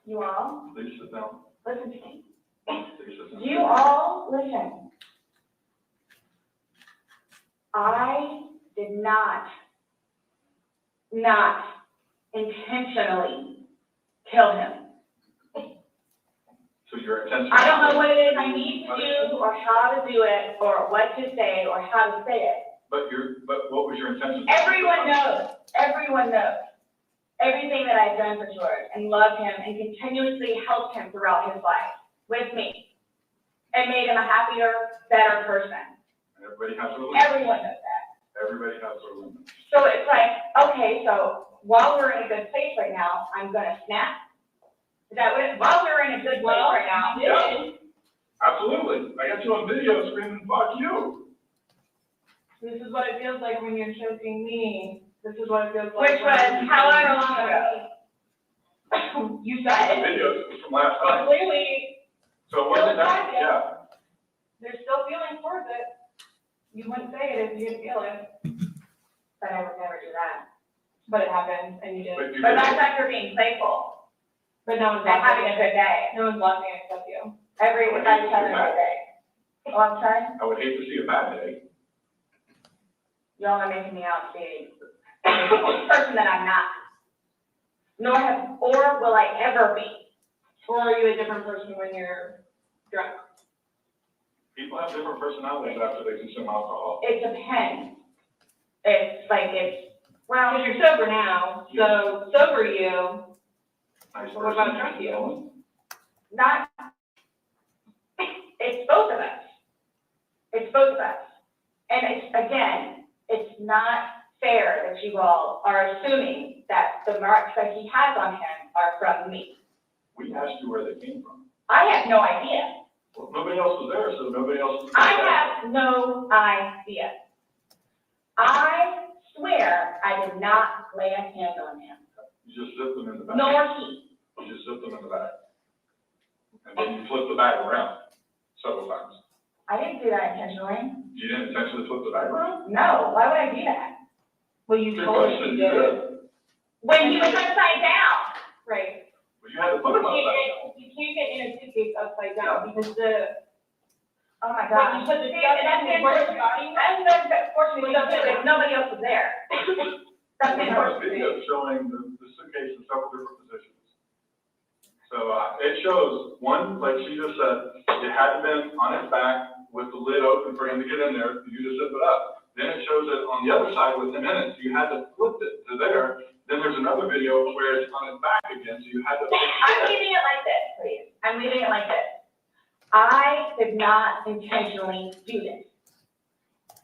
you all, Please sit down. listen to me. Please sit down. You all, listen. I did not intentionally kill him. So your intention. I don't know what it is I need to do, or how to do it, or what to say, or how to say it. But what was your intention? Everyone knows everything that I've done for George, and loved him, and continuously helped him throughout his life with me, and made him a happier, better person. Everybody has their limits. Everyone knows that. Everybody has their limits. So it's like, okay, so while we're in a good place right now, I'm gonna snap. Is that what it, while we're in a good place right now? Yeah. Absolutely. I got you on video screaming, "Fuck you." This is what it feels like when you're choking me. This is what it feels like. Which was however long ago. You The said it. video was from last night. Clearly, So it wasn't that, yeah. there's still feelings towards it. You wouldn't say it if you didn't feel it, But I would never do that. but it happened and you did. But you But did. that's after being playful, But no one's and having laughing. a good day. No one's laughing except you. Everyone's having a good day. Oh, I'm sorry? I would hate to see a bad day. Y'all are making me out to be a person that I'm not. Or will I ever be. Or are you a different person when you're drunk? People have different personalities after they consume alcohol. It depends. Well, Because you're sober now, so sober you, Nice but what about person. drunk you? not, it's both of us. It's both of us. And it's not fair that you all are assuming that the marks that he has on him are from me. We asked you where they came from. I have no idea. Well, nobody else was there, so nobody else was. I have no idea. I swear I did not lay a hand on him, You just zipped them in the back. nor he. You just zipped them in the back. And then you flipped the bag around several times. I didn't do that intentionally. You didn't intentionally flip the bag around? No, why would I do that? Well, you Good told us question, you you did. did. When he was upside down. Right. But you had to flip You them upside down. can't get in a suitcase upside down because Oh my when God. you put the See, stuff that's in, where's the body? That's unfortunately, because nobody else was there. That's We have a unfortunate. video showing the suitcase in several different positions. So, it shows, one, like she just said, it had been on its back with the lid open for him to get in there, you just zip it up. Then it shows it on the other side with him in it, so you had to flip it to there. Then there's another video where it's on its back again, so you had to. I'm leaving it like this, please. I'm leaving it like this. I did not intentionally do this.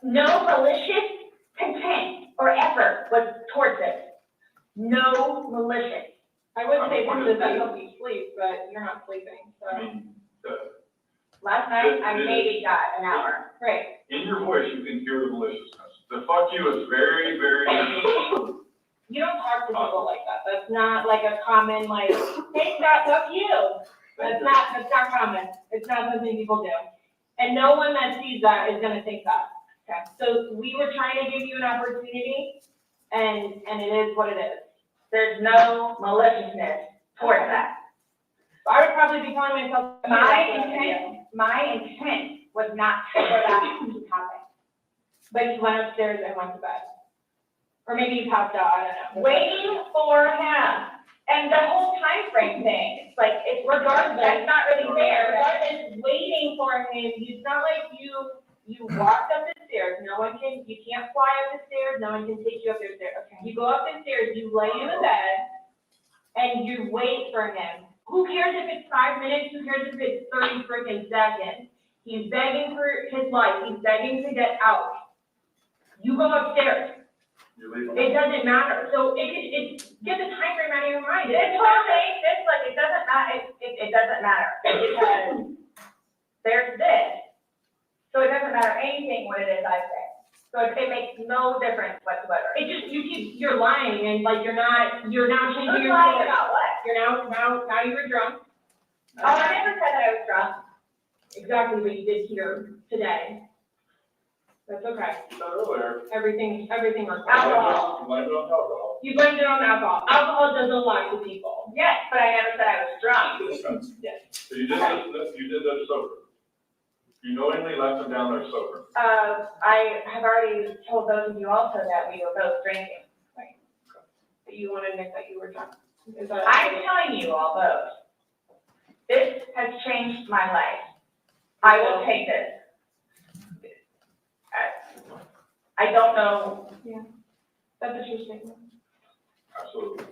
No malicious intent or effort was towards this. No malicious. I would say because that helps you sleep, but you're not sleeping, so. I mean, Last night, I maybe got an hour. Right. in your voice, you can hear the maliciousness. The fuck you is very, very. You don't talk to people like that. That's not like a common, like, hey, Scott, fuck you. That's not common. It's not something people do. And no one that sees that is gonna think that. Okay. So we were trying to give you an opportunity, and it is what it is. There's no maliciousness towards that. I would probably be calling myself. My intent was not for that to happen. But you went upstairs and went to bed. Or maybe you passed out, I don't know. Waiting for him. And the whole time frame thing, it's like, it's regardless, that's not really fair. Regardless, waiting for him, it's not like you walked up the stairs, you can't fly up the stairs, no one can take you up the stairs. Okay. You go up the stairs, you lay in the bed, and you wait for him. Who cares if it's 5 minutes, who cares if it's 30 freaking seconds? He's begging for his life, he's begging to get out. You go upstairs. You leave them. It doesn't matter. So get the time frame out of your mind. It's totally, it's like, it doesn't matter, it doesn't matter. Because there's this. So it doesn't matter anything what it is I say. So it makes no difference whatsoever. It just, you're lying and like you're now changing your story. Lying about what? You're now you were drunk. Oh, I never said that I was drunk. Exactly what you did here today. That's okay. Earlier. Everything was Alcohol. alcohol. You blamed it on alcohol. You blamed it on alcohol. Alcohol doesn't lie to people. Yes, but I never said I was drunk. Yes. So you did this, you did this sober. You knowingly left them down there sober. I have already told those of you also that we were both drinking. Right. But you want to admit that you were drunk. I'm telling you all those. This has changed my life. I will take this. I don't know. Yeah. That's a true statement. Absolutely.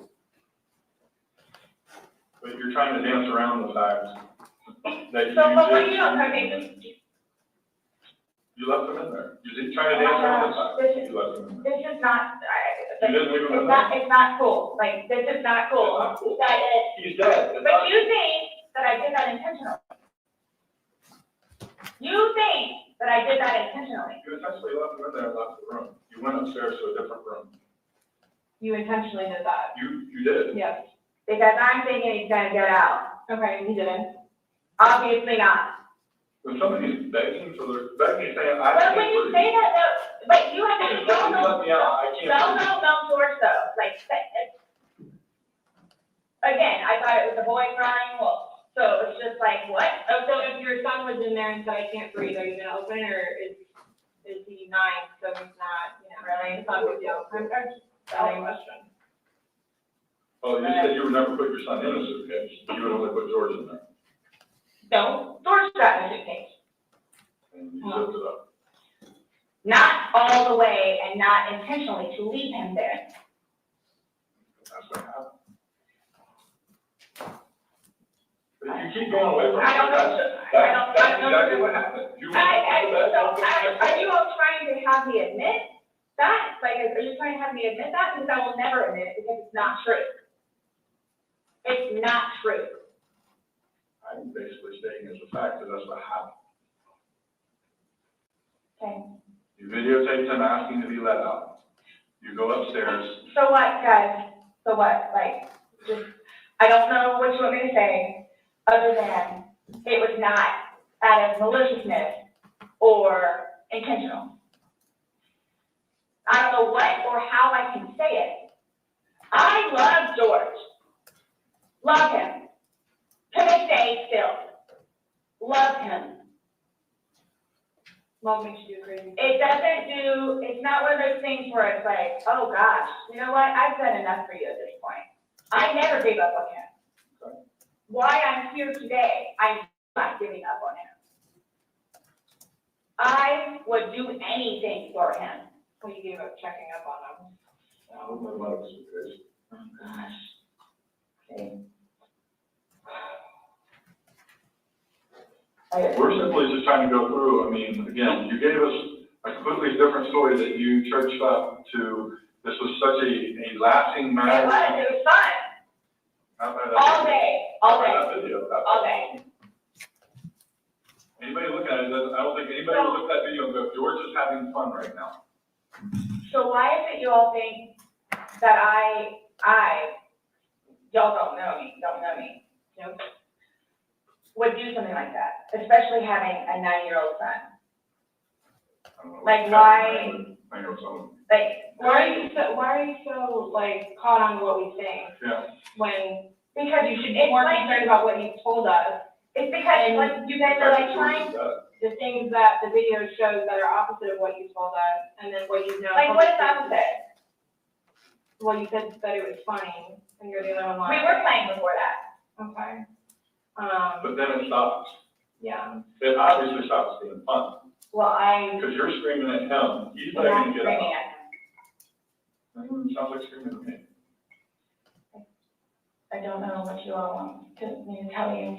But you're trying to dance around the fact that you So, but what did. you don't, okay, just. You left them in there. You didn't try to dance around the fact. You left them in there. This is not, You didn't leave them in there. it's not cool. Like, this is not cool. It's not cool. That is. He's dead. It's But not- you think that I did that intentionally. You think that I did that intentionally. You essentially left them in there and left the room. You went upstairs to a different room. You intentionally did that. You did. Yes. Because I'm thinking he's gonna get out. Okay, he didn't. Obviously not. When somebody's begging for their, saying, I But can't when you breathe. say that, though, but you have to, If you let me out, I can't breathe. no, George, though, like, again, I thought it was a boy crying wolf. So it's just like, what? Oh, so if your son was in there and said, I can't breathe, are you gonna open it, or is he 9, so he's not, really? It's not a big deal. I'm just asking a question. Oh, you said you would never put your son in a suitcase. You would only put George in there. No, George got in a suitcase. And you zipped it up. Not all the way and not intentionally to leave him there. That's what happened. But you keep going away from it. I don't know. That's exactly what happened. Are you all trying to have me admit that? Like, are you trying to have me admit that? Because I will never admit it because it's not true. It's not true. I'm basically stating as a fact that that's what happened. Okay. You videotaped him asking to be let out. You go upstairs. So what, guys? So what? Like, just, I don't know what you want me to say, other than it was not out of maliciousness or intentional. I don't know what or how I can say it. I love George. Love him. To this day still. Love him. Love makes you do crazy. It's not one of those things where it's like, oh gosh, you know what? I've done enough for you at this point. I never gave up on him. Why I'm here today, I'm not giving up on him. I would do anything for him. Well, you gave up checking up on him. I would let him suitcase. Oh gosh. Okay. We're simply just trying to go through, I mean, again, you gave us a completely different story that you churched up to, this was such a lasting matter. It was fun. Not by that All video. day, Not by that video, that- all day. Anybody look at it, I don't think anybody will look at that video and go, George is having fun right now. So why is it you all think that y'all don't know me, you know, would do something like that, especially having a 9-year-old son? I don't know. Like, why? 9-year-old son. Like, why are you so like caught on what we think Yeah. when? Because you should be more concerned about what you told us. It's because like you guys are like trying the things that the video shows that are opposite of what you told us, and then what you know. Like what is opposite? Well, you said that it was funny, and you're the other one. We were playing before that. Okay. But then it stops. Yeah. It obviously stops being fun. Well, Because you're screaming at him, he's I'm begging to get screaming out. at him. Sounds like screaming at me. I don't know what you all want me to tell you.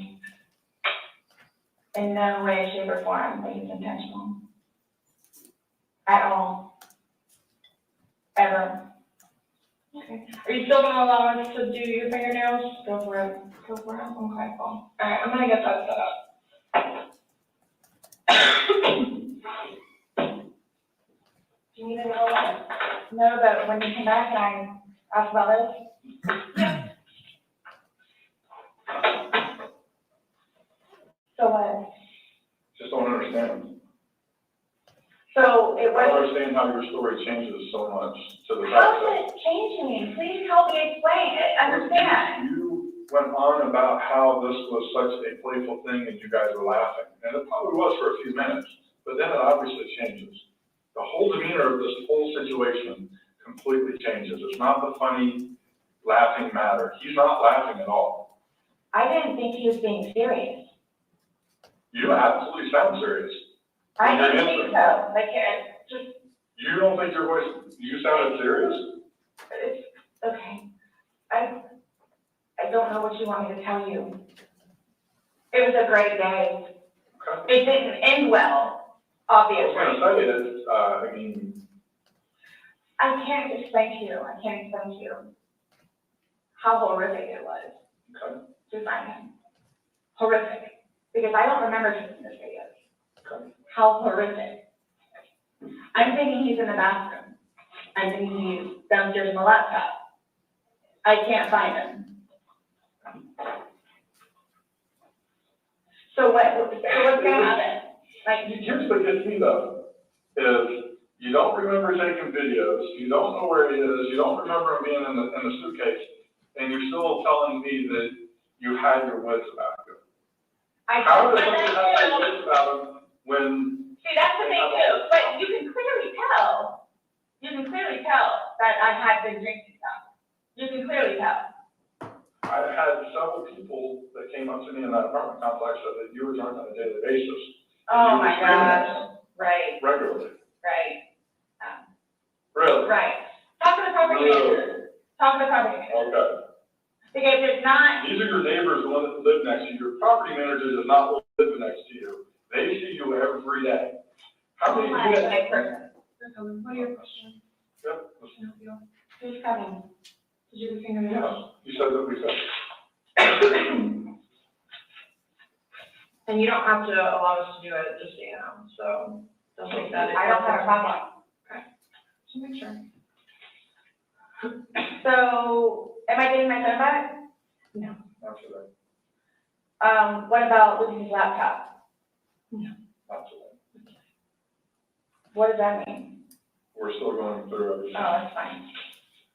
In no way, shape, or form that it's intentional. At all. Ever. whatever. Okay. Are you still gonna allow us to do your fingernails? Go for it. Go for it. Okay, cool. All right, I'm gonna get that set up. Do you need to know that when you come back and I ask about this? Yeah. So what? Just don't understand. So it I was. don't understand how your story changes so much to the How fact is it changing? Please help me explain it, understand. you went on about how this was such a playful thing and you guys were laughing. And it probably was for a few minutes, but then it obviously changes. The whole demeanor of this whole situation completely changes. It's not the funny, laughing matter. He's not laughing at all. I didn't think he was being serious. You absolutely sound serious. I You're didn't think answering. so. Like, just, You don't think your voice, you sounded serious? it's, okay. I don't know what you want me to tell you. It was a great day. Okay. It didn't end well, obviously. I was gonna say that, I mean, I can't explain to you how horrific it was okay, to find him. Horrific. Because I don't remember seeing this video. okay. How horrific. I'm thinking he's in the bathroom. I'm thinking he's downstairs in the laptop. I can't find him. So what's gonna happen? Like, Here's what gets me though, is you don't remember taking videos, you don't know where he is, you don't remember him being in the suitcase, and you're still telling me that you had your wits about you. How does somebody have their wits about him when? See, that's the thing too, but you can clearly tell that I had been drinking some. You can clearly tell. I had several people that came up to me in that apartment complex that you were drunk on a daily basis. Oh my gosh, right, Regularly. right. Really? Right. Talk to the property manager. Talk to the property manager. Okay. Because it's not, These are your neighbors, the ones that live next to you. Your property manager does not live next to you. They see you every day. How many? my person. What are your questions? Yep. Who's coming? Did you do fingernails? Yeah, you said that we said. And you don't have to allow us to do it, just so you know, so don't take that. I don't have a problem. Okay, just make sure. So, am I getting my phone back? No. Absolutely. What about losing his laptop? No. Absolutely. What does that mean? We're still going through everything. Oh, that's fine.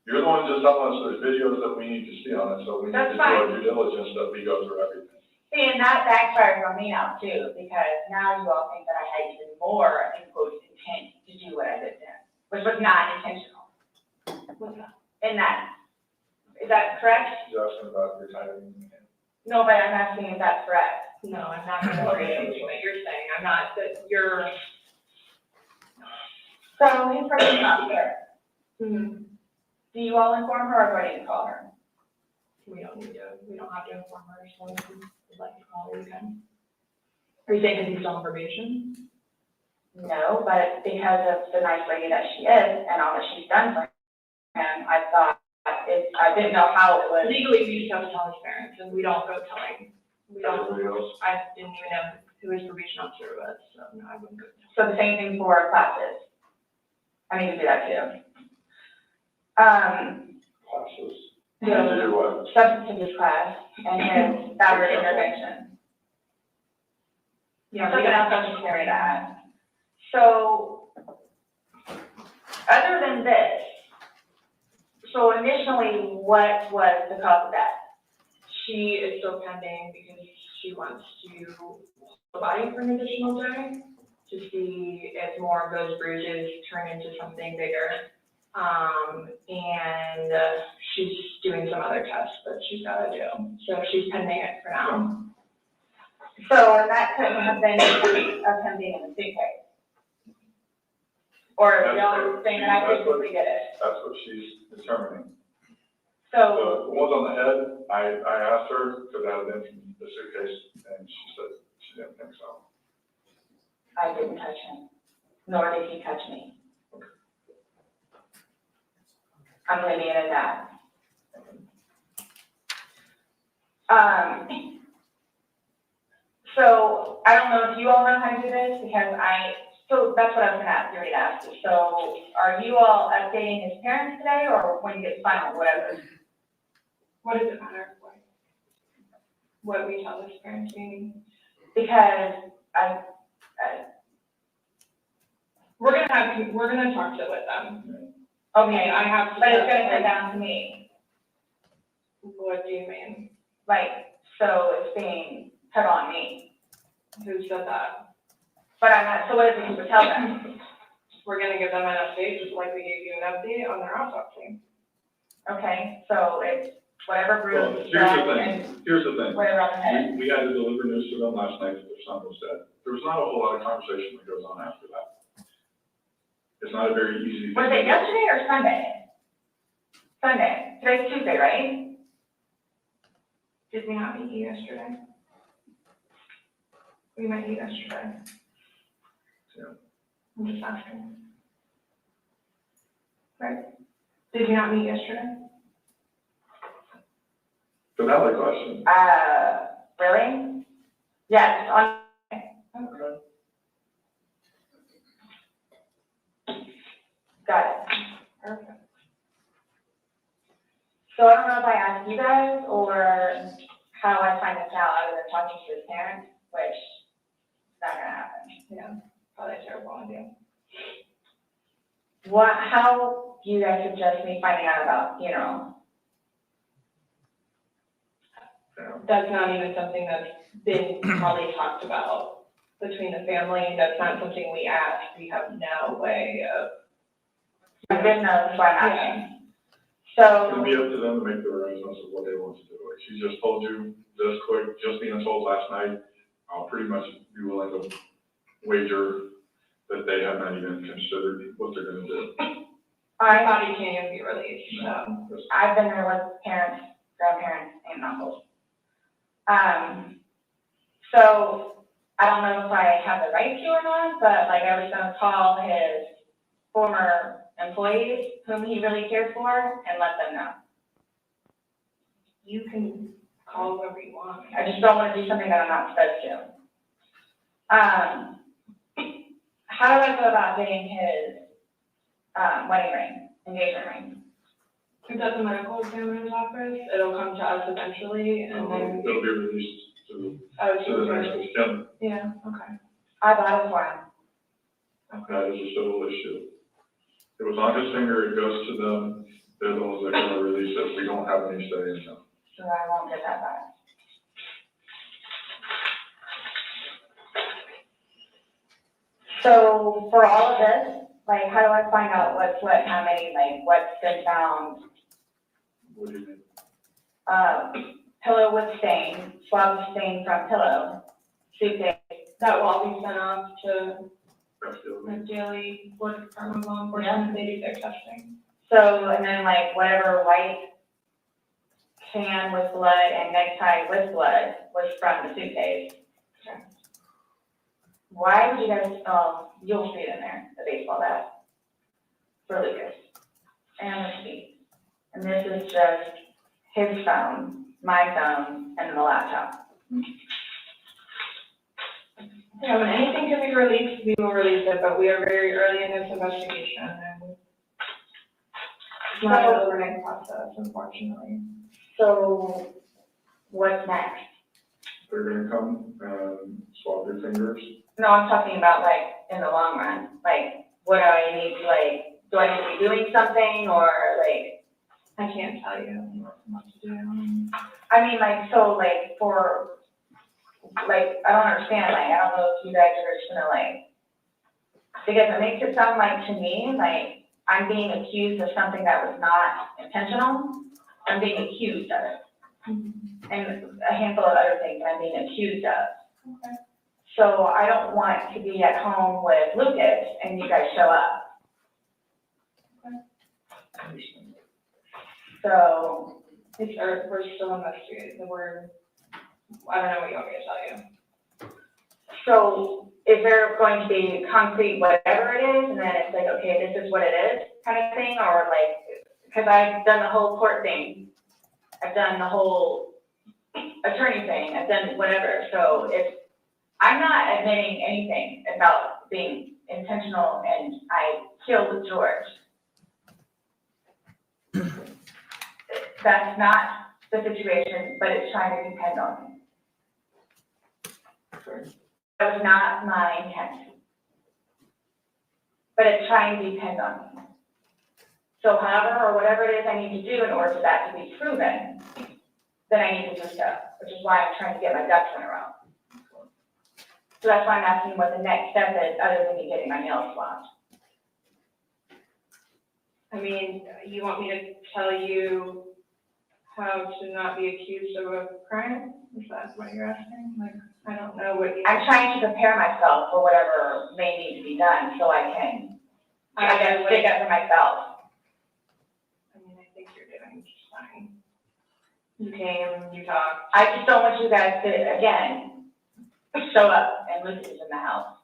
You're the one just telling us there's videos that we need to see on it, so we need to That's do our fine. due diligence that we go through everything. See, and that backfires on me now too, because now you all think that I had even more, in quotes, intent to do what I did then, which was not intentional. In that, is that correct? You're asking about your timing. No, but I'm asking if that's correct. No, I'm not gonna agree with what you're saying, I'm not, that you're. So, his person's not here. Do you all inform her or do I need to call her? We don't have to inform her, so if you'd like to call her, you can. Are you saying because he's on probation? No, but because of the nice lady that she is and all that she's done for him, I thought I didn't know how it was. Legally, we just have to tell his parents and we don't go telling. We don't, I didn't even know who his probation officer was, so no, I wouldn't go. So the same thing for classes. I need to do that too. Classes. You need to do what? Substance abuse class and his battery intervention. Yeah, something else I should carry that. So, other than this, so initially, what was the cause of that? She is still pending because she wants to hold the body for an additional day to see if more of those bruises turn into something bigger. And she's doing some other tests that she's gotta do. So she's pending it for now. So, and that couldn't have been of him being in the suitcase. Or y'all saying that I physically did it. That's what she's determining. So. The ones on the head, I asked her, because I had been from the suitcase, and she said she didn't think so. I didn't touch him, nor did he touch me. I'm leaving it at that. So I don't know if you all know how to do this because so that's what I was gonna ask you. So are you all updating his parents today or when you get final, whatever? What does it matter? What we tell his parents meeting? Because we're gonna talk to with them. Okay, I have to. but it's gonna come down to me. What do you mean? Like, so it's being put on me. Who said that? But I'm not, so what is it to tell them? We're gonna give them an update, just like we gave you an update on their autopsy. Okay, so it's whatever Well, Bruce. here's the thing. Whatever on the head. We had to deliver news to them last night, their son was dead. There was not a whole lot of conversation that goes on after that. It's not a very easy thing. Was it yesterday or Sunday? Sunday. Today's Tuesday, right? Did we not meet you yesterday? We met you yesterday. Yeah. I'm just asking. Right? Did you not meet yesterday? So that was a question. Really? Yes, on. Okay. Got it. Perfect. So I don't know if I asked you guys or how I find this out other than talking to his parents, which is not gonna happen. Yeah, probably terrible idea. How do you guys suggest me finding out about funeral? That's not even something that's been probably talked about between the family. That's not something we asked. We have no way of. I didn't know, that's why I'm asking. It'll be up to them to make their arrangements of what they want to do. Like she just told you this quick, just being told last night, I'll pretty much be willing to wager that they have not even considered what they're gonna do. I body can't even be released, so. I've been there with parents, grandparents, and uncles. So I don't know if I have the right to or not, but like I was gonna call his former employees whom he really cared for and let them know. You can call whoever you want. I just don't want to do something that I'm not supposed to. How do I go about getting his wedding ring, engagement ring? If that's a medical examiner's office, it'll come to us eventually, and then. It'll be released to Oh, the next of kin. yeah, okay. I bought it for him. That is a civil issue. It was on his finger, it goes to them, they're the ones that are gonna release it, we don't have any say in it. So I won't get that back. So for all of this, like, how do I find out what's what, how many, like, what's been found? What do you mean? Pillow with stain, swab of stain from pillow, suitcase. That will all be sent off to FDLE. FDLE, Florida Department of Law Enforcement, they do their testing. So, and then like whatever white can with blood and necktie with blood was from the suitcase. Okay. Why would you guys, you'll see it in there, the baseball bat for Lucas and the feet. And this is just his phone, my phone, and the laptop. Yeah, when anything can be released, we will release it, but we are very early in this investigation, and it's not an overnight process, unfortunately. So what's next? They're gonna come and swab your fingers. No, I'm talking about like in the long run, like what do I need to like, do I need to be doing something or like? I can't tell you what to do. I mean, like, so like for, like, I don't understand, like, I don't know if you guys are just gonna like, because it makes it sound like to me, like, I'm being accused of something that was not intentional. I'm being accused of it. And a handful of other things I'm being accused of. Okay. So I don't want to be at home with Lucas and you guys show up. So We're still investigating, I don't know what you want me to tell you. So is there going to be concrete whatever it is, and then it's like, okay, this is what it is kind of thing, or like, because I've done the whole court thing. I've done the whole attorney thing. I've done whatever. So if I'm not admitting anything about being intentional and I killed George, that's not the situation, but it's trying to depend on me. That was not my intent. But it's trying to depend on me. So however, or whatever it is I need to do in order for that to be proven, then I need to do stuff, which is why I'm trying to get my ducks in a row. So that's why I'm asking what the next step is, other than me getting my nails swabbed. I mean, you want me to tell you how to not be accused of a crime? Is that what you're asking? Like, I don't know what you. I'm trying to prepare myself for whatever may need to be done so I can, I guess, stick up for myself. I mean, I think you're doing just fine. You came, you talked. I just don't want you guys to, again, show up and Lucy's in the house.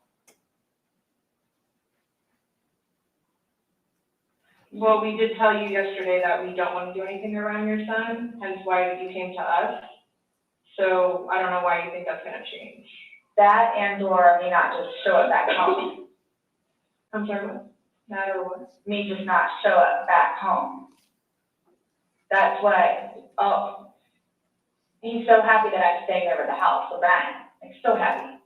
Well, we did tell you yesterday that we don't want to do anything around your son, hence why you came to us. So I don't know why you think that's gonna change. That and or me not just show up back home. I'm sorry, what? That or what? Me just not show up back home. That's what, oh, he's so happy that I'm staying over at the house, so that, like, so happy.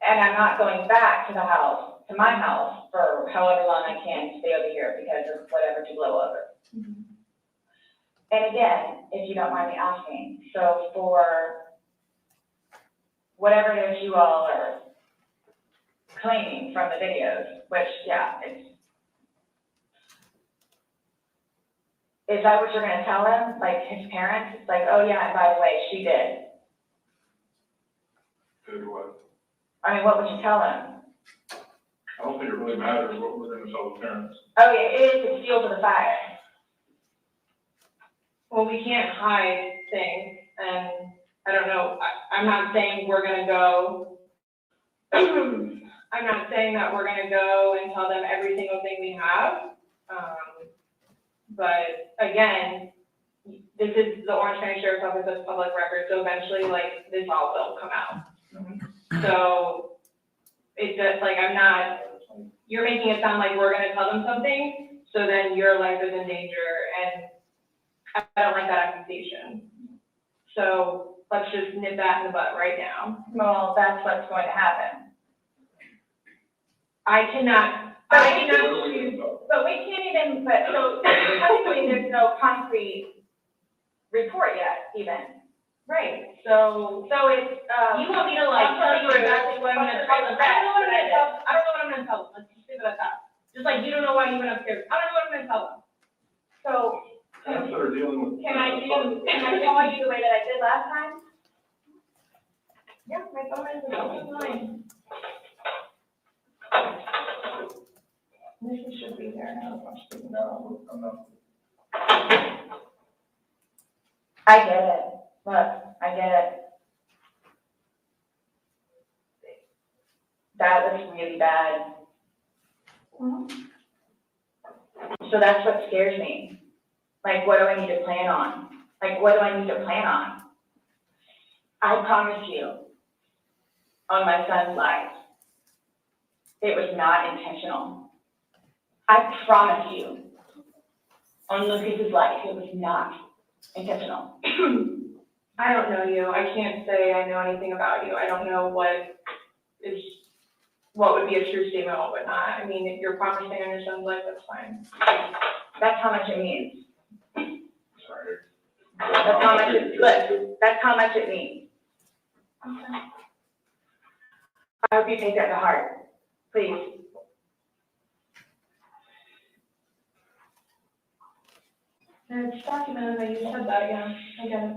And I'm not going back to the house, to my house, for however long I can stay over here because of whatever to blow over. Mm-hmm. And again, if you don't mind me asking, so for whatever it is you all are claiming from the videos, which, yeah, is that what you're gonna tell him? Like his parents? It's like, oh yeah, and by the way, she did. Do what? I mean, what would you tell him? I don't think it really matters what we're gonna tell the parents. Oh yeah, it is, it's fuel to the fire. Well, we can't hide things, and I don't know, I'm not saying we're gonna go, I'm not saying that we're gonna go and tell them every single thing we have. But again, this is the Orange County Sheriff's Office as public record, so eventually, like, this all will come out. So it's just like, you're making it sound like we're gonna tell them something, so then your life is in danger, and I don't like that accusation. So let's just nip that in the butt right now. Well, that's what's going to happen. I cannot choose. But we can't even, but so technically there's no concrete report yet even. Right, so it's, You want me to like tell you exactly what I'm gonna tell them? I don't know what I'm gonna tell them, let's just leave it at that. Just like you don't know why you went upstairs, I don't know what I'm gonna tell them. so Parents that are dealing with. can I call you the way that I did last time? Yeah, my phone is line. This should be there now. No, I'm not. I get it, look, I get it. That was really bad. So that's what scares me. Like, what do I need to plan on? Like, what do I need to plan on? I promise you, on my son's life, it was not intentional. I promise you, on Lucas's life, it was not intentional. I don't know you, I can't say I know anything about you, I don't know what would be a true statement, what would not. I mean, if you're promising on your son's life, that's fine. That's how much it means. Sorry. That's how much it, look, that's how much it means. I hope you take that to heart, please. It's documented that you said that, yeah, I get it.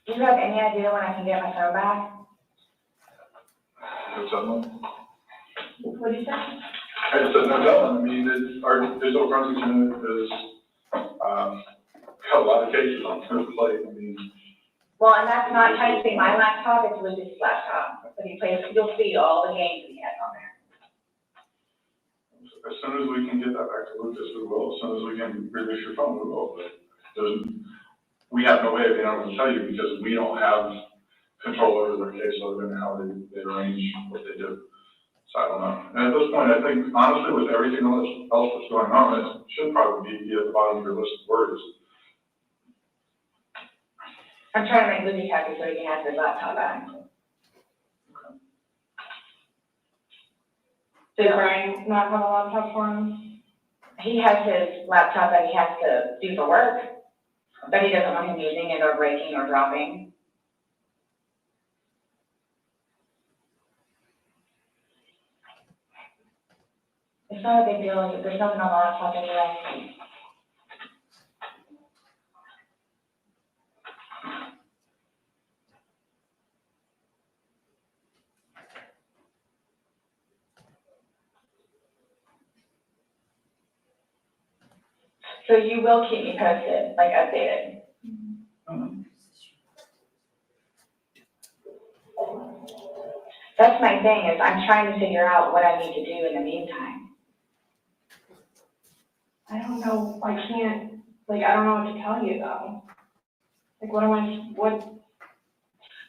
Do you have any idea when I can get my phone back? There's someone. What did you say? I just said no telling. I mean, our digital forensics unit is, got a lot of cases on their plate. I mean, Well, and that's not testing my laptop, it's Lucas's laptop. So he plays, you'll see all the games he has on there. As soon as we can get that back to Lucas, we will. As soon as we can release your phone, we will. But we have no way of being able to tell you because we don't have control over their case other than how they arrange what they do. So I don't know. And at this point, I think honestly, with everything else that's going on, it should probably be at the bottom of your list of worries. I'm trying to make Lucas happy so he can have his laptop back. Did Brian not have a laptop for him? He has his laptop that he has to do for work, but he doesn't want him using it or breaking or dropping. It's not a big deal, there's nothing on the laptop anyway. So you will keep me posted, like updated? That's my thing, is I'm trying to figure out what I need to do in the meantime. I don't know, I can't, like, I don't know what to tell you though. Like,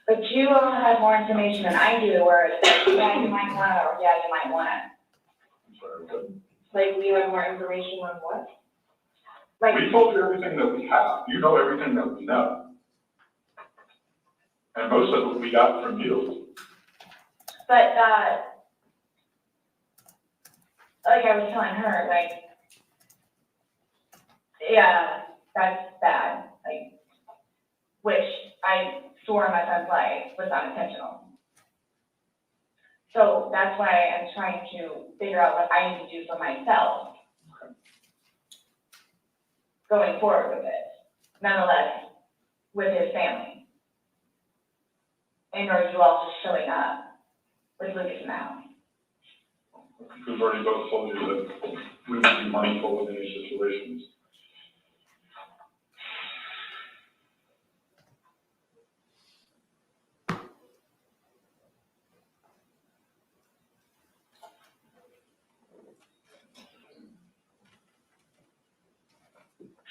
but you all have more information than I do, where it's like, yeah, you might want it, or yeah, you might want it. Like, we have more information on what? Like, We told you everything that we have. You know everything that we know. And most of it we got from you. but, like I was telling her, like, yeah, that's bad, like, which I swore on my son's life was not intentional. So that's why I'm trying to figure out what I need to do for myself going forward with it, nonetheless, with his family. And are you all just showing up with Lucas now? We've already both told you that we would be mindful in any situations.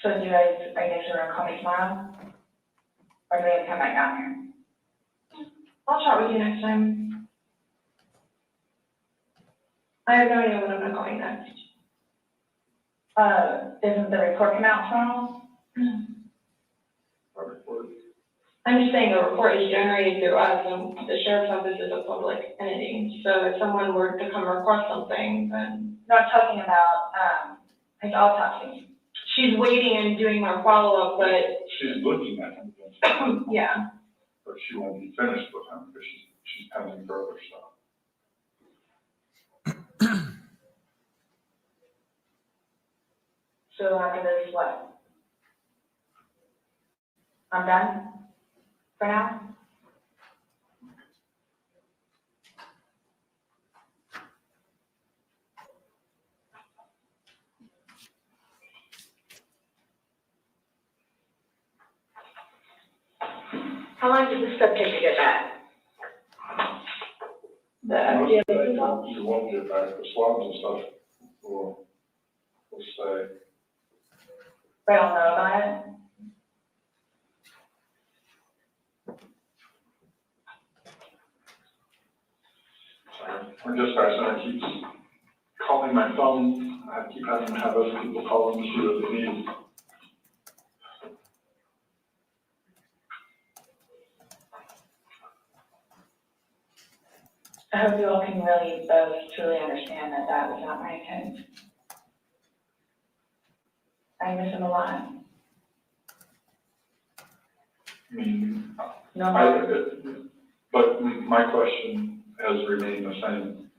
So do you guys, I guess you're gonna call me tomorrow? Or do we have to come back down here? I'll chat with you next time. I have no idea what I'm gonna call you next. Isn't the report come out tomorrow? I'm just saying the report is generated through us, and the sheriff's office is a public entity. So if someone were to come request something, then. No, I'm talking about, his autopsy. She's waiting and doing more follow-up, but. She's looking at him. Yeah. But she won't be finished with him because she's pending further stuff. So after this, what? I'm done for now? How long does this stuff take to get back? The FDLE results? You won't get back the swabs and stuff. We'll stay. They don't know about it? Our dispatch center keeps calling my phone. I keep having to have other people call them to see what they need. I hope you all can really both truly understand that that was not my intent. I miss him a lot. I mean, No. But my question has remained the same.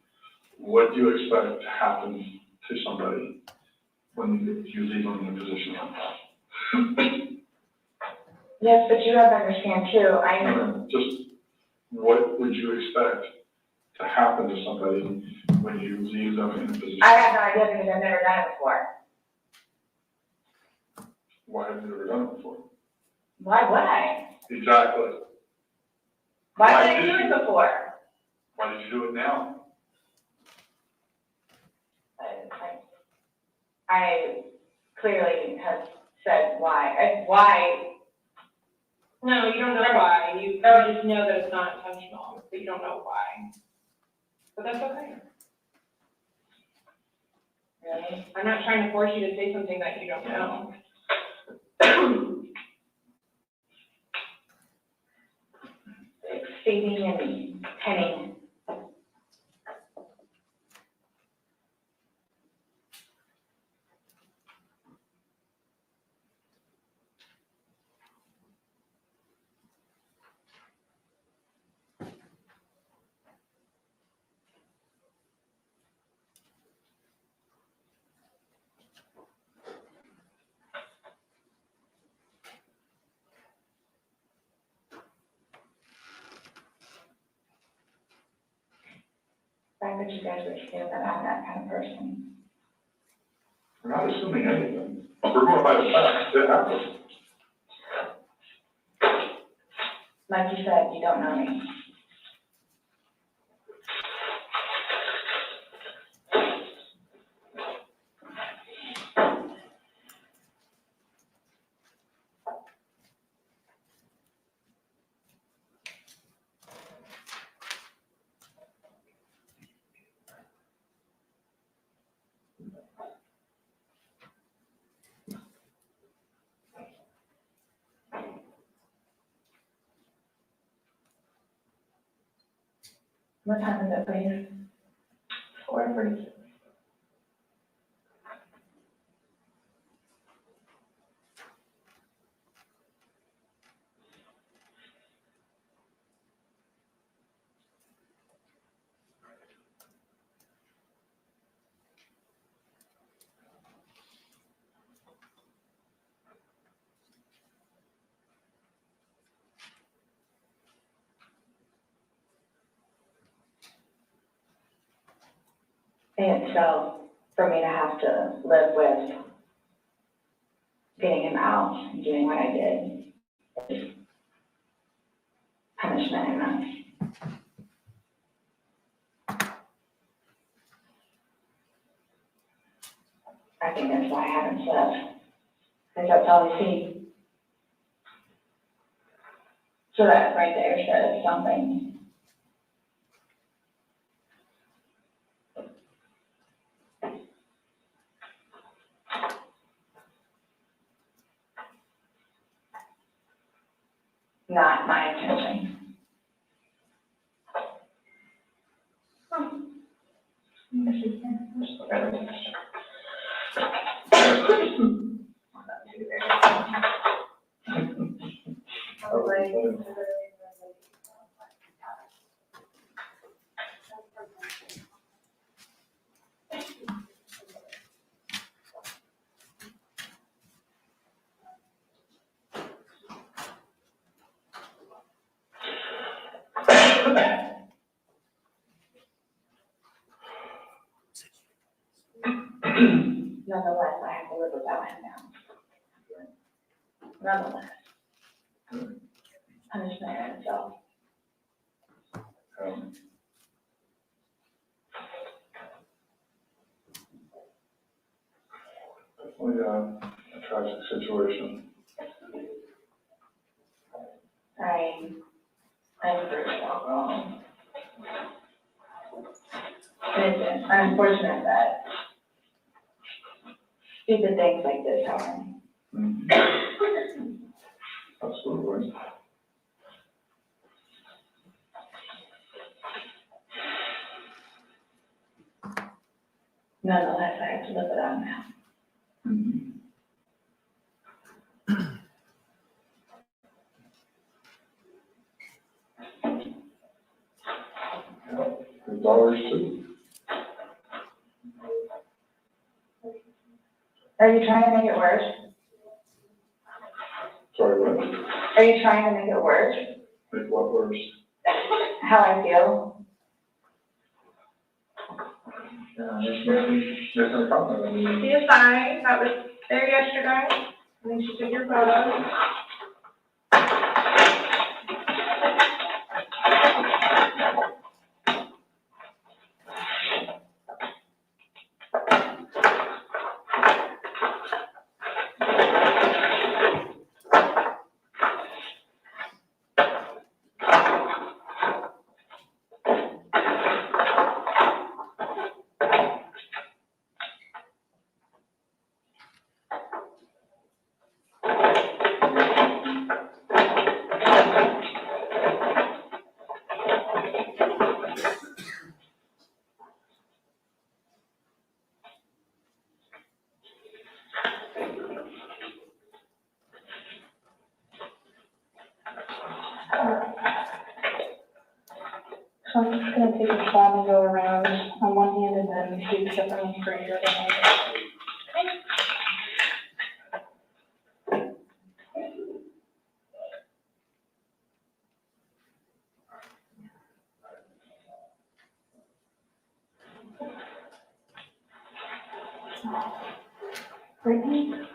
What do you expect to happen to somebody when you leave them in a position like that? Yes, but you have to understand too, Just what would you expect to happen to somebody when you leave them in a position? I have no idea because I've never done it before. Why have you never done it before? Why would I? Exactly. Why did I do it before? Why did you do it now? I clearly have said why. Why? No, you don't know why. You just know that it's not intentional, but you don't know why. But that's okay. Really? I'm not trying to force you to say something that you don't know. Stating and penning. The fact that you guys would assume that I'm that kind of person. We're not assuming anything. We're going by the facts. It happened. Like you said, you don't know me. What time is it, please? 4:46. And so, for me to have to live with getting him out and doing what I did is punishment enough. I think that's why I haven't slept, because that's all we see. So that right there says something. Not my intention. Nonetheless, I have to live without him now. Nonetheless. Punishment in itself. Definitely a tragic situation. I'm very wrong. It's unfortunate that stupid things like this happen. Absolutely. Nonetheless, I have to live without him now. His daughters too. Are you trying to make it worse? Sorry, what? Are you trying to make it worse? Make what worse? How I feel? There's no comment. I mean, She is fine. That was there yesterday. I think she took your photos. just gonna take a shot and go around on one hand and then shoot separately for your other hand. Okay. Right hand.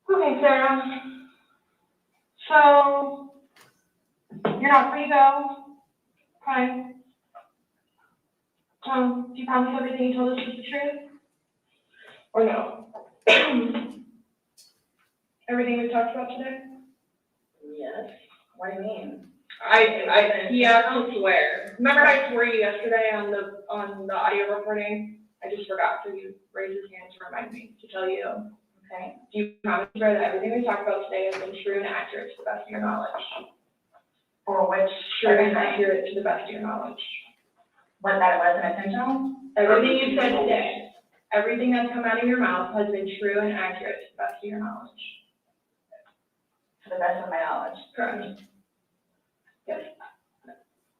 Okay, Sarah. So, you're not free to go. Okay. Do you promise everything you told us was the truth? Or no? Everything we talked about today? Yes. What do you mean? He asked to swear. Remember I swore you yesterday on the audio recording? I just forgot, so you raised his hand to remind me to tell you. Okay. Do you promise to swear that everything we talked about today has been true and accurate to the best of your knowledge? For which? True and accurate to the best of your knowledge. What, that it wasn't intentional? Everything you said today, everything that's come out of your mouth has been true and accurate to the best of your knowledge. To the best of my knowledge. Correct. Yes.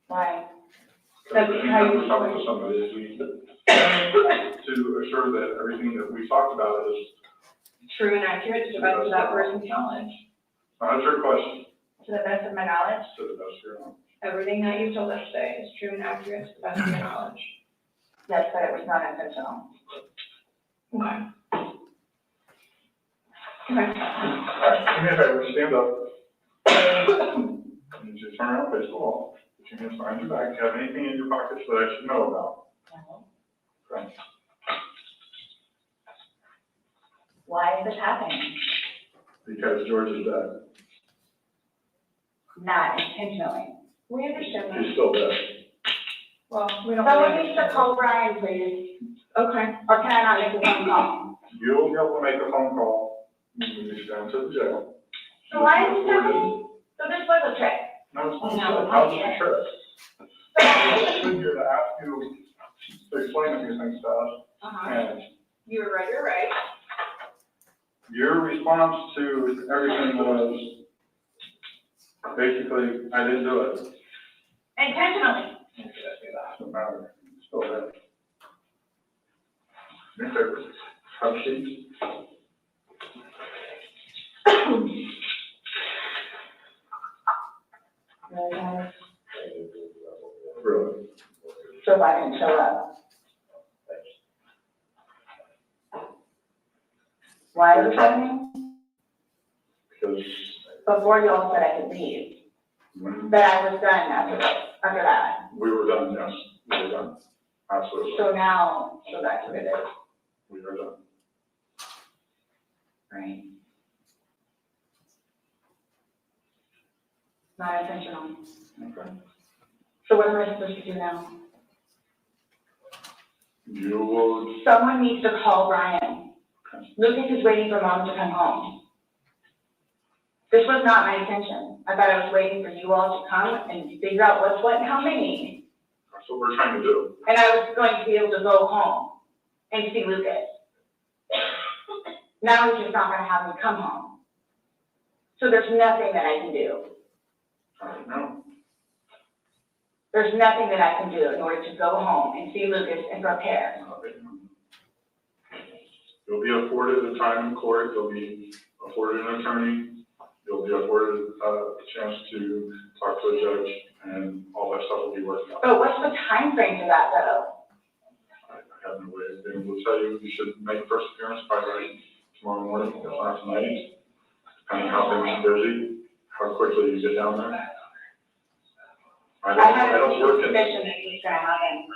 Why? That's how you talking to somebody this week to assure that everything that we talked about is true and accurate to the best of that person's knowledge. not a trick question. To the best of my knowledge? To the best of your knowledge. Everything that you told us today is true and accurate to the best of your knowledge. Yes, but it was not intentional. Okay. Okay. All right, do me a favor, stand up. I need you to turn around, face the wall. Put your hands behind your back. Do you have anything in your pockets that I should know about? No. Okay. Why is this happening? Because George is dead. Not intentionally. We understand that. He's still dead. Well, we don't. Someone needs to call Brian, please. Okay. Or can I not make a phone call? You'll be able to make a phone call when you get down to the jail. So why is this happening? So this was a trick. No, it's not. No, How's it yeah. a trick? I'm sitting here to ask you to explain a few things to us. And You were right, you're right. your response to everything was basically, I didn't do it. Intentionally. Doesn't matter. It's still there. Do me a favor. Have a seat. Really? So if I didn't show up. Why is this happening? Because Before you all said I could leave. That I was done after that. we were done, yes, we were done. Absolutely. So now, so that's what it is, We are done. right? Not intentional. Okay. So what am I supposed to do now? You will, Someone needs to call Brian. Lucas is waiting for Mom to come home. This was not my intention. I thought I was waiting for you all to come and figure out what's what and how many. that's what we're trying to do. And I was going to be able to go home and see Lucas. Now he's just not gonna have me come home. So there's nothing that I can do. No. There's nothing that I can do in order to go home and see Lucas and prepare. You'll be afforded a time in court, you'll be afforded an attorney, you'll be afforded a chance to talk to a judge, and all that stuff will be worked out. But what's the time frame for that though? I have no way of being able to tell you, you should make a first appearance probably tomorrow morning, if not tonight, depending on how things are busy, how quickly you get down there. I have a don't work in. suspicion that it's gonna happen.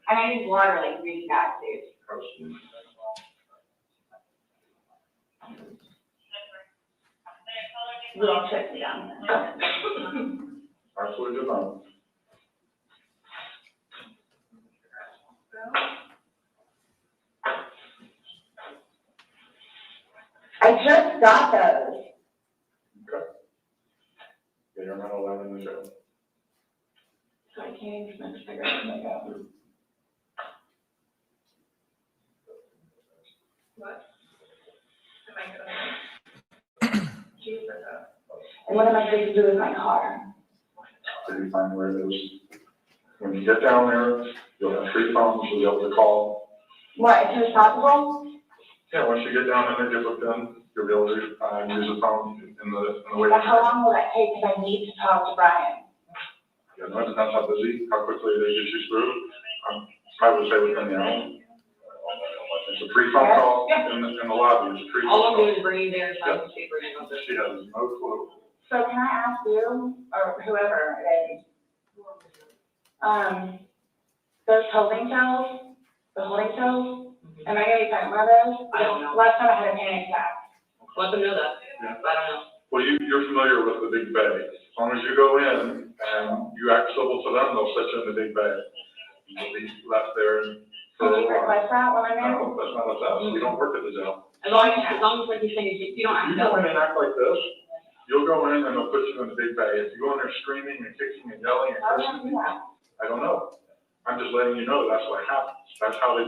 And I need water like really bad, dude. You all check me down. Absolutely did not. I just got those. Okay. Yeah, you're not allowed in the jail. So I can't even figure out what I got. What? And what am I supposed to do with my car? So you find where it is. When you get down there, you'll have 3 phones, you'll be able to call. What, as soon as possible? Yeah, once you get down there, give a pin, you'll be able to use a phone in the waiting But how room. long will that take, because I need to talk to Brian? Yeah, no, it depends how busy, how quickly they get you through. I would say within the hour. It's a free phone call in the lobby, it's a free phone call. All I'm doing is bringing their Yeah. newspaper and all this. She has no clue. So can I ask you, or whoever it is, those holding cells, the holding cells, am I gonna be talking about those? I don't know. Last time I had a panic attack. Let them know that. Yeah. I don't know. Well, you're familiar with the big bay. As long as you go in and you act civil to them, they'll set you in the big bay. You'll be left there for Can a you while. request that when I'm in? No, that's not us. We don't work at the jail. As long as like you say, you don't have If to. you go in and act like this, you'll go in and they'll put you in the big bay. If you go in there screaming and kicking and yelling and How do I cursing, do that? I don't know. I'm just letting you know that's what happens. That's how they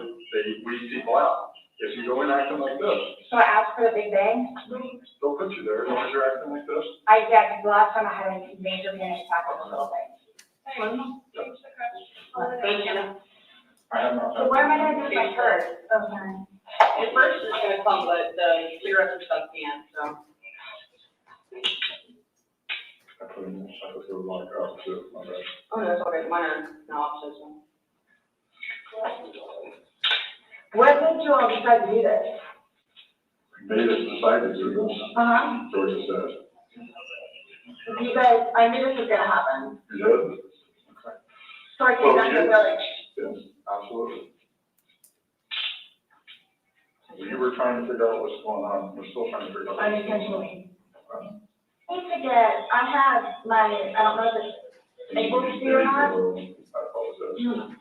weed people out. If you go in acting like this, So I asked for the big bang? they'll put you there as long as you're acting like this. Yeah, because the last time I had a major panic attack with the little thing. Thank you. I have not. So what am I gonna do with my purse? Okay. At first it's gonna come, but the cigarettes and stuff can, so. I put it like up too, my bad. Oh, that's okay, mine are not, so. What made you all decide to do this? Made us decide to do this. Uh-huh. Georgia said. You guys, I knew this was gonna happen. You did? So I came down to the village. Yes, absolutely. We were trying to figure out what's going on. We're still trying to figure out. Unintentionally. Don't forget, I have my, I don't know if it's able to see or not. I apologize.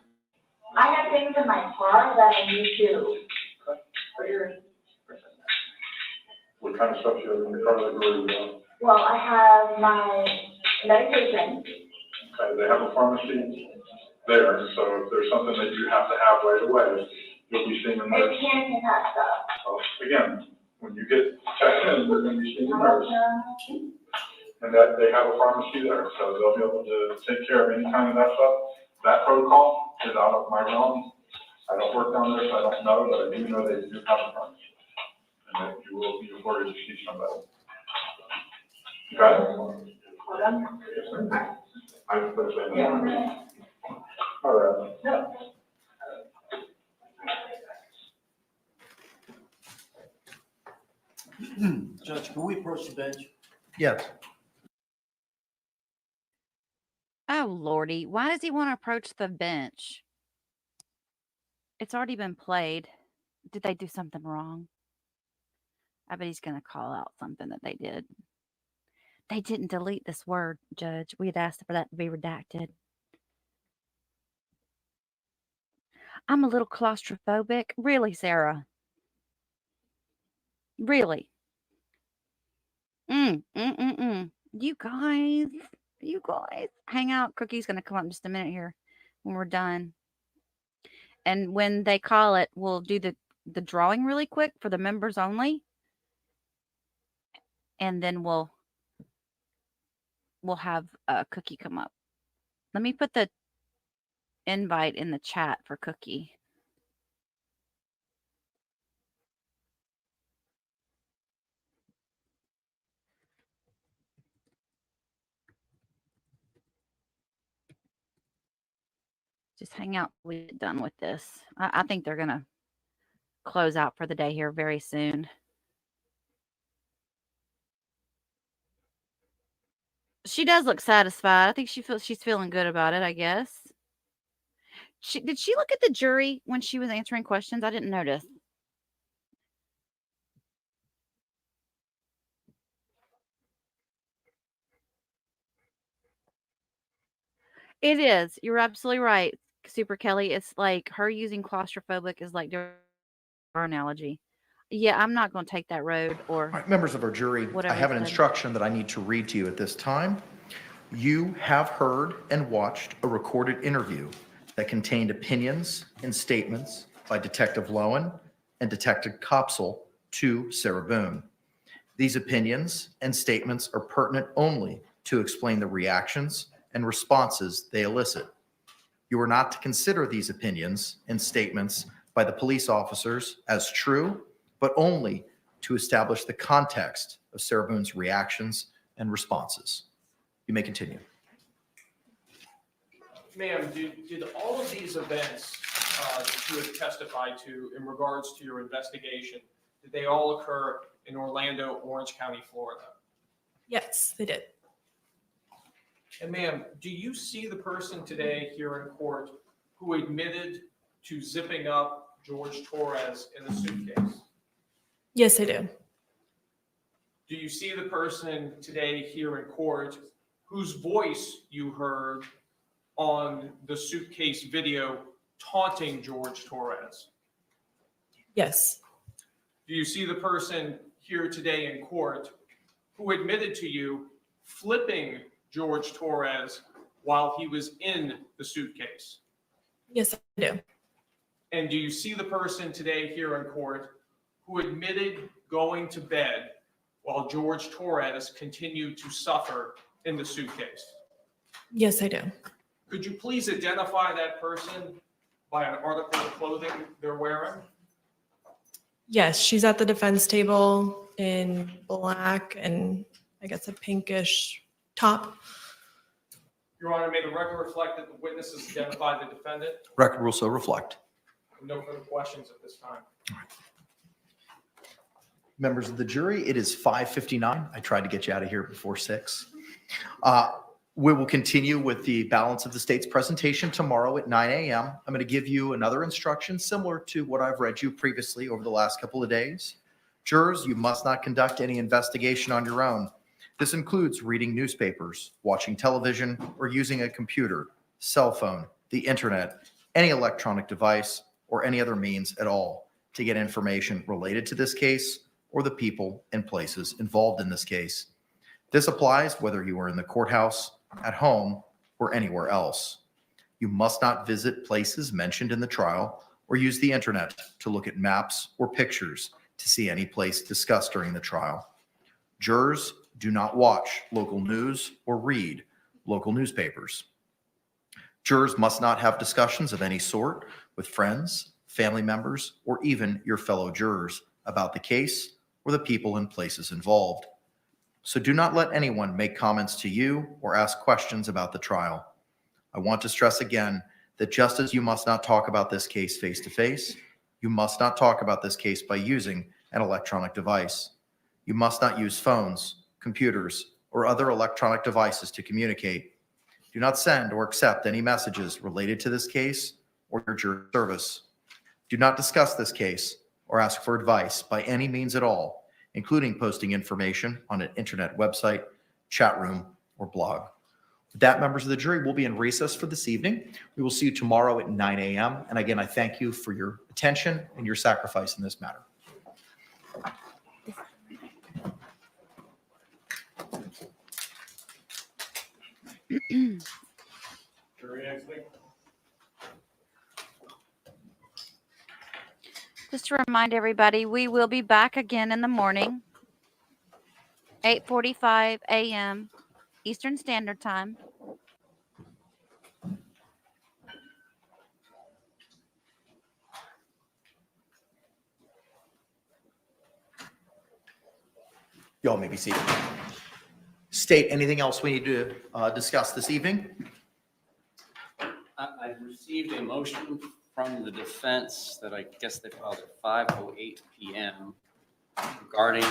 I have things in my car that I need to. What kind of stuff you have in your car that you're worried about? Well, I have my medication. Okay, they have a pharmacy there, so if there's something that you have to have right away, you'll be seeing a nurse. It can be packed up. Again, when you get checked in, you're gonna be seeing a nurse. And that they have a pharmacy there, so they'll be able to take care of any kind of that stuff. That protocol is out of my realm. I don't work down there, so I don't know, but I do know they do have a pharmacy. And that you will be afforded to see somebody. Got it? Hold on. Yes, sir. I can put it in. Yeah. All right. No. Judge, can we approach the bench? Yes. Oh, Lordy. Why does he want to approach the bench? It's already been played. Did they do something wrong? I bet he's going to call out something that they did. They didn't delete this word, Judge. We had asked for that to be redacted. I'm a little claustrophobic. Really, Sarah? Really? You guys. Hang out. Cookie's going to come up in just a minute here when we're done. And when they call it, we'll do the drawing really quick for the members only. And then we'll have Cookie come up. Let me put the invite in the chat for Cookie. Just hang out till we get done with this. I think they're going to close out for the day here very soon. She does look satisfied. I think she's feeling good about it, I guess. Did she look at the jury when she was answering questions? I didn't notice. It is. You're absolutely right, Super Kelly. It's like her using claustrophobic is like our analogy. Yeah, I'm not going to take that road or All right, members of our jury, I whatever have an he said. instruction that I need to read to you at this time. You have heard and watched a recorded interview that contained opinions and statements by Detective Lowen and Detective Koepsell to Sarah Boone. These opinions and statements are pertinent only to explain the reactions and responses they elicit. You are not to consider these opinions and statements by the police officers as true, but only to establish the context of Sarah Boone's reactions and responses. You may continue. Ma'am, did all of these events that you have testified to in regards to your investigation, did they all occur in Orlando, Orange County, Florida? Yes, they did. And ma'am, do you see the person today here in court who admitted to zipping up George Torres in the suitcase? Yes, I do. Do you see the person today here in court whose voice you heard on the suitcase video taunting George Torres? Yes. Do you see the person here today in court who admitted to you flipping George Torres while he was in the suitcase? Yes, I do. And do you see the person today here in court who admitted going to bed while George Torres continued to suffer in the suitcase? Yes, I do. Could you please identify that person by an article of clothing they're wearing? Yes, she's at the defense table in black and I guess a pinkish top. Your Honor, may the record reflect that the witnesses identified the defendant? Record will so reflect. No further questions at this time. Members of the jury, it is 5:59. I tried to get you out of here before 6. We will continue with the balance of the state's presentation tomorrow at 9 a.m. I'm going to give you another instruction similar to what I've read you previously over the last couple of days. Jurors, you must not conduct any investigation on your own. This includes reading newspapers, watching television, or using a computer, cell phone, the internet, any electronic device, or any other means at all to get information related to this case or the people and places involved in this case. This applies whether you are in the courthouse, at home, or anywhere else. You must not visit places mentioned in the trial or use the internet to look at maps or pictures to see any place discussed during the trial. Jurors, do not watch local news or read local newspapers. Jurors must not have discussions of any sort with friends, family members, or even your fellow jurors about the case or the people and places involved. So do not let anyone make comments to you or ask questions about the trial. I want to stress again that just as you must not talk about this case face-to-face, you must not talk about this case by using an electronic device. You must not use phones, computers, or other electronic devices to communicate. Do not send or accept any messages related to this case or your jury service. Do not discuss this case or ask for advice by any means at all, including posting information on an internet website, chat room, or blog. With that, members of the jury, we'll be in recess for this evening. We will see you tomorrow at 9 a.m. And again, I thank you for your attention and your sacrifice in this matter. Jury exiting. Just to remind everybody, we will be back again in the morning, 8:45 a.m. Eastern Standard Time. Y'all may be seated. State, anything else we need to discuss this evening? I've received a motion from the defense that I guess they filed at 5:08 p.m. regarding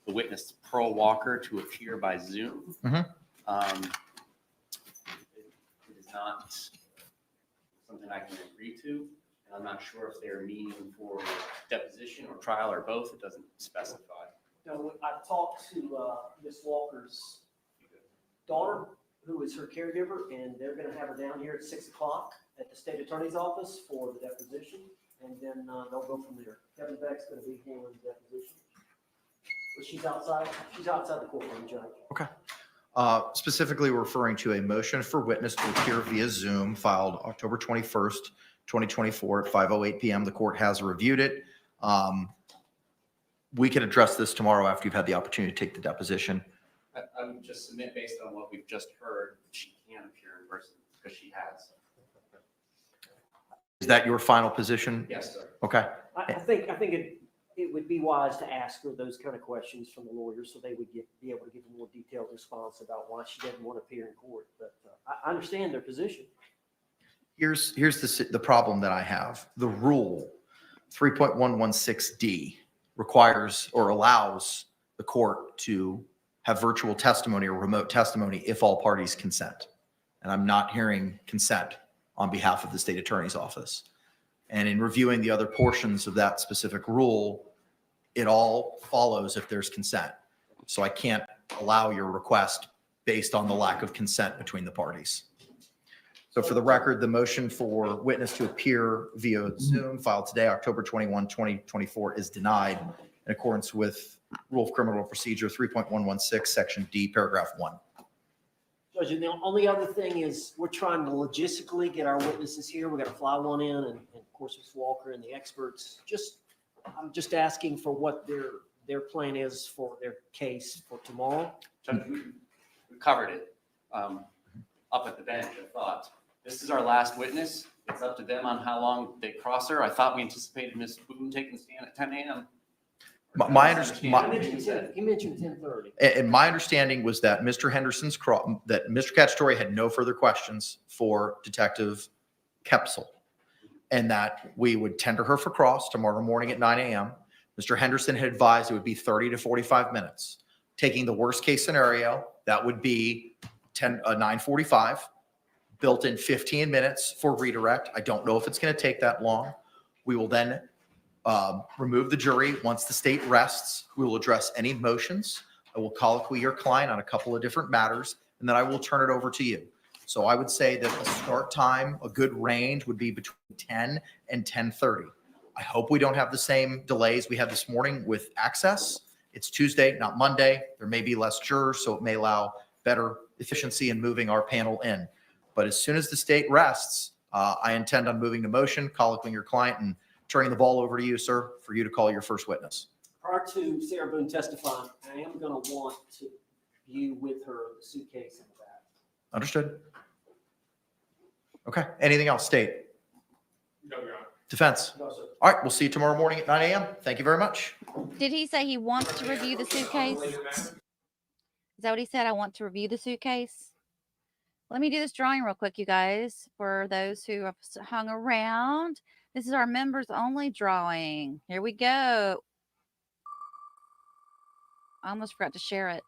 the witness Pearl Walker to appear by Zoom. It is not something I can agree to, and I'm not sure if they're meeting for deposition or trial or both. It doesn't specify. No, I talked to Ms. Walker's daughter, who is her caregiver, and they're going to have her down here at 6 o'clock at the state attorney's office for the deposition. and then they'll go from there. Kevin Beck's going to be handling the deposition. But she's outside the courtroom, Judge. Okay. Specifically referring to a motion for witness to appear via Zoom filed October 21st, 2024 at 5:08 p.m. The court has reviewed it. We can address this tomorrow after you've had the opportunity to take the deposition. I would just submit based on what we've just heard, she can appear in person because she has. Is that your final position? Yes, sir. Okay. I think it would be wise to ask her those kind of questions from the lawyer so they would be able to give a more detailed response about why she doesn't want to appear in court. But I understand their position. Here's the problem that I have. The rule 3.116D requires or allows the court to have virtual testimony or remote testimony if all parties consent. And I'm not hearing consent on behalf of the state attorney's office. And in reviewing the other portions of that specific rule, it all follows if there's consent. So I can't allow your request based on the lack of consent between the parties. So for the record, the motion for witness to appear via Zoom filed today, October 21, 2024 is denied in accordance with Rule of Criminal Procedure 3.116, Section D, Paragraph 1. Judge, and the only other thing is we're trying to logistically get our witnesses here. We got to fly one in, and of course, Ms. Walker and the experts. I'm just asking for what their plan is for their case for tomorrow. Judge, we covered it up at the bench. I thought this is our last witness. It's up to them on how long they cross her. I thought we anticipated Ms. Boone taking the stand at 10 a.m. My understanding. He mentioned 10:30. And my understanding was that Mr. Mr. Cacciatore had no further questions for Detective Koepsell, and that we would tender her for cross tomorrow morning at 9 a.m. Mr. Henderson had advised it would be 30 to 45 minutes. Taking the worst case scenario, that would be 9:45, built in 15 minutes for redirect. I don't know if it's going to take that long. We will then remove the jury. Once the state rests, we will address any motions. I will colloquy your client on a couple of different matters, and then I will turn it over to you. So I would say that the start time, a good range would be between 10 and 10:30. I hope we don't have the same delays we had this morning with access. It's Tuesday, not Monday. There may be less jurors, so it may allow better efficiency in moving our panel in. But as soon as the state rests, I intend on moving to motion, colloquying your client, and turning the ball over to you, sir, for you to call your first witness. Prior to Sarah Boone testifying, I am going to want to view with her the suitcase in the back. Understood. Okay. Anything else, state? No, Your Honor. Defense? No, sir. All right. We'll see you tomorrow morning at 9 a.m. Thank you very much. Did he say he wants to review the suitcase? Is that what he said? I want to review the suitcase. Let me do this drawing real quick, you guys, for those who have hung around. This is our members only drawing. Here we go. I almost forgot to share it.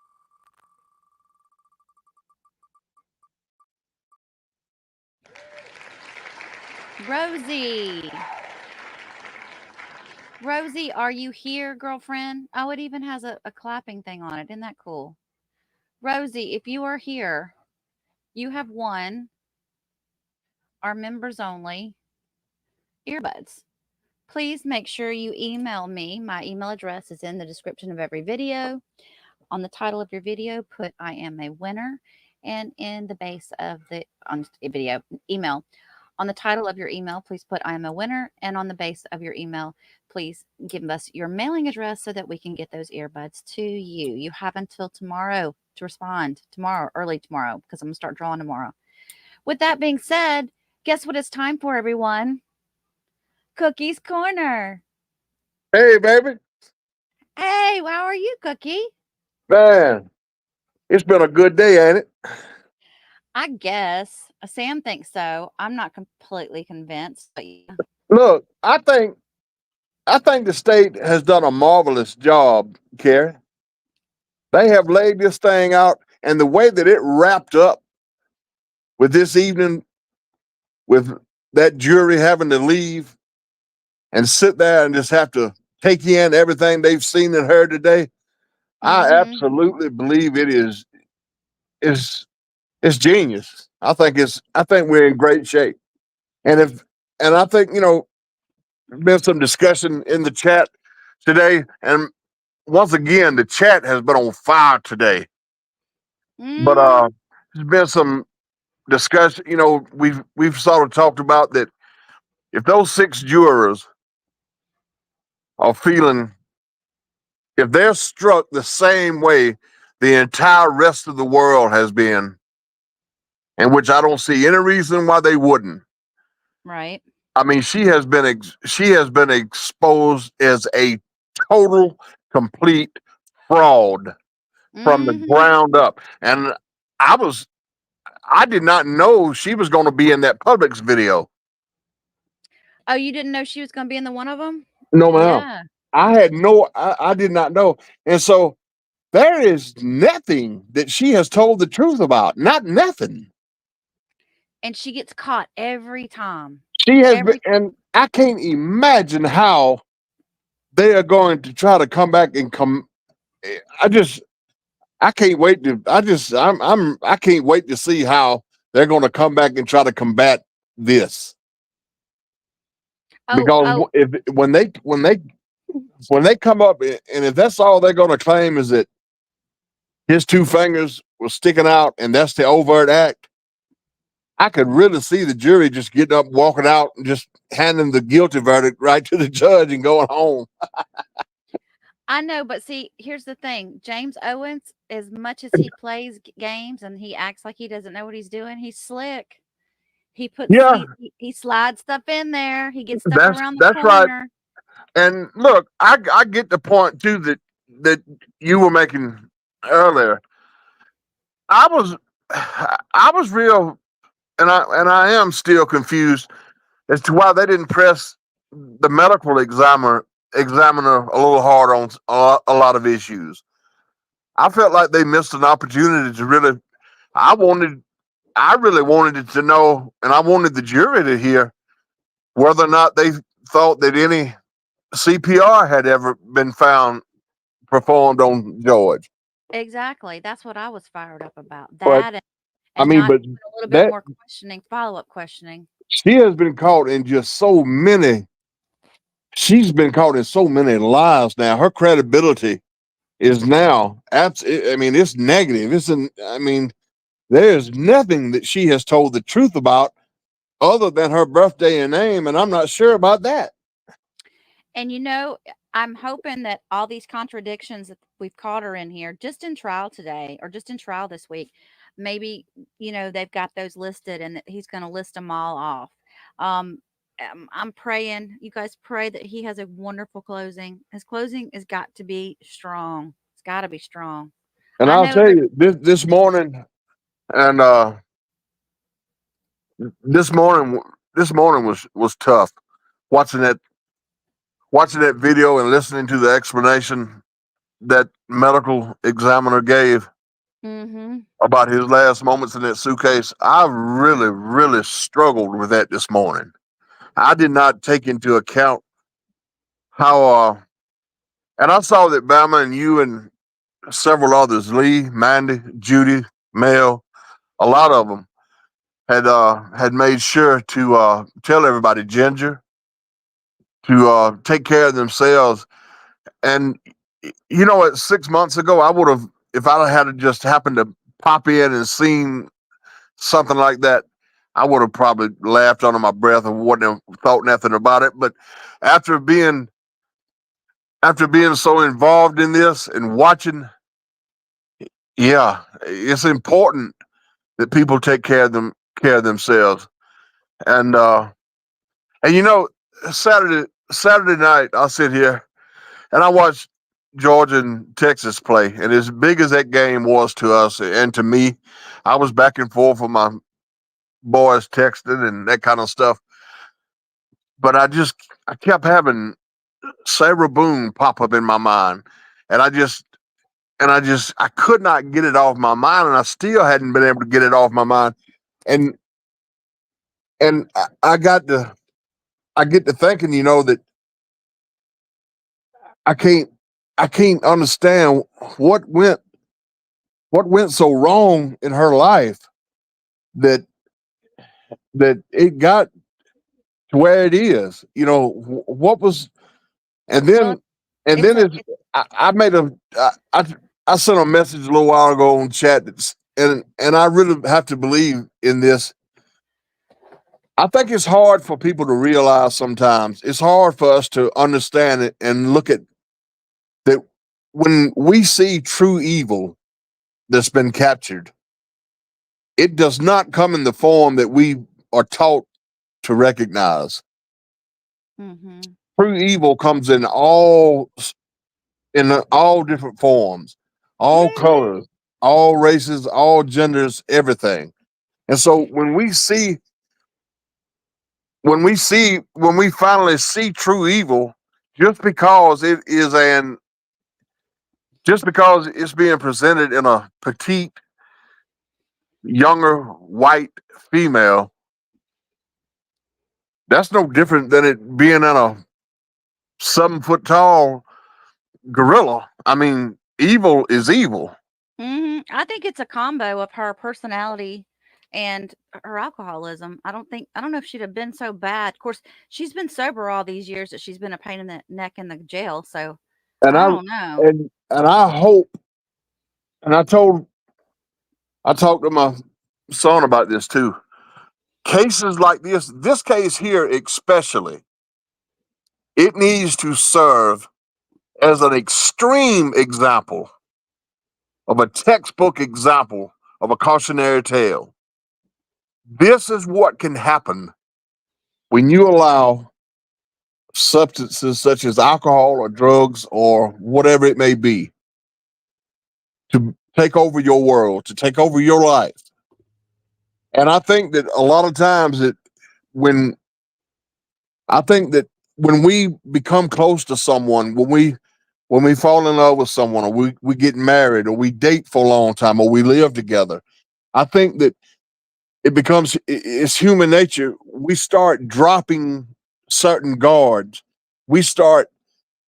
Rosie. Rosie, are you here, girlfriend? Oh, it even has a clapping thing on it. Isn't that cool? Rosie, if you are here, you have won our members only earbuds. Please make sure you email me. My email address is in the description of every video. On the title of your video, put I am a winner. And in the base of the video email, on the title of your email, please put I am a winner. And on the base of your email, please give us your mailing address so that we can get those earbuds to you. You have until tomorrow to respond. Tomorrow, early tomorrow, because I'm going to start drawing tomorrow. With that being said, guess what it's time for, everyone? Cookie's Corner. Hey, baby. Hey, how are you, Cookie? Man, it's been a good day, ain't it? I guess. Sam thinks so. I'm not completely convinced. But yeah. Look, I think the state has done a marvelous job, Carrie. They have laid this thing out, and the way that it wrapped up with this evening, with that jury having to leave and sit there and just have to take in everything they've seen and heard today, I absolutely believe it is genius. I think we're in great shape. And I think, been some discussion in the chat today, and once again, the chat has been on fire today. But there's been some discussion. You know, we've sort of talked about that. If those 6 jurors are feeling, if they're struck the same way the entire rest of the world has been, in which I don't see any reason why they wouldn't. Right. I mean, she has been exposed as a total, complete fraud from the ground up. And I did not know she was going to be in that Publix video. Oh, you didn't know she was going to be in the one of them? No, ma'am. Yeah. I did not know. And so there is nothing that she has told the truth about. Not nothing. And she gets caught every time. She has been, and I can't imagine how they are going to try to come back and come. I can't wait to. I can't wait to see how they're going to come back and try to combat this. Because when they come up, and if that's all they're going to claim is that his 2 fingers were sticking out and that's the overt act, I could really see the jury just getting up, walking out, and just handing the guilty verdict right to the judge and going home. I know, but see, here's the thing. James Owens, as much as he plays games and he acts like he doesn't know what he's doing, he's slick. He puts he slides stuff in there. He gets stuff around the corner. Right. And look, I get the point too that you were making earlier. I was real, and I am still confused as to why they didn't press the medical examiner a little hard on a lot of issues. I felt like they missed an opportunity to really. I really wanted to know, and I wanted the jury to hear whether or not they thought that any CPR had ever been performed on George. Exactly. That's what I was fired up about. But, And I mean, not but even a little bit more questioning, follow-up questioning. She has been caught in just so many. She's been caught in so many lies now. Her credibility is now I mean, it's negative. There's nothing that she has told the truth about other than her birthday and name, and I'm not sure about that. And I'm hoping that all these contradictions that we've caught her in here, just in trial today or just in trial this week, maybe, they've got those listed and that he's going to list them all off. I'm praying, you guys pray that he has a wonderful closing. His closing has got to be strong. It's got to be strong. And I'll tell you, this morning, and this morning was tough. Watching that video and listening to the explanation that medical examiner gave about his last moments in that suitcase, I really, really struggled with that this morning. I did not take into account how, and I saw that Bama and you and several others, Lee, Mandy, Judy, Mel, a lot of them had made sure to tell everybody, Ginger, to take care of themselves. And 6 months ago, I would have, if I had just happened to pop in and seen something like that, I would have probably laughed under my breath and wouldn't have thought nothing about it. But after being so involved in this and watching, yeah, it's important that people take care of themselves. And Saturday night, I'll sit here and I watch Georgia and Texas play. And as big as that game was to us and to me, I was back and forth with my boys texting and that kind of stuff. But I kept having Sarah Boone pop up in my mind. And I could not get it off my mind, and I still hadn't been able to get it off my mind. And I get to thinking, that I can't understand what went so wrong in her life that it got to where it is. You know, what was, and then, Well, and it's then a, I made I sent a message a little while ago on chat and I really have to believe in this. I think it's hard for people to realize sometimes. It's hard for us to understand it and look at that when we see true evil that's been captured, it does not come in the form that we are taught to recognize. mm-hmm. True evil comes in all different forms, all colors, all races, all genders, everything. And so when we finally see true evil, just because it's being presented in a petite, younger, white female, that's no different than it being in a 7-foot tall gorilla. I mean, evil is evil. Mm-hmm. I think it's a combo of her personality and her alcoholism. I don't know if she'd have been so bad. Of course, she's been sober all these years that she's been a pain in the neck in the jail. So And I I don't know. and I hope, and I talked to my son about this too. Cases like this case here especially, it needs to serve as an extreme example of a textbook example of a cautionary tale. This is what can happen when you allow substances such as alcohol or drugs or whatever it may be to take over your world, to take over your life. And I think that a lot of times when we become close to someone, when we fall in love with someone, or we get married, or we date for a long time, or we live together, I think that it's human nature. We start dropping certain guards. We start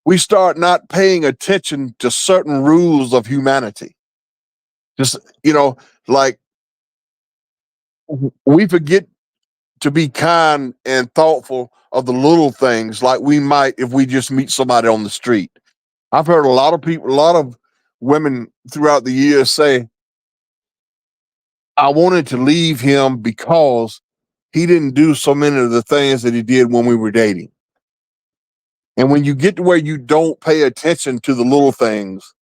not paying attention to certain rules of humanity. Just, like we forget to be kind and thoughtful of the little things like we might if we just meet somebody on the street. I've heard a lot of women throughout the years say, I wanted to leave him because he didn't do so many of the things that he did when we were dating. And when you get to where you don't pay attention to the little things,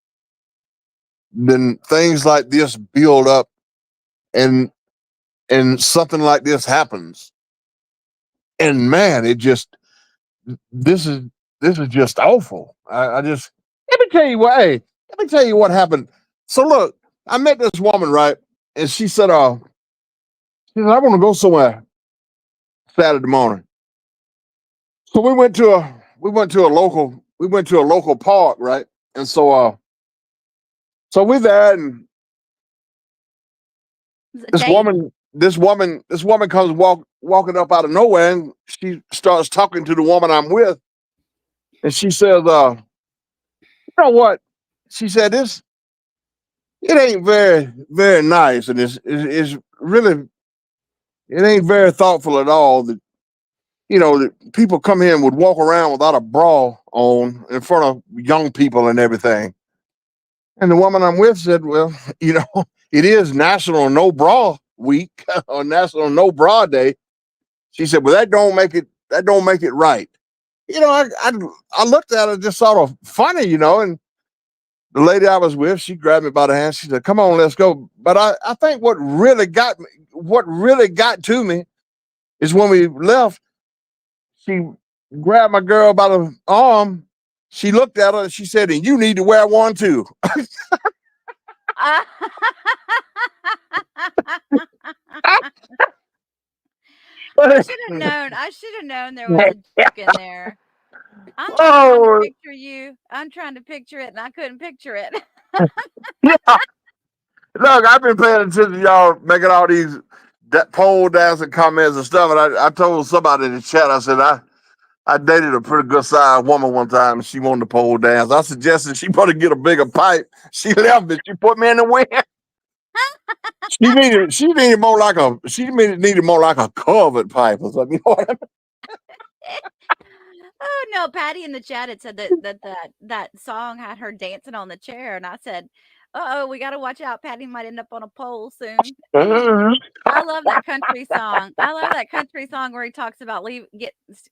then things like this build up and something like this happens. And man, this is just awful. Let me tell you what happened. So look, I met this woman, right? And she said, I want to go somewhere Saturday morning. So we went to a local park, right? And so we're there, and this woman comes walking up out of nowhere, and she starts talking to the woman I'm with. And she says, you know what? She said, it ain't very, very nice. And it's really, it ain't very thoughtful at all that, that people come here and would walk around without a bra on in front of young people and everything. And the woman I'm with said, well, it is National No Bra Week or National No Bra Day. She said, well, that don't make it right. I looked at it just sort of funny, and the lady I was with, she grabbed me by the hand. She said, come on, let's go. But I think what really got to me is when we left, she grabbed my girl by the arm. She looked at her and she said, and you need to wear one too. I should have known there was a joke in there. I'm trying to picture you. I'm trying to picture it, and I couldn't picture it. Yeah. Look, I've been paying attention to y'all making all these pole dancing comments and stuff, and I told somebody in the chat, I said, I dated a pretty good sized woman one time, and she wanted to pole dance. I suggested she probably get a bigger pipe. She left me. She put me in the wind. She needed more like a covered pipe or something. You know what I mean? Oh no, Patty in the chat had said that song had her dancing on the chair, and I said, "Uh oh, we got to watch out. Patty might end up on a pole soon." I love that country song. I love that country song where he talks about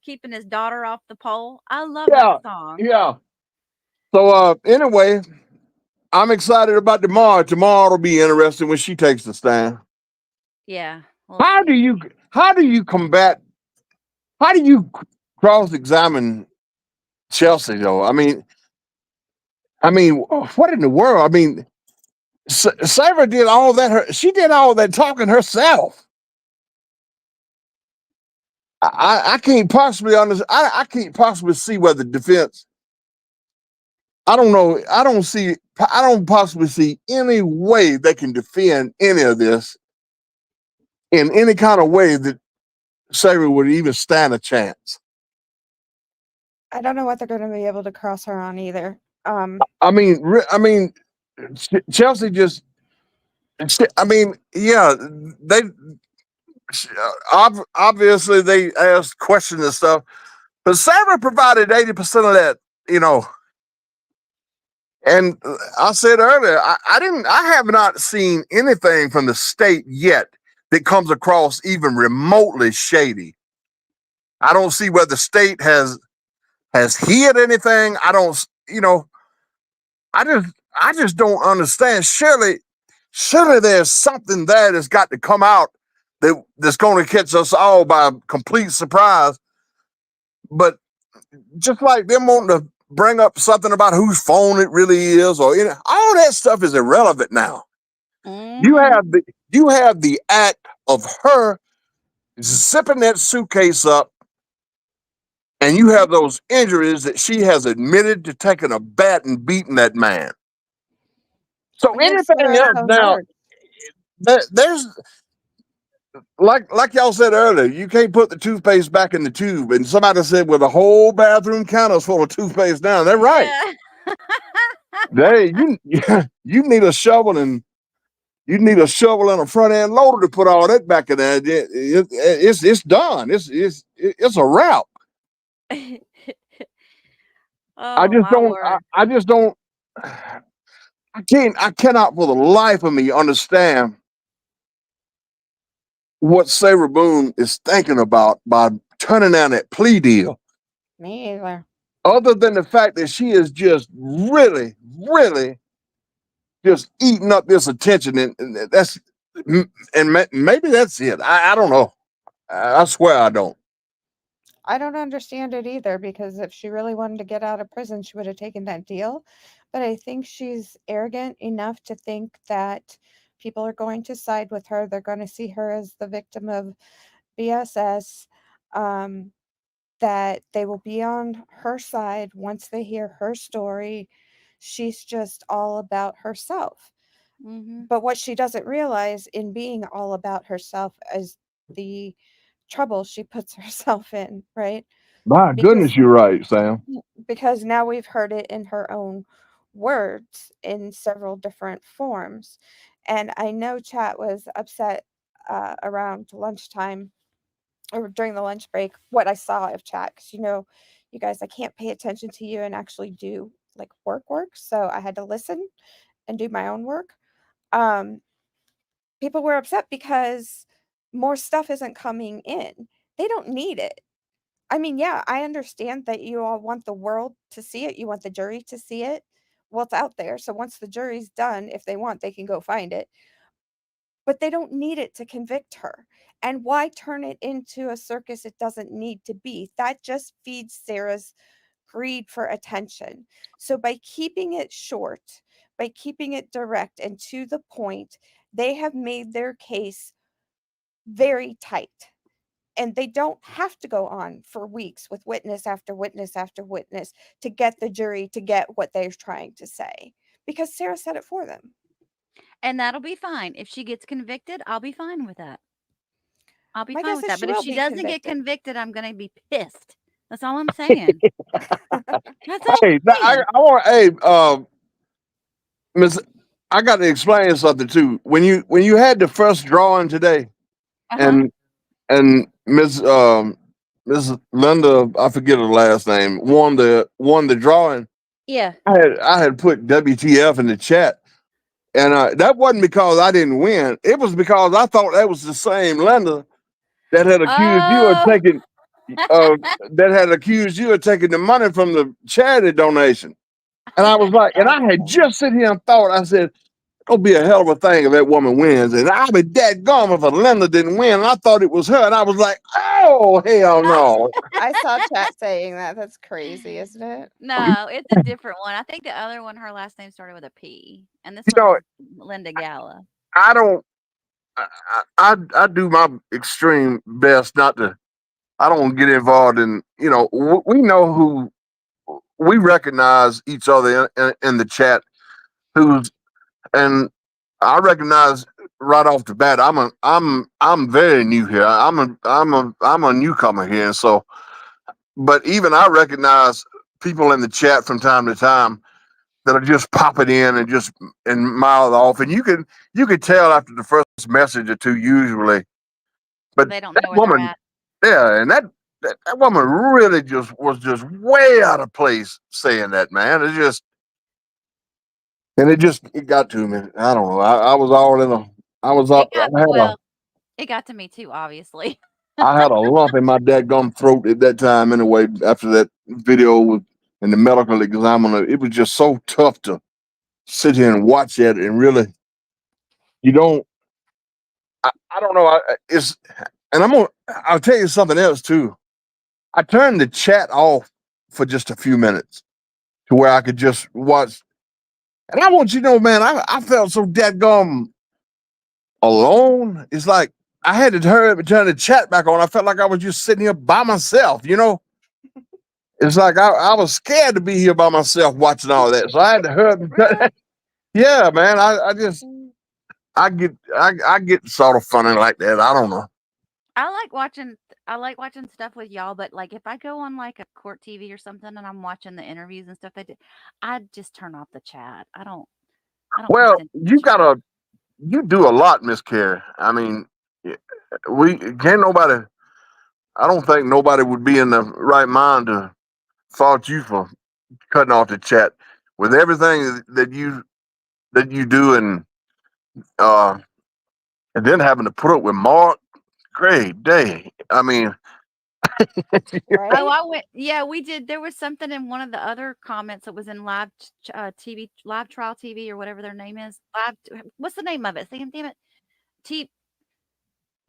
keeping his daughter off the pole. I love Yeah, that song. yeah. So anyway, I'm excited about tomorrow. Tomorrow will be interesting when she takes the stand. Yeah. How do you cross-examine Chelsey though? I mean, what in the world? I mean, Sarah did all that. She did all that talking herself. I can't possibly understand. I can't possibly see where the defense. I don't know. I don't possibly see any way they can defend any of this in any kind of way that Sarah would even stand a chance. I don't know what they're going to be able to cross her on either. I mean, Chelsey just. I mean, yeah, they obviously they asked questions and stuff, but Sarah provided 80% of that, you know. And I said earlier, I have not seen anything from the state yet that comes across even remotely shady. I don't see where the state has hid anything. I don't, you know, I just don't understand. Surely there's something there that's got to come out that's going to catch us all by complete surprise. But just like them wanting to bring up something about whose phone it really is, or all that stuff is irrelevant now. You have the act of her zipping that suitcase up, and you have those injuries that she has admitted to taking a bat and beating that man. So anything else now, there's like y'all said earlier, you can't put the toothpaste back in the tube. And somebody said, well, the whole bathroom counter's full of toothpaste now. They're right. Yeah. You need a shovel and a front end loader to put all that back in there. It's done. It's a wrap. I cannot for the life of me understand what Sarah Boone is thinking about by turning down that plea deal. Me either. Other than the fact that she is just really, really just eating up this attention, and maybe that's it. I don't know. I swear I don't. I don't understand it either, because if she really wanted to get out of prison, she would have taken that deal. But I think she's arrogant enough to think that people are going to side with her. They're going to see her as the victim of BSS, that they will be on her side once they hear her story. She's just all about herself. But what she doesn't realize in being all about herself is the trouble she puts herself in, right? My goodness, you're right, Sam. Because now we've heard it in her own words in several different forms. And I know chat was upset around lunchtime or during the lunch break, what I saw of chat. Because, you guys, I can't pay attention to you and actually do like work. So I had to listen and do my own work. People were upset because more stuff isn't coming in. They don't need it. I mean, yeah, I understand that you all want the world to see it. You want the jury to see it. Well, it's out there. So once the jury's done, if they want, they can go find it. But they don't need it to convict her. And why turn it into a circus it doesn't need to be? That just feeds Sarah's greed for attention. So by keeping it short, by keeping it direct and to the point, they have made their case very tight. And they don't have to go on for weeks with witness after witness after witness to get the jury to get what they're trying to say, because Sarah said it for them. And that'll be fine. If she gets convicted, I'll be fine with that. I'll be My fine guess with is that. she But if will she be doesn't get convicted. convicted, I'm going to be pissed. That's all I'm saying. That's all Hey, I'm saying. Miss, I got to explain something too. When you had the first drawing today, and Miss Miss Linda, I forget her last name, won the drawing. Yeah. I had put WTF in the chat, and that wasn't because I didn't win. It was because I thought that was the same Linda that had accused you of Oh. taking the money from the charity donation. And I was like, and I had just sit here and thought, I said, it'll be a hell of a thing if that woman wins. And I'd be dadgum if a Linda didn't win. And I thought it was her. And I was like, oh, hell no. I saw chat saying that. That's crazy, isn't it? No, it's a different one. I think the other one, her last name started with a P. And this You one know, was Linda Gala. I don't, I do my extreme best not to, I don't get involved in, we know who, we recognize each other in the chat and I recognize right off the bat, I'm very new here. I'm a newcomer here. And so, but even I recognize people in the chat from time to time that are just popping in and mouth off. And you could tell after the first message or two usually. But they don't that know where woman, they're at. yeah, and that woman really was way out of place saying that, man. It got to me. I don't know. I was all in a. I was. It got to me too, obviously. I had a lump in my dadgum throat at that time. Anyway, after that video and the medical examiner, it was just so tough to sit here and watch that and really. You don't. I don't know. And I'll tell you something else too. I turned the chat off for just a few minutes to where I could just watch. And I want you to know, man, I felt so dadgum alone. It's like I had to hurry up and turn the chat back on. I felt like I was just sitting here by myself, It's like I was scared to be here by myself watching all that. So I had to hurry up and turn. Yeah, man. I get sort of funny like that. I don't know. I like watching stuff with y'all, but like if I go on like a court TV or something and I'm watching the interviews and stuff they do, I just turn off the chat. I don't Well, you do a lot, Miss Carey. I mean, I don't think nobody would be in the right mind to fault you for cutting off the chat with everything that you do and then having to put up with Mark. Great day. I mean, Oh, we did. There was something in one of the other comments that was in live TV, live trial TV or whatever their name is. What's the name of it? Damn it.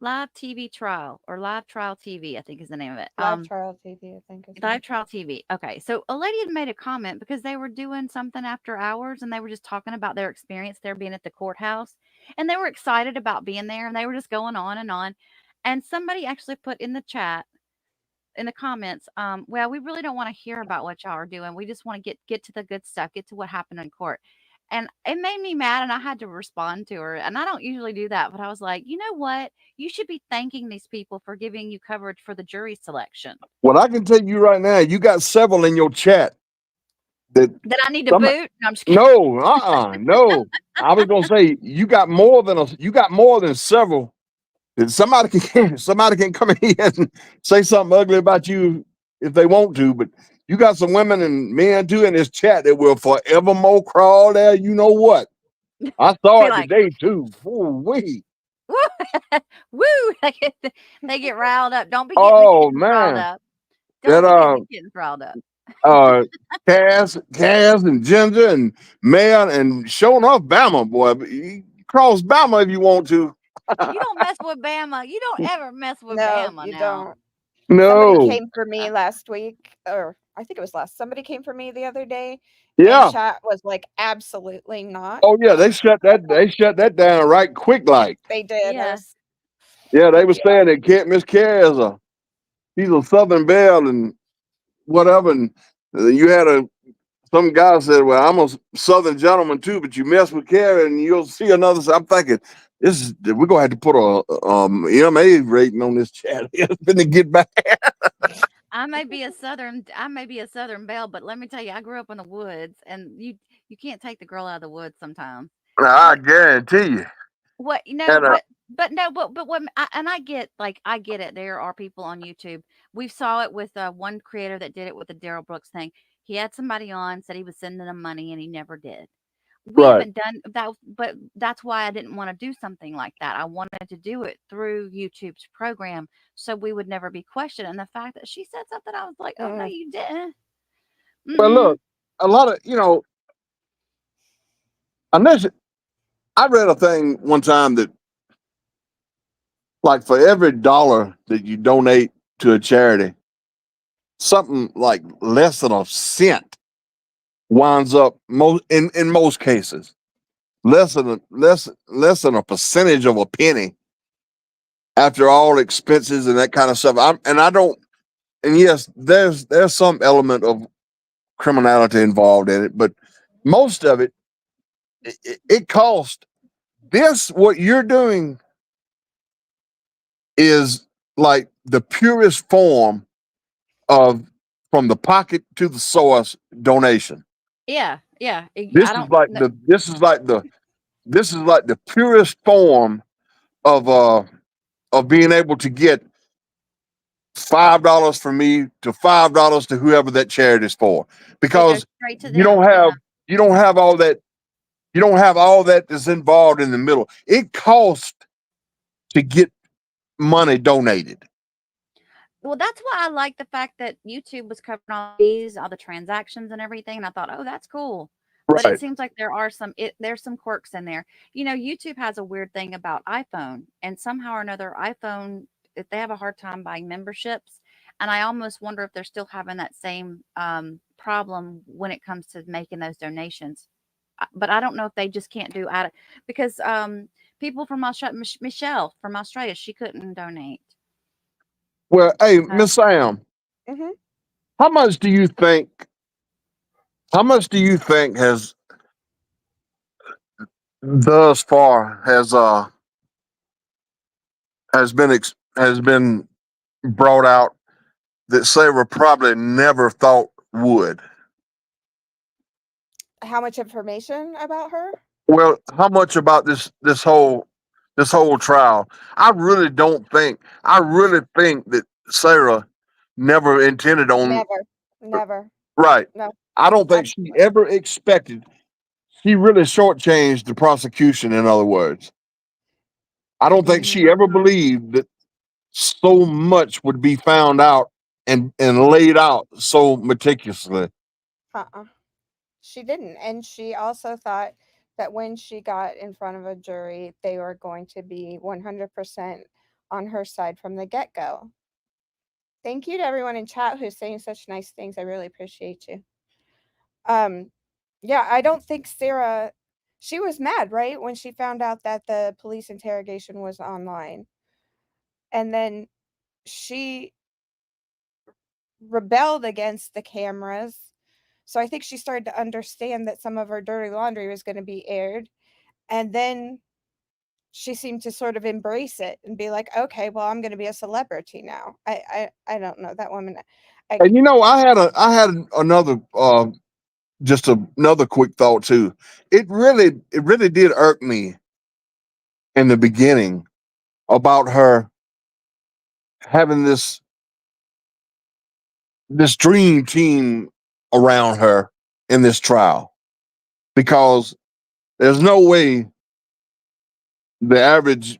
Live TV trial or live trial TV, I think is the name of it. Live trial TV, I think. Live trial TV. Okay. So a lady had made a comment because they were doing something after hours and they were just talking about their experience there being at the courthouse and they were excited about being there and they were just going on and on. And somebody actually put in the chat, in the comments, well, we really don't want to hear about what y'all are doing. We just want to get to the good stuff, get to what happened in court. And it made me mad and I had to respond to her. And I don't usually do that, but I was like, you know what? You should be thanking these people for giving you coverage for the jury selection. Well, I can tell you right now, you got several in your chat that I need to boot. No, I'm just kidding. No, no. I was gonna say you got more than several. That somebody can come in here and say something ugly about you if they want to, but you got some women and men too in this chat that will forevermore crawl there. You know what? I saw it today too. Ooh-wee. Woo! They get riled up. Don't be getting riled up. Don't be getting riled up. Cass and Ginger and Mel and showing off Bama, boy. You cross Bama if you want to. You don't mess with Bama. You don't ever mess with Bama. You now. don't. No. Somebody came for me last week, or I think it was somebody came for me the other day. Yeah. And chat was like, absolutely not. Oh yeah, they shut that down right quick like. They did. Yeah, they were saying that Miss Carey he's a Southern Belle and whatever, and you had some guy said, well, I'm a Southern gentleman too, but you mess with Carey and you'll see another. So I'm thinking, we're gonna have to put a EMA rating on this chat. It's gonna get back. I may be a Southern belle, but let me tell you, I grew up in the woods, and you can't take the girl out of the woods sometimes. I guarantee you. What you know, And but no, but what I get I get it. There are people on YouTube. We saw it with one creator that did it with the Daryl Brooks thing. He had somebody on, said he was sending them money, and he never did. We right. haven't done that, but that's why I didn't want to do something like that. I wanted to do it through YouTube's program, so we would never be questioned. And the fact that she said something, I was like, oh no, you didn't. Well, Mm-mm. look, a lot of unless I read a thing one time that like for every dollar that you donate to a charity, something like less than a cent winds up in most cases less than a percentage of a penny after all expenses and that kind of stuff. And yes, there's some element of criminality involved in it, but most of it costs. What you're doing is like the purest form of from the pocket to the source donation. Yeah, yeah. This I is don't. like No, the purest form of being able to get $5 from me to $5 to whoever that charity is for, it goes because straight to you don't them. Yeah. have all that that's involved in the middle. It costs to get money donated. Well, that's why I like the fact that YouTube was covering all these, all the transactions and everything. And I thought, oh, that's cool. But it Right. seems like there's some quirks in there. You know, YouTube has a weird thing about iPhone, and somehow or another, iPhone they have a hard time buying memberships, and I almost wonder if they're still having that same problem when it comes to making those donations. But I don't know if they just can't do out because people from Australia, Michelle from Australia, she couldn't donate. Well, hey, So, Miss Sam, Mm-hmm. how much do you think has thus far has been brought out that Sarah probably never thought would? How much information about her? Well, how much about this whole trial? I really think that Sarah never intended on Never. right. No. I don't think she ever expected. She really shortchanged the prosecution, in other words. I don't think she ever believed that so much would be found out and laid out so meticulously. Uh-uh. She didn't. And she also thought that when she got in front of a jury, they were going to be 100% on her side from the get-go. Thank you to everyone in chat who's saying such nice things. I really appreciate you. Yeah, I don't think Sarah, she was mad, right? When she found out that the police interrogation was online. And then she rebelled against the cameras. So I think she started to understand that some of her dirty laundry was going to be aired. And then she seemed to sort of embrace it and be like, okay, well, I'm going to be a celebrity now. I don't know that woman. And I had another just another quick thought too. It really did irk me in the beginning about her having this dream team around her in this trial, because there's no way the average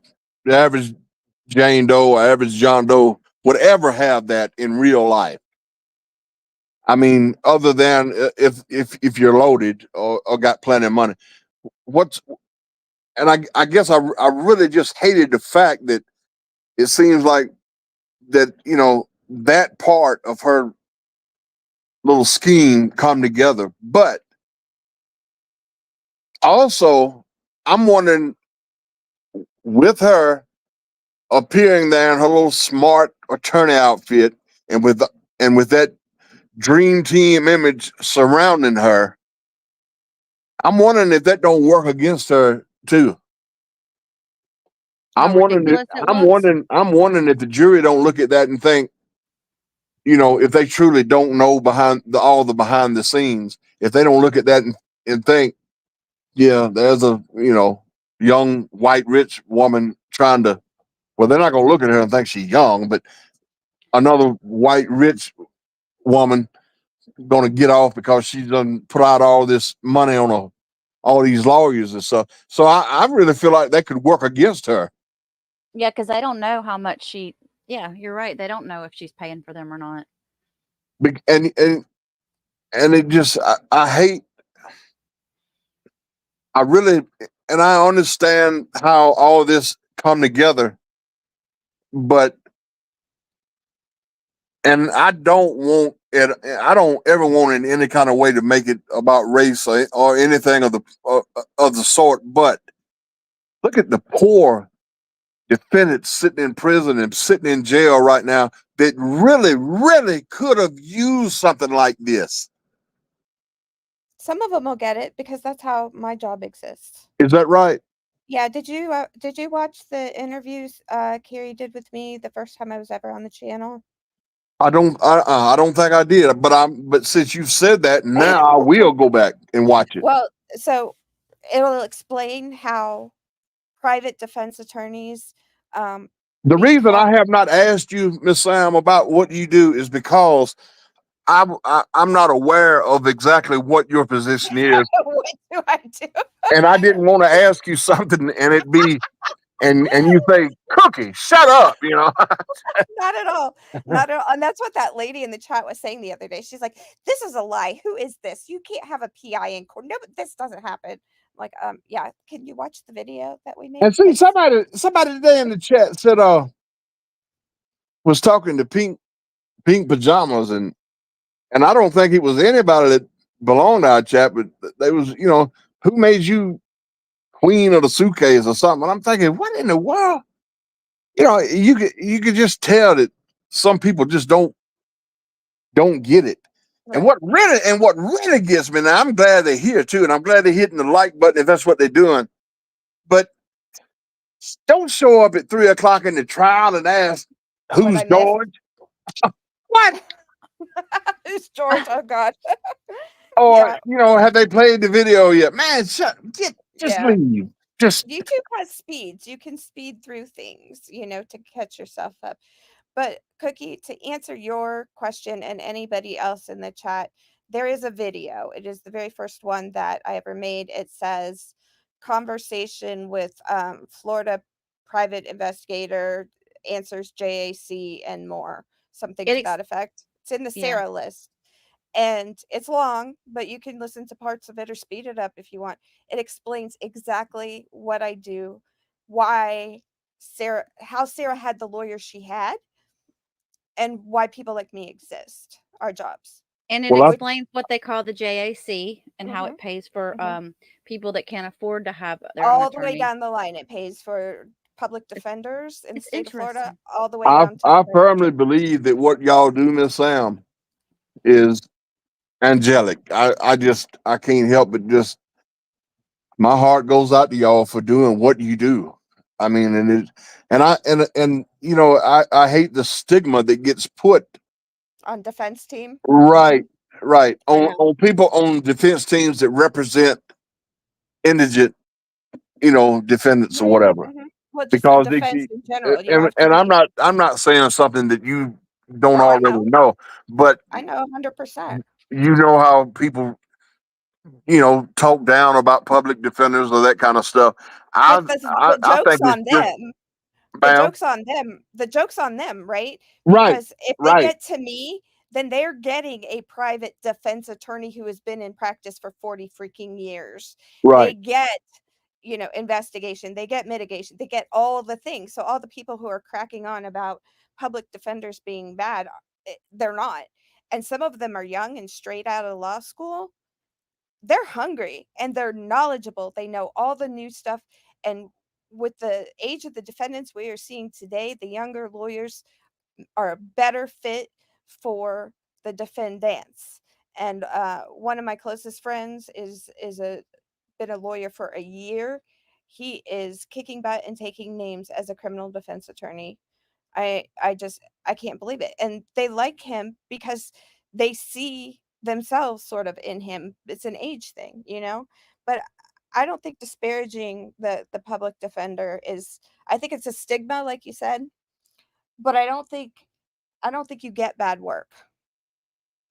Jane Doe or average John Doe would ever have that in real life. I mean, other than if you're loaded or got plenty of money. I guess I really just hated the fact that it seems like that, that part of her little scheme come together. But also, I'm wondering, with her appearing there in her little smart attorney outfit and with that dream team image surrounding her, I'm wondering if that don't work against her too. how ridiculous it looks. I'm wondering if the jury don't look at that and think, if they truly don't know all the behind the scenes, if they don't look at that and think, yeah, there's a young white rich woman trying to, well, they're not going to look at her and think she's young, but another white rich woman going to get off because she's done put out all this money on all these lawyers and stuff. So I really feel like that could work against her. Yeah, because they don't know how much she. Yeah, you're right. They don't know if she's paying for them or not. And it just I hate. I really, and I understand how all this come together, but, and I don't want it. I don't ever want in any kind of way to make it about race or anything of the sort. But look at the poor defendants sitting in prison and sitting in jail right now that really, really could have used something like this. Some of them will get it because that's how my job exists. Is that right? Yeah. Did you watch the interviews Carrie did with me the first time I was ever on the channel? I don't think I did, but since you've said that, now I will go back and watch it. Well, so it'll explain how private defense attorneys. The reason I have not asked you, Miss Sam, about what you do is because I'm not aware of exactly what your position is. What do I do? And I didn't want to ask you something and it be and you say, Cookie, shut up, you know. Not at all. Not at all. And that's what that lady in the chat was saying the other day. She's like, this is a lie. Who is this? You can't have a PI in court. No, but this doesn't happen. I'm like, yeah, can you watch the video that we made? And see, somebody today in the chat said was talking to pink pajamas, and I don't think it was anybody that belonged to our chat, but they was, you know, who made you queen of the suitcase or something. And I'm thinking, what in the world? You know, you could just tell that some people just don't get it. Right. And what really gets me, now I'm glad they're here too, and I'm glad they're hitting the like button if that's what they're doing. But don't show up at 3 o'clock in the trial and ask who's George. What? Who's George? Oh God. Or you know, have they played the video yet? Man, leave. Just YouTube has speeds. You can speed through things, you know, to catch yourself up. But Cookie, to answer your question and anybody else in the chat, there is a video. It is the very first one that I ever made. It says conversation with Florida private investigator answers JAC and more, something to that effect. It's in the Sarah list. And it's long, but you can listen to parts of it or speed it up if you want. It explains exactly what I do, how Sarah had the lawyer she had, and why people like me exist, our jobs. And it explains what they call the JAC and how it pays for people that can't afford to have their own all the attorney. way down the line. It pays for public defenders in the state of Florida, all the way down to. I firmly believe that what y'all do, Miss Sam, is angelic. I can't help but just, my heart goes out to y'all for doing what you do. I mean, and you know, I hate the stigma that gets put on defense team. Right. On people on defense teams that represent indigent, you know, defendants or whatever. Well, because defense in general, and I'm not saying something that you don't already know, but I know 100%. You know how people, you know, talk down about public defenders or that kind of stuff. The joke's on them, right? Because if they get to me, then they're getting a private defense attorney who has been in practice for 40 freaking years. They get, you know, investigation, they get mitigation, they get all the things. So all the people who are cracking on about public defenders being bad, they're not. And some of them are young and straight out of law school. They're hungry and they're knowledgeable. They know all the new stuff. And with the age of the defendants we are seeing today, the younger lawyers are a better fit for the defendants. And one of my closest friends is been a lawyer for a year. He is kicking butt and taking names as a criminal defense attorney. I can't believe it. And they like him because they see themselves sort of in him. It's an age thing, you know, but I don't think disparaging the public defender is, I think it's a stigma, like you said, but I don't think you get bad work.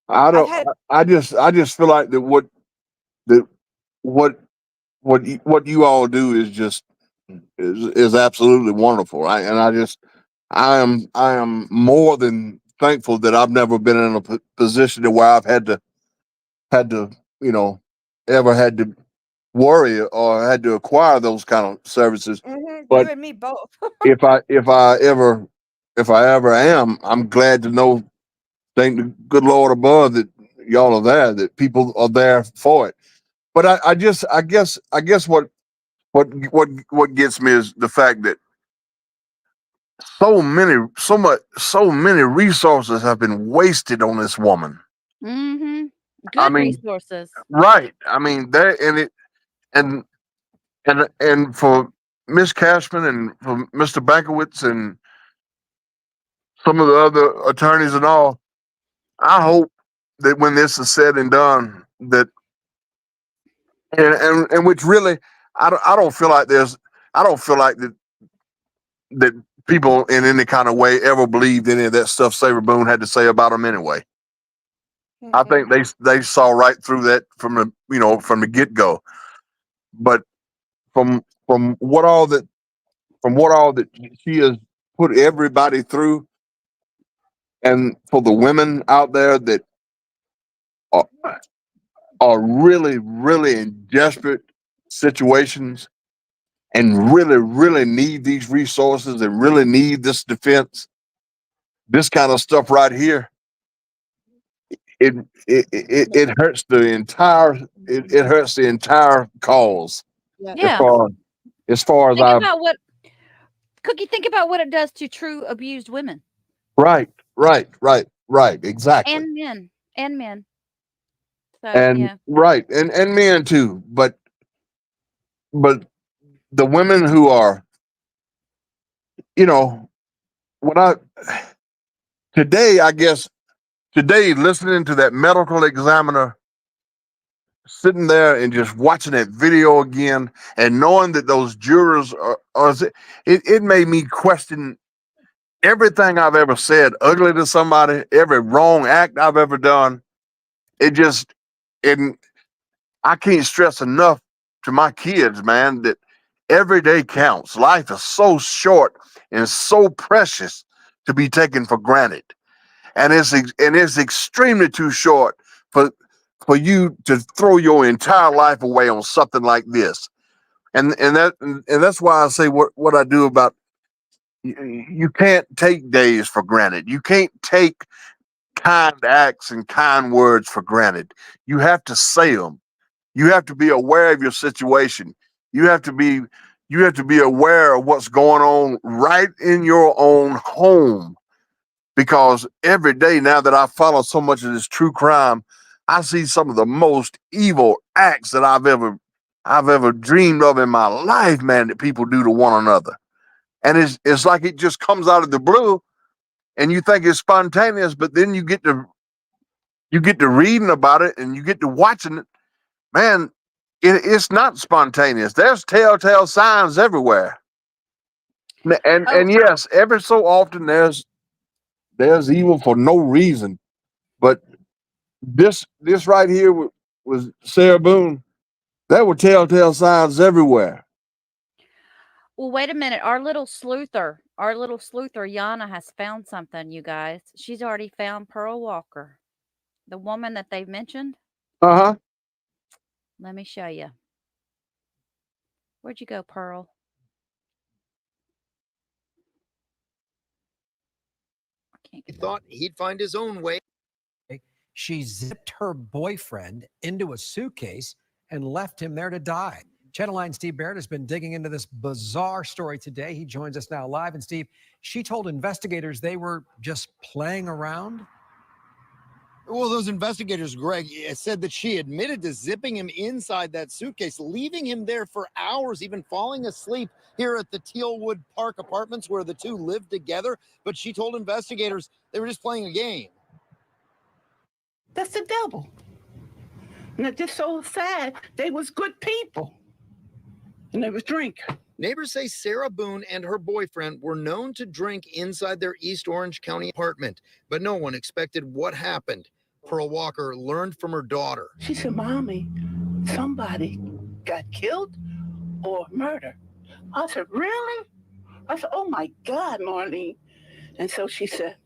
I don't. had I just feel like that what you all do is just is absolutely wonderful. I am more than thankful that I've never been in a position to where I've had to ever had to worry or had to acquire those kind of services. You But and me both. if I ever am, I'm glad to know, thank the good Lord above, that y'all are there, that people are there for it. But I guess what gets me is the fact that so many resources have been wasted on this woman. Mm-hmm. I Good mean, resources. right. I mean, there and for Miss Cashman and for Mr. Bankowitz and some of the other attorneys and all, I hope that when this is said and done, that and which really, I don't feel like that people in any kind of way ever believed any of that stuff Sarah Boone had to say about them anyway. I think they saw right through that from the get go. But from what all that she has put everybody through, and for the women out there that are, are really in desperate situations and really need these resources and really need this defense, this kind of stuff right here, it hurts the entire it hurts the entire cause. Yeah. As far as Think I about what Cookie. Think about what it does to true abused women right, exactly. and men. So And yeah. right, and men too, but the women who are, when I today listening to that medical examiner, sitting there and just watching that video again, and knowing that those jurors it made me question everything I've ever said ugly to somebody, every wrong act I've ever done. And I can't stress enough to my kids, man, that every day counts. Life is so short and so precious to be taken for granted. And it's extremely too short for you to throw your entire life away on something like this. And that's why I say what I do about you can't take days for granted. You can't take kind acts and kind words for granted. You have to say them. You have to be aware of your situation. You have to be aware of what's going on right in your own home. Because every day now that I follow so much of this true crime, I see some of the most evil acts that I've ever dreamed of in my life, man, that people do to one another. And it's like it just comes out of the blue and you think it's spontaneous, but then you get to reading about it and you get to watching it. Man, it's not spontaneous. There's telltale signs everywhere. And yes, every so often there's evil for no reason. But this right here was Sarah Boone. There were telltale signs everywhere. Well, wait a minute. Our little sleuther, Yana, has found something, you guys. She's already found Pearl Walker, the woman that they've mentioned. Uh-huh. Let me show you. Where'd you go, Pearl? He thought he'd find his own way. She zipped her boyfriend into a suitcase and left him there to die. Channel 9's Steve Barrett has been digging into this bizarre story today. He joins us now live. And Steve, she told investigators they were just playing around. Well, those investigators, Greg, said that she admitted to zipping him inside that suitcase, leaving him there for hours, even falling asleep here at the Tealwood Park apartments where the two lived together. But she told investigators they were just playing a game. That's the devil. And it's just so sad. They was good people. and they was drink. Neighbors say Sarah Boone and her boyfriend were known to drink inside their East Orange County apartment, but no one expected what happened. Pearl Walker learned from her daughter. She said, Mommy, somebody got killed or murdered. I said, really? I said, oh my God, Marlene. And so she said,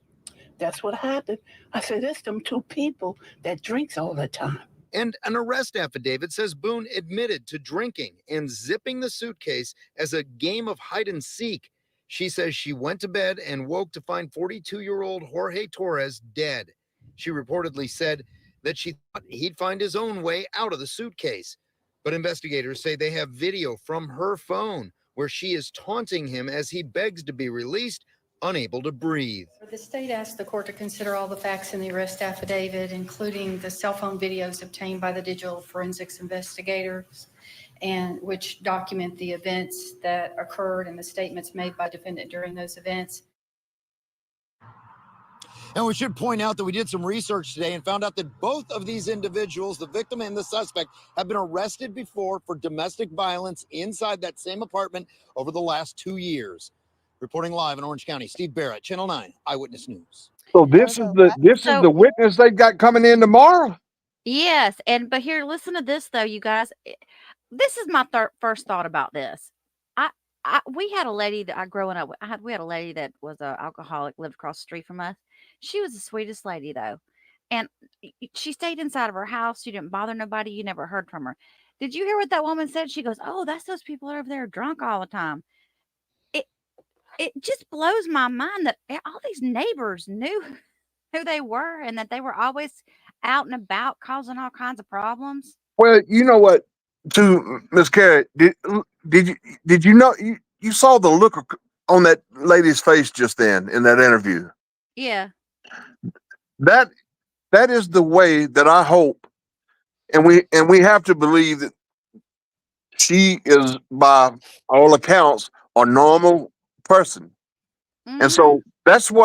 that's what happened. I said, it's them two people that drinks all the time. And an arrest affidavit says Boone admitted to drinking and zipping the suitcase as a game of hide and seek. She says she went to bed and woke to find 42-year-old Jorge Torres dead. She reportedly said that she thought he'd find his own way out of the suitcase. But investigators say they have video from her phone where she is taunting him as he begs to be released, unable to breathe. The state asked the court to consider all the facts in the arrest affidavit, including the cell phone videos obtained by the digital forensics investigators, and which document the events that occurred and the statements made by defendant during those events. And we should point out that we did some research today and found out that both of these individuals, the victim and the suspect, have been arrested before for domestic violence inside that same apartment over the last 2 years. Reporting live in Orange County, Steve Barrett, Channel 9 Eyewitness News. So this is the witness they got coming in tomorrow. Yes, but here, listen to this though, you guys. This is my first thought about this. We had a lady that growing up. We had a lady that was an alcoholic, lived across the street from us. She was the sweetest lady though, and she stayed inside of her house. She didn't bother nobody. You never heard from her. Did you hear what that woman said? She goes, "Oh, that's those people over there drunk all the time." It just blows my mind that all these neighbors knew who they were and that they were always out and about causing all kinds of problems. Well, you know what, to Miss Carey, did you know you saw the look on that lady's face just then in that interview? Yeah. That is the way that I hope, and we have to believe that she is, by all accounts, a normal person. And so those are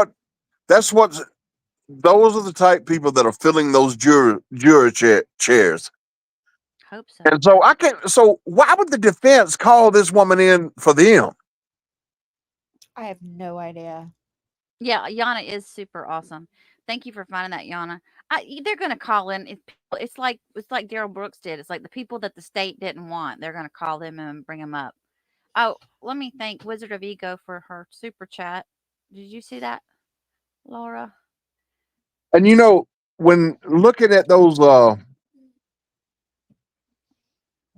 the type people that are filling those juror chairs. Hope so. And so why would the defense call this woman in for them? I have no idea. Yeah, Yana is super awesome. Thank you for finding that, Yana. They're going to call in. It's like Daryl Brooks did. It's like the people that the state didn't want. They're going to call them and bring them up. Oh, let me thank Wizard of Ego for her super chat. Did you see that, Laura? And when looking at those,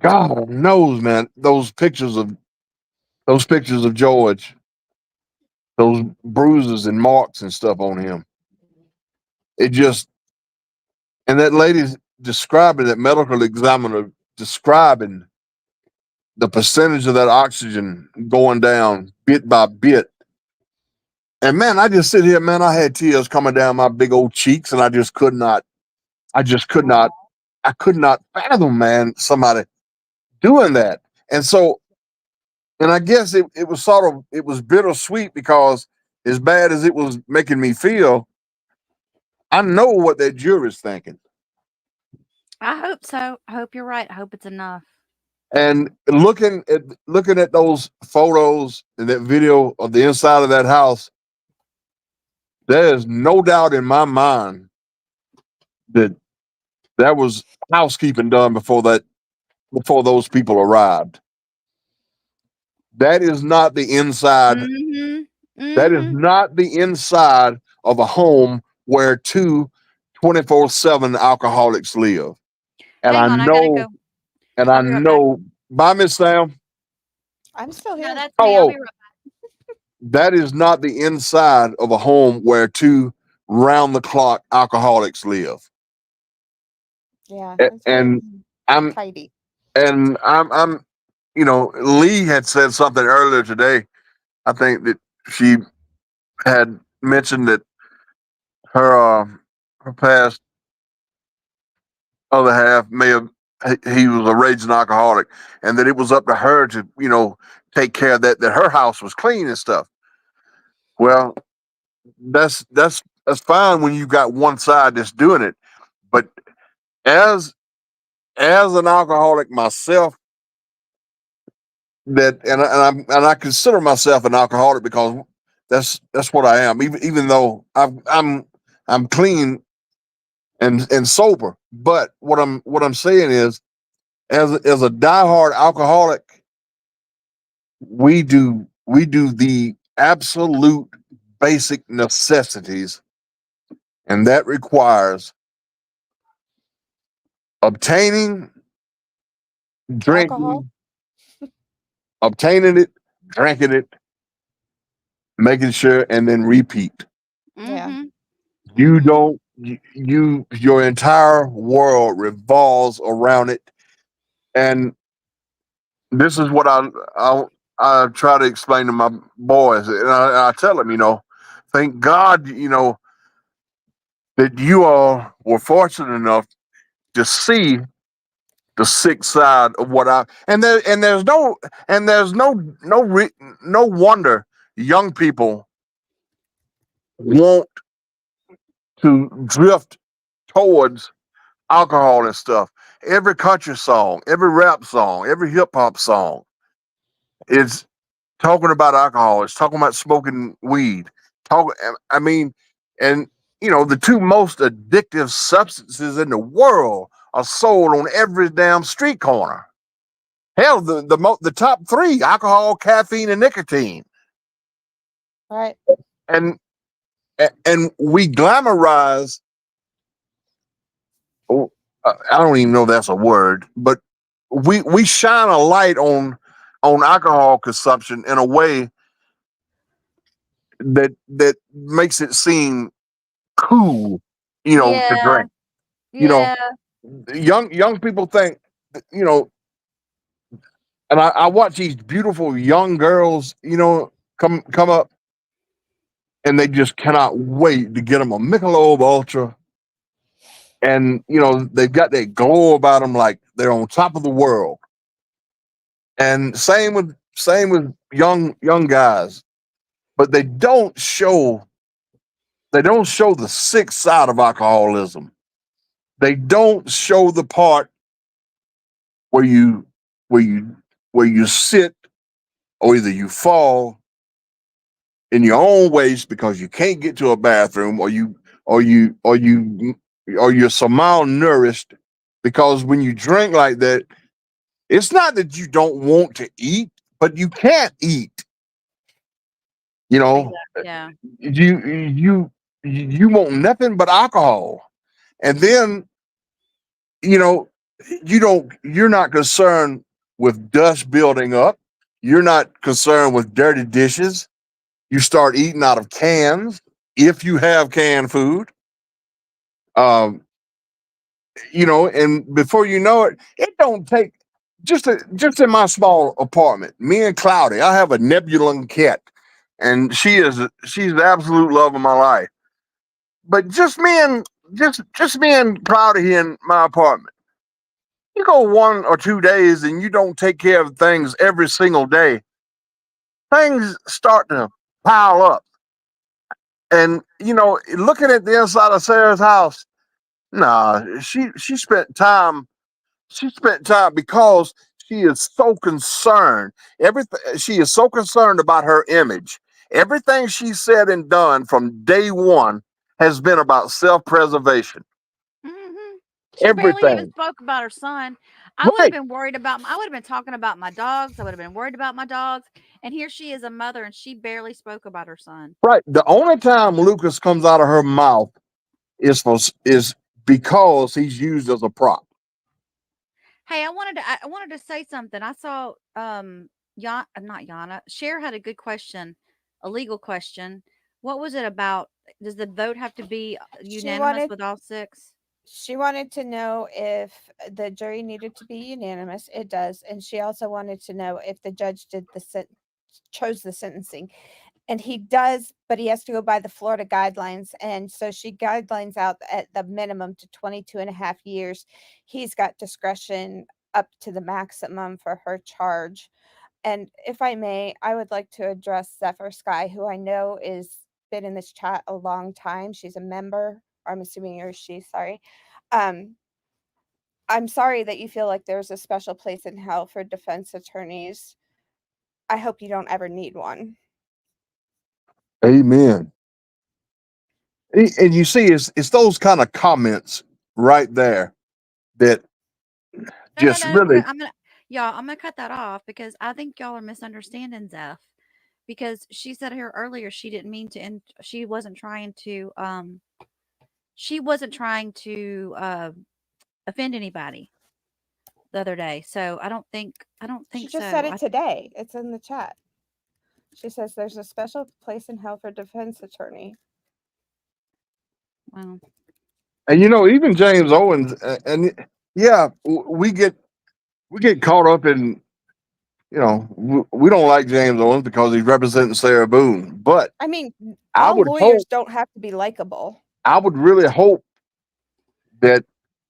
God knows, man, those pictures of George, those bruises and marks and stuff on him. And that lady's describing, that medical examiner describing the percentage of that oxygen going down bit by bit. And man, I just sit here, man, I had tears coming down my big old cheeks, and I could not fathom, man, somebody doing that. And so, and I guess it was bittersweet, because as bad as it was making me feel, I know what that jury's thinking. I hope so. I hope you're right. I hope it's enough. And looking at those photos and that video of the inside of that house, there is no doubt in my mind that was housekeeping done before those people arrived. That is not the inside. That is not the inside of a home where two 24/7 alcoholics live. And I know, bye, Miss Sam. I'm still here. No, that's me. I'll be right back. That is not the inside of a home where two round-the-clock alcoholics live. Yeah, and I'm tidy. And I'm Lee had said something earlier today. I think that she had mentioned that her past other half he was a raging alcoholic, and that it was up to her to take care of that her house was clean and stuff. Well, that's fine when you got one side that's doing it, but as an alcoholic myself, and I consider myself an alcoholic because that's what I am. Even though I'm clean and sober, but what I'm saying is, as a diehard alcoholic, we do the absolute basic necessities, and that requires obtaining, Alcohol. drinking, obtaining it, drinking it, making sure, and then repeat. Yeah. You don't your entire world revolves around it. And this is what I try to explain to my boys, and I tell them, thank God, that you all were fortunate enough to see the sick side of what there's no wonder young people want to drift towards alcohol and stuff. Every country song, every rap song, every hip hop song is talking about alcohol. It's talking about smoking weed. I mean, and the two most addictive substances in the world are sold on every damn street corner. Hell, the top three: alcohol, caffeine, and nicotine. Right. And we glamorize. I don't even know if that's a word, but we shine a light on alcohol consumption in a way that makes it seem cool, to drink. Yeah. Young people think, and I watch these beautiful young girls, come up, and they just cannot wait to get them a Michelob Ultra, and they've got that glow about them, like they're on top of the world. And same with young guys, but they don't show the sick side of alcoholism. They don't show the part where you sit, or either you fall in your own waste because you can't get to a bathroom, or you're so malnourished, because when you drink like that, it's not that you don't want to eat, but you can't eat. Yeah. You want nothing but alcohol. And then, you're not concerned with dust building up. You're not concerned with dirty dishes. You start eating out of cans if you have canned food. And before you know it, it don't take just in my apartment, me and Cloudy, I have a Nebulan cat, and she's the absolute love of my life. But just me and Cloudy here in my apartment. You go 1 or 2 days and you don't take care of things every single day, things start to pile up. And looking at the inside of Sarah's house, nah, she spent time. She spent time because she is so concerned. She is so concerned about her image. Everything she said and done from day one has been about self-preservation. She barely even Everything. spoke about her son. I would have Right. been worried about. I would have been talking about my dogs. I would have been worried about my dogs. And here she is, a mother, and she barely spoke about her son. Right. The only time Lucas comes out of her mouth is because he's used as a prop. Hey, I wanted to say something. I saw not Yana. Cher had a good question, a legal question. What was it about? Does the vote have to be unanimous with all six? She wanted to know if the jury needed to be unanimous. It does. And she also wanted to know if the judge chose the sentencing. And he does, but he has to go by the Florida guidelines. And so she guidelines out at the minimum to 22.5 years. He's got discretion up to the maximum for her charge. And if I may, I would like to address Zephyr Sky, who I know is been in this chat a long time. She's a member, or I'm assuming you're she, sorry. I'm sorry that you feel like there's a special place in hell for defense attorneys. I hope you don't ever need one. Amen. And you see, it's those kind of comments right there that just No. really. I'm gonna cut that off because I think y'all are misunderstanding Zeph. Because she said here earlier she didn't mean to, and she wasn't trying to offend anybody the other day. So I don't think She just so. said it today. It's in the chat. She says there's a special place in hell for defense attorney. Wow. And even James Owens, and yeah, we get caught up in, we don't like James Owens because he's representing Sarah Boone. But I mean, I all would lawyers hope, don't have to be likable. I would really hope that,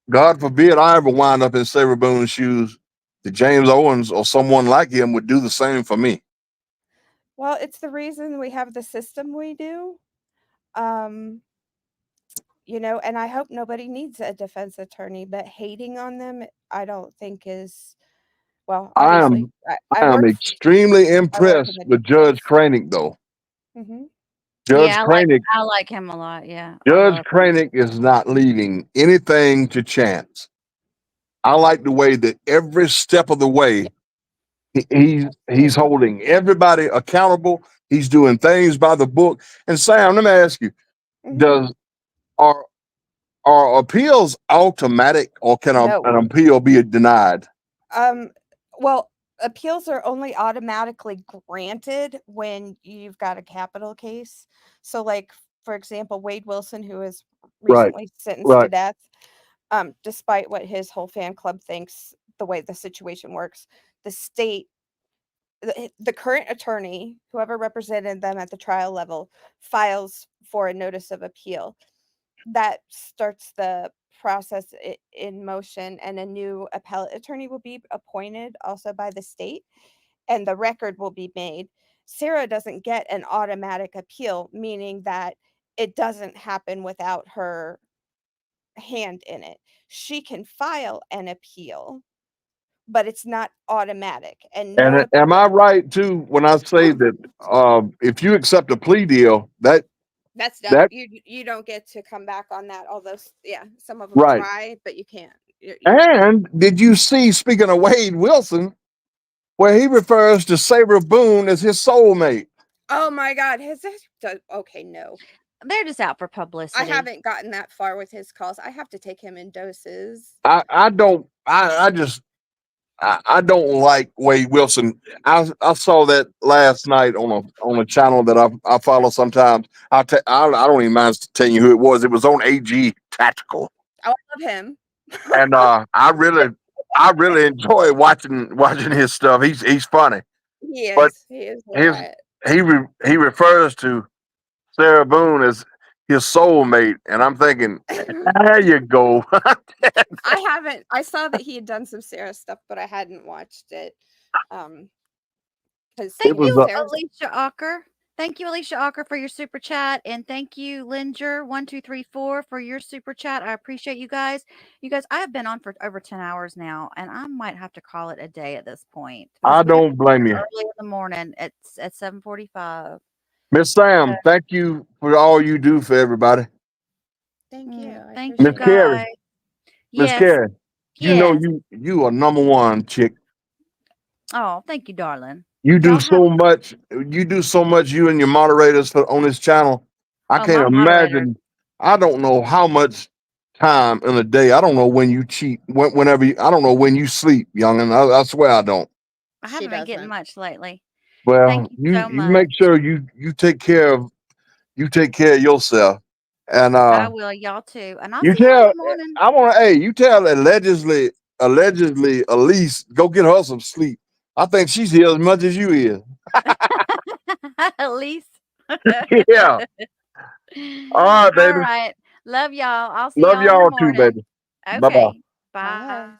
God forbid, I ever wind up in Sarah Boone's shoes, that James Owens or someone like him would do the same for me. Well, it's the reason we have the system we do. And I hope nobody needs a defense attorney, but hating on them, I don't think is, well, obviously. I am extremely impressed with Judge Cranick, though. Mm-hmm. Judge Cranick. I like him a lot. Yeah. Judge Cranick is not leaving anything to chance. I like the way that every step of the way, he's holding everybody accountable. He's doing things by the book. And Sam, let me ask you, are appeals automatic, or can an appeal be denied? Well, appeals are only automatically granted when you've got a capital case. So, like, for example, Wade Wilson, who was recently sentenced to death, despite what his whole fan club thinks, the way the situation works, the state, the current attorney, whoever represented them at the trial level, files for a notice of appeal. That starts the process in motion, and a new appellate attorney will be appointed also by the state, and the record will be made. Sarah doesn't get an automatic appeal, meaning that it doesn't happen without her hand in it. She can file an appeal, but it's not automatic. And am I right too when I say that if you accept a plea deal, that's done. You don't get to come back on that. Although, some of them try, but you can't. And did you see, speaking of Wade Wilson, where he refers to Sarah Boone as his soulmate? Oh my God, okay, no. They're just out for publicity. I haven't gotten that far with his calls. I have to take him in doses. I don't like Wade Wilson. I saw that last night on a channel that I follow sometimes. I don't even mind telling you who it was. It was on AG Tactical. I love him. And I really enjoy watching his stuff. He's funny. He is. But he is. He refers to Sarah Boone as his soulmate, and I'm thinking, there you go. I saw that he had done some Sarah stuff, but I hadn't watched it. Thank you, Alicia Ocker. Thank you, Alicia Ocker, for your super chat, and thank you, Linger1234, for your super chat. I appreciate you guys. You guys, I have been on for over 10 hours now, and I might have to call it a day at this point. I don't blame you. Early in the morning, it's at 7:45. Miss Sam, thank you for all you do for everybody. Thank you. Thank Miss you, Carrie. guys. Miss Carrie, you know you are number one chick. Oh, thank you, darling. You do so much. You do so much. You and your moderators on this channel. I can't imagine. I don't know how much time in a day. I don't know when you cheat. Whenever I don't know when you sleep, youngin. I swear I don't. I haven't been getting much lately. Well, Thank you so much. make sure you take care of yourself. And I will, y'all too. And I'll you see y'all tell. in the morning. I want to. Hey, you tell allegedly, Elise, go get her some sleep. I think she's here as much as you is. Elise. Yeah. All right, baby. All right. Love y'all. I'll see Love y'all in the y'all too, morning. baby. Okay. Bye-bye. Bye.